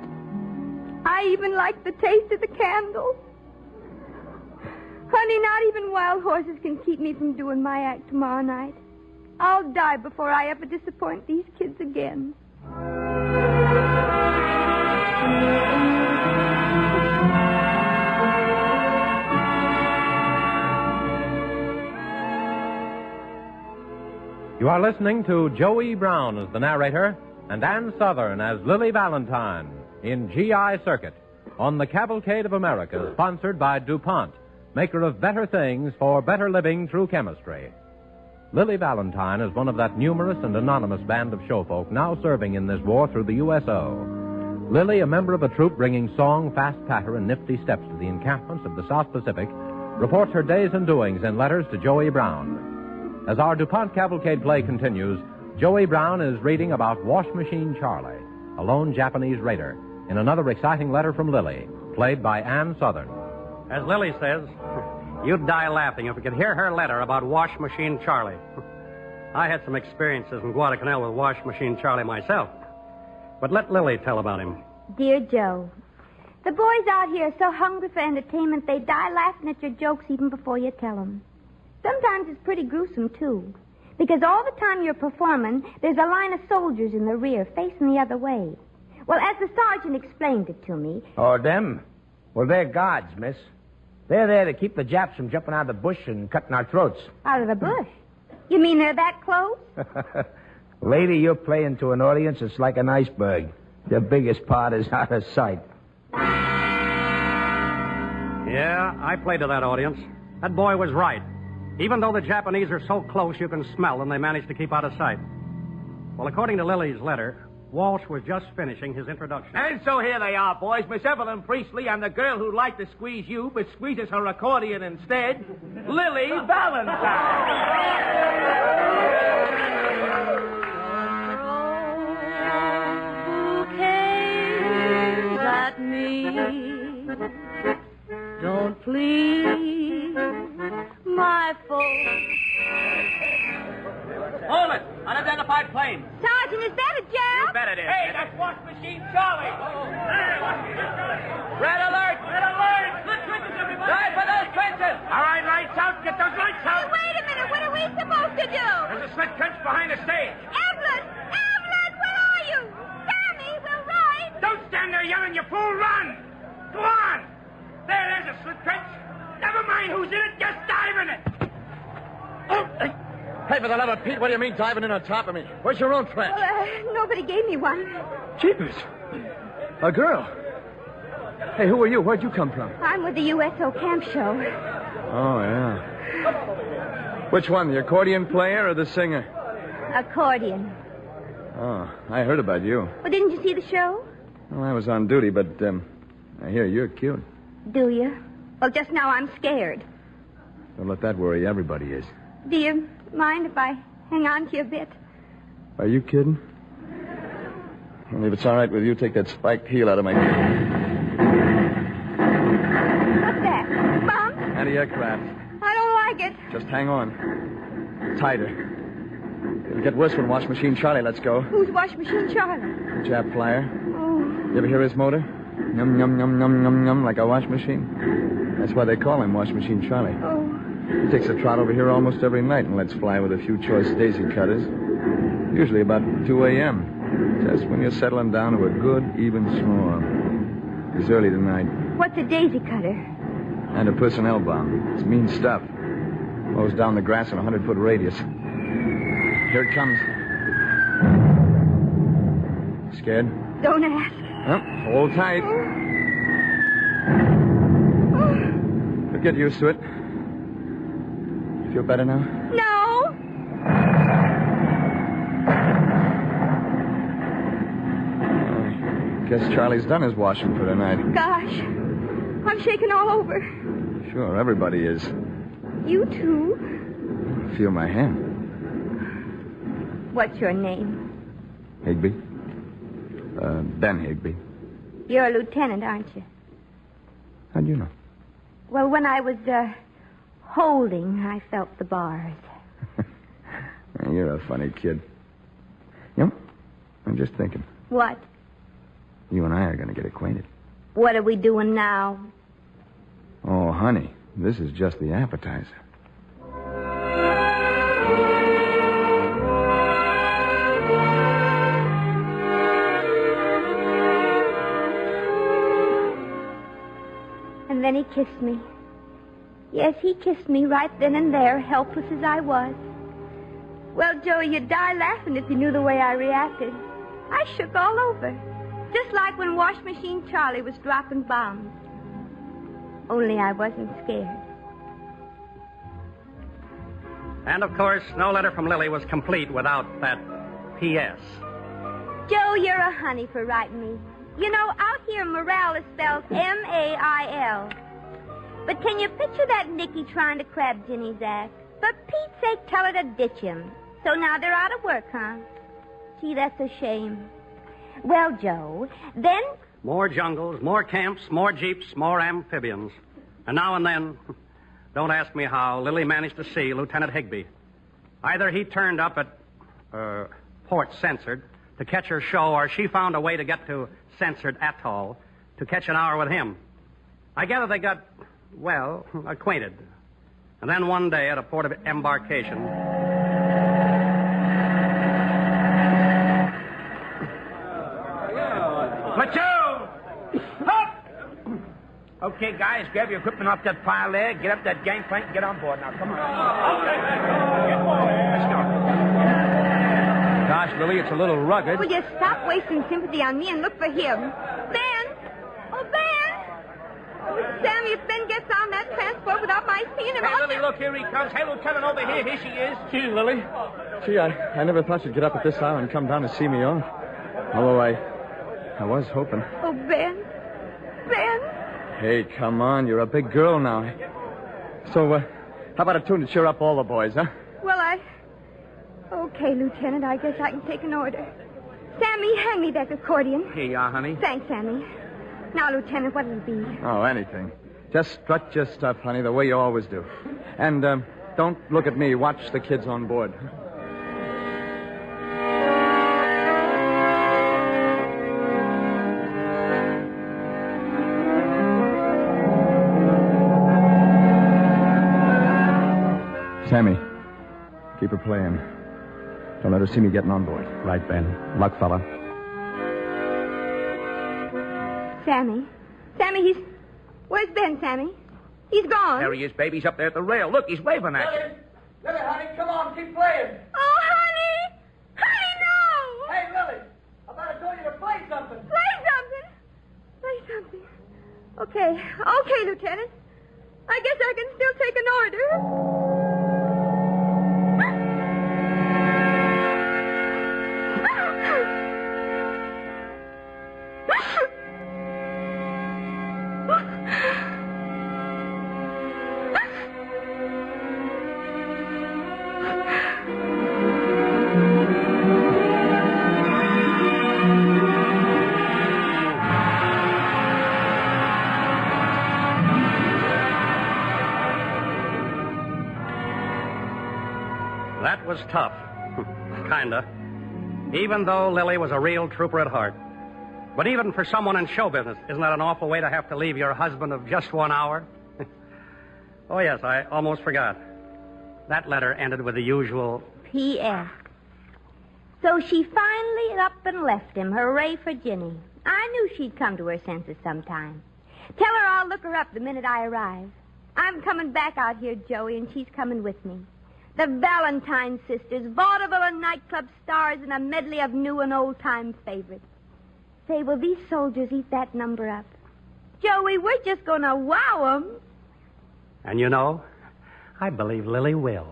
I even liked the taste of the candle. Honey, not even wild horses can keep me from doing my act tomorrow night. I'll die before I ever disappoint these kids again. You are listening to Joey Brown as the narrator and Ann Southern as Lily Valentine in GI Circuit on the Cavalcade of America, sponsored by DuPont, maker of better things for better living through chemistry. Lily Valentine is one of that numerous and anonymous band of showfolk now serving in this war through the USO. Lily, a member of a troupe bringing song, fast patter, and nifty steps to the encampments of the South Pacific, reports her days and doings in letters to Joey Brown. As our DuPont Cavalcade play continues, Joey Brown is reading about Wash Machine Charlie, a lone Japanese raider, in another exciting letter from Lily, played by Ann Southern. As Lily says, you'd die laughing if we could hear her letter about Wash Machine Charlie. I had some experiences in Guadalcanal with Wash Machine Charlie myself. But let Lily tell about him. Dear Joe, the boys out here are so hungry for entertainment they die laughing at your jokes even before you tell them. Sometimes it's pretty gruesome, too. Because all the time you're performing, there's a line of soldiers in the rear facing the other way. Well, as the sergeant explained it to me... Oh, them? Well, they're guards, miss. They're there to keep the Japs from jumping out of the bush and cutting our throats. Out of the bush? You mean they're that close? Lady, you're playing to an audience that's like an iceberg. The biggest part is out of sight. Yeah, I played to that audience. That boy was right. Even though the Japanese are so close you can smell them, they managed to keep out of sight. Well, according to Lily's letter, Walsh was just finishing his introduction. And so here they are, boys. Miss Evelyn Priestley and the girl who'd like to squeeze you, but squeezes her accordion instead, Lily Bouquets at me. Don't please my folks. Hold it! Unidentified plane. Sergeant, is that a jab? You bet it is. Hey, that's Wash Machine Charlie. Red alert! Red alert! Split trenches, everybody! Dive for those trenches! All right, lights out. Get those lights out. Hey, wait a minute. What are we supposed to do? There's a split trench behind the stage. Evelyn! Evelyn, where are you? Sammy, we're right. Don't stand there yelling, you fool. Run! Go on! There's a split trench. Never mind who's in it. Just dive in it. Oh, hey, for the love of Pete, what do you mean diving in on top of me? Where's your own trench? Well, nobody gave me one. Jeepers. A girl. Hey, who are you? Where'd you come from? I'm with the USO camp show. Oh, yeah. Which one, the accordion player or the singer? Accordion. Oh, I heard about you. Well, didn't you see the show? Well, I was on duty, but I hear you're cute. Do you? Well, just now I'm scared. Don't let that worry. Everybody is. Do you mind if I hang on to you a bit? Are you kidding? Well, if it's all right with you, take that spiked heel out of my... What's that? Bump? Anti-aircraft. I don't like it. Just hang on. Tighter. It'll get worse when Wash Machine Charlie lets go. Who's Wash Machine Charlie? The Jap flyer. Oh. You ever hear his motor? Yum, yum, yum, yum, yum, yum, like a wash machine. That's why they call him Wash Machine Charlie. Oh. He takes a trot over here almost every night and lets fly with a few choice daisy cutters. Usually about 2 a.m. Just when you're settling down to a good, even snore. It's early tonight. What's a daisy cutter? And a personnel bomb. It's mean stuff. Mows down the grass in a 100-foot radius. Here it comes. Scared? Don't ask. Well, hold tight. get used to it. Feel better now? No. I guess Charlie's done his washing for tonight. Gosh, I'm shaking all over. Sure, everybody is. You too. Feel my hand. What's your name? Higby. Ben Higby. You're a lieutenant, aren't you? How'd you know? Well, when I was, holding, I felt the bars. You're a funny kid. You know, I'm just thinking. What? You and I are going to get acquainted. What are we doing now? Oh, honey, this is just the appetizer. And then he kissed me. Yes, he kissed me right then and there, helpless as I was. Well, Joey, you'd die laughing if you knew the way I reacted. I shook all over, just like when Wash Machine Charlie was dropping bombs. Only I wasn't scared. And, of course, no letter from Lily was complete without that P.S. Joe, you're a honey for writing me. You know, out here, morale is spelled M-A-I-L. But can you picture that Nicky trying to crab Ginny's ass? For Pete's sake, tell her to ditch him. So now they're out of work, huh? Gee, that's a shame. Well, Joe, then... More jungles, more camps, more jeeps, more amphibians. And now and then, don't ask me how, Lily managed to see Lieutenant Higby. Either he turned up at Port Censored to catch her show, or she found a way to get to Censored Atoll to catch an hour with him. I gather they got, well, acquainted. And then one day at a port of embarkation... Platoon! Up! Okay, guys, grab your equipment off that pile there, get up that gangplank, and get on board now. Come on. Okay. Let's go. Gosh, Lily, it's a little rugged. Will you stop wasting sympathy on me and look for him? Ben! Oh, Ben! Oh, Sammy, if Ben gets on that transport without my seeing him... Hey, Lily, look, here he comes. Hey, Lieutenant, over here. Here she is. Gee, Lily. Gee, I never thought you'd get up at this hour and come down to see me off. Although I was hoping. Oh, Ben. Ben. Hey, come on. You're a big girl now. So, how about a tune to cheer up all the boys, huh? Well, Okay, Lieutenant, I guess I can take an order. Sammy, hand me that accordion. Here you are, honey. Thanks, Sammy. Now, Lieutenant, what'll it be? Oh, anything. Just strut your stuff, honey, the way you always do. And, don't look at me. Watch the kids on board. Sammy, keep her playing. Don't let her see me getting on board. Right, Ben. Luck, fella. Sammy, he's... Where's Ben, Sammy? He's gone. There he is, baby. He's up there at the rail. Look, he's waving at you. Lily, honey, come on, keep playing. Oh, honey! Honey, no! Hey, Lily, I thought I told you to play something. Play something? Okay, Lieutenant. I guess I can still take an order. That was tough. Kinda. Even though Lily was a real trooper at heart. But even for someone in show business, isn't that an awful way to have to leave your husband of just 1 hour? Oh, yes, I almost forgot. That letter ended with the usual... P.S. So she finally up and left him. Hooray for Ginny. I knew she'd come to her senses sometime. Tell her I'll look her up the minute I arrive. I'm coming back out here, Joey, and she's coming with me. The Valentine sisters, vaudeville and nightclub stars, and a medley of new and old-time favorites. Say, will these soldiers eat that number up? Joey, we're just going to wow 'em. And you know, I believe Lily will.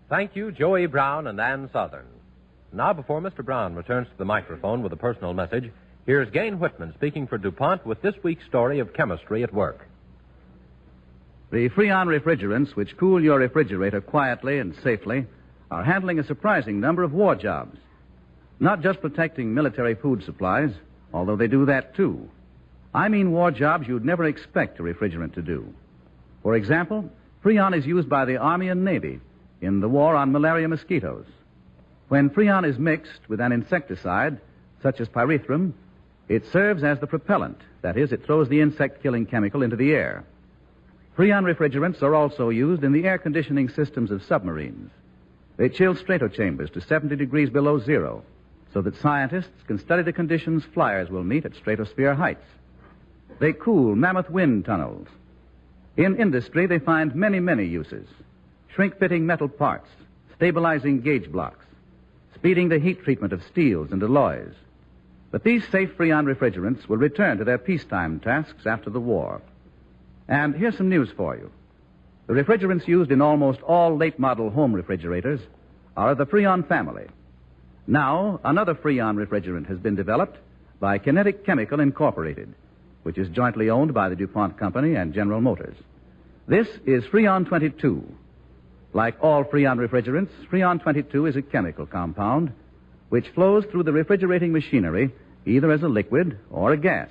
Thank you, Joey Brown and Ann Southern. Now, before Mr. Brown returns to the microphone with a personal message, here's Gain Whitman speaking for DuPont with this week's story of chemistry at work. The Freon refrigerants, which cool your refrigerator quietly and safely, are handling a surprising number of war jobs. Not just protecting military food supplies, although they do that too. I mean war jobs you'd never expect a refrigerant to do. For example, Freon is used by the Army and Navy in the war on malaria mosquitoes. When Freon is mixed with an insecticide, such as pyrethrum, it serves as the propellant. That is, it throws the insect-killing chemical into the air. Freon refrigerants are also used in the air conditioning systems of submarines. They chill stratochambers to 70 degrees below zero so that scientists can study the conditions flyers will meet at stratosphere heights. They cool mammoth wind tunnels. In industry, they find many, many uses. Shrink-fitting metal parts, stabilizing gauge blocks, speeding the heat treatment of steels and alloys. But these safe Freon refrigerants will return to their peacetime tasks after the war. And here's some news for you. The refrigerants used in almost all late-model home refrigerators are of the Freon family. Now, another Freon refrigerant has been developed by Kinetic Chemical Incorporated, which is jointly owned by the DuPont Company and General Motors. This is Freon 22. Like all Freon refrigerants, Freon 22 is a chemical compound which flows through the refrigerating machinery either as a liquid or a gas.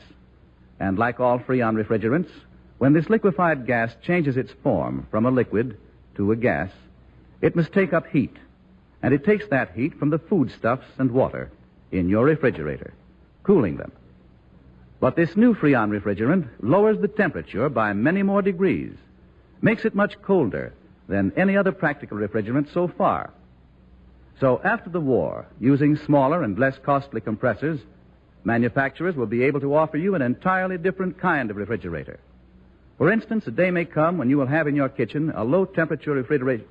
And like all Freon refrigerants, when this liquefied gas changes its form from a liquid to a gas, it must take up heat. And it takes that heat from the foodstuffs and water in your refrigerator, cooling them. But this new Freon refrigerant lowers the temperature by many more degrees, makes it much colder than any other practical refrigerant so far. So after the war, using smaller and less costly compressors, manufacturers will be able to offer you an entirely different kind of refrigerator. For instance, a day may come when you will have in your kitchen a low-temperature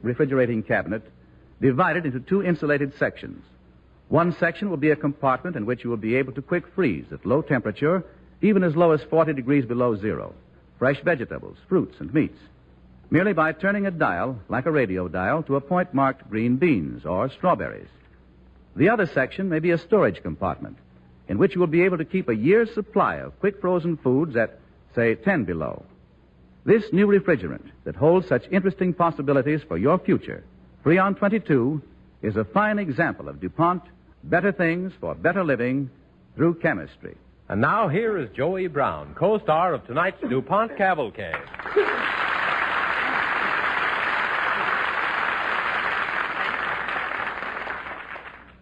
refrigerating cabinet divided into two insulated sections. One section will be a compartment in which you will be able to quick freeze at low temperature, even as low as 40 degrees below zero, fresh vegetables, fruits, and meats, merely by turning a dial, like a radio dial, to a point marked green beans or strawberries. The other section may be a storage compartment in which you will be able to keep a year's supply of quick frozen foods at, say, 10 below. This new refrigerant that holds such interesting possibilities for your future, Freon 22, is a fine example of DuPont, better things for better living through chemistry. And now here is Joey Brown, co-star of tonight's DuPont Cavalcade.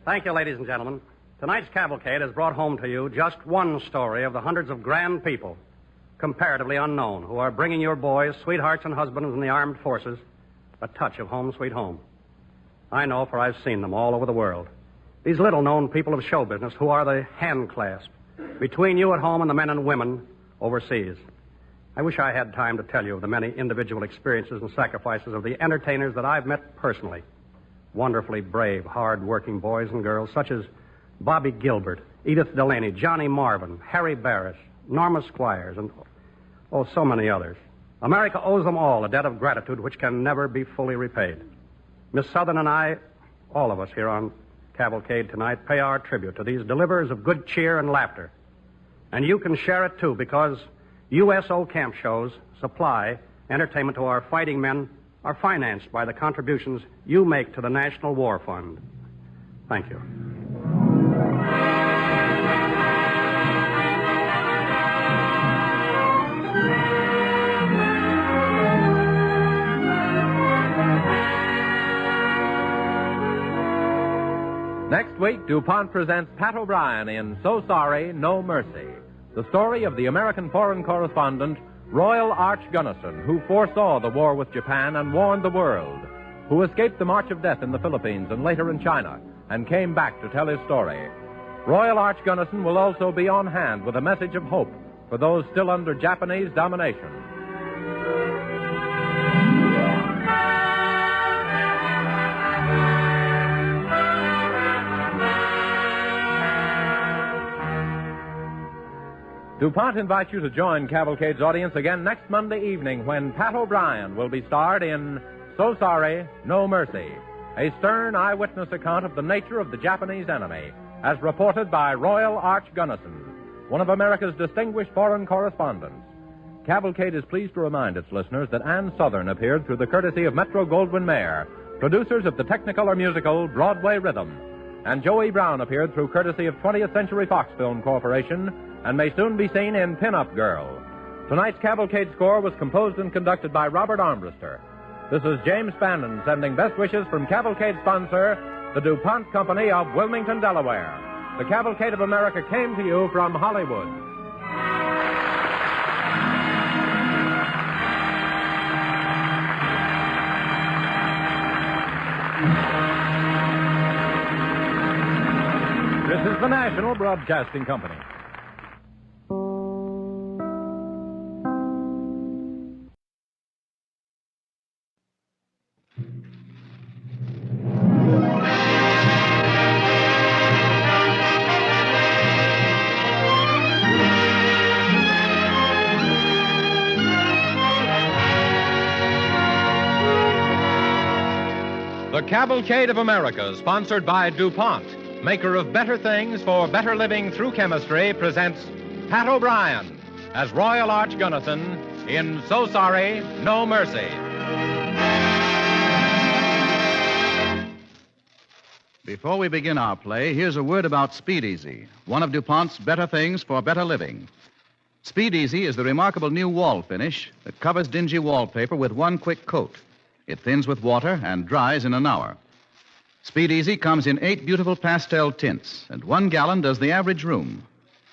Thank you, ladies and gentlemen. Tonight's Cavalcade has brought home to you just one story of the hundreds of grand people, comparatively unknown, who are bringing your boys, sweethearts, and husbands in the armed forces a touch of home sweet home. I know, for I've seen them all over the world. These little-known people of show business who are the hand clasp between you at home and the men and women overseas. I wish I had time to tell you of the many individual experiences and sacrifices of the entertainers that I've met personally. Wonderfully brave, hard-working boys and girls such as Bobby Gilbert, Edith Delaney, Johnny Marvin, Harry Barris, Norma Squires, and, so many others. America owes them all a debt of gratitude which can never be fully repaid. Miss Southern and I, all of us here on Cavalcade tonight, pay our tribute to these deliverers of good cheer and laughter. And you can share it, too, because USO camp shows supply entertainment to our fighting men are financed by the contributions you make to the National War Fund. Thank you. Next week, DuPont presents Pat O'Brien in So Sorry, No Mercy, the story of the American foreign correspondent Royal Arch Gunnison, who foresaw the war with Japan and warned the world, who escaped the March of Death in the Philippines and later in China, and came back to tell his story. Royal Arch Gunnison will also be on hand with a message of hope for those still under Japanese domination. DuPont invites you to join Cavalcade's audience again next Monday evening when Pat O'Brien will be starred in So Sorry, No Mercy, a stern eyewitness account of the nature of the Japanese enemy, as reported by Royal Arch Gunnison, one of America's distinguished foreign correspondents. Cavalcade is pleased to remind its listeners that Ann Southern appeared through the courtesy of Metro-Goldwyn-Mayer, producers of the Technicolor musical Broadway Rhythm, and Joey Brown appeared through courtesy of 20th Century Fox Film Corporation and may soon be seen in Pin-Up Girl. Tonight's Cavalcade score was composed and conducted by Robert Armbruster. This is James Spannon sending best wishes from Cavalcade sponsor, the DuPont Company of Wilmington, Delaware. The Cavalcade of America came to you from Hollywood. This is the National Broadcasting Company. The Cavalcade of America, sponsored by DuPont, maker of better things for better living through chemistry, presents Pat O'Brien as Royal Arch Gunnison in So Sorry, No Mercy. Before we begin our play, here's a word about Speed Easy, one of DuPont's better things for better living. Speed Easy is the remarkable new wall finish that covers dingy wallpaper with one quick coat. It thins with water and dries in an hour. Speed Easy comes in 8 beautiful pastel tints, and 1 gallon does the average room.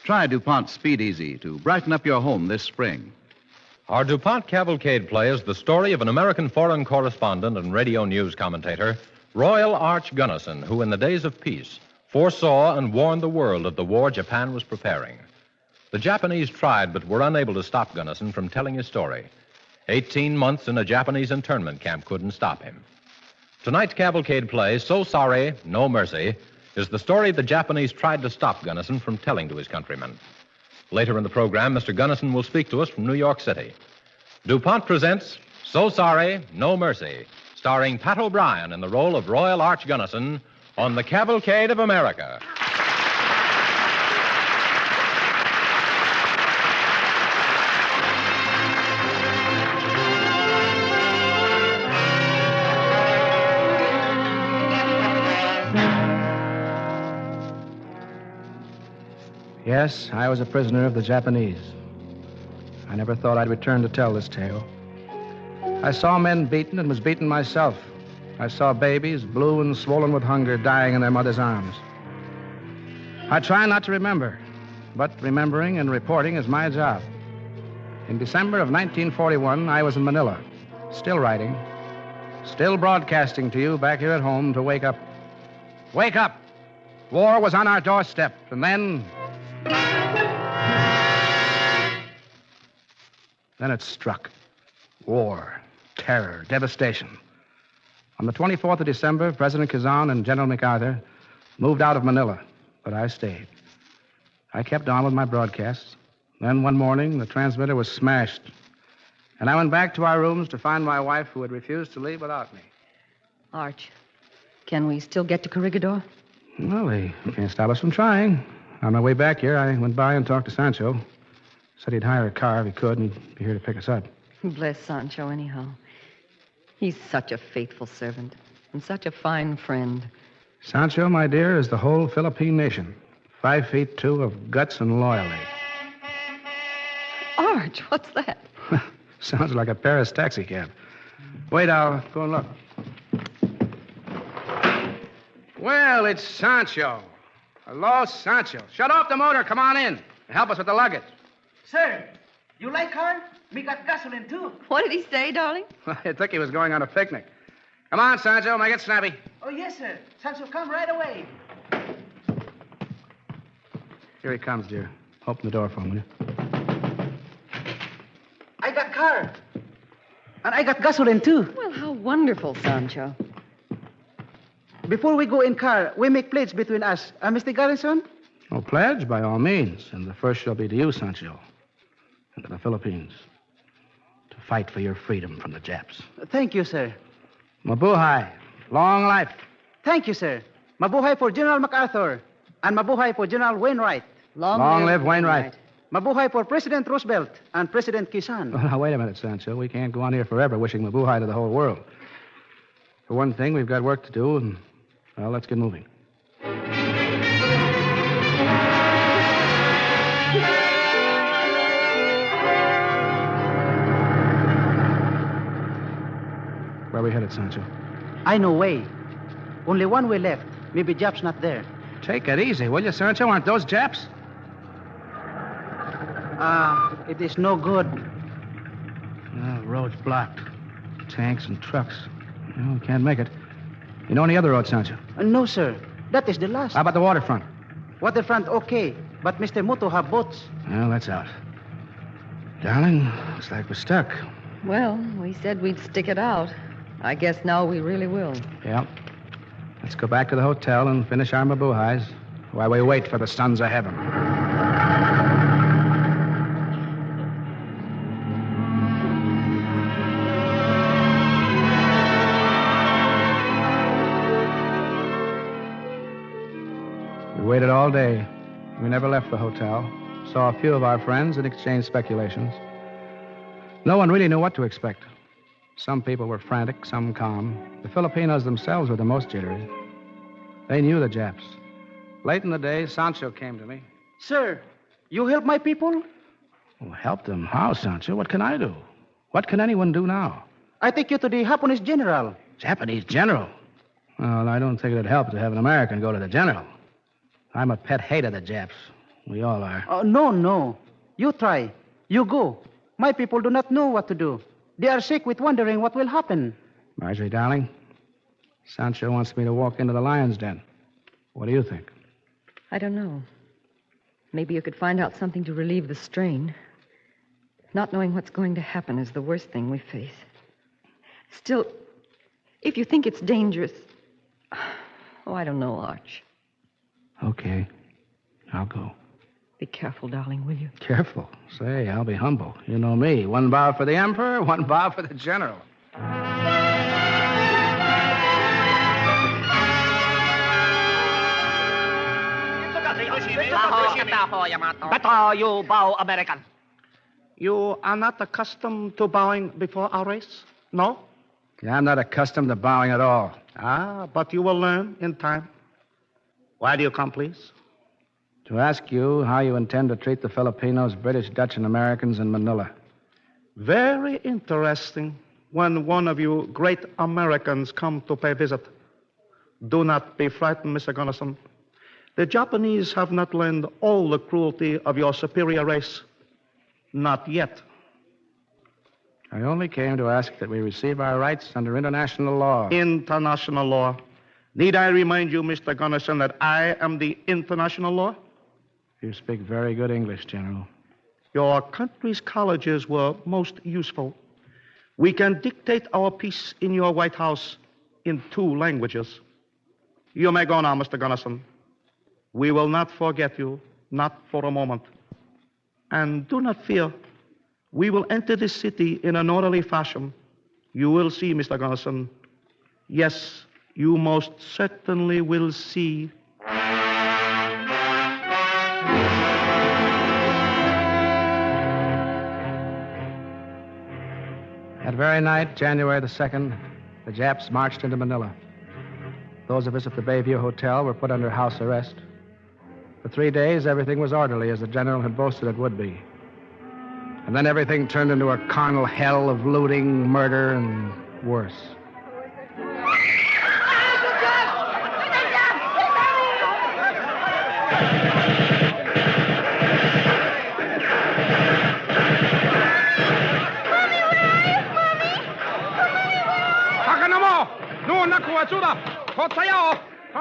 Try DuPont Speed Easy to brighten up your home this spring. Our DuPont Cavalcade play is the story of an American foreign correspondent and radio news commentator, Royal Arch Gunnison, who in the days of peace foresaw and warned the world of the war Japan was preparing. The Japanese tried but were unable to stop Gunnison from telling his story. 18 months in a Japanese internment camp couldn't stop him. Tonight's Cavalcade play, So Sorry, No Mercy, is the story the Japanese tried to stop Gunnison from telling to his countrymen. Later in the program, Mr. Gunnison will speak to us from New York City. DuPont presents So Sorry, No Mercy, starring Pat O'Brien in the role of Royal Arch Gunnison on the Cavalcade of America. Yes, I was a prisoner of the Japanese. I never thought I'd return to tell this tale. I saw men beaten and was beaten myself. I saw babies, blue and swollen with hunger, dying in their mother's arms. I try not to remember, but remembering and reporting is my job. In December of 1941, I was in Manila, still writing, still broadcasting to you back here at home to wake up. Wake up! War was on our doorstep, and then it struck. War, terror, devastation. On the 24th of December, President Kazan and General MacArthur moved out of Manila, but I stayed. I kept on with my broadcasts. Then one morning, the transmitter was smashed, and I went back to our rooms to find my wife, who had refused to leave without me. Arch, can we still get to Corregidor? Well, they can't stop us from trying. On my way back here, I went by and talked to Sancho. Said he'd hire a car if he could, and he'd be here to pick us up. Bless Sancho, anyhow. He's such a faithful servant and such a fine friend. Sancho, my dear, is the whole Philippine nation. 5'2" of guts and loyalty. Arch, what's that? Sounds like a Paris taxicab. Wait, I'll go and look. Well, it's Sancho. Hello, Sancho. Shut off the motor. Come on in. Help us with the luggage. Sir, you like car? Me got gasoline, too. What did he say, darling? I think he was going on a picnic. Come on, Sancho. Make it snappy. Oh, yes, sir. Sancho, come right away. Here he comes, dear. Open the door for him, will you? I got car. And I got gasoline, too. Well, how wonderful, Sancho. Before we go in car, we make pledge between us. Mr. Garrison? Oh, pledge, by all means. And the first shall be to you, Sancho. And to the Philippines. To fight for your freedom from the Japs. Thank you, sir. Mabuhay. Long life. Thank you, sir. Mabuhay for General MacArthur. And mabuhay for General Wainwright. Long live Wainwright. Mabuhay for President Roosevelt and President Quezon. Well, now, wait a minute, Sancho. We can't go on here forever wishing mabuhay to the whole world. For one thing, we've got work to do, and, well, let's get moving. Where are we headed, Sancho? I know way. Only one way left. Maybe Jap's not there. Take it easy, will you, Sancho? Aren't those Japs? It is no good. Road's blocked. Tanks and trucks. We can't make it. You know any other road, Sancho? No, sir. That is the last. How about the waterfront? Waterfront, okay. But Mr. Muto have boats. Well, that's out. Darling, looks like we're stuck. Well, we said we'd stick it out. I guess now we really will. Yeah. Let's go back to the hotel and finish our mabuhais while we wait for the sons of heaven. We waited all day. We never left the hotel. Saw a few of our friends and exchanged speculations. No one really knew what to expect. Some people were frantic, some calm. The Filipinos themselves were the most jittery. They knew the Japs. Late in the day, Sancho came to me. Sir, you help my people? Well, help them? How, Sancho? What can I do? What can anyone do now? I take you to the Japanese general. Japanese general? Well, I don't think it'd help to have an American go to the general. I'm a pet hate of the Japs. We all are. No. You try. You go. My people do not know what to do. They are sick with wondering what will happen. Marjorie, darling, Sancho wants me to walk into the lion's den. What do you think? I don't know. Maybe you could find out something to relieve the strain. Not knowing what's going to happen is the worst thing we face. Still, if you think it's dangerous... Oh, I don't know, Arch. Okay. I'll go. Be careful, darling, will you? Careful? Say, I'll be humble. You know me. One bow for the Emperor, one bow for the General. Better you bow, American. You are not accustomed to bowing before our race? No? Yeah, I'm not accustomed to bowing at all. But you will learn in time. Why do you come, please? To ask you how you intend to treat the Filipinos, British, Dutch, and Americans in Manila. Very interesting when one of you great Americans come to pay visit. Do not be frightened, Mr. Gunnison. The Japanese have not learned all the cruelty of your superior race. Not yet. I only came to ask that we receive our rights under international law. International law. Need I remind you, Mr. Gunnison, that I am the international law? You speak very good English, General. Your country's colleges were most useful. We can dictate our peace in your White House in 2 languages. You may go now, Mr. Gunnison. We will not forget you, not for a moment. And do not fear. We will enter this city in an orderly fashion. You will see, Mr. Gunnison. Yes, you most certainly will see. That very night, January the 2nd, the Japs marched into Manila. Those of us at the Bayview Hotel were put under house arrest. For 3 days, everything was orderly, as the general had boasted it would be. And then everything turned into a carnal hell of looting, murder, and worse.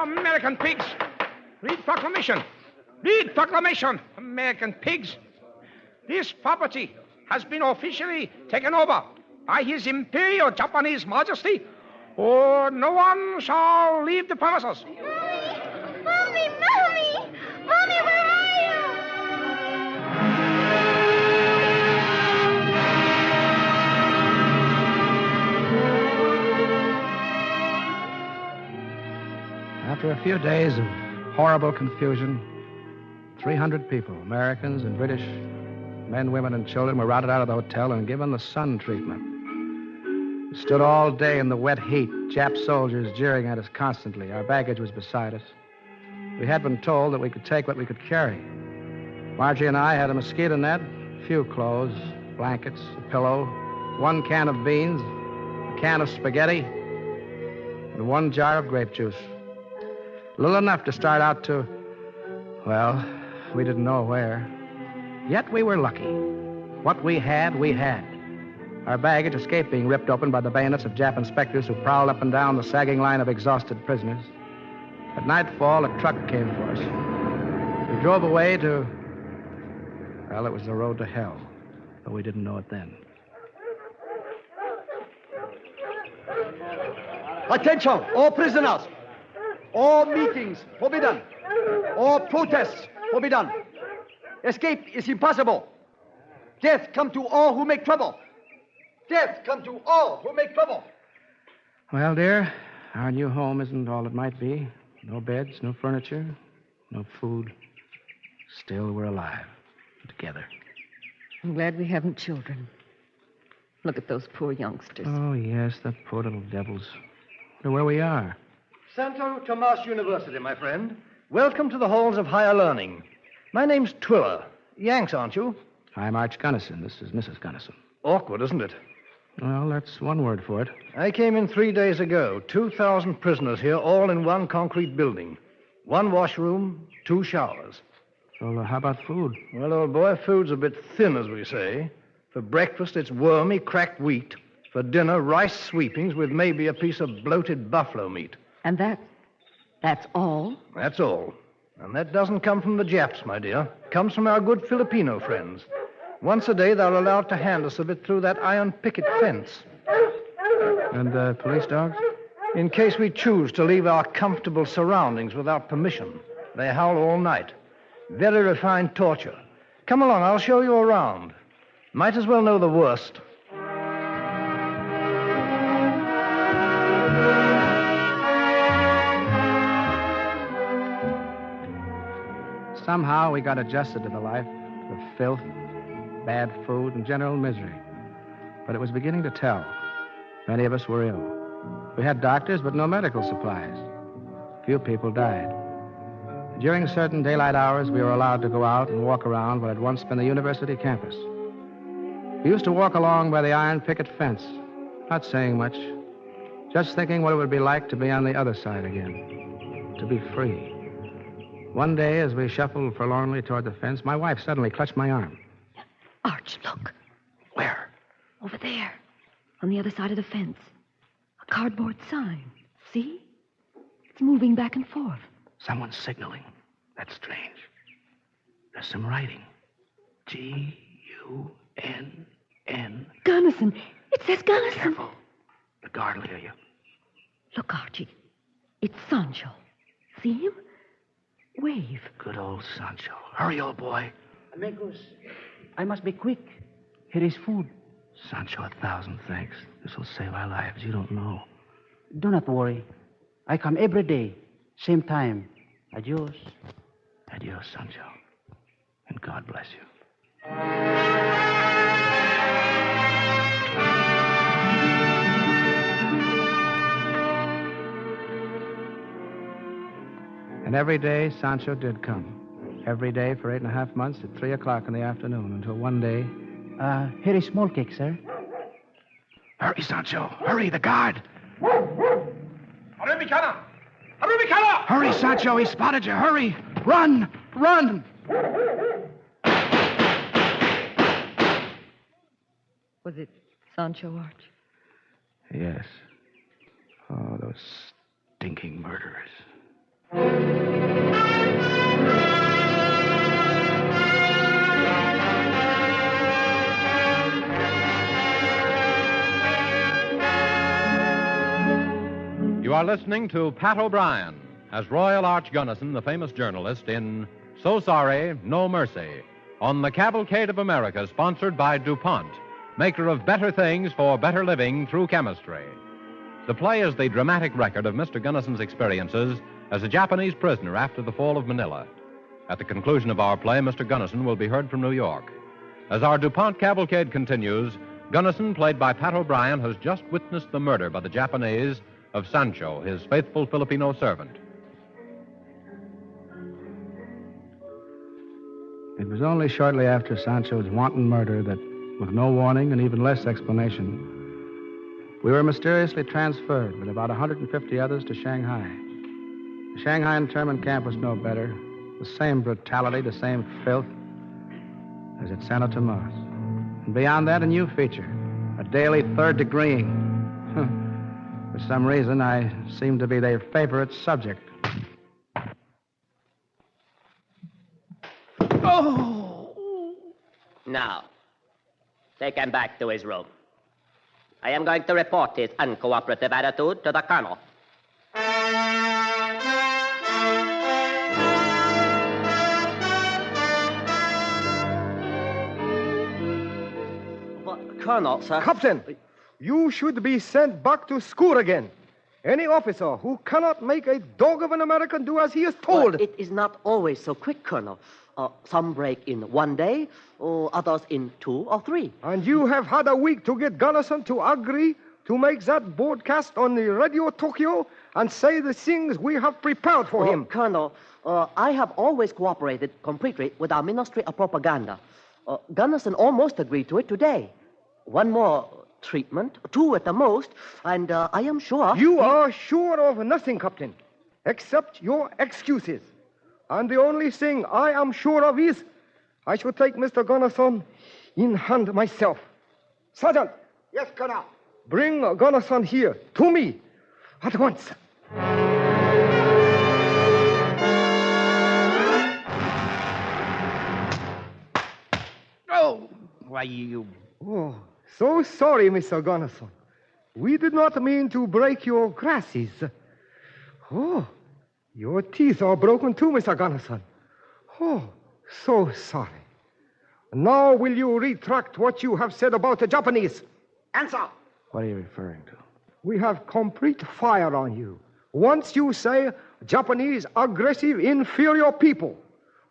American pigs. Read proclamation. Read proclamation, American pigs. This property has been officially taken over by His Imperial Japanese Majesty, or no one shall leave the premises. Mommy! Mommy! Mommy, where are you? After a few days of horrible confusion, 300 people, Americans and British, men, women, and children, were routed out of the hotel and given the sun treatment. We stood all day in the wet heat, Jap soldiers jeering at us constantly. Our baggage was beside us. We had been told that we could take what we could carry. Margie and I had a mosquito net, a few clothes, blankets, a pillow, 1 can of beans, a can of spaghetti, and 1 jar of grape juice. Little enough to start out to, well, we didn't know where. Yet we were lucky. What we had, we had. Our baggage escaped being ripped open by the bayonets of Jap inspectors who prowled up and down the sagging line of exhausted prisoners. At nightfall, a truck came for us. We drove away to, well, it was the road to hell, but we didn't know it then. Attention, all prisoners. All meetings forbidden. All protests forbidden. Escape is impossible. Death come to all who make trouble. Death come to all who make trouble. Well, dear, our new home isn't all it might be. No beds, no furniture, no food. Still, we're alive. Together. I'm glad we haven't children. Look at those poor youngsters. Oh, yes, the poor little devils. Wonder where we are. Santo Tomas University, my friend. Welcome to the halls of higher learning. My name's Twiller. Yanks, aren't you? I'm Arch Gunnison. This is Mrs. Gunnison. Awkward, isn't it? Well, that's one word for it. I came in 3 days ago. 2,000 prisoners here, all in one concrete building. 1 washroom, 2 showers. Well, how about food? Well, old boy, food's a bit thin, as we say. For breakfast, it's wormy, cracked wheat. For dinner, rice sweepings with maybe a piece of bloated buffalo meat. And that's all? That's all. And that doesn't come from the Japs, my dear. Comes from our good Filipino friends. Once a day, they're allowed to hand us a bit through that iron picket fence. And police dogs? In case we choose to leave our comfortable surroundings without permission. They howl all night. Very refined torture. Come along, I'll show you around. Might as well know the worst. Somehow we got adjusted to the life, to the filth, bad food, and general misery. But it was beginning to tell. Many of us were ill. We had doctors, but no medical supplies. Few people died. During certain daylight hours, we were allowed to go out and walk around what had once been the university campus. We used to walk along by the iron picket fence, not saying much, just thinking what it would be like to be on the other side again, to be free. One day, as we shuffled forlornly toward the fence, my wife suddenly clutched my arm. Arch, look. Where? Over there, on the other side of the fence. A cardboard sign. See? It's moving back and forth. Someone's signaling. That's strange. There's some writing. G-U-N-N. Gunnison. It says Gunnison. Careful. The guard will hear you. Look, Archie. It's Sancho. See him? Wave. Good old Sancho. Hurry, old boy. Amigos, I must be quick. Here is food. Sancho, 1,000 thanks. This will save our lives. You don't know. Do not worry. I come every day, same time. Adios. Adios, Sancho. And God bless you. And every day, Sancho did come. Every day for 8.5 months at 3 o'clock in the afternoon until one day... Here is small cake, sir. Hurry, Sancho. Hurry, the guard. Hurry, Sancho. He spotted you. Hurry. Run. Run. Was it Sancho, Arch? Yes. Oh, those stinking murderers. You are listening to Pat O'Brien as Royal Arch Gunnison, the famous journalist, in So Sorry, No Mercy, on the Cavalcade of America, sponsored by DuPont, maker of better things for better living through chemistry. The play is the dramatic record of Mr. Gunnison's experiences as a Japanese prisoner after the fall of Manila. At the conclusion of our play, Mr. Gunnison will be heard from New York. As our DuPont cavalcade continues, Gunnison, played by Pat O'Brien, has just witnessed the murder by the Japanese of Sancho, his faithful Filipino servant. It was only shortly after Sancho's wanton murder that, with no warning and even less explanation, we were mysteriously transferred with about 150 others to Shanghai. The Shanghai internment camp was no better. The same brutality, the same filth as at Santo Tomas. And beyond that, a new feature, a daily third degreeing. For some reason, I seemed to be their favorite subject. Oh! Now, take him back to his room. I am going to report his uncooperative attitude to the colonel. Colonel, sir. Captain, you should be sent back to school again. Any officer who cannot make a dog of an American do as he is told. Well, it is not always so quick, Colonel. Some break in one day, or others in 2 or 3. And you have had a week to get Gunnison to agree to make that broadcast on the Radio Tokyo and say the things we have prepared for him. Colonel, I have always cooperated completely with our Ministry of Propaganda. Gunnison almost agreed to it today. One more treatment, 2 at the most, and I am sure... You are sure of nothing, Captain, except your excuses. And the only thing I am sure of is I shall take Mr. Gunnison in hand myself. Sergeant! Yes, Colonel. Bring Gunnison here to me at once. Oh, why, you... Oh, so sorry, Mr. Gunnison. We did not mean to break your grasses. Oh, your teeth are broken too, Mr. Gunnison. Oh, so sorry. Now will you retract what you have said about the Japanese? Answer. What are you referring to? We have complete fire on you. Once you say Japanese aggressive, inferior people,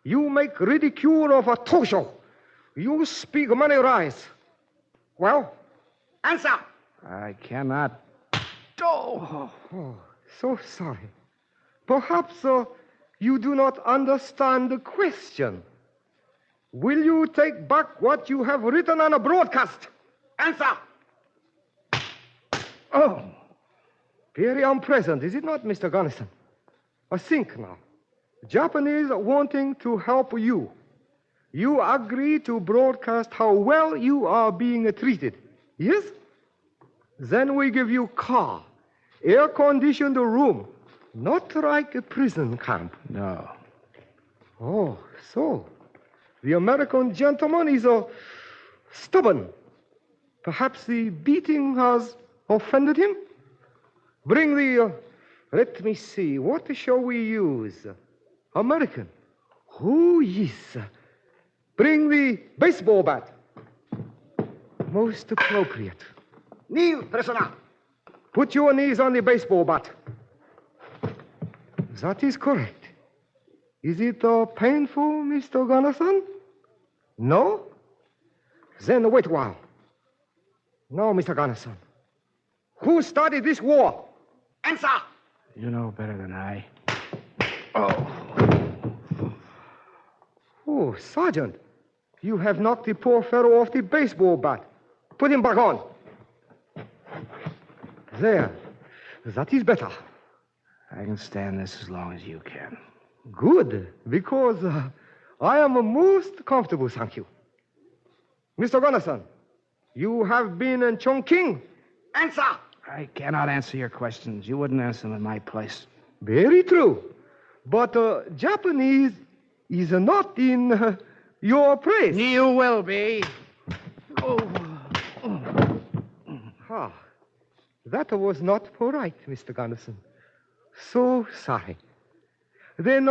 you make ridicule of a Tosho. You speak many lies. Well, answer. I cannot. Oh, so sorry. Perhaps you do not understand the question. Will you take back what you have written on a broadcast? Answer. Oh, very unpleasant, is it not, Mr. Gunnison? Think now. Japanese wanting to help you. You agree to broadcast how well you are being treated. Yes? Then we give you car, air-conditioned room, not like a prison camp. No. Oh, so the American gentleman is stubborn. Perhaps the beating has offended him? Bring the, let me see, what shall we use? American. Oh, yes. Bring the baseball bat. Most appropriate. Kneel, prisoner. Put your knees on the baseball bat. That is correct. Is it painful, Mr. Gunnison? No? Then wait a while. No, Mr. Gunnison. Who started this war? Answer. You know better than I. Oh, Sergeant, you have knocked the poor fellow off the baseball bat. Put him back on. There. That is better. I can stand this as long as you can. Good, because I am most comfortable, thank you. Mr. Gunnison, you have been in Chongqing? Answer. I cannot answer your questions. You wouldn't answer them in my place. Very true. But Japanese is not in your place. You will be. That was not polite, Mr. Gunnison. So sorry. Then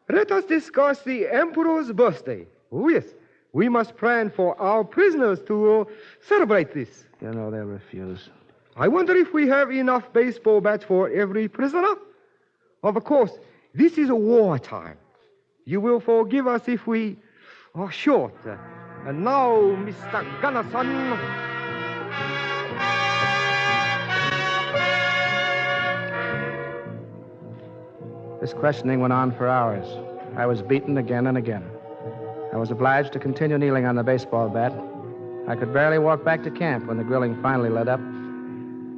let us discuss the Emperor's birthday. Oh, yes. We must plan for our prisoners to celebrate this. You know they'll refuse. I wonder if we have enough baseball bats for every prisoner? Of course, this is a wartime. You will forgive us if we are short. And now, Mr. Gunnison. This questioning went on for hours. I was beaten again and again. I was obliged to continue kneeling on the baseball bat. I could barely walk back to camp when the grilling finally let up.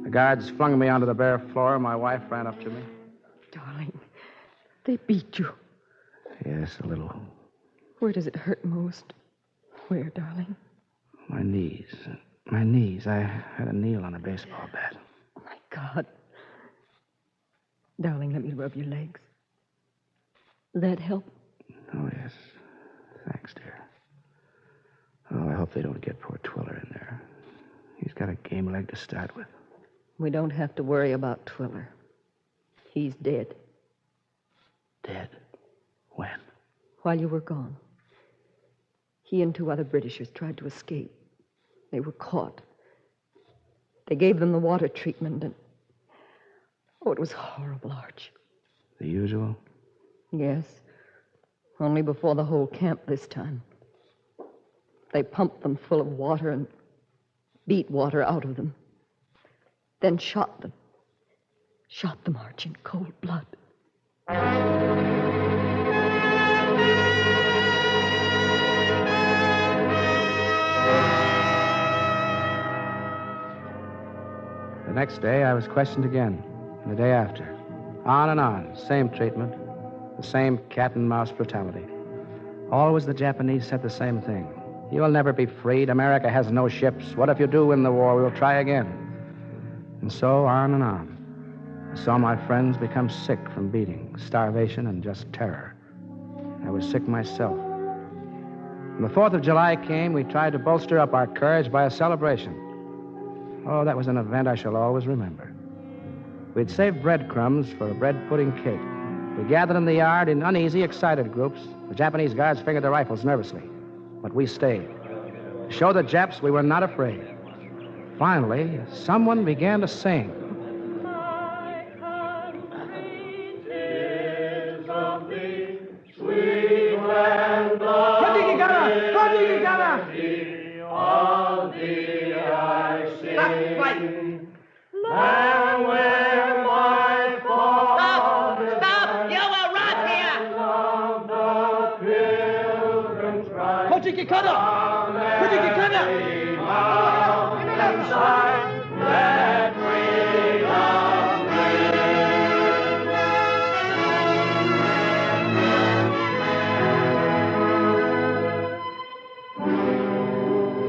The guards flung me onto the bare floor. My wife ran up to me. Darling, they beat you. Yes, a little. Where does it hurt most? Where, darling? My knees. My knees. I had to kneel on a baseball bat. Oh, my God. Darling, let me rub your legs. That help? Oh, yes. Thanks, dear. Oh, I hope they don't get poor Twiller in there. He's got a game leg to start with. We don't have to worry about Twiller. He's dead. Dead? When? While you were gone. He and 2 other Britishers tried to escape. They were caught. They gave them the water treatment and... Oh, it was horrible, Arch. The usual? Yes. Only before the whole camp this time. They pumped them full of water and beat water out of them. Then shot them. Shot them, Arch, in cold blood. The next day, I was questioned again. And the day after. On and on. Same treatment. The same cat-and-mouse brutality. Always the Japanese said the same thing. You'll never be freed. America has no ships. What if you do win the war? We'll try again. And so on and on. I saw my friends become sick from beating, starvation, and just terror. I was sick myself. When the 4th of July came, we tried to bolster up our courage by a celebration. Oh, that was an event I shall always remember. We'd saved breadcrumbs for a bread pudding cake. We gathered in the yard in uneasy, excited groups. The Japanese guards fingered their rifles nervously. But we stayed. To show the Japs we were not afraid. Finally, someone began to sing.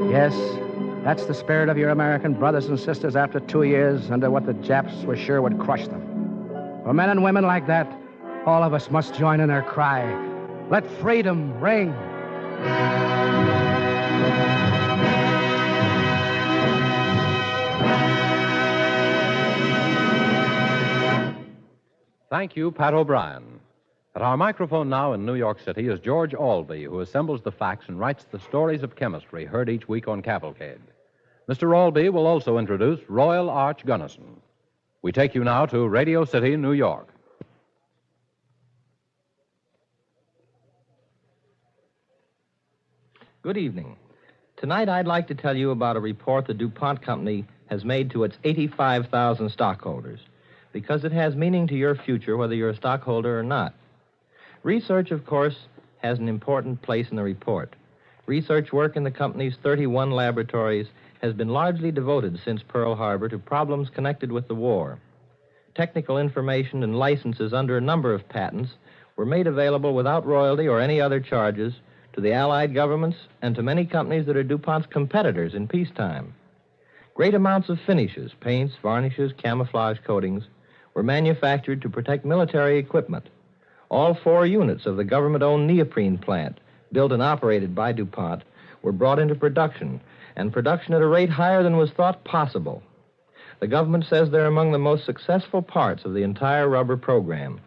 Yes, that's the spirit of your American brothers and sisters after 2 years under what the Japs were sure would crush them. For men and women like that, all of us must join in their cry. Let freedom ring. Thank you, Pat O'Brien. At our microphone now in New York City is George Albee, who assembles the facts and writes the stories of chemistry heard each week on Cavalcade. Mr. Albee will also introduce Royal Arch Gunnison. We take you now to Radio City, New York. Good evening. Tonight I'd like to tell you about a report the DuPont Company has made to its 85,000 stockholders, because it has meaning to your future whether you're a stockholder or not. Research, of course, has an important place in the report. Research work in the company's 31 laboratories has been largely devoted since Pearl Harbor to problems connected with the war. Technical information and licenses under a number of patents were made available without royalty or any other charges to the Allied governments and to many companies that are DuPont's competitors in peacetime. Great amounts of finishes, paints, varnishes, camouflage coatings, were manufactured to protect military equipment. All 4 units of the government-owned neoprene plant, built and operated by DuPont, were brought into production, and production at a rate higher than was thought possible. The government says they're among the most successful parts of the entire rubber program.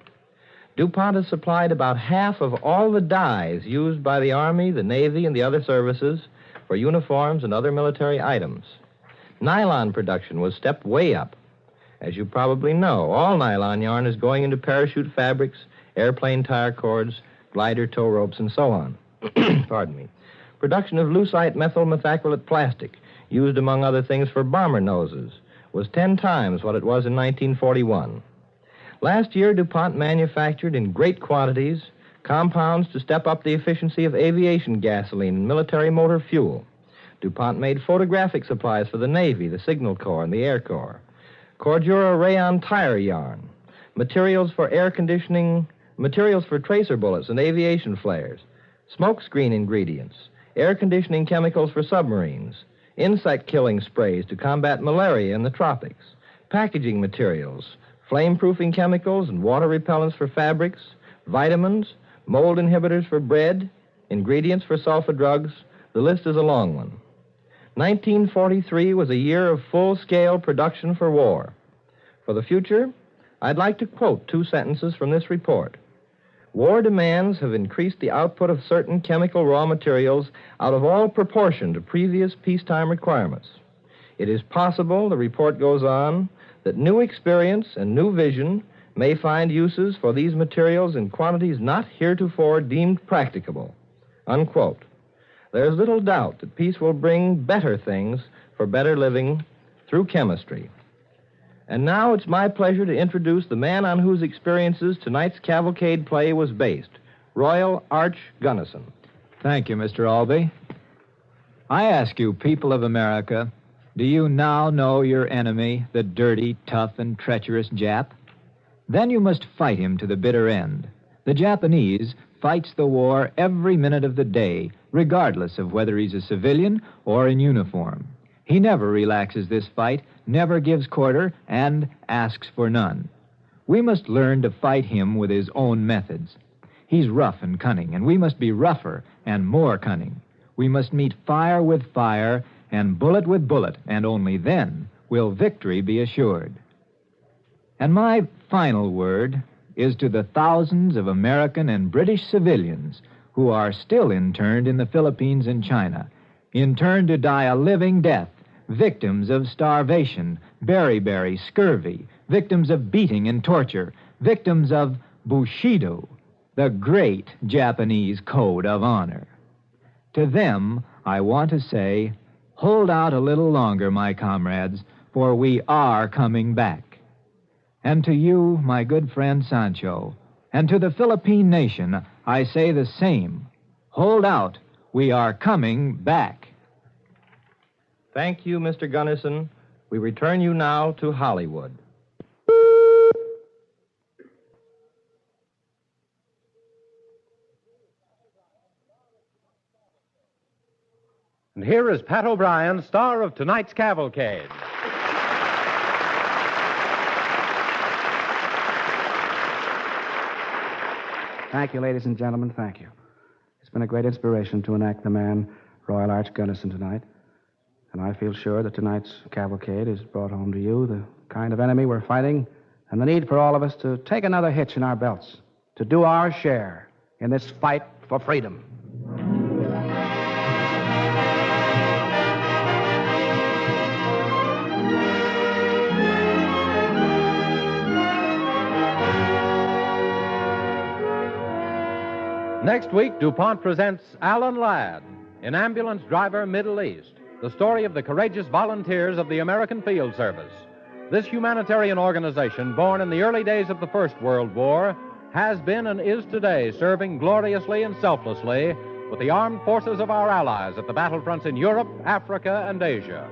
DuPont has supplied about half of all the dyes used by the Army, the Navy, and the other services for uniforms and other military items. Nylon production was stepped way up. As you probably know, all nylon yarn is going into parachute fabrics, airplane tire cords, glider tow ropes, and so on. Pardon me. Production of lucite methyl methacrylate plastic, used among other things for bomber noses, was 10 times what it was in 1941. Last year, DuPont manufactured in great quantities compounds to step up the efficiency of aviation gasoline and military motor fuel. DuPont made photographic supplies for the Navy, the Signal Corps, and the Air Corps. Cordura rayon tire yarn, materials for air conditioning, materials for tracer bullets and aviation flares, smoke screen ingredients, air conditioning chemicals for submarines, insect-killing sprays to combat malaria in the tropics, packaging materials, flame-proofing chemicals and water repellents for fabrics, vitamins, mold inhibitors for bread, ingredients for sulfa drugs. The list is a long one. 1943 was a year of full-scale production for war. For the future, I'd like to quote 2 sentences from this report. War demands have increased the output of certain chemical raw materials out of all proportion to previous peacetime requirements. It is possible, the report goes on, that new experience and new vision may find uses for these materials in quantities not heretofore deemed practicable. Unquote. There's little doubt that peace will bring better things for better living through chemistry. And now it's my pleasure to introduce the man on whose experiences tonight's Cavalcade play was based, Royal Arch Gunnison. Thank you, Mr. Albee. I ask you, people of America, do you now know your enemy, the dirty, tough, and treacherous Jap? Then you must fight him to the bitter end. The Japanese fights the war every minute of the day, regardless of whether he's a civilian or in uniform. He never relaxes this fight, never gives quarter, and asks for none. We must learn to fight him with his own methods. He's rough and cunning, and we must be rougher and more cunning. We must meet fire with fire and bullet with bullet, and only then will victory be assured. And my final word is to the thousands of American and British civilians who are still interned in the Philippines and China, interned to die a living death, victims of starvation, beriberi, scurvy, victims of beating and torture, victims of Bushido, the great Japanese code of honor. To them, I want to say, hold out a little longer, my comrades, for we are coming back. And to you, my good friend Sancho, and to the Philippine nation, I say the same. Hold out. We are coming back. Thank you, Mr. Gunnison. We return you now to Hollywood. And here is Pat O'Brien, star of tonight's Cavalcade. Thank you, ladies and gentlemen, thank you. It's been a great inspiration to enact the man, Royal Arch Gunnison, tonight. And I feel sure that tonight's Cavalcade has brought home to you the kind of enemy we're fighting and the need for all of us to take another hitch in our belts, to do our share in this fight for freedom. Next week, DuPont presents Alan Ladd in Ambulance Driver, Middle East, the story of the courageous volunteers of the American Field Service. This humanitarian organization, born in the early days of the First World War, has been and is today serving gloriously and selflessly with the armed forces of our allies at the battlefronts in Europe, Africa, and Asia.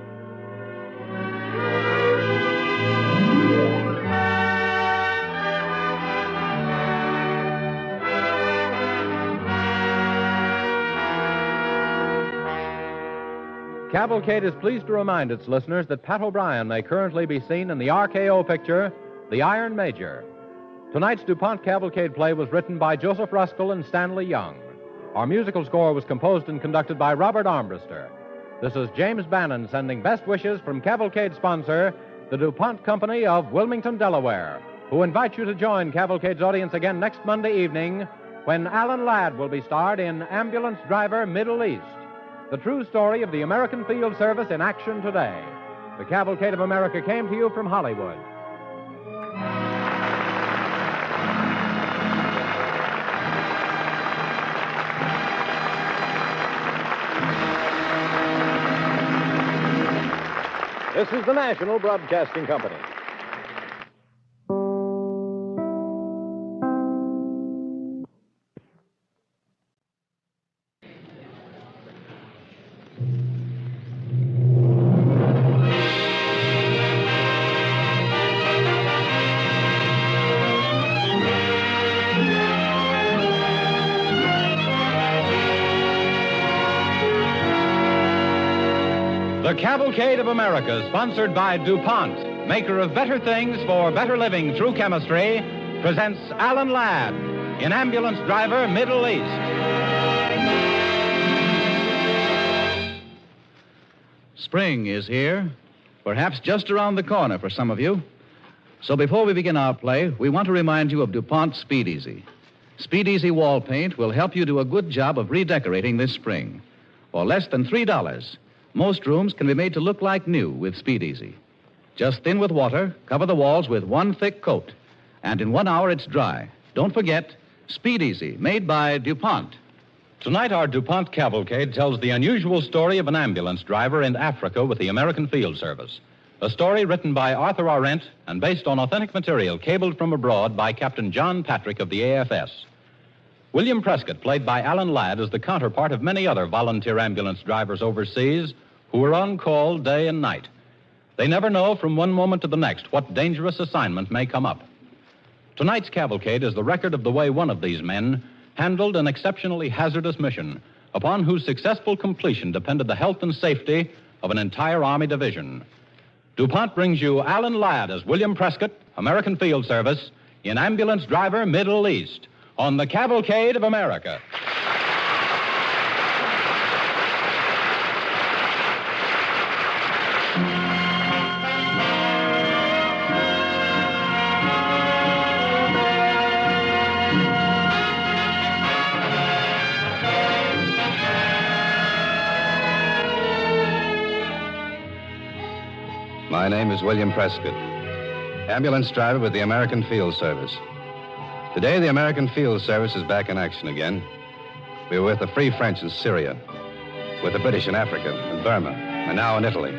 Cavalcade is pleased to remind its listeners that Pat O'Brien may currently be seen in the RKO picture, The Iron Major. Tonight's DuPont Cavalcade play was written by Joseph Ruskell and Stanley Young. Our musical score was composed and conducted by Robert Armbruster. This is James Bannon sending best wishes from Cavalcade sponsor, the DuPont Company of Wilmington, Delaware, who invite you to join Cavalcade's audience again next Monday evening when Alan Ladd will be starred in Ambulance Driver Middle East, the true story of the American Field Service in action today. The Cavalcade of America came to you from Hollywood. This is the National Broadcasting Company. The Cavalcade of America, sponsored by DuPont, maker of better things for better living through chemistry, presents Alan Ladd in Ambulance Driver Middle East. Spring is here, perhaps just around the corner for some of you. So before we begin our play, we want to remind you of DuPont Speed Easy. Speed Easy wall paint will help you do a good job of redecorating this spring. For less than $3, most rooms can be made to look like new with Speed Easy. Just thin with water, cover the walls with one thick coat, and in 1 hour it's dry. Don't forget, Speed Easy, made by DuPont. Tonight, our DuPont Cavalcade tells the unusual story of an ambulance driver in Africa with the American Field Service. A story written by Arthur Arendt and based on authentic material cabled from abroad by Captain John Patrick of the AFS. William Prescott, played by Alan Ladd, is the counterpart of many other volunteer ambulance drivers overseas who are on call day and night. They never know from one moment to the next what dangerous assignment may come up. Tonight's Cavalcade is the record of the way one of these men handled an exceptionally hazardous mission upon whose successful completion depended the health and safety of an entire Army division. DuPont brings you Alan Ladd as William Prescott, American Field Service, in Ambulance Driver Middle East, on the Cavalcade of America. My name is William Prescott, ambulance driver with the American Field Service. Today, the American Field Service is back in action again. We were with the Free French in Syria, with the British in Africa and Burma, and now in Italy.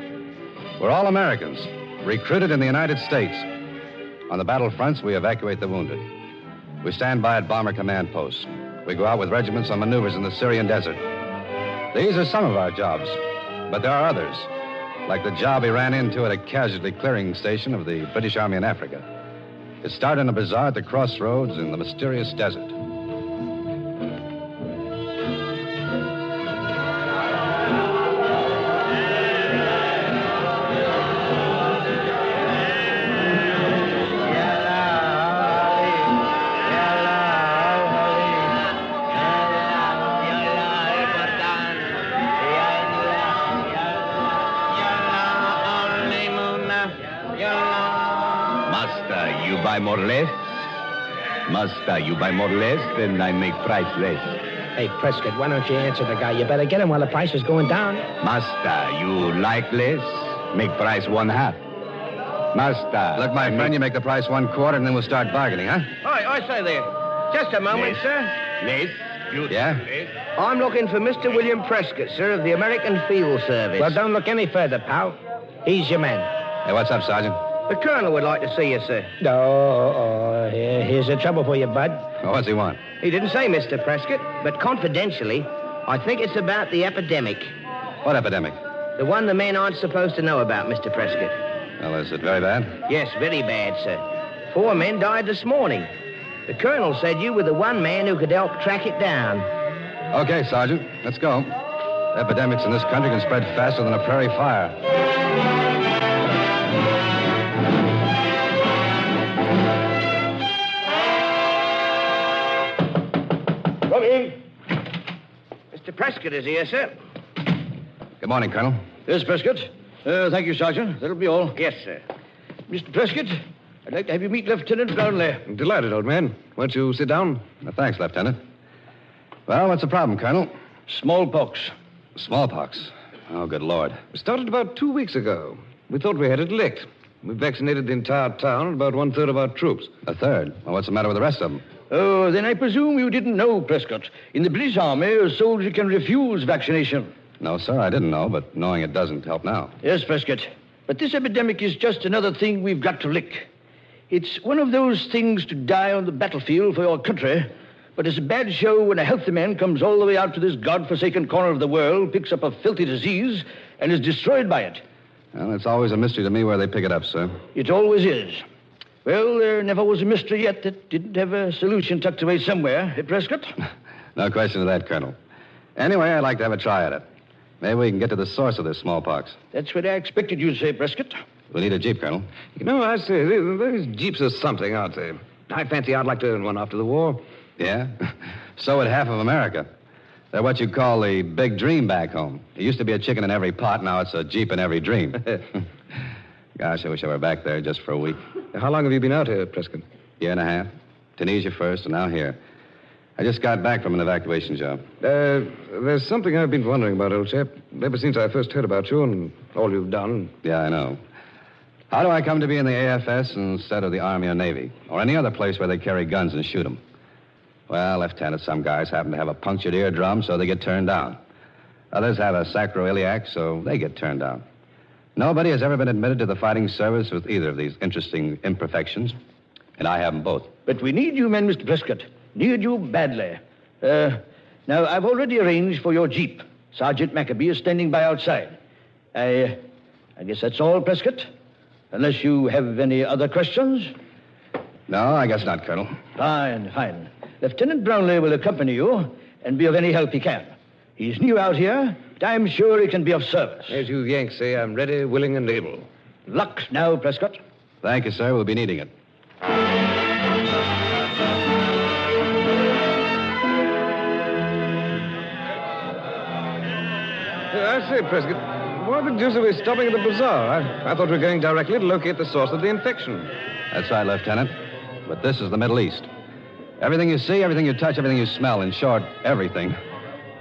We're all Americans, recruited in the United States. On the battlefronts, we evacuate the wounded. We stand by at bomber command posts. We go out with regiments on maneuvers in the Syrian desert. These are some of our jobs, but there are others, like the job we ran into at a casualty clearing station of the British Army in Africa. It started in a bazaar at the crossroads in the mysterious desert. Buy more less? Master, you buy more less, then I make price less. Hey, Prescott, why don't you answer the guy? You better get him while the price is going down. Master, you like less? Make price 1/2. Master. Look, my friend, you make the price 1/4, and then we'll start bargaining, huh? I say there. Just a moment, Less. sir. Less? You Yeah? Less? I'm looking for Mr. William Prescott, sir, of the American Field Service. Well, don't look any further, pal. He's your man. Hey, what's up, Sergeant? The colonel would like to see you, sir. Here's the trouble for you, bud. Oh, what's he want? He didn't say, Mr. Prescott, but confidentially, I think it's about the epidemic. What epidemic? The one the men aren't supposed to know about, Mr. Prescott. Well, is it very bad? Yes, very bad, sir. 4 men died this morning. The colonel said you were the one man who could help track it down. Okay, Sergeant, let's go. Epidemics in this country can spread faster than a prairie fire. Come in. Mr. Prescott is here, sir. Good morning, Colonel. Yes, Prescott. Thank you, Sergeant. That'll be all. Yes, sir. Mr. Prescott, I'd like to have you meet Lieutenant Brownlee. Delighted, old man. Won't you sit down? Thanks, Lieutenant. Well, what's the problem, Colonel? Smallpox. Smallpox? Oh, good Lord. It started about 2 weeks ago. We thought we had it licked. We vaccinated the entire town and about 1/3 of our troops. A third? Well, what's the matter with the rest of them? Oh, then I presume you didn't know, Prescott. In the British Army, a soldier can refuse vaccination. No, sir, I didn't know, but knowing it doesn't help now. Yes, Prescott. But this epidemic is just another thing we've got to lick. It's one of those things to die on the battlefield for your country, but it's a bad show when a healthy man comes all the way out to this godforsaken corner of the world, picks up a filthy disease, and is destroyed by it. Well, it's always a mystery to me where they pick it up, sir. It always is. Well, there never was a mystery yet that didn't have a solution tucked away somewhere, eh, Prescott? No question of that, Colonel. Anyway, I'd like to have a try at it. Maybe we can get to the source of this smallpox. That's what I expected you to say, Prescott. We need a jeep, Colonel. You know, I say, these jeeps are something, aren't they? I fancy I'd like to own one after the war. Yeah? So would half of America. They're what you call the big dream back home. It used to be a chicken in every pot, now it's a jeep in every dream. Gosh, I wish I were back there just for a week. How long have you been out here, Prescott? Year and a half. Tunisia first, and now here. I just got back from an evacuation job. There's something I've been wondering about, old chap. Ever since I first heard about you and all you've done. Yeah, I know. How do I come to be in the AFS instead of the Army or Navy? Or any other place where they carry guns and shoot them? Well, Lieutenant, some guys happen to have a punctured eardrum, so they get turned down. Others have a sacroiliac, so they get turned down. Nobody has ever been admitted to the fighting service with either of these interesting imperfections, and I have them both. But we need you men, Mr. Prescott. Need you badly. Now, I've already arranged for your jeep. Sergeant Maccabee is standing by outside. I guess that's all, Prescott? Unless you have any other questions? No, I guess not, Colonel. Fine, fine. Lieutenant Brownlee will accompany you and be of any help he can. He's new out here, but I'm sure he can be of service. As you Yanks say, I'm ready, willing, and able. Luck now, Prescott. Thank you, sir. We'll be needing it. I say, Prescott, why the deuce are we stopping at the bazaar? I thought we were going directly to locate the source of the infection. That's right, Lieutenant. But this is the Middle East. Everything you see, everything you touch, everything you smell, in short, everything,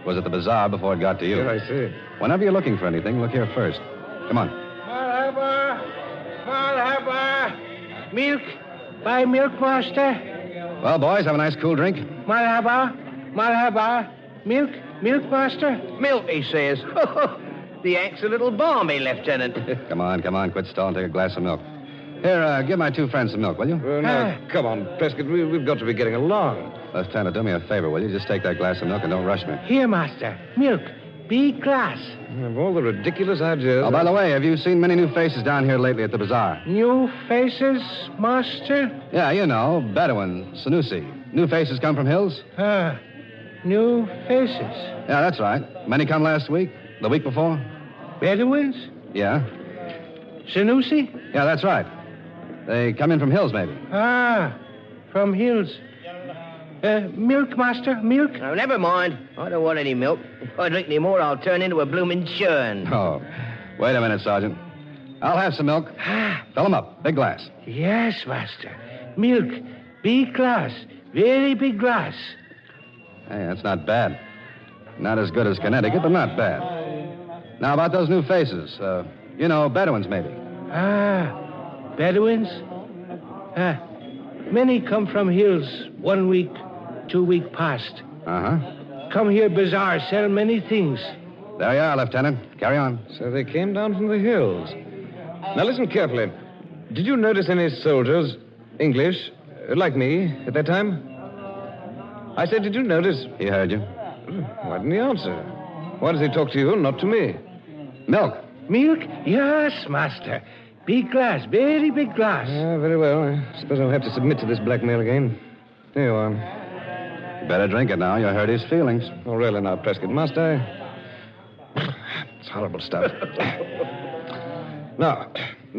was at the bazaar before it got to you. Yeah, I see. Whenever you're looking for anything, look here first. Come on. Marhaba. Milk. Buy milk, master. Well, boys, have a nice cool drink. Marhaba. Milk, master. Milk, he says. The Yank's a little balmy, Lieutenant. Come on, quit stalling, take a glass of milk. Here, give my two friends some milk, will you? Now, come on, Prescott, we've got to be getting along. Lieutenant, do me a favor, will you? Just take that glass of milk and don't rush me. Here, master. Milk. Big glass. Of all the ridiculous ideas... Oh, by the way, have you seen many new faces down here lately at the bazaar? New faces, master? Yeah, you know, Bedouin, Sanusi. New faces come from hills? New faces. Yeah, that's right. Many come last week, the week before. Bedouins? Yeah. Sanusi? Yeah, that's right. They come in from hills, maybe. From hills. Milk, master, milk? Oh, never mind. I don't want any milk. If I drink any more, I'll turn into a bloomin' churn. Oh, wait a minute, Sergeant. I'll have some milk. Fill 'em up. Big glass. Yes, master. Milk. Big glass. Very big glass. Hey, that's not bad. Not as good as Connecticut, but not bad. Now, about those new faces. Bedouins, maybe. Bedouins? Many come from hills 1 week, 2 week past. Come here bazaar, sell many things. There you are, Lieutenant. Carry on. So they came down from the hills. Now listen carefully. Did you notice any soldiers, English, like me, at that time? I said, did you notice? He heard you. Why didn't he answer? Why does he talk to you and not to me? Milk. Milk? Yes, master. Big glass, very big glass. Very well. I suppose I'll have to submit to this blackmail again. There you are. You better drink it now. You hurt his feelings. Oh, really now, Prescott, must I? It's horrible stuff. Now,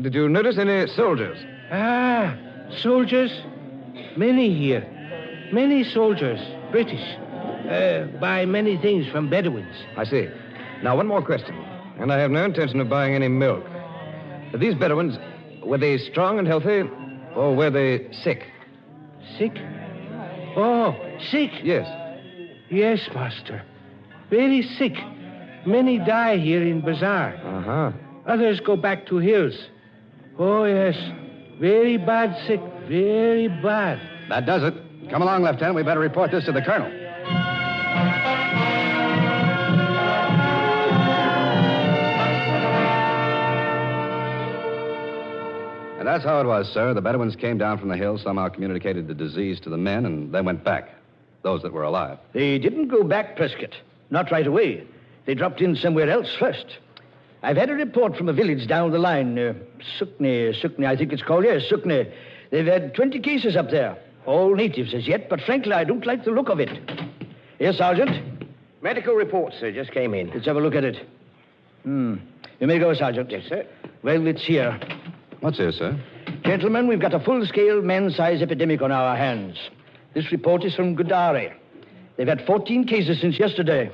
did you notice any soldiers? Soldiers? Many here. Many soldiers. British. Buy many things from Bedouins. I see. Now, one more question. And I have no intention of buying any milk. These Bedouins, Were they strong and healthy, or were they sick? Sick? Oh, sick? Yes. Yes, master. Very sick. Many die here in Bazaar. Uh-huh. Others go back to hills. Oh, yes. Very bad sick. Very bad. That does it. Come along, Lieutenant. We better report this to the colonel. And that's how it was, sir. The Bedouins came down from the hills, somehow communicated the disease to the men, and they went back. Those that were alive. They didn't go back, Prescott. Not right away. They dropped in somewhere else first. I've had a report from a village down the line. Sukne, I think it's called. Yes, Sukne. They've had 20 cases up there. All natives as yet, but frankly, I don't like the look of it. Yes, Sergeant? Medical report, sir, just came in. Let's have a look at it. You may go, Sergeant. Yes, sir. Well, it's here. What's here, sir? Gentlemen, we've got a full-scale man-size epidemic on our hands. This report is from Gudari. They've had 14 cases since yesterday.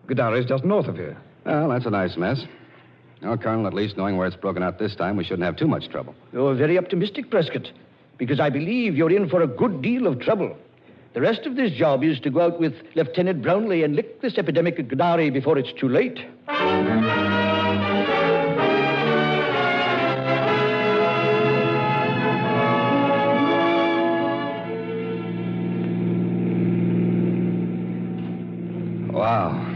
Gudari is just north of here. Well, that's a nice mess. Well, Colonel, at least knowing where it's broken out this time, we shouldn't have too much trouble. You're very optimistic, Prescott, because I believe you're in for a good deal of trouble. The rest of this job is to go out with Lieutenant Brownlee and lick this epidemic at Gudari before it's too late. Wow.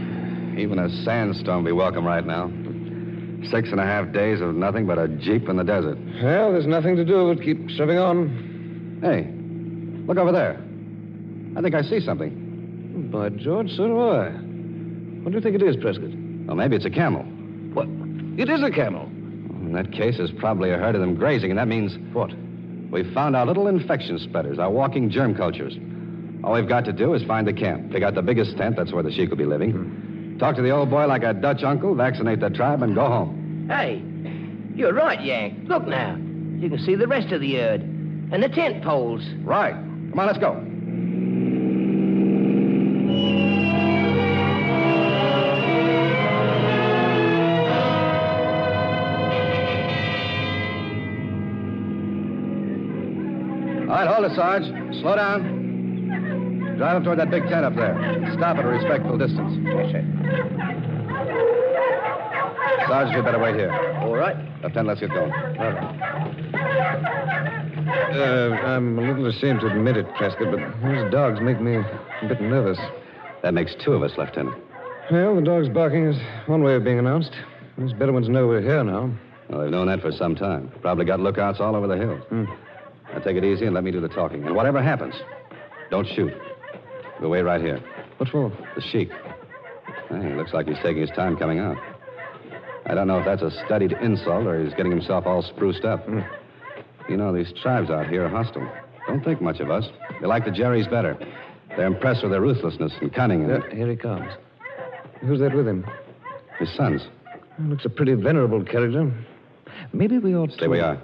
Even a sandstorm will be welcome right now. 6.5 days of nothing but a jeep in the desert. Well, there's nothing to do but keep shoving on. Hey, look over there. I think I see something. By George, so do I. What do you think it is, Prescott? Well, maybe it's a camel. What? It is a camel. In that case, there's probably a herd of them grazing, and that means... What? We've found our little infection spreaders, our walking germ cultures. All we've got to do is find the camp. Pick out the biggest tent, that's where the sheik will be living. Talk to the old boy like a Dutch uncle, vaccinate the tribe, and go home. Hey, you're right, Yank. Look now. You can see the rest of the herd. And the tent poles. Right. Come on, let's go. All right, hold it, Sarge. Slow down. Drive up toward that big tent up there. Stop at a respectful distance. Yes, sir. Sarge, we better wait here. All right. Lieutenant, let's get going. All right. I'm a little ashamed to admit it, Prescott, but those dogs make me a bit nervous. That makes two of us, Lieutenant. Well, the dogs barking is one way of being announced. Those Bedouins know we're here now. Well, they've known that for some time. Probably got lookouts all over the hills. Now, take it easy and let me do the talking. And whatever happens, don't shoot. We'll wait right here. What for? The sheik. Hey, looks like he's taking his time coming out. I don't know if that's a studied insult or he's getting himself all spruced up. You know, these tribes out here are hostile. Don't think much of us. They like the Jerrys better. They're impressed with their ruthlessness and cunning. And... Here he comes. Who's that with him? His sons. Looks a pretty venerable character. Maybe we ought to... Stay where you are.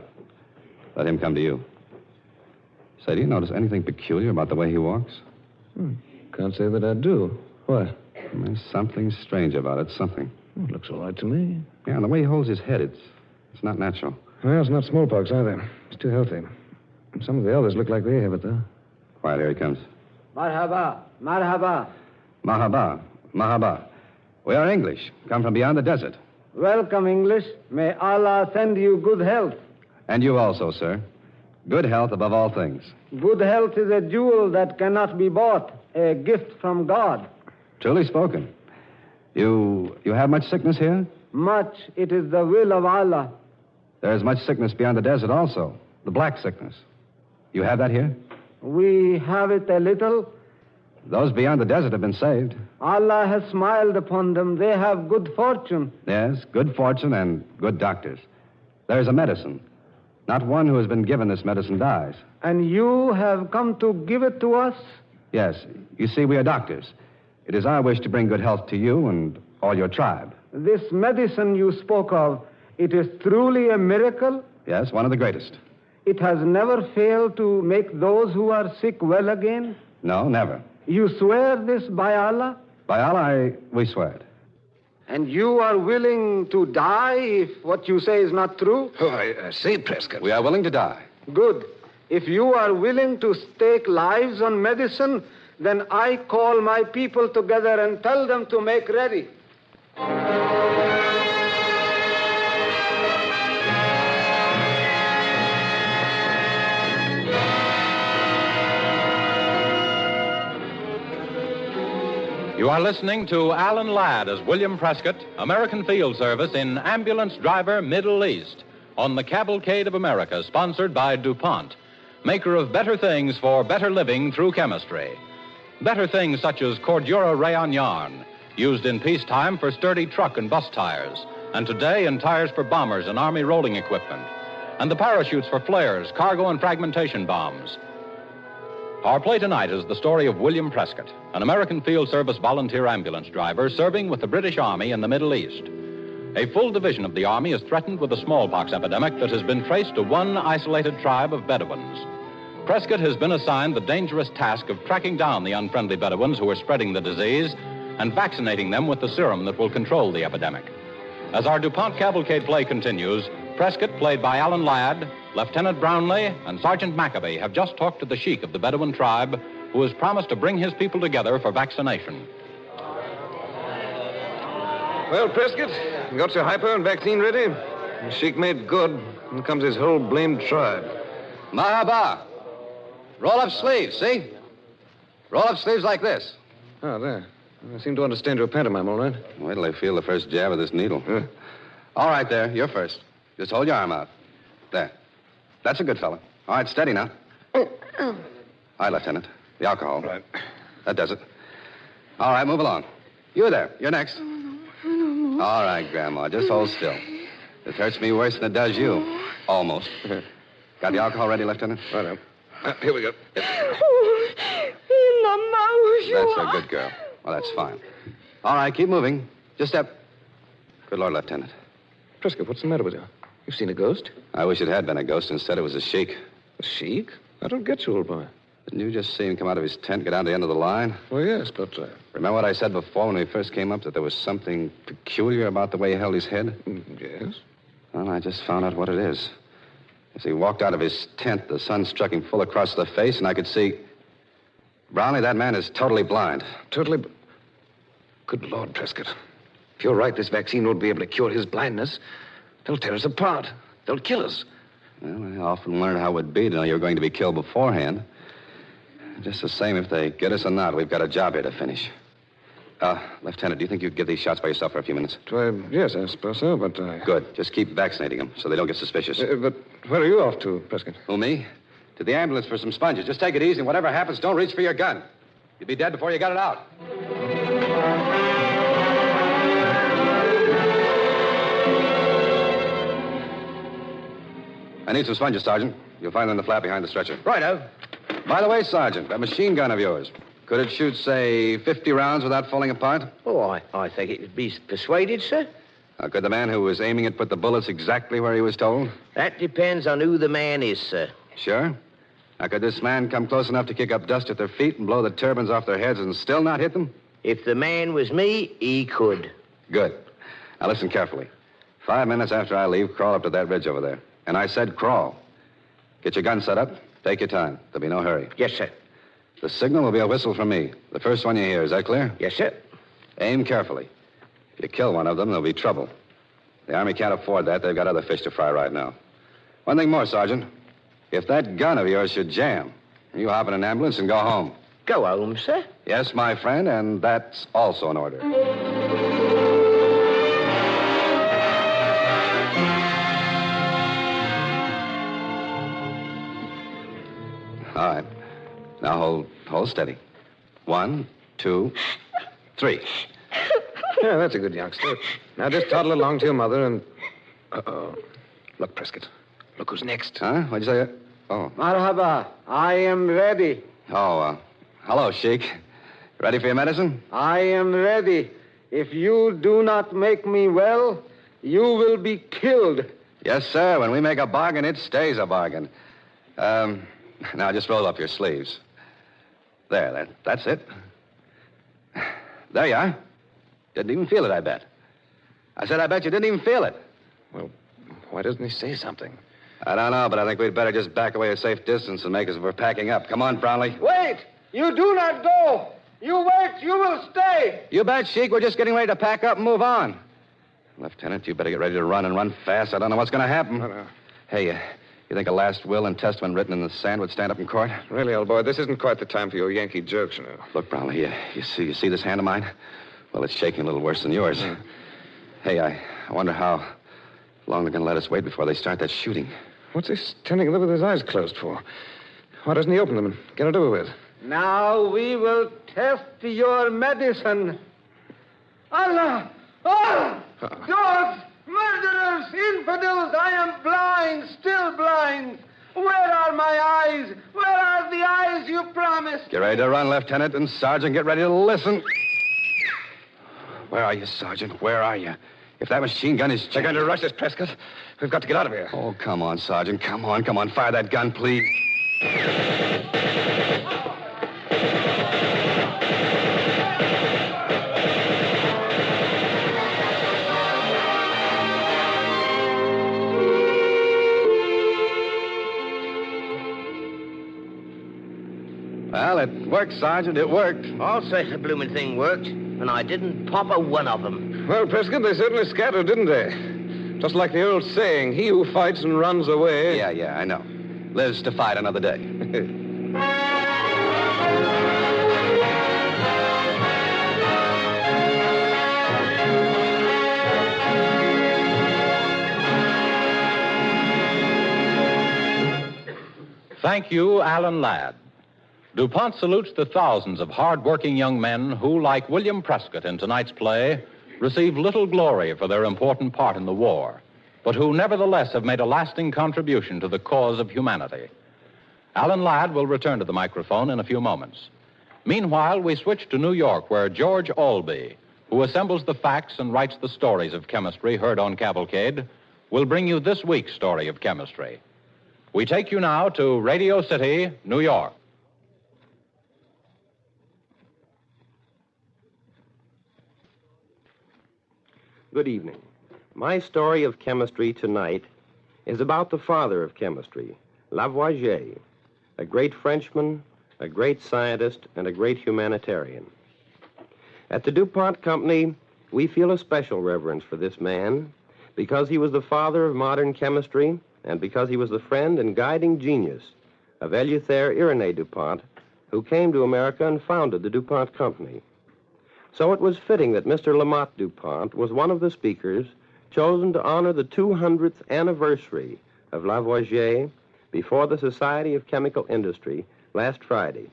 Let him come to you. Say, do you notice anything peculiar about the way he walks? Can't say that I do. Why? There's something strange about it, something. It looks all right to me. Yeah, and the way he holds his head, it's not natural. Well, it's not smallpox either. It's too healthy. Some of the others look like they have it, though. Quiet, here he comes. Marhaba, marhaba. Mahaba, mahaba. We are English, come from beyond the desert. Welcome, English. May Allah send you good health. And you also, sir. Good health above all things. Good health is a jewel that cannot be bought, a gift from God. Truly spoken. You have much sickness here? Much. It is the will of Allah. There is much sickness beyond the desert also. The black sickness. You have that here? We have it a little. Those beyond the desert have been saved. Allah has smiled upon them. They have good fortune. Yes, good fortune and good doctors. There is a medicine. Not one who has been given this medicine dies. And you have come to give it to us? Yes. You see, we are doctors. It is our wish to bring good health to you and all your tribe. This medicine you spoke of, it is truly a miracle? Yes, one of the greatest. It has never failed to make those who are sick well again? No, never. You swear this by Allah? By Allah, we swear it. And you are willing to die if what you say is not true? Oh, I say, Prescott. We are willing to die. Good. If you are willing to stake lives on medicine, then I call my people together and tell them to make ready. You are listening to Alan Ladd as William Prescott, American Field Service in Ambulance Driver, Middle East, on the Cavalcade of America, sponsored by DuPont, maker of better things for better living through chemistry. Better things such as Cordura rayon yarn, used in peacetime for sturdy truck and bus tires, and today in tires for bombers and Army rolling equipment, and the parachutes for flares, cargo and fragmentation bombs. Our play tonight is the story of William Prescott, an American Field Service volunteer ambulance driver serving with the British Army in the Middle East. A full division of the Army is threatened with a smallpox epidemic that has been traced to one isolated tribe of Bedouins. Prescott has been assigned the dangerous task of tracking down the unfriendly Bedouins who are spreading the disease and vaccinating them with the serum that will control the epidemic. As our DuPont Cavalcade play continues, Prescott, played by Alan Ladd, Lieutenant Brownlee, and Sergeant Maccabee have just talked to the sheik of the Bedouin tribe, who has promised to bring his people together for vaccination. Well, Prescott, you got your hypo and vaccine ready? The sheik made good. In comes his whole blamed tribe. Mahaba. Roll up sleeves, see? Roll up sleeves like this. Oh, there. I seem to understand your pantomime, all right. Wait till I feel the first jab of this needle. All right, there. You're first. Just hold your arm out. There. That's a good fella. All right, steady now. All right, Lieutenant. The alcohol. Right. That does it. All right, move along. You there. You're next. All right, Grandma. Just hold still. This hurts me worse than it does you. Almost. Got the alcohol ready, Lieutenant? Right up. Here we go. That's a good girl. Well, that's fine. All right, keep moving. Just step. Good Lord, Lieutenant. Prescott, what's the matter with you? You've seen a ghost? I wish it had been a ghost. Instead, it was a sheik. A sheik? I don't get you, old boy. Didn't you just see him come out of his tent, get down to the end of the line? Well, yes, but... Remember what I said before when we first came up, that there was something peculiar about the way he held his head? Yes? Well, I just found out what it is. As he walked out of his tent, the sun struck him full across the face, and I could see... Brownlee, that man is totally blind. Totally... Good Lord, Prescott. If you're right, this vaccine won't be able to cure his blindness. They'll tear us apart. They'll kill us. Well, I often learned how it would be to know you were going to be killed beforehand. Just the same, if they get us or not, we've got a job here to finish. Lieutenant, do you think you could give these shots by yourself for a few minutes? Yes, I suppose so, but... Good. Just keep vaccinating them so they don't get suspicious. But where are you off to, Prescott? Who, me? To the ambulance for some sponges. Just take it easy, and whatever happens, don't reach for your gun. You'd be dead before you got it out. I need some sponges, Sergeant. You'll find them in the flap behind the stretcher. Righto. By the way, Sergeant, that machine gun of yours, could it shoot, say, 50 rounds without falling apart? Oh, I think it would be persuaded, sir. Could the man who was aiming it put the bullets exactly where he was told? That depends on who the man is, sir. Sure. Now, could this man come close enough to kick up dust at their feet and blow the turbans off their heads and still not hit them? If the man was me, he could. Good. Now, listen carefully. 5 minutes after I leave, crawl up to that ridge over there. And I said crawl. Get your gun set up. Take your time. There'll be no hurry. Yes, sir. The signal will be a whistle from me. The first one you hear. Is that clear? Yes, sir. Aim carefully. If you kill one of them, there'll be trouble. The Army can't afford that. They've got other fish to fry right now. One thing more, Sergeant. If that gun of yours should jam, you hop in an ambulance and go home. Go home, sir? Yes, my friend, and that's also an order. All right. Now hold steady. 1, 2, 3. Yeah, that's a good youngster. Now just toddle along to your mother and... Uh-oh. Look, Prescott. Look who's next. Huh? What'd you say? Oh. Marhaba. I am ready. Oh, hello, Sheik. Ready for your medicine? I am ready. If you do not make me well, you will be killed. Yes, sir. When we make a bargain, it stays a bargain. Now just roll up your sleeves. There, that's it. There you are. Didn't even feel it, I bet. I said I bet you didn't even feel it. Well, why doesn't he say something? I don't know, but I think we'd better just back away a safe distance and make as if we're packing up. Come on, Brownlee. Wait! You do not go! You wait! You will stay! You bet, Sheik. We're just getting ready to pack up and move on. Lieutenant, you better get ready to run and run fast. I don't know what's going to happen. No. Hey, you think a last will and testament written in the sand would stand up in court? Really, old boy, this isn't quite the time for your Yankee jokes, you know. Look, Brownlee, you see this hand of mine? Well, it's shaking a little worse than yours. Hey, I wonder how long they're going to let us wait before they start that shooting. What's he standing there with his eyes closed for? Why doesn't he open them and get it over with? Now we will test your medicine. Allah! Ah! Dogs! Murderers! Infidels! I am blind, still blind. Where are my eyes? Where are the eyes you promised? Get ready to run, Lieutenant, and Sergeant, get ready to listen. Where are you, Sergeant? Where are you? If that machine gun is... They're going to rush us, Prescott. We've got to get out of here. Oh, come on, Sergeant. Come on. Fire that gun, please. Well, it worked, Sergeant. It worked. I'll say the blooming thing worked, and I didn't pop a one of them. Well, Prescott, they certainly scattered, didn't they? Just like the old saying, he who fights and runs away... Yeah, I know. Lives to fight another day. Thank you, Alan Ladd. DuPont salutes the thousands of hard-working young men who, like William Prescott in tonight's play, receive little glory for their important part in the war, but who nevertheless have made a lasting contribution to the cause of humanity. Alan Ladd will return to the microphone in a few moments. Meanwhile, we switch to New York, where George Albee, who assembles the facts and writes the stories of chemistry heard on Cavalcade, will bring you this week's story of chemistry. We take you now to Radio City, New York. Good evening. My story of chemistry tonight is about the father of chemistry, Lavoisier, a great Frenchman, a great scientist, and a great humanitarian. At the DuPont Company, we feel a special reverence for this man because he was the father of modern chemistry and because he was the friend and guiding genius of Eleuthère Irénée DuPont, who came to America and founded the DuPont Company. So it was fitting that Mr. Lamont DuPont was one of the speakers chosen to honor the 200th anniversary of Lavoisier before the Society of Chemical Industry last Friday.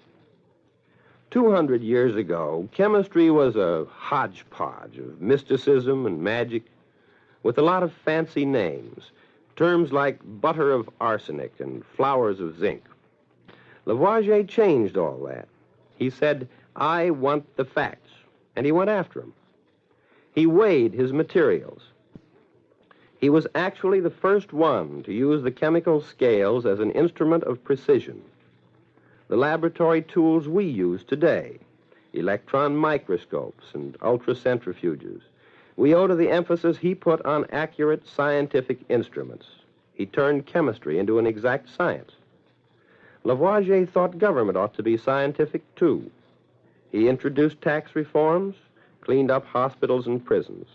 200 years ago, chemistry was a hodgepodge of mysticism and magic with a lot of fancy names, terms like butter of arsenic and flowers of zinc. Lavoisier changed all that. He said, "I want the facts." And he went after them. He weighed his materials. He was actually the first one to use the chemical scales as an instrument of precision. The laboratory tools we use today, electron microscopes and ultracentrifuges, we owe to the emphasis he put on accurate scientific instruments. He turned chemistry into an exact science. Lavoisier thought government ought to be scientific, too. He introduced tax reforms, cleaned up hospitals and prisons.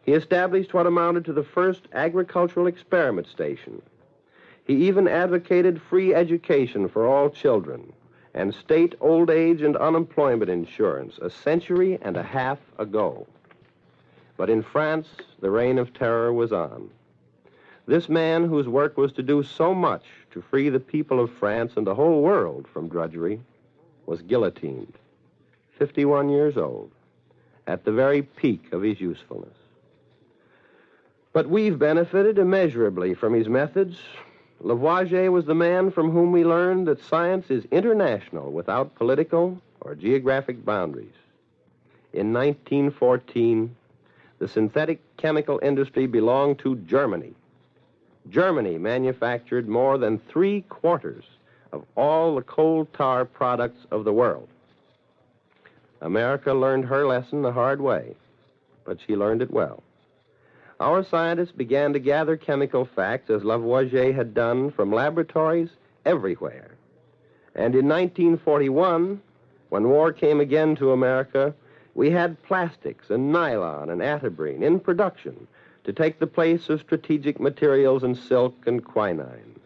He established what amounted to the first agricultural experiment station. He even advocated free education for all children and state old age and unemployment insurance a century and a half ago. But in France, the reign of terror was on. This man, whose work was to do so much to free the people of France and the whole world from drudgery, was guillotined. 51 years old, at the very peak of his usefulness. But we've benefited immeasurably from his methods. Lavoisier was the man from whom we learned that science is international without political or geographic boundaries. In 1914, the synthetic chemical industry belonged to Germany. Germany manufactured more than 3/4 of all the coal tar products of the world. America learned her lesson the hard way, but she learned it well. our scientists began to gather chemical facts, as Lavoisier had done, from laboratories everywhere. And in 1941, when war came again to America, we had plastics and nylon and atabrine in production to take the place of strategic materials and silk and quinine.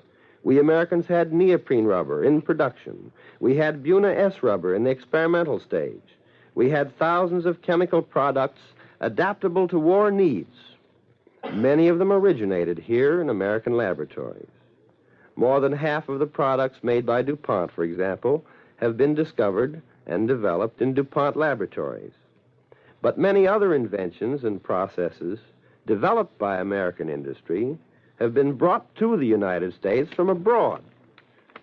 We Americans had neoprene rubber in production. We had Buna S rubber in the experimental stage. We had thousands of chemical products adaptable to war needs. Many of them originated here in American laboratories. More than half of the products made by DuPont, for example, have been discovered and developed in DuPont laboratories. But many other inventions and processes developed by American industry have been brought to the United States from abroad.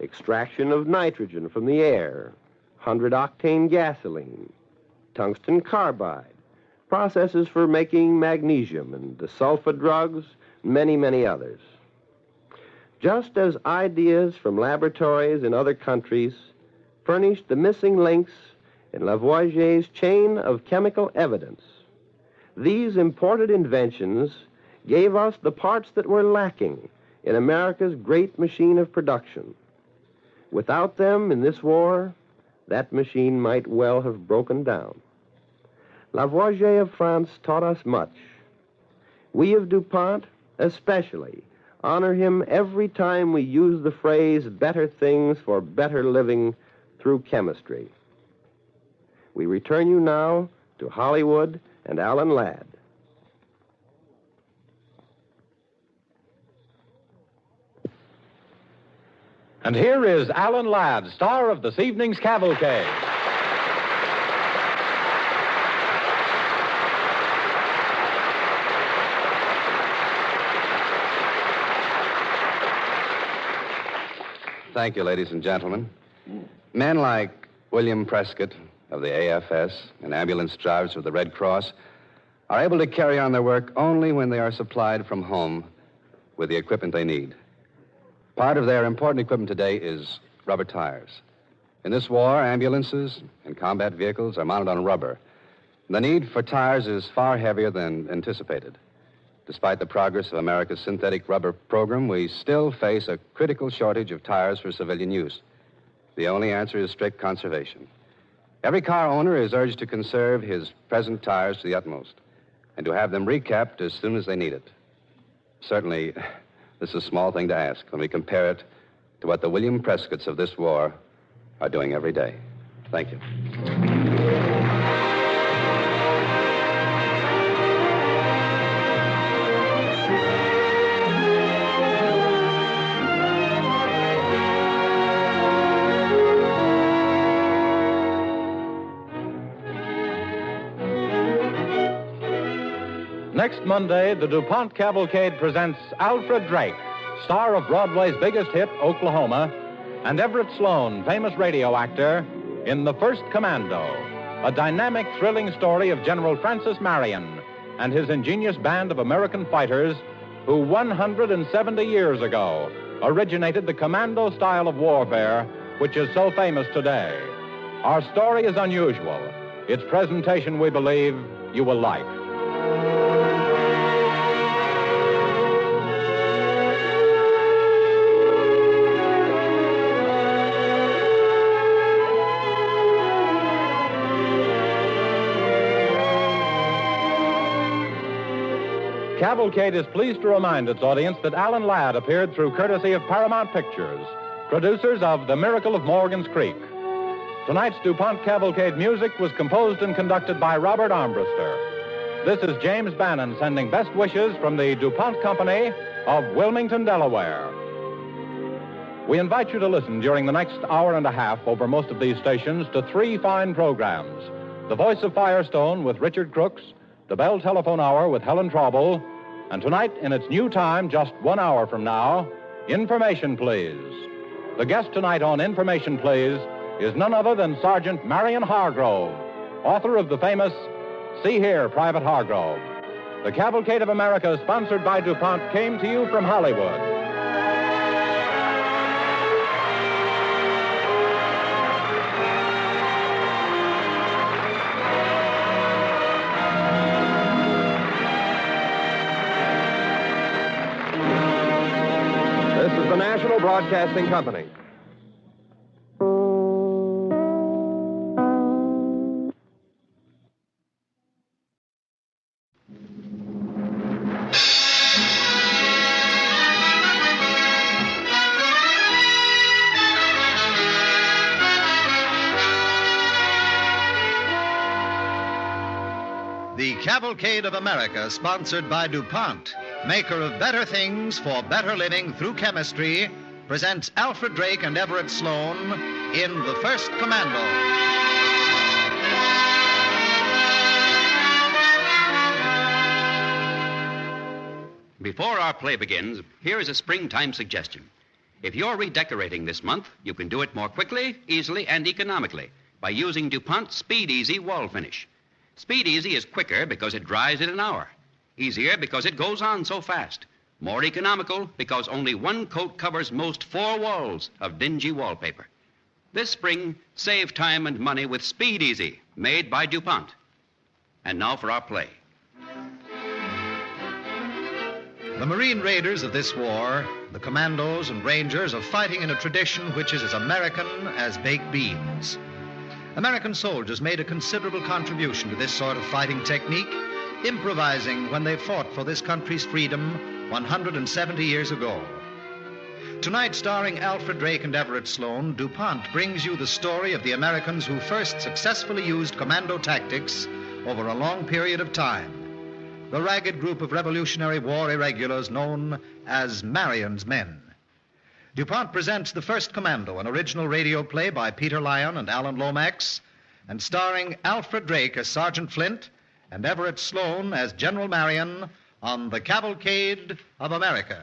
Extraction of nitrogen from the air, 100-octane gasoline, tungsten carbide, processes for making magnesium and disulfide drugs, and many, many others. Just as ideas from laboratories in other countries furnished the missing links in Lavoisier's chain of chemical evidence, these imported inventions gave us the parts that were lacking in America's great machine of production. Without them in this war, that machine might well have broken down. Lavoisier of France taught us much. We of DuPont, especially, honor him every time we use the phrase better things for better living through chemistry. We return you now to Hollywood and Alan Ladd. And here is Alan Ladd, star of this evening's Cavalcade. Thank you, ladies and gentlemen. Men like William Prescott of the AFS and ambulance drivers of the Red Cross are able to carry on their work only when they are supplied from home with the equipment they need. Part of their important equipment today is rubber tires. In this war, ambulances and combat vehicles are mounted on rubber. The need for tires is far heavier than anticipated. Despite the progress of America's synthetic rubber program, we still face a critical shortage of tires for civilian use. The only answer is strict conservation. Every car owner is urged to conserve his present tires to the utmost and to have them recapped as soon as they need it. Certainly, this is a small thing to ask when we compare it to what the William Prescotts of this war are doing every day. Thank you. Next Monday, the DuPont Cavalcade presents Alfred Drake, star of Broadway's biggest hit, Oklahoma, and Everett Sloan, famous radio actor, in The First Commando, a dynamic, thrilling story of General Francis Marion and his ingenious band of American fighters who 170 years ago originated the commando style of warfare, which is so famous today. Our story is unusual. Its presentation, we believe, you will like. Cavalcade is pleased to remind its audience that Alan Ladd appeared through courtesy of Paramount Pictures, producers of The Miracle of Morgan's Creek. Tonight's DuPont Cavalcade music was composed and conducted by Robert Armbruster. This is James Bannon sending best wishes from the DuPont Company of Wilmington, Delaware. We invite you to listen during the next hour and a half over most of these stations to three fine programs. The Voice of Firestone with Richard Crooks, the Bell Telephone Hour with Helen Traubel, and tonight, in its new time, just 1 hour from now, Information Please. The guest tonight on Information Please is none other than Sergeant Marion Hargrove, author of the famous See Here, Private Hargrove. The Cavalcade of America, sponsored by DuPont, came to you from Hollywood. Broadcasting Company. The Cavalcade of America, sponsored by DuPont, maker of better things for better living through chemistry, presents Alfred Drake and Everett Sloan in The First Commando. Before our play begins, here is a springtime suggestion. If you're redecorating this month, you can do it more quickly, easily, and economically by using DuPont Speed Easy Wall Finish. Speed Easy is quicker because it dries in an hour. Easier because it goes on so fast. More economical because only one coat covers most 4 walls of dingy wallpaper. This spring, save time and money with Speed Easy, made by DuPont. And now for our play. The Marine Raiders of this war, the Commandos and Rangers, are fighting in a tradition which is as American as baked beans. American soldiers made a considerable contribution to this sort of fighting technique, improvising when they fought for this country's freedom 170 years ago. Tonight, starring Alfred Drake and Everett Sloan, DuPont brings you the story of the Americans who first successfully used commando tactics over a long period of time. The ragged group of Revolutionary War irregulars known as Marion's Men. DuPont presents The First Commando, an original radio play by Peter Lyon and Alan Lomax, and starring Alfred Drake as Sergeant Flint and Everett Sloan as General Marion on the Cavalcade of America.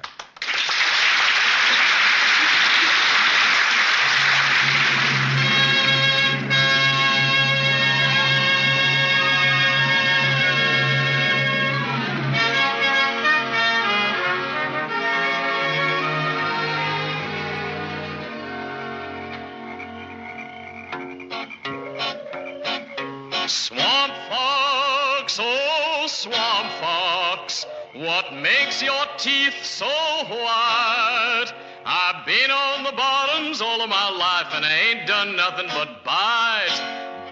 Swamp fox, oh swamp fox, what makes your teeth so white? I've been on the bottoms all of my life and I ain't done nothing but bite,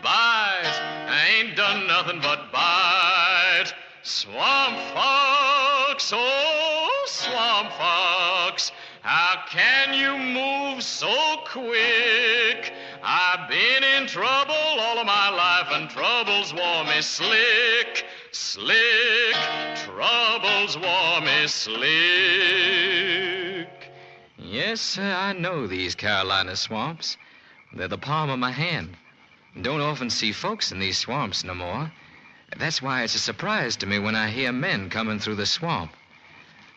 bite. I ain't done nothing but bite. Swamp fox, oh swamp fox, how can you move so quick? I've been in trouble all of my life, and troubles wore me slick, slick. Troubles wore me slick. Yes, sir, I know these Carolina swamps. They're the palm of my hand. Don't often see folks in these swamps no more. That's why it's a surprise to me when I hear men coming through the swamp.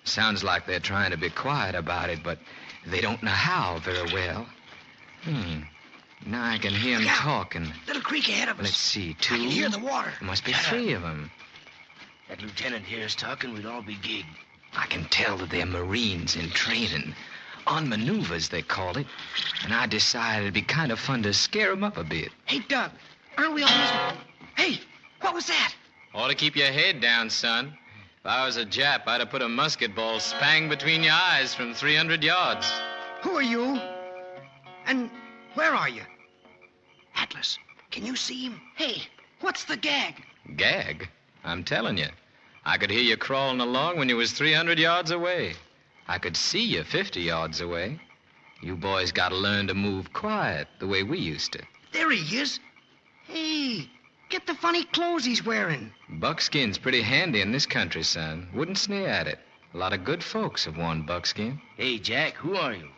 Sounds like they're trying to be quiet about it, but they don't know how very well. Now I can hear them talking. Little creek ahead of us. Let's see, 2. I can hear the water. There must be 3 of them. That lieutenant here is talking. We'd all be gigged. I can tell that they're Marines in training. On maneuvers, they call it. And I decided it'd be kind of fun to scare them up a bit. Hey, Doug, aren't we almost... Hey, what was that? Ought to keep your head down, son. If I was a Jap, I'd have put a musket ball spang between your eyes from 300 yards. Who are you? And where are you? Atlas, can you see him? Hey, what's the gag? Gag? I'm telling you. I could hear you crawling along when you was 300 yards away. I could see you 50 yards away. You boys got to learn to move quiet the way we used to. There he is. Hey, get the funny clothes he's wearing. Buckskin's pretty handy in this country, son. Wouldn't sneer at it. A lot of good folks have worn buckskin. Hey, Jack, who are you?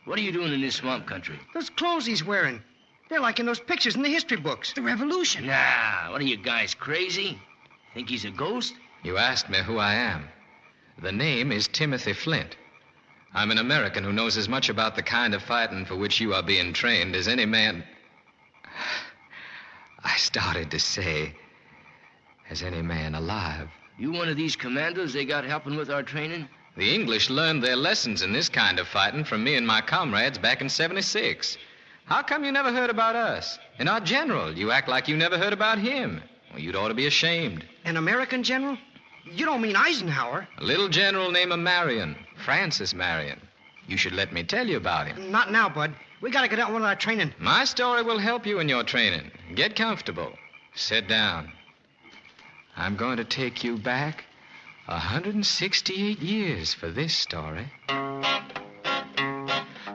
What are you doing in this swamp country? Those clothes he's wearing. They're like in those pictures in the history books. The revolution. Nah, what are you guys, crazy? Think he's a ghost? You asked me who I am. The name is Timothy Flint. I'm an American who knows as much about the kind of fighting for which you are being trained as any man... I started to say, as any man alive. You one of these commandos they got helping with our training? The English learned their lessons in this kind of fighting from me and my comrades back in '76. How come you never heard about us? And our general, you act like you never heard about him. Well, you'd ought to be ashamed. An American general? You don't mean Eisenhower? A little general named Marion, Francis Marion. You should let me tell you about him. Not now, Bud. We gotta get out one of our training. My story will help you in your training. Get comfortable. Sit down. I'm going to take you back 168 years for this story.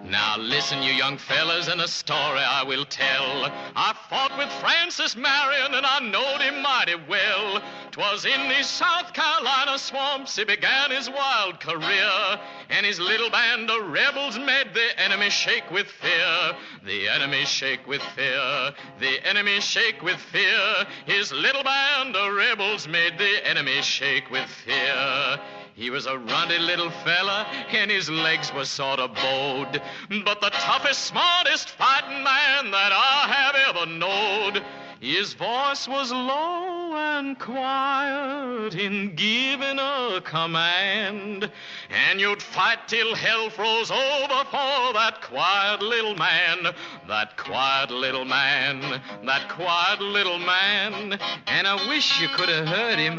Now listen, you young fellas, and a story I will tell. I fought with Francis Marion, and I knowed him mighty well. 'Twas in these South Carolina swamps he began his wild career, and his little band of rebels made the enemy shake with fear. The enemy shake with fear. The enemy shake with fear. His little band of rebels made the enemy shake with fear. He was a runty little fella, and his legs were sort of bowed, but the toughest, smartest fighting man that I have ever knowed. His voice was low and quiet in giving a command, and you'd fight till hell froze over for that quiet little man, that quiet little man, that quiet little man. And I wish you could have heard him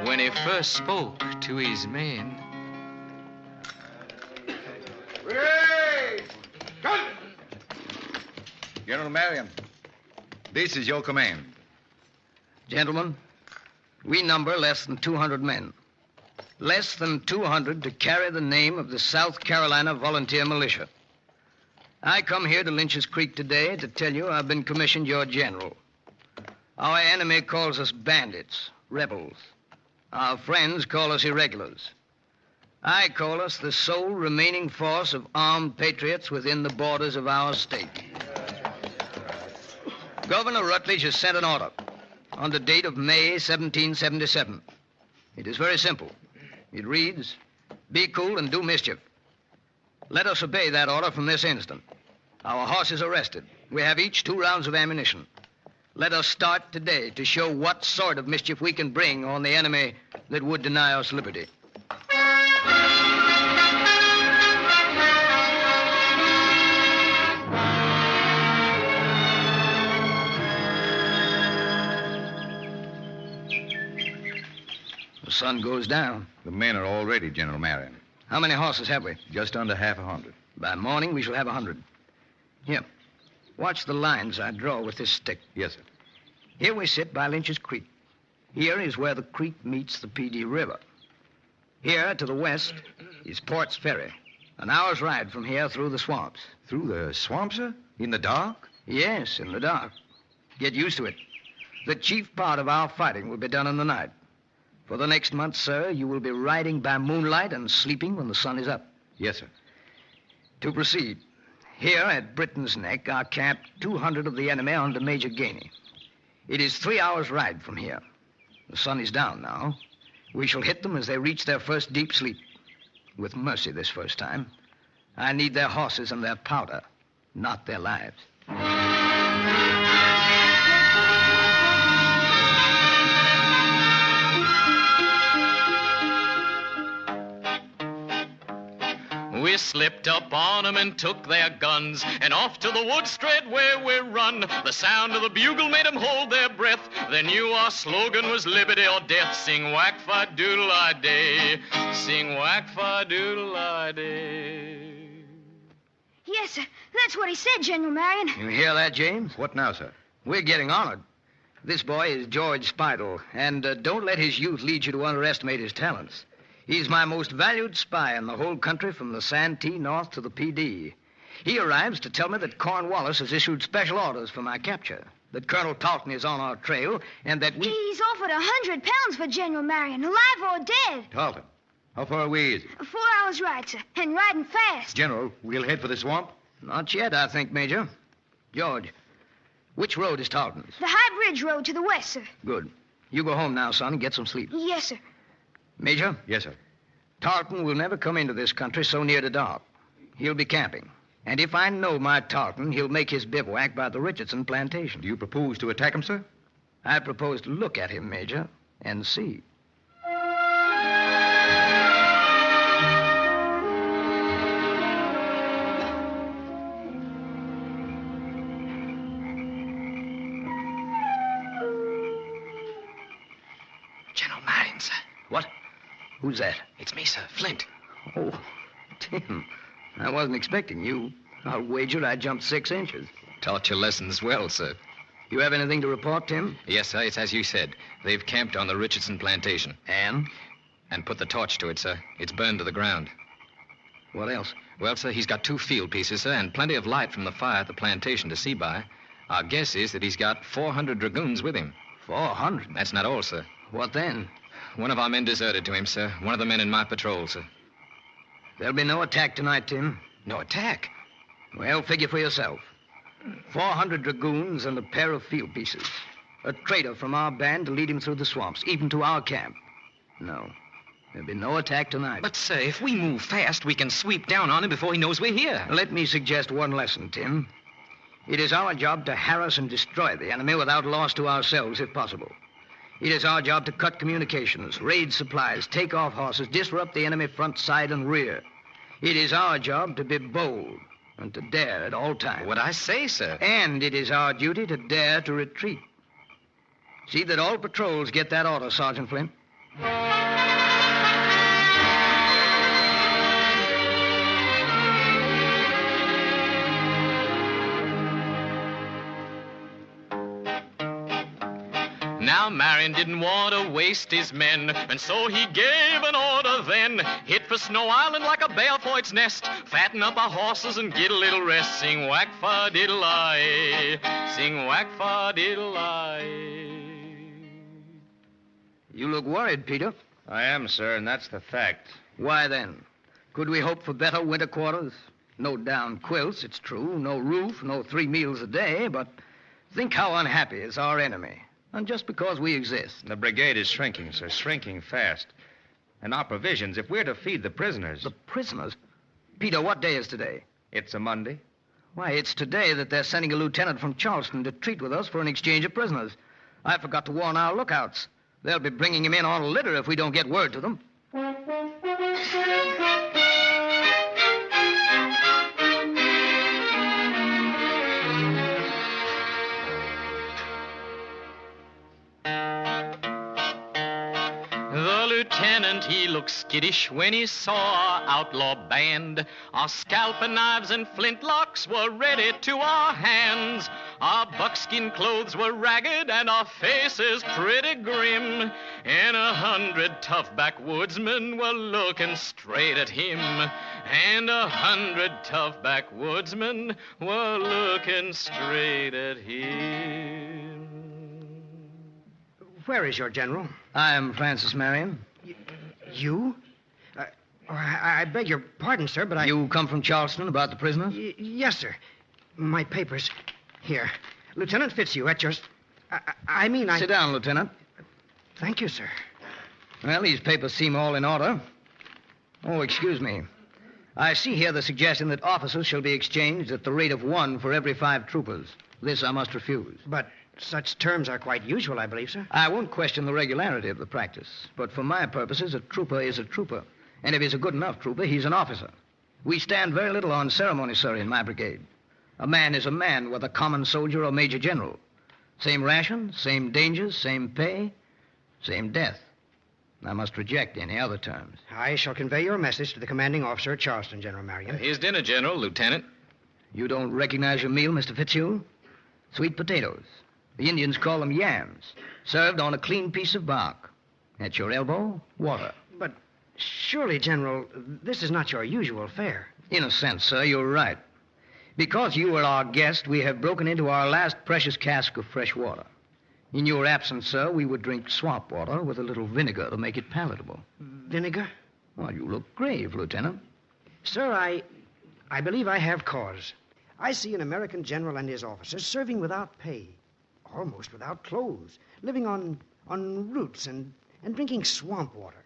when he first spoke to his men. General Marion, this is your command. Gentlemen, we number less than 200 men. Less than 200 to carry the name of the South Carolina Volunteer Militia. I come here to Lynch's Creek today to tell you I've been commissioned your general. Our enemy calls us bandits, rebels. Our friends call us irregulars. I call us the sole remaining force of armed patriots within the borders of our state. Governor Rutledge has sent an order on the date of May 1777. It is very simple. It reads, "Be cool and do mischief." Let us obey that order from this instant. Our horses are rested. We have each 2 rounds of ammunition. Let us start today to show what sort of mischief we can bring on the enemy that would deny us liberty. The sun goes down. The men are all ready, General Marion. How many horses have we? Just under half 100. By morning, we shall have 100. Here, watch the lines I draw with this stick. Yes, sir. Here we sit by Lynch's Creek. Here is where the creek meets the PD River. Here, to the west, is Port's Ferry. An hour's ride from here through the swamps. Through the swamps, sir? In the dark? Yes, in the dark. Get used to it. The chief part of our fighting will be done in the night. For the next month, sir, you will be riding by moonlight and sleeping when the sun is up. Yes, sir. To proceed, here at Britain's Neck are camped 200 of the enemy under Major Gainey. It is 3 hours' ride from here. The sun is down now. We shall hit them as they reach their first deep sleep. With mercy this first time. I need their horses and their powder, not their lives. We slipped up on them and took their guns, and off to the woods straight where we run. The sound of the bugle made them hold their breath. They knew our slogan was liberty or death. Sing whack-fa-doodle-I-day. Sing whack-fa-doodle-I-day. Yes, sir. That's what he said, General Marion. You hear that, James? What now, sir? We're getting honored. This boy is George Spidle, and don't let his youth lead you to underestimate his talents. He's my most valued spy in the whole country from the Santee north to the PD. He arrives to tell me that Cornwallis has issued special orders for my capture, that Colonel Talton is on our trail, and that we... He's offered 100 pounds for General Marion, alive or dead. Talton, how far away is it? 4 hours' ride, sir, and riding fast. General, we'll head for the swamp? Not yet, I think, Major. George, which road is Talton's? The High Bridge Road to the west, sir. Good. You go home now, son, and get some sleep. Yes, sir. Major? Yes, sir. Tarleton will never come into this country so near to dark. He'll be camping. And if I know my Tarleton, he'll make his bivouac by the Richardson plantation. Do you propose to attack him, sir? I propose to look at him, Major, and see. General Marion, sir. What? Who's that? It's me, sir. Flint. Oh, Tim. I wasn't expecting you. I'll wager I jumped 6 inches. Taught your lessons well, sir. You have anything to report, Tim? Yes, sir, it's as you said. They've camped on the Richardson plantation. And? And put the torch to it, sir. It's burned to the ground. What else? Well, sir, he's got 2 field pieces, sir, and plenty of light from the fire at the plantation to see by. Our guess is that he's got 400 dragoons with him. 400? That's not all, sir. What then? One of our men deserted to him, sir. One of the men in my patrol, sir. There'll be no attack tonight, Tim. No attack? Well, figure for yourself. 400 dragoons and a pair of field pieces. A traitor from our band to lead him through the swamps, even to our camp. No. There'll be no attack tonight. But, sir, if we move fast, we can sweep down on him before he knows we're here. Let me suggest one lesson, Tim. It is our job to harass and destroy the enemy without loss to ourselves, if possible. It is our job to cut communications, raid supplies, take off horses, disrupt the enemy front, side, and rear. It is our job to be bold and to dare at all times. What I say, sir. And it is our duty to dare to retreat. See that all patrols get that order, Sergeant Flint. Now Marion didn't want to waste his men, and so he gave an order then. Hit for Snow Island like a bear for its nest. Fatten up our horses and get a little rest. Sing whack-fa-diddle-I, sing whack-fa-diddle-I. You look worried, Peter. I am, sir, and that's the fact. Why then? Could we hope for better winter quarters? No down quilts, it's true. No roof, no 3 meals a day, but think how unhappy is our enemy. And just because we exist. The brigade is shrinking, sir, shrinking fast. And our provisions, if we're to feed the prisoners... The prisoners? Peter, what day is today? It's a Monday. Why, it's today that they're sending a lieutenant from Charleston to treat with us for an exchange of prisoners. I forgot to warn our lookouts. They'll be bringing him in on a litter if we don't get word to them. Lieutenant, he looked skittish when he saw our outlaw band. Our scalping knives and flintlocks were ready to our hands. Our buckskin clothes were ragged and our faces pretty grim. And 100 tough backwoodsmen were looking straight at him. And 100 tough backwoodsmen were looking straight at him. Where is your general? I am Francis Marion. You? I beg your pardon, sir, but I... You come from Charleston about the prisoners? Yes, sir. My papers. Here. Lieutenant Fitzhugh at your... I mean, Sit down, Lieutenant. Thank you, sir. Well, these papers seem all in order. Oh, excuse me. I see here the suggestion that officers shall be exchanged at the rate of 1 for every 5 troopers. This I must refuse. But such terms are quite usual, I believe, sir. I won't question the regularity of the practice, but for my purposes, a trooper is a trooper. And if he's a good enough trooper, he's an officer. We stand very little on ceremony, sir, in my brigade. A man is a man, whether common soldier or major general. Same ration, same dangers, same pay, same death. I must reject any other terms. I shall convey your message to the commanding officer at Charleston, General Marion. Here's dinner, General, Lieutenant. You don't recognize your meal, Mr. Fitzhugh? Sweet potatoes. The Indians call them yams, served on a clean piece of bark. At your elbow, water. But surely, General, this is not your usual fare. In a sense, sir, you're right. Because you are our guest, we have broken into our last precious cask of fresh water. In your absence, sir, we would drink swamp water with a little vinegar to make it palatable. Vinegar? Well, you look grave, Lieutenant. Sir, I believe I have cause. I see an American general and his officers serving without pay, almost without clothes, living on roots and drinking swamp water.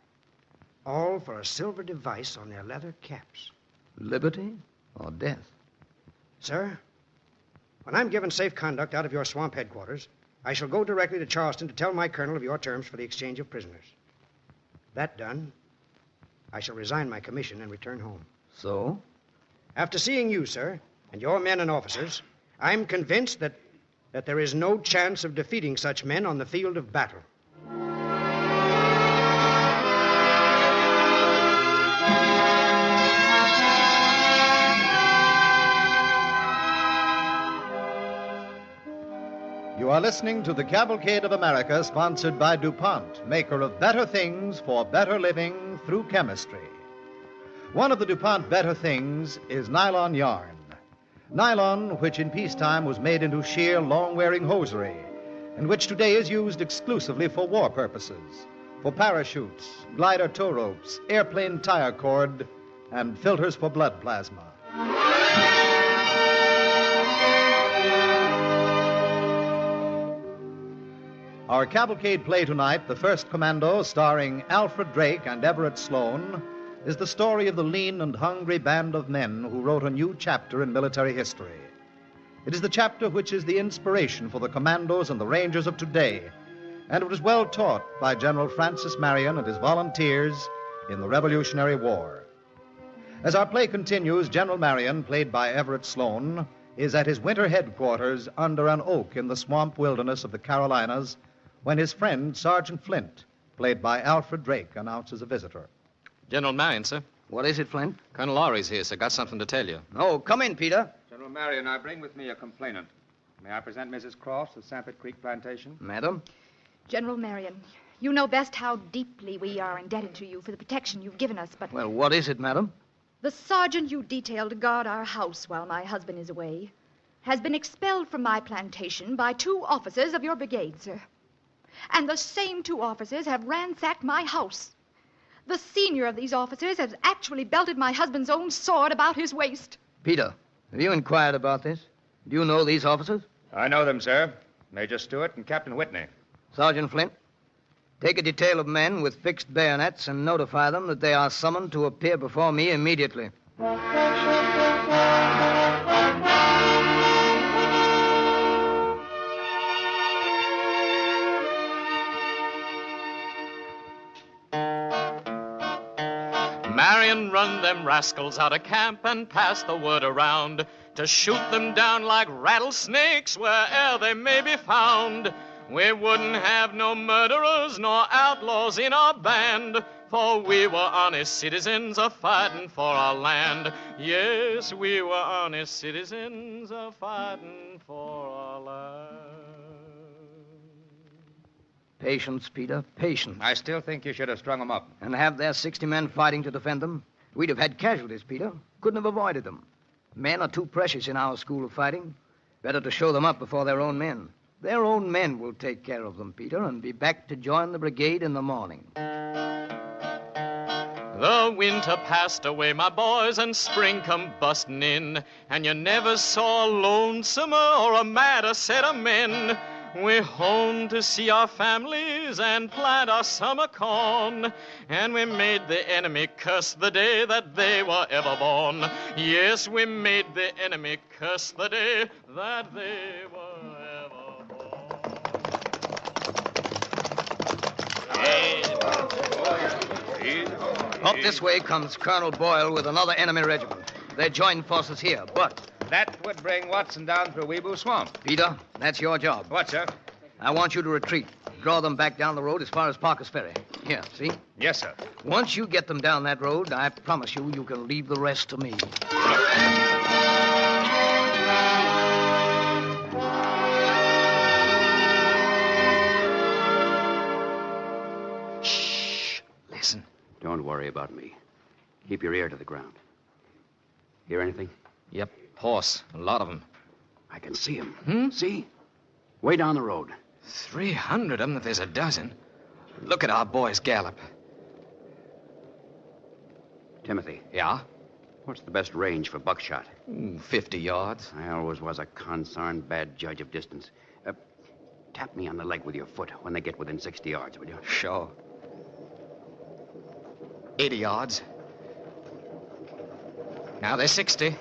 All for a silver device on their leather caps. Liberty or death? Sir, when I'm given safe conduct out of your swamp headquarters, I shall go directly to Charleston to tell my colonel of your terms for the exchange of prisoners. That done, I shall resign my commission and return home. So? After seeing you, sir, and your men and officers, I'm convinced that there is no chance of defeating such men on the field of battle. You are listening to the Cavalcade of America, sponsored by DuPont, maker of better things for better living through chemistry. One of the DuPont better things is nylon yarn. Nylon, which in peacetime was made into sheer, long-wearing hosiery, and which today is used exclusively for war purposes, for parachutes, glider tow ropes, airplane tire cord, and filters for blood plasma. Our cavalcade play tonight, The First Commando, starring Alfred Drake and Everett Sloan, is the story of the lean and hungry band of men who wrote a new chapter in military history. It is the chapter which is the inspiration for the commandos and the Rangers of today, and it was well taught by General Francis Marion and his volunteers in the Revolutionary War. As our play continues, General Marion, played by Everett Sloan, is at his winter headquarters under an oak in the swamp wilderness of the Carolinas when his friend, Sergeant Flint, played by Alfred Drake, announces a visitor. General Marion, sir. What is it, Flint? Colonel Lowry's here, sir. Got something to tell you. Oh, come in, Peter. General Marion, I bring with me a complainant. May I present Mrs. Cross of Sampit Creek Plantation? Madam? General Marion, you know best how deeply we are indebted to you for the protection you've given us, but... Well, what is it, madam? The sergeant you detailed to guard our house while my husband is away has been expelled from my plantation by 2 officers of your brigade, sir. And the same 2 officers have ransacked my house. The senior of these officers has actually belted my husband's own sword about his waist. Peter, have you inquired about this? Do you know these officers? I know them, sir. Major Stewart and Captain Whitney. Sergeant Flint, take a detail of men with fixed bayonets and notify them that they are summoned to appear before me immediately. Marion run them rascals out of camp and pass the word around to shoot them down like rattlesnakes where'er they may be found. We wouldn't have no murderers nor outlaws in our band, for we were honest citizens a-fighting for our land. Yes, we were honest citizens a-fighting for our land. Patience, Peter, patience. I still think you should have strung them up. And have their 60 men fighting to defend them? We'd have had casualties, Peter. Couldn't have avoided them. Men are too precious in our school of fighting. Better to show them up before their own men. Their own men will take care of them, Peter, and be back to join the brigade in the morning. The winter passed away, my boys, and spring come busting in, and you never saw a lonesomer or a madder set of men. We're home to see our families and plant our summer corn, and we made the enemy curse the day that they were ever born. Yes, we made the enemy curse the day that they were ever born. Up this way comes Colonel Boyle with another enemy regiment. They joined forces here, but... That would bring Watson down through Weeble Swamp. Peter, that's your job. What, sir? I want you to retreat. Draw them back down the road as far as Parker's Ferry. Here, see? Yes, sir. Once you get them down that road, I promise you, you can leave the rest to me. Shh. Listen. Don't worry about me. Keep your ear to the ground. Hear anything? Yep. Horse. A lot of them. I can see them. See? Way down the road. 300 of them if there's a dozen. Look at our boys gallop. Timothy. Yeah? What's the best range for buckshot? 50 yards. I always was a consarned bad judge of distance. Tap me on the leg with your foot when they get within 60 yards, will you? Sure. 80 yards. Now they're 60.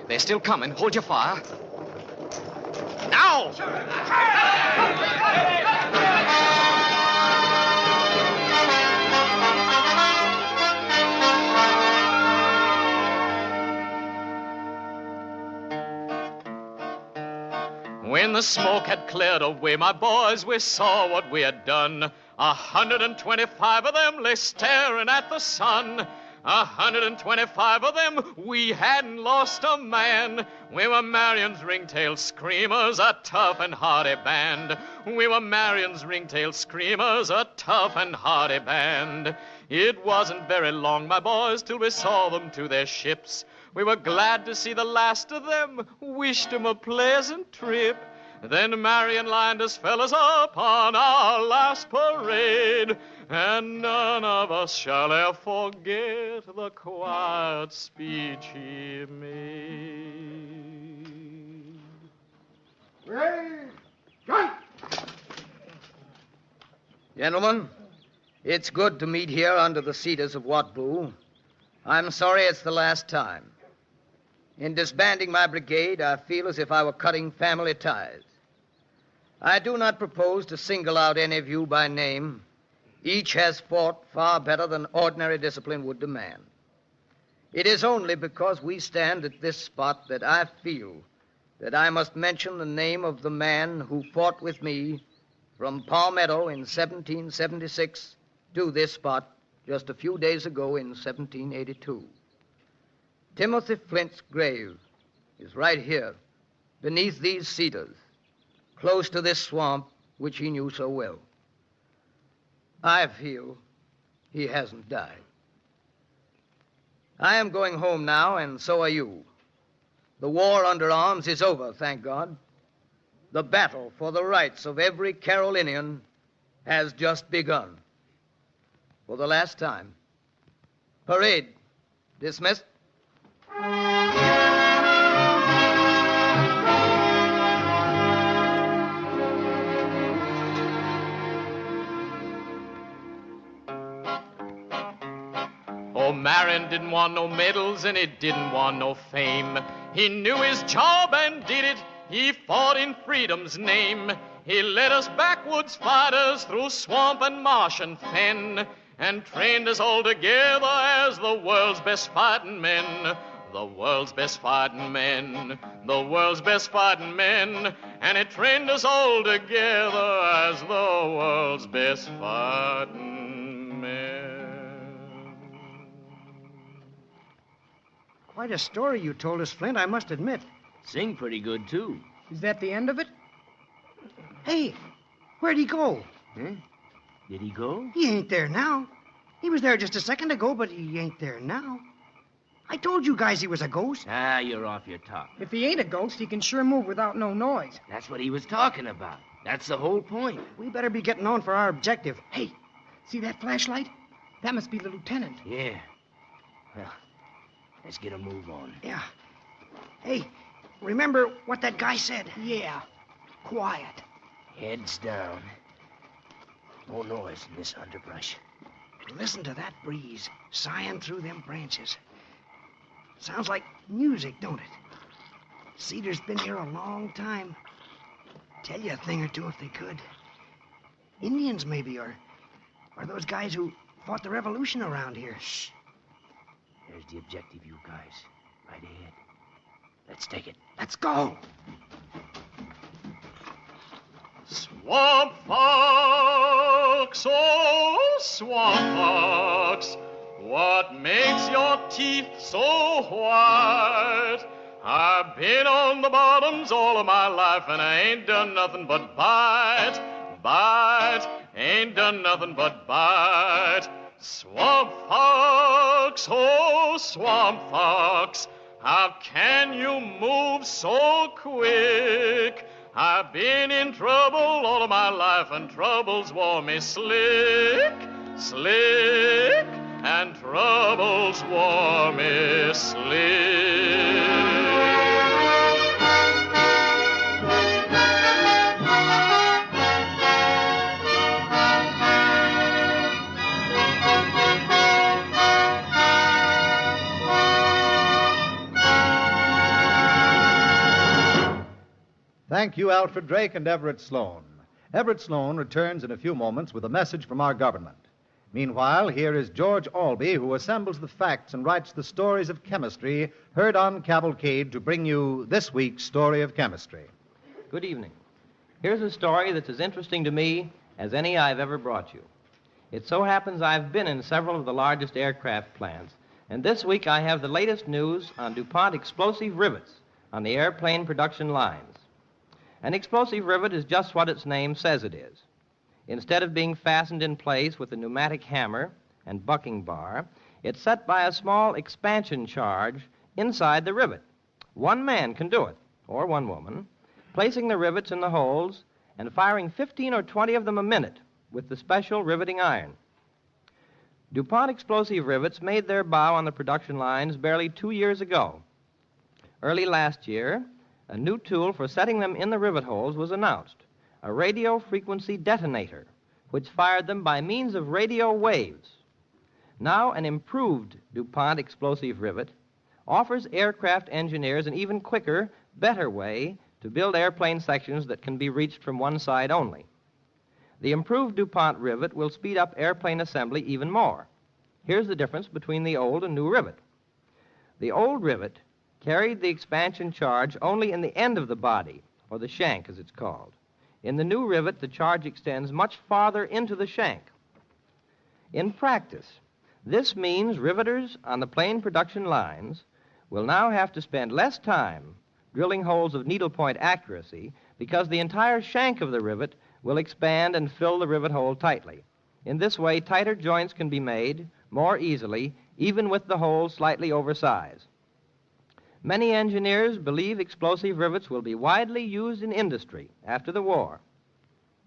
They're still coming. Hold your fire. Now! When the smoke had cleared away, my boys, we saw what we had done. 125 of them lay staring at the sun. 125 of them, we hadn't lost a man. We were Marion's ringtail screamers, a tough and hardy band. We were Marion's ringtail screamers, a tough and hardy band. It wasn't very long, my boys, till we saw them to their ships. We were glad to see the last of them, wished them a pleasant trip. Then Marion lined us fellas up on our last parade, and none of us shall ever forget the quiet speech he made. Gentlemen, it's good to meet here under the cedars of Watboo. I'm sorry it's the last time. In disbanding my brigade, I feel as if I were cutting family ties. I do not propose to single out any of you by name. Each has fought far better than ordinary discipline would demand. It is only because we stand at this spot that I feel that I must mention the name of the man who fought with me from Palmetto in 1776 to this spot just a few days ago in 1782. Timothy Flint's grave is right here, beneath these cedars, close to this swamp which he knew so well. I feel he hasn't died. I am going home now, and so are you. The war under arms is over, thank God. The battle for the rights of every Carolinian has just begun. For the last time. Parade dismissed. Oh, Marion didn't want no medals and he didn't want no fame. He knew his job and did it. He fought in freedom's name. He led us backwoods fighters through swamp and marsh and fen, and trained us all together as the world's best fighting men. The world's best fighting men. The world's best fighting men. And he trained us all together as the world's best fighting men. Quite a story you told us, Flint, I must admit. Sing pretty good, too. Is that the end of it? Hey, where'd he go? Huh? Did he go? He ain't there now. He was there just a second ago, but he ain't there now. I told you guys he was a ghost. Ah, you're off your top. If he ain't a ghost, he can sure move without no noise. That's what he was talking about. That's the whole point. We better be getting on for our objective. Hey, see that flashlight? That must be the lieutenant. Yeah. Well, let's get a move on. Yeah. Hey, remember what that guy said? Yeah. Quiet. Heads down. No noise in this underbrush. Listen to that breeze sighing through them branches. Sounds like music, don't it? Cedar's been here a long time. Tell you a thing or two if they could. Indians, maybe, or those guys who fought the revolution around here. Shh. There's the objective, you guys. Right ahead. Let's take it. Let's go. Swamp fox, oh, swamp fox, what makes your teeth so white? I've been on the bottoms all of my life, and I ain't done nothing but bite, ain't done nothing but bite. Swamp fox, oh, swamp fox, how can you move so quick? I've been in trouble all of my life, and troubles wore me slick, and troubles wore me slick. Thank you, Alfred Drake and Everett Sloan. Everett Sloan returns in a few moments with a message from our government. Meanwhile, here is George Albee, who assembles the facts and writes the stories of chemistry heard on Cavalcade to bring you this week's story of chemistry. Good evening. Here's a story that's as interesting to me as any I've ever brought you. It so happens I've been in several of the largest aircraft plants, And this week I have the latest news on DuPont explosive rivets on the airplane production lines. An explosive rivet is just what its name says it is. Instead of being fastened in place with a pneumatic hammer and bucking bar, it's set by a small expansion charge inside the rivet. One man can do it, or one woman, placing the rivets in the holes and firing 15 or 20 of them a minute with the special riveting iron. DuPont explosive rivets made their bow on the production lines barely 2 years ago. Early last year, a new tool for setting them in the rivet holes was announced, a radio frequency detonator, which fired them by means of radio waves. Now, an improved DuPont explosive rivet offers aircraft engineers an even quicker, better way to build airplane sections that can be reached from one side only. The improved DuPont rivet will speed up airplane assembly even more. Here's the difference between the old and new rivet. The old rivet carried the expansion charge only in the end of the body, or the shank as it's called. In the new rivet, the charge extends much farther into the shank. In practice, this means riveters on the plane production lines will now have to spend less time drilling holes of needlepoint accuracy because the entire shank of the rivet will expand and fill the rivet hole tightly. In this way, tighter joints can be made more easily, even with the hole slightly oversized. Many engineers believe explosive rivets will be widely used in industry after the war.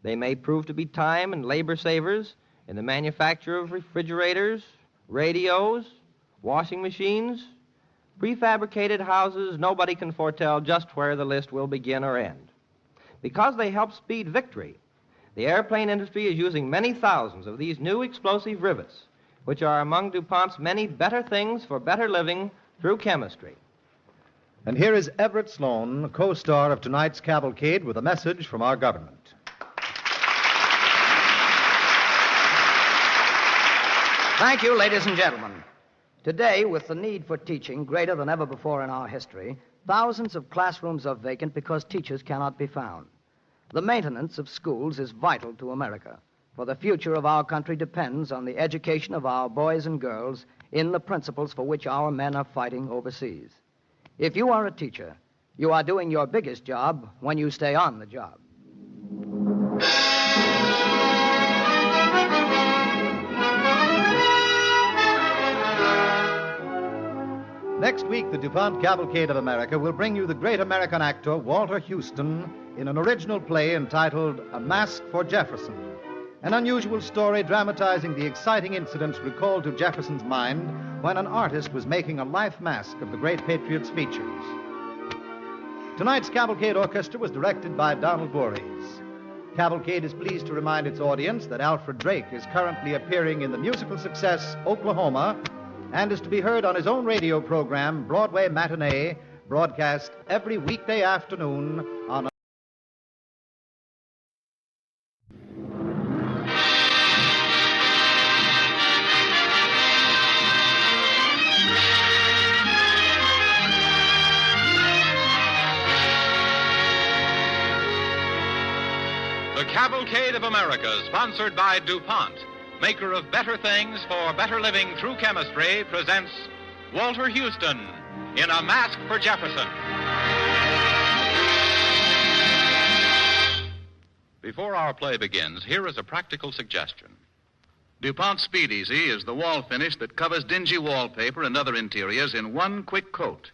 They may prove to be time and labor savers in the manufacture of refrigerators, radios, washing machines, prefabricated houses. Nobody can foretell just where the list will begin or end. Because they help speed victory, the airplane industry is using many thousands of these new explosive rivets, which are among DuPont's many better things for better living through chemistry. And here is Everett Sloan, co-star of tonight's Cavalcade, with a message from our government. Thank you, ladies and gentlemen. Today, with the need for teaching greater than ever before in our history, thousands of classrooms are vacant because teachers cannot be found. The maintenance of schools is vital to America, for the future of our country depends on the education of our boys and girls in the principles for which our men are fighting overseas. If you are a teacher, you are doing your biggest job when you stay on the job. Next week, the DuPont Cavalcade of America will bring you the great American actor Walter Houston in an original play entitled A Mask for Jefferson, an unusual story dramatizing the exciting incidents recalled to Jefferson's mind when an artist was making a life mask of the great patriot's features. Tonight's Cavalcade Orchestra was directed by Donald Voorhees. Cavalcade is pleased to remind its audience that Alfred Drake is currently appearing in the musical success Oklahoma and is to be heard on his own radio program, Broadway Matinee, broadcast every weekday afternoon on The Cavalcade of America, sponsored by DuPont, maker of better things for better living through chemistry, presents Walter Houston in A Mask for Jefferson. Before our play begins, here is a practical suggestion. DuPont Speed Easy is the wall finish that covers dingy wallpaper and other interiors in one quick coat.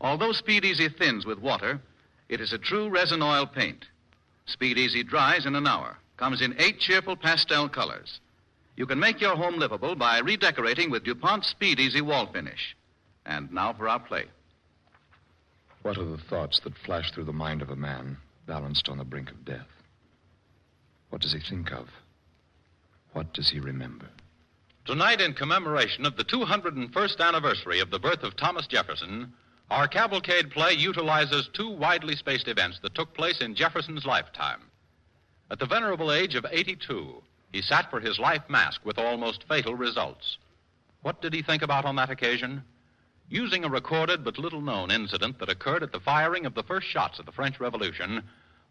Although Speed Easy thins with water, it is a true resin oil paint. Speed Easy dries in an hour, comes in 8 cheerful pastel colors. You can make your home livable by redecorating with DuPont Speed Easy wall finish. And now for our play. What are the thoughts that flash through the mind of a man balanced on the brink of death? What does he think of? What does he remember? Tonight, in commemoration of the 201st anniversary of the birth of Thomas Jefferson, our Cavalcade play utilizes 2 widely spaced events that took place in Jefferson's lifetime. At the venerable age of 82, he sat for his life mask with almost fatal results. What did he think about on that occasion? Using a recorded but little-known incident that occurred at the firing of the first shots of the French Revolution,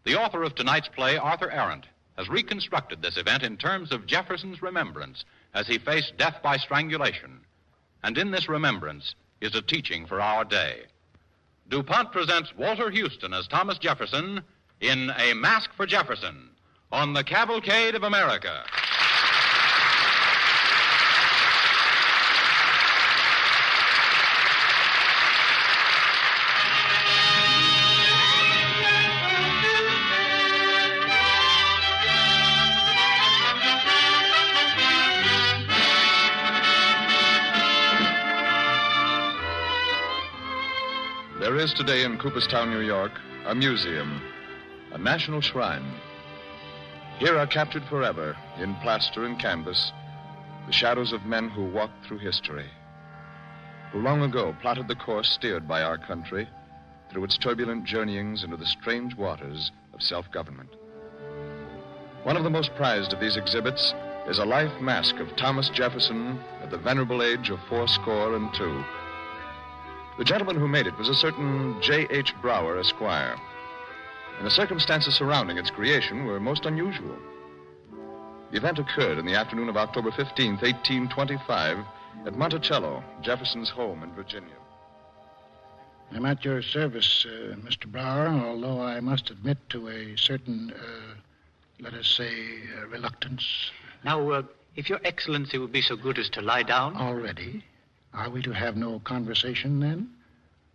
the author of tonight's play, Arthur Arendt, has reconstructed this event in terms of Jefferson's remembrance as he faced death by strangulation. and in this remembrance is a teaching for our day. DuPont presents Walter Houston as Thomas Jefferson in A Mask for Jefferson on the Cavalcade of America. There is today in Cooperstown, New York, a museum, a national shrine. Here are captured forever, in plaster and canvas, the shadows of men who walked through history, who long ago plotted the course steered by our country through its turbulent journeyings into the strange waters of self-government. One of the most prized of these exhibits is a life mask of Thomas Jefferson at the venerable age of 82. The gentleman who made it was a certain J.H. Brower, Esquire, and the circumstances surrounding its creation were most unusual. The event occurred in the afternoon of October 15th, 1825, at Monticello, Jefferson's home in Virginia. I'm at your service, Mr. Brower, although I must admit to a certain, let us say, reluctance. Now, if Your Excellency would be so good as to lie down. Already? Are we to have no conversation, then?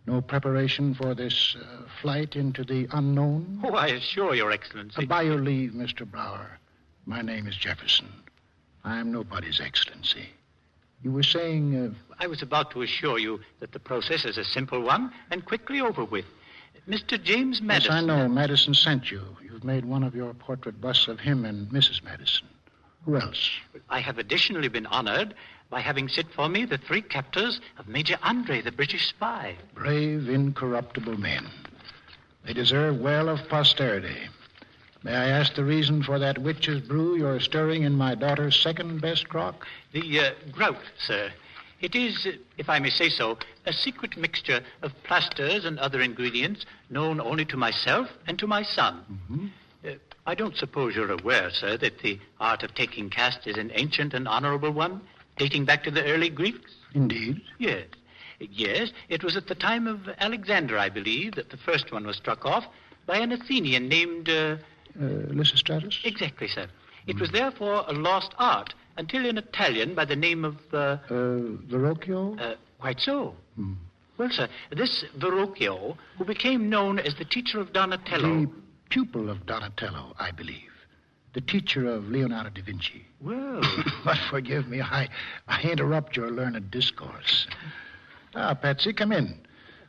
No preparation for this flight into the unknown? Oh, I assure Your Excellency. By your leave, Mr. Brower. My name is Jefferson. I am nobody's excellency. You were saying... I was about to assure you that the process is a simple one and quickly over with. Mr. James Madison... Yes, I know. Madison sent you. You've made one of your portrait busts of him and Mrs. Madison. Who else? I have additionally been honored by having sit for me the 3 captors of Major Andre, the British spy. Brave, incorruptible men. They deserve well of posterity. May I ask the reason for that witch's brew you're stirring in my daughter's second-best crock? The grout, sir. It is, if I may say so, a secret mixture of plasters and other ingredients known only to myself and to my son. Mm-hmm. I don't suppose you're aware, sir, that the art of taking cast is an ancient and honorable one, dating back to the early Greeks? Indeed? Yes. Yes, it was at the time of Alexander, I believe, that the first one was struck off by an Athenian named... Lysistratus? Exactly, sir. It was therefore a lost art until an Italian by the name of... Verrocchio? Quite so. Hmm. Well, sir, this Verrocchio, who became known as the teacher of Donatello... The pupil of Donatello, I believe. The teacher of Leonardo da Vinci. Well... But forgive me, I interrupt your learned discourse. Ah, Patsy, come in.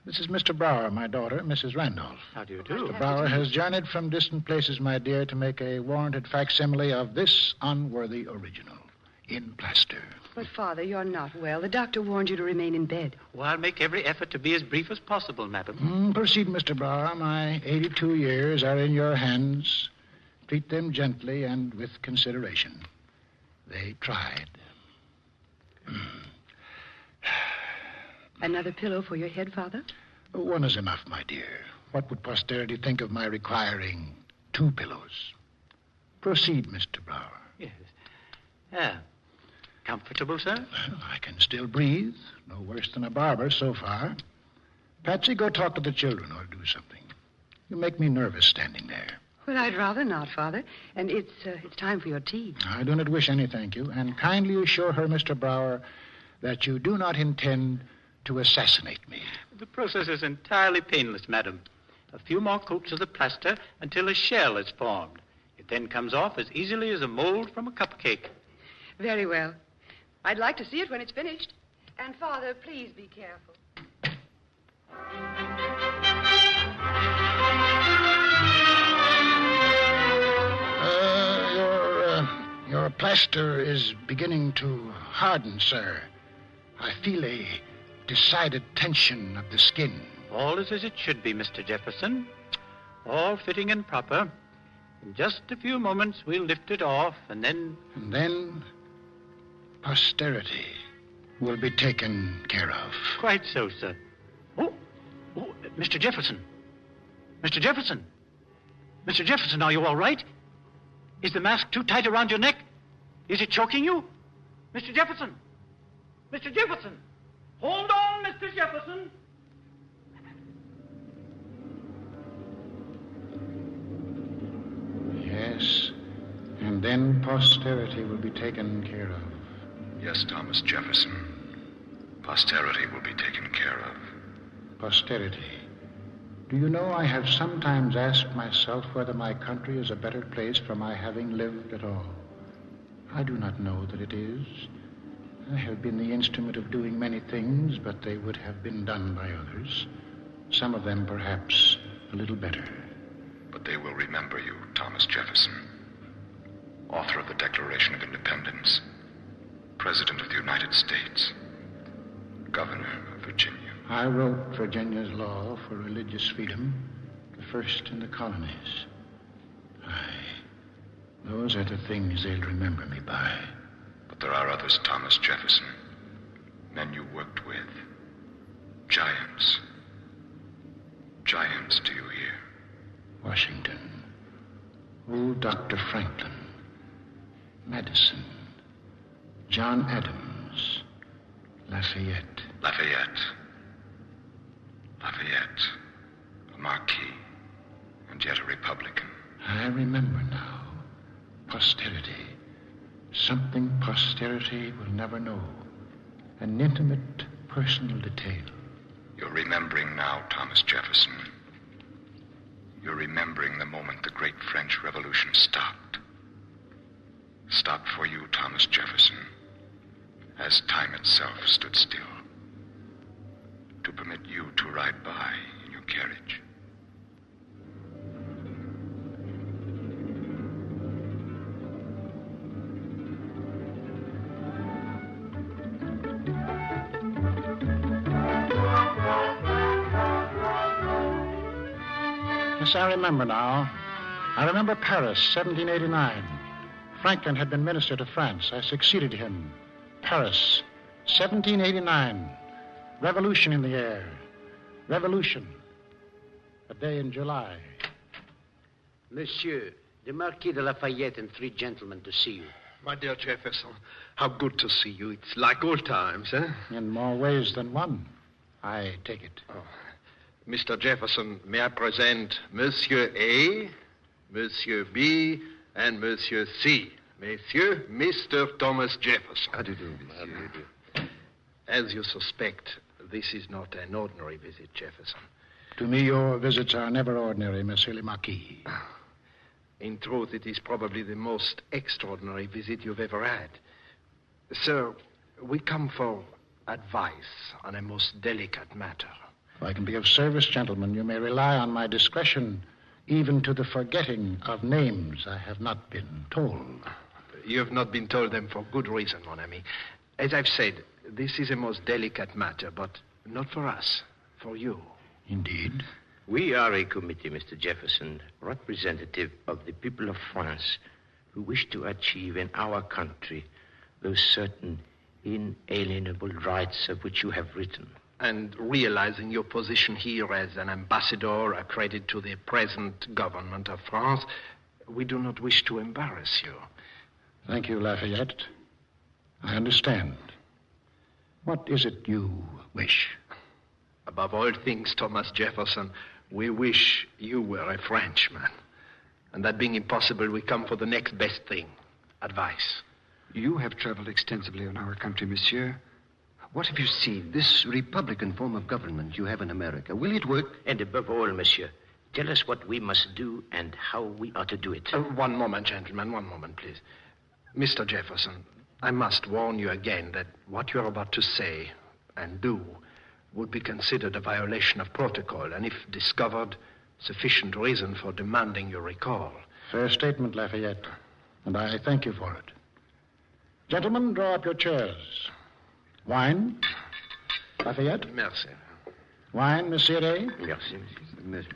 This is Mr. Brower, my daughter, Mrs. Randolph. How do you do? Mr. Brower has journeyed from distant places, my dear, to make a warranted facsimile of this unworthy original, in plaster. But, Father, you're not well. The doctor warned you to remain in bed. Well, I'll make every effort to be as brief as possible, madam. Proceed, Mr. Brower. My 82 years are in your hands. Treat them gently and with consideration. They tried. Another pillow for your head, Father? One is enough, my dear. What would posterity think of my requiring 2 pillows? Proceed, Mr. Brower. Yes. Comfortable, sir? Well, I can still breathe. No worse than a barber so far. Patsy, go talk to the children or do something. You make me nervous standing there. Well, I'd rather not, Father. And it's time for your tea. I do not wish any, thank you. And kindly assure her, Mr. Brower, that you do not intend to assassinate me. The process is entirely painless, madam. A few more coats of the plaster until a shell is formed. It then comes off as easily as a mold from a cupcake. Very well. I'd like to see it when it's finished. And, Father, please be careful. Your plaster is beginning to harden, sir. I feel a decided tension of the skin. All is as it should be, Mr. Jefferson. All fitting and proper. In just a few moments, we'll lift it off, and then... And then posterity will be taken care of. Quite so, sir. Oh, Mr. Jefferson. Mr. Jefferson. Mr. Jefferson, are you all right? Is the mask too tight around your neck? Is it choking you? Mr. Jefferson. Mr. Jefferson. Hold on, Mr. Jefferson. Yes, and then posterity will be taken care of. Yes, Thomas Jefferson. Posterity will be taken care of. Posterity. Do you know, I have sometimes asked myself whether my country is a better place for my having lived at all. I do not know that it is. I have been the instrument of doing many things, but they would have been done by others. Some of them, perhaps, a little better. But they will remember you, Thomas Jefferson. Author of the Declaration of Independence. President of the United States. Governor of Virginia. I wrote Virginia's law for religious freedom, the first in the colonies. Those are the things they'll remember me by. But there are others, Thomas Jefferson. Men you worked with. Giants. Giants, do you hear? Washington. Old Dr. Franklin. Madison. John Adams. Lafayette. Lafayette. A Marquis. And yet a Republican. I remember now. Posterity. Something posterity will never know. An intimate, personal detail. You're remembering now, Thomas Jefferson. You're remembering the moment the great French Revolution stopped. Stopped for you, Thomas Jefferson, as time itself stood still. To permit you to ride by in your carriage. Yes, I remember now. I remember Paris, 1789. Franklin had been minister to France. I succeeded him. Paris, 1789. Revolution in the air. Revolution. A day in July. Monsieur, the Marquis de Lafayette and 3 gentlemen to see you. My dear Jefferson, how good to see you. It's like old times, eh? In more ways than one, I take it. Oh. Mr. Jefferson, may I present Monsieur A, Monsieur B, and Monsieur C. Monsieur, Mr. Thomas Jefferson. How do you do, monsieur? As you suspect, this is not an ordinary visit, Jefferson. To me, your visits are never ordinary, Monsieur le Marquis. In truth, it is probably the most extraordinary visit you've ever had. Sir, we come for advice on a most delicate matter. If I can be of service, gentlemen, you may rely on my discretion, even to the forgetting of names I have not been told. You have not been told them for good reason, mon ami. As I've said, this is a most delicate matter, but not for us, for you. Indeed. We are a committee, Mr. Jefferson, representative of the people of France who wish to achieve in our country those certain inalienable rights of which you have written. And realizing your position here as an ambassador, a credit to the present government of France, we do not wish to embarrass you. Thank you, Lafayette. I understand. What is it you wish? Above all things, Thomas Jefferson, we wish you were a Frenchman. And that being impossible, we come for the next best thing, advice. You have traveled extensively in our country, monsieur. What have you seen? This Republican form of government you have in America, will it work? And above all, monsieur, tell us what we must do and how we ought to do it. One moment, gentlemen, one moment, please. Mr. Jefferson, I must warn you again that what you're about to say and do would be considered a violation of protocol, and if discovered, sufficient reason for demanding your recall. Fair statement, Lafayette, and I thank you for it. Gentlemen, draw up your chairs. Wine? Lafayette? Merci. Wine, Monsieur A? Merci. Merci.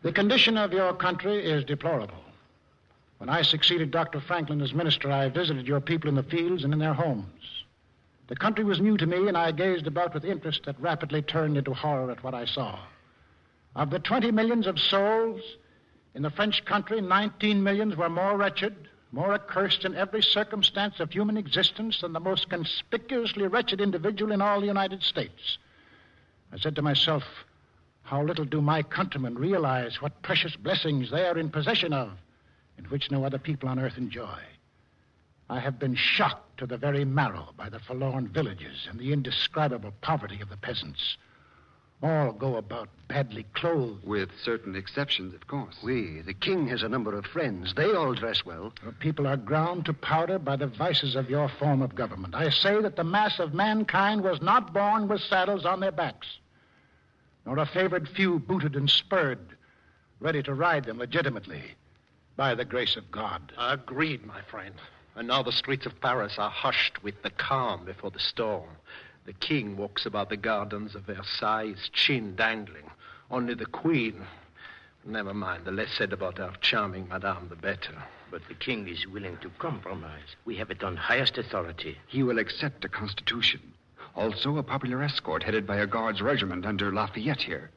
The condition of your country is deplorable. When I succeeded Dr. Franklin as minister, I visited your people in the fields and in their homes. The country was new to me, and I gazed about with interest that rapidly turned into horror at what I saw. Of the 20 millions of souls in the French country, 19 millions were more wretched, more accursed in every circumstance of human existence than the most conspicuously wretched individual in all the United States. I said to myself, how little do my countrymen realize what precious blessings they are in possession of, in which no other people on earth enjoy. I have been shocked to the very marrow by the forlorn villages and the indescribable poverty of the peasants. All go about badly clothed. With certain exceptions, of course. The king has a number of friends. They all dress well. Your people are ground to powder by the vices of your form of government. I say that the mass of mankind was not born with saddles on their backs, nor a favored few booted and spurred, ready to ride them legitimately by the grace of God. Agreed, my friend. And now the streets of Paris are hushed with the calm before the storm. The king walks about the gardens of Versailles, his chin dangling. Only the queen... Never mind, the less said about our charming madame, the better. But the king is willing to compromise. We have it on highest authority. He will accept a constitution. Also a popular escort headed by a guards regiment under Lafayette here.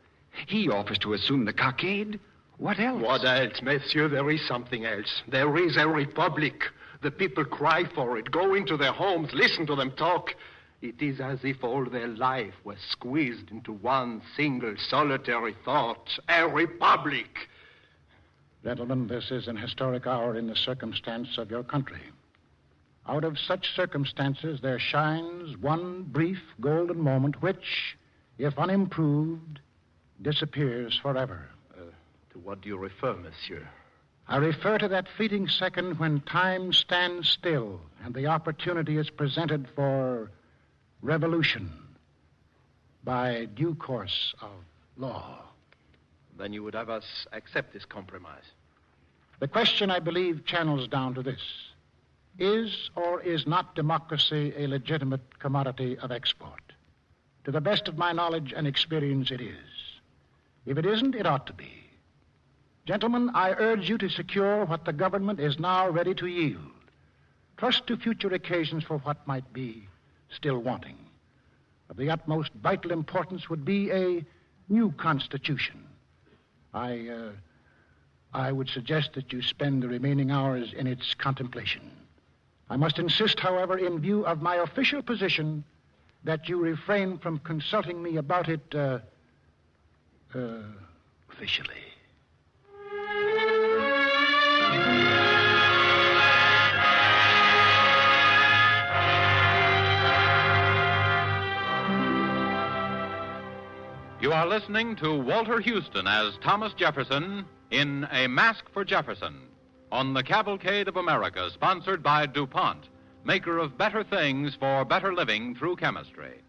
He offers to assume the cockade. What else? What else, monsieur? There is something else. There is a republic. The people cry for it, go into their homes, listen to them talk. It is as if all their life was squeezed into one single solitary thought. A republic. Gentlemen, this is an historic hour in the circumstance of your country. Out of such circumstances, there shines one brief golden moment which, if unimproved, disappears forever. To what do you refer, monsieur? I refer to that fleeting second when time stands still and the opportunity is presented for revolution by due course of law. Then you would have us accept this compromise. The question, I believe, channels down to this. Is or is not democracy a legitimate commodity of export? To the best of my knowledge and experience, it is. If it isn't, it ought to be. Gentlemen, I urge you to secure what the government is now ready to yield. Trust to future occasions for what might be still wanting. Of the utmost vital importance would be a new constitution. I would suggest that you spend the remaining hours in its contemplation. I must insist, however, in view of my official position, that you refrain from consulting me about it officially. You are listening to Walter Houston as Thomas Jefferson in A Mask for Jefferson on the Cavalcade of America, sponsored by DuPont, maker of better things for better living through chemistry.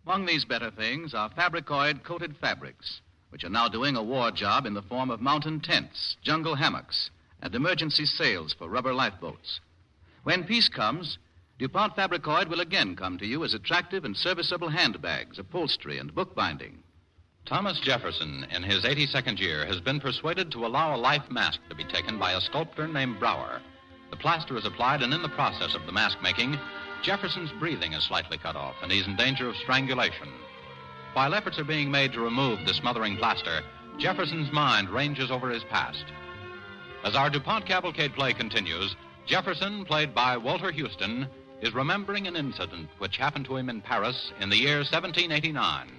Among these better things are fabricoid-coated fabrics, which are now doing a war job in the form of mountain tents, jungle hammocks, and emergency sails for rubber lifeboats. When peace comes, DuPont Fabricoid will again come to you as attractive and serviceable handbags, upholstery, and bookbinding. Thomas Jefferson, in his 82nd year, has been persuaded to allow a life mask to be taken by a sculptor named Brower. The plaster is applied, and in the process of the mask making, Jefferson's breathing is slightly cut off, and he's in danger of strangulation. While efforts are being made to remove the smothering plaster, Jefferson's mind ranges over his past. As our DuPont Cavalcade play continues, Jefferson, played by Walter Houston, is remembering an incident which happened to him in Paris in the year 1789.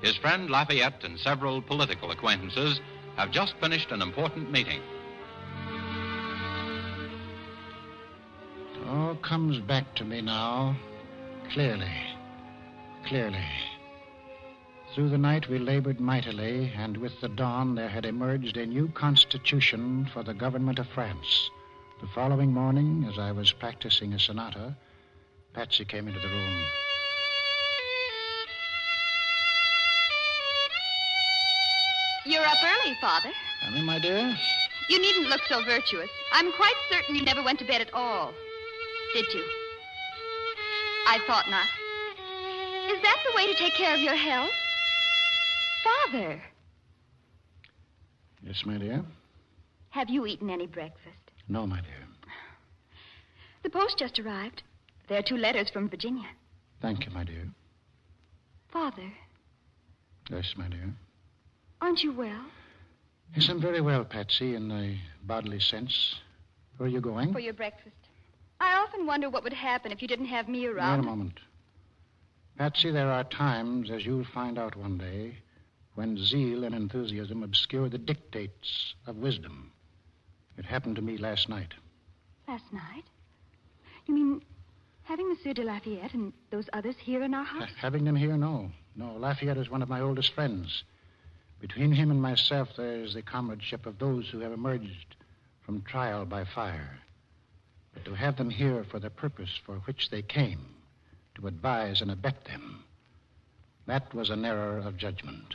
His friend Lafayette and several political acquaintances have just finished an important meeting. It all comes back to me now, clearly. Through the night we labored mightily, and with the dawn there had emerged a new constitution for the government of France. The following morning, as I was practicing a sonata, Patsy came into the room. You're up early, Father. Sammy, my dear? You needn't look so virtuous. I'm quite certain you never went to bed at all. Did you? I thought not. Is that the way to take care of your health? Father, Yes, my dear? have you eaten any breakfast? No, my dear. The post just arrived. There are 2 letters from Virginia. Thank you, my dear. Father, Yes, my dear. aren't you well? Yes, I'm very well, Patsy, in a bodily sense. Where are you going? For your breakfast. I often wonder what would happen if you didn't have me Wait around. a moment. Patsy, there are times, as you'll find out one day, when zeal and enthusiasm obscure the dictates of wisdom. It happened to me last night. Last night? You mean having Monsieur de Lafayette and those others here in our house? Having them here, no. No, Lafayette is one of my oldest friends. Between him and myself, there's the comradeship of those who have emerged from trial by fire. But to have them here for the purpose for which they came, to advise and abet them, that was an error of judgment.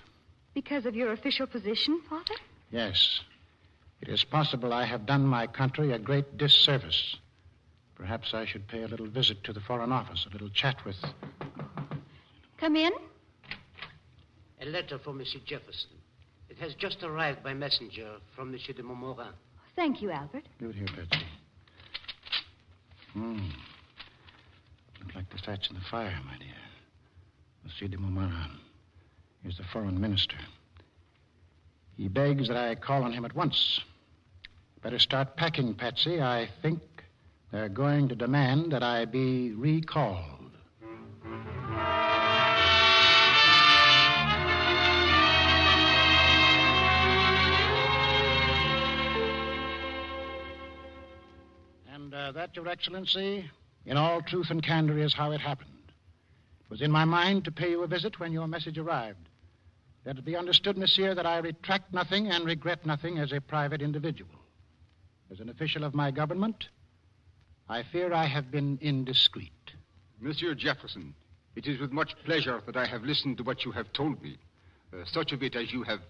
Because of your official position, Father? Yes. It is possible I have done my country a great disservice. Perhaps I should pay a little visit to the Foreign Office, a little chat with... Come in. A letter for Monsieur Jefferson. It has just arrived by messenger from Monsieur de Montmorin. Thank you, Albert. Give it here, Betsy. Look like the thatch in the fire, my dear. Monsieur de Montmorin is the foreign minister. He begs that I call on him at once. Better start packing, Patsy. I think they're going to demand that I be recalled. And that, Your Excellency, in all truth and candor, is how it happened. It was in my mind to pay you a visit when your message arrived. Let it be understood, monsieur, that I retract nothing and regret nothing as a private individual. As an official of my government, I fear I have been indiscreet. Monsieur Jefferson, it is with much pleasure that I have listened to what you have told me. Such of it as you have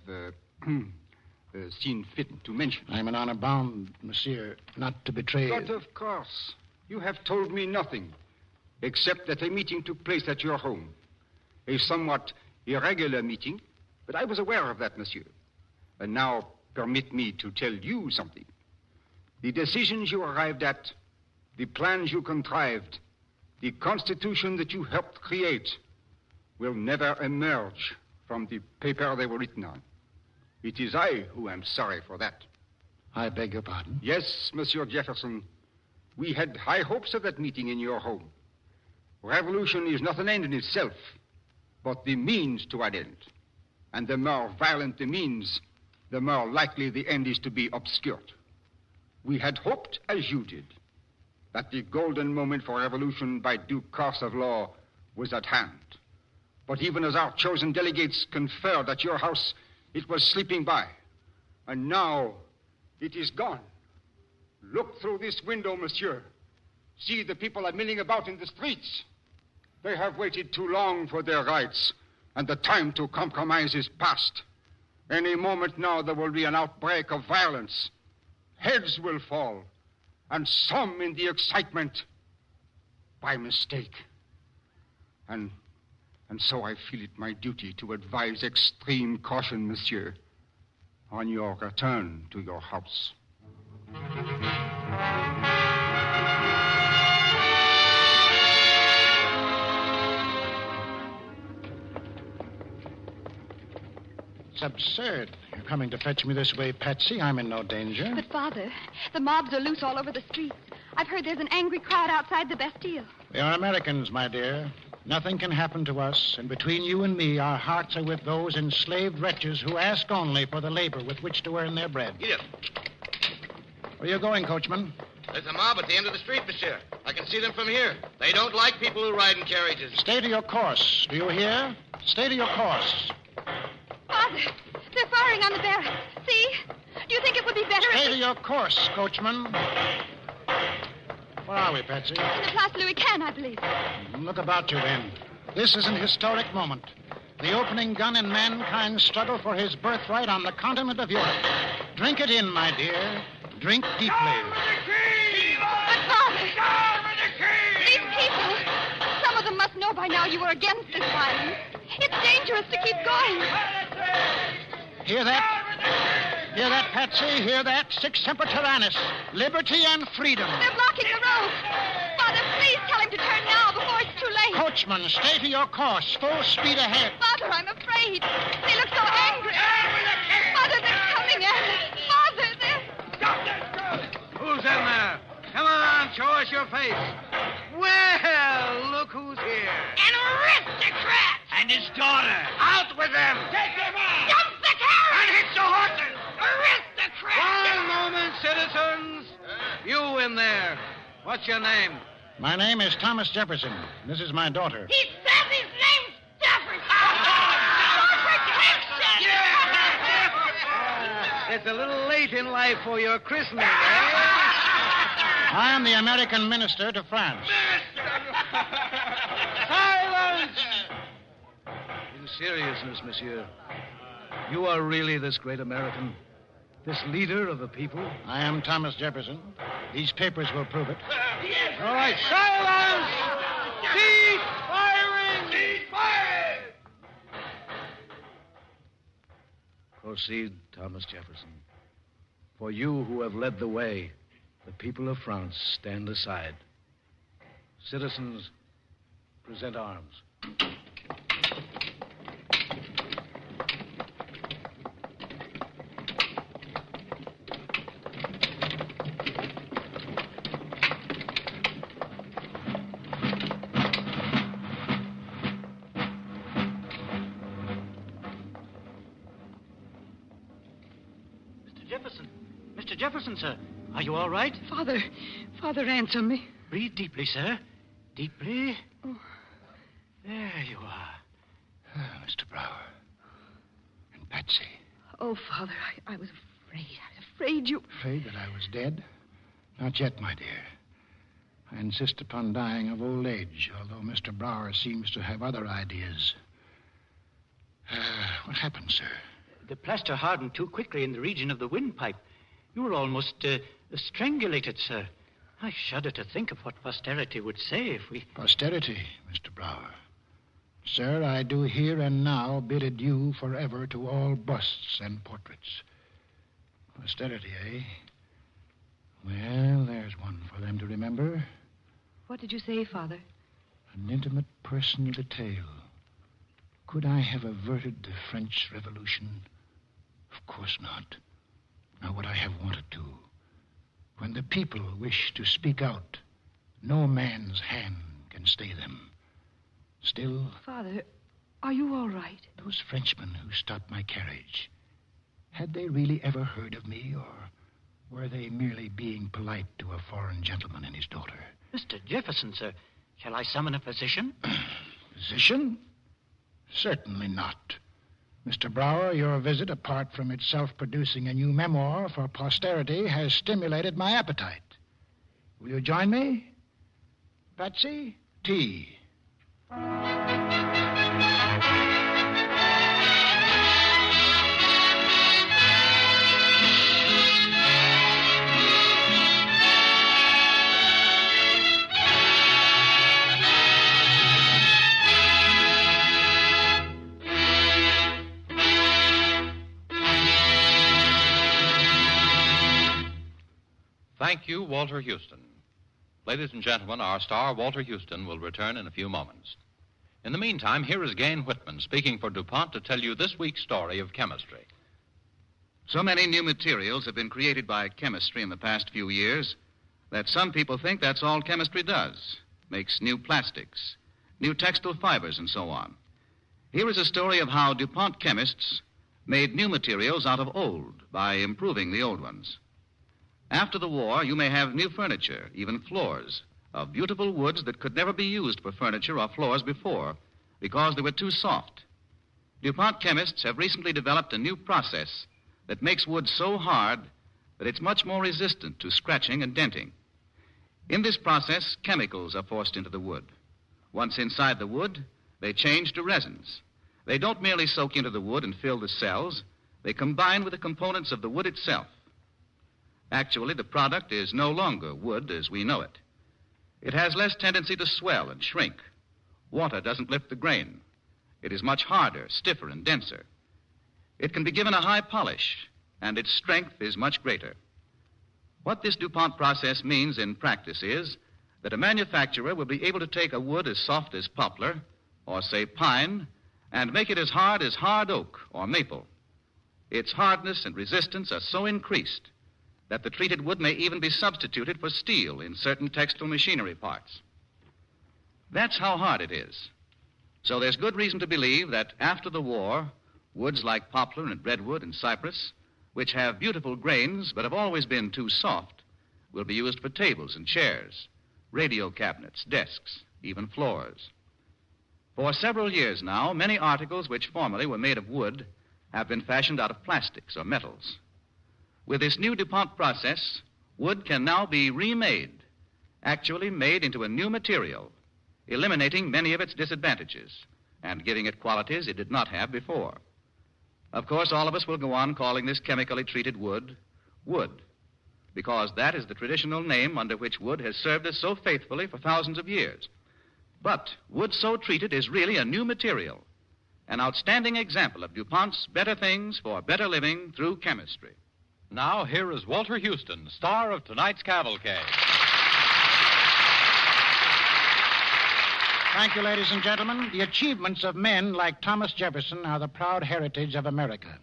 seen fit to mention. I'm in honor bound, monsieur, not to betray... But of course, you have told me nothing, except that a meeting took place at your home. A somewhat irregular meeting, but I was aware of that, monsieur. And now permit me to tell you something. The decisions you arrived at, the plans you contrived, the constitution that you helped create will never emerge from the paper they were written on. It is I who am sorry for that. I beg your pardon? Yes, Monsieur Jefferson. We had high hopes of that meeting in your home. Revolution is not an end in itself, but the means to an end. And the more violent the means, the more likely the end is to be obscured. We had hoped, as you did, that the golden moment for revolution by due course of law was at hand. But even as our chosen delegates conferred at your house, it was slipping by. And now it is gone. Look through this window, monsieur. See, the people are milling about in the streets. They have waited too long for their rights, and the time to compromise is past. Any moment now there will be an outbreak of violence. Heads will fall, and some in the excitement by mistake. And so I feel it my duty to advise extreme caution, monsieur, on your return to your house. It's absurd. You're coming to fetch me this way, Patsy. I'm in no danger. But, Father, the mobs are loose all over the streets. I've heard there's an angry crowd outside the Bastille. They are Americans, my dear. Nothing can happen to us, and between you and me, our hearts are with those enslaved wretches who ask only for the labor with which to earn their bread. Get up. Where are you going, coachman? There's a mob at the end of the street, monsieur. I can see them from here. They don't like people who ride in carriages. Stay to your course. Do you hear? Stay to your course. Father, they're firing on the barracks. See? Do you think it would be better Stay if... to your course, coachman. Where are we, Patsy? In the Place Louis Can, I believe. Look about you, then. This is an historic moment. The opening gun in mankind's struggle for his birthright on the continent of Europe. Drink it in, my dear. Drink deeply. But, Father, these people, some of them must know by now you are against this violence. It's dangerous to keep going. Hear that? Hear that, Patsy? Hear that? Sic semper tyrannis. Liberty and freedom. They're blocking the road. Father, please tell him to turn now before it's too late. Coachman, stay to your course. Full speed ahead. Father, I'm afraid. They look so angry. Father, they're coming at us. Father, they're... Who's in there? your face. Well, look who's here. An aristocrat! And his daughter. Out with them. Take them out! Dump the carriage! And hit the horses. Aristocrat! One moment, citizens. You in there. What's your name? My name is Thomas Jefferson. This is my daughter. He says his name's Jefferson! It's a little late in life for your christening, eh? I am the American minister to France. Silence! In seriousness, monsieur, you are really this great American? This leader of the people? I am Thomas Jefferson. These papers will prove it. All right, silence! Cease firing! Cease firing! Proceed, Thomas Jefferson. For you who have led the way, the people of France stand aside. Citizens, present arms. Mr. Jefferson, sir. Are you all right? Father, answer me. Breathe deeply, sir. Deeply. Oh. There you are. Mr. Brower. And Patsy. Oh, Father, I was afraid. I was afraid you... Afraid that I was dead? Not yet, my dear. I insist upon dying of old age, although Mr. Brower seems to have other ideas. What happened, sir? The plaster hardened too quickly in the region of the windpipe. You were almost strangulated, sir. I shudder to think of what posterity would say if we... Posterity, Mr. Brower. Sir, I do here and now bid adieu forever to all busts and portraits. Posterity, eh? Well, there's one for them to remember. What did you say, Father? An intimate personal detail. Could I have averted the French Revolution? Of course not. Nor would I have wanted to. When the people wish to speak out, no man's hand can stay them. Still... Father, are you all right? Those Frenchmen who stopped my carriage, had they really ever heard of me, or were they merely being polite to a foreign gentleman and his daughter? Mr. Jefferson, sir, shall I summon a physician? Physician? Certainly not. Mr. Brower, your visit, apart from itself producing a new memoir for posterity, has stimulated my appetite. Will you join me? Patsy, tea. Thank you, Walter Houston. Ladies and gentlemen, our star, Walter Houston, will return in a few moments. In the meantime, here is Gain Whitman speaking for DuPont to tell you this week's story of chemistry. So many new materials have been created by chemistry in the past few years that some people think that's all chemistry does. Makes new plastics, new textile fibers, and so on. Here is a story of how DuPont chemists made new materials out of old by improving the old ones. After the war, you may have new furniture, even floors, of beautiful woods that could never be used for furniture or floors before because they were too soft. DuPont chemists have recently developed a new process that makes wood so hard that it's much more resistant to scratching and denting. In this process, chemicals are forced into the wood. Once inside the wood, they change to resins. They don't merely soak into the wood and fill the cells, they combine with the components of the wood itself. Actually, the product is no longer wood as we know it. It has less tendency to swell and shrink. Water doesn't lift the grain. It is much harder, stiffer, and denser. It can be given a high polish, and its strength is much greater. What this DuPont process means in practice is that a manufacturer will be able to take a wood as soft as poplar, or say pine, and make it as hard oak or maple. Its hardness and resistance are so increased that the treated wood may even be substituted for steel in certain textile machinery parts. That's how hard it is. So there's good reason to believe that after the war, woods like poplar and redwood and cypress, which have beautiful grains but have always been too soft, will be used for tables and chairs, radio cabinets, desks, even floors. For several years now, many articles which formerly were made of wood have been fashioned out of plastics or metals. With this new DuPont process, wood can now be remade, actually made into a new material, eliminating many of its disadvantages and giving it qualities it did not have before. Of course, all of us will go on calling this chemically treated wood, wood, because that is the traditional name under which wood has served us so faithfully for thousands of years. But wood so treated is really a new material, an outstanding example of DuPont's better things for better living through chemistry. Now, here is Walter Houston, star of tonight's Cavalcade. Thank you, ladies and gentlemen. The achievements of men like Thomas Jefferson are the proud heritage of America.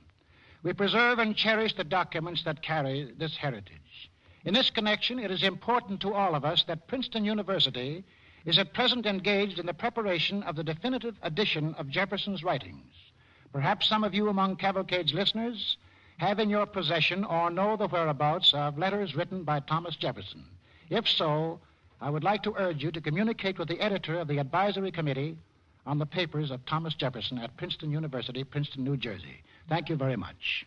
We preserve and cherish the documents that carry this heritage. In this connection, it is important to all of us that Princeton University is at present engaged in the preparation of the definitive edition of Jefferson's writings. Perhaps some of you among Cavalcade's listeners have in your possession or know the whereabouts of letters written by Thomas Jefferson. If so, I would like to urge you to communicate with the editor of the advisory committee on the papers of Thomas Jefferson at Princeton University, Princeton, New Jersey. Thank you very much.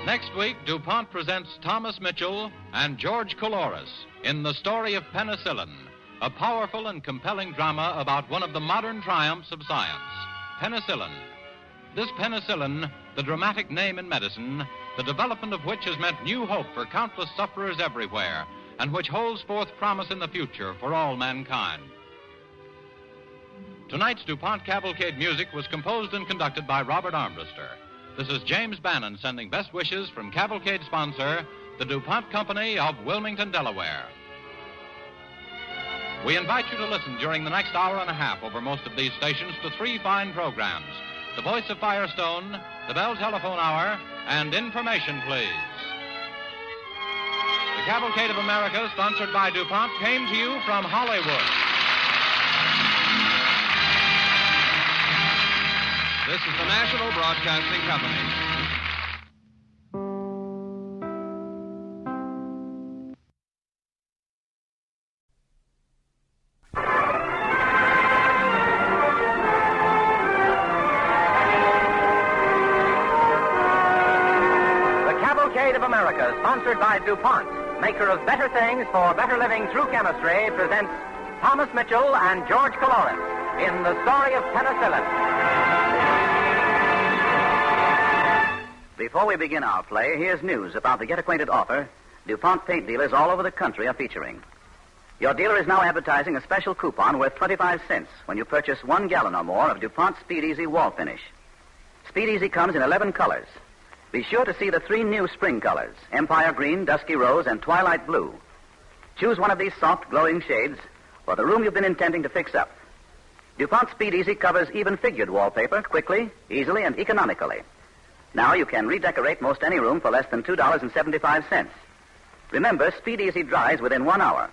Next week, DuPont presents Thomas Mitchell and George Couloris in The Story of Penicillin, a powerful and compelling drama about one of the modern triumphs of science, penicillin. This penicillin, the dramatic name in medicine, the development of which has meant new hope for countless sufferers everywhere, and which holds forth promise in the future for all mankind. Tonight's DuPont Cavalcade music was composed and conducted by Robert Armbruster. This is James Bannon sending best wishes from Cavalcade sponsor, the DuPont Company of Wilmington, Delaware. We invite you to listen during the next hour and a half over most of these stations to three fine programs: The Voice of Firestone, The Bell Telephone Hour, and Information Please. The Cavalcade of America, sponsored by DuPont, came to you from Hollywood. This is the National Broadcasting Company. The Cavalcade of America, sponsored by DuPont, maker of better things for better living through chemistry, presents Thomas Mitchell and George Couloris in The Story of Penicillin. Before we begin our play, here's news about the Get Acquainted offer DuPont paint dealers all over the country are featuring. Your dealer is now advertising a special coupon worth 25 cents when you purchase 1 gallon or more of DuPont Speed Easy Wall Finish. Speed Easy comes in 11 colors. Be sure to see the 3 new spring colors: Empire Green, Dusky Rose, and Twilight Blue. Choose one of these soft, glowing shades for the room you've been intending to fix up. DuPont Speed Easy covers even figured wallpaper quickly, easily, and economically. Now you can redecorate most any room for less than $2.75. Remember, Speed Easy dries within 1 hour.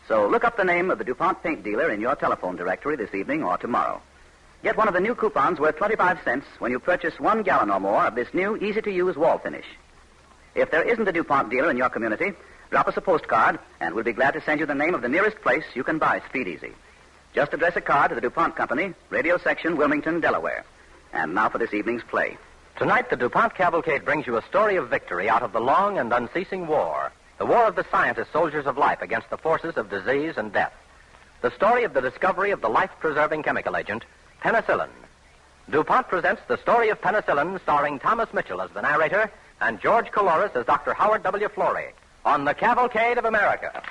So look up the name of the DuPont paint dealer in your telephone directory this evening or tomorrow. Get one of the new coupons worth 25 cents when you purchase 1 gallon or more of this new, easy-to-use wall finish. If there isn't a DuPont dealer in your community, drop us a postcard, and we'll be glad to send you the name of the nearest place you can buy Speed Easy. Just address a card to the DuPont Company, Radio Section, Wilmington, Delaware. And now for this evening's play. Tonight, the DuPont Cavalcade brings you a story of victory out of the long and unceasing war. The war of the scientist soldiers of life against the forces of disease and death. The story of the discovery of the life-preserving chemical agent, penicillin. DuPont presents The Story of Penicillin, starring Thomas Mitchell as the narrator and George Couloris as Dr. Howard W. Florey, on the Cavalcade of America.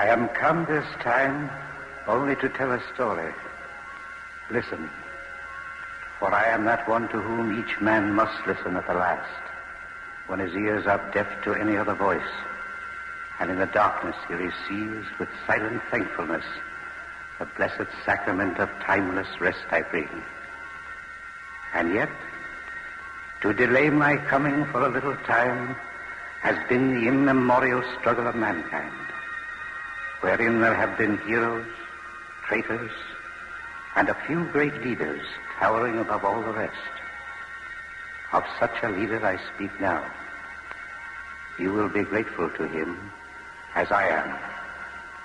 I am come this time only to tell a story. Listen, for I am that one to whom each man must listen at the last, when his ears are deaf to any other voice, and in the darkness he receives with silent thankfulness the blessed sacrament of timeless rest I bring. And yet, to delay my coming for a little time has been the immemorial struggle of mankind, wherein there have been heroes, traitors, and a few great leaders towering above all the rest. Of such a leader I speak now. You will be grateful to him, as I am,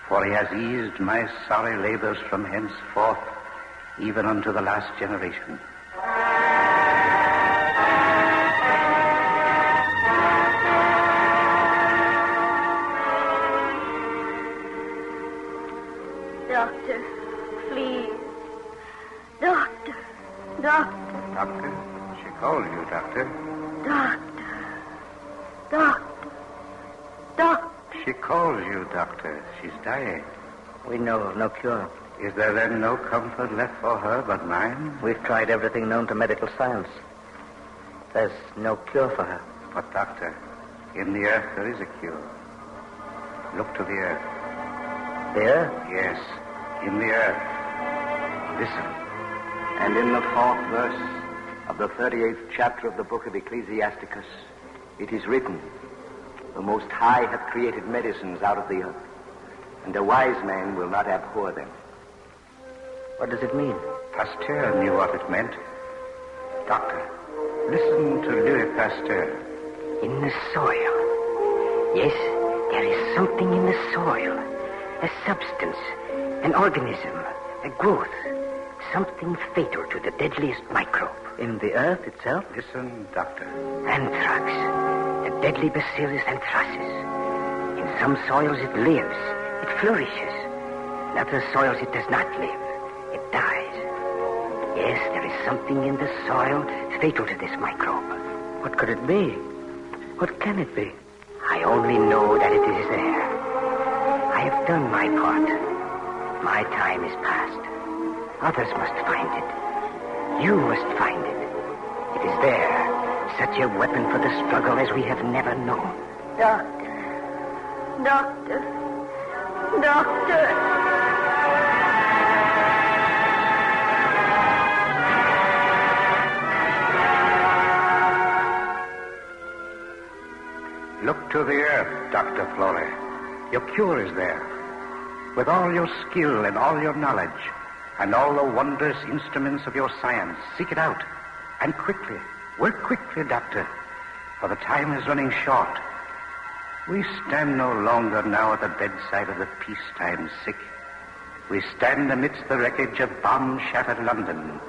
for he has eased my sorry labors from henceforth, even unto the last generation. Doctor, please. Doctor. Doctor? She called you, Doctor. Doctor. She calls you, Doctor. She's dying. We know of no cure. Is there then no comfort left for her but mine? We've tried everything known to medical science. There's no cure for her. But, Doctor, in the earth there is a cure. Look to the earth. The earth? Yes, in the earth. Listen. And in the 4th verse of the 38th chapter of the book of Ecclesiasticus, it is written, the Most High hath created medicines out of the earth, and a wise man will not abhor them. What does it mean? Pasteur knew what it meant. Doctor, listen to Louis Pasteur. In the soil. Yes, there is something in the soil. A substance, an organism, a growth. Something fatal to the deadliest microbe. In the earth itself? Listen, Doctor. Anthrax. The deadly bacillus anthracis. In some soils it lives. It flourishes. In other soils it does not live. It dies. Yes, there is something in the soil fatal to this microbe. What could it be? What can it be? I only know that it is there. I have done my part. My time is past. Others must find it. You must find it. It is there. Such a weapon for the struggle as we have never known. Doctor. Look to the earth, Dr. Florey. Your cure is there. With all your skill and all your knowledge, and all the wondrous instruments of your science, seek it out. And quickly. Work quickly, Doctor, for the time is running short. We stand no longer now at the bedside of the peacetime sick. We stand amidst the wreckage of bomb-shattered London.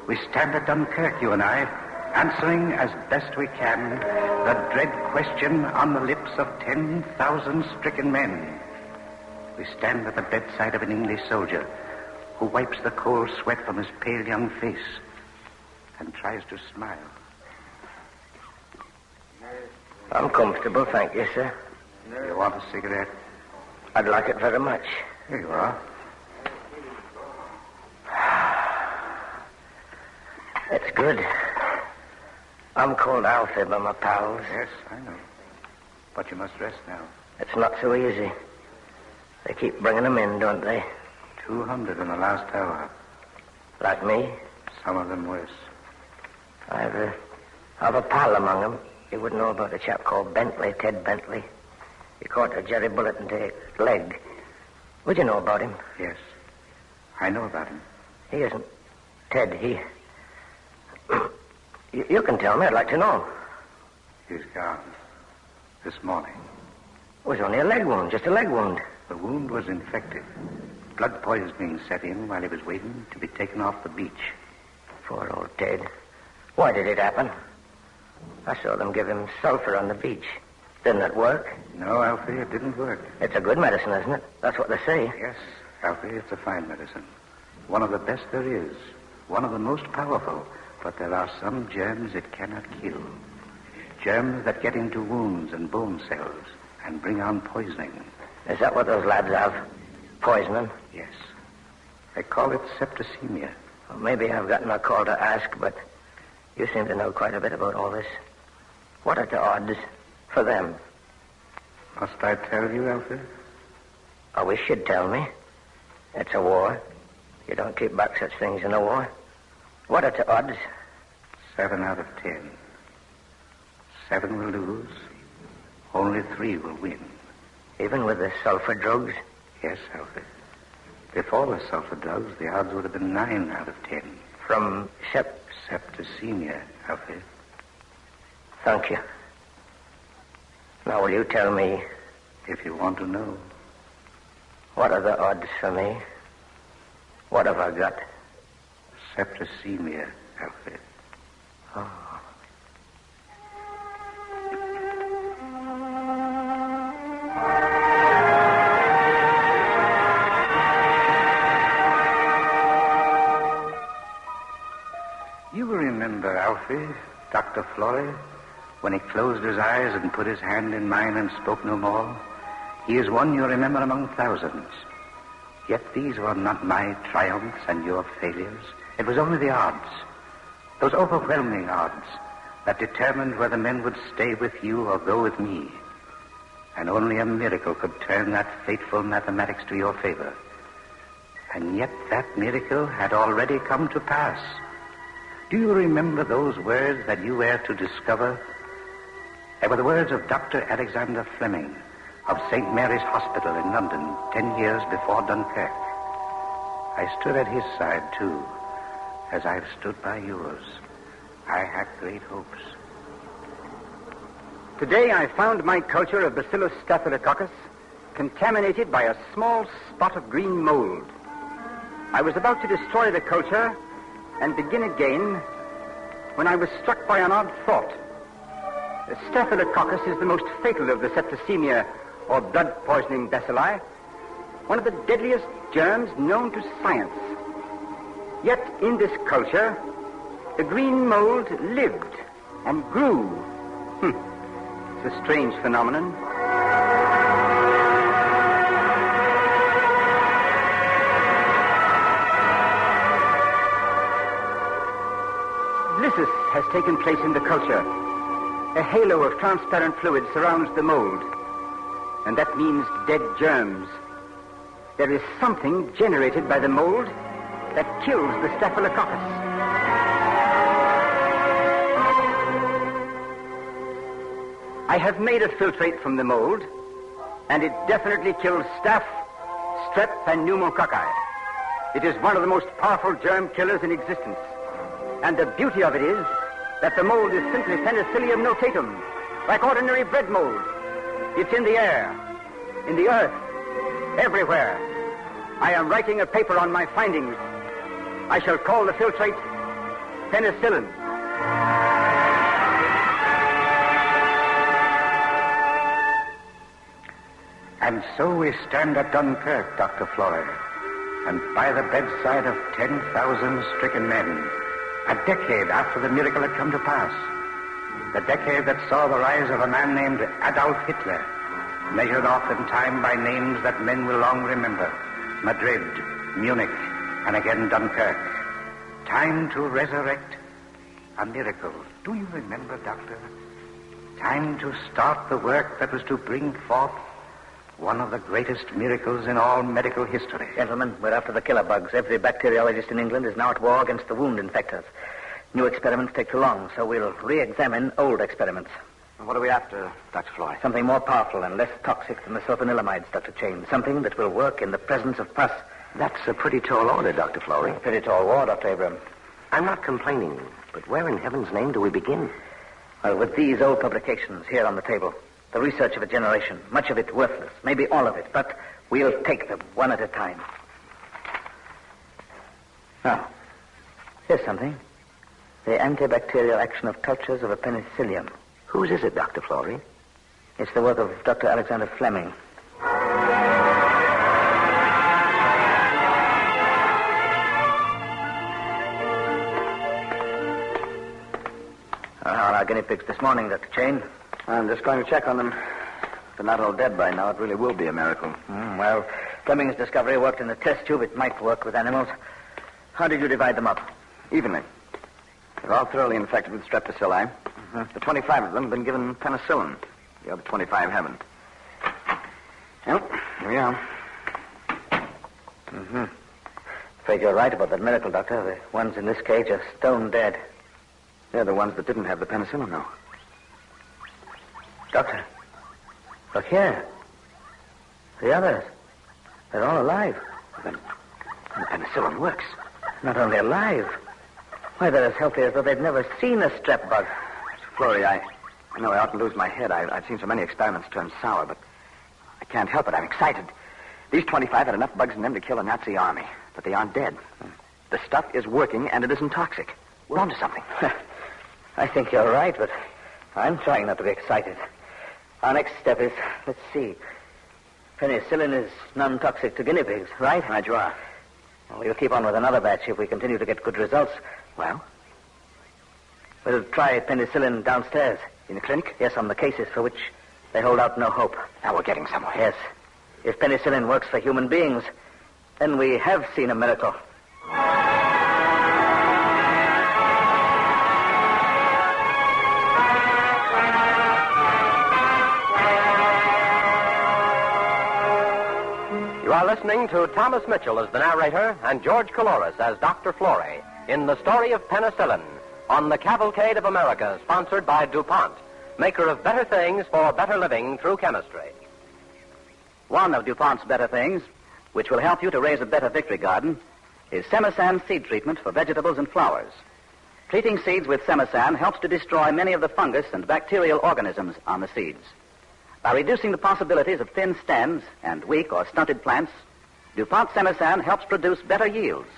We stand at Dunkirk, you and I, answering as best we can the dread question on the lips of 10,000 stricken men. We stand at the bedside of an English soldier who wipes the cold sweat from his pale young face and tries to smile. I'm comfortable, thank you, sir. You want a cigarette? I'd like it very much. Here you are. That's good. I'm called Alfie by my pals. Yes, I know. But you must rest now. It's not so easy. They keep bringing them in, don't they? 200 in the last hour. Like me? Some of them worse. I've a pal among them. You wouldn't know about a chap called Bentley, Ted Bentley. He caught a jerry bullet into his leg. Would you know about him? Yes. I know about him. He isn't. Ted, he... You can tell me. I'd like to know. He's gone. This morning. It was only a leg wound, just a leg wound. The wound was infected. Blood poisoning set in while he was waiting to be taken off the beach. Poor old Ted. Why did it happen? I saw them give him sulfur on the beach. Didn't it work? No, Alfie, it didn't work. It's a good medicine, isn't it? That's what they say. Yes, Alfie, it's a fine medicine. One of the best there is. One of the most powerful. But there are some germs it cannot kill. Germs that get into wounds and bone cells and bring on poisoning. Is that what those lads have? Poisoning? Yes. They call it septicemia. Well, maybe I've gotten a call to ask, but you seem to know quite a bit about all this. What are the odds for them? Must I tell you, Alfred? I wish you'd tell me. It's a war. You don't keep back such things in a war. What are the odds? 7 out of 10. 7 will lose. Only 3 will win. Even with the sulfur drugs? Yes, Alfred. Before the sulfur drugs, the odds would have been 9 out of 10. From septicemia, Alfred. Thank you. Now, will you tell me... If you want to know. What are the odds for me? What have I got? Septicemia, Alfred. Oh. You remember Alfie, Dr. Flory, when he closed his eyes and put his hand in mine and spoke no more? He is one you remember among thousands. Yet these were not my triumphs and your failures. It was only the odds, those overwhelming odds, that determined whether men would stay with you or go with me. And only a miracle could turn that fateful mathematics to your favor. And yet that miracle had already come to pass. Do you remember those words that you were to discover? They were the words of Dr. Alexander Fleming of St. Mary's Hospital in London 10 years before Dunkirk. I stood at his side, too, as I've stood by yours. I had great hopes. Today I found my culture of Bacillus staphylococcus contaminated by a small spot of green mold. I was about to destroy the culture and begin again when I was struck by an odd thought. The staphylococcus is the most fatal of the septicemia or blood-poisoning bacilli, one of the deadliest germs known to science. Yet in this culture, the green mold lived and grew. It's a strange phenomenon. Lysis has taken place in the culture. A halo of transparent fluid surrounds the mold, and that means dead germs. There is something generated by the mold that kills the staphylococcus. I have made a filtrate from the mold, and it definitely kills staph, strep, and pneumococci. It is one of the most powerful germ killers in existence. And the beauty of it is that the mold is simply Penicillin notatum, like ordinary bread mold. It's in the air, in the earth, everywhere. I am writing a paper on my findings. I shall call the filtrate Penicillin. And so we stand at Dunkirk, Dr. Flory, and by the bedside of 10,000 stricken men, a decade after the miracle had come to pass. The decade that saw the rise of a man named Adolf Hitler, measured off in time by names that men will long remember. Madrid, Munich, and again Dunkirk. Time to resurrect a miracle. Do you remember, Doctor? Time to start the work that was to bring forth one of the greatest miracles in all medical history. Gentlemen, we're after the killer bugs. Every bacteriologist in England is now at war against the wound infectors. New experiments take too long, so we'll re-examine old experiments. What are we after, Dr. Flory? Something more powerful and less toxic than the sulfonylamides, Dr. Chain. Something that will work in the presence of pus. That's a pretty tall order, Dr. Flory. A pretty tall war, Dr. Abraham. I'm not complaining, but where in heaven's name do we begin? Well, with these old publications here on the table, the research of a generation, much of it worthless, maybe all of it, but we'll take them one at a time. Now, here's something. The antibacterial action of cultures of a penicillium. Whose is it, Dr. Flory? It's the work of Dr. Alexander Fleming. Our guinea pigs this morning, Dr. Chain. I'm just going to check on them. If they're not all dead by now, it really will be a miracle. Well, Fleming's discovery worked in the test tube. It might work with animals. How did you divide them up? Evenly. They're all thoroughly infected with streptocilli. The 25 of them have been given penicillin. The other 25 haven't. Well, here we are. Afraid you're right about that miracle, Doctor. The ones in this cage are stone dead. They're the ones that didn't have the penicillin, though. Doctor, look here. The others. They're all alive. Then the penicillin works. Not only alive. Why, they're as healthy as though they'd never seen a strep bug. Florrie, I know I ought to lose my head. I've seen so many experiments turn sour, but I can't help it. I'm excited. These 25 had enough bugs in them to kill a Nazi army, but they aren't dead. The stuff is working, and it isn't toxic. We're onto something. I think you're right, but I'm trying not to be excited. Our next step is, let's see. Penicillin is non-toxic to guinea pigs, right? Right, you are. Well, we'll keep on with another batch if we continue to get good results. Well? We'll try penicillin downstairs. In the clinic? Yes, on the cases for which they hold out no hope. Now we're getting somewhere. Yes. If penicillin works for human beings, then we have seen a miracle. You are listening to Thomas Mitchell as the narrator and George Coulouris as Dr. Florey in the story of penicillin on the Cavalcade of America, sponsored by DuPont, maker of better things for better living through chemistry. One of DuPont's better things, which will help you to raise a better victory garden, is Semisan seed treatment for vegetables and flowers. Treating seeds with Semisan helps to destroy many of the fungus and bacterial organisms on the seeds. By reducing the possibilities of thin stems and weak or stunted plants, DuPont Semisan helps produce better yields.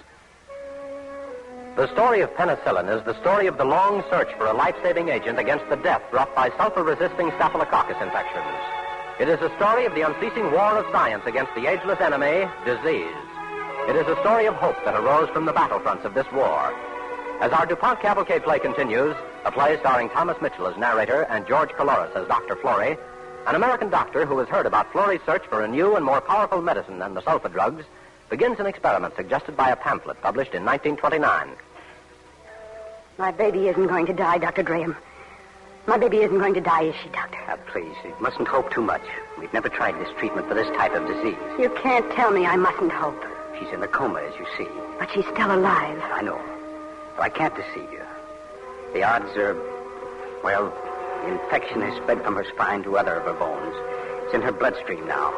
The story of penicillin is the story of the long search for a life-saving agent against the death brought by sulfur-resisting staphylococcus infections. It is a story of the unceasing war of science against the ageless enemy, disease. It is a story of hope that arose from the battlefronts of this war. As our DuPont Cavalcade play continues, a play starring Thomas Mitchell as narrator and George Coulouris as Dr. Florey, an American doctor who has heard about Florey's search for a new and more powerful medicine than the sulfa drugs begins an experiment suggested by a pamphlet published in 1929. My baby isn't going to die, Dr. Graham. My baby isn't going to die, is she, Doctor? Please, you mustn't hope too much. We've never tried this treatment for this type of disease. You can't tell me I mustn't hope. She's in a coma, as you see. But she's still alive. I know. But I can't deceive you. The odds are, well, the infection has spread from her spine to other of her bones. It's in her bloodstream now.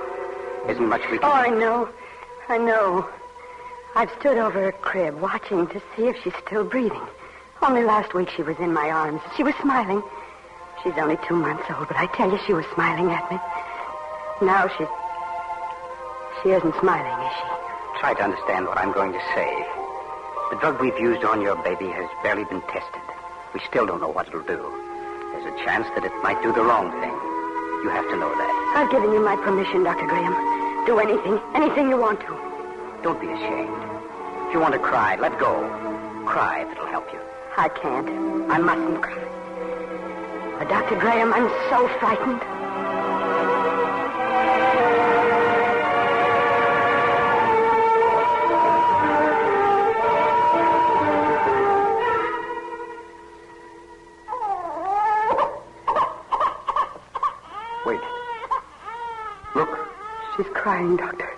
Isn't much we can... Oh, I know. I know. I've stood over her crib watching to see if she's still breathing. Only last week she was in my arms. She was smiling. She's only 2 months old, but I tell you, she was smiling at me. Now she isn't smiling, is she? Try to understand what I'm going to say. The drug we've used on your baby has barely been tested. We still don't know what it'll do. There's a chance that it might do the wrong thing. You have to know that. I've given you my permission, Dr. Graham. Do anything you want to. Don't be ashamed. If you want to cry, let go. Cry if it'll help you. I can't. I mustn't cry. But Dr. Graham, I'm so frightened. Wait. Look. She's crying, Doctor.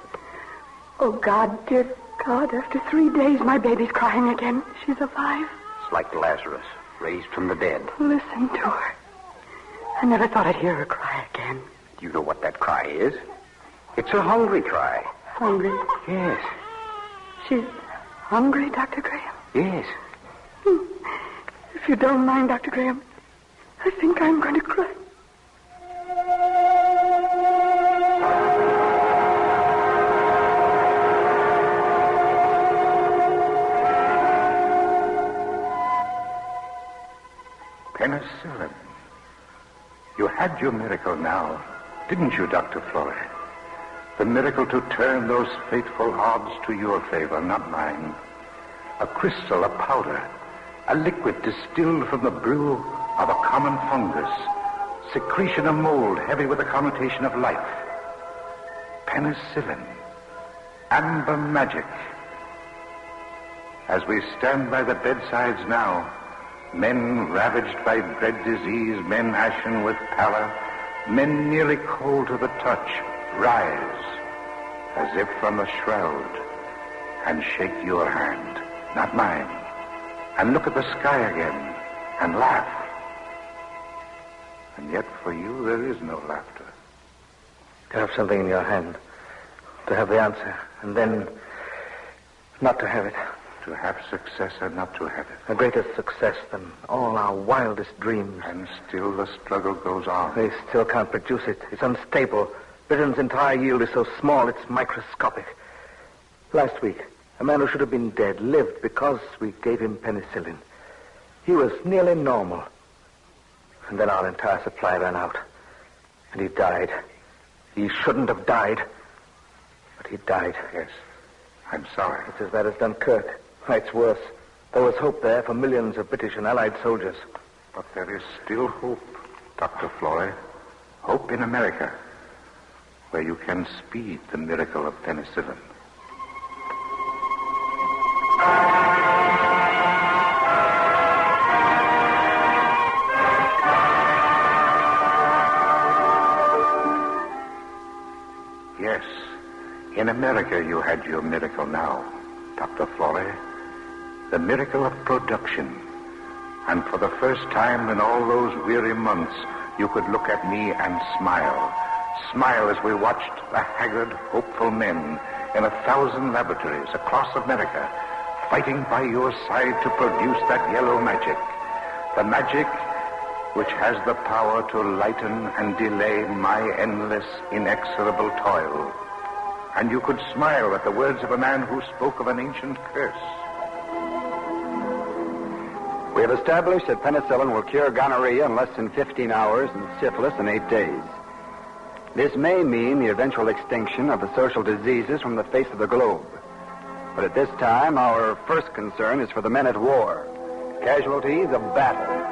Oh, God, dear God, after 3 days, my baby's crying again. She's alive. It's like Lazarus, raised from the dead. Listen to her. I never thought I'd hear her cry again. Do you know what that cry is? It's a hungry cry. Hungry? Yes. She's hungry, Dr. Graham? Yes. If you don't mind, Dr. Graham, I think I'm going to cry. Penicillin. You had your miracle now, didn't you, Dr. Florey? The miracle to turn those fateful odds to your favor, not mine. A crystal, a powder, a liquid distilled from the brew of a common fungus, secretion of mold heavy with the connotation of life. Penicillin. Amber magic. As we stand by the bedsides now, men ravaged by dread disease, men ashen with pallor, men nearly cold to the touch, rise as if from a shroud and shake your hand, not mine, and look at the sky again and laugh. And yet for you there is no laughter. To have something in your hand, to have the answer, and then not to have it. To have success and not to have it. A greater success than all our wildest dreams. And still the struggle goes on. They still can't produce it. It's unstable. Britain's entire yield is so small, it's microscopic. Last week, a man who should have been dead lived because we gave him penicillin. He was nearly normal. And then our entire supply ran out. And he died. He shouldn't have died. But he died. Yes. I'm sorry. It's as bad as Dunkirk. It's worse. There was hope there for millions of British and Allied soldiers. But there is still hope, Dr. Florey. Hope in America, where you can speed the miracle of penicillin. Yes, in America you had your miracle now, Dr. Florey. The miracle of production. And for the first time in all those weary months, you could look at me and smile. Smile as we watched the haggard, hopeful men in 1,000 laboratories across America, fighting by your side to produce that yellow magic. The magic which has the power to lighten and delay my endless, inexorable toil. And you could smile at the words of a man who spoke of an ancient curse. We have established that penicillin will cure gonorrhea in less than 15 hours and syphilis in 8 days. This may mean the eventual extinction of the social diseases from the face of the globe. But at this time, our first concern is for the men at war, casualties of battle.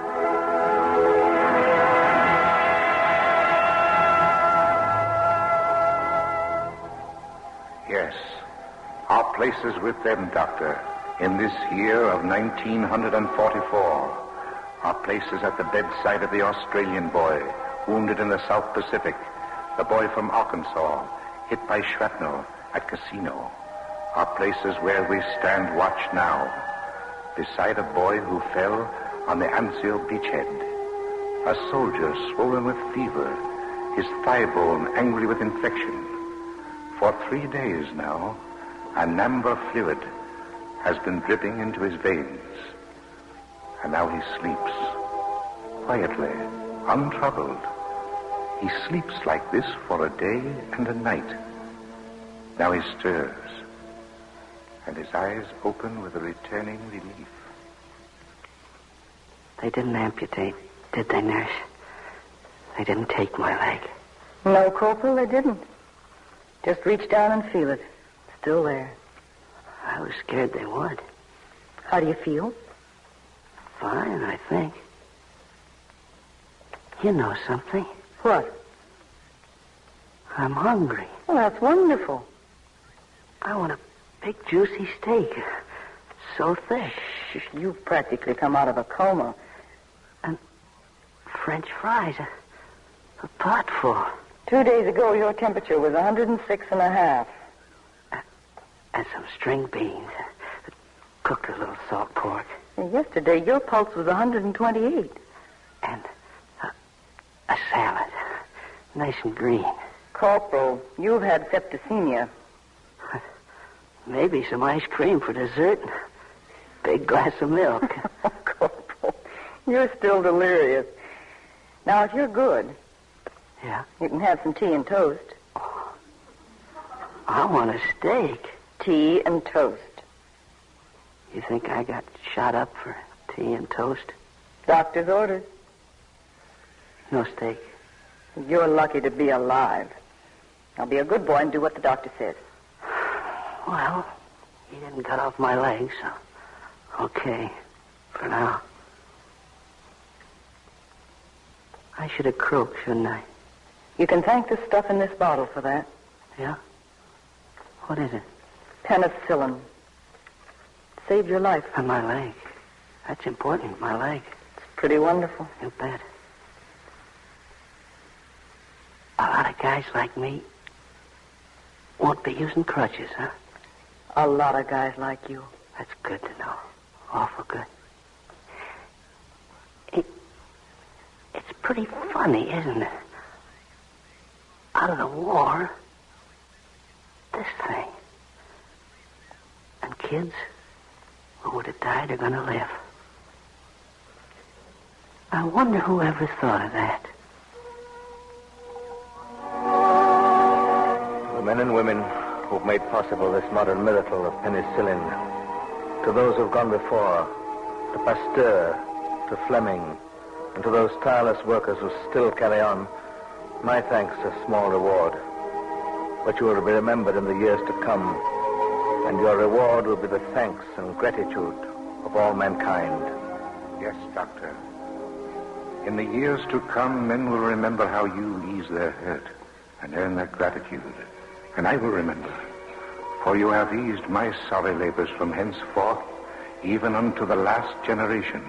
Yes, our place is with them, Doctor. In this year of 1944, our place is at the bedside of the Australian boy, wounded in the South Pacific, the boy from Arkansas, hit by shrapnel at Casino. Our place is where we stand watch now, beside a boy who fell on the Anzio beachhead. A soldier swollen with fever, his thigh bone angry with infection. For 3 days now, an amber fluid has been dripping into his veins. And now he sleeps, quietly, untroubled. He sleeps like this for a day and a night. Now he stirs, and his eyes open with a returning relief. They didn't amputate, did they, nurse? They didn't take my leg. No, Corporal, they didn't. Just reach down and feel it. Still there. I was scared they would. How do you feel? Fine, I think. You know something. What? I'm hungry. Well, that's wonderful. I want a big, juicy steak. So thick. You've practically come out of a coma. And French fries. A pot full. 2 days ago, your temperature was 106.5. And some string beans. Cooked a little salt pork. And yesterday, your pulse was 128. And a salad. Nice and green. Corporal, you've had septicemia. Maybe some ice cream for dessert. Big glass of milk. Corporal, you're still delirious. Now, if you're good... Yeah? You can have some tea and toast. Oh, I want a steak. Tea and toast. You think I got shot up for tea and toast? Doctor's orders. No steak. You're lucky to be alive. Now be a good boy and do what the doctor says. Well, he didn't cut off my leg, so okay. For now. I should have croaked, shouldn't I? You can thank the stuff in this bottle for that. Yeah? What is it? Penicillin. Saved your life. And my leg. That's important, my leg. It's pretty wonderful. You bet. A lot of guys like me won't be using crutches, huh? A lot of guys like you. That's good to know. Awful good. It's pretty funny, isn't it? Out of the war, this thing. And kids who would have died are going to live. I wonder who ever thought of that. The men and women who've made possible this modern miracle of penicillin, to those who've gone before, to Pasteur, to Fleming, and to those tireless workers who still carry on, my thanks a small reward. But you will be remembered in the years to come, and your reward will be the thanks and gratitude of all mankind. Yes, Doctor. In the years to come, men will remember how you ease their hurt and earn their gratitude. And I will remember, for you have eased my sorry labors from henceforth, even unto the last generation.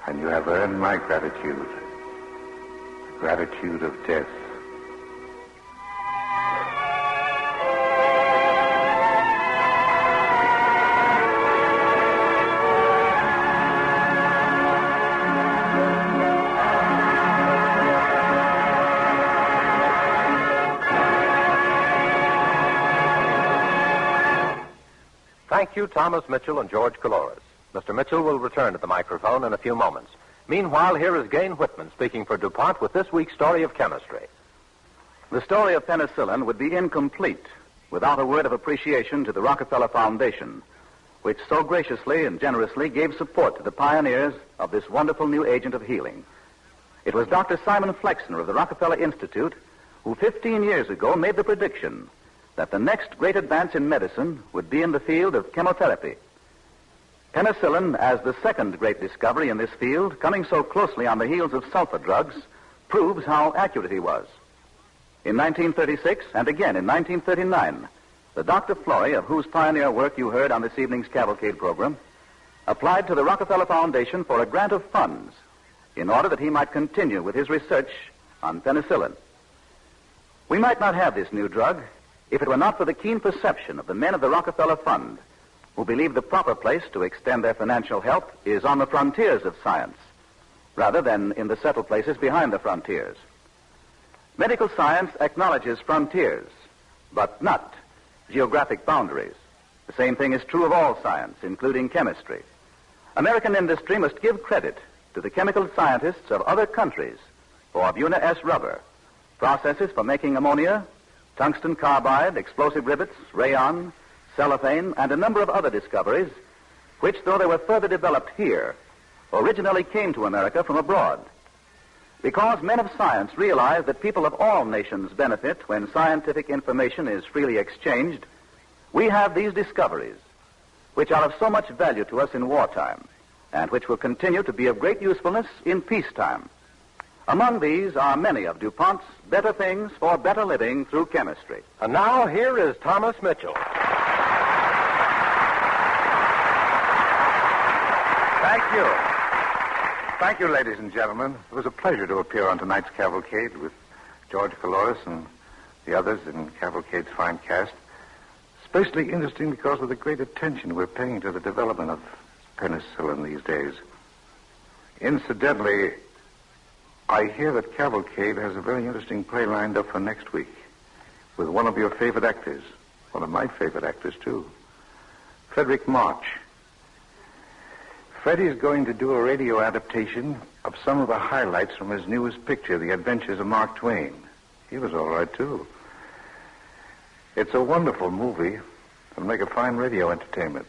And you have earned my gratitude, the gratitude of death. Thank you, Thomas Mitchell and George Coloris. Mr. Mitchell will return to the microphone in a few moments. Meanwhile, here is Gain Whitman speaking for DuPont with this week's story of chemistry. The story of penicillin would be incomplete without a word of appreciation to the Rockefeller Foundation, which so graciously and generously gave support to the pioneers of this wonderful new agent of healing. It was Dr. Simon Flexner of the Rockefeller Institute who 15 years ago made the prediction that the next great advance in medicine would be in the field of chemotherapy. Penicillin, as the second great discovery in this field, coming so closely on the heels of sulfa drugs, proves how accurate he was. In 1936 and again in 1939, the Dr. Flory, of whose pioneer work you heard on this evening's Cavalcade program, applied to the Rockefeller Foundation for a grant of funds in order that he might continue with his research on penicillin. We might not have this new drug if it were not for the keen perception of the men of the Rockefeller Fund, who believe the proper place to extend their financial help is on the frontiers of science, rather than in the settled places behind the frontiers. Medical science acknowledges frontiers, but not geographic boundaries. The same thing is true of all science, including chemistry. American industry must give credit to the chemical scientists of other countries for Buna S. rubber, processes for making ammonia, tungsten carbide, explosive rivets, rayon, cellophane, and a number of other discoveries, which, though they were further developed here, originally came to America from abroad. Because men of science realize that people of all nations benefit when scientific information is freely exchanged, we have these discoveries, which are of so much value to us in wartime, and which will continue to be of great usefulness in peacetime. Among these are many of DuPont's better things for better living through chemistry. And now, here is Thomas Mitchell. Thank you. Thank you, ladies and gentlemen. It was a pleasure to appear on tonight's Cavalcade with George Coloris and the others in Cavalcade's fine cast. Especially interesting because of the great attention we're paying to the development of penicillin these days. Incidentally, I hear that Cavalcade has a very interesting play lined up for next week with one of your favorite actors, one of my favorite actors, too, Frederick March. Freddie's going to do a radio adaptation of some of the highlights from his newest picture, The Adventures of Mark Twain. He was all right, too. It's a wonderful movie. It'll make a fine radio entertainment.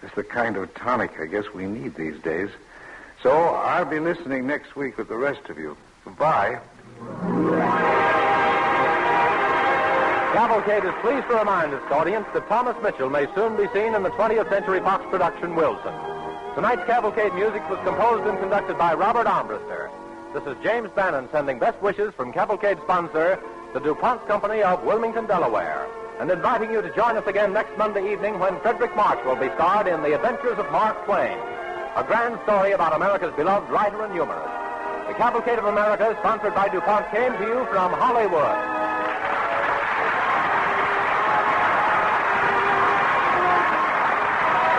It's the kind of tonic I guess we need these days. So I'll be listening next week with the rest of you. Goodbye. Cavalcade is pleased to remind its audience that Thomas Mitchell may soon be seen in the 20th Century Fox production Wilson. Tonight's Cavalcade music was composed and conducted by Robert Armbruster. this is James Bannon sending best wishes from Cavalcade sponsor, the DuPont Company of Wilmington, Delaware, and inviting you to join us again next Monday evening when Frederick March will be starred in The Adventures of Mark Twain, a grand story about America's beloved writer and humorist. The Cavalcade of America, sponsored by DuPont, came to you from Hollywood.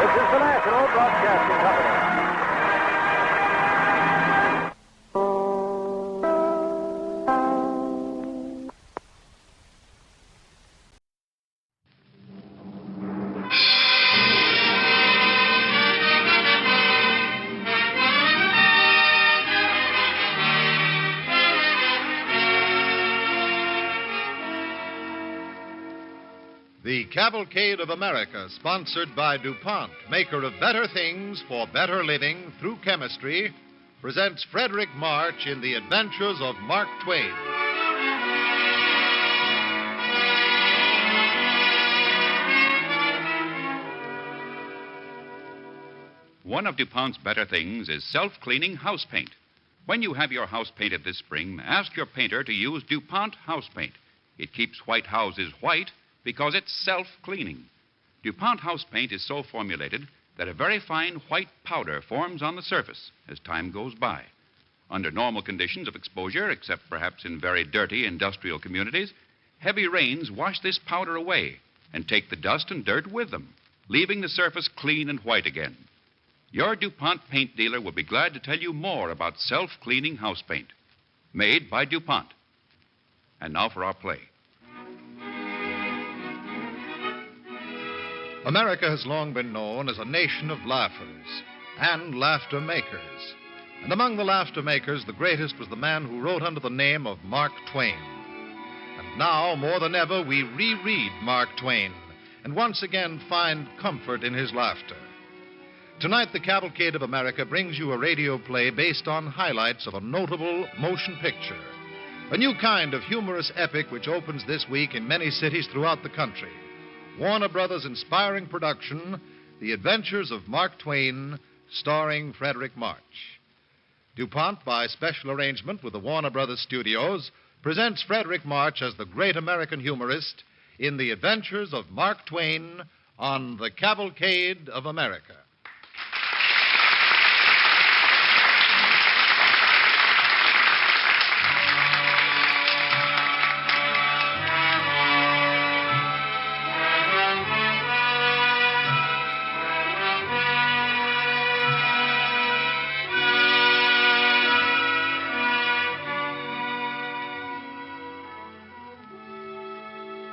This is the National Broadcasting Company. The Cavalcade of America, sponsored by DuPont, maker of better things for better living through chemistry, presents Frederick March in The Adventures of Mark Twain. One of DuPont's better things is self-cleaning house paint. When you have your house painted this spring, ask your painter to use DuPont house paint. It keeps white houses white because it's self-cleaning. DuPont house paint is so formulated that a very fine white powder forms on the surface as time goes by. Under normal conditions of exposure, except perhaps in very dirty industrial communities, heavy rains wash this powder away and take the dust and dirt with them, leaving the surface clean and white again. Your DuPont paint dealer will be glad to tell you more about self-cleaning house paint, made by DuPont. And now for our play. America has long been known as a nation of laughers and laughter makers. And among the laughter makers, the greatest was the man who wrote under the name of Mark Twain. And now, more than ever, we reread Mark Twain and once again find comfort in his laughter. Tonight, the Cavalcade of America brings you a radio play based on highlights of a notable motion picture, a new kind of humorous epic which opens this week in many cities throughout the country. Warner Brothers' inspiring production, The Adventures of Mark Twain, starring Frederick March. DuPont, by special arrangement with the Warner Brothers Studios, presents Frederick March as the great American humorist in The Adventures of Mark Twain on the Cavalcade of America.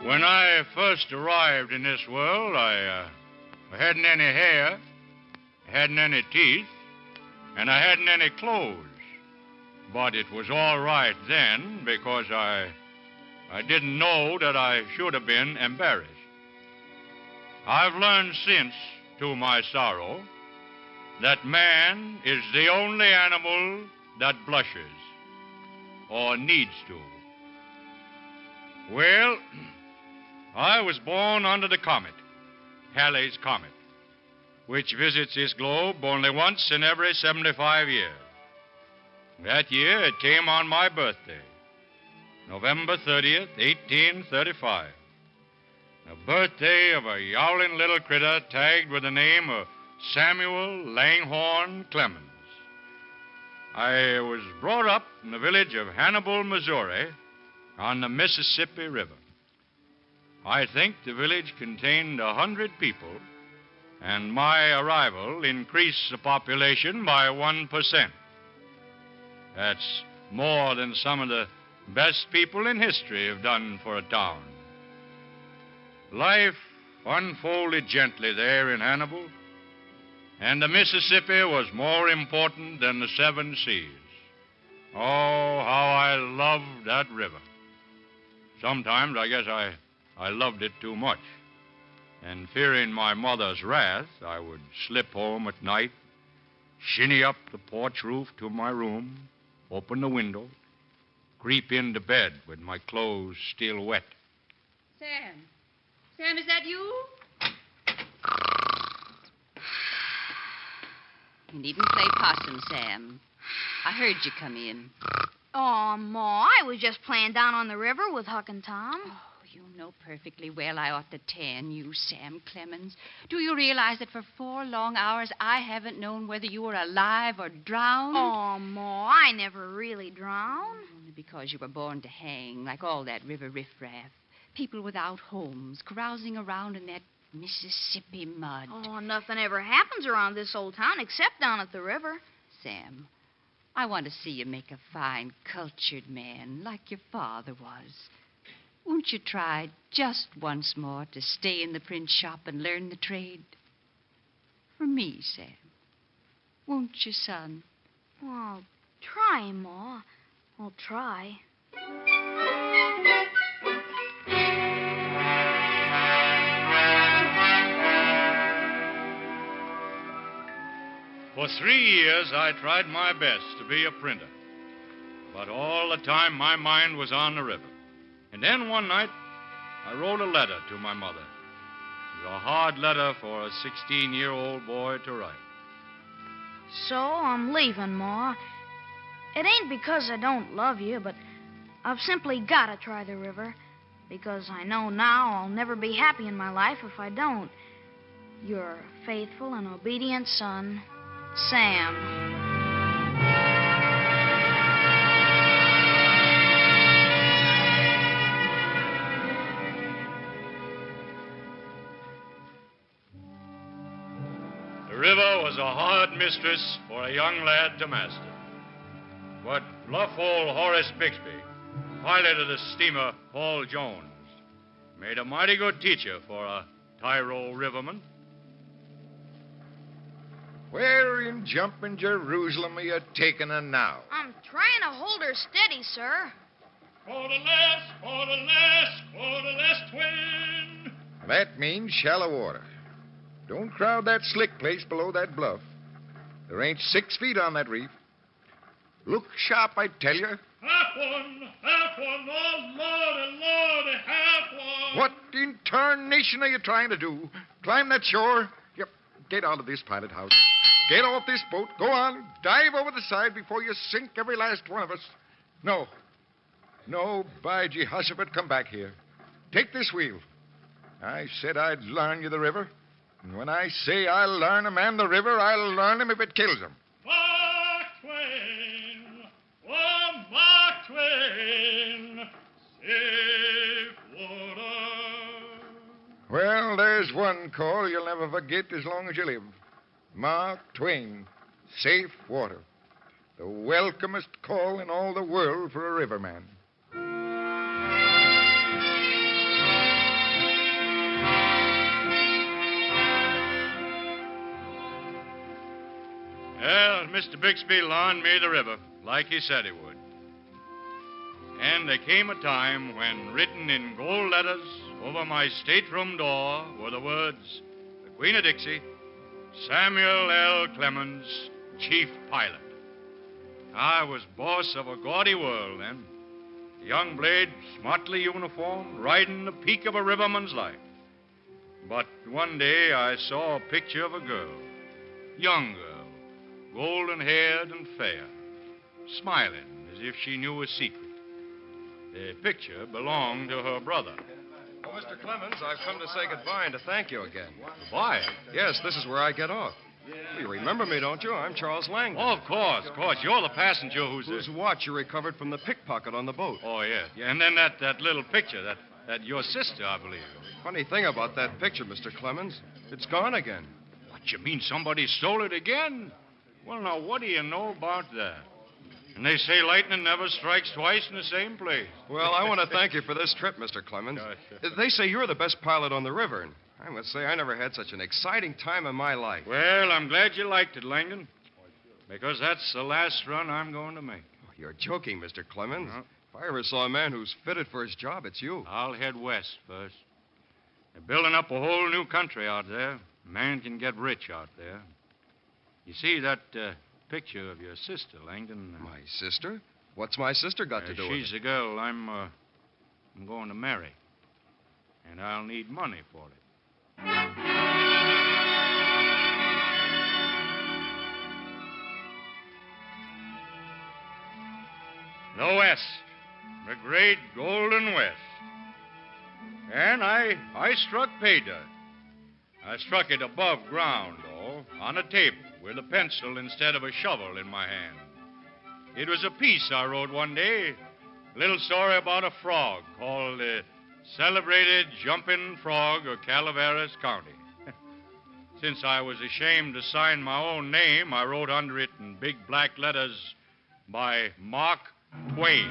When I first arrived in this world, I hadn't any hair, hadn't any teeth, and I hadn't any clothes. But it was all right then because I didn't know that I should have been embarrassed. I've learned since, to my sorrow, that man is the only animal that blushes or needs to. Well, I was born under the comet, Halley's Comet, which visits this globe only once in every 75 years. That year it came on my birthday, November 30th, 1835. The birthday of a yowling little critter tagged with the name of Samuel Langhorne Clemens. I was brought up in the village of Hannibal, Missouri, on the Mississippi River. I think the village contained 100 people, and my arrival increased the population by 1%. That's more than some of the best people in history have done for a town. Life unfolded gently there in Hannibal, and the Mississippi was more important than the 7 seas. Oh, how I loved that river. Sometimes I guess I loved it too much. And fearing my mother's wrath, I would slip home at night, shinny up the porch roof to my room, open the window, creep into bed with my clothes still wet. Sam. Sam, is that you? You needn't play possum, Sam. I heard you come in. Oh, Ma, I was just playing down on the river with Huck and Tom. Oh, you know perfectly well I ought to tan you, Sam Clemens. Do you realize that for 4 long hours I haven't known whether you were alive or drowned? Oh, Ma, I never really drowned. Only because you were born to hang, like all that river riffraff. People without homes, carousing around in that Mississippi mud. Oh, nothing ever happens around this old town except down at the river. Sam, I want to see you make a fine, cultured man like your father was. Won't you try just once more to stay in the print shop and learn the trade? For me, Sam. Won't you, son? Well, I'll try, Ma. I'll try. For 3 years, I tried my best to be a printer. But all the time, my mind was on the river. And then one night, I wrote a letter to my mother. It was a hard letter for a 16-year-old boy to write. So I'm leaving, Ma. It ain't because I don't love you, but I've simply got to try the river. Because I know now I'll never be happy in my life if I don't. Your faithful and obedient son, Sam. The river was a hard mistress for a young lad to master. But bluff old Horace Bixby, pilot of the steamer Paul Jones, made a mighty good teacher for a Tyrol riverman. Where in jumping Jerusalem are you taking her now? I'm trying to hold her steady, sir. Quarter less, Twain. That means shallow water. Don't crowd that slick place below that bluff. There ain't 6 feet on that reef. Look sharp, I tell you. Half one, oh, Lordy, half one. What in tarnation are you trying to do? Climb that shore? Yep, get out of this pilot house. Get off this boat. Go on. Dive over the side before you sink every last one of us. No, by Jehoshaphat, come back here. Take this wheel. I said I'd learn you the river. And when I say I'll learn a man the river, I'll learn him if it kills him. Mark Twain, oh, Mark Twain, safe water. Well, there's one call you'll never forget as long as you live. Mark Twain, safe water. The welcomest call in all the world for a riverman. Well, Mr. Bixby loaned me the river, like he said he would. And there came a time when, written in gold letters over my stateroom door, were the words, "The Queen of Dixie, Samuel L. Clemens, Chief Pilot." I was boss of a gaudy world then. A young blade, smartly uniformed, riding the peak of a riverman's life. But one day I saw a picture of a girl, young girl, golden-haired and fair, smiling as if she knew a secret. The picture belonged to her brother. Oh, Mr. Clemens, I've come to say goodbye and to thank you again. Goodbye? Yes, this is where I get off. You remember me, don't you? I'm Charles Langdon. Oh, of course. You're the passenger whose watch you recovered from the pickpocket on the boat. Oh, yeah. And then that little picture, that your sister, I believe. Funny thing about that picture, Mr. Clemens, it's gone again. What, you mean somebody stole it again? Well, now, what do you know about that? And they say lightning never strikes twice in the same place. Well, I want to thank you for this trip, Mr. Clemens. They say you're the best pilot on the river, and I must say I never had such an exciting time in my life. Well, I'm glad you liked it, Langdon, because that's the last run I'm going to make. Oh, you're joking, Mr. Clemens. If I ever saw a man who's fitted for his job, it's you. I'll head west first. They're building up a whole new country out there. A man can get rich out there. You see that picture of your sister, Langdon? My sister? What's my sister got to do with it? She's the girl I'm going to marry. And I'll need money for it. The West. The great golden West. And I struck pay dirt. I struck it above ground, though, on a table with a pencil instead of a shovel in my hand. It was a piece I wrote one day, a little story about a frog called the Celebrated Jumping Frog of Calaveras County. Since I was ashamed to sign my own name, I wrote under it in big black letters, by Mark Twain.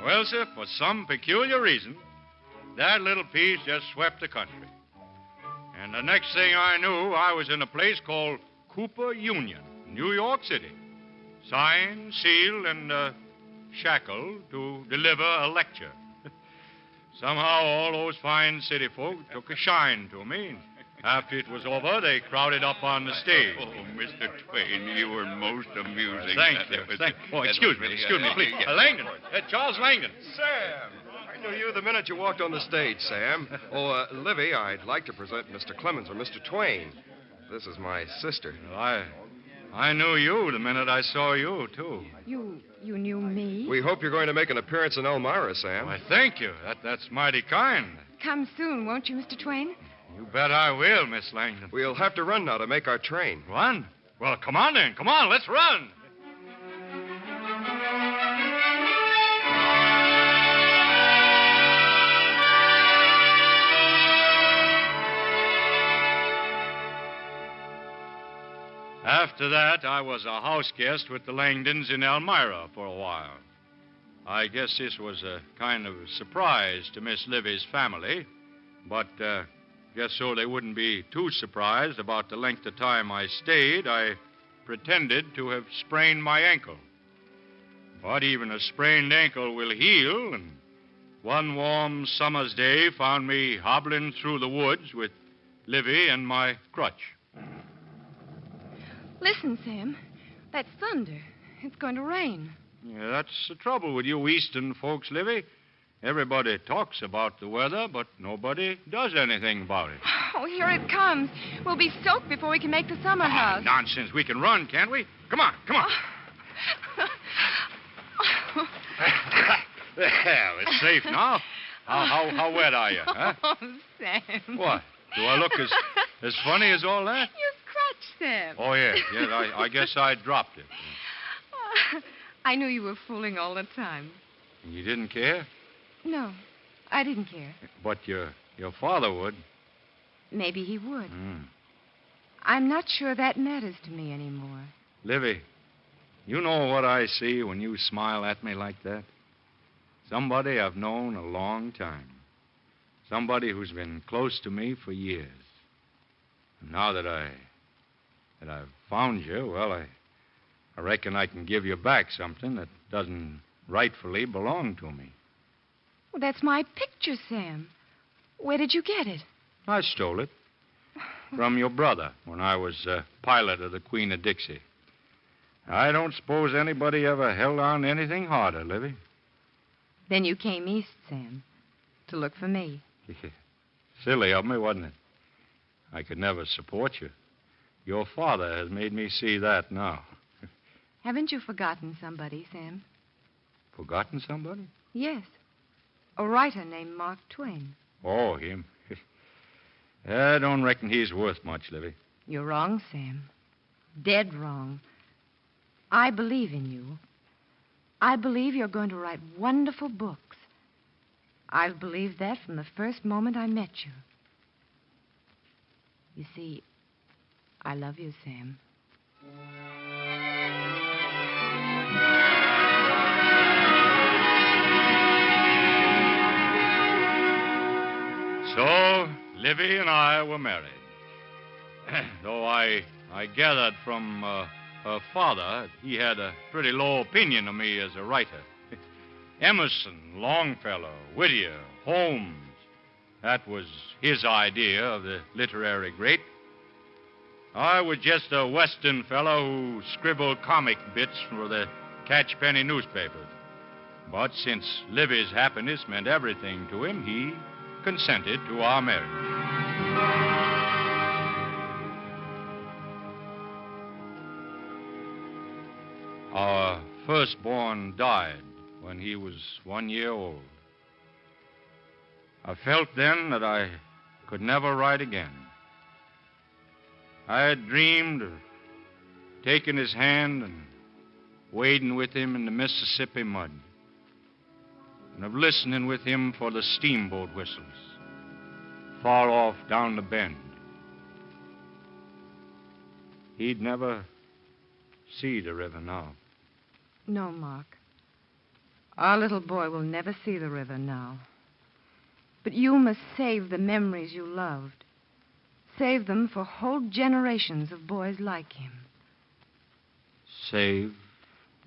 Well, sir, for some peculiar reason, that little piece just swept the country. And the next thing I knew, I was in a place called Cooper Union, New York City. Signed, sealed, and shackled to deliver a lecture. Somehow all those fine city folk took a shine to me. After it was over, they crowded up on the stage. Oh, Mr. Twain, you were most amusing. Thank you. Oh, excuse me, please. Langdon. Charles Langdon. Sam! I knew you the minute you walked on the stage, Sam. Oh, Livy, I'd like to present Mr. Clemens or Mr. Twain. This is my sister. Well, I knew you the minute I saw you, too. You knew me? We hope you're going to make an appearance in Elmira, Sam. Why, thank you. That's mighty kind. Come soon, won't you, Mr. Twain? You bet I will, Miss Langdon. We'll have to run now to make our train. Run? Well, come on then. Come on, let's run. After that, I was a house guest with the Langdons in Elmira for a while. I guess this was a kind of surprise to Miss Livy's family, but just so they wouldn't be too surprised about the length of time I stayed, I pretended to have sprained my ankle. But even a sprained ankle will heal, and one warm summer's day found me hobbling through the woods with Livy and my crutch. Listen, Sam. That's thunder. It's going to rain. Yeah, that's the trouble with you eastern folks, Livy. Everybody talks about the weather, but nobody does anything about it. Oh, here it comes. We'll be soaked before we can make the summer house. Nonsense. We can run, can't we? Come on. Well, it's safe now. How wet are you, huh? Oh, Sam. What? Do I look as funny as all that? Your crutch, Sam. Oh, yes. I guess I dropped it. I knew you were fooling all the time. You didn't care? No, I didn't care. But your father would. Maybe he would. I'm not sure that matters to me anymore. Livy, you know what I see when you smile at me like that? Somebody I've known a long time. Somebody who's been close to me for years. And now that I've found you, well, I reckon I can give you back something that doesn't rightfully belong to me. Well, that's my picture, Sam. Where did you get it? I stole it from your brother when I was pilot of the Queen of Dixie. I don't suppose anybody ever held on to anything harder, Livy. Then you came east, Sam, to look for me. Silly of me, wasn't it? I could never support you. Your father has made me see that now. Haven't you forgotten somebody, Sam? Forgotten somebody? Yes. A writer named Mark Twain. Oh, him. I don't reckon he's worth much, Livy. You're wrong, Sam. Dead wrong. I believe in you. I believe you're going to write wonderful books. I've believed that from the first moment I met you. You see, I love you, Sam. So, Livy and I were married. Though I gathered from her father, he had a pretty low opinion of me as a writer. Emerson, Longfellow, Whittier, Holmes. That was his idea of the literary great. I was just a Western fellow who scribbled comic bits for the catchpenny newspapers. But since Livy's happiness meant everything to him, he consented to our marriage. Our firstborn died when he was 1 year old. I felt then that I could never write again. I had dreamed of taking his hand and wading with him in the Mississippi mud, and of listening with him for the steamboat whistles far off down the bend. He'd never see the river now. No, Mark. Our little boy will never see the river now. But you must save the memories you loved. Save them for whole generations of boys like him. Save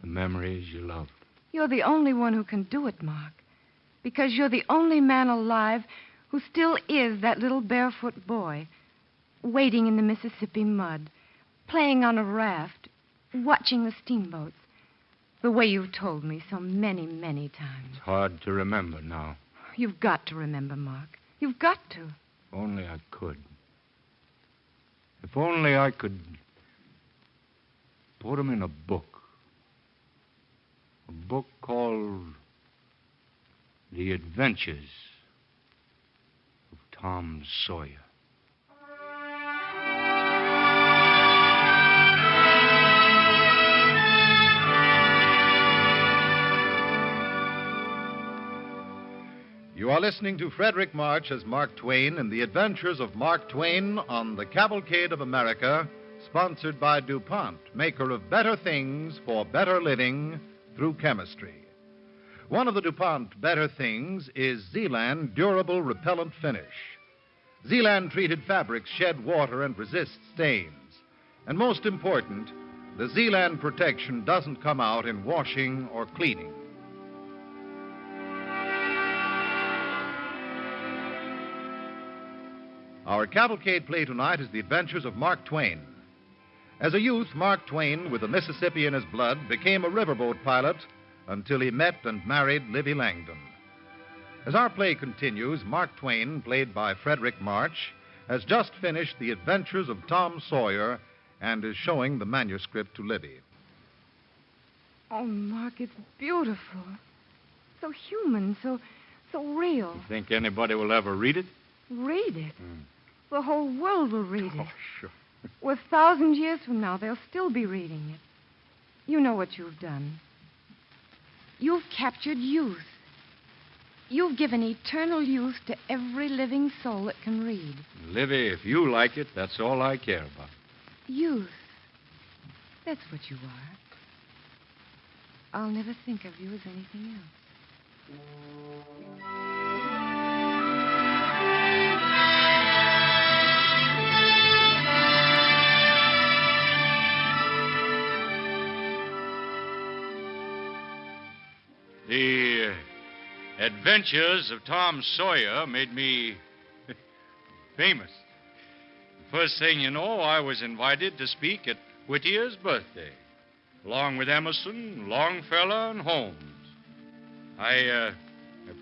the memories you loved. You're the only one who can do it, Mark. Because you're the only man alive who still is that little barefoot boy, wading in the Mississippi mud, playing on a raft, watching the steamboats, the way you've told me so many, many times. It's hard to remember now. You've got to remember, Mark. You've got to. If only I could. If only I could put them in a book. A book called The Adventures of Tom Sawyer. You are listening to Frederick March as Mark Twain in The Adventures of Mark Twain on the Cavalcade of America, sponsored by DuPont, maker of better things for better living through chemistry. One of the DuPont better things is Zealand Durable Repellent Finish. Zealand treated fabrics shed water and resist stains. And most important, the Zealand protection doesn't come out in washing or cleaning. Our cavalcade play tonight is The Adventures of Mark Twain. As a youth, Mark Twain, with the Mississippi in his blood, became a riverboat pilot until he met and married Livy Langdon. As our play continues, Mark Twain, played by Frederick March, has just finished The Adventures of Tom Sawyer and is showing the manuscript to Livy. Oh, Mark, it's beautiful. So human, so real. You think anybody will ever read it? Read it? The whole world will read it. Oh, sure. 1,000 years from now, they'll still be reading it. You know what you've done. You've captured youth. You've given eternal youth to every living soul that can read. Livy, if you like it, that's all I care about. Youth. That's what you are. I'll never think of you as anything else. The Adventures of Tom Sawyer made me famous. First thing you know, I was invited to speak at Whittier's birthday, along with Emerson, Longfellow, and Holmes. I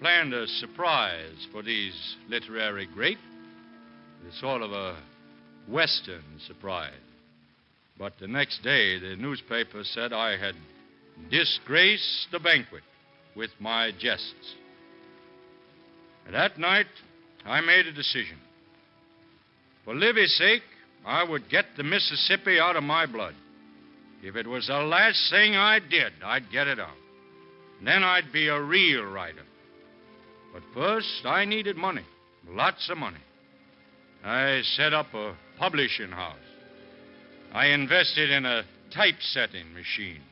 planned a surprise for these literary greats, a sort of a Western surprise. But the next day, the newspaper said I had disgraced the banquet with my jests. That night, I made a decision. For Livy's sake, I would get the Mississippi out of my blood. If it was the last thing I did, I'd get it out. Then I'd be a real writer. But first, I needed money, lots of money. I set up a publishing house. I invested in a typesetting machine.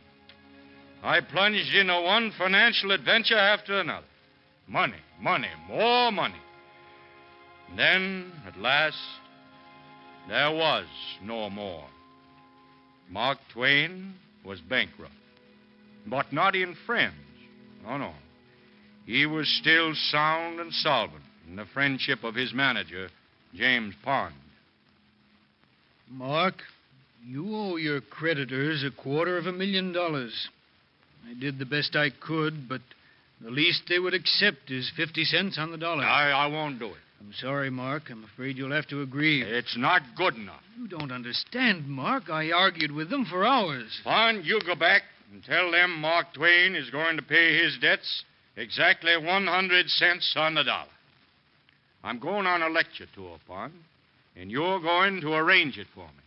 I plunged into one financial adventure after another. Money, money, more money. And then, at last, there was no more. Mark Twain was bankrupt. But not in friends. Oh, no. He was still sound and solvent in the friendship of his manager, James Pond. Mark, you owe your creditors $250,000. I did the best I could, but The least they would accept is 50 cents on the dollar. I won't do it. I'm sorry, Mark. I'm afraid you'll have to agree. It's not good enough. You don't understand, Mark. I argued with them for hours. Fine, you go back and tell them Mark Twain is going to pay his debts exactly 100 cents on the dollar. I'm going on a lecture tour, Pond, and you're going to arrange it for me.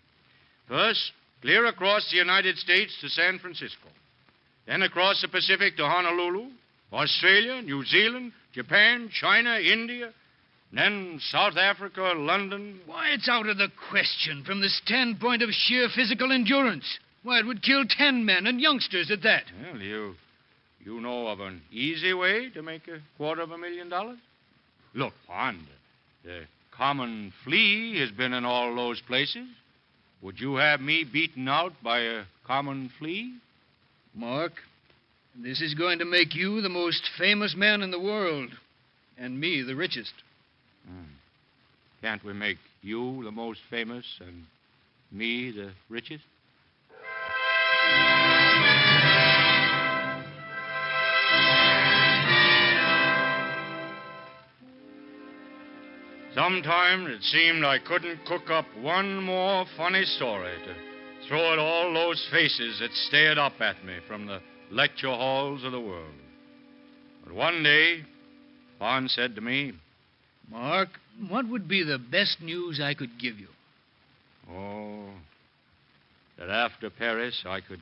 First, clear across the United States to San Francisco. Then across the Pacific to Honolulu, Australia, New Zealand, Japan, China, India, then South Africa, London. Why, it's out of the question from the standpoint of sheer physical endurance. Why, it would kill 10 men and youngsters at that. Well, you know of an easy way to make $250,000? Look, Pond, the common flea has been in all those places. Would you have me beaten out by a common flea? Mark, this is going to make you the most famous man in the world, and me the richest. Can't we make you the most famous and me the richest? Sometimes it seemed I couldn't cook up one more funny story to throw at all those faces that stared up at me from the lecture halls of the world. But one day, Pond said to me, Mark, what would be the best news I could give you? Oh, that after Paris I could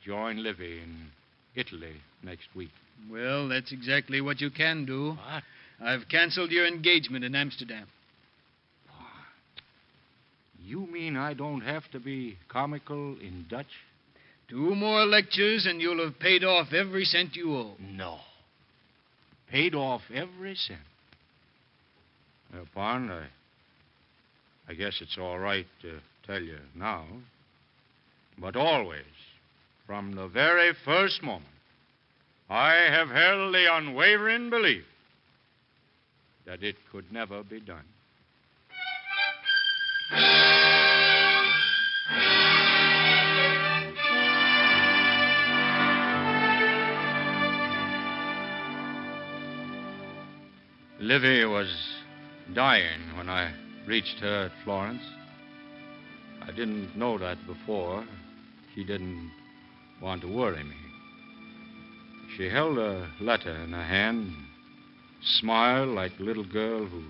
join Livy in Italy next week. Well, that's exactly what you can do. What? I've canceled your engagement in Amsterdam. You mean I don't have to be comical in Dutch? 2 more lectures and you'll have paid off every cent you owe. No. Paid off every cent. Well, Pond, I guess it's all right to tell you now. But always, from the very first moment, I have held the unwavering belief that it could never be done. Livy was dying when I reached her at Florence. I didn't know that before. She didn't want to worry me. She held a letter in her hand, smiled like a little girl who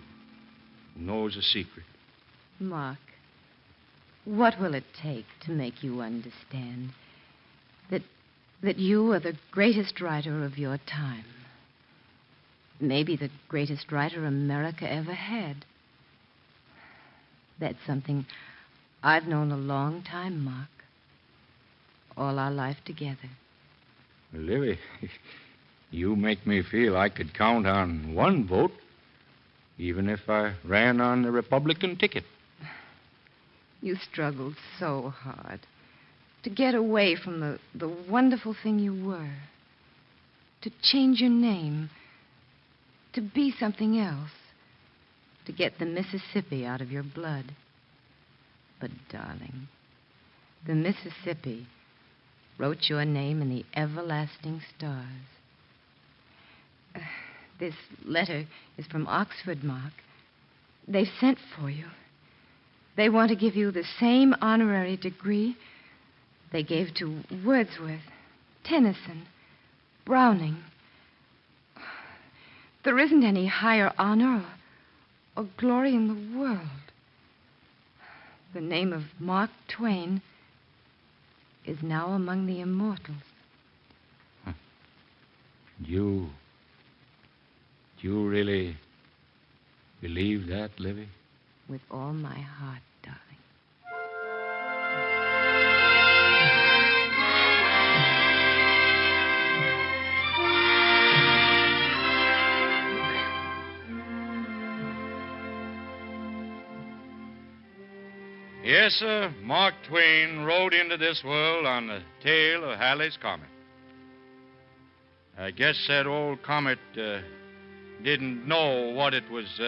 knows a secret. Mark, what will it take to make you understand that you are the greatest writer of your time? Maybe the greatest writer America ever had. That's something I've known a long time, Mark. All our life together. Livy, you make me feel I could count on one vote, even if I ran on the Republican ticket. You struggled so hard to get away from the wonderful thing you were, to change your name, to be something else, to get the Mississippi out of your blood. But, darling, the Mississippi wrote your name in the everlasting stars. This letter is from Oxford, Mark. They've sent for you. They want to give you the same honorary degree they gave to Wordsworth, Tennyson, Browning. There isn't any higher honor or glory in the world. The name of Mark Twain is now among the immortals. Do you really believe that, Livy? With all my heart, darling. Yes, sir. Mark Twain rode into this world on the tail of Halley's Comet. I guess that old comet didn't know what it was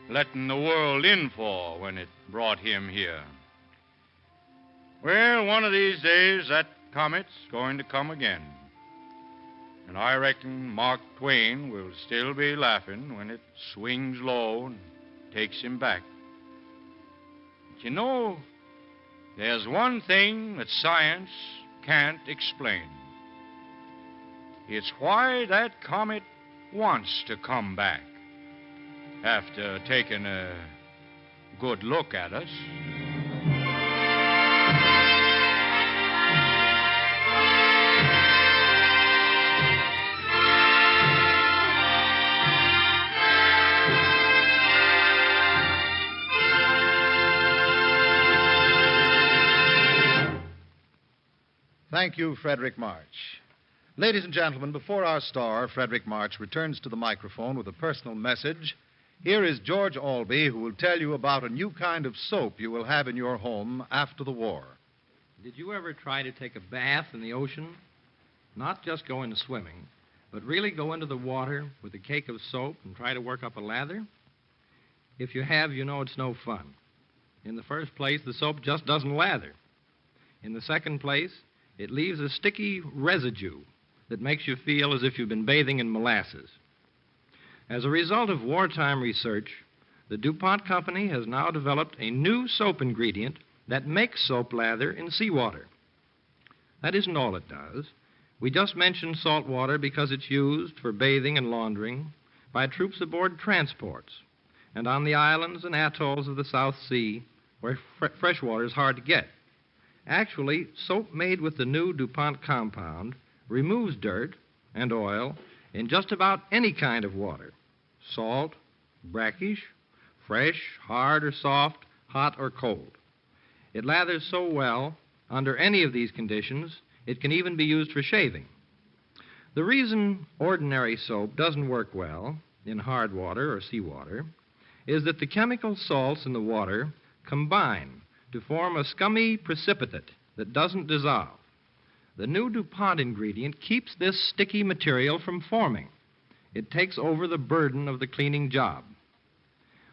letting the world in for when it brought him here. Well, one of these days, that comet's going to come again. And I reckon Mark Twain will still be laughing when it swings low and takes him back. But you know, there's one thing that science can't explain. It's why that comet wants to come back after taking a good look at us. Thank you, Frederick March. Ladies and gentlemen, before our star, Frederick March, returns to the microphone with a personal message, here is George Albee, who will tell you about a new kind of soap you will have in your home after the war. Did you ever try to take a bath in the ocean? Not just go into swimming, but really go into the water with a cake of soap and try to work up a lather? If you have, you know it's no fun. In the first place, the soap just doesn't lather. In the second place, it leaves a sticky residue that makes you feel as if you've been bathing in molasses. As a result of wartime research, the DuPont Company has now developed a new soap ingredient that makes soap lather in seawater. That isn't all it does. We just mentioned salt water because it's used for bathing and laundering by troops aboard transports and on the islands and atolls of the South Sea where fresh water is hard to get. Actually, soap made with the new DuPont compound removes dirt and oil in just about any kind of water. Salt, brackish, fresh, hard or soft, hot or cold. It lathers so well under any of these conditions, it can even be used for shaving. The reason ordinary soap doesn't work well in hard water or seawater is that the chemical salts in the water combine to form a scummy precipitate that doesn't dissolve. The new DuPont ingredient keeps this sticky material from forming. It takes over the burden of the cleaning job.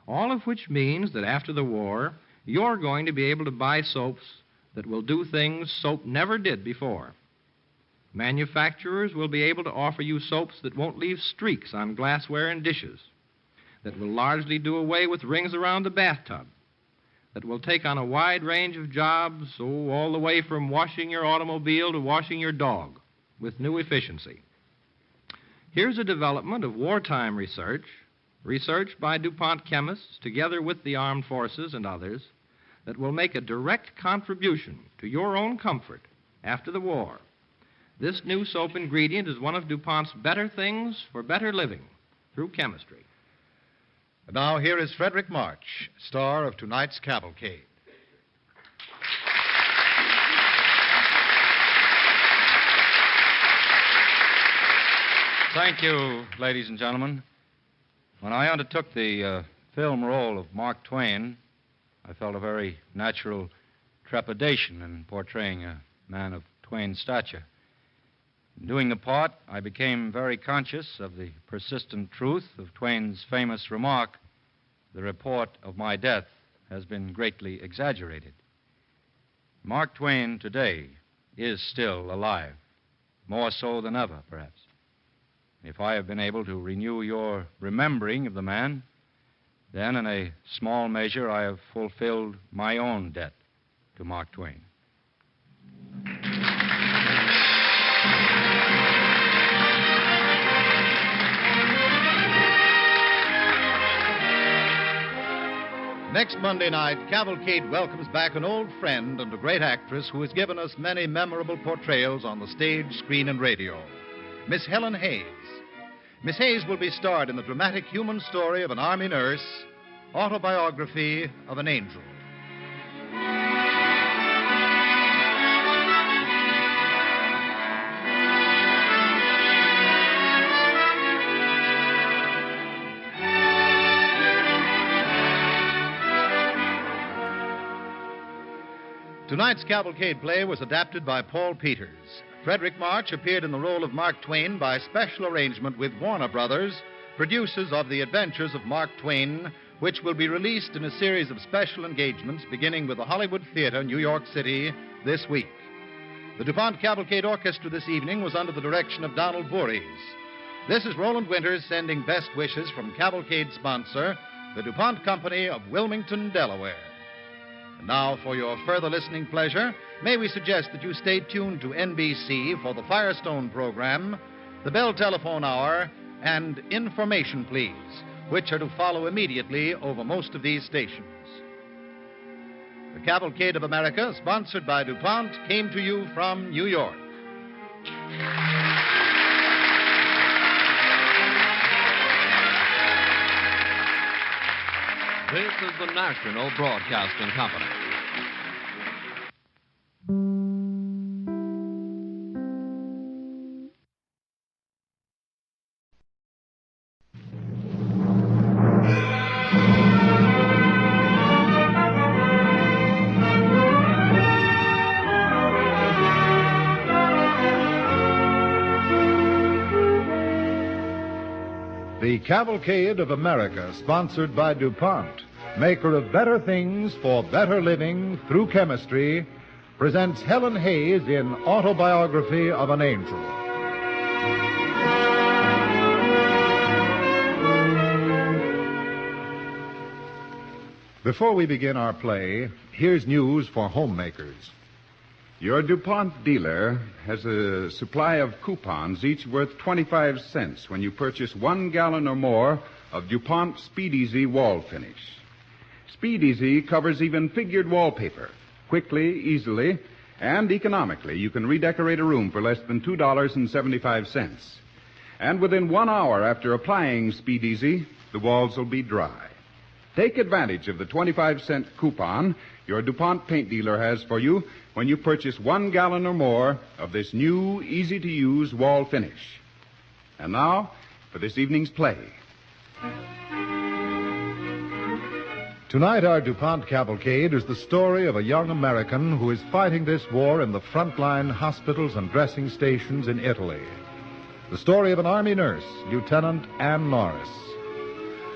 All of which means that after the war, you're going to be able to buy soaps that will do things soap never did before. Manufacturers will be able to offer you soaps that won't leave streaks on glassware and dishes, that will largely do away with rings around the bathtub, that will take on a wide range of jobs, all the way from washing your automobile to washing your dog, with new efficiency. Here's a development of wartime research by DuPont chemists together with the armed forces and others, that will make a direct contribution to your own comfort after the war. This new soap ingredient is one of DuPont's better things for better living through chemistry. And now here is Frederick March, star of tonight's Cavalcade. Thank you, ladies and gentlemen. When I undertook the film role of Mark Twain, I felt a very natural trepidation in portraying a man of Twain's stature. In doing the part, I became very conscious of the persistent truth of Twain's famous remark, "The report of my death has been greatly exaggerated." Mark Twain today is still alive, more so than ever, perhaps. If I have been able to renew your remembering of the man, then in a small measure I have fulfilled my own debt to Mark Twain. Next Monday night, Cavalcade welcomes back an old friend and a great actress who has given us many memorable portrayals on the stage, screen, and radio, Miss Helen Hayes. Miss Hayes will be starred in the dramatic human story of an Army nurse, Autobiography of an Angel. Tonight's Cavalcade play was adapted by Paul Peters. Frederick March appeared in the role of Mark Twain by special arrangement with Warner Brothers, producers of The Adventures of Mark Twain, which will be released in a series of special engagements beginning with the Hollywood Theater, New York City, this week. The DuPont Cavalcade Orchestra this evening was under the direction of Donald Voorhees. This is Roland Winters sending best wishes from Cavalcade sponsor, the DuPont Company of Wilmington, Delaware. And now, for your further listening pleasure, may we suggest that you stay tuned to NBC for the Firestone program, the Bell Telephone Hour, and Information Please, which are to follow immediately over most of these stations. The Cavalcade of America, sponsored by DuPont, came to you from New York. This is the National Broadcasting Company. The Cavalcade of America, sponsored by DuPont, maker of better things for better living through chemistry, presents Helen Hayes in Autobiography of an Angel. Before we begin our play, here's news for homemakers. Your DuPont dealer has a supply of coupons, each worth 25 cents when you purchase 1 gallon or more of DuPont Speed Easy wall finish. Speed Easy covers even figured wallpaper. Quickly, easily, and economically, you can redecorate a room for less than $2.75. And within 1 hour after applying Speed Easy, the walls will be dry. Take advantage of the 25-cent coupon your DuPont paint dealer has for you when you purchase 1 gallon or more of this new, easy-to-use wall finish. And now, for this evening's play. Tonight, our DuPont Cavalcade is the story of a young American who is fighting this war in the frontline hospitals and dressing stations in Italy. The story of an Army nurse, Lieutenant Ann Norris.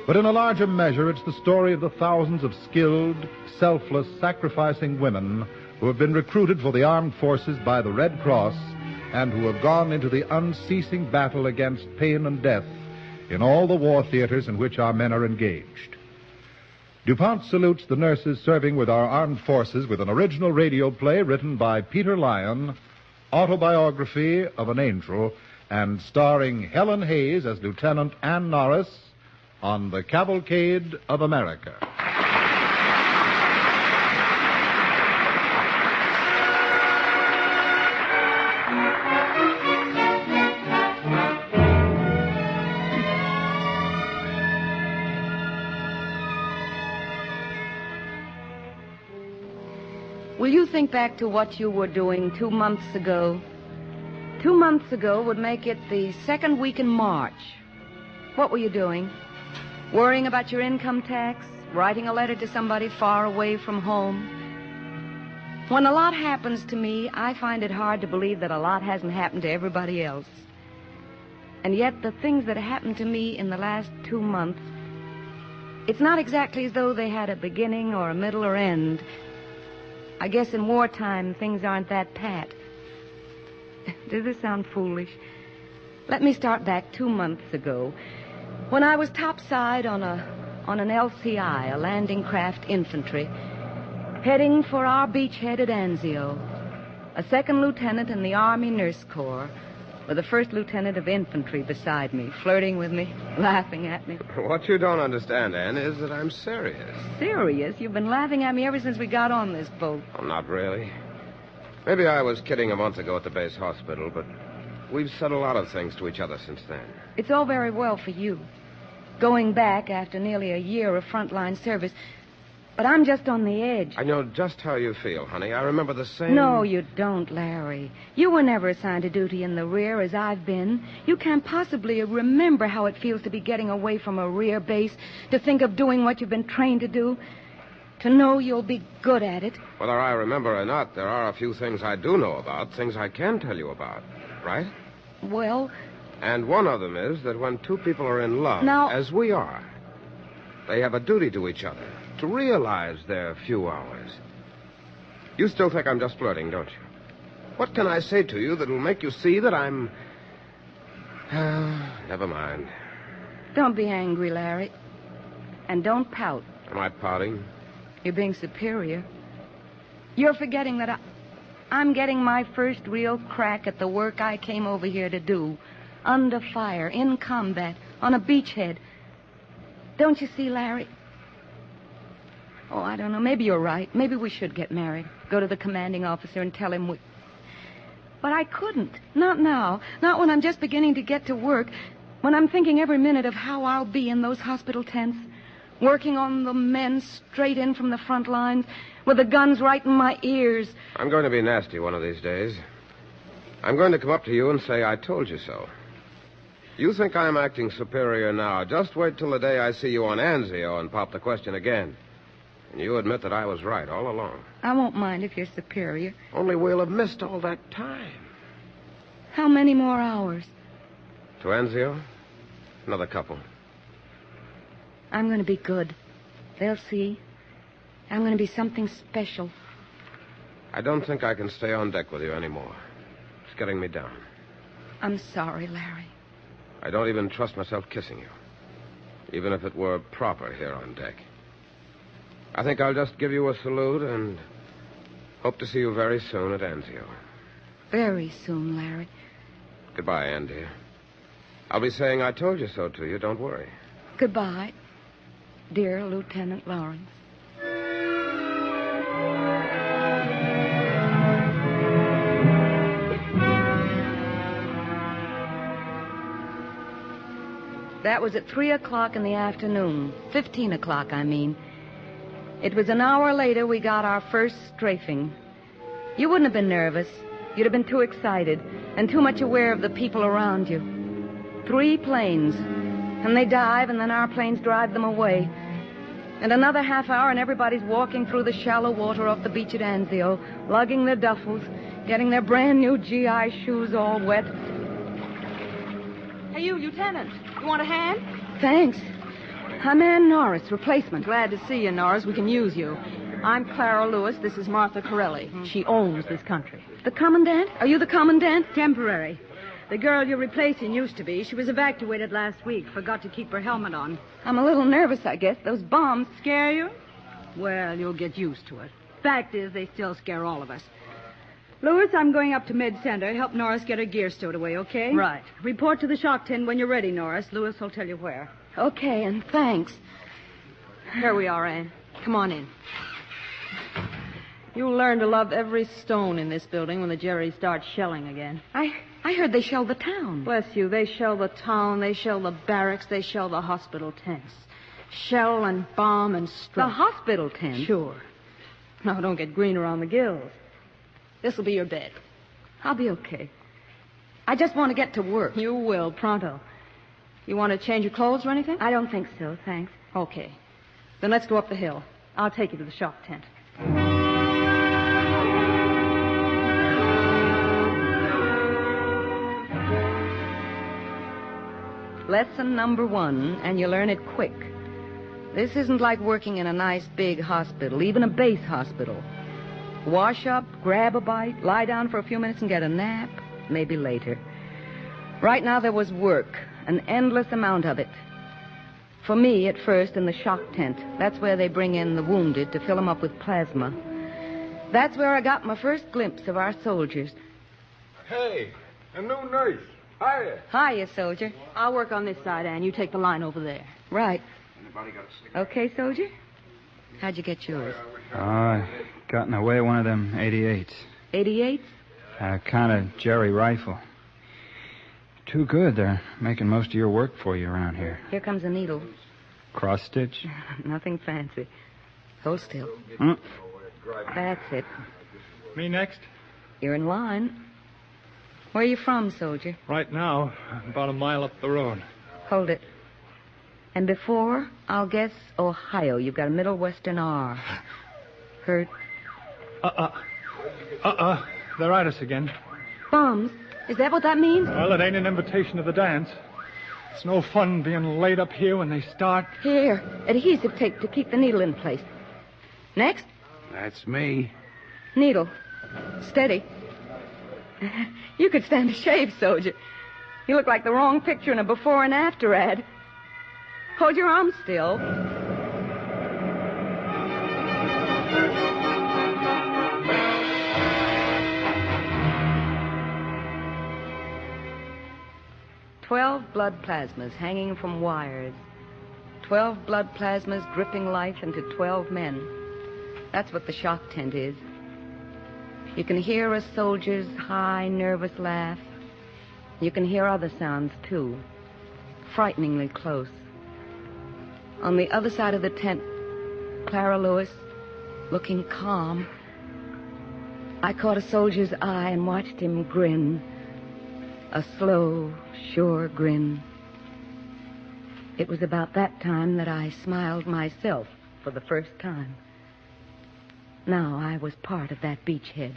But in a larger measure, it's the story of the thousands of skilled, selfless, sacrificing women who have been recruited for the armed forces by the Red Cross and who have gone into the unceasing battle against pain and death in all the war theaters in which our men are engaged. DuPont salutes the nurses serving with our armed forces with an original radio play written by Peter Lyon, Autobiography of an Angel, and starring Helen Hayes as Lieutenant Ann Norris on the Cavalcade of America. Will you think back to what you were doing 2 months ago? 2 months ago would make it the second week in March. What were you doing? Worrying about your income tax? Writing a letter to somebody far away from home? When a lot happens to me, I find it hard to believe that a lot hasn't happened to everybody else. And yet the things that happened to me in the last 2 months, it's not exactly as though they had a beginning or a middle or end. I guess in wartime, things aren't that pat. Does this sound foolish? Let me start back 2 months ago, when I was topside on an LCI, a landing craft infantry, heading for our beachhead at Anzio, a second lieutenant in the Army Nurse Corps, with a first lieutenant of infantry beside me, flirting with me, laughing at me. What you don't understand, Ann, is that I'm serious. Serious? You've been laughing at me ever since we got on this boat. Oh, not really. Maybe I was kidding a month ago at the base hospital, but we've said a lot of things to each other since then. It's all very well for you, going back after nearly a year of frontline service, but I'm just on the edge. I know just how you feel, honey. I remember the same... No, you don't, Larry. You were never assigned to duty in the rear as I've been. You can't possibly remember how it feels to be getting away from a rear base, to think of doing what you've been trained to do, to know you'll be good at it. Whether I remember or not, there are a few things I do know about, things I can tell you about, right? Well... And one of them is that when two people are in love, now... as we are, they have a duty to each other, to realize their few hours. You still think I'm just flirting, don't you? What can I say to you that will make you see that I'm... never mind. Don't be angry, Larry. And don't pout. Am I pouting? You're being superior. You're forgetting that I'm getting my first real crack at the work I came over here to do. Under fire, in combat, on a beachhead. Don't you see, Larry? Oh, I don't know. Maybe you're right. Maybe we should get married. Go to the commanding officer and tell him we... But I couldn't. Not now. Not when I'm just beginning to get to work. When I'm thinking every minute of how I'll be in those hospital tents. Working on the men straight in from the front lines. With the guns right in my ears. I'm going to be nasty one of these days. I'm going to come up to you and say, I told you so. You think I'm acting superior now. Just wait till the day I see you on Anzio and pop the question again. And you admit that I was right all along. I won't mind if you're superior. Only we'll have missed all that time. How many more hours? To Anzio? Another couple. I'm going to be good. They'll see. I'm going to be something special. I don't think I can stay on deck with you anymore. It's getting me down. I'm sorry, Larry. I don't even trust myself kissing you. Even if it were proper here on deck. I think I'll just give you a salute and hope to see you very soon at Anzio. Very soon, Larry. Goodbye, Ann, dear. I'll be saying I told you so to you. Don't worry. Goodbye, dear Lieutenant Lawrence. That was at 3 o'clock in the afternoon. 15 o'clock, I mean. It was an hour later we got our first strafing. You wouldn't have been nervous. You'd have been too excited and too much aware of the people around you. 3 planes. And they dive, and then our planes drive them away. And another half hour, and everybody's walking through the shallow water off the beach at Anzio, lugging their duffels, getting their brand-new GI shoes all wet. Hey, you, Lieutenant. You want a hand? Thanks. I'm Ann Norris, replacement. Glad to see you, Norris. We can use you. I'm Clara Lewis. This is Martha Corelli. She owns this country. The commandant? Are you the commandant? Temporary. The girl you're replacing used to be. She was evacuated last week. Forgot to keep her helmet on. I'm a little nervous, I guess. Those bombs scare you? Well, you'll get used to it. Fact is, they still scare all of us. Lewis, I'm going up to Mid-Center. Help Norris get her gear stowed away, okay? Right. Report to the shock tent when you're ready, Norris. Lewis will tell you where. Okay, and thanks. Here we are, Ann. Come on in. You'll learn to love every stone in this building when the Jerry starts shelling again. I heard they shelled the town. Bless you. They shell the town, they shell the barracks, they shell the hospital tents. Shell and bomb and strike. The hospital tent? Sure. Now, don't get green around the gills. This'll be your bed. I'll be okay. I just want to get to work. You will, pronto. You want to change your clothes or anything? I don't think so, thanks. Okay. Then let's go up the hill. I'll take you to the shock tent. Lesson number 1, and you learn it quick. This isn't like working in a nice big hospital, even a base hospital. Wash up, grab a bite, lie down for a few minutes and get a nap, maybe later. Right now there was work, an endless amount of it. For me, at first, in the shock tent. That's where they bring in the wounded to fill them up with plasma. That's where I got my first glimpse of our soldiers. Hey, a new nurse. Hiya. Hiya, soldier. I'll work on this side, Ann. You take the line over there. Right. Anybody got a stick? Okay, soldier? How'd you get yours? I gotten away one of them 88s. 88s? Kind of Jerry rifle. Too good. They're making most of your work for you around here. Here comes a needle. Cross stitch? Nothing fancy. Hold still. That's it. Me next? You're in line. Where are you from, soldier? Right now, about a mile up the road. Hold it. And before, I'll guess Ohio. You've got a Middle Western R. Hurt? They're at us again. Bombs? Is that what that means? Well, it ain't an invitation to the dance. It's no fun being laid up here when they start. Here, adhesive tape to keep the needle in place. Next? That's me. Needle. Steady. You could stand a shave, soldier. You look like the wrong picture in a before and after ad. Hold your arm still. "12 blood plasmas hanging from wires. 12 blood plasmas dripping life into 12 men. That's what the shock tent is. You can hear a soldier's high, nervous laugh. You can hear other sounds, too, frighteningly close. On the other side of the tent, Clara Lewis, looking calm. I caught a soldier's eye and watched him grin. A slow, sure grin. It was about that time that I smiled myself for the first time. Now I was part of that beachhead.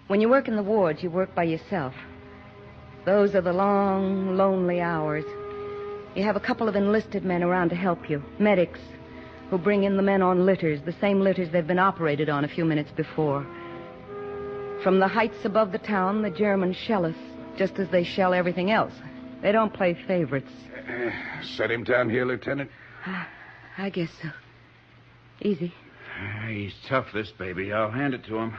When you work in the wards, you work by yourself. Those are the long, lonely hours. You have a couple of enlisted men around to help you, medics, who bring in the men on litters, the same litters they've been operated on a few minutes before. From the heights above the town, the Germans shell us, just as they shell everything else. They don't play favorites. Set him down here, Lieutenant. I guess so. Easy. He's tough, this baby. I'll hand it to him.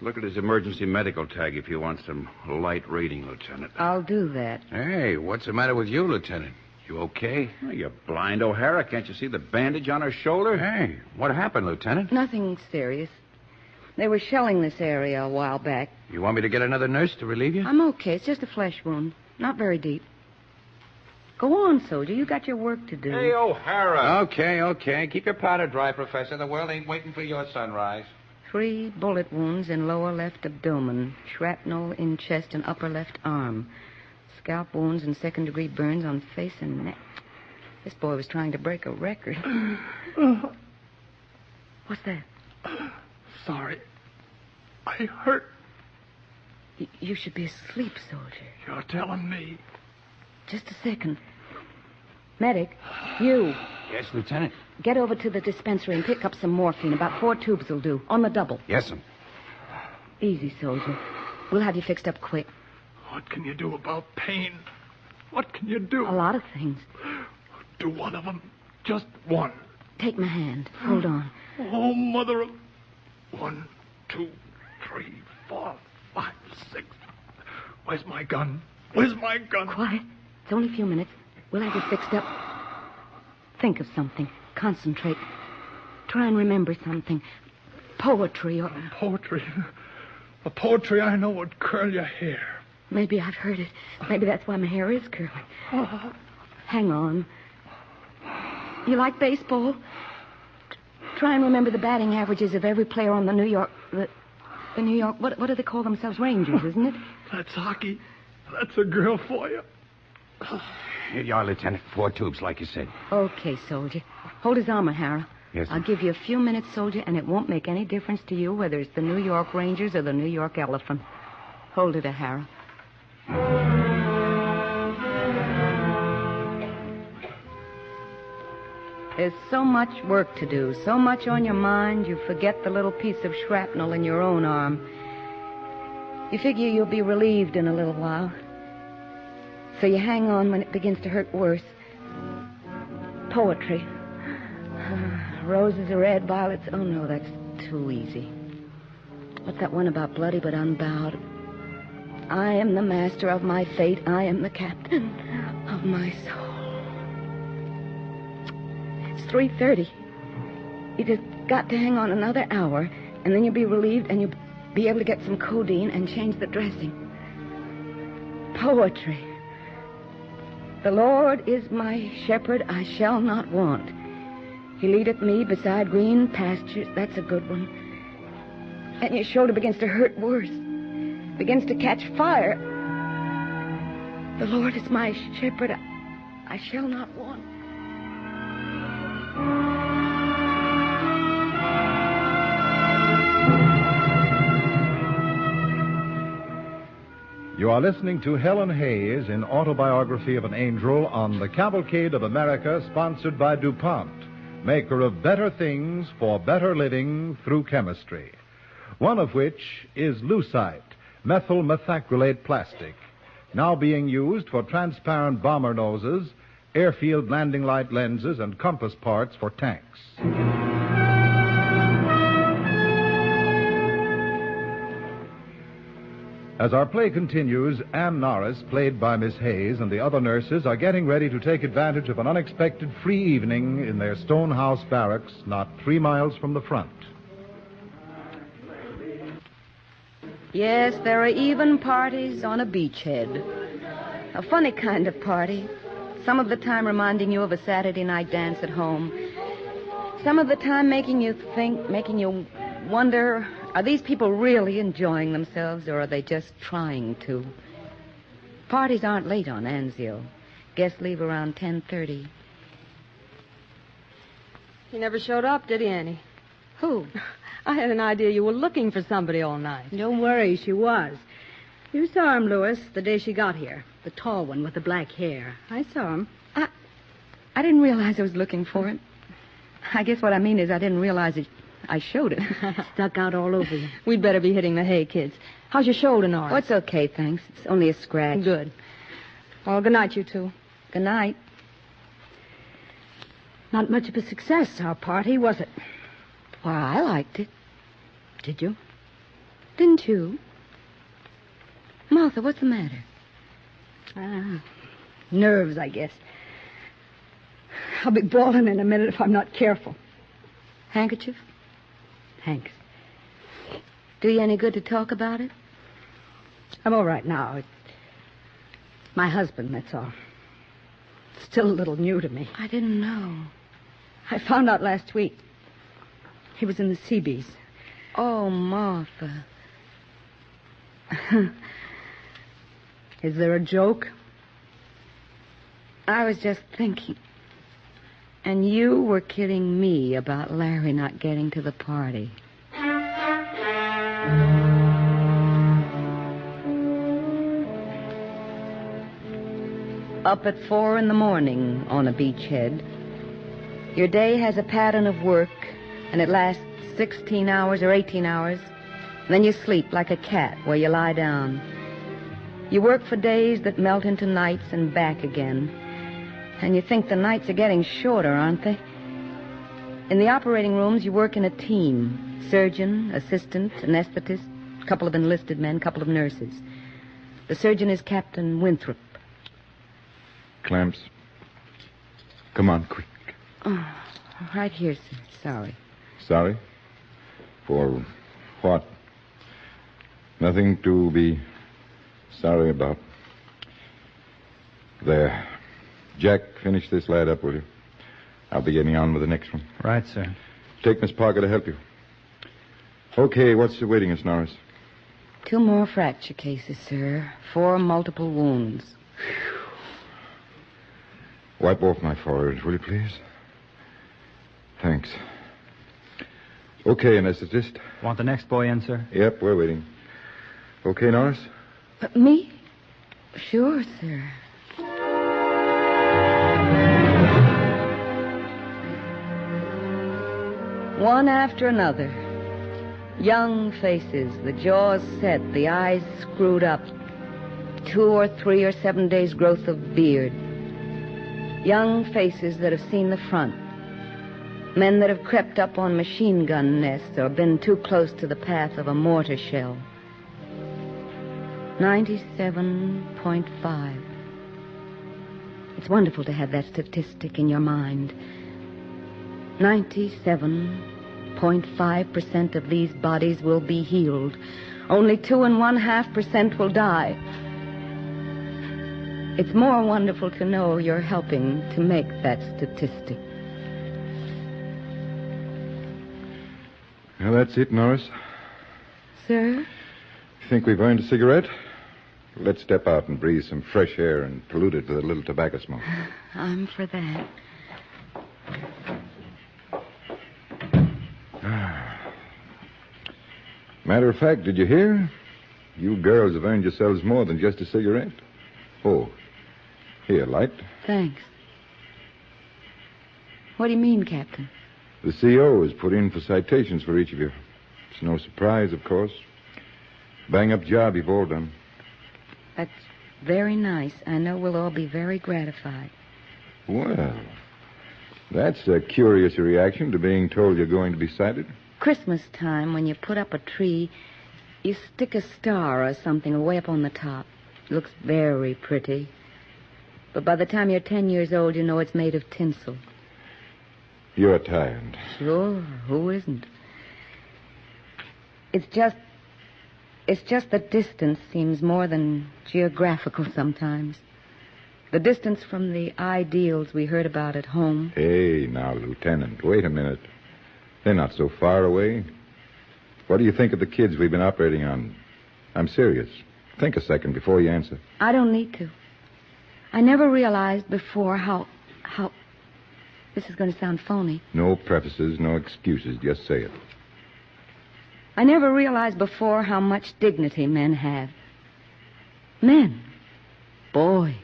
Look at his emergency medical tag if you want some light reading, Lieutenant. I'll do that. Hey, what's the matter with you, Lieutenant? You okay? Oh, you blind O'Hara. Can't you see the bandage on her shoulder? Hey, what happened, Lieutenant? Nothing serious. They were shelling this area a while back. You want me to get another nurse to relieve you? I'm okay. It's just a flesh wound. Not very deep. Go on, soldier. You got your work to do. Hey, O'Hara. Okay. Keep your powder dry, Professor. The world ain't waiting for your sunrise. 3 bullet wounds in lower left abdomen. Shrapnel in chest and upper left arm. Scalp wounds and second-degree burns on face and neck. This boy was trying to break a record. What's that? Sorry. I hurt. You should be asleep, soldier. You're telling me. Just a second. Medic, you. Yes, Lieutenant. Get over to the dispensary and pick up some morphine. About 4 tubes will do. On the double. Yes, sir. Easy, soldier. We'll have you fixed up quick. What can you do about pain? What can you do? A lot of things. Do one of them. Just one. Take my hand. Hold on. Oh, mother of... 1, 2, 3, 4, 5, 6. Where's my gun? Where's my gun? Quiet. It's only a few minutes. We'll have you fixed up. Think of something. Concentrate. Try and remember something. Poetry or... Poetry? The poetry I know would curl your hair. Maybe I've heard it. Maybe that's why my hair is curling. Hang on. You like baseball? Try and remember the batting averages of every player on the New York... The New York... What do they call themselves? Rangers, isn't it? That's hockey. That's a girl for you. Here you are, Lieutenant. 4 tubes, like you said. Okay, soldier. Hold his arm, O'Hara. Yes, sir. I'll give you a few minutes, soldier, and it won't make any difference to you whether it's the New York Rangers or the New York Elephant. Hold it, O'Hara. There's so much work to do, so much on your mind, you forget the little piece of shrapnel in your own arm. You figure you'll be relieved in a little while. So you hang on when it begins to hurt worse. Poetry. Roses are red, violets... Oh, no, that's too easy. What's that one about bloody but unbowed? I am the master of my fate. I am the captain of my soul. It's 3:30. You just got to hang on another hour, and then you'll be relieved, and you'll be able to get some codeine and change the dressing. Poetry. The Lord is my shepherd, I shall not want. He leadeth me beside green pastures. That's a good one. And your shoulder begins to hurt worse. Begins to catch fire. The Lord is my shepherd, I shall not want. You are listening to Helen Hayes in Autobiography of an Angel on the Cavalcade of America, sponsored by DuPont, maker of better things for better living through chemistry. One of which is lucite, methyl methacrylate plastic, now being used for transparent bomber noses, airfield landing light lenses, and compass parts for tanks. As our play continues, Ann Norris, played by Miss Hayes, and the other nurses are getting ready to take advantage of an unexpected free evening in their stone house barracks not 3 miles from the front. Yes, there are even parties on a beachhead. A funny kind of party. Some of the time reminding you of a Saturday night dance at home. Some of the time making you think, making you wonder, are these people really enjoying themselves, or are they just trying to? Parties aren't late on Anzio. Guests leave around 10:30. He never showed up, did he, Annie? Who? I had an idea you were looking for somebody all night. Don't worry, she was. You saw him, Louis, the day she got here. The tall one with the black hair. I saw him. I didn't realize I was looking for it. I guess what I mean is I didn't realize I showed it. Stuck out all over you. We'd better be hitting the hay, kids. How's your shoulder, Nora? Oh, it's okay, thanks. It's only a scratch. Good. Well, good night, you two. Good night. Not much of a success, our party, was it? Well, I liked it. Did you? Didn't you? Martha, what's the matter? Nerves, I guess. I'll be bawling in a minute if I'm not careful. Handkerchief? Thanks. Do you any good to talk about it? I'm all right now. It's my husband, that's all. Still a little new to me. I didn't know. I found out last week. He was in the Seabees. Oh, Martha. Is there a joke? I was just thinking. And you were kidding me about Larry not getting to the party. Up at 4 in the morning on a beachhead. Your day has a pattern of work, and it lasts 16 hours or 18 hours. And then you sleep like a cat where you lie down. You work for days that melt into nights and back again. And you think the nights are getting shorter, aren't they? In the operating rooms, you work in a team. Surgeon, assistant, anesthetist, a couple of enlisted men, a couple of nurses. The surgeon is Captain Winthrop. Clamps. Come on, quick. Oh, right here, sir. Sorry. Sorry? For what? Nothing to be sorry about. There. Jack, finish this lad up, will you? I'll be getting on with the next one. Right, sir. Take Miss Parker to help you. Okay, what's awaiting us, Norris? 2 more fracture cases, sir. 4 multiple wounds. Wipe off my forehead, will you, please? Thanks. Okay, anesthetist. Want the next boy in, sir? Yep, we're waiting. Okay, Norris? Me? Sure, sir. One after another. Young faces, the jaws set, the eyes screwed up. 2 or 3 or 7 days' growth of beard. Young faces that have seen the front. Men that have crept up on machine gun nests or been too close to the path of a mortar shell. 97.5. It's wonderful to have that statistic in your mind. 97.5% of these bodies will be healed. Only 2.5% will die. It's more wonderful to know you're helping to make that statistic. Well, that's it, Norris. Sir? Think we've earned a cigarette? Let's step out and breathe some fresh air and pollute it with a little tobacco smoke. I'm for that. Matter of fact, did you hear? You girls have earned yourselves more than just a cigarette. Oh, here, light. Thanks. What do you mean, Captain? The CO has put in for citations for each of you. It's no surprise, of course. Bang-up job you've all done. That's very nice. I know we'll all be very gratified. Well, that's a curious reaction to being told you're going to be cited. Christmas time, when you put up a tree, you stick a star or something way up on the top. It looks very pretty. But by the time you're 10 years old, you know it's made of tinsel. You're tired. Sure, who isn't? It's just the distance seems more than geographical sometimes. The distance from the ideals we heard about at home. Hey, now, Lieutenant, wait a minute. They're not so far away. What do you think of the kids we've been operating on? I'm serious. Think a second before you answer. I don't need to. I never realized before how... This is going to sound phony. No prefaces, no excuses. Just say it. I never realized before how much dignity men have. Men. Boys.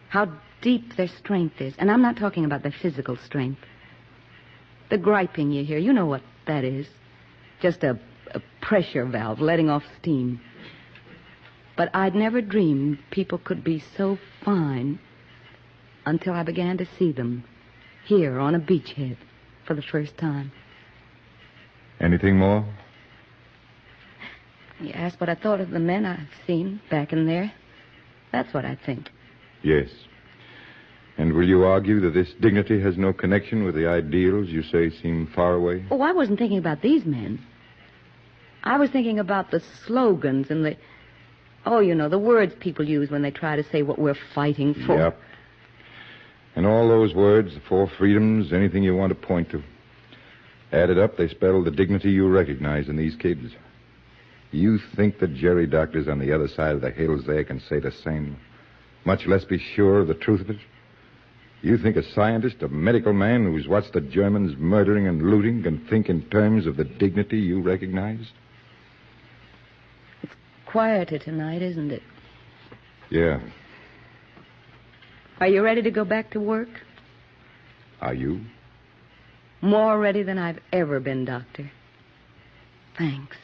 How deep their strength is. And I'm not talking about their physical strength. The griping you hear, you know what that is. Just a pressure valve letting off steam. But I'd never dreamed people could be so fine until I began to see them here on a beachhead for the first time. Anything more? You asked what I thought of the men I've seen back in there. That's what I think. Yes. And will you argue that this dignity has no connection with the ideals you say seem far away? Oh, I wasn't thinking about these men. I was thinking about the slogans and the... Oh, you know, the words people use when they try to say what we're fighting for. Yep. And all those words, the four freedoms, anything you want to point to. Added up, they spell the dignity you recognize in these kids. You think the Jerry doctors on the other side of the hills there can say the same, much less be sure of the truth of it? You think a scientist, a medical man who's watched the Germans murdering and looting can think in terms of the dignity you recognize? It's quieter tonight, isn't it? Yeah. Are you ready to go back to work? Are you? More ready than I've ever been, Doctor. Thanks.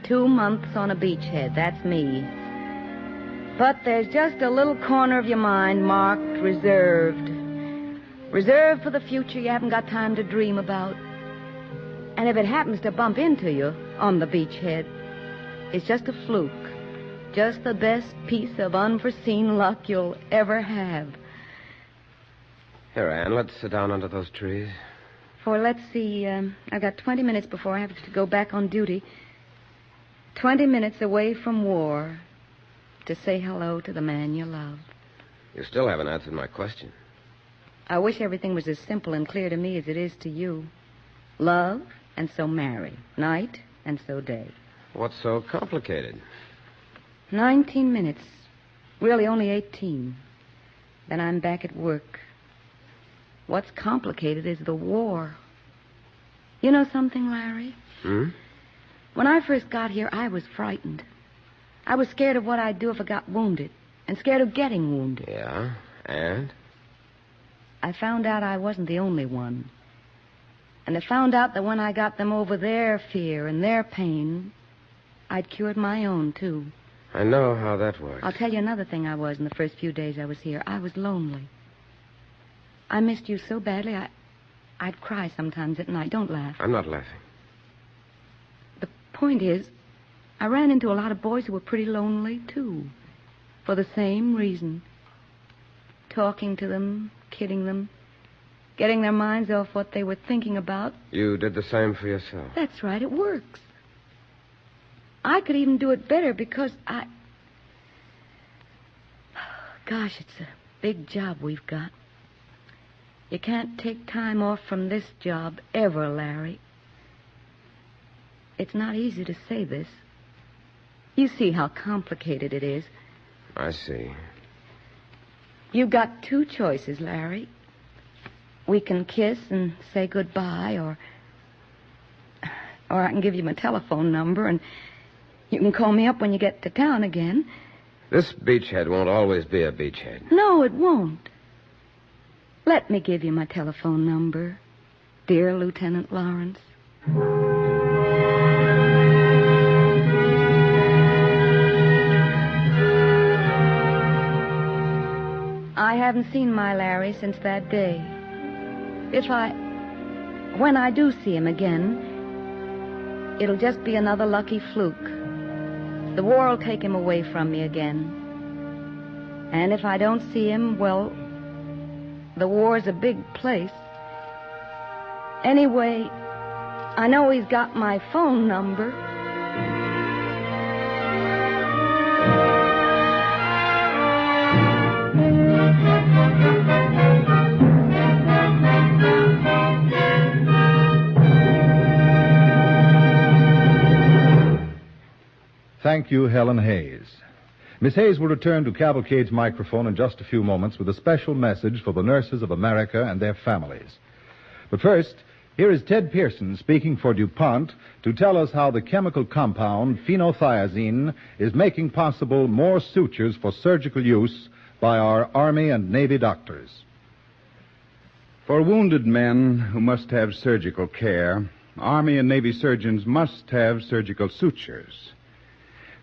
2 months on a beachhead, that's me. But there's just a little corner of your mind marked reserved. Reserved for the future you haven't got time to dream about. And if it happens to bump into you on the beachhead, it's just a fluke. Just the best piece of unforeseen luck you'll ever have. Here, Anne, let's sit down under those trees. For, let's see, I've got 20 minutes before I have to go back on duty. 20 minutes away from war to say hello to the man you love. You still haven't answered my question. I wish everything was as simple and clear to me as it is to you. Love, and so marry. Night, and so day. What's so complicated? 19 minutes. Really only 18. Then I'm back at work. What's complicated is the war. You know something, Larry? When I first got here, I was frightened. I was scared of what I'd do if I got wounded, and scared of getting wounded. Yeah, and? I found out I wasn't the only one. And I found out that when I got them over their fear and their pain, I'd cured my own, too. I know how that works. I'll tell you another thing I was in the first few days I was here. I was lonely. I missed you so badly, I'd cry sometimes at night. Don't laugh. I'm not laughing. The point is, I ran into a lot of boys who were pretty lonely, too. For the same reason. Talking to them, kidding them, getting their minds off what they were thinking about. You did the same for yourself. That's right, it works. I could even do it better because Gosh, it's a big job we've got. You can't take time off from this job ever, Larry. It's not easy to say this. You see how complicated it is. I see. You got two choices, Larry. We can kiss and say goodbye, or I can give you my telephone number, and you can call me up when you get to town again. This beachhead won't always be a beachhead. No, it won't. Let me give you my telephone number, dear Lieutenant Lawrence. I haven't seen my Larry since that day. When I do see him again, it'll just be another lucky fluke. The war will take him away from me again. And if I don't see him, well, the war's a big place. Anyway, I know he's got my phone number. Thank you, Helen Hayes. Miss Hayes will return to Cavalcade's microphone in just a few moments with a special message for the nurses of America and their families. But first, here is Ted Pearson speaking for DuPont to tell us how the chemical compound phenothiazine is making possible more sutures for surgical use by our Army and Navy doctors. For wounded men who must have surgical care, Army and Navy surgeons must have surgical sutures.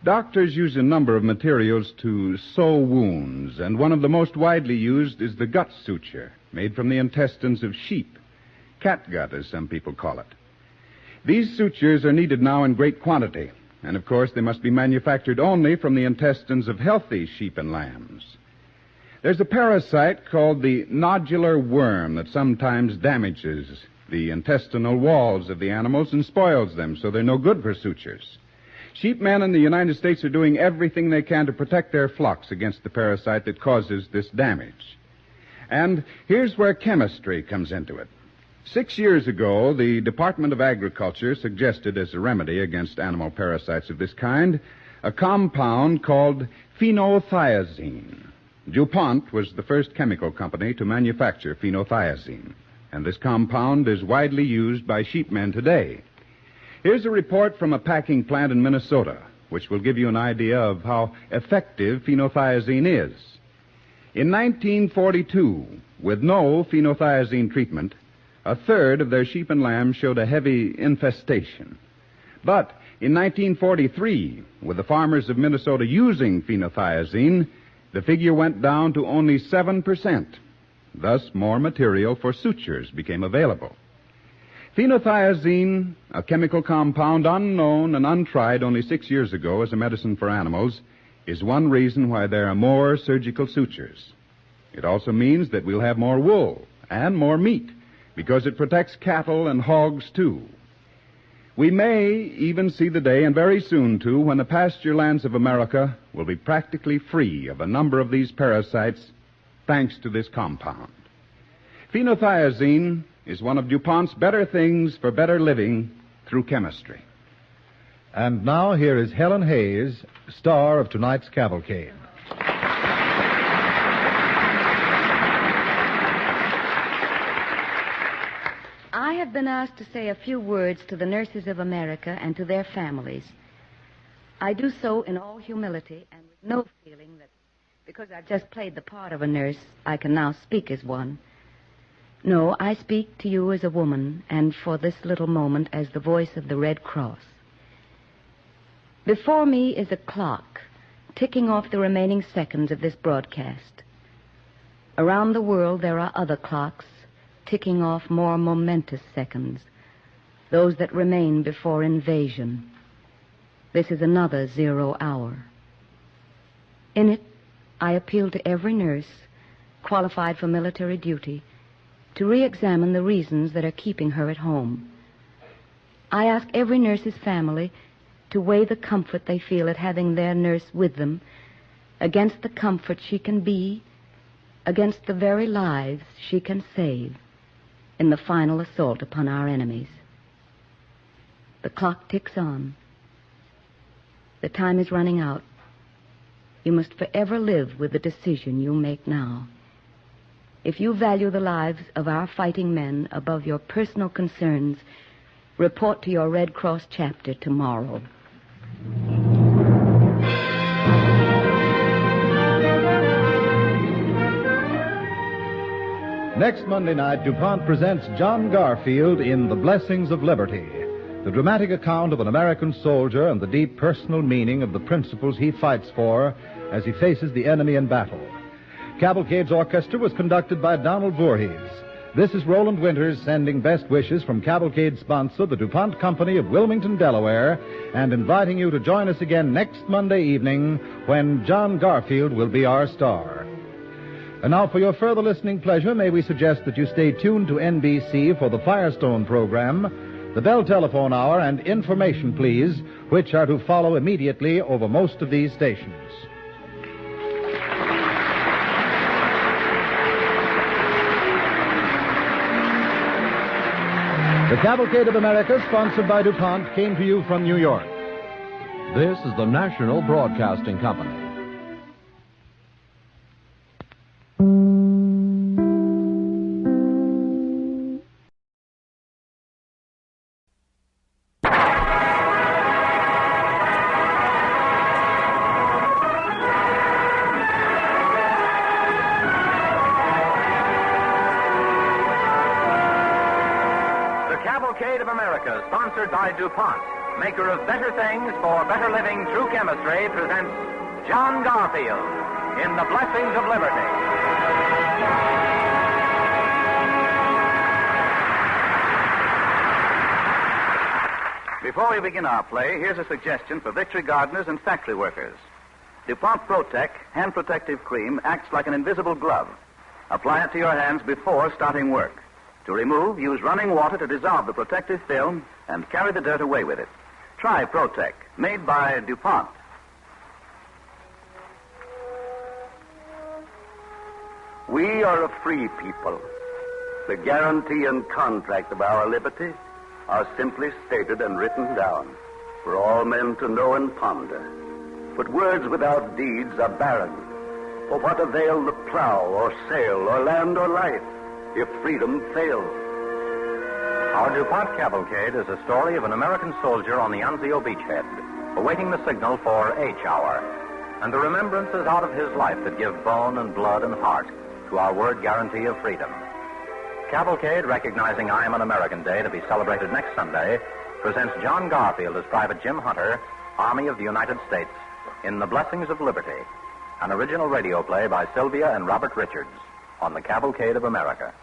Doctors use a number of materials to sew wounds, and one of the most widely used is the gut suture, made from the intestines of sheep. Catgut, as some people call it. These sutures are needed now in great quantity, and of course they must be manufactured only from the intestines of healthy sheep and lambs. There's a parasite called the nodular worm that sometimes damages the intestinal walls of the animals and spoils them, so they're no good for sutures. Sheepmen in the United States are doing everything they can to protect their flocks against the parasite that causes this damage. And here's where chemistry comes into it. 6 years ago, the Department of Agriculture suggested as a remedy against animal parasites of this kind a compound called phenothiazine. DuPont was the first chemical company to manufacture phenothiazine, and this compound is widely used by sheepmen today. Here's a report from a packing plant in Minnesota, which will give you an idea of how effective phenothiazine is. In 1942, with no phenothiazine treatment, a third of their sheep and lambs showed a heavy infestation. But in 1943, with the farmers of Minnesota using phenothiazine, the figure went down to only 7%. Thus, more material for sutures became available. Phenothiazine, a chemical compound unknown and untried only 6 years ago as a medicine for animals, is one reason why there are more surgical sutures. It also means that we'll have more wool and more meat, because it protects cattle and hogs, too. We may even see the day, and very soon, too, when the pasture lands of America will be practically free of a number of these parasites thanks to this compound. Phenothiazine is one of DuPont's better things for better living through chemistry. And now here is Helen Hayes, star of tonight's Cavalcade. I have been asked to say a few words to the nurses of America and to their families. I do so in all humility and with no feeling that because I've just played the part of a nurse, I can now speak as one. No, I speak to you as a woman, and for this little moment as the voice of the Red Cross. Before me is a clock, ticking off the remaining seconds of this broadcast. Around the world there are other clocks, ticking off more momentous seconds, those that remain before invasion. This is another 0 hour. In it, I appeal to every nurse, qualified for military duty, to re-examine the reasons that are keeping her at home. I ask every nurse's family to weigh the comfort they feel at having their nurse with them against the comfort she can be, against the very lives she can save in the final assault upon our enemies. The clock ticks on. The time is running out. You must forever live with the decision you make now. if you value the lives of our fighting men above your personal concerns, report to your Red Cross chapter tomorrow. Next Monday night, DuPont presents John Garfield in The Blessings of Liberty, the dramatic account of an American soldier and the deep personal meaning of the principles he fights for as he faces the enemy in battle. Cavalcade's orchestra was conducted by Donald Voorhees. This is Roland Winters sending best wishes from Cavalcade's sponsor, the DuPont Company of Wilmington, Delaware, and inviting you to join us again next Monday evening when John Garfield will be our star. And now, for your further listening pleasure, may we suggest that you stay tuned to NBC for the Firestone program, the Bell Telephone Hour, and Information Please, which are to follow immediately over most of these stations. The Cavalcade of America, sponsored by DuPont, came to you from New York. This is the National Broadcasting Company. Cavalcade of America, sponsored by DuPont, maker of better things for better living through chemistry, presents John Garfield in The Blessings of Liberty. Before we begin our play, here's a suggestion for victory gardeners and factory workers. DuPont Protec hand protective cream acts like an invisible glove. Apply it to your hands before starting work. To remove, use running water to dissolve the protective film and carry the dirt away with it. Try Protec, made by DuPont. We are a free people. The guarantee and contract of our liberty are simply stated and written down for all men to know and ponder. But words without deeds are barren. For what avail the plow or sail or land or life if freedom fails? Our DuPont Cavalcade is a story of an American soldier on the Anzio beachhead, awaiting the signal for H hour, and the remembrances out of his life that give bone and blood and heart to our word guarantee of freedom. Cavalcade, recognizing I Am an American Day to be celebrated next Sunday, presents John Garfield as Private Jim Hunter, Army of the United States, in The Blessings of Liberty, an original radio play by Sylvia and Robert Richards on the Cavalcade of America.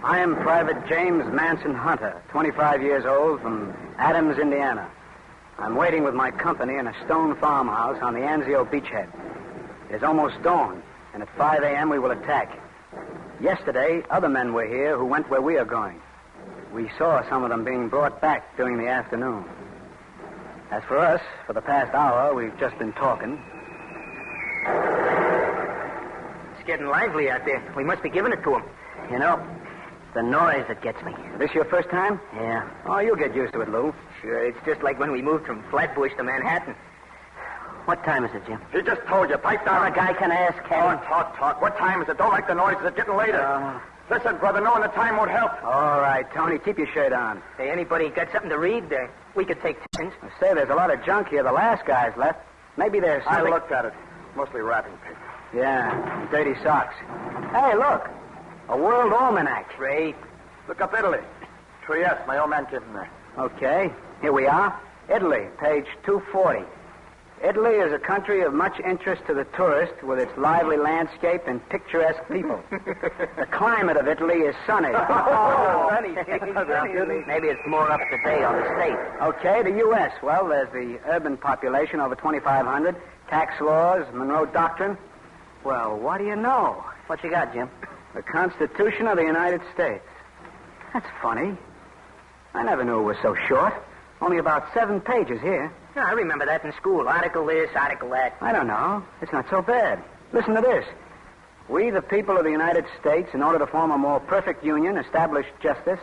I am Private James Manson Hunter, 25 years old, from Adams, Indiana. I'm waiting with my company in a stone farmhouse on the Anzio beachhead. It is almost dawn, and at 5 a.m. we will attack. Yesterday, other men were here who went where we are going. We saw some of them being brought back during the afternoon. As for us, for the past hour, we've just been talking. It's getting lively out there. We must be giving it to them. You know, the noise that gets me. This your first time? Yeah. Oh, you'll get used to it, Lou. Sure, it's just like when we moved from Flatbush to Manhattan. What time is it, Jim? He just told you. Pipe down. A guy can ask, can he? Talk. What time is it? Don't like the noise. It's getting later. Listen, brother, knowing the time won't help. All right, Tony, keep your shirt on. Hey, anybody got something to read? We could take turns. Say, there's a lot of junk here. The last guy's left. Maybe there's something... I looked at it. Mostly wrapping paper. Yeah, and dirty socks. Hey, look. A world almanac. Great. Look up Italy. Trieste. My old man came from there. Okay. Here we are. Italy, page 240. Italy is a country of much interest to the tourist with its lively landscape and picturesque people. The climate of Italy is sunny. Sunny. Maybe it's more up to date on the state. Okay, the U.S. Well, there's the urban population, over 2,500, tax laws, Monroe Doctrine. Well, what do you know? What you got, Jim? The Constitution of the United States. That's funny. I never knew it was so short. Only about 7 pages here. Yeah, I remember that in school. Article this, article that. I don't know. It's not so bad. Listen to this. We, the people of the United States, in order to form a more perfect union, establish justice,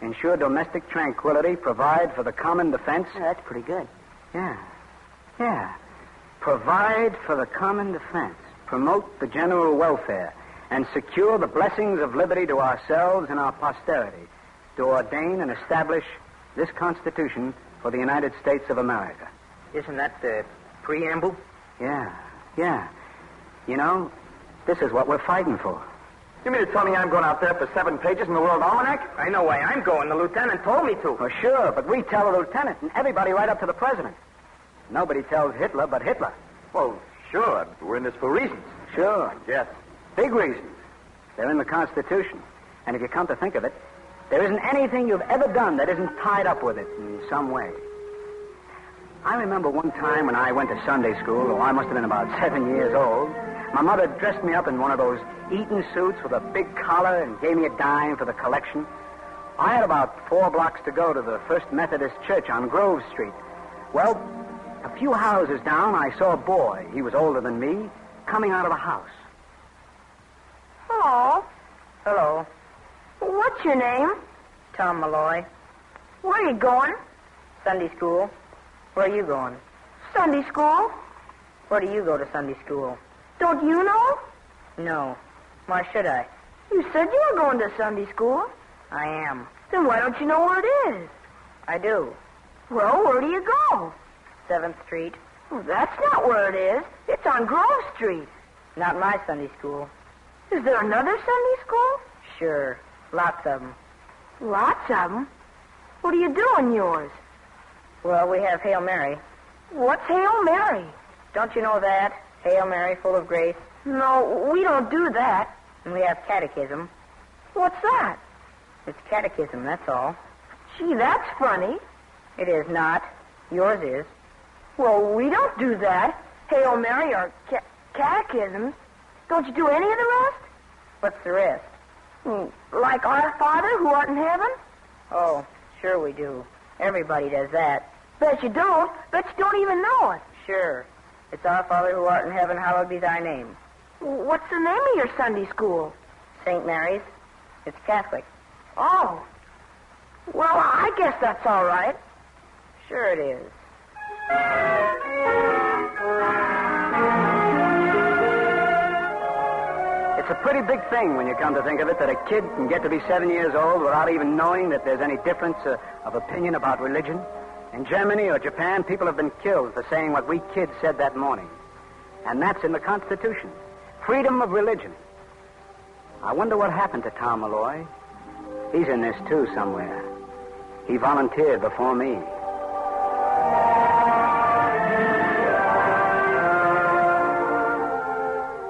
ensure domestic tranquility, provide for the common defense. Yeah, that's pretty good. Yeah. Provide for the common defense, promote the general welfare, and secure the blessings of liberty to ourselves and our posterity, to ordain and establish this Constitution for the United States of America. Isn't that the preamble? Yeah. You know, this is what we're fighting for. You mean to tell me I'm going out there for 7 pages in the World Almanac? I know why I'm going. The lieutenant told me to. Well, sure, but we tell the lieutenant and everybody right up to the president. Nobody tells Hitler but Hitler. Well, sure. We're in this for reasons. Sure. Yes. Big reasons. They're in the Constitution. And if you come to think of it, there isn't anything you've ever done that isn't tied up with it in some way. I remember one time when I went to Sunday school, I must have been about 7 years old. My mother dressed me up in one of those Eton suits with a big collar and gave me a dime for the collection. I had about 4 blocks to go to the First Methodist Church on Grove Street. Well, a few houses down, I saw a boy. He was older than me, coming out of a house. Oh. Hello. What's your name? Tom Malloy. Where are you going? Sunday school. Where are you going? Sunday school. Where do you go to Sunday school? Don't you know? No. Why should I? You said you were going to Sunday school. I am. Then why don't you know where it is? I do. Well, where do you go? 7th Street. Well, that's not where it is. It's on Grove Street. Not my Sunday school. Is there another Sunday school? Sure. Lots of them. Lots of them? What do you do in yours? Well, we have Hail Mary. What's Hail Mary? Don't you know that? Hail Mary, full of grace. No, we don't do that. And we have catechism. What's that? It's catechism, that's all. Gee, that's funny. It is not. Yours is. Well, we don't do that. Hail Mary or catechisms. Don't you do any of the rest? What's the rest? Like Our Father who art in heaven? Oh, sure we do. Everybody does that. Bet you don't. Bet you don't even know it. Sure. It's Our Father who art in heaven, hallowed be thy name. What's the name of your Sunday school? St. Mary's. It's Catholic. Oh. Well, I guess that's all right. Sure it is. It's a pretty big thing when you come to think of it that a kid can get to be 7 years old without even knowing that there's any difference of opinion about religion. In Germany or Japan, people have been killed for saying what we kids said that morning. And that's in the Constitution. Freedom of religion. I wonder what happened to Tom Malloy. He's in this, too, somewhere. He volunteered before me.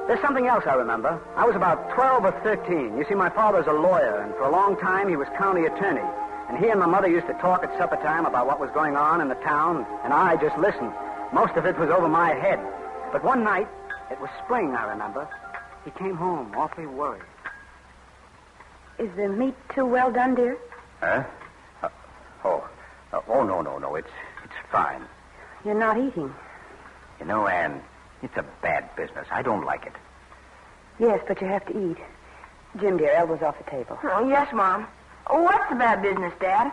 There's something else I remember. I was about 12 or 13. You see, my father's a lawyer, and for a long time he was county attorney. And he and my mother used to talk at supper time about what was going on in the town, and I just listened. Most of it was over my head. But one night, it was spring, I remember, he came home awfully worried. Is the meat too well done, dear? Huh? No. It's fine. You're not eating. You know, Anne, it's a bad business. I don't like it. Yes, but you have to eat. Jim, dear, elbows off the table. Oh, yes, Mom. Oh, what's the bad business, Dad?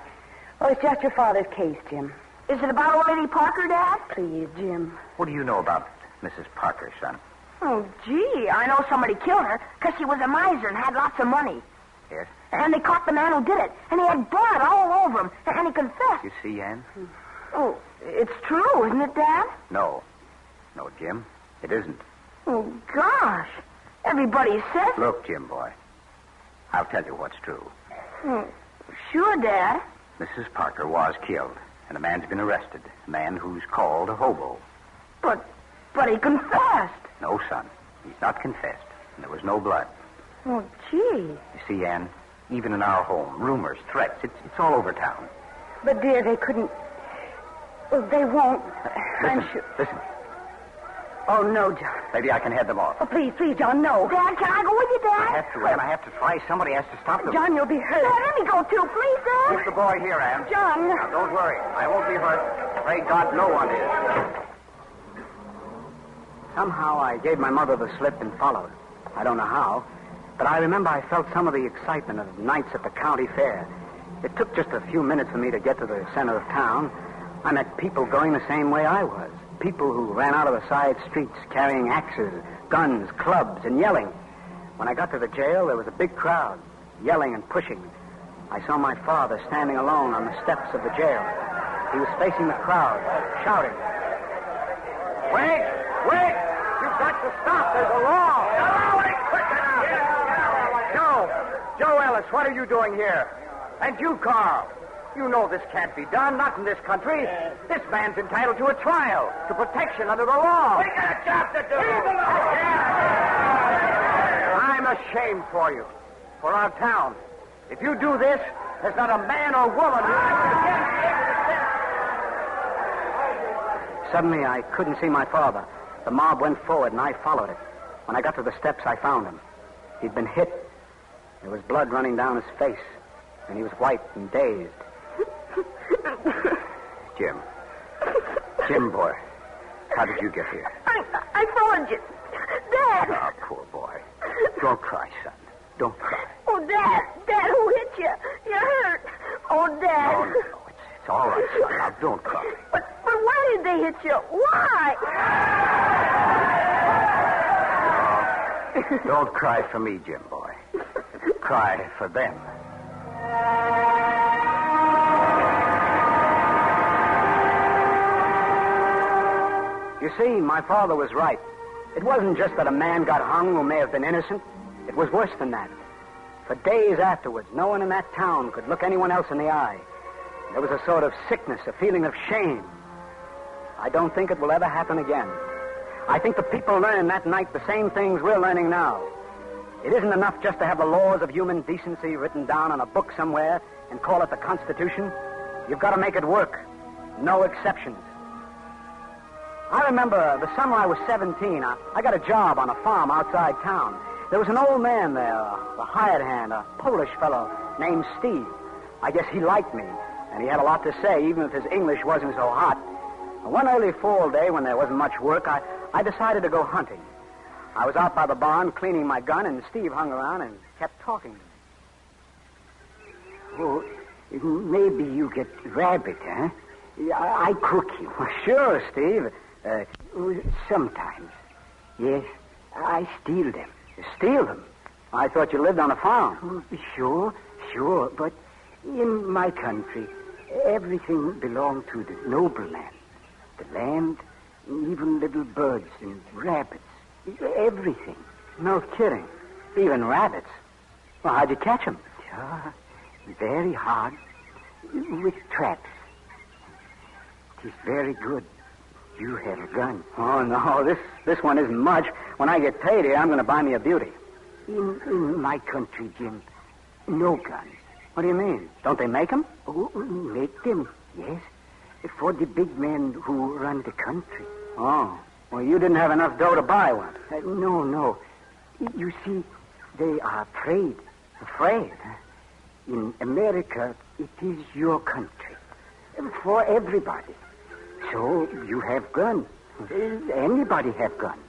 Oh, it's just your father's case, Jim. Is it about old Lady Parker, Dad? Please, Jim. What do you know about Mrs. Parker, son? Oh, gee, I know somebody killed her because she was a miser and had lots of money. Yes? And they caught the man who did it, and he had blood all over him, and he confessed. You see, Anne? Oh, it's true, isn't it, Dad? No, Jim, it isn't. Oh, gosh. Everybody says... Look, Jim, boy, I'll tell you what's true. Sure, Dad. Mrs. Parker was killed, and a man's been arrested. A man who's called a hobo. But he confessed. No, son, he's not confessed, and there was no blood. Oh, gee. You see, Anne, even in our home, rumors, threats, it's all over town. But, dear, they couldn't... Well, they won't. Listen. Oh, no, John. Maybe I can head them off. Oh, please, John, no. Dad, can I go with you, Dad? I have to, Ann. I have to try. Somebody has to stop them. John, you'll be hurt. Dad, let me go, too. Please, Dad. Keep the boy here, Ann. John. Now, don't worry. I won't be hurt. Pray God no one is. Somehow I gave my mother the slip and followed. I don't know how, but I remember I felt some of the excitement of nights at the county fair. It took just a few minutes for me to get to the center of town. I met people going the same way I was. People who ran out of the side streets carrying axes, guns, clubs, and yelling. When I got to the jail, there was a big crowd, yelling and pushing. I saw my father standing alone on the steps of the jail. He was facing the crowd, shouting. Wait! You've got to stop. There's a law. Joe Ellis, what are you doing here? And you, Carl. You know this can't be done, not in this country. This man's entitled to a trial, to protection under the law. We got a job to do. I'm ashamed for you, for our town. If you do this, there's not a man or woman who... Suddenly, I couldn't see my father. The mob went forward, and I followed it. When I got to the steps, I found him. He'd been hit. There was blood running down his face, and he was white and dazed. Jim, boy, how did you get here? I followed you. Dad! Ah, poor boy. Don't cry, son. Don't cry. Oh, Dad, who hit you? You're hurt. Oh, Dad. No, it's all right, son. Now, don't cry. But why did they hit you? Why? No, don't cry for me, Jim, boy. Cry for them. You see, my father was right. It wasn't just that a man got hung who may have been innocent. It was worse than that. For days afterwards, no one in that town could look anyone else in the eye. There was a sort of sickness, a feeling of shame. I don't think it will ever happen again. I think the people learned that night the same things we're learning now. It isn't enough just to have the laws of human decency written down on a book somewhere and call it the Constitution. You've got to make it work. No exceptions. I remember the summer I was 17, I got a job on a farm outside town. There was an old man there, a hired hand, a Polish fellow named Steve. I guess he liked me, and he had a lot to say, even if his English wasn't so hot. One early fall day, when there wasn't much work, I decided to go hunting. I was out by the barn cleaning my gun, and Steve hung around and kept talking to me. Oh, maybe you get rabbit, huh? I cook you. Well, sure, Steve. Sometimes. Yes, I steal them. You steal them? I thought you lived on a farm. Oh, sure. But in my country, everything belonged to the nobleman. The land, even little birds and rabbits. Everything. No kidding. Even rabbits. Well, how'd you catch them? Very hard. With traps. It is very good. You have a gun. Oh, no, this one isn't much. When I get paid here, I'm going to buy me a beauty. In my country, Jim, no guns. What do you mean? Don't they make them? Oh, make them, yes. For the big men who run the country. Oh, well, you didn't have enough dough to buy one. No. You see, they are afraid. Afraid? In America, it is your country. For everybody. So you have guns. Anybody have guns.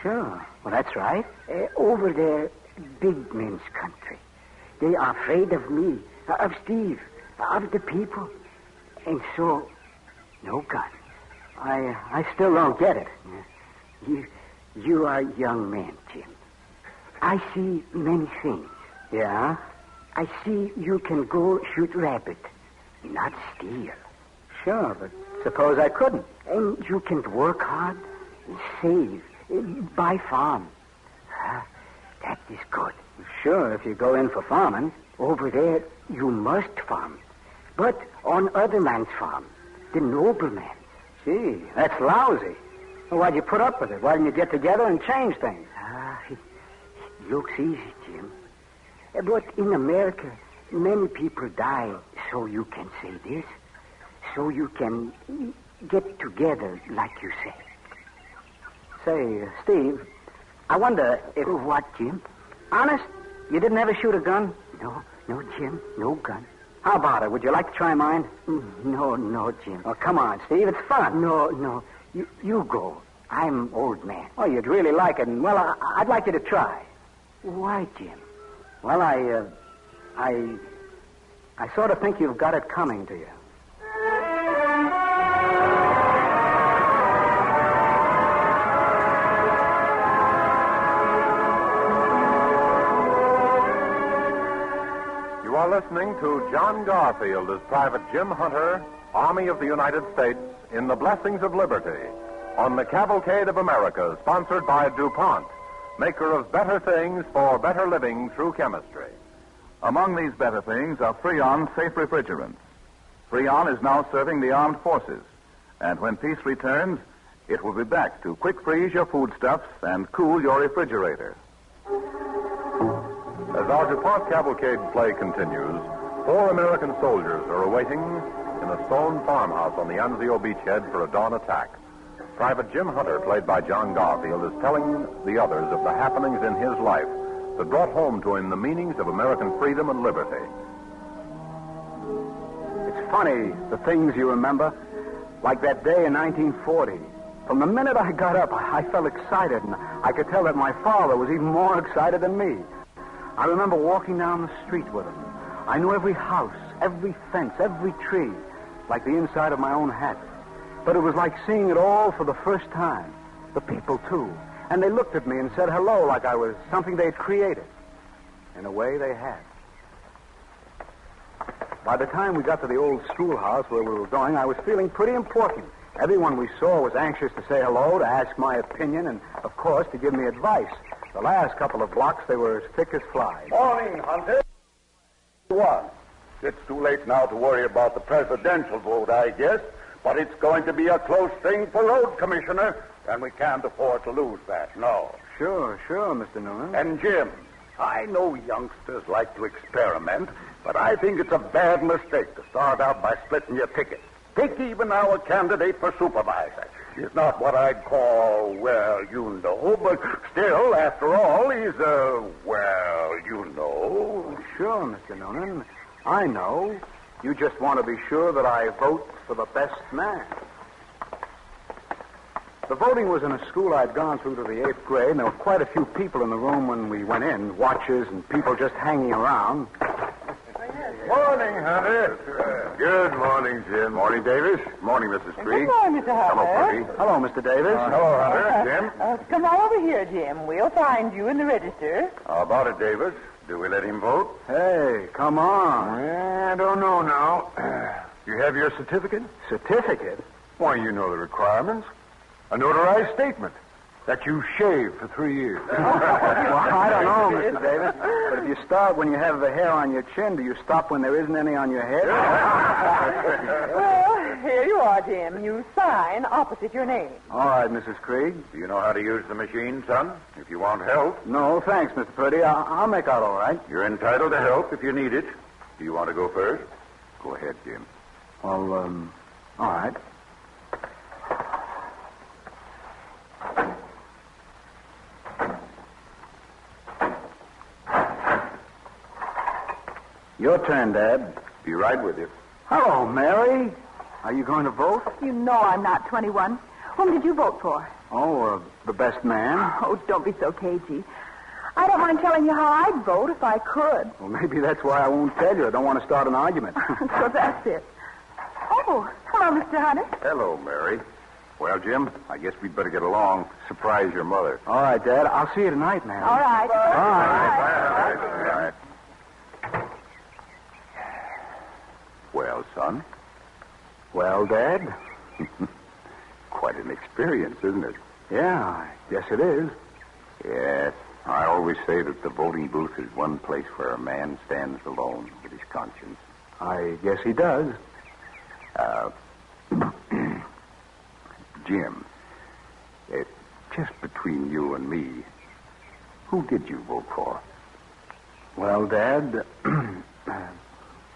Sure. Well, that's right. Over there, big men's country. They are afraid of me, of Steve, of the people. And so, no guns. I still don't get it. You are a young man, Jim. I see many things. Yeah? I see you can go shoot rabbit, not steal. Sure, but suppose I couldn't. And you can work hard, save, buy farm. That is good. Sure, if you go in for farming. Over there, you must farm. But on other man's farm, the nobleman. Gee, that's lousy. Well, why'd you put up with it? Why didn't you get together and change things? It looks easy, Jim. But in America, many people die, so you can say this. So you can get together, like you say. Say, Steve, I wonder if... What, Jim? Honest, you didn't ever shoot a gun? No, Jim. No gun. How about it? Would you like to try mine? No, Jim. Oh, come on, Steve. It's fun. No. You go. I'm old man. Oh, you'd really like it, and, well, I'd like you to try. Why, Jim? Well, I sort of think you've got it coming to you. You are listening to John Garfield as Private Jim Hunter, Army of the United States, in The Blessings of Liberty, on the Cavalcade of America, sponsored by DuPont, maker of better things for better living through chemistry. Among these better things are Freon safe refrigerants. Freon is now serving the armed forces, and when peace returns, it will be back to quick freeze your foodstuffs and cool your refrigerator. As our DuPont Cavalcade play continues, 4 American soldiers are awaiting in a stone farmhouse on the Anzio beachhead for a dawn attack. Private Jim Hunter, played by John Garfield, is telling the others of the happenings in his life that brought home to him the meanings of American freedom and liberty. It's funny, the things you remember, like that day in 1940. From the minute I got up, I felt excited, and I could tell that my father was even more excited than me. I remember walking down the street with him. I knew every house, every fence, every tree, like the inside of my own hat. But it was like seeing it all for the first time. The people, too. And they looked at me and said hello like I was something they'd created. In a way, they had. By the time we got to the old schoolhouse where we were going, I was feeling pretty important. Everyone we saw was anxious to say hello, to ask my opinion, and, of course, to give me advice. The last couple of blocks, they were as thick as flies. Morning, Hunter. It's too late now to worry about the presidential vote, I guess. But it's going to be a close thing for road commissioner, and we can't afford to lose that, no. Sure, Mr. Noonan. And Jim, I know youngsters like to experiment, but I think it's a bad mistake to start out by splitting your ticket. Take even our candidate for supervisor. He's not what I'd call, well, you know, but still, after all, he's well, you know. Sure, Mr. Noonan. I know. You just want to be sure that I vote for the best man. The voting was in a school I'd gone through to the 8th grade, and there were quite a few people in the room when we went in, watchers and people just hanging around. Morning, Hunter. Good morning, Jim. Morning, Davis. Morning, Mrs. Creed. Good morning, Mr. Hunter. Hello, Freddie. Hello, Mr. Davis. Hello, Hunter. Jim. Come on over here, Jim. We'll find you in the register. How about it, Davis? Do we let him vote? Hey, come on. I don't know now. You have your certificate? Certificate? Why, you know the requirements. A notarized statement that you shaved for 3 years. Well, I don't know, Mr. Davis. But if you start when you have the hair on your chin, do you stop when there isn't any on your head? Well, here you are, Jim. You sign opposite your name. All right, Mrs. Krieg. Do you know how to use the machine, son? If you want help. No, thanks, Mr. Purdy. I'll make out all right. You're entitled to help if you need it. Do you want to go first? Go ahead, Jim. Well, all right. Your turn, Dad. Be right with you. Hello, Mary. Are you going to vote? You know I'm not 21. Whom did you vote for? Oh, the best man. Oh, don't be so cagey. I don't mind telling you how I'd vote if I could. Well, maybe that's why I won't tell you. I don't want to start an argument. So that's it. Oh, hello, Mr. Hunter. Hello, Mary. Well, Jim, I guess we'd better get along. Surprise your mother. All right, Dad. I'll see you tonight, man. All right. All right. Well, son? Well, Dad? Quite an experience, isn't it? Yeah, I guess it is. Yes. I always say that the voting booth is one place where a man stands alone with his conscience. I guess he does. Jim, just between you and me, who did you vote for? Well, Dad,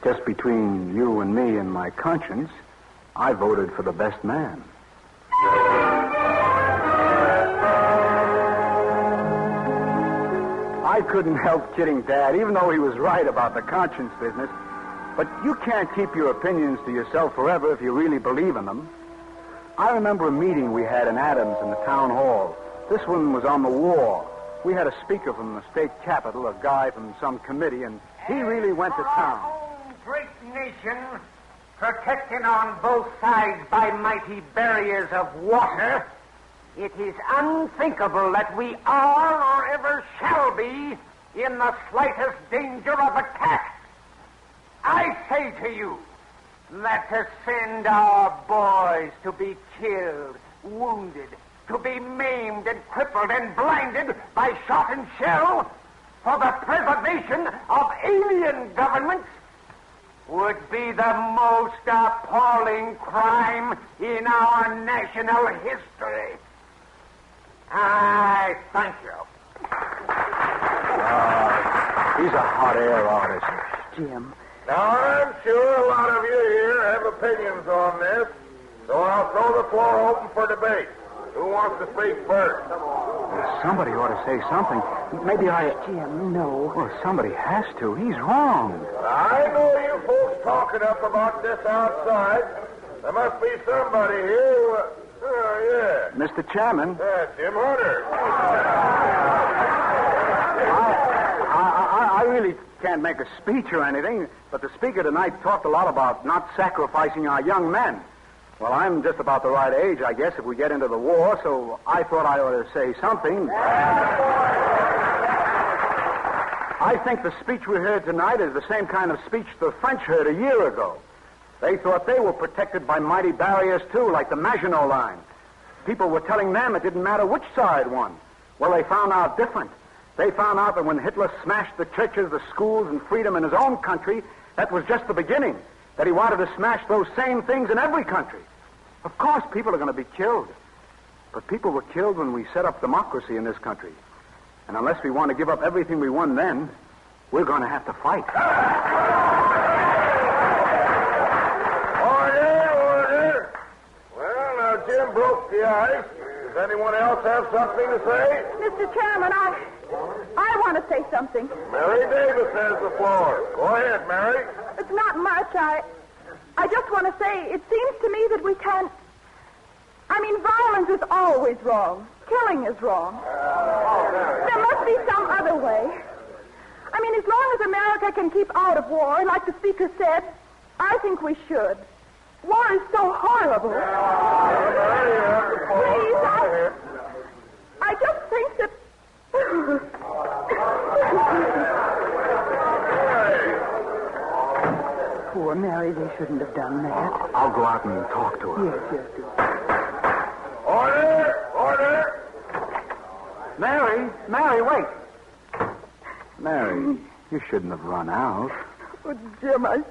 just between you and me and my conscience, I voted for the best man. I couldn't help kidding Dad, even though he was right about the conscience business. But you can't keep your opinions to yourself forever if you really believe in them. I remember a meeting we had in Adams in the town hall. This one was on the war. We had a speaker from the state capitol, a guy from some committee, and he really went to town. Great nation, protected on both sides by mighty barriers of water, it is unthinkable that we are or ever shall be in the slightest danger of attack. I say to you that to send our boys to be killed, wounded, to be maimed and crippled and blinded by shot and shell for the preservation of alien governments would be the most appalling crime in our national history. I thank you. He's a hot air artist. Jim. Now, I'm sure a lot of you here have opinions on this, so I'll throw the floor open for debate. Who wants to speak first? Somebody ought to say something. Maybe Jim, no. Well, somebody has to. He's wrong. I know you folks talking up about this outside. There must be somebody here who... yeah. Mr. Chairman. Jim Hunter. I really can't make a speech or anything, but the speaker tonight talked a lot about not sacrificing our young men. Well, I'm just about the right age, I guess, if we get into the war, so I thought I ought to say something. I think the speech we heard tonight is the same kind of speech the French heard a year ago. They thought they were protected by mighty barriers, too, like the Maginot Line. People were telling them it didn't matter which side won. Well, they found out different. They found out that when Hitler smashed the churches, the schools, and freedom in his own country, that was just the beginning, that he wanted to smash those same things in every country. Of course, people are going to be killed. But people were killed when we set up democracy in this country. And unless we want to give up everything we won then, we're going to have to fight. Order! Well, now, Jim broke the ice. Does anyone else have something to say? Mr. Chairman, I want to say something. Mary Davis has the floor. Go ahead, Mary. It's not much. I just want to say, it seems to me that we can't... violence is always wrong. Killing is wrong. There must be some other way. As long as America can keep out of war, like the speaker said, I think we should. War is so horrible. Please, I just think that... Poor Mary, they shouldn't have done that. I'll go out and talk to her. Yes. Order! Mary, wait. Mary, you shouldn't have run out. Oh, Jim, I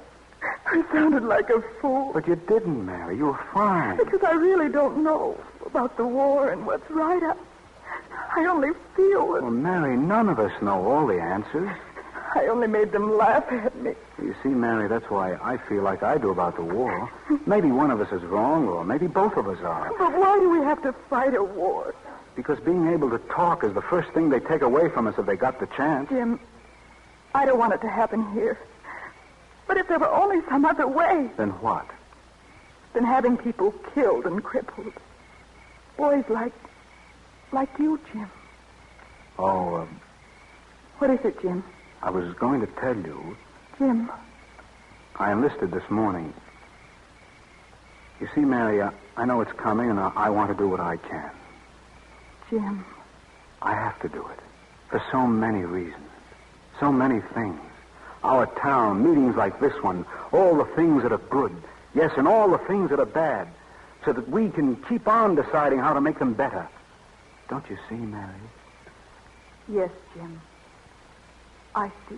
sounded like a fool. But you didn't, Mary. You were fine. Because I really don't know about the war and what's right. I only feel that... Well, Mary, none of us know all the answers. I only made them laugh at me. You see, Mary, that's why I feel like I do about the war. Maybe one of us is wrong, or maybe both of us are. But why do we have to fight a war? Because being able to talk is the first thing they take away from us if they got the chance. Jim, I don't want it to happen here. But if there were only some other way... Then what? Than having people killed and crippled. Boys like you, Jim. Oh, What is it, Jim? I was going to tell you. Jim. I enlisted this morning. You see, Mary, I know it's coming, and I want to do what I can. Jim. I have to do it. For so many reasons. So many things. Our town, meetings like this one, all the things that are good. Yes, and all the things that are bad. So that we can keep on deciding how to make them better. Don't you see, Mary? Yes, Jim. I see.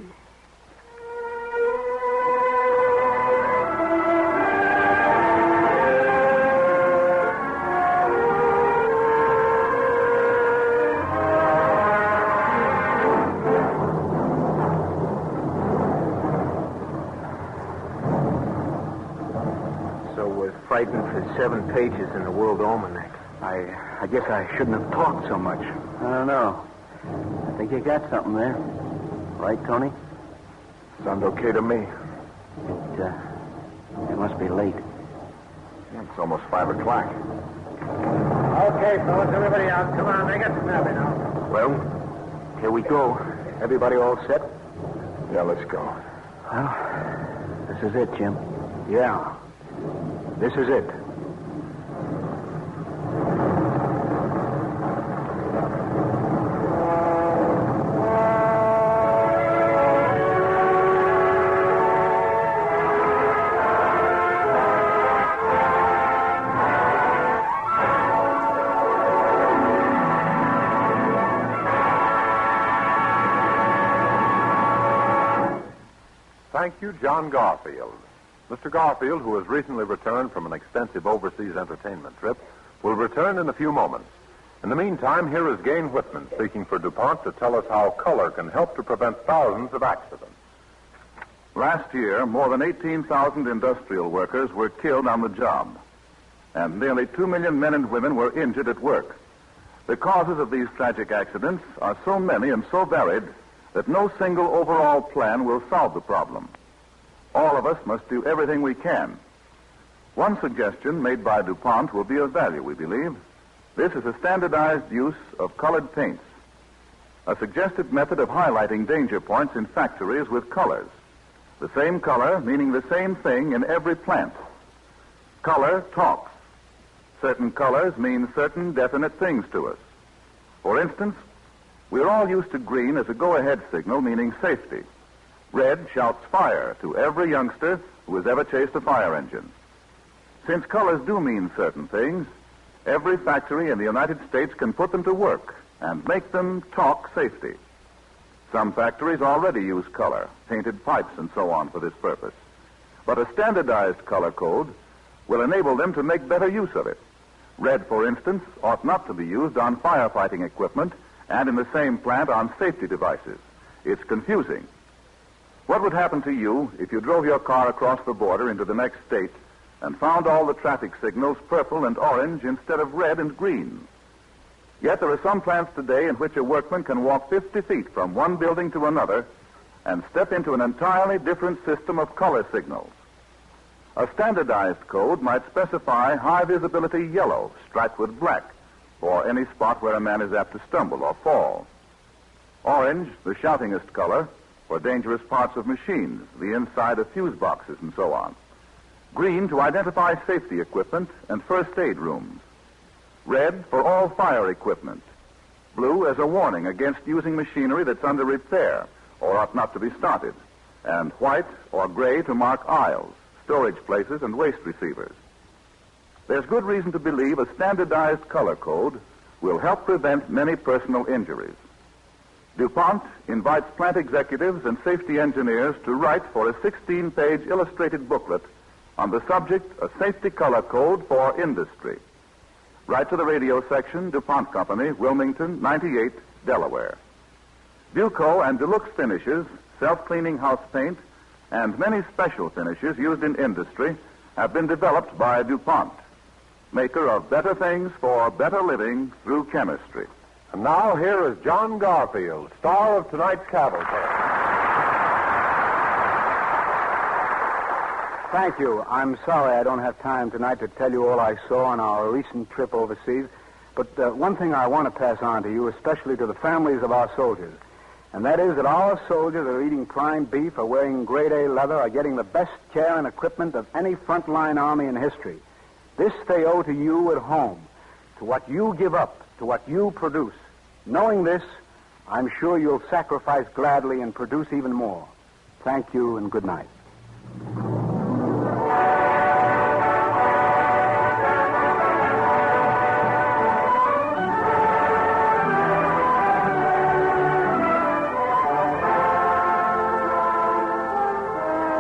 So we're fighting for 7 pages in the World Almanac. I guess I shouldn't have talked so much. I don't know. Think you got something there. Right, Tony? Sounds okay to me. It must be late. It's almost 5 o'clock. Okay, fellas, everybody out. Come on, make it snappy now. Well, Here we go. Everybody all set? yeah, let's go. Well, this is it, Jim. Yeah. This is it. Thank you, John Garfield. Mr. Garfield, who has recently returned from an extensive overseas entertainment trip, will return in a few moments. In the meantime, here is Gain Whitman speaking for DuPont to tell us how color can help to prevent thousands of accidents. Last year, more than 18,000 industrial workers were killed on the job, and nearly 2 million men and women were injured at work. The causes of these tragic accidents are so many and so varied that no single overall plan will solve the problem. All of us must do everything we can. One suggestion made by DuPont will be of value, we believe. This is a standardized use of colored paints, a suggested method of highlighting danger points in factories with colors. The same color meaning the same thing in every plant. Color talks. Certain colors mean certain definite things to us. For instance, we're all used to green as a go-ahead signal meaning safety. Red shouts fire to every youngster who has ever chased a fire engine. Since colors do mean certain things, every factory in the United States can put them to work and make them talk safety. Some factories already use color, painted pipes and so on for this purpose. But a standardized color code will enable them to make better use of it. Red, for instance, ought not to be used on firefighting equipment and in the same plant on safety devices. It's confusing. What would happen to you if you drove your car across the border into the next state and found all the traffic signals purple and orange instead of red and green? Yet there are some plants today in which a workman can walk 50 feet from one building to another and step into an entirely different system of color signals. A standardized code might specify high visibility yellow striped with black for any spot where a man is apt to stumble or fall. Orange, the shoutingest color, for dangerous parts of machines, the inside of fuse boxes and so on. Green to identify safety equipment and first aid rooms. Red for all fire equipment. Blue as a warning against using machinery that's under repair or ought not to be started. And white or gray to mark aisles, storage places, and waste receivers. There's good reason to believe a standardized color code will help prevent many personal injuries. DuPont invites plant executives and safety engineers to write for a 16-page illustrated booklet on the subject, A Safety Color Code for Industry. Write to the radio section, DuPont Company, Wilmington, 98, Delaware. Buco and Deluxe finishes, self-cleaning house paint, and many special finishes used in industry have been developed by DuPont, maker of better things for better living through chemistry. And now here is John Garfield, star of tonight's Cavalcade. Thank you. I'm sorry I don't have time tonight to tell you all I saw on our recent trip overseas. But one thing I want to pass on to you, especially to the families of our soldiers, and that is that our soldiers are eating prime beef, are wearing grade A leather, are getting the best care and equipment of any frontline army in history. This they owe to you at home, to what you give up, to what you produce. Knowing this, I'm sure you'll sacrifice gladly and produce even more. Thank you and good night.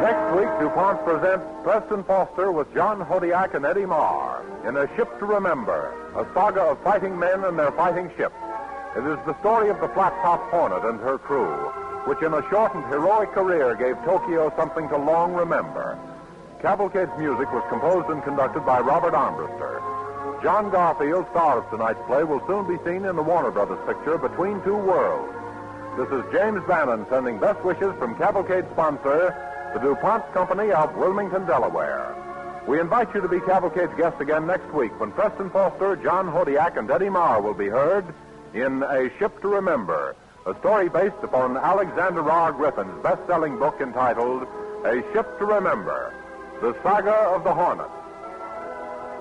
Next week, DuPont presents Preston Foster with John Hodiak and Eddie Marr in A Ship to Remember, a saga of fighting men and their fighting ships. It is the story of the flat-top Hornet and her crew, which in a short and heroic career gave Tokyo something to long remember. Cavalcade's music was composed and conducted by Robert Armbruster. John Garfield, star of tonight's play, will soon be seen in the Warner Brothers picture Between Two Worlds. this is James Bannon sending best wishes from Cavalcade sponsor, the DuPont Company of Wilmington, Delaware. We invite you to be Cavalcade's guest again next week when Preston Foster, John Hodiak, and Eddie Marr will be heard in A Ship to Remember, a story based upon Alexander R. Griffin's best-selling book entitled A Ship to Remember, The Saga of the Hornet.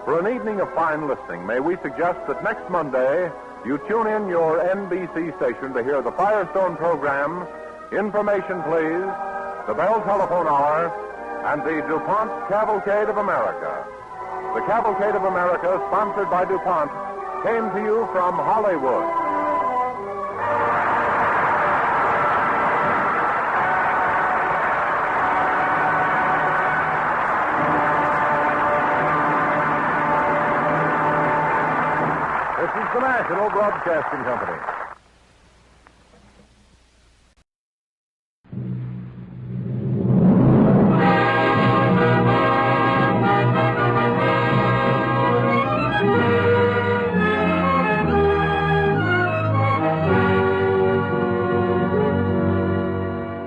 For an evening of fine listening, may we suggest that next Monday you tune in your NBC station to hear the Firestone program, Information Please, the Bell Telephone Hour, and the DuPont Cavalcade of America. The Cavalcade of America, sponsored by DuPont, came to you from Hollywood. This is the National Broadcasting Company.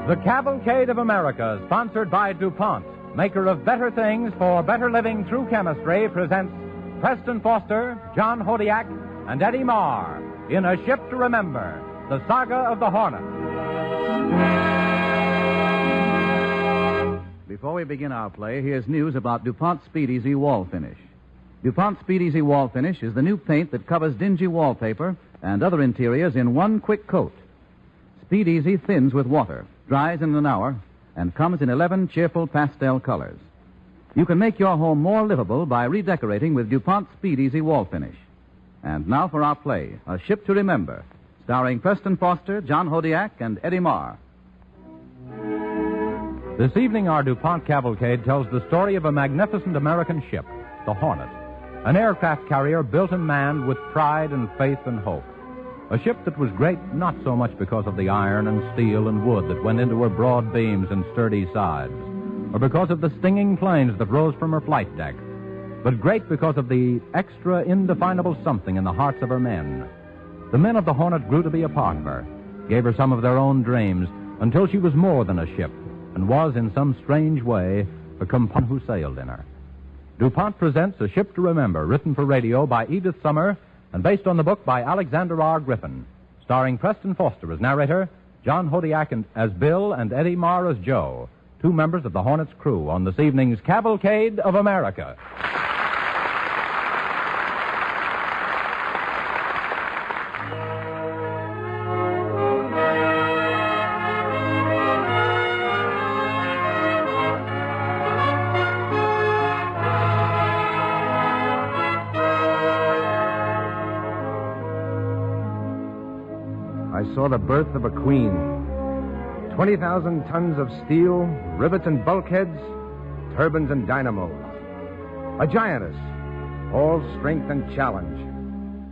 The Cavalcade of America, sponsored by DuPont, maker of better things for better living through chemistry, presents Preston Foster, John Hodiak, and Eddie Marr in A Ship to Remember, the Saga of the Hornet. Before we begin our play, here's news about DuPont Speed Easy Wall Finish. DuPont Speed Easy Wall Finish is the new paint that covers dingy wallpaper and other interiors in one quick coat. Speed Easy thins with water, dries in an hour, and comes in 11 cheerful pastel colors. You can make your home more livable by redecorating with DuPont Speed Easy Wall Finish. And now for our play, A Ship to Remember, starring Preston Foster, John Hodiak, and Eddie Marr. This evening, our DuPont Cavalcade tells the story of a magnificent American ship, the Hornet, an aircraft carrier built and manned with pride and faith and hope. A ship that was great not so much because of the iron and steel and wood that went into her broad beams and sturdy sides, or because of the stinging planes that rose from her flight deck, but great because of the extra indefinable something in the hearts of her men. The men of the Hornet grew to be a part of her, gave her some of their own dreams, until she was more than a ship, and was, in some strange way, a companion who sailed in her. DuPont presents A Ship to Remember, written for radio by Edith Summer, and based on the book by Alexander R. Griffin, starring Preston Foster as narrator, John Hodiak as Bill, and Eddie Marr as Joe, two members of the Hornet's crew on this evening's Cavalcade of America. I saw the birth of a queen. 20,000 tons of steel, rivets and bulkheads, turbines and dynamos. A giantess, all strength and challenge.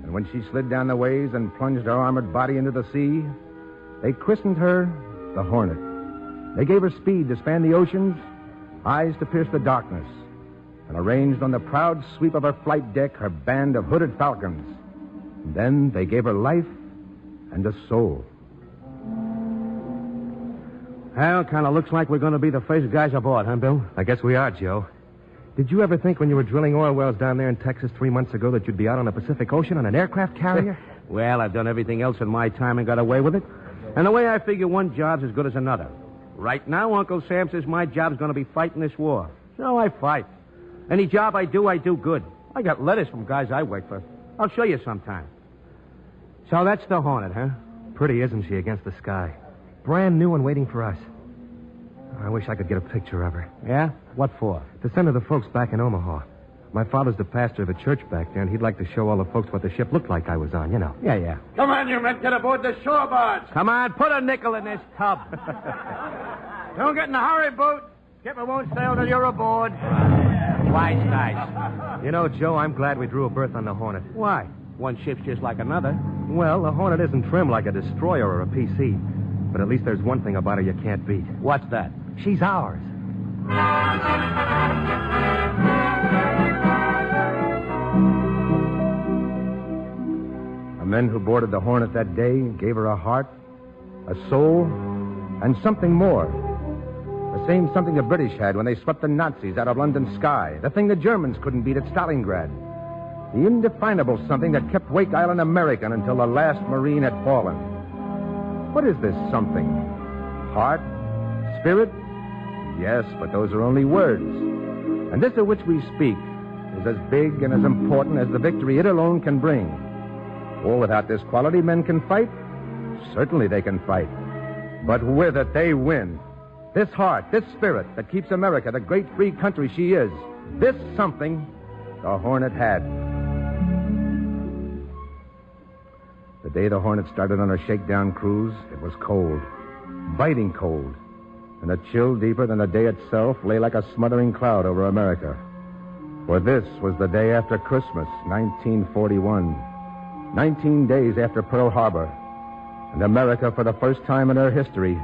And when she slid down the ways and plunged her armored body into the sea, they christened her the Hornet. They gave her speed to span the oceans, eyes to pierce the darkness, and arranged on the proud sweep of her flight deck her band of hooded falcons. And then they gave her life and a soul. Well, kind of looks like we're going to be the first guys aboard, huh, Bill? I guess we are, Joe. Did you ever think when you were drilling oil wells down there in Texas 3 months ago that you'd be out on the Pacific Ocean on an aircraft carrier? Well, I've done everything else in my time and got away with it. And the way I figure, one job's as good as another. Right now, Uncle Sam says my job's going to be fighting this war. So I fight. Any job I do good. I got letters from guys I work for. I'll show you sometime. So that's the Hornet, huh? Pretty, isn't she, against the sky? Brand new and waiting for us. I wish I could get a picture of her. Yeah? What for? To send to the folks back in Omaha. My father's the pastor of a church back there, and he'd like to show all the folks what the ship looked like I was on, you know. Yeah. Come on, you men, get aboard the shore barge. Come on, put a nickel in this tub. Don't get in a hurry, boat. Skipper won't sail till you're aboard. Wise guys. You know, Joe, I'm glad we drew a berth on the Hornet. Why? One ship's just like another. Well, the Hornet isn't trimmed like a destroyer or a PC. But at least there's one thing about her you can't beat. What's that? She's ours. The men who boarded the Hornet that day gave her a heart, a soul, and something more. The same something the British had when they swept the Nazis out of London's sky. The thing the Germans couldn't beat at Stalingrad. The indefinable something that kept Wake Island American until the last Marine had fallen. What is this something? Heart? Spirit? Yes, but those are only words. And this of which we speak is as big and as important as the victory it alone can bring. Oh, without this quality, men can fight? Certainly they can fight. But with it, they win. This heart, this spirit that keeps America the great free country she is, this something the Hornet had. The day the Hornet started on her shakedown cruise, it was cold, biting cold, and a chill deeper than the day itself lay like a smothering cloud over America. For this was the day after Christmas, 1941, 19 days after Pearl Harbor, and America, for the first time in her history,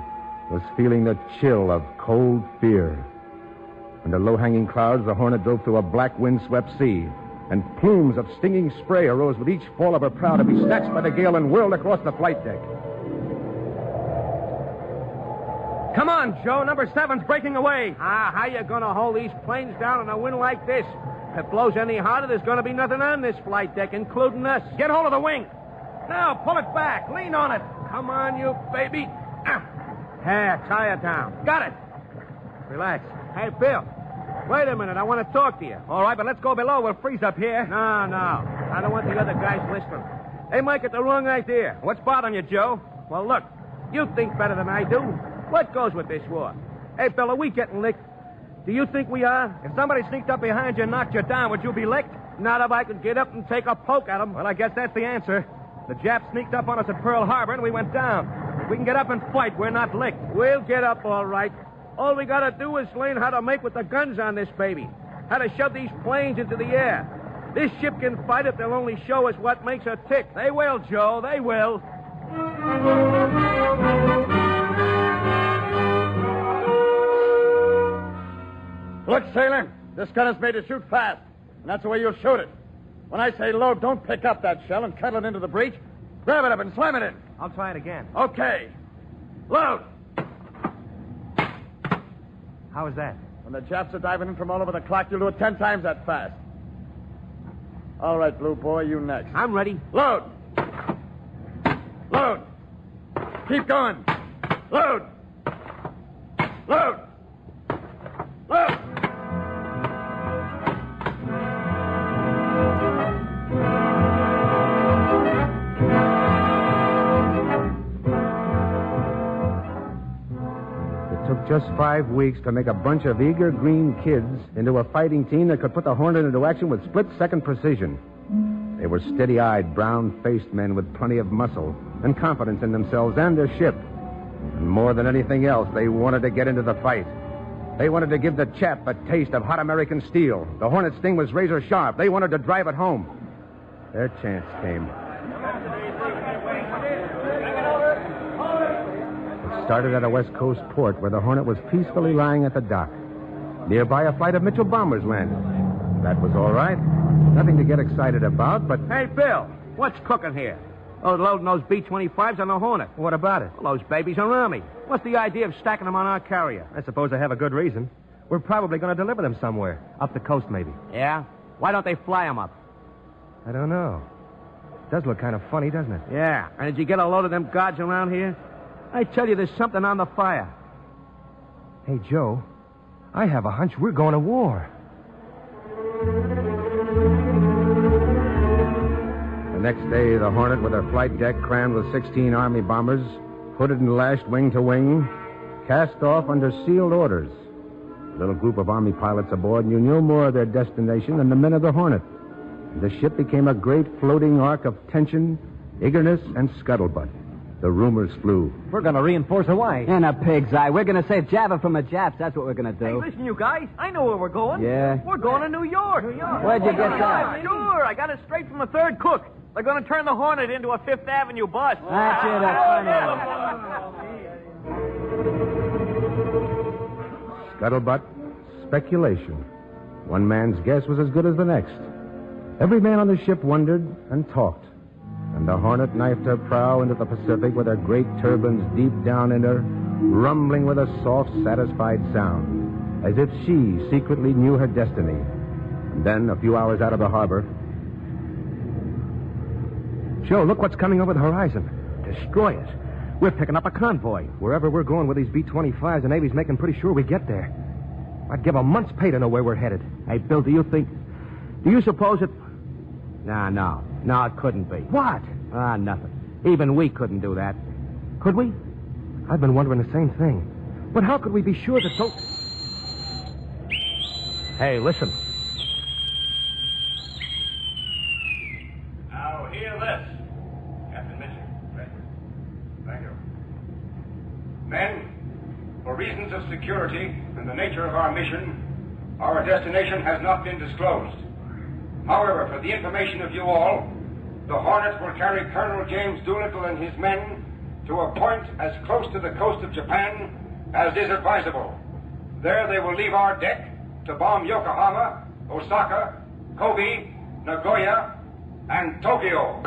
was feeling the chill of cold fear. Under low-hanging clouds, the Hornet drove through a black wind-swept sea, and plumes of stinging spray arose with each fall of her prow to be snatched by the gale and whirled across the flight deck. Come on, Joe. Number 7's breaking away. How you gonna hold these planes down in a wind like this? If it blows any harder, there's gonna be nothing on this flight deck, including us. Get hold of the wing. Now, pull it back. Lean on it. Come on, you baby. Here, tie it down. Got it. Relax. Hey, Bill. Wait a minute. I want to talk to you. All right, but let's go below. We'll freeze up here. No. I don't want the other guys listening. They might get the wrong idea. What's bothering you, Joe? Well, look. You think better than I do. What goes with this war? Hey, Bill, are we getting licked? Do you think we are? If somebody sneaked up behind you and knocked you down, would you be licked? Not if I could get up and take a poke at them. Well, I guess that's the answer. The Japs sneaked up on us at Pearl Harbor, and we went down. If we can get up and fight, we're not licked. We'll get up, all right. All we gotta do is learn how to make with the guns on this baby. How to shove these planes into the air. This ship can fight if they'll only show us what makes her tick. They will, Joe. They will. Look, sailor, this gun is made to shoot fast, and that's the way you'll shoot it. When I say load, don't pick up that shell and cut it into the breech. Grab it up and slam it in. I'll try it again. Okay. Load. How is that? When the Japs are diving in from all over the clock, you'll do it 10 times that fast. All right, Blue Boy, you next. I'm ready. Load. Load. Keep going. Load. Load. Load. Just 5 weeks to make a bunch of eager green kids into a fighting team that could put the Hornet into action with split-second precision. They were steady-eyed, brown-faced men with plenty of muscle and confidence in themselves and their ship. And more than anything else, they wanted to get into the fight. They wanted to give the chap a taste of hot American steel. The Hornet's sting was razor sharp. They wanted to drive it home. Their chance came. Started at a West Coast port where the Hornet was peacefully lying at the dock. Nearby, a flight of Mitchell bombers landed. That was all right. Nothing to get excited about, but... Hey, Bill, what's cooking here? Oh, loading those B-25s on the Hornet. What about it? Well, those babies are Army. What's the idea of stacking them on our carrier? I suppose they have a good reason. We're probably going to deliver them somewhere. Up the coast, maybe. Yeah? Why don't they fly them up? I don't know. It does look kind of funny, doesn't it? Yeah. And did you get a load of them guards around here? I tell you, there's something on the fire. Hey, Joe, I have a hunch we're going to war. The next day, the Hornet, with her flight deck crammed with 16 Army bombers, hooded and lashed wing to wing, cast off under sealed orders. A little group of Army pilots aboard knew no more of their destination than the men of the Hornet. The ship became a great floating arc of tension, eagerness, and scuttlebutt. The rumors flew. We're going to reinforce Hawaii. In a pig's eye. We're going to save Java from the Japs. That's what we're going to do. Hey, listen, you guys. I know where we're going. Yeah? We're going to New York. Where'd you get that? Sure. I got it straight from the third cook. They're going to turn the Hornet into a Fifth Avenue bus. That's it. Scuttlebutt, speculation. One man's guess was as good as the next. Every man on the ship wondered and talked. And and the Hornet knifed her prow into the Pacific with her great turbines deep down in her, rumbling with a soft, satisfied sound, as if she secretly knew her destiny. And then, a few hours out of the harbor... Joe, look what's coming over the horizon. Destroyers. We're picking up a convoy. Wherever we're going with these B-25s, the Navy's making pretty sure we get there. I'd give a month's pay to know where we're headed. Hey, Bill, do you suppose it... No, it couldn't be. What? Nothing. Even we couldn't do that. Could we? I've been wondering the same thing. But how could we be sure that so... Hey, listen. Now, hear this. Captain Mitchell. Thank you. Men, for reasons of security and the nature of our mission, our destination has not been disclosed. However, for the information of you all, the Hornet will carry Colonel James Doolittle and his men to a point as close to the coast of Japan as is advisable. There they will leave our deck to bomb Yokohama, Osaka, Kobe, Nagoya, and Tokyo.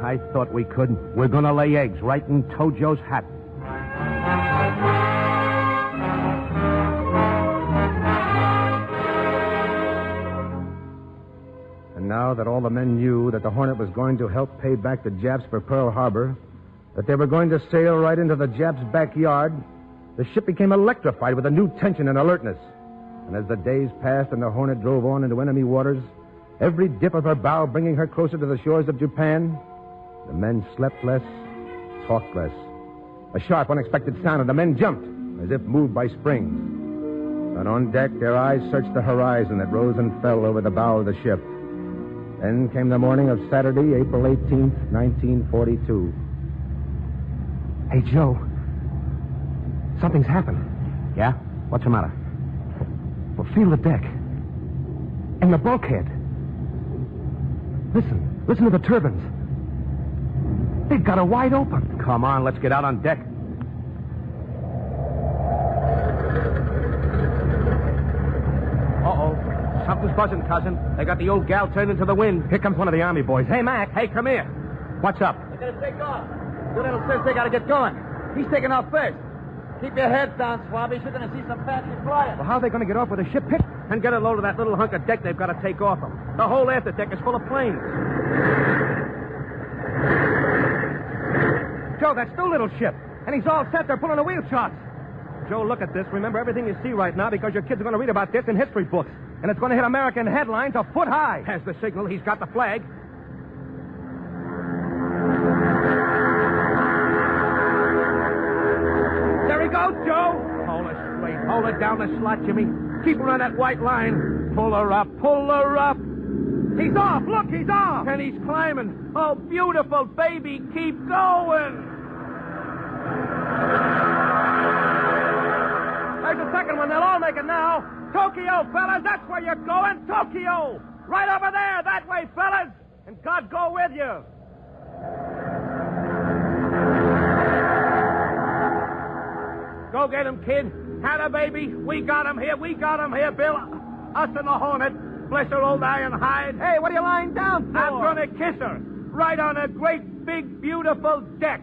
I thought we couldn't. We're going to lay eggs right in Tojo's hat. And now that all the men knew that the Hornet was going to help pay back the Japs for Pearl Harbor, that they were going to sail right into the Japs' backyard, the ship became electrified with a new tension and alertness. And as the days passed and the Hornet drove on into enemy waters, every dip of her bow bringing her closer to the shores of Japan, the men slept less, talked less. A sharp, unexpected sound, and the men jumped, as if moved by springs. And on deck, their eyes searched the horizon that rose and fell over the bow of the ship. Then came the morning of Saturday, April 18th, 1942. Hey, Joe. Something's happened. Yeah? What's the matter? Well, feel the deck. And the bulkhead. Listen to the turbines. They've got her wide open. Come on, let's get out on deck. Uh-oh. Something's buzzing, cousin. They got the old gal turned into the wind. Here comes one of the Army boys. Hey, Mac. Hey, come here. What's up? They're going to take off. Doolittle says they got to get going. He's taking off first. Keep your heads down, Swabbies. You're going to see some fancy flying. Well, how are they going to get off with a ship hit? And get a load of that little hunk of deck they've got to take off them. The whole afterdeck is full of planes. Joe, that's Doolittle's ship. And he's all set. They're pulling the wheel shots. Joe, look at this. Remember everything you see right now because your kids are going to read about this in history books. And it's going to hit American headlines a foot high. Has the signal. He's got the flag. There he goes, Joe. Hold her straight. Hold her down the slot, Jimmy. Keep her on that white line. Pull her up. Pull her up. He's off. Look, he's off. And he's climbing. Oh, beautiful baby. Keep going. There's the second one. They'll all make it now. Tokyo, fellas. That's where you're going. Tokyo. Right over there. That way, fellas. And God go with you. Go get him, kid. Had baby. We got him here. We got him here, Bill. Us and the Hornet. Bless her old iron hide. Hey, what are you lying down for? I'm going to kiss her. Right on a great, big, beautiful deck.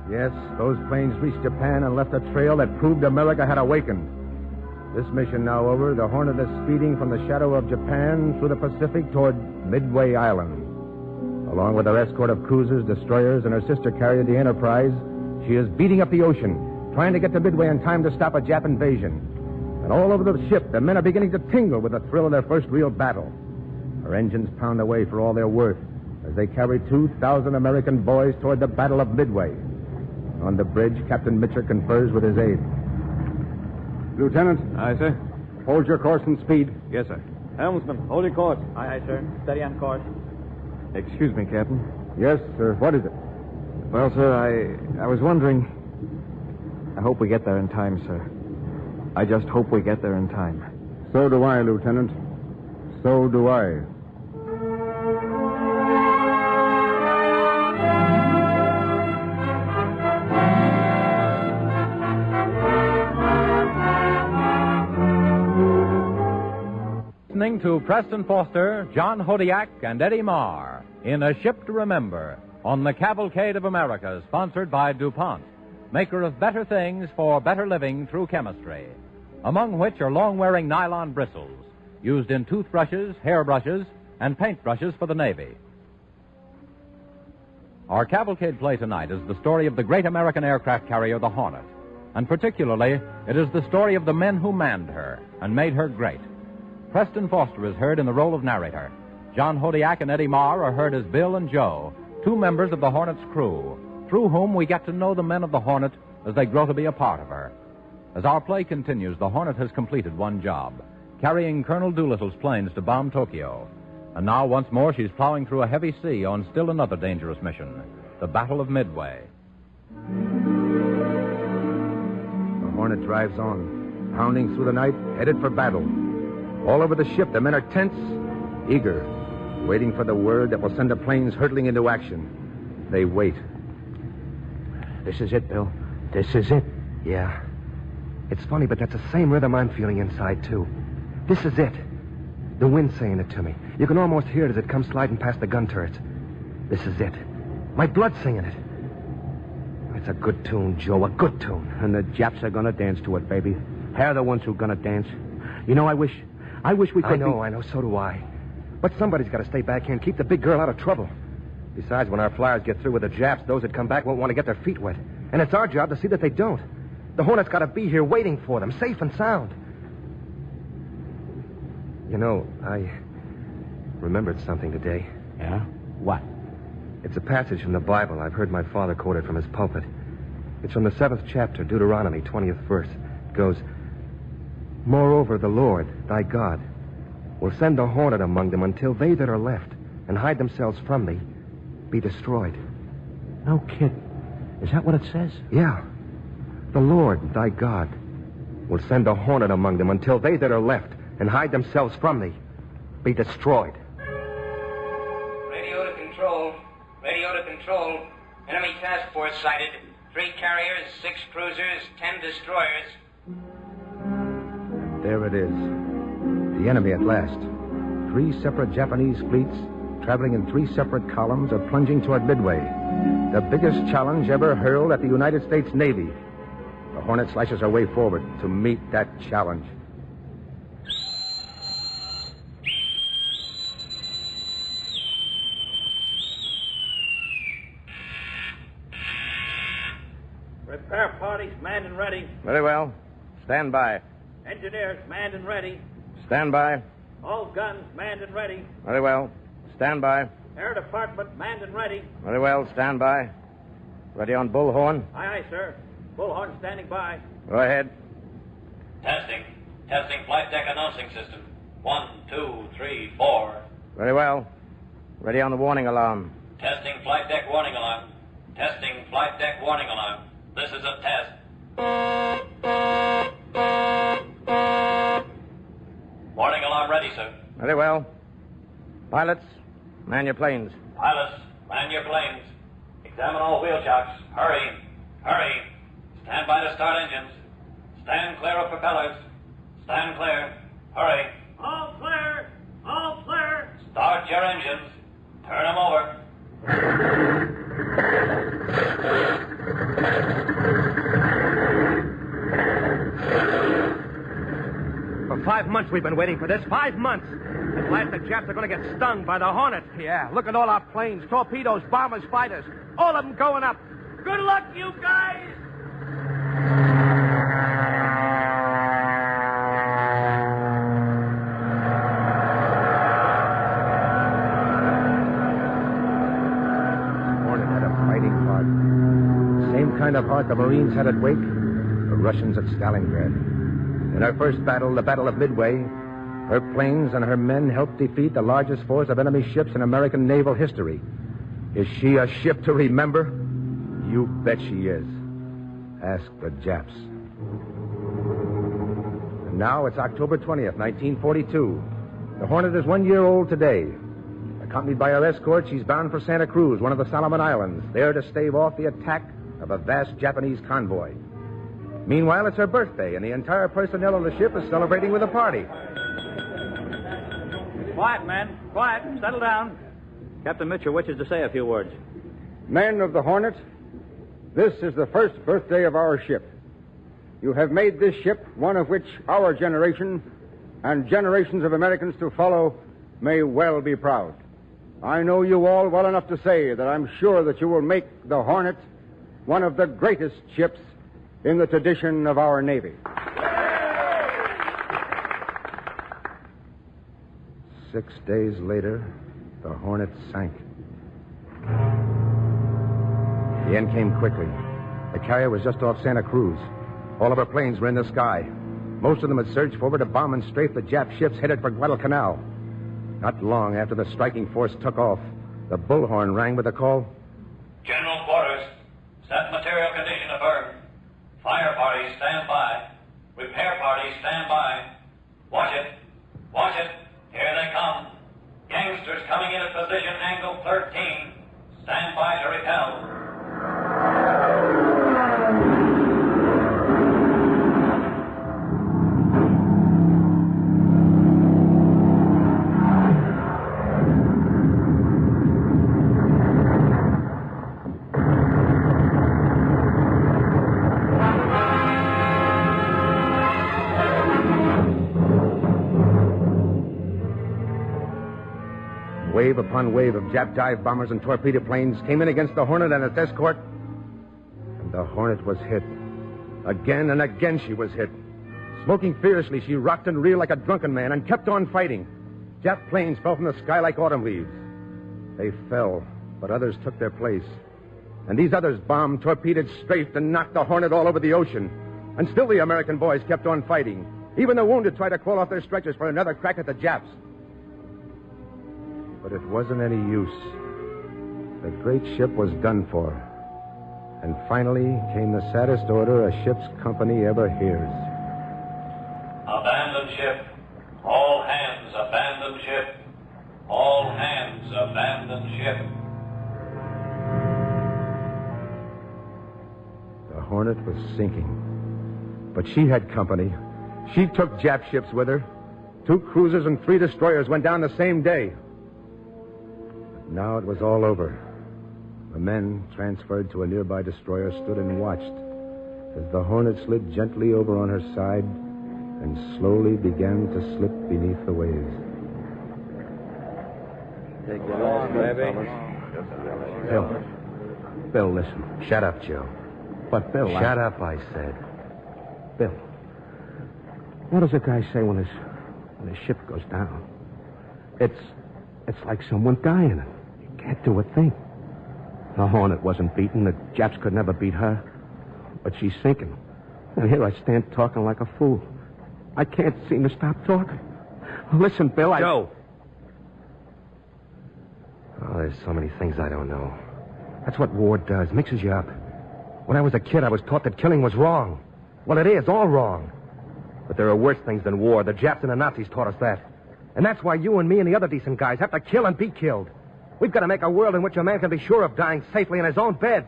Yes, those planes reached Japan and left a trail that proved America had awakened. This mission now over, the Hornet is speeding from the shadow of Japan through the Pacific toward Midway Island. Along with her escort of cruisers, destroyers, and her sister carrier, the Enterprise, she is beating up the ocean, trying to get to Midway in time to stop a Jap invasion. And all over the ship, the men are beginning to tingle with the thrill of their first real battle. Her engines pound away for all they're worth as they carry 2,000 American boys toward the Battle of Midway. On the bridge, Captain Mitchell confers with his aide. Lieutenant. Aye, sir. Hold your course and speed. Yes, sir. Helmsman, hold your course. Aye, sir. Steady on course. Excuse me, Captain. Yes, sir. What is it? Well, sir, I was wondering. I hope we get there in time, sir. I just hope we get there in time. So do I, Lieutenant. So do I. listening to Preston Foster, John Hodiak, and Eddie Marr in A Ship to Remember on the Cavalcade of America, sponsored by DuPont, maker of better things for better living through chemistry, among which are long-wearing nylon bristles used in toothbrushes, hairbrushes, and paintbrushes for the Navy. Our Cavalcade play tonight is the story of the great American aircraft carrier, the Hornet. And particularly, it is the story of the men who manned her and made her great. Preston Foster is heard in the role of narrator. John Hodiak and Eddie Marr are heard as Bill and Joe, two members of the Hornet's crew, through whom we get to know the men of the Hornet as they grow to be a part of her. As our play continues, the Hornet has completed one job, carrying Colonel Doolittle's planes to bomb Tokyo. And now, once more, she's plowing through a heavy sea on still another dangerous mission, the Battle of Midway. The Hornet drives on, pounding through the night, headed for battle. All over the ship, the men are tense, eager, waiting for the word that will send the planes hurtling into action. They wait. This is it, Bill. This is it. Yeah. It's funny, but that's the same rhythm I'm feeling inside, too. This is it. The wind's saying it to me. You can almost hear it as it comes sliding past the gun turrets. This is it. My blood's singing it. It's a good tune, Joe, a good tune. And the Japs are gonna dance to it, baby. They're the ones who are gonna dance. You know, I wish we could I know, so do I. But somebody's got to stay back here and keep the big girl out of trouble. Besides, when our flyers get through with the Japs, those that come back won't want to get their feet wet. And it's our job to see that they don't. The Hornet's got to be here waiting for them, safe and sound. You know, I remembered something today. Yeah? What? It's a passage from the Bible. I've heard my father quote it from his pulpit. It's from the 7th chapter, Deuteronomy, 20th verse. It goes, "Moreover, the Lord, thy God, will send a hornet among them until they that are left and hide themselves from thee be destroyed." No kid. Is that what it says? Yeah. The Lord, thy God, will send a hornet among them until they that are left and hide themselves from thee be destroyed. Radio to control. Radio to control. Enemy task force sighted. 3 carriers, 6 cruisers, 10 destroyers. There it is. The enemy at last. 3 separate Japanese fleets, traveling in 3 separate columns, are plunging toward Midway. The biggest challenge ever hurled at the United States Navy. The Hornet slashes her way forward to meet that challenge. Repair parties manned and ready. Very well. Stand by. Engineers manned and ready. Stand by. All guns manned and ready. Very well. Stand by. Air Department manned and ready. Very well. Stand by. Ready on bullhorn? Aye, aye, sir. Bullhorn standing by. Go ahead. Testing. Testing flight deck announcing system. 1, 2, 3, 4. Very well. Ready on the warning alarm. Testing flight deck warning alarm. Testing flight deck warning alarm. This is a test. Warning alarm ready, sir. Very well. Pilots, man your planes. Pilots, man your planes. Examine all wheel chocks. Hurry. Hurry. Stand by to start engines. Stand clear of propellers. Stand clear. Hurry. All clear. All clear. Start your engines. Turn them over. For 5 months we've been waiting for this. 5 months. At last the Japs are going to get stung by the Hornet. Yeah, look at all our planes, torpedoes, bombers, fighters. All of them going up. Good luck, you guys. Hornet had a fighting heart. Same kind of heart the Marines had at Wake, the Russians at Stalingrad. In her first battle, the Battle of Midway, her planes and her men helped defeat the largest force of enemy ships in American naval history. Is she a ship to remember? You bet she is. Ask the Japs. And now it's October 20th, 1942. The Hornet is 1 year old today. Accompanied by her escort, she's bound for Santa Cruz, one of the Solomon Islands, there to stave off the attack of a vast Japanese convoy. Meanwhile, it's her birthday, and the entire personnel on the ship is celebrating with a party. Quiet, men. Quiet. Settle down. Captain Mitchell wishes to say a few words. Men of the Hornet, this is the first birthday of our ship. You have made this ship one of which our generation and generations of Americans to follow may well be proud. I know you all well enough to say that I'm sure that you will make the Hornet one of the greatest ships in the tradition of our Navy. 6 days later, the Hornet sank. The end came quickly. The carrier was just off Santa Cruz. All of her planes were in the sky. Most of them had surged forward to bomb and strafe the Jap ships headed for Guadalcanal. Not long after the striking force took off, the bullhorn rang with the call. General quarters. Set material condition affirmed. Fire parties stand by. Repair parties stand by. Watch it. Watch it. Here they come. Gangsters coming in at position angle 13. Stand by to repel. Wave upon wave of Jap dive bombers and torpedo planes came in against the Hornet and its escort. And the Hornet was hit. Again and again she was hit. Smoking fiercely, she rocked and reeled like a drunken man and kept on fighting. Jap planes fell from the sky like autumn leaves. They fell, but others took their place. And these others bombed, torpedoed, strafed, and knocked the Hornet all over the ocean. And still the American boys kept on fighting. Even the wounded tried to crawl off their stretchers for another crack at the Japs. But it wasn't any use. The great ship was done for. And finally came the saddest order a ship's company ever hears. Abandon ship. All hands abandon ship. All hands abandon ship. The Hornet was sinking. But she had company. She took Jap ships with her. 2 cruisers and 3 destroyers went down the same day. Now it was all over. The men, transferred to a nearby destroyer, stood and watched as the Hornet slid gently over on her side and slowly began to slip beneath the waves. Take your long, baby. Bill, listen. Shut up, Joe. But, Bill, Shut up, I said. Bill, what does a guy say when his ship goes down? It's like someone dying. You can't do a thing. The Hornet wasn't beaten. The Japs could never beat her. But she's sinking. And here I stand talking like a fool. I can't seem to stop talking. Listen, Bill, Joe! Oh, there's so many things I don't know. That's what war does. Mixes you up. When I was a kid, I was taught that killing was wrong. Well, it is, all wrong. But there are worse things than war. The Japs and the Nazis taught us that. And that's why you and me and the other decent guys have to kill and be killed. We've got to make a world in which a man can be sure of dying safely in his own bed.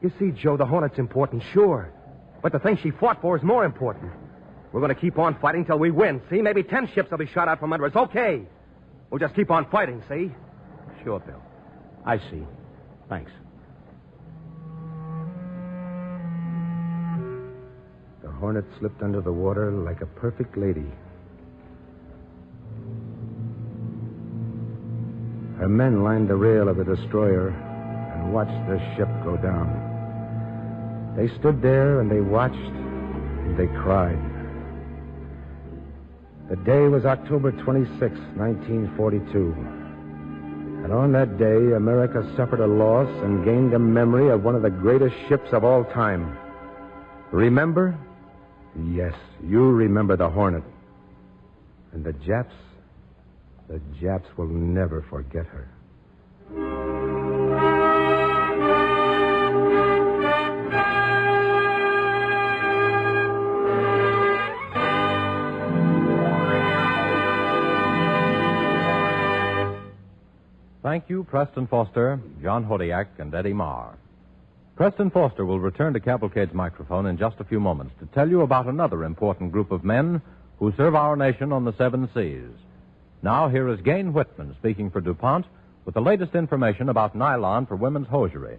You see, Joe, the Hornet's important, sure. But the thing she fought for is more important. We're going to keep on fighting till we win, see? Maybe 10 ships will be shot out from under us. Okay. We'll just keep on fighting, see? Sure, Bill. I see. Thanks. The Hornet slipped under the water like a perfect lady. Her men lined the rail of the destroyer and watched the ship go down. They stood there and they watched and they cried. The day was October 26, 1942. And on that day, America suffered a loss and gained a memory of one of the greatest ships of all time. Remember? Yes, you remember the Hornet. And the Japs will never forget her. Thank you, Preston Foster, John Hodiak, and Eddie Marr. Preston Foster will return to Cavalcade's microphone in just a few moments to tell you about another important group of men who serve our nation on the 7 seas. Now, here is Gain Whitman speaking for DuPont with the latest information about nylon for women's hosiery.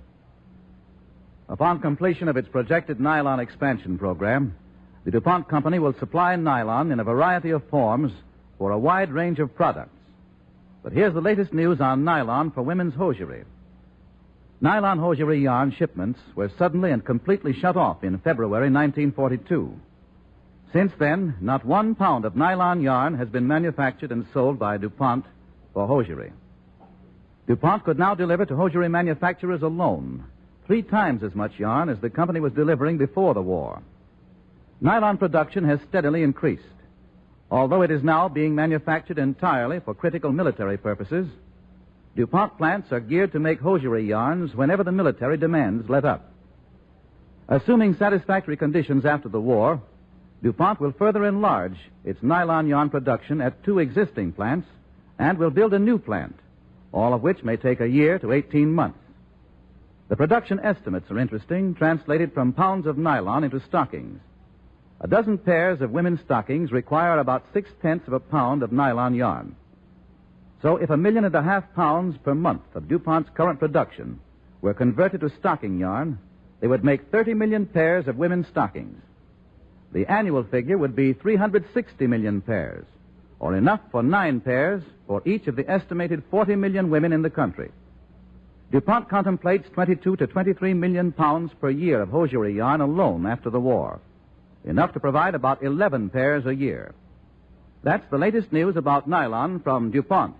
Upon completion of its projected nylon expansion program, the DuPont Company will supply nylon in a variety of forms for a wide range of products. But here's the latest news on nylon for women's hosiery. Nylon hosiery yarn shipments were suddenly and completely shut off in February 1942. Since then, not 1 pound of nylon yarn has been manufactured and sold by DuPont for hosiery. DuPont could now deliver to hosiery manufacturers alone 3 times as much yarn as the company was delivering before the war. Nylon production has steadily increased. Although it is now being manufactured entirely for critical military purposes, DuPont plants are geared to make hosiery yarns whenever the military demands let up. Assuming satisfactory conditions after the war, DuPont will further enlarge its nylon yarn production at 2 existing plants and will build a new plant, all of which may take a year to 18 months. The production estimates are interesting, translated from pounds of nylon into stockings. A dozen pairs of women's stockings require about 0.6 of a pound of nylon yarn. So if 1.5 million pounds per month of DuPont's current production were converted to stocking yarn, they would make 30 million pairs of women's stockings. The annual figure would be 360 million pairs, or enough for 9 pairs for each of the estimated 40 million women in the country. DuPont contemplates 22 to 23 million pounds per year of hosiery yarn alone after the war, enough to provide about 11 pairs a year. That's the latest news about nylon from DuPont,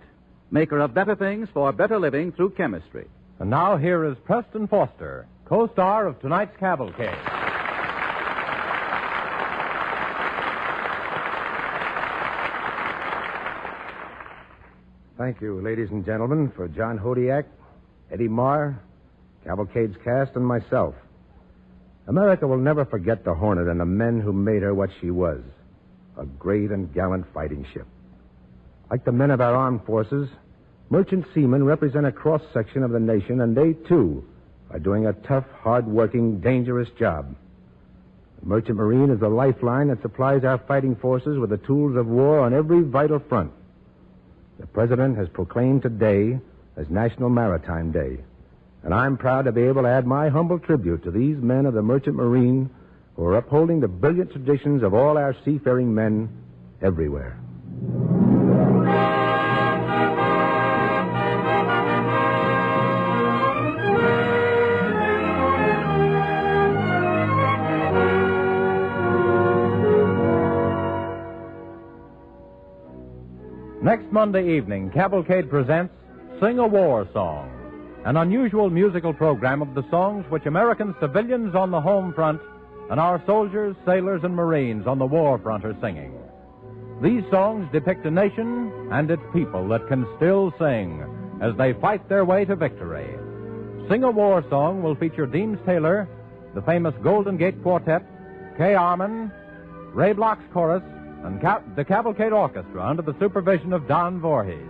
maker of better things for better living through chemistry. And now here is Preston Foster, co-star of tonight's Cavalcade. Thank you, ladies and gentlemen, for John Hodiak, Eddie Marr, Cavalcade's cast, and myself. America will never forget the Hornet and the men who made her what she was, a great and gallant fighting ship. Like the men of our armed forces, merchant seamen represent a cross-section of the nation, and they, too, are doing a tough, hard-working, dangerous job. The merchant marine is the lifeline that supplies our fighting forces with the tools of war on every vital front. The President has proclaimed today as National Maritime Day, and I'm proud to be able to add my humble tribute to these men of the merchant marine who are upholding the brilliant traditions of all our seafaring men everywhere. Next Monday evening, Cavalcade presents Sing a War Song, an unusual musical program of the songs which American civilians on the home front and our soldiers, sailors, and Marines on the war front are singing. These songs depict a nation and its people that can still sing as they fight their way to victory. Sing a War Song will feature Deems Taylor, the famous Golden Gate Quartet, Kay Arman, Ray Bloch's Chorus, and the Cavalcade Orchestra under the supervision of Don Voorhees.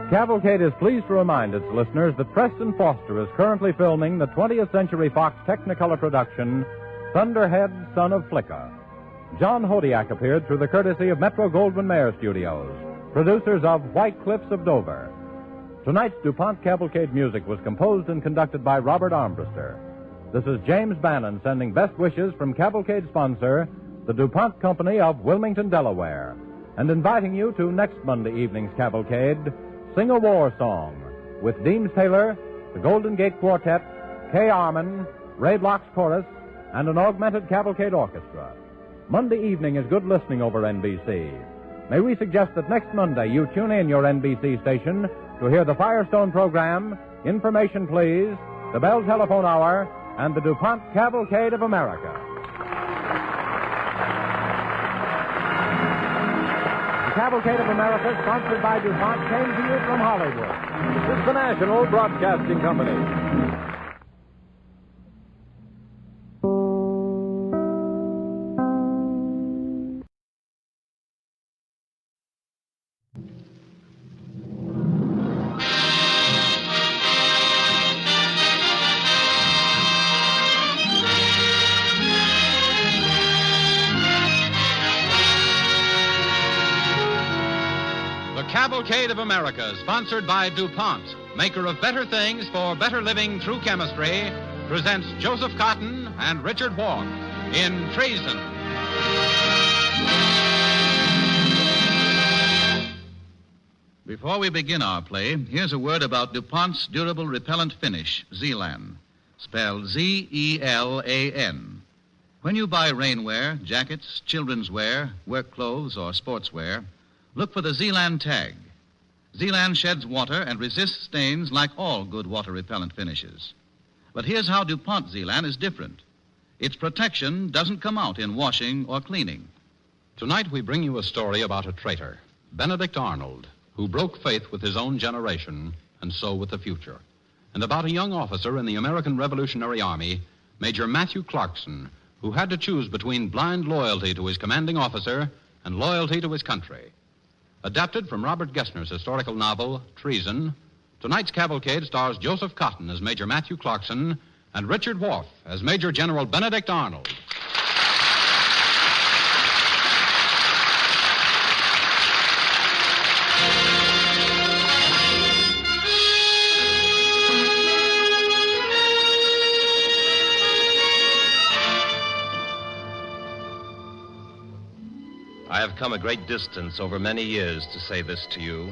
Cavalcade is pleased to remind its listeners that Preston Foster is currently filming the 20th Century Fox Technicolor production, Thunderhead, Son of Flicka. John Hodiak appeared through the courtesy of Metro-Goldwyn-Mayer Studios, producers of White Cliffs of Dover. Tonight's DuPont Cavalcade music was composed and conducted by Robert Armbruster. This is James Bannon sending best wishes from Cavalcade sponsor, the DuPont Company of Wilmington, Delaware, and inviting you to next Monday evening's Cavalcade, Sing a War Song, with Deems Taylor, the Golden Gate Quartet, Kay Arman, Ray Bloch's Chorus, and an augmented Cavalcade Orchestra. Monday evening is good listening over NBC. May we suggest that next Monday you tune in your NBC station to hear the Firestone program, Information Please, the Bell Telephone Hour, and the DuPont Cavalcade of America. Cavalcade of America, sponsored by DuPont, came to you from Hollywood. This is the National Broadcasting Company. Cavalcade of America, sponsored by DuPont, maker of better things for better living through chemistry, presents Joseph Cotton and Richard Walk in Treason. Before we begin our play, here's a word about DuPont's durable repellent finish, Zelan, spelled Z-E-L-A-N. When you buy rainwear, jackets, children's wear, work clothes, or sportswear, look for the Zelan tag. Zelan sheds water and resists stains like all good water repellent finishes. But here's how DuPont Zelan is different. Its protection doesn't come out in washing or cleaning. Tonight we bring you a story about a traitor, Benedict Arnold, who broke faith with his own generation and so with the future, and about a young officer in the American Revolutionary Army, Major Matthew Clarkson, who had to choose between blind loyalty to his commanding officer and loyalty to his country. Adapted from Robert Gessner's historical novel, Treason, tonight's Cavalcade stars Joseph Cotton as Major Matthew Clarkson and Richard Worth as Major General Benedict Arnold. I have come a great distance over many years to say this to you.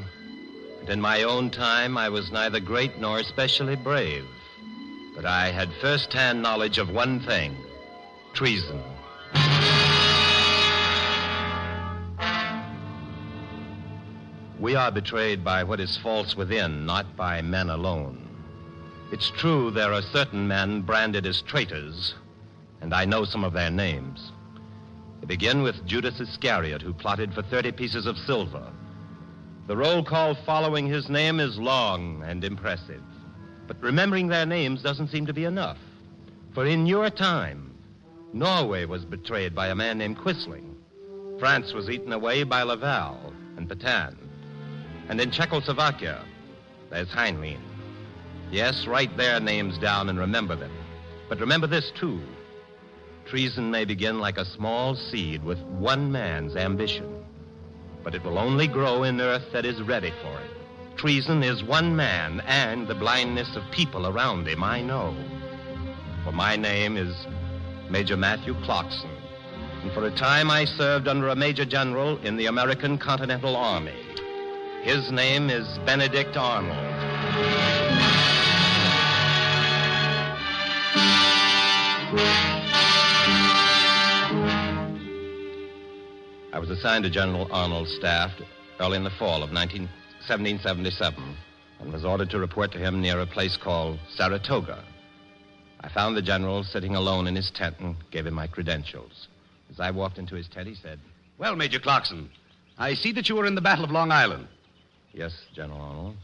And in my own time, I was neither great nor especially brave. But I had first-hand knowledge of one thing: treason. We are betrayed by what is false within, not by men alone. It's true there are certain men branded as traitors, and I know some of their names. They begin with Judas Iscariot, who plotted for 30 pieces of silver. The roll call following his name is long and impressive. But remembering their names doesn't seem to be enough. For in your time, Norway was betrayed by a man named Quisling. France was eaten away by Laval and Petain. And in Czechoslovakia, there's Heinlein. Yes, write their names down and remember them. But remember this, too. Treason may begin like a small seed with one man's ambition, but it will only grow in earth that is ready for it. Treason is one man and the blindness of people around him, I know. For my name is Major Matthew Clarkson, and for a time I served under a Major General in the American Continental Army. His name is Benedict Arnold. I was assigned to General Arnold's staff early in the fall of 1777 and was ordered to report to him near a place called Saratoga. I found the general sitting alone in his tent and gave him my credentials. As I walked into his tent, he said, "Well, Major Clarkson, I see that you were in the Battle of Long Island." "Yes, General Arnold.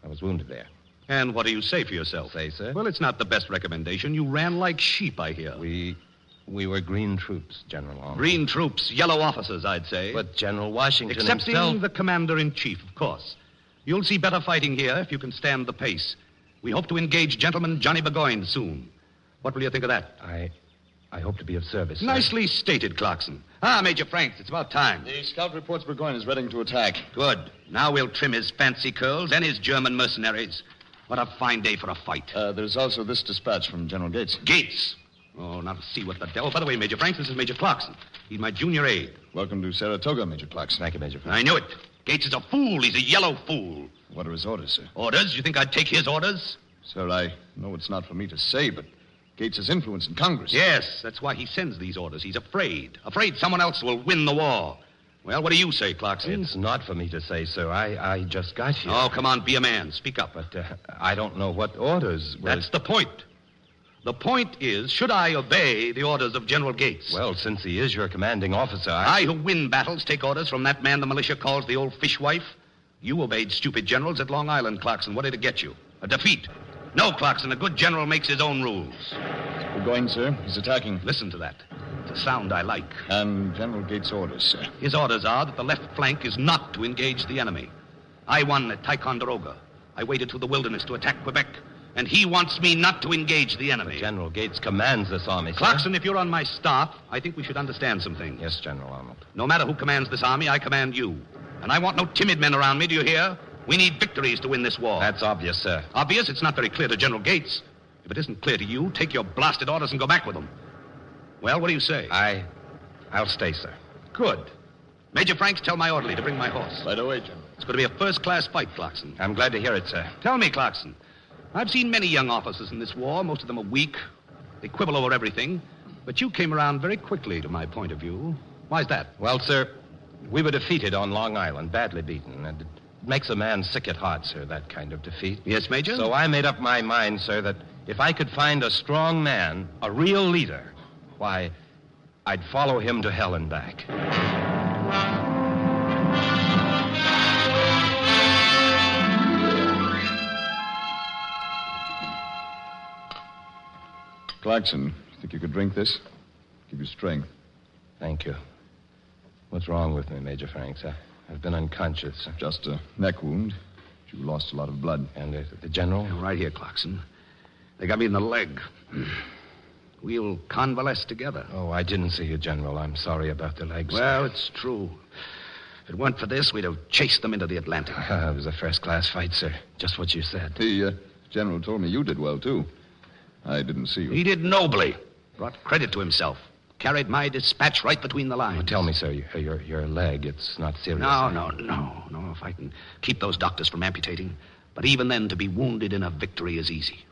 I was wounded there." "And what do you say for yourself?" "Say, sir?" "Well, it's not the best recommendation. You ran like sheep, I hear." We were green troops, General Arnold. Green troops, yellow officers, I'd say. But General Washington Excepting himself... the commander-in-chief, of course. You'll see better fighting here if you can stand the pace. We hope to engage Gentleman Johnny Burgoyne soon. What will you think of that? I hope to be of service, sir. Nicely stated, Clarkson. Major Franks, it's about time. The scout reports Burgoyne is ready to attack. Good. Now we'll trim his fancy curls and his German mercenaries. What a fine day for a fight. There's also this dispatch from General Gates. Gates? Oh, now to see what the devil. By the way, Major Franks, this is Major Clarkson. He's my junior aide. Welcome to Saratoga, Major Clarkson. Thank you, Major Franks. I knew it. Gates is a fool. He's a yellow fool. What are his orders, sir? Orders? You think I'd take his orders? Sir, I know it's not for me to say, but Gates has influence in Congress. Yes, that's why he sends these orders. He's afraid. Afraid someone else will win the war. Well, what do you say, Clarkson? It's not for me to say, sir. I just got here. Oh, come on, be a man. Speak up. But I don't know what orders were... That's the point. The point is, should I obey the orders of General Gates? Well, since he is your commanding officer, I who win battles take orders from that man the militia calls the old fishwife. You obeyed stupid generals at Long Island, Clarkson. What did it get you? A defeat. No, Clarkson, a good general makes his own rules. Burgoyne, sir. He's attacking. Listen to that. It's a sound I like. And General Gates' orders, sir. His orders are that the left flank is not to engage the enemy. I won at Ticonderoga. I waited through the wilderness to attack Quebec. And he wants me not to engage the enemy. But General Gates commands this army, sir. Clarkson, if you're on my staff, I think we should understand some things. Yes, General Arnold. No matter who commands this army, I command you. And I want no timid men around me, do you hear? We need victories to win this war. That's obvious, sir. Obvious? It's not very clear to General Gates. If it isn't clear to you, take your blasted orders and go back with them. Well, what do you say? I'll stay, sir. Good. Major Franks, tell my orderly to bring my horse. Right away, General. It's going to be a first-class fight, Clarkson. I'm glad to hear it, sir. Tell me, Clarkson. I've seen many young officers in this war. Most of them are weak. They quibble over everything. But you came around very quickly to my point of view. Why's that? Well, sir, we were defeated on Long Island, badly beaten. And it makes a man sick at heart, sir, that kind of defeat. Yes, Major? So I made up my mind, sir, that if I could find a strong man, a real leader, why, I'd follow him to hell and back. Clarkson, think you could drink this? Give you strength. Thank you. What's wrong with me, Major Franks? I've been unconscious. Just a neck wound. You lost a lot of blood. And the general? Right here, Clarkson. They got me in the leg. We'll convalesce together. Oh, I didn't see you, General. I'm sorry about the legs. Well, it's true. If it weren't for this, we'd have chased them into the Atlantic. It was a first-class fight, sir. Just what you said. The general told me you did well, too. I didn't see you. He did nobly. Brought credit to himself. Carried my dispatch right between the lines. Well, tell me, sir, your leg, it's not serious. No. If I can keep those doctors from amputating. But even then, to be wounded in a victory is easy.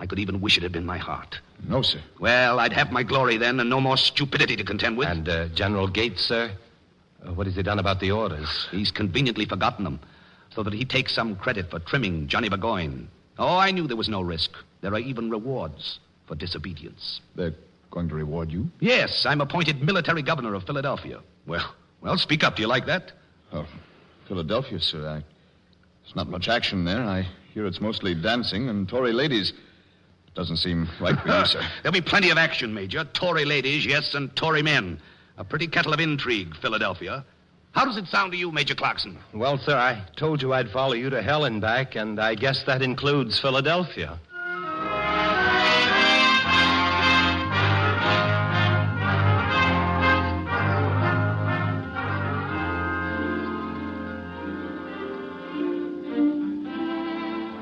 I could even wish it had been my heart. No, sir. Well, I'd have my glory then and no more stupidity to contend with. And General Gates, sir? What has he done about the orders? He's conveniently forgotten them, so that he takes some credit for trimming Johnny Burgoyne. Oh, I knew there was no risk. There are even rewards for disobedience. They're going to reward you? Yes, I'm appointed military governor of Philadelphia. Well, speak up. Do you like that? Oh, Philadelphia, sir. There's not much action there. I hear it's mostly dancing and Tory ladies. Doesn't seem right for you, sir. There'll be plenty of action, Major. Tory ladies, yes, and Tory men. A pretty kettle of intrigue, Philadelphia. How does it sound to you, Major Clarkson? Well, sir, I told you I'd follow you to hell and back, and I guess that includes Philadelphia.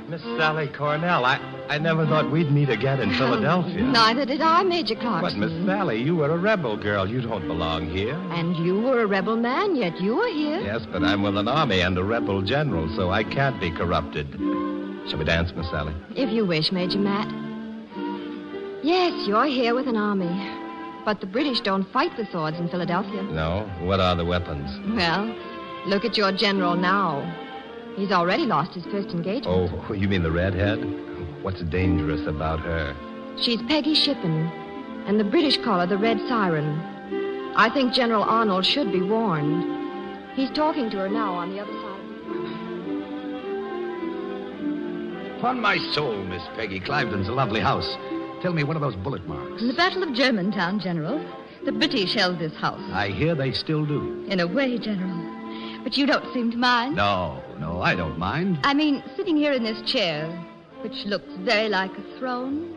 Miss Sally Cornell, I never thought we'd meet again in Philadelphia. Neither did I, Major Clarkson. But, Miss Sally, you were a rebel girl. You don't belong here. And you were a rebel man, yet you were here. Yes, but I'm with an army and a rebel general, so I can't be corrupted. Shall we dance, Miss Sally? If you wish, Major Matt. Yes, you're here with an army. But the British don't fight with swords in Philadelphia. No? What are the weapons? Well, look at your general now. He's already lost his first engagement. Oh, you mean the redhead? What's dangerous about her? She's Peggy Shippen, and the British call her the Red Siren. I think General Arnold should be warned. He's talking to her now on the other side. Upon my soul, Miss Peggy, Clivenden's a lovely house. Tell me, what are those bullet marks? In the Battle of Germantown, General, the British held this house. I hear they still do. In a way, General. But you don't seem to mind. No, I don't mind. I mean, sitting here in this chair, which looks very like a throne,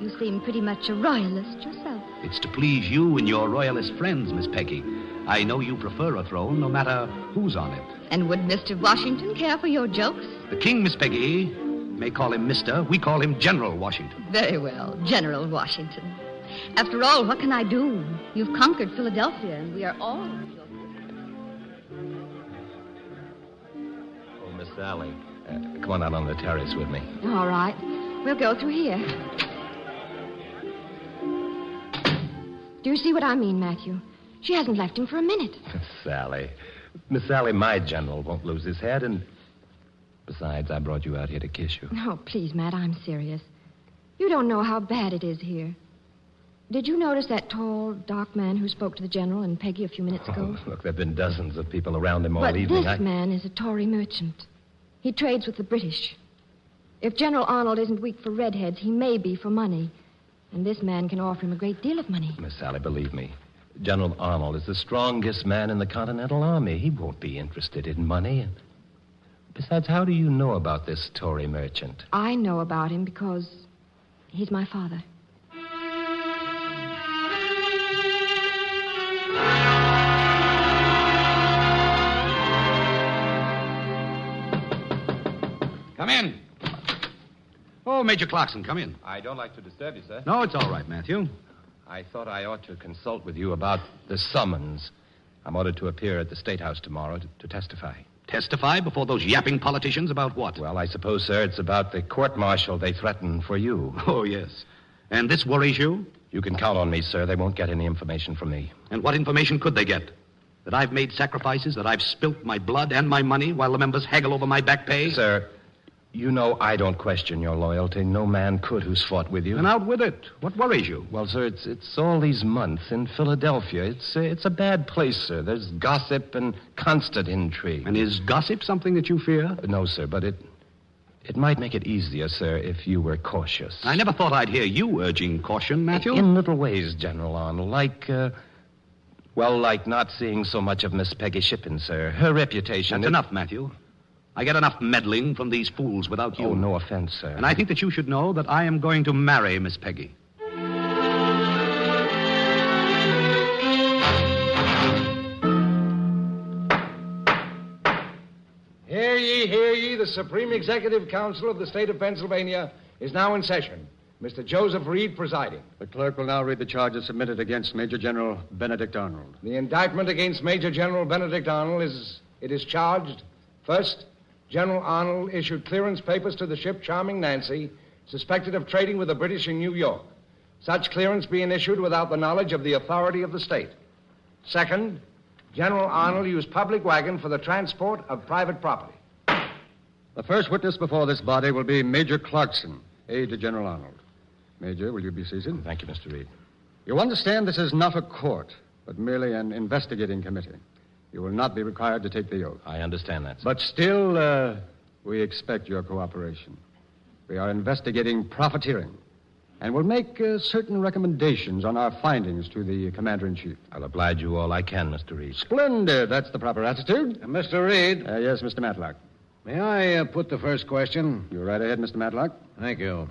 you seem pretty much a royalist yourself. It's to please you and your royalist friends, Miss Peggy. I know you prefer a throne, no matter who's on it. And would Mr. Washington care for your jokes? The king, Miss Peggy, may call him Mr. We call him General Washington. Very well, General Washington. After all, what can I do? You've conquered Philadelphia, and we are all of your... Miss Sally, come on out on the terrace with me. All right. We'll go through here. Do you see what I mean, Matthew? She hasn't left him for a minute. Miss Sally, my general won't lose his head, and besides, I brought you out here to kiss you. No, please, Matt, I'm serious. You don't know how bad it is here. Did you notice that tall, dark man who spoke to the general and Peggy a few minutes ago? Oh, look, there have been dozens of people around him all but evening. This man is a Tory merchant. He trades with the British. If General Arnold isn't weak for redheads, he may be for money. And this man can offer him a great deal of money. Miss Sally, believe me, General Arnold is the strongest man in the Continental Army. He won't be interested in money. And besides, how do you know about this Tory merchant? I know about him because he's my father. Come in. Oh, Major Clarkson, come in. I don't like to disturb you, sir. No, it's all right, Matthew. I thought I ought to consult with you about the summons. I'm ordered to appear at the State House tomorrow to testify. Testify before those yapping politicians about what? Well, I suppose, sir, it's about the court-martial they threaten for you. Oh, yes. And this worries you? You can count on me, sir. They won't get any information from me. And what information could they get? That I've made sacrifices, that I've spilt my blood and my money while the members haggle over my back pay? Sir, you know I don't question your loyalty. No man could who's fought with you. And out with it. What worries you? Well, sir, it's all these months in Philadelphia. It's a bad place, sir. There's gossip and constant intrigue. And is gossip something that you fear? No, sir, but it might make it easier, sir, if you were cautious. I never thought I'd hear you urging caution, Matthew. In little ways, General Arnold, like not seeing so much of Miss Peggy Shippen, sir. Her reputation... That's enough, Matthew. I get enough meddling from these fools without you. Oh, no offense, sir. And I think that you should know that I am going to marry Miss Peggy. Hear ye, hear ye. The Supreme Executive Council of the State of Pennsylvania is now in session. Mr. Joseph Reed presiding. The clerk will now read the charges submitted against Major General Benedict Arnold. The indictment against Major General Benedict Arnold is charged, first, General Arnold issued clearance papers to the ship Charming Nancy, suspected of trading with the British in New York. Such clearance being issued without the knowledge of the authority of the state. Second, General Arnold used public wagon for the transport of private property. The first witness before this body will be Major Clarkson, aide to General Arnold. Major, will you be seated? Thank you, Mr. Reed. You understand this is not a court, but merely an investigating committee. You will not be required to take the oath. I understand that, sir. But still, we expect your cooperation. We are investigating profiteering, and will make certain recommendations on our findings to the Commander-in-Chief. I'll oblige you all I can, Mr. Reed. Splendid. That's the proper attitude. Mr. Reed? Yes, Mr. Matlock. May I put the first question? You're right ahead, Mr. Matlock. Thank you.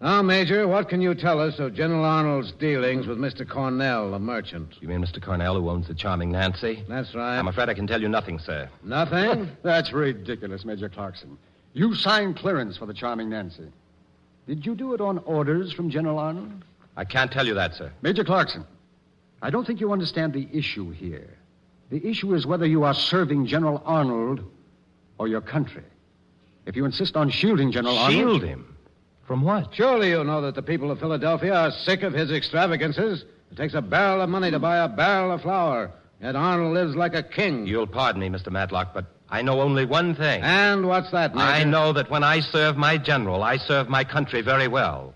Now, Major, what can you tell us of General Arnold's dealings with Mr. Cornell, a merchant? You mean Mr. Cornell, who owns the Charming Nancy? That's right. I'm afraid I can tell you nothing, sir. Nothing? That's ridiculous, Major Clarkson. You signed clearance for the Charming Nancy. Did you do it on orders from General Arnold? I can't tell you that, sir. Major Clarkson, I don't think you understand the issue here. The issue is whether you are serving General Arnold or your country. If you insist on shielding General Arnold... Shield him? From what? Surely you know that the people of Philadelphia are sick of his extravagances. It takes a barrel of money to buy a barrel of flour. Yet Arnold lives like a king. You'll pardon me, Mr. Matlock, but I know only one thing. And what's that, Major? I know that when I serve my general, I serve my country very well.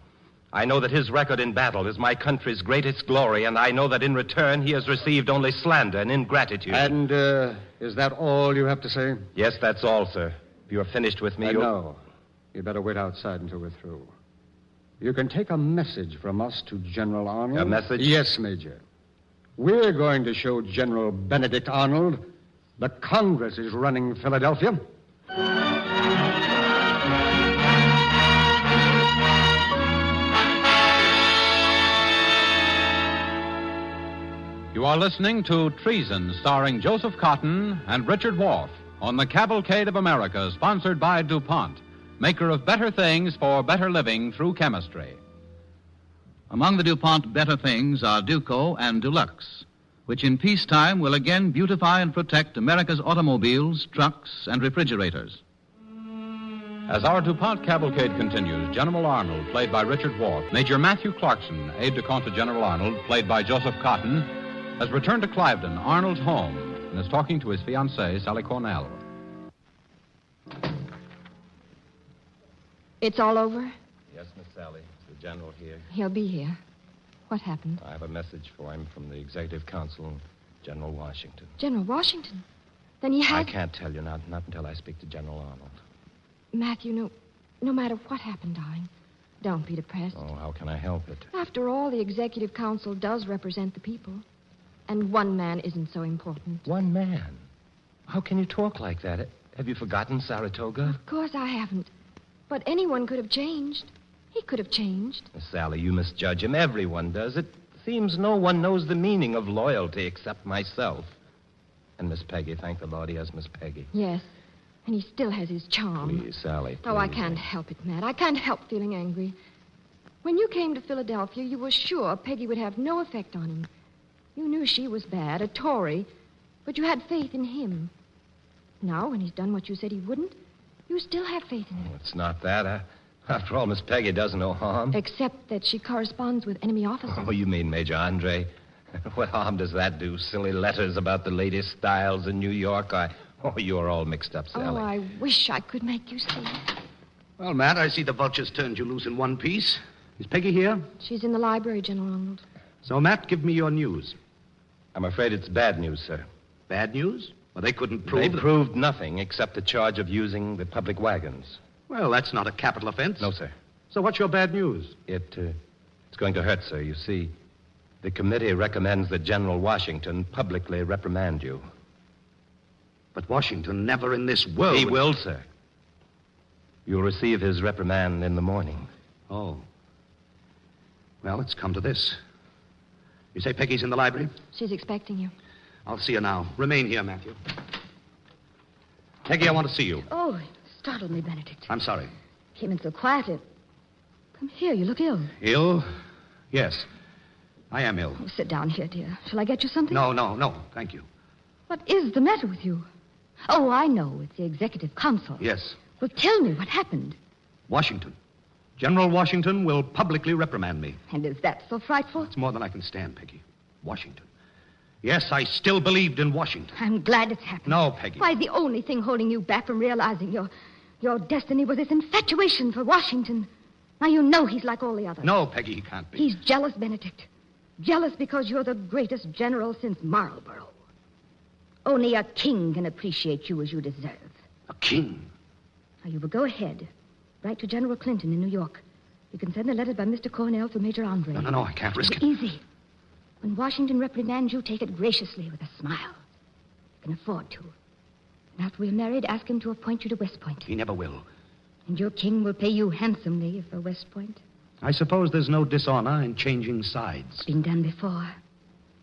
I know that his record in battle is my country's greatest glory, and I know that in return he has received only slander and ingratitude. And, is that all you have to say? Yes, that's all, sir. If you're finished with me, No. You'd better wait outside until we're through. You can take a message from us to General Arnold. A message? Yes, Major. We're going to show General Benedict Arnold the Congress is running Philadelphia. You are listening to Treason, starring Joseph Cotton and Richard Wolff on the Cavalcade of America, sponsored by DuPont, maker of better things for better living through chemistry. Among the DuPont better things are Duco and Dulux, which in peacetime will again beautify and protect America's automobiles, trucks, and refrigerators. As our DuPont cavalcade continues, General Arnold, played by Richard Wolff, Major Matthew Clarkson, aide-de-camp to General Arnold, played by Joseph Cotton, has returned to Cliveden, Arnold's home, and is talking to his fiancée, Sally Cornell. It's all over? Yes, Miss Sally. It's the general here. He'll be here. What happened? I have a message for him from the Executive Council, General Washington. General Washington? Then he had... I can't tell you, not until I speak to General Arnold. Matthew, no matter what happened, darling, don't be depressed. Oh, how can I help it? After all, the Executive Council does represent the people. And one man isn't so important. One man? How can you talk like that? Have you forgotten Saratoga? Of course I haven't. But anyone could have changed. He could have changed. Miss Sally, you misjudge him. Everyone does. It seems no one knows the meaning of loyalty except myself. And Miss Peggy. Thank the Lord he has Miss Peggy. Yes. And he still has his charm. Please, Sally, Oh, I please. can't help it, Matt. I can't help feeling angry. When you came to Philadelphia, you were sure Peggy would have no effect on him. You knew she was bad, a Tory, but you had faith in him. Now, when he's done what you said he wouldn't, you still have faith in him. It's not that. After all, Miss Peggy does no harm. Except that she corresponds with enemy officers. Oh, you mean Major Andre? What harm does that do? Silly letters about the latest styles in New York. Oh, you're all mixed up, Sally. Oh, I wish I could make you see. Well, Matt, I see the vultures turned you loose in one piece. Is Peggy here? She's in the library, General Arnold. So, Matt, give me your news. I'm afraid it's bad news, sir. Bad news? Well, they couldn't prove... They proved nothing except the charge of using the public wagons. Well, that's not a capital offense. No, sir. So what's your bad news? It's going to hurt, sir. You see, the committee recommends that General Washington publicly reprimand you. But Washington never in this world... He will, sir. You'll receive his reprimand in the morning. Oh. Well, it's come to this. You say Peggy's in the library? She's expecting you. I'll see her now. Remain here, Matthew. Peggy, I want to see you. Oh, it startled me, Benedict. I'm sorry. Came in so quietly. Come here, you look ill. Ill? Yes. I am ill. Oh, sit down here, dear. Shall I get you something? No. Thank you. What is the matter with you? Oh, I know. It's the executive council. Yes. Well, tell me what happened. Washington. General Washington will publicly reprimand me. And is that so frightful? It's more than I can stand, Peggy. Washington. Yes, I still believed in Washington. I'm glad it's happened. No, Peggy. Why, the only thing holding you back from realizing your destiny was this infatuation for Washington. Now you know he's like all the others. No, Peggy, he can't be. He's jealous, Benedict. Jealous because you're the greatest general since Marlborough. Only a king can appreciate you as you deserve. A king? Now, you will go ahead. Write to General Clinton in New York. You can send the letters by Mr. Cornell through Major Andre. No, I can't risk it. Easy. When Washington reprimands you, take it graciously with a smile. You can afford to. And after we're married, ask him to appoint you to West Point. He never will. And your king will pay you handsomely for West Point. I suppose there's no dishonor in changing sides. It's been done before.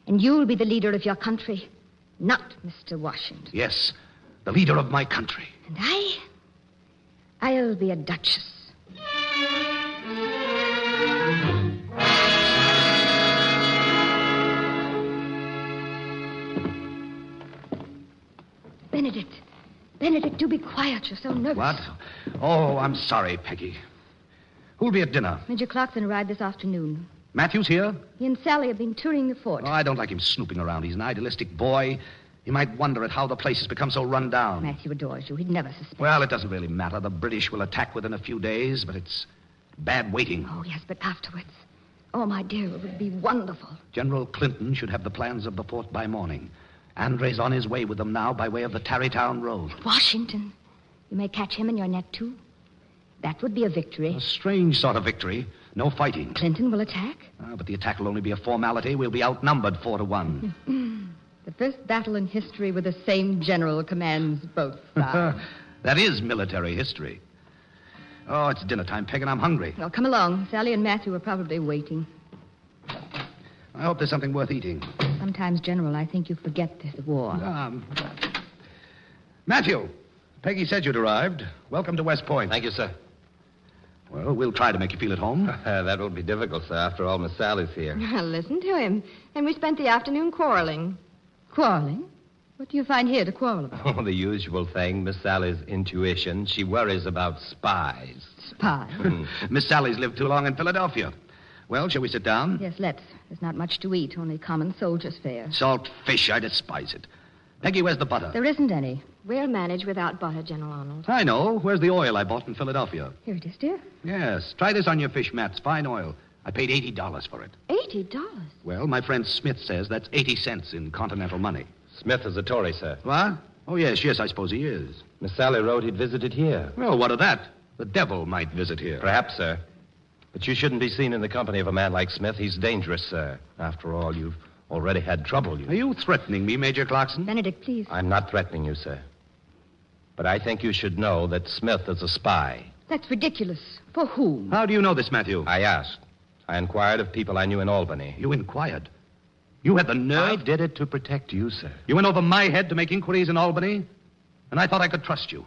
And you'll be the leader of your country, not Mr. Washington. Yes, the leader of my country. And I'll be a duchess. Benedict, do be quiet. You're so nervous. What? Oh, I'm sorry, Peggy. Who'll be at dinner? Major Clarkson arrived this afternoon. Matthew's here? He and Sally have been touring the fort. Oh, I don't like him snooping around. He's an idealistic boy. You might wonder at how the place has become so run down. Matthew adores you. He'd never suspect. Well, it doesn't really matter. The British will attack within a few days, but it's bad waiting. Oh, yes, but afterwards. Oh, my dear, it would be wonderful. General Clinton should have the plans of the fort by morning. Andre's on his way with them now by way of the Tarrytown Road. Washington. You may catch him in your net, too. That would be a victory. A strange sort of victory. No fighting. Clinton will attack? But the attack will only be a formality. We'll be outnumbered 4-1. The first battle in history where the same general commands both sides. That is military history. Oh, it's dinner time, Peg, and I'm hungry. Well, come along. Sally and Matthew are probably waiting. I hope there's something worth eating. Sometimes, General, I think you forget there's war. Matthew, Peggy said you'd arrived. Welcome to West Point. Thank you, sir. Well, we'll try to make you feel at home. That will be difficult, sir. After all, Miss Sally's here. Listen to him. And we spent the afternoon quarreling. Quarreling? What do you find here to quarrel about? Oh, the usual thing. Miss Sally's intuition. She worries about spies. Spies? Miss Sally's lived too long in Philadelphia. Well, shall we sit down? Yes, let's. There's not much to eat, only common soldier's fare. Salt fish, I despise it. Peggy, where's the butter? There isn't any. We'll manage without butter, General Arnold. I know. Where's the oil I bought in Philadelphia? Here it is, dear. Yes. Try this on your fish, Matt. It's fine oil. I paid $80 for it. $80? Well, my friend Smith says that's 80 cents in continental money. Smith is a Tory, sir. What? Oh, yes, I suppose he is. Miss Sally wrote he'd visited here. Well, what of that? The devil might visit here. Perhaps, sir. But you shouldn't be seen in the company of a man like Smith. He's dangerous, sir. After all, you've already had trouble. Are you threatening me, Major Clarkson? Benedict, please. I'm not threatening you, sir. But I think you should know that Smith is a spy. That's ridiculous. For whom? How do you know this, Matthew? I asked. I inquired of people I knew in Albany. You inquired? You had the nerve? I did it to protect you, sir. You went over my head to make inquiries in Albany? And I thought I could trust you.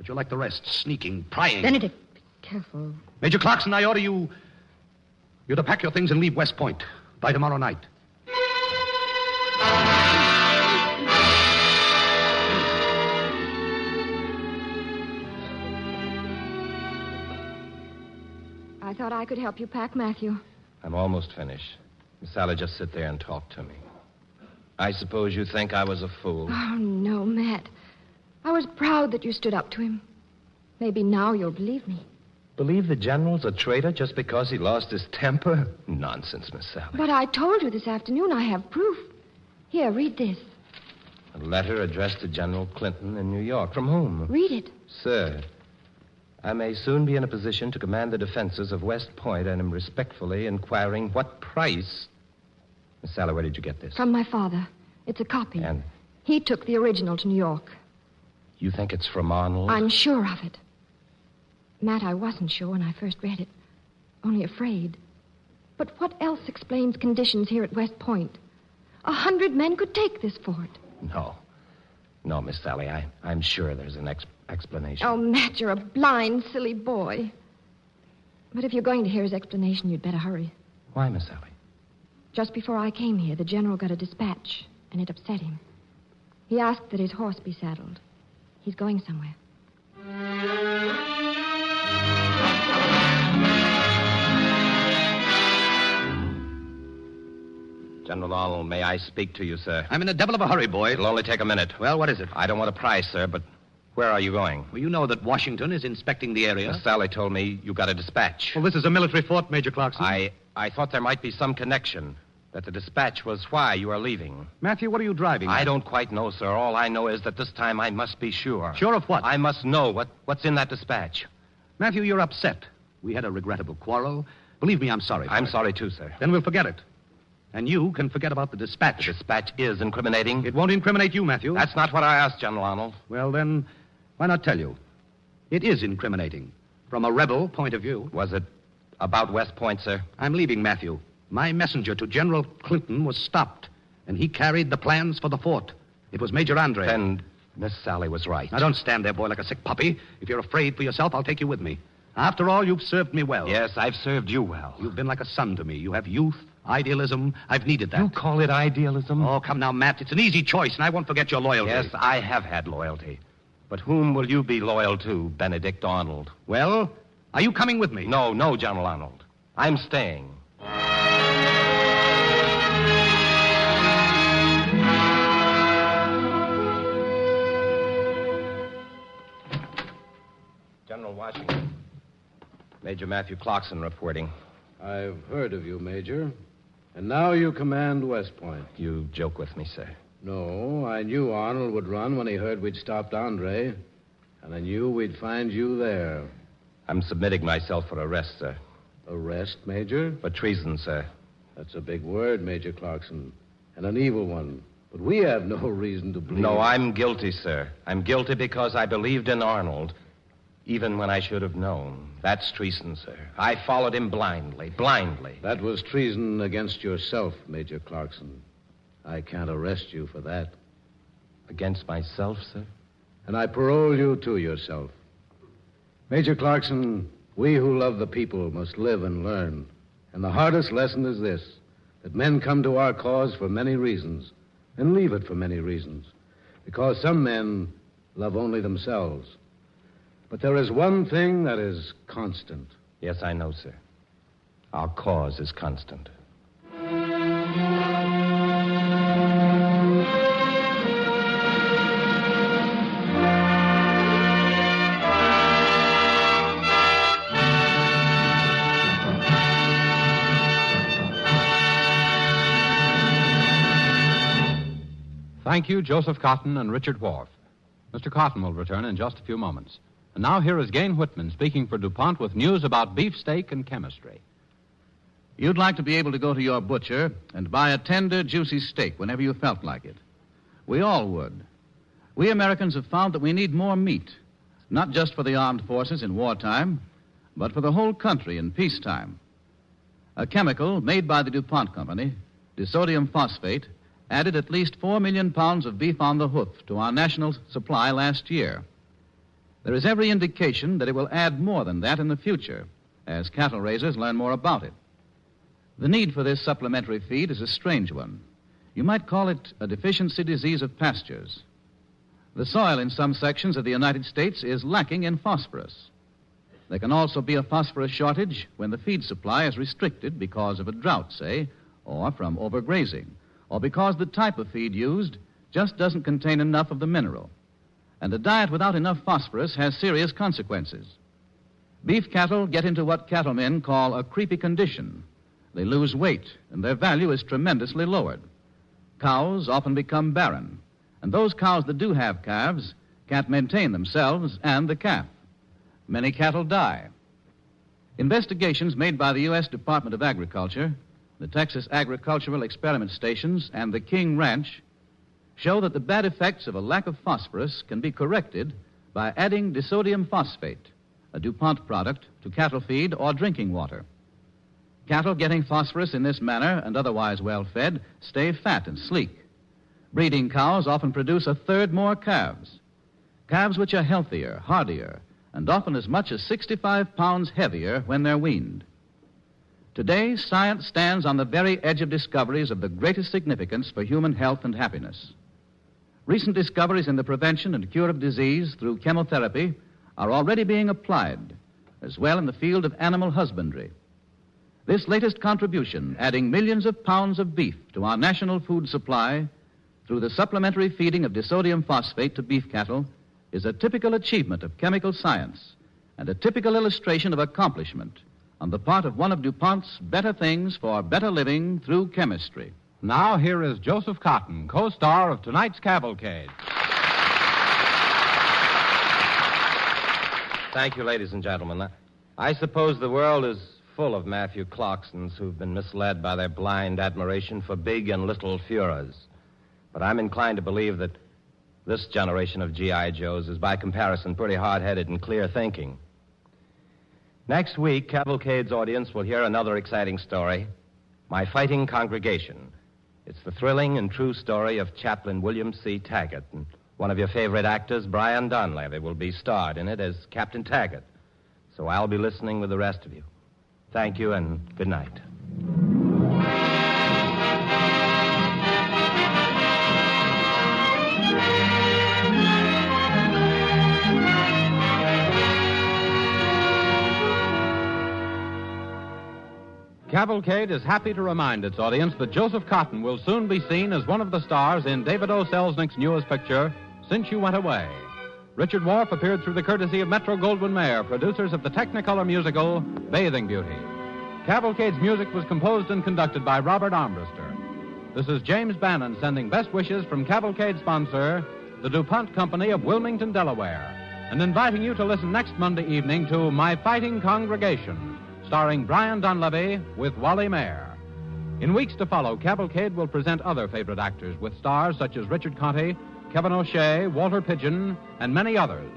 But you're like the rest, sneaking, prying. Benedict, be careful. Major Clarkson, I order you to pack your things and leave West Point by tomorrow night. I thought I could help you pack, Matthew. I'm almost finished. Miss Sally, just sit there and talk to me. I suppose you think I was a fool. Oh, no, Matt. I was proud that you stood up to him. Maybe now you'll believe me. Believe the general's a traitor just because he lost his temper? Nonsense, Miss Sally. But I told you this afternoon I have proof. Here, read this. A letter addressed to General Clinton in New York. From whom? Read it. Sir, I may soon be in a position to command the defenses of West Point and am respectfully inquiring what price... Miss Sally, where did you get this? From my father. It's a copy. And he took the original to New York. you think it's from Arnold? I'm sure of it. Matt, I wasn't sure when I first read it. Only afraid. But what else explains conditions here at West Point? 100 men could take this fort. No. No, Miss Sally, I'm sure there's an explanation. Oh, Matt, you're a blind, silly boy. But if you're going to hear his explanation, you'd better hurry. Why, Miss Sally? Just before I came here, the general got a dispatch, and it upset him. He asked that his horse be saddled. He's going somewhere. General Arnold, may I speak to you, sir? I'm in a devil of a hurry, boy. It'll only take a minute. Well, what is it? I don't want a price, sir, but where are you going? Well, you know that Washington is inspecting the area. Miss Sally told me you got a dispatch. Well, this is a military fort, Major Clarkson. I thought there might be some connection, that the dispatch was why you are leaving. Matthew, what are you driving at? I don't quite know, sir. All I know is that this time I must be sure. Sure of what? I must know what's in that dispatch. Matthew, you're upset. We had a regrettable quarrel. Believe me, I'm sorry. I'm sorry, too, sir. Then we'll forget it. And you can forget about the dispatch. The dispatch is incriminating. It won't incriminate you, Matthew. That's not what I asked, General Arnold. Well, then, why not tell you? It is incriminating. From a rebel point of view. Was it about West Point, sir? I'm leaving, Matthew. My messenger to General Clinton was stopped, and he carried the plans for the fort. It was Major Andre. Then Miss Sally was right. Now, don't stand there, boy, like a sick puppy. If you're afraid for yourself, I'll take you with me. After all, you've served me well. Yes, I've served you well. You've been like a son to me. You have youth, idealism. I've needed that. You call it idealism? Oh, come now, Matt. It's an easy choice, and I won't forget your loyalty. Yes, I have had loyalty. But whom will you be loyal to, Benedict Arnold? Well, are you coming with me? No, General Arnold. I'm staying. General Washington. Major Matthew Clarkson reporting. I've heard of you, Major. And now you command West Point. You joke with me, sir. No, I knew Arnold would run when he heard we'd stopped Andre. And I knew we'd find you there. I'm submitting myself for arrest, sir. Arrest, Major? For treason, sir. That's a big word, Major Clarkson. And an evil one. But we have no reason to believe... No, I'm guilty, sir. I'm guilty because I believed in Arnold, even when I should have known. That's treason, sir. I followed him blindly. That was treason against yourself, Major Clarkson. I can't arrest you for that. Against myself, sir? And I parole you to yourself. Major Clarkson, we who love the people must live and learn. And the hardest lesson is this, that men come to our cause for many reasons, and leave it for many reasons. Because some men love only themselves. But there is one thing that is constant. Yes, I know, sir. Our cause is constant. Thank you, Joseph Cotton and Richard Wharf. Mr. Cotton will return in just a few moments. And now here is Gain Whitman speaking for DuPont with news about beefsteak and chemistry. You'd like to be able to go to your butcher and buy a tender, juicy steak whenever you felt like it. We all would. We Americans have found that we need more meat, not just for the armed forces in wartime, but for the whole country in peacetime. A chemical made by the DuPont Company, disodium phosphate, added at least 4 million pounds of beef on the hoof to our national supply last year. There is every indication that it will add more than that in the future as cattle raisers learn more about it. The need for this supplementary feed is a strange one. You might call it a deficiency disease of pastures. The soil in some sections of the United States is lacking in phosphorus. There can also be a phosphorus shortage when the feed supply is restricted because of a drought, say, or from overgrazing, or because the type of feed used just doesn't contain enough of the mineral. And a diet without enough phosphorus has serious consequences. Beef cattle get into what cattlemen call a creepy condition. They lose weight, and their value is tremendously lowered. Cows often become barren, and those cows that do have calves can't maintain themselves and the calf. Many cattle die. Investigations made by the U.S. Department of Agriculture, the Texas Agricultural Experiment Stations, and the King Ranch show that the bad effects of a lack of phosphorus can be corrected by adding disodium phosphate, a DuPont product, to cattle feed or drinking water. Cattle getting phosphorus in this manner and otherwise well fed stay fat and sleek. Breeding cows often produce a third more calves. Calves which are healthier, hardier, and often as much as 65 pounds heavier when they're weaned. Today, science stands on the very edge of discoveries of the greatest significance for human health and happiness. Recent discoveries in the prevention and cure of disease through chemotherapy are already being applied, as well in the field of animal husbandry. This latest contribution, adding millions of pounds of beef to our national food supply through the supplementary feeding of disodium phosphate to beef cattle, is a typical achievement of chemical science and a typical illustration of accomplishment on the part of one of DuPont's better things for better living through chemistry. Now, here is Joseph Cotton, co-star of tonight's Cavalcade. Thank you, ladies and gentlemen. I suppose the world is full of Matthew Clarksons who've been misled by their blind admiration for big and little Führers. But I'm inclined to believe that this generation of G.I. Joes is, by comparison, pretty hard-headed and clear-thinking. Next week, Cavalcade's audience will hear another exciting story, My Fighting Congregation. It's the thrilling and true story of Chaplain William C. Taggart, and one of your favorite actors, Brian Donlevy, will be starred in it as Captain Taggart. So I'll be listening with the rest of you. Thank you, and good night. Cavalcade is happy to remind its audience that Joseph Cotton will soon be seen as one of the stars in David O. Selznick's newest picture, Since You Went Away. Richard Wharf appeared through the courtesy of Metro-Goldwyn-Mayer, producers of the Technicolor musical Bathing Beauty. Cavalcade's music was composed and conducted by Robert Armbruster. This is James Bannon sending best wishes from Cavalcade sponsor, the DuPont Company of Wilmington, Delaware, and inviting you to listen next Monday evening to My Fighting Congregation, starring Brian Donlevy with Wally Mayer. In weeks to follow, Cavalcade will present other favorite actors with stars such as Richard Conte, Kevin O'Shea, Walter Pidgeon, and many others.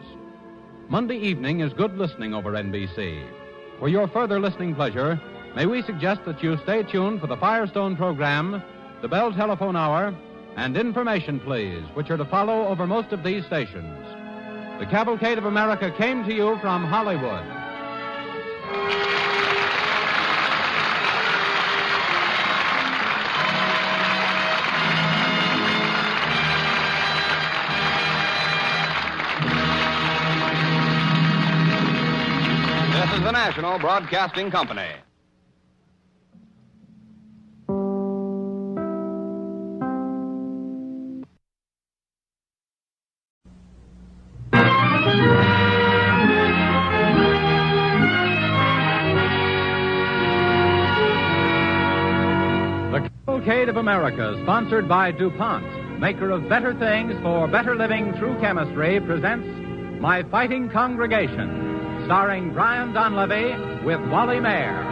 Monday evening is good listening over NBC. For your further listening pleasure, may we suggest that you stay tuned for the Firestone program, the Bell Telephone Hour, and Information Please, which are to follow over most of these stations. The Cavalcade of America came to you from Hollywood. This is the National Broadcasting Company. The Cavalcade of America, sponsored by DuPont, maker of better things for better living through chemistry, presents My Fighting Congregation, starring Brian Donlevy with Wally Mayer.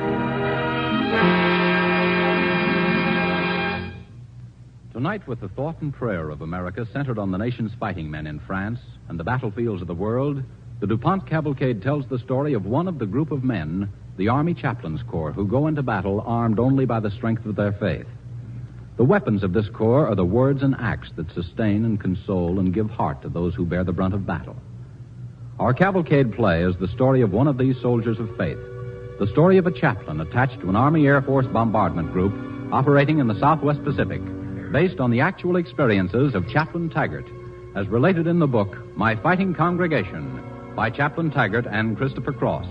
Tonight, with the thought and prayer of America centered on the nation's fighting men in France and the battlefields of the world, the DuPont Cavalcade tells the story of one of the group of men, the Army Chaplains Corps, who go into battle armed only by the strength of their faith. The weapons of this corps are the words and acts that sustain and console and give heart to those who bear the brunt of battle. Our Cavalcade play is the story of one of these soldiers of faith, the story of a chaplain attached to an Army Air Force bombardment group operating in the Southwest Pacific, based on the actual experiences of Chaplain Taggart, as related in the book My Fighting Congregation by Chaplain Taggart and Christopher Cross.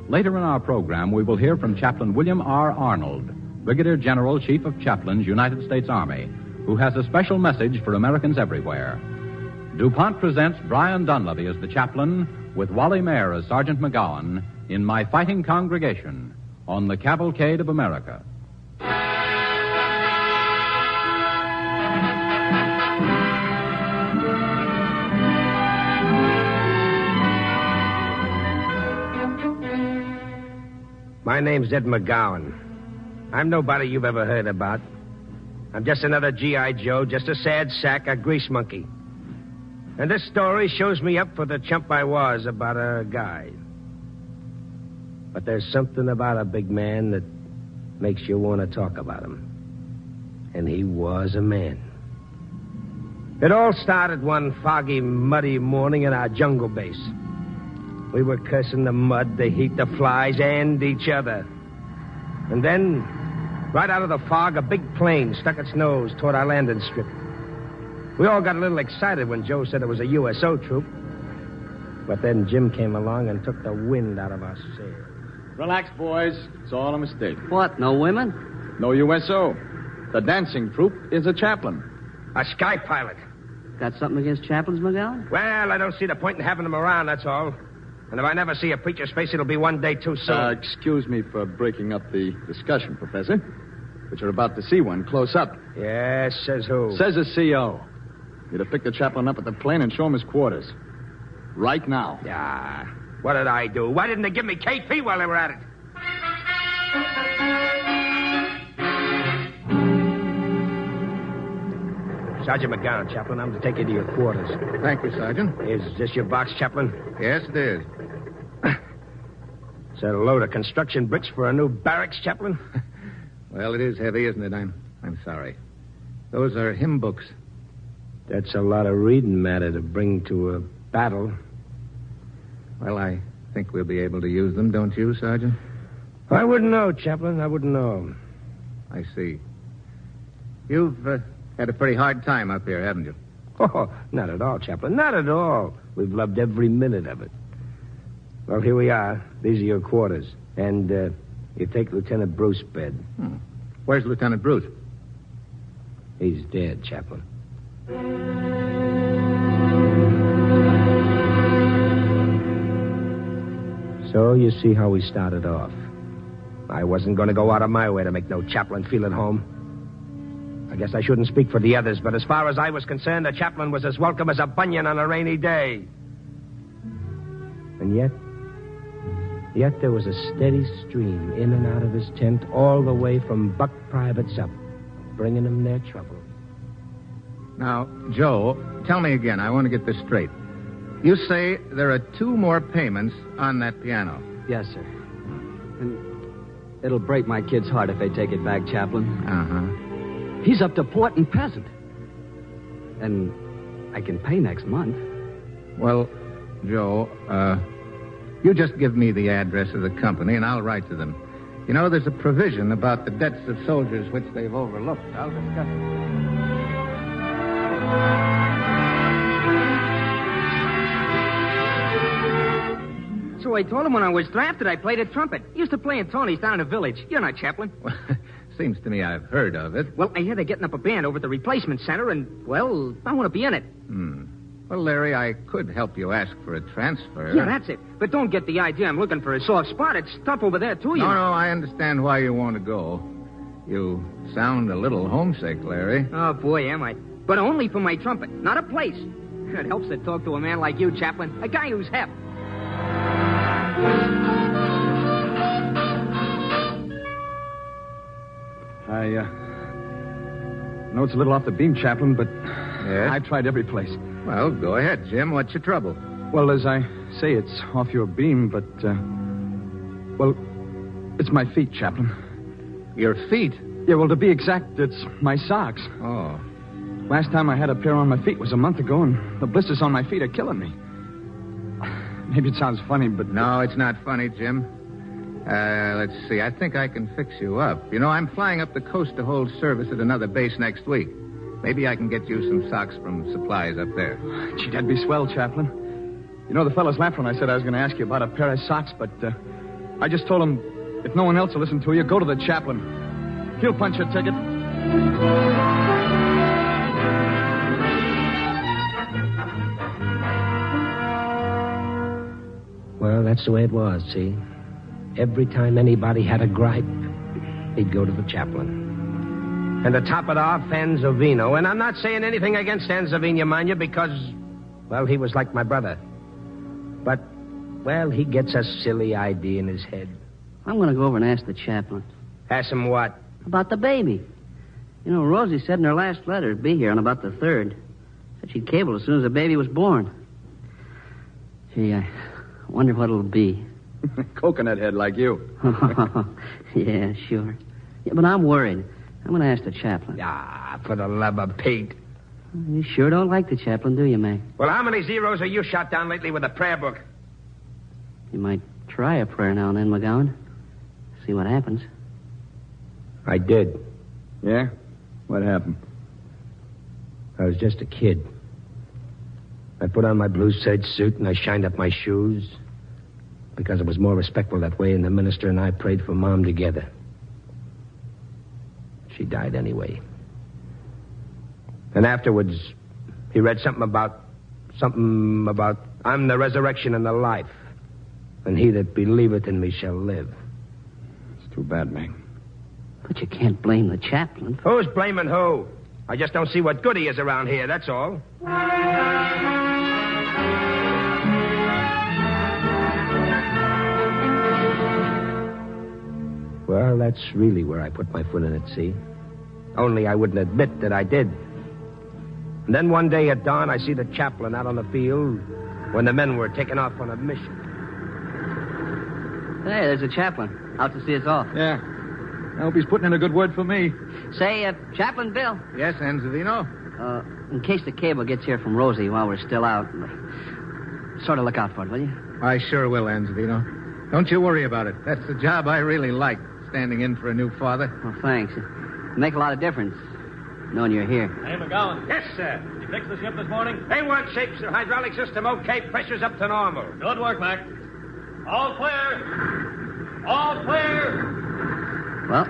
Later in our program, we will hear from Chaplain William R. Arnold, Brigadier General, Chief of Chaplains, United States Army, who has a special message for Americans everywhere. DuPont presents Brian Dunleavy as the chaplain, with Wally Mayer as Sergeant McGowan, in My Fighting Congregation on the Cavalcade of America. My name's Ed McGowan. I'm nobody you've ever heard about. I'm just another G.I. Joe, just a sad sack, a grease monkey. And this story shows me up for the chump I was about a guy. But there's something about a big man that makes you want to talk about him. And he was a man. It all started one foggy, muddy morning in our jungle base. We were cursing the mud, the heat, the flies, and each other. And then, right out of the fog, a big plane stuck its nose toward our landing strip. We all got a little excited when Joe said it was a USO troop. But then Jim came along and took the wind out of our sails. Relax, boys. It's all a mistake. What, no women? No USO. The dancing troupe is a chaplain. A sky pilot. Got something against chaplains, McGowan? Well, I don't see the point in having them around, that's all. And if I never see a preacher's face, it'll be one day too soon. Excuse me for breaking up the discussion, Professor. But you're about to see one close up. Yes, says who? Says a CO. You're to pick the chaplain up at the plane and show him his quarters. Right now. Yeah. What did I do? Why didn't they give me KP while they were at it? Sergeant McGowan, Chaplain, I'm to take you to your quarters. Thank you, Sergeant. Is this your box, Chaplain? Yes, it is. Is that a load of construction bricks for a new barracks, Chaplain? Well, it is heavy, isn't it? I'm sorry. Those are hymn books. That's a lot of reading matter to bring to a battle. Well, I think we'll be able to use them, don't you, Sergeant? I wouldn't know, Chaplain. I wouldn't know. I see. You've had a pretty hard time up here, haven't you? Oh, not at all, Chaplain. Not at all. We've loved every minute of it. Well, here we are. These are your quarters. And you take Lieutenant Bruce's bed. Where's Lieutenant Bruce? He's dead, Chaplain. So you see how we started off. I wasn't going to go out of my way to make no chaplain feel at home. I guess I shouldn't speak for the others, but as far as I was concerned, a chaplain was as welcome as a bunion on a rainy day. And yet there was a steady stream in and out of his tent all the way from buck privates up, bringing them their trouble. Now, Joe, tell me again. I want to get this straight. You say there are 2 more payments on that piano. Yes, sir. And it'll break my kid's heart if they take it back, Chaplain. Uh-huh. He's up to port and peasant. And I can pay next month. Well, Joe, you just give me the address of the company, and I'll write to them. You know, there's a provision about the debts of soldiers which they've overlooked. I'll discuss it. So I told him when I was drafted I played a trumpet. He used to play in Tony's down in the village. You're not Chaplain. Well, seems to me I've heard of it. Well, I hear they're getting up a band over at the replacement center, and, well, I want to be in it. Well, Larry, I could help you ask for a transfer. Yeah, that's it. But don't get the idea I'm looking for a soft spot. It's tough over there, too, you know. No, I understand why you want to go. You sound a little homesick, Larry. Oh, boy, am I. But only for my trumpet, not a place. It helps to talk to a man like you, Chaplain. A guy who's hep. I know it's a little off the beam, Chaplain, but I tried every place. Well, go ahead, Jim. What's your trouble? Well, as I say, it's off your beam, but, well, it's my feet, Chaplain. Your feet? Yeah, well, to be exact, it's my socks. Oh. Last time I had a pair on my feet was a month ago, and the blisters on my feet are killing me. Maybe it sounds funny, but... No, it's not funny, Jim. Let's see. I think I can fix you up. You know, I'm flying up the coast to hold service at another base next week. Maybe I can get you some socks from supplies up there. Gee, that'd be swell, Chaplain. You know, the fellas laughed when I said I was going to ask you about a pair of socks, but I just told them, if no one else will listen to you, go to the chaplain. He'll punch your ticket. Well, that's the way it was, see? Every time anybody had a gripe, he'd go to the chaplain. And to top it off, Anzovino. And I'm not saying anything against Anzovino, mind you, because, well, he was like my brother. But, well, he gets a silly idea in his head. I'm going to go over and ask the chaplain. Ask him what? About the baby. You know, Rosie said in her last letter it'd be here on about the 3rd. Said she'd cable as soon as the baby was born. Gee, I wonder what it'll be. Coconut head like you. Yeah, sure. Yeah, but I'm worried. I'm going to ask the chaplain. Ah, for the love of Pete. You sure don't like the chaplain, do you, Mac? Well, how many zeros have you shot down lately with a prayer book? You might try a prayer now and then, McGowan. See what happens. I did. Yeah? What happened? I was just a kid. I put on my blue serge suit and I shined up my shoes because it was more respectful that way, and the minister and I prayed for Mom together. She died anyway. And afterwards, he read something about I'm the resurrection and the life, and he that believeth in me shall live. It's too bad, Mac. But you can't blame the chaplain. Who's blaming who? I just don't see what good he is around here, that's all. Well, that's really where I put my foot in it, see? Only I wouldn't admit that I did. And then one day at dawn, I see the chaplain out on the field when the men were taking off on a mission. Hey, there's a chaplain. Out to see us off. Yeah. I hope he's putting in a good word for me. Say, Chaplain Bill. Yes, Anzovino? In case the cable gets here from Rosie while we're still out, sort of look out for it, will you? I sure will, Anzovino. Don't you worry about it. That's the job I really like, standing in for a new father. Well, thanks. It'll make a lot of difference, knowing you're here. Hey, McGowan. Yes, sir. You fixed the ship this morning? A1 shape, sir. Hydraulic system okay. Pressure's up to normal. Good work, Mac. All clear. All clear. Well,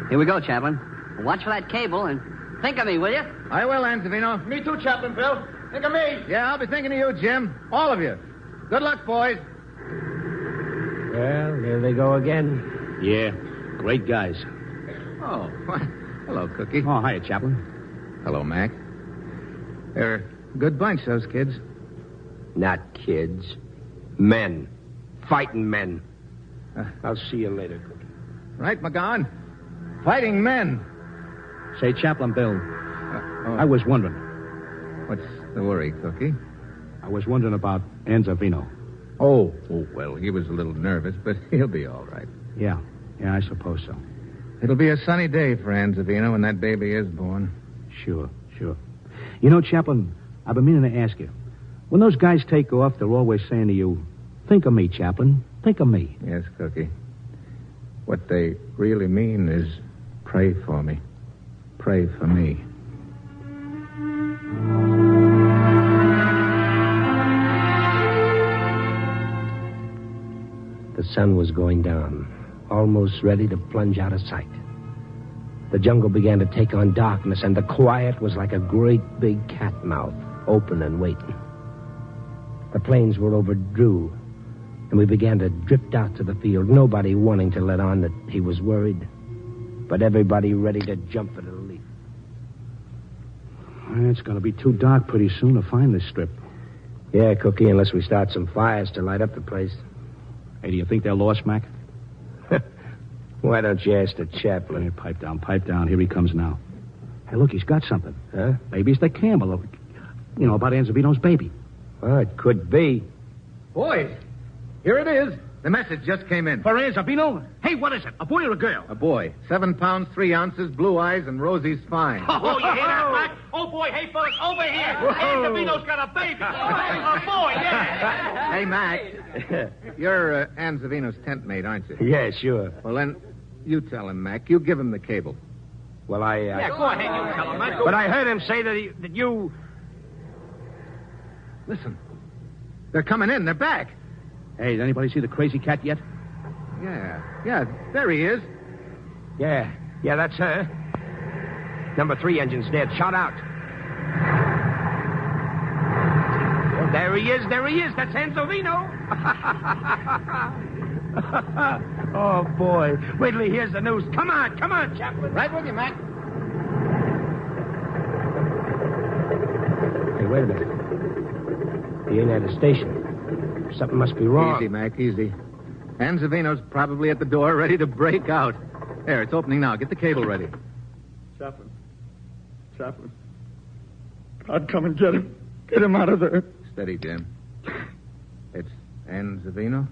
here we go, Chaplain. Watch for that cable and think of me, will you? I will, Anzovino. Me too, Chaplain Bill. Think of me. Yeah, I'll be thinking of you, Jim. All of you. Good luck, boys. Well, there they go again. Yeah, great guys. Oh, hello, Cookie. Oh, hiya, Chaplain. Hello, Mac. They're a good bunch, those kids. Not kids. Men. Fighting men. I'll see you later, Cookie. Right, McGowan? Fighting men. Say, Chaplain Bill, I was wondering. What's the worry, Cookie? I was wondering about Anzovino. Oh, well, he was a little nervous, but he'll be all right. Yeah, I suppose so. It'll be a sunny day for Anzovino when that baby is born. Sure. You know, Chaplain, I've been meaning to ask you. When those guys take off, they're always saying to you, think of me, Chaplain. Think of me. Yes, Cookie. What they really mean is pray for me. Pray for me. The sun was going down, almost ready to plunge out of sight. The jungle began to take on darkness, and the quiet was like a great big cat mouth, open and waiting. The plains were over Drew, and we began to drift out to the field, nobody wanting to let on that he was worried, but everybody ready to jump at a leap. It's going to be too dark pretty soon to find this strip. Yeah, Cookie, unless we start some fires to light up the place. Hey, do you think they're lost, Mac? Why don't you ask the chaplain? Hey, pipe down. Here he comes now. Hey, look, he's got something. Huh? Maybe it's the Campbell. You know, about Anzovino's baby. Well, it could be. Boys, here it is. The message just came in. For Zabino? Hey, what is it? A boy or a girl? A boy. 7 pounds, 3 ounces, blue eyes, and rosy spine. Oh, you hear that, Mac? Oh, boy, hey, fellas, over here. Hey, Davino's got a baby. A boy, yeah. Hey, Mac. You're Ann Zavino's tent mate, aren't you? Yeah, sure. Well, then, you tell him, Mac. You give him the cable. Well, Yeah, go ahead, you tell him, Mac. But I heard him say that you... Listen. They're coming in. They're back. Hey, did anybody see the crazy cat yet? Yeah, there he is. Yeah, that's her. Number 3 engine's dead. Shot out. Well, there he is. That's Anzovino. Oh, boy. Wait till he hears the news. Come on, Chaplain. Right with you, Mac. Hey, wait a minute. He ain't at the station. Something must be wrong. Easy, Mac, easy. Ann Zavino's probably at the door, ready to break out. There, it's opening now. Get the cable ready. Chaplain. God, come and get him. Get him out of there. Steady, Jim. It's Ann Zavino?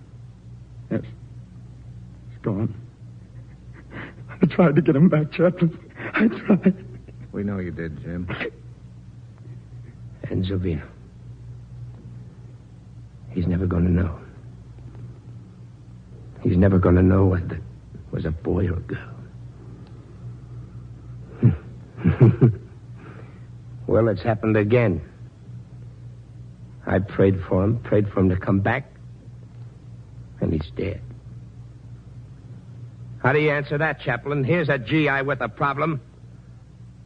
Yes. He's gone. I tried to get him back, Chaplain. I tried. We know you did, Jim. Anzovino. He's never going to know. He's never going to know whether it was a boy or a girl. Well, it's happened again. I prayed for him to come back, and he's dead. How do you answer that, Chaplain? Here's a GI with a problem.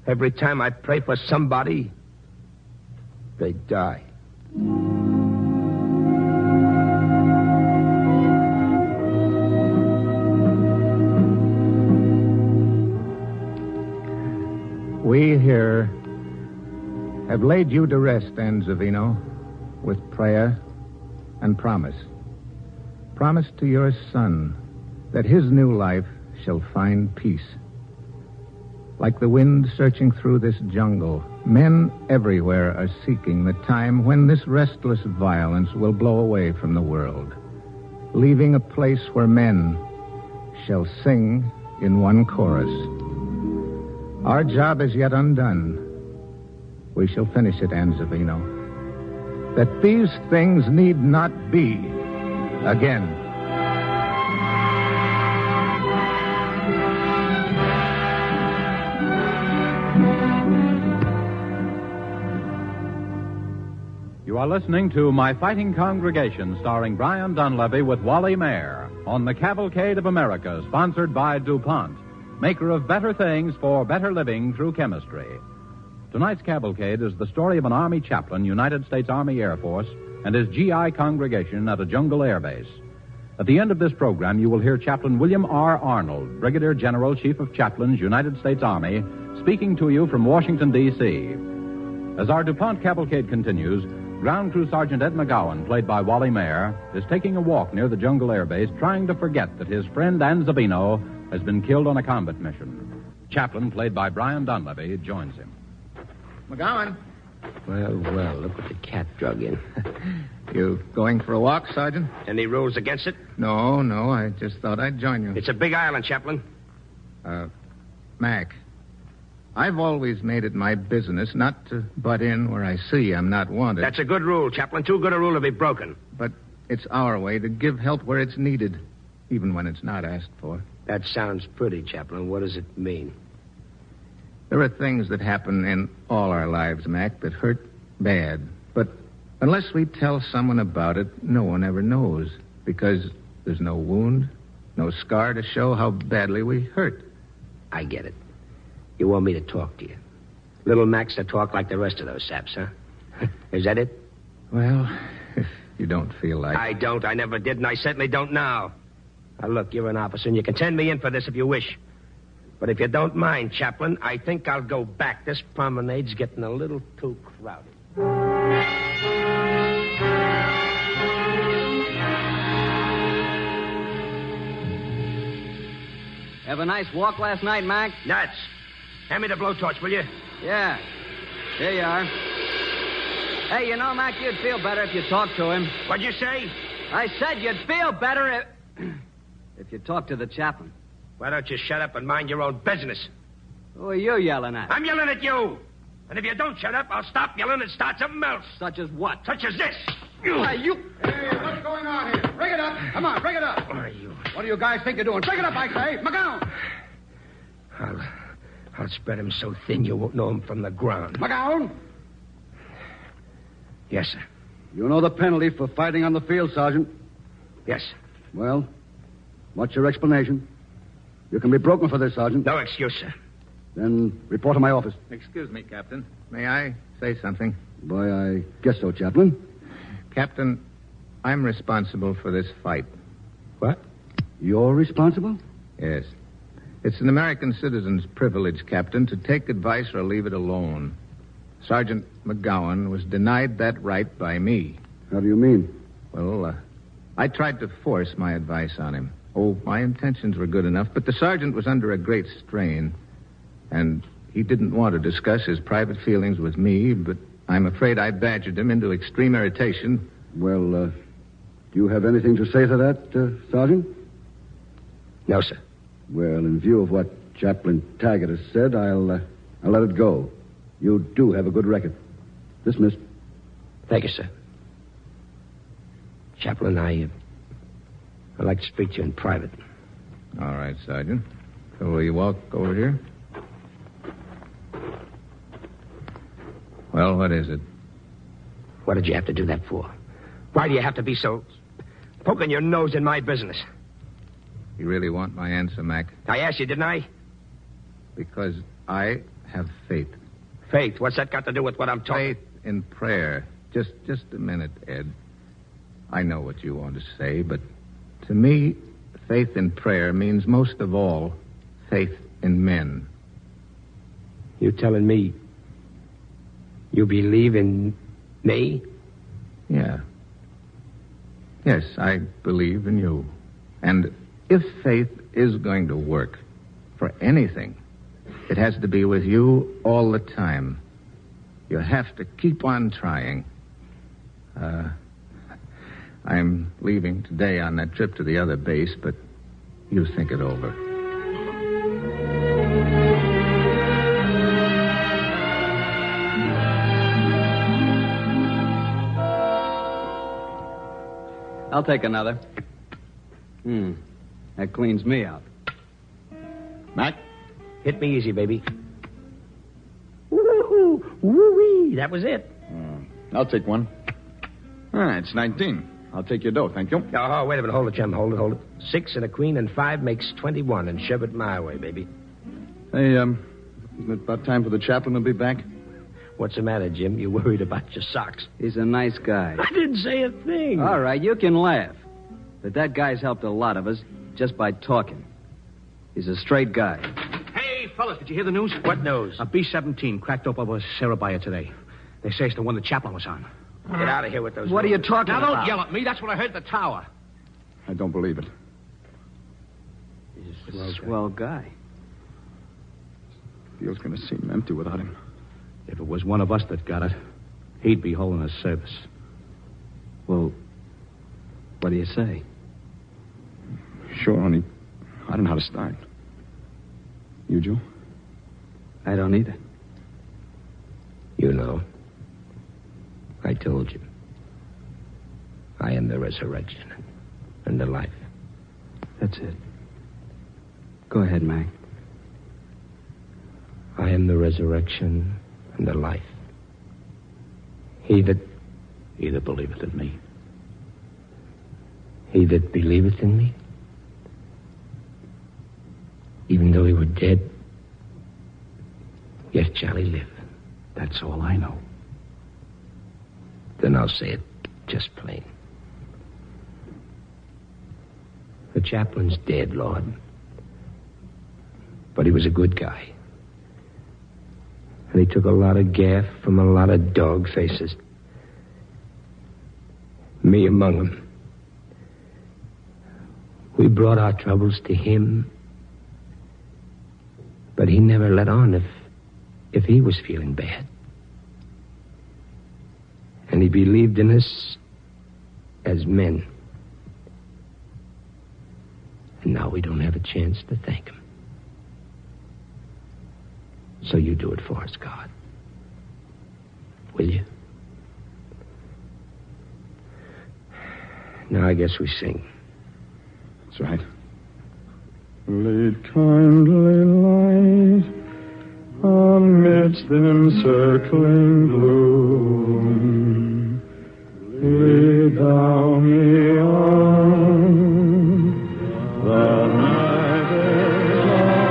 Every time I pray for somebody, they die. We here have laid you to rest, Ann Zavino, with prayer and promise. Promise to your son that his new life shall find peace. Like the wind searching through this jungle, men everywhere are seeking the time when this restless violence will blow away from the world, leaving a place where men shall sing in one chorus. Our job is yet undone. We shall finish it, Ann Zavino. That these things need not be again. You are listening to My Fighting Congregation, starring Brian Dunleavy with Wally Mayer on the Cavalcade of America, sponsored by DuPont, maker of better things for better living through chemistry. Tonight's Cavalcade is the story of an Army chaplain, United States Army Air Force, and his GI congregation at a jungle air base. At the end of this program, you will hear Chaplain William R. Arnold, Brigadier General, Chief of Chaplains, United States Army, speaking to you from Washington, D.C. As our DuPont Cavalcade continues, Ground Crew Sergeant Ed McGowan, played by Wally Mayer, is taking a walk near the jungle air base, trying to forget that his friend Ann Zavino has been killed on a combat mission. Chaplain, played by Brian Dunleavy, joins him. McGowan. Well, look what the cat drug in. You going for a walk, Sergeant? Any rules against it? No, I just thought I'd join you. It's a big island, Chaplain. Mac, I've always made it my business not to butt in where I see I'm not wanted. That's a good rule, Chaplain. Too good a rule to be broken. But it's our way to give help where it's needed, even when it's not asked for. That sounds pretty, Chaplain. What does it mean? There are things that happen in all our lives, Mac, that hurt bad. But unless we tell someone about it, no one ever knows. Because there's no wound, no scar to show how badly we hurt. I get it. You want me to talk to you. Little Mac's to talk like the rest of those saps, huh? Is that it? Well, if you don't feel like... I don't. I never did, and I certainly don't now. Now, look, you're an officer, and you can send me in for this if you wish. But if you don't mind, Chaplain, I think I'll go back. This promenade's getting a little too crowded. Have a nice walk last night, Mac? Nuts. Hand me the blowtorch, will you? Yeah. Here you are. Hey, you know, Mac, you'd feel better if you talked to him. What'd you say? I said you'd feel better if... If you talk to the chaplain. Why don't you shut up and mind your own business? Who are you yelling at? I'm yelling at you. And if you don't shut up, I'll stop yelling and start something else. Such as what? Such as this. Hey, you. Hey, what's going on here? Bring it up. Come on, bring it up. What are you? What do you guys think you're doing? Bring it up, I say. McGowan. I'll spread him so thin you won't know him from the ground. McGowan. Yes, sir. You know the penalty for fighting on the field, Sergeant. Yes. Well, what's your explanation? You can be broken for this, Sergeant. No excuse, sir. Then report to my office. Excuse me, Captain. May I say something? Boy, I guess so, Chaplain. Captain, I'm responsible for this fight. What? You're responsible? Yes. It's an American citizen's privilege, Captain, to take advice or leave it alone. Sergeant McGowan was denied that right by me. How do you mean? Well, I tried to force my advice on him. Oh, my intentions were good enough, but the sergeant was under a great strain, and he didn't want to discuss his private feelings with me, but I'm afraid I badgered him into extreme irritation. Well, do you have anything to say to that, Sergeant? No, sir. Well, in view of what Chaplain Taggart has said, I'll let it go. You do have a good record. Dismissed. Thank you, sir. Chaplain, I'd like to speak to you in private. All right, Sergeant. So will you walk over here? Well, what is it? What did you have to do that for? Why do you have to be so poking your nose in my business? You really want my answer, Mac? I asked you, didn't I? Because I have faith. Faith? What's that got to do with what I'm talking? Faith in prayer. Just a minute, Ed. I know what you want to say, but to me, faith in prayer means most of all faith in men. You telling me you believe in me? Yeah. Yes, I believe in you. And if faith is going to work for anything, it has to be with you all the time. You have to keep on trying. I'm leaving today on that trip to the other base, but you think it over. I'll take another. That cleans me out. Mac? Hit me easy, baby. Woo-hoo! Woo-wee! That was it. I'll take one. It's 19. I'll take your dough, thank you. Oh, wait a minute. Hold it, Jim. Hold it. 6 and a queen and 5 makes 21, and shove it my way, baby. Hey, isn't it about time for the chaplain to be back? What's the matter, Jim? You worried about your socks? He's a nice guy. I didn't say a thing. All right, you can laugh. But that guy's helped a lot of us just by talking. He's a straight guy. Hey, fellas, did you hear the news? What news? A B-17 cracked up over Sarabaya today. They say it's the one the chaplain was on. Get out of here with those. What are you talking now, about? Now, don't yell at me. That's what I heard at the tower. I don't believe it. He's a swell guy. Field's going to seem empty without him. If it was one of us that got it, he'd be holding his service. Well, what do you say? Sure, only I don't know how to start. You, Joe? I don't either. You know, I told you. I am the resurrection and the life. That's it. Go ahead, Mac. I am the resurrection and the life. He that believeth in me. He that believeth in me, even though he were dead, yet shall he live. That's all I know. Then I'll say it just plain. The chaplain's dead, Lord. But he was a good guy. And he took a lot of gaff from a lot of dog faces. Me among them. We brought our troubles to him. But he never let on if he was feeling bad. And he believed in us as men. And now we don't have a chance to thank him. So you do it for us, God. Will you? Now I guess we sing. That's right. Lead kindly light amidst the encircling gloom. Lead thou me on. The night is long.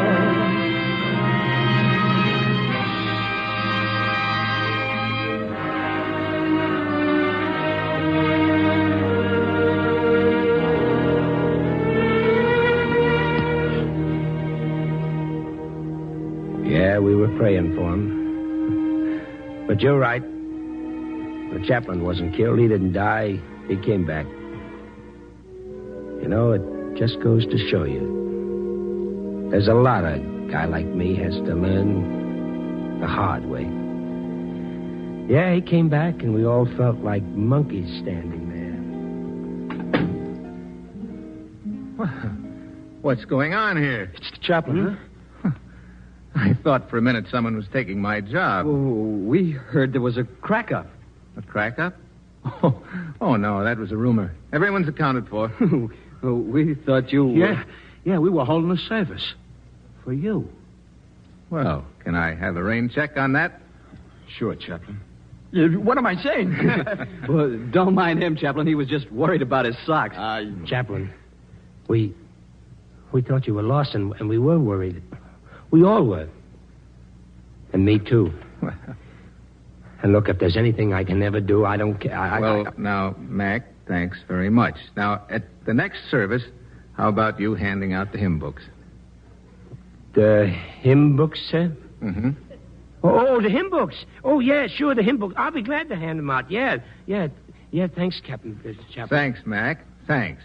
Yeah, we were praying for him. But you're right. The chaplain wasn't killed. He didn't die. He came back. You know, it just goes to show you. There's a lot a guy like me has to learn the hard way. Yeah, he came back, and we all felt like monkeys standing there. What's going on here? It's the chaplain, huh? I thought for a minute someone was taking my job. Oh, we heard there was a crack-up. A crack-up? Oh, no, that was a rumor. Everyone's accounted for. We thought you were... Yeah, we were holding a service. For you. Well, can I have a rain check on that? Sure, Chaplain. What am I saying? Well, don't mind him, Chaplain. He was just worried about his socks. Chaplain, we thought you were lost, and we were worried. We all were. And me, too. And look, if there's anything I can ever do, I don't care. Now, Mac, thanks very much. Now, at the next service, how about you handing out the hymn books? The hymn books, sir? Mm-hmm. Oh, the hymn books. Oh, yeah, sure, the hymn books. I'll be glad to hand them out. Yeah, thanks, Chaplain. Thanks, Mac. Thanks.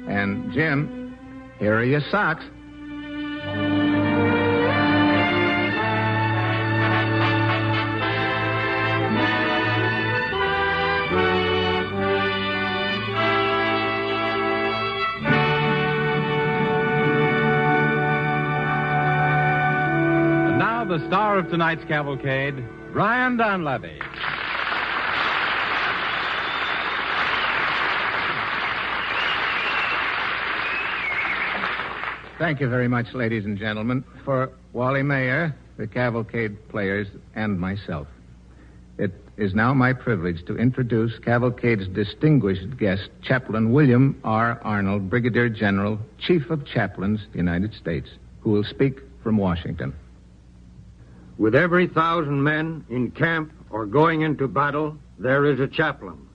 And, Jim, here are your socks. The star of tonight's cavalcade, Brian Donlevy. Thank you very much, ladies and gentlemen, for Wally Mayer, the cavalcade players, and myself. It is now my privilege to introduce Cavalcade's distinguished guest, Chaplain William R. Arnold, Brigadier General, Chief of Chaplains, United States, who will speak from Washington. With every 1,000 men in camp or going into battle, there is a chaplain.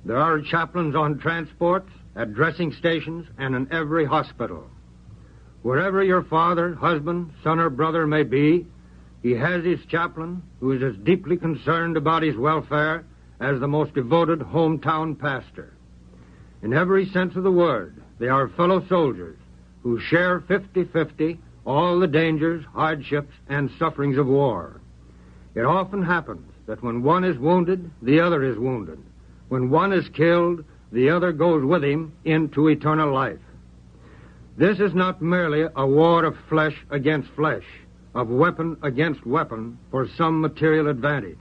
There are chaplains on transports, at dressing stations, and in every hospital. Wherever your father, husband, son, or brother may be, he has his chaplain who is as deeply concerned about his welfare as the most devoted hometown pastor. In every sense of the word, they are fellow soldiers who share 50-50 all the dangers, hardships, and sufferings of war. It often happens that when one is wounded, the other is wounded. When one is killed, the other goes with him into eternal life. This is not merely a war of flesh against flesh, of weapon against weapon for some material advantage.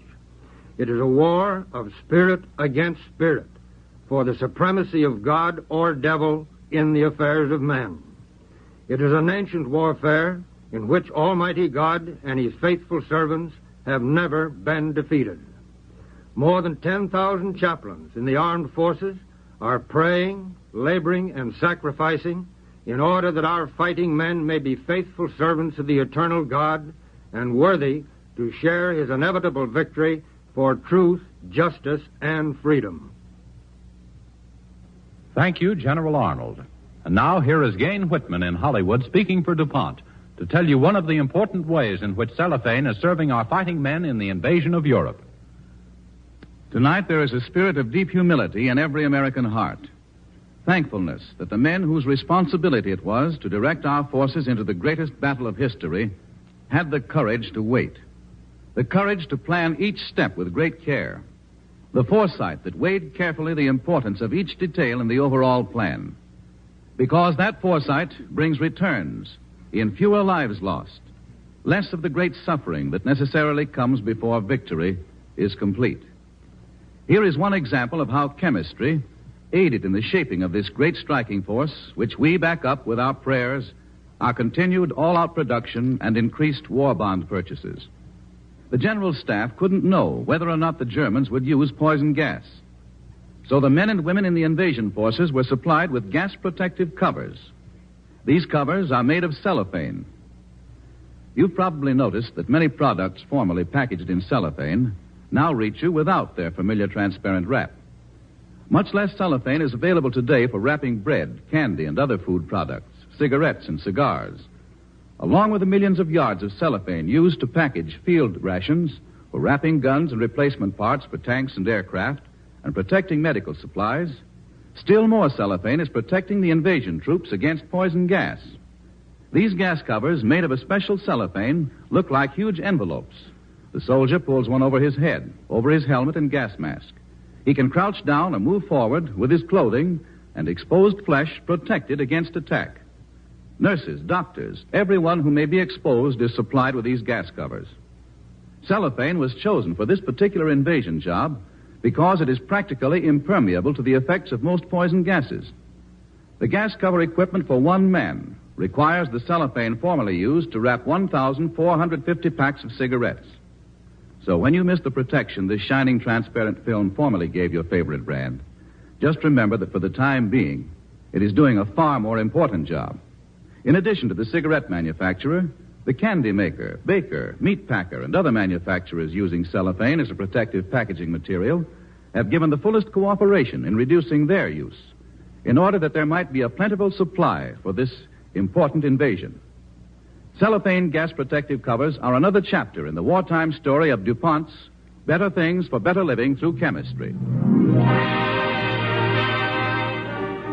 It is a war of spirit against spirit for the supremacy of God or devil in the affairs of men. It is an ancient warfare in which Almighty God and his faithful servants have never been defeated. More than 10,000 chaplains in the armed forces are praying, laboring, and sacrificing in order that our fighting men may be faithful servants of the eternal God and worthy to share his inevitable victory for truth, justice, and freedom. Thank you, General Arnold. And now here is Gain Whitman in Hollywood speaking for DuPont to tell you one of the important ways in which cellophane is serving our fighting men in the invasion of Europe. Tonight there is a spirit of deep humility in every American heart. Thankfulness that the men whose responsibility it was to direct our forces into the greatest battle of history had the courage to wait. The courage to plan each step with great care. The foresight that weighed carefully the importance of each detail in the overall plan. Because that foresight brings returns in fewer lives lost, less of the great suffering that necessarily comes before victory is complete. Here is one example of how chemistry aided in the shaping of this great striking force, which we back up with our prayers, our continued all-out production, and increased war bond purchases. The General Staff couldn't know whether or not the Germans would use poison gas. So the men and women in the invasion forces were supplied with gas protective covers. These covers are made of cellophane. You've probably noticed that many products formerly packaged in cellophane now reach you without their familiar transparent wrap. Much less cellophane is available today for wrapping bread, candy, and other food products, cigarettes, and cigars. Along with the millions of yards of cellophane used to package field rations, for wrapping guns and replacement parts for tanks and aircraft, and protecting medical supplies, still more cellophane is protecting the invasion troops against poison gas. These gas covers, made of a special cellophane, look like huge envelopes. The soldier pulls one over his head, over his helmet and gas mask. He can crouch down or move forward with his clothing and exposed flesh protected against attack. Nurses, doctors, everyone who may be exposed is supplied with these gas covers. Cellophane was chosen for this particular invasion job because it is practically impermeable to the effects of most poison gases. The gas cover equipment for one man requires the cellophane formerly used to wrap 1,450 packs of cigarettes. So when you miss the protection this shining transparent film formerly gave your favorite brand, just remember that for the time being, it is doing a far more important job. In addition to the cigarette manufacturer, the candy maker, baker, meat packer, and other manufacturers using cellophane as a protective packaging material have given the fullest cooperation in reducing their use in order that there might be a plentiful supply for this important invasion. Cellophane gas protective covers are another chapter in the wartime story of DuPont's better things for better living through chemistry.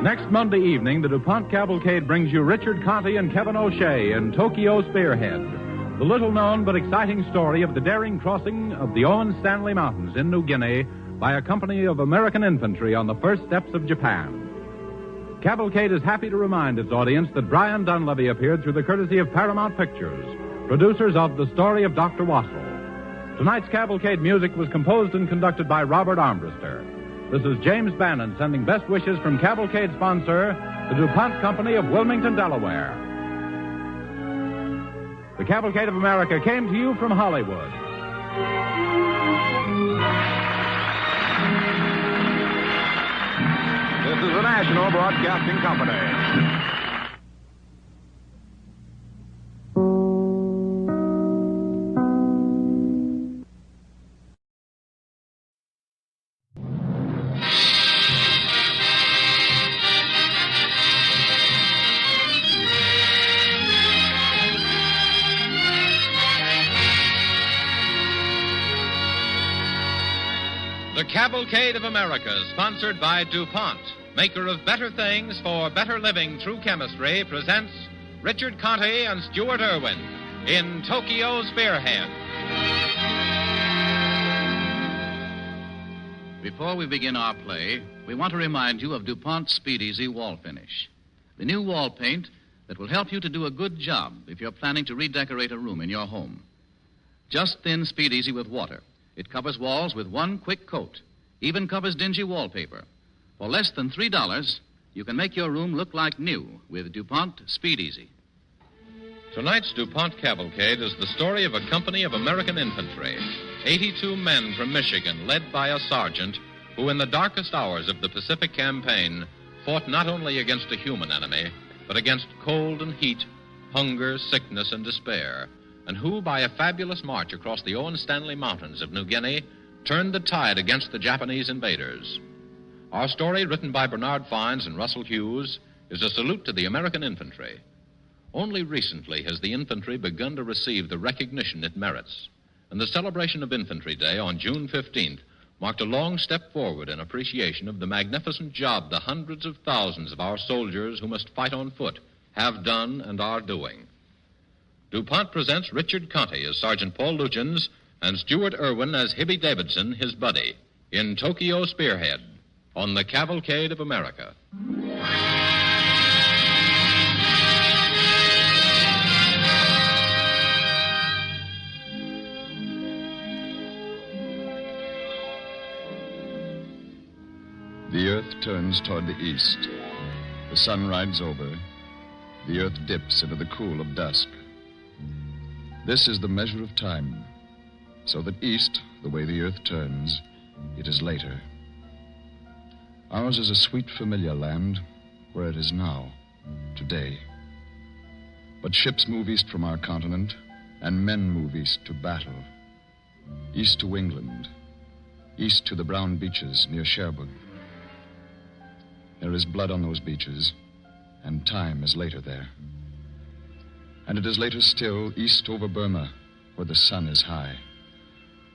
Next Monday evening, the DuPont Cavalcade brings you Richard Conte and Kevin O'Shea in Tokyo Spearhead, the little-known but exciting story of the daring crossing of the Owen Stanley Mountains in New Guinea by a company of American infantry on the first steps of Japan. Cavalcade is happy to remind its audience that Brian Dunleavy appeared through the courtesy of Paramount Pictures, producers of The Story of Dr. Wassel. Tonight's Cavalcade music was composed and conducted by Robert Armbruster. This is James Bannon sending best wishes from Cavalcade sponsor, the DuPont Company of Wilmington, Delaware. The Cavalcade of America came to you from Hollywood. This is the National Broadcasting Company. The Cavalcade of America, sponsored by DuPont, maker of better things for better living through chemistry, presents Richard Conte and Stuart Irwin in Tokyo Spearhead. Before we begin our play, we want to remind you of DuPont's Speedeasy Wall Finish, the new wall paint that will help you to do a good job if you're planning to redecorate a room in your home. Just thin Speedeasy with water. It covers walls with one quick coat, even covers dingy wallpaper. For less than $3, you can make your room look like new with DuPont Speedeasy. Tonight's DuPont Cavalcade is the story of a company of American infantry, 82 men from Michigan, led by a sergeant who, in the darkest hours of the Pacific Campaign, fought not only against a human enemy, but against cold and heat, hunger, sickness, and despair, and who, by a fabulous march across the Owen Stanley Mountains of New Guinea, turned the tide against the Japanese invaders. Our story, written by Bernard Fines and Russell Hughes, is a salute to the American infantry. Only recently has the infantry begun to receive the recognition it merits, and the celebration of Infantry Day on June 15th marked a long step forward in appreciation of the magnificent job the hundreds of thousands of our soldiers who must fight on foot have done and are doing. DuPont presents Richard Conte as Sergeant Paul Lutyens and Stuart Irwin as Hibby Davidson, his buddy, in Tokyo Spearhead on the Cavalcade of America. The earth turns toward the east. The sun rides over. The earth dips into the cool of dusk. This is the measure of time, so that east, the way the earth turns, it is later. Ours is a sweet, familiar land where it is now, today. But ships move east from our continent, and men move east to battle. East to England, east to the brown beaches near Cherbourg. There is blood on those beaches, and time is later there. And it is later still east over Burma, where the sun is high.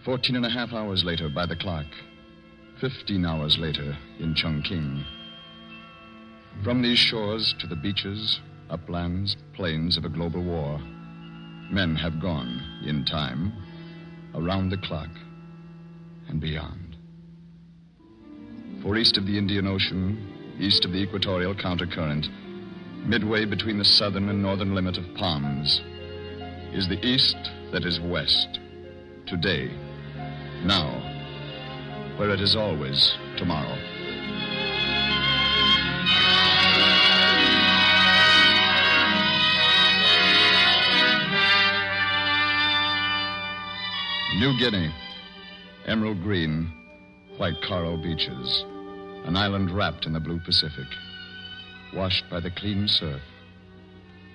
14.5 hours later by the clock. 15 hours later in Chongqing. From these shores to the beaches, uplands, plains of a global war, men have gone in time, around the clock, and beyond. For east of the Indian Ocean, east of the equatorial countercurrent, midway between the southern and northern limit of palms, is the east that is west, today, now, where it is always tomorrow. New Guinea, emerald green, white coral beaches, an island wrapped in the blue Pacific, washed by the clean surf,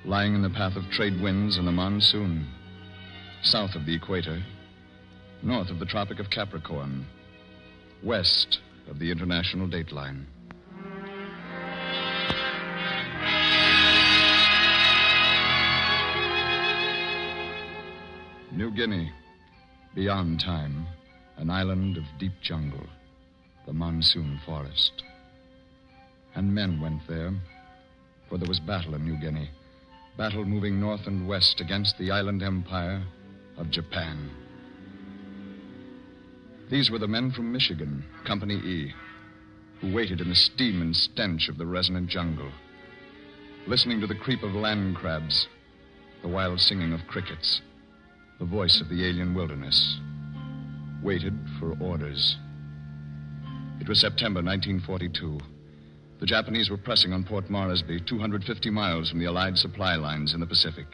lying in the path of trade winds and the monsoon, south of the equator, north of the Tropic of Capricorn, west of the international dateline. New Guinea, beyond time, an island of deep jungle, the monsoon forest. And men went there, for there was battle in New Guinea, battle moving north and west against the island empire of Japan. These were the men from Michigan, Company E, who waited in the steam and stench of the resonant jungle, listening to the creep of land crabs, the wild singing of crickets, the voice of the alien wilderness, waited for orders. It was September 1942. The Japanese were pressing on Port Moresby, 250 miles from the Allied supply lines in the Pacific.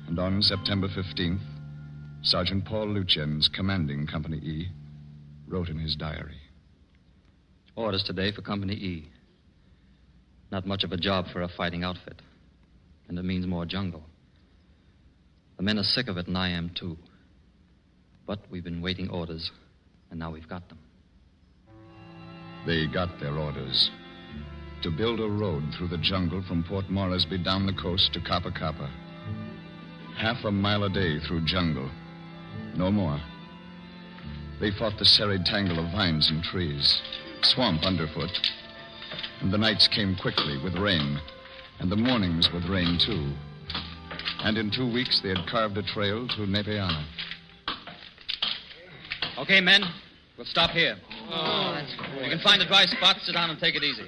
And on September 15th, Sergeant Paul Lutyens, commanding Company E, wrote in his diary. Orders today for Company E. Not much of a job for a fighting outfit. And it means more jungle. The men are sick of it, and I am too. But we've been waiting orders, and now we've got them. They got their orders to build a road through the jungle from Port Moresby down the coast to Kappa Kappa. 1/2 mile a day through jungle. No more. They fought the serried tangle of vines and trees, swamp underfoot. And the nights came quickly with rain, and the mornings with rain, too. And in 2 weeks, they had carved a trail to Nepeana. Okay, men, we'll stop here. You can find a dry spot, sit down and take it easy.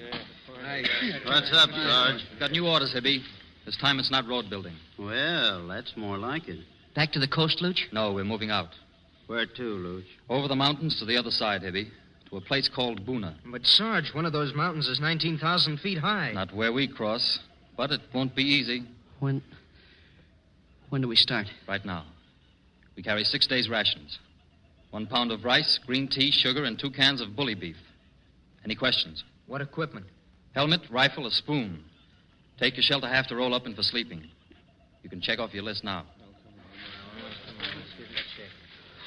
What's up, Sarge? We've got new orders, Hibby. This time it's not road building. Well, that's more like it. Back to the coast, Luch? No, we're moving out. Where to, Luch? Over the mountains to the other side, Hibby. To a place called Boona. But, Sarge, one of those mountains is 19,000 feet high. Not where we cross, but it won't be easy. When do we start? Right now. We carry 6 days' rations. 1 pound of rice, green tea, sugar, and 2 cans of bully beef. Any questions? What equipment? Helmet, rifle, a spoon. Take your shelter half to roll up in for sleeping. You can check off your list now.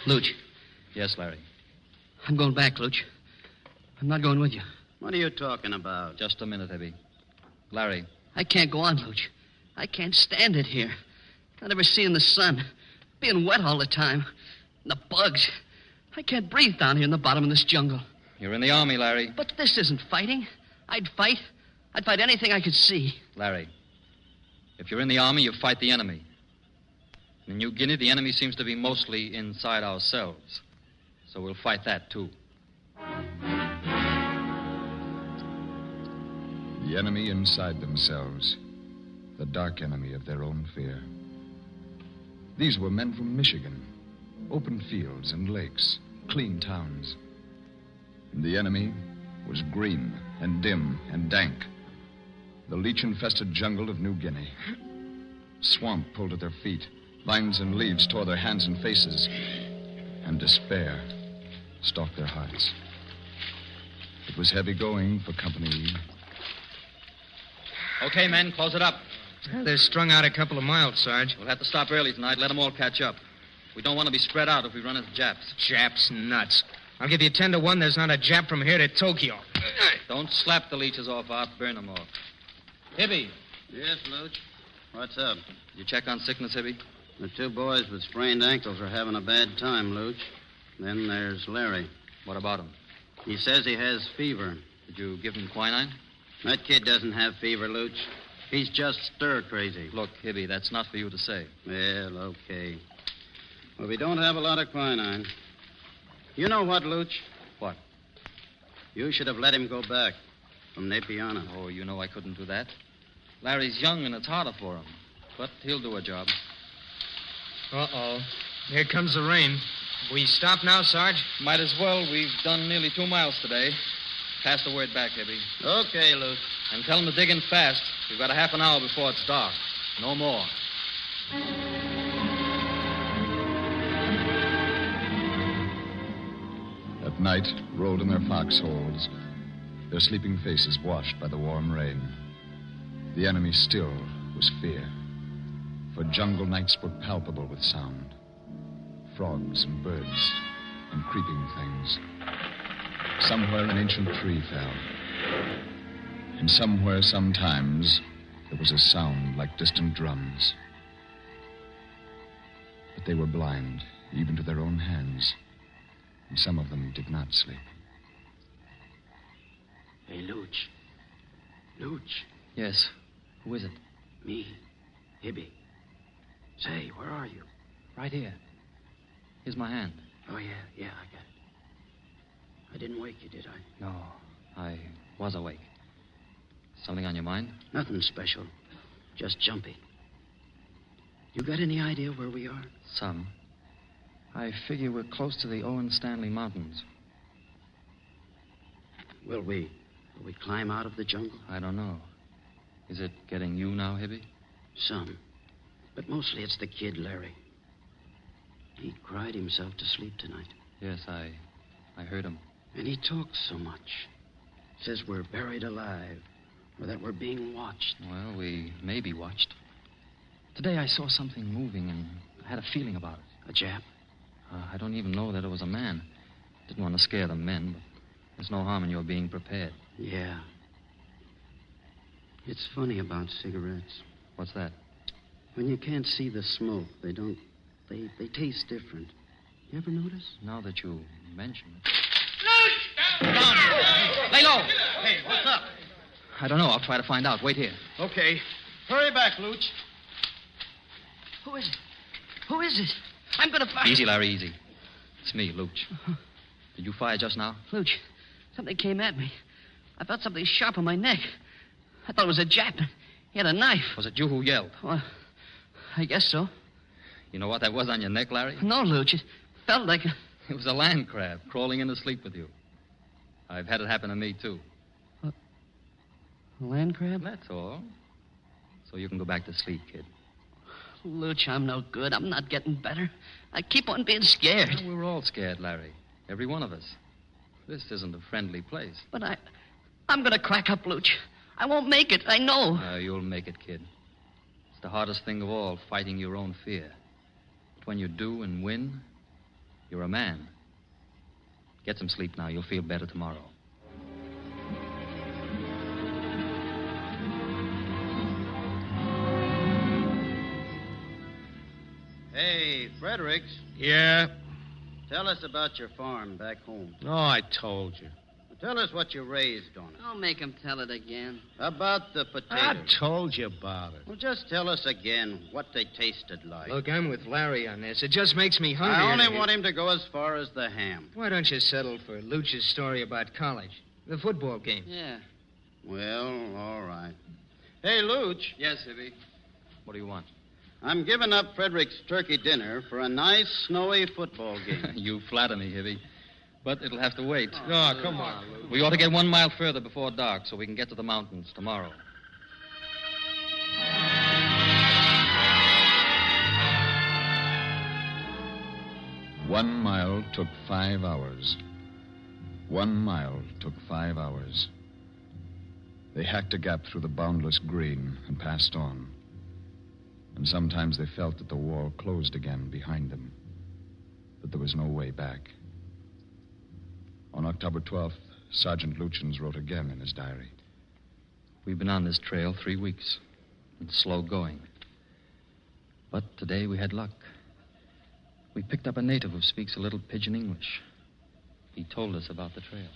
Luch. Yes, Larry. I'm going back, Luch. I'm not going with you. What are you talking about? Just a minute, Hibby. Larry. I can't go on, Luch. I can't stand it here. Not ever seeing the sun. Being wet all the time. And the bugs. I can't breathe down here in the bottom of this jungle. You're in the Army, Larry. But this isn't fighting. I'd fight anything I could see. Larry, if you're in the Army, you fight the enemy. In New Guinea, the enemy seems to be mostly inside ourselves. So we'll fight that, too. The enemy inside themselves. The dark enemy of their own fear. These were men from Michigan. Open fields and lakes, clean towns. And the enemy, was green and dim and dank. The leech-infested jungle of New Guinea. Swamp pulled at their feet. Vines and leaves tore their hands and faces. And despair stalked their hearts. It was heavy going for Company E. Okay, men, close it up. They're strung out a couple of miles, Sarge. We'll have to stop early tonight. Let them all catch up. We don't want to be spread out if we run into Japs. Japs nuts. I'll give you 10 to 1 there's not a Jap from here to Tokyo. Don't slap the leeches off. I'll burn them off. Hibby. Yes, Luch? What's up? You check on sickness, Hibby? The 2 boys with sprained ankles are having a bad time, Luch. Then there's Larry. What about him? He says he has fever. Did you give him quinine? That kid doesn't have fever, Luch. He's just stir-crazy. Look, Hibby, that's not for you to say. Well, okay. Well, we don't have a lot of quinine. You know what, Luch? What? You should have let him go back from Napiana. Oh, you know I couldn't do that. Larry's young and it's harder for him. But he'll do a job. Uh-oh. Here comes the rain. We stop now, Sarge? Might as well. We've done nearly 2 miles today. Pass the word back, Hibby. Okay, Luch. And tell him to dig in fast. We've got a half an hour before it's dark. No more. At night, rolled in their foxholes, their sleeping faces washed by the warm rain. The enemy still was fear, for jungle nights were palpable with sound. Frogs and birds and creeping things. Somewhere an ancient tree fell. And somewhere, sometimes, there was a sound like distant drums. But they were blind, even to their own hands. And some of them did not sleep. Hey, Luch. Luch. Yes. Who is it? Me. Hibby. Say, where are you? Right here. Here's my hand. Oh, yeah, I got it. I didn't wake you, did I? No, I was awake. Something on your mind? Nothing special. Just jumpy. You got any idea where we are? Some. I figure we're close to the Owen Stanley Mountains. Will we climb out of the jungle? I don't know. Is it getting you now, Hibby? Some. But mostly it's the kid, Larry. He cried himself to sleep tonight. Yes, I heard him. And he talks so much. Says we're buried alive, or that we're being watched. Well, we may be watched. Today I saw something moving, and I had a feeling about it. A Jap? I don't even know that it was a man. Didn't want to scare the men, but there's no harm in your being prepared. Yeah. It's funny about cigarettes. What's that? When you can't see the smoke, they taste different. You ever notice? Now that you mention it. Down! Lay low! Hey, what's up? I don't know. I'll try to find out. Wait here. Okay. Hurry back, Luch. Who is it? Who is it? I'm going to fire. Easy, Larry, easy. It's me, Luch. Did you fire just now? Luch, something came at me. I felt something sharp on my neck. I thought it was a Jap. He had a knife. Was it you who yelled? Well, I guess so. You know what that was on your neck, Larry? No, Luch. It felt like a... It was a land crab crawling in to sleep with you. I've had it happen to me, too. A land crab? That's all. So you can go back to sleep, kid. Luch, I'm no good. I'm not getting better. I keep on being scared. Well, we're all scared, Larry. Every one of us. This isn't a friendly place. But I'm going to crack up, Luch. I won't make it. I know. You'll make it, kid. It's the hardest thing of all, fighting your own fear. But when you do and win, you're a man. Get some sleep now. You'll feel better tomorrow. Hey, Fredericks. Yeah? Tell us about your farm back home. Oh, I told you. Tell us what you raised on it. Don't make him tell it again. About the potatoes. I told you about it. Well, just tell us again what they tasted like. Look, I'm with Larry on this. It just makes me hungry. I only want him to go as far as the ham. Why don't you settle for Luch's story about college? The football game. Yeah. Well, all right. Hey, Luch. Yes, Hibby. What do you want? I'm giving up Frederick's turkey dinner for a nice, snowy football game. You flatter me, Hibby. But it'll have to wait. Oh, come on. We ought to get 1 mile further before dark so we can get to the mountains tomorrow. One mile took 5 hours. 1 mile took 5 hours. They hacked a gap through the boundless green and passed on. And sometimes they felt that the wall closed again behind them. But there was no way back. On October 12th, Sergeant Luchins wrote again in his diary. We've been on this trail 3 weeks. It's slow going. But today we had luck. We picked up a native who speaks a little pidgin English. He told us about the trail.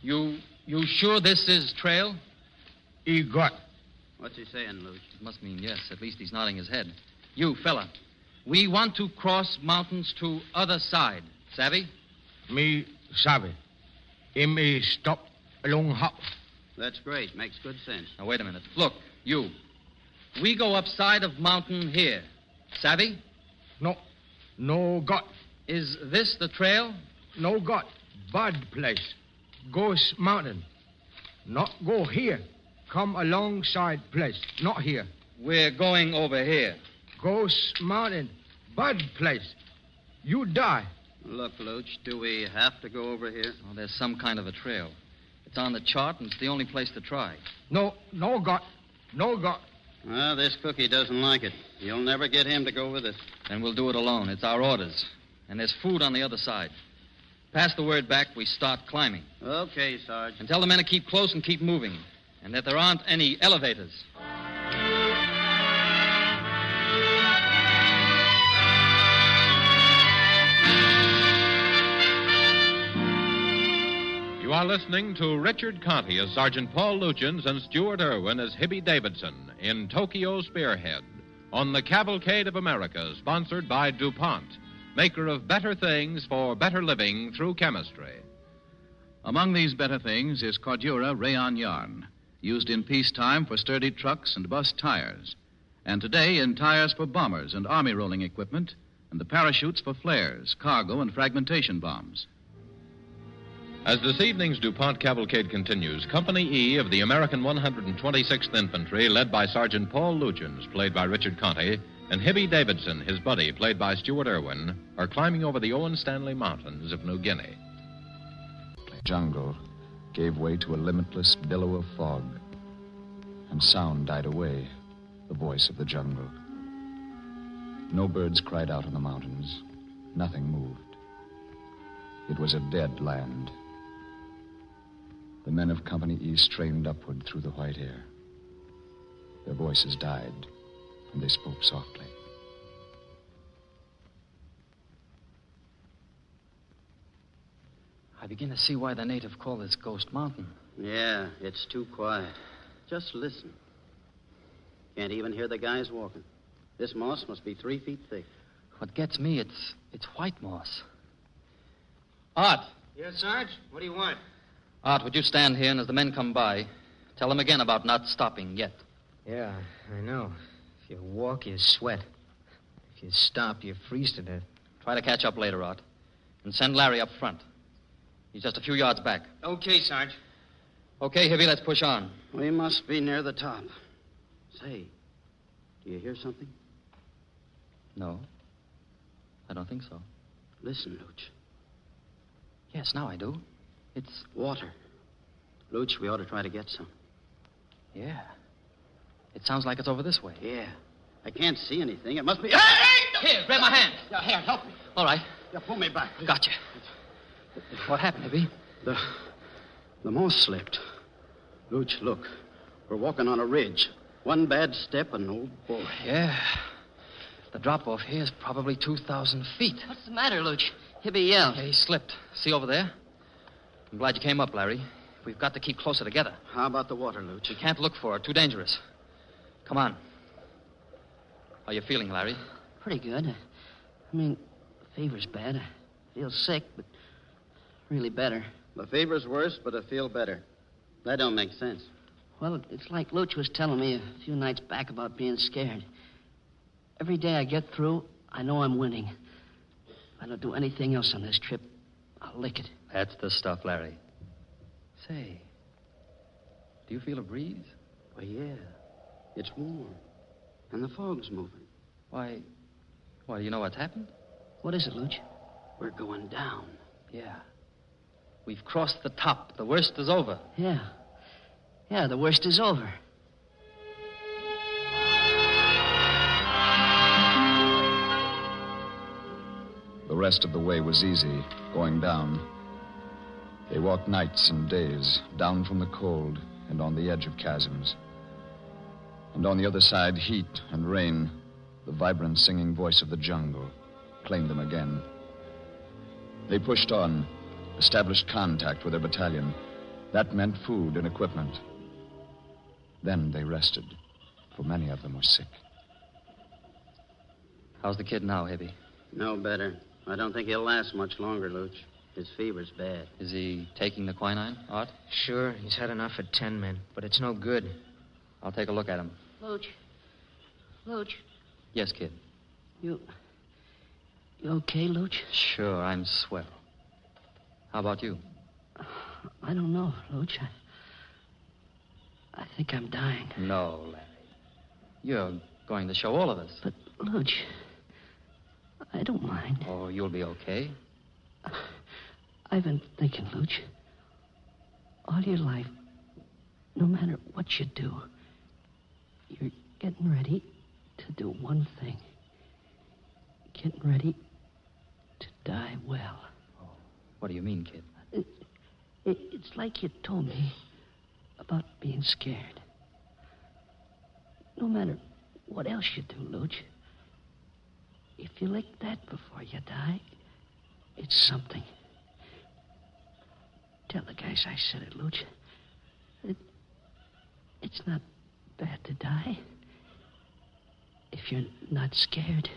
You sure this is trail? He got. What's he saying, Luch? It must mean yes. At least he's nodding his head. You, fella. We want to cross mountains to other side. Savvy? Me savvy. Him is stop along hop. That's great. Makes good sense. Now, wait a minute. Look, you. We go upside of mountain here. Savvy? No got. Is this the trail? No got. Bad place. Ghost mountain. Not go here. Come alongside place. Not here. We're going over here. Ghost mountain. Bad place. You die. Look, Luch, do we have to go over here? Oh, there's some kind of a trail. It's on the chart, and it's the only place to try. No got. Well, this cookie doesn't like it. You'll never get him to go with us. Then we'll do it alone. It's our orders. And there's food on the other side. Pass the word back, we start climbing. Okay, Sarge. And tell the men to keep close and keep moving. And that there aren't any elevators. You are listening to Richard Conte as Sergeant Paul Luchins and Stuart Irwin as Hibby Davidson in Tokyo Spearhead on the Cavalcade of America, sponsored by DuPont, maker of better things for better living through chemistry. Among these better things is Cordura rayon yarn, used in peacetime for sturdy trucks and bus tires, and today in tires for bombers and army rolling equipment, and the parachutes for flares, cargo, and fragmentation bombs. As this evening's DuPont Cavalcade continues, Company E of the American 126th Infantry, led by Sergeant Paul Luchins, played by Richard Conte, and Hibby Davidson, his buddy, played by Stuart Irwin, are climbing over the Owen Stanley Mountains of New Guinea. The jungle gave way to a limitless billow of fog, and sound died away, the voice of the jungle. No birds cried out on the mountains. Nothing moved. It was a dead land. The men of Company E strained upward through the white air. Their voices died, and they spoke softly. I begin to see why the native call this Ghost Mountain. Yeah, it's too quiet. Just listen. Can't even hear the guys walking. This moss must be 3 feet thick. What gets me, it's white moss. Art! Yes, Sarge? What do you want? Art, would you stand here, and as the men come by, tell them again about not stopping yet. Yeah, I know. If you walk, you sweat. If you stop, you freeze to death. Try to catch up later, Art. And send Larry up front. He's just a few yards back. Okay, Sarge. Okay, Hibby, let's push on. We must be near the top. Say, do you hear something? No. I don't think so. Listen, Luch. Yes, now I do. It's water. Luch, we ought to try to get some. Yeah. It sounds like it's over this way. Yeah. I can't see anything. It must be... Here, grab my hand. Yeah, here, help me. All right. Yeah, pull me back. Gotcha. What happened, Hibby? The moss slipped. Luch, look. We're walking on a ridge. One bad step and old boy. Yeah. The drop-off here is probably 2,000 feet. What's the matter, Luch? Hibby yelled. Yeah, he slipped. See over there? I'm glad you came up, Larry. We've got to keep closer together. How about the water, Luch? We can't look for it. Too dangerous. Come on. How you feeling, Larry? Pretty good. I mean, the fever's bad. I feel sick, but really better. The fever's worse, but I feel better. That don't make sense. Well, it's like Luch was telling me a few nights back about being scared. Every day I get through, I know I'm winning. I don't do anything else on this trip, I'll lick it. That's the stuff, Larry. Say, do you feel a breeze? Well, yeah. It's warm. And the fog's moving. Why, do you know what's happened? What is it, Luch? We're going down. Yeah. We've crossed the top. The worst is over. Yeah. Yeah, the worst is over. The rest of the way was easy, going down. They walked nights and days, down from the cold and on the edge of chasms. And on the other side, heat and rain, the vibrant singing voice of the jungle, claimed them again. They pushed on, established contact with their battalion. That meant food and equipment. Then they rested, for many of them were sick. How's the kid now, Hippie? No better. I don't think he'll last much longer, Luch. His fever's bad. Is he taking the quinine, Art? Sure, he's had enough for 10 men, but it's no good. I'll take a look at him. Luch. Yes, kid. You okay, Luch? Sure, I'm swell. How about you? I don't know, Luch. I think I'm dying. No, Larry. You're going to show all of us. But, Luch, I don't mind. Oh, you'll be okay. I've been thinking, Luch. All your life, no matter what you do, you're getting ready to do one thing. Getting ready to die well. What do you mean, kid? It's like you told me about being scared. No matter what else you do, Luch, if you lick that before you die, it's something. Tell the guys I said it, Luch. It's not bad to die if you're not scared.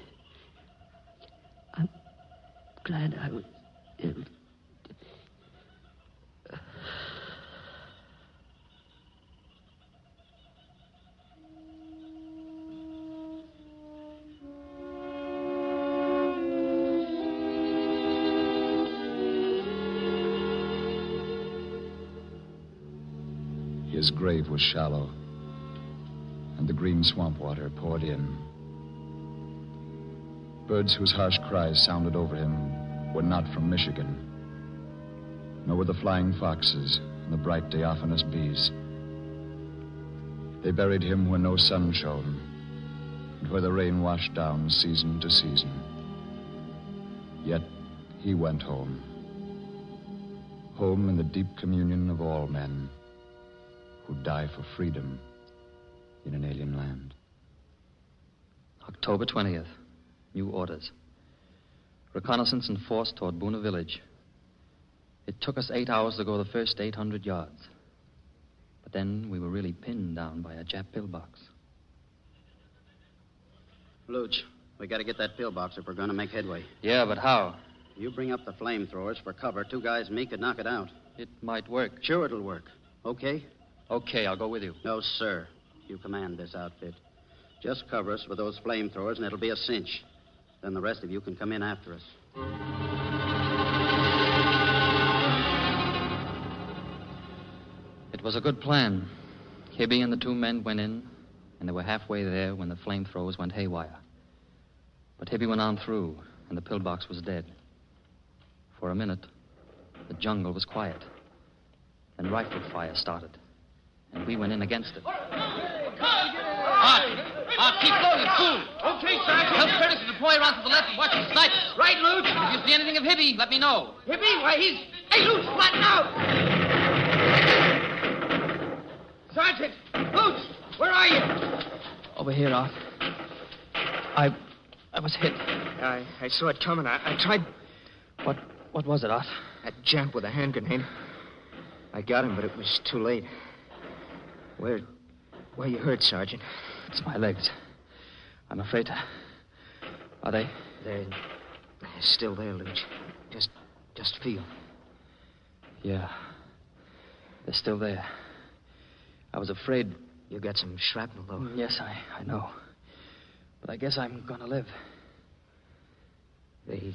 I'm glad I was... His grave was shallow, and the green swamp water poured in. Birds whose harsh cries sounded over him were not from Michigan, nor were the flying foxes and the bright diaphanous bees. They buried him where no sun shone, and where the rain washed down season to season. Yet he went home. Home in the deep communion of all men who die for freedom in an alien land. October 20th. New orders. Reconnaissance and force toward Boona Village. It took us 8 hours to go the first 800 yards. But then we were really pinned down by a Jap pillbox. Luch, we got to get that pillbox if we're going to make headway. Yeah, but how? You bring up the flamethrowers for cover. 2 guys and me could knock it out. It might work. Sure, it'll work. Okay? Okay, I'll go with you. No, sir. You command this outfit. Just cover us with those flamethrowers, and it'll be a cinch. Then the rest of you can come in after us. It was a good plan. Hibby and the 2 men went in, and they were halfway there when the flamethrowers went haywire. But Hibby went on through, and the pillbox was dead. For a minute, the jungle was quiet. Then rifle fire started, and we went in against it. Keep loading, cool. Okay, Sergeant. Tell Curtis to deploy around to the left and watch the snipers. Right, Luch. If you see anything of Hibby, let me know. Hibby? Why, he's... Hey, Luch, flatten out! Sergeant! Luch, where are you? Over here, Art. I was hit. I saw it coming. I tried... What was it, Art? That Jap with a hand grenade. I got him, but it was too late. Where you hurt, Sergeant? It's my legs. I'm afraid to... Are they? They're still there, Luch. Just feel. Yeah. They're still there. I was afraid... You got some shrapnel, though. Yes, I know. But I guess I'm gonna live. They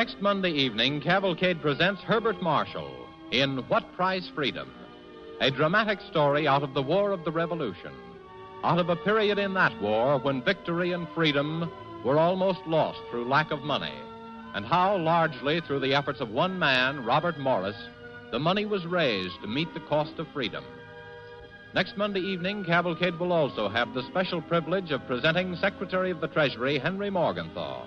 Next Monday evening, Cavalcade presents Herbert Marshall in What Price Freedom? A dramatic story out of the War of the Revolution, out of a period in that war when victory and freedom were almost lost through lack of money, and how, largely through the efforts of one man, Robert Morris, the money was raised to meet the cost of freedom. Next Monday evening, Cavalcade will also have the special privilege of presenting Secretary of the Treasury Henry Morgenthau,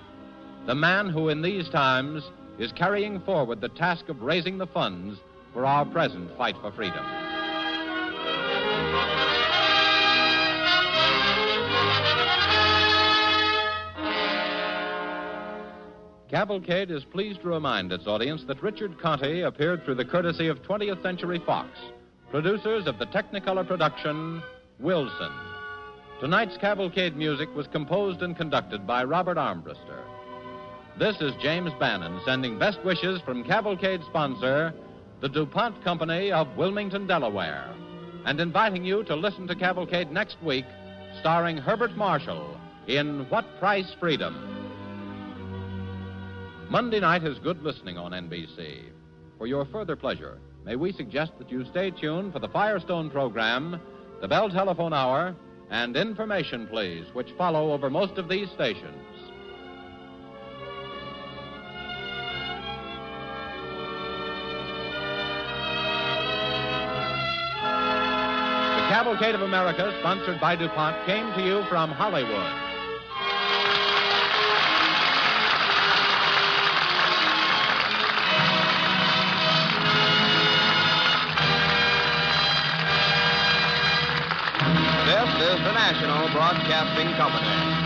the man who in these times is carrying forward the task of raising the funds for our present fight for freedom. Cavalcade is pleased to remind its audience that Richard Conte appeared through the courtesy of 20th Century Fox, producers of the Technicolor production Wilson. Tonight's Cavalcade music was composed and conducted by Robert Armbruster. This is James Bannon sending best wishes from Cavalcade's sponsor, the DuPont Company of Wilmington, Delaware, and inviting you to listen to Cavalcade next week, starring Herbert Marshall in What Price Freedom? Monday night is good listening on NBC. For your further pleasure, may we suggest that you stay tuned for the Firestone program, the Bell Telephone Hour, and Information Please, which follow over most of these stations. The Cavalcade of America, sponsored by DuPont, came to you from Hollywood. This is the National Broadcasting Company.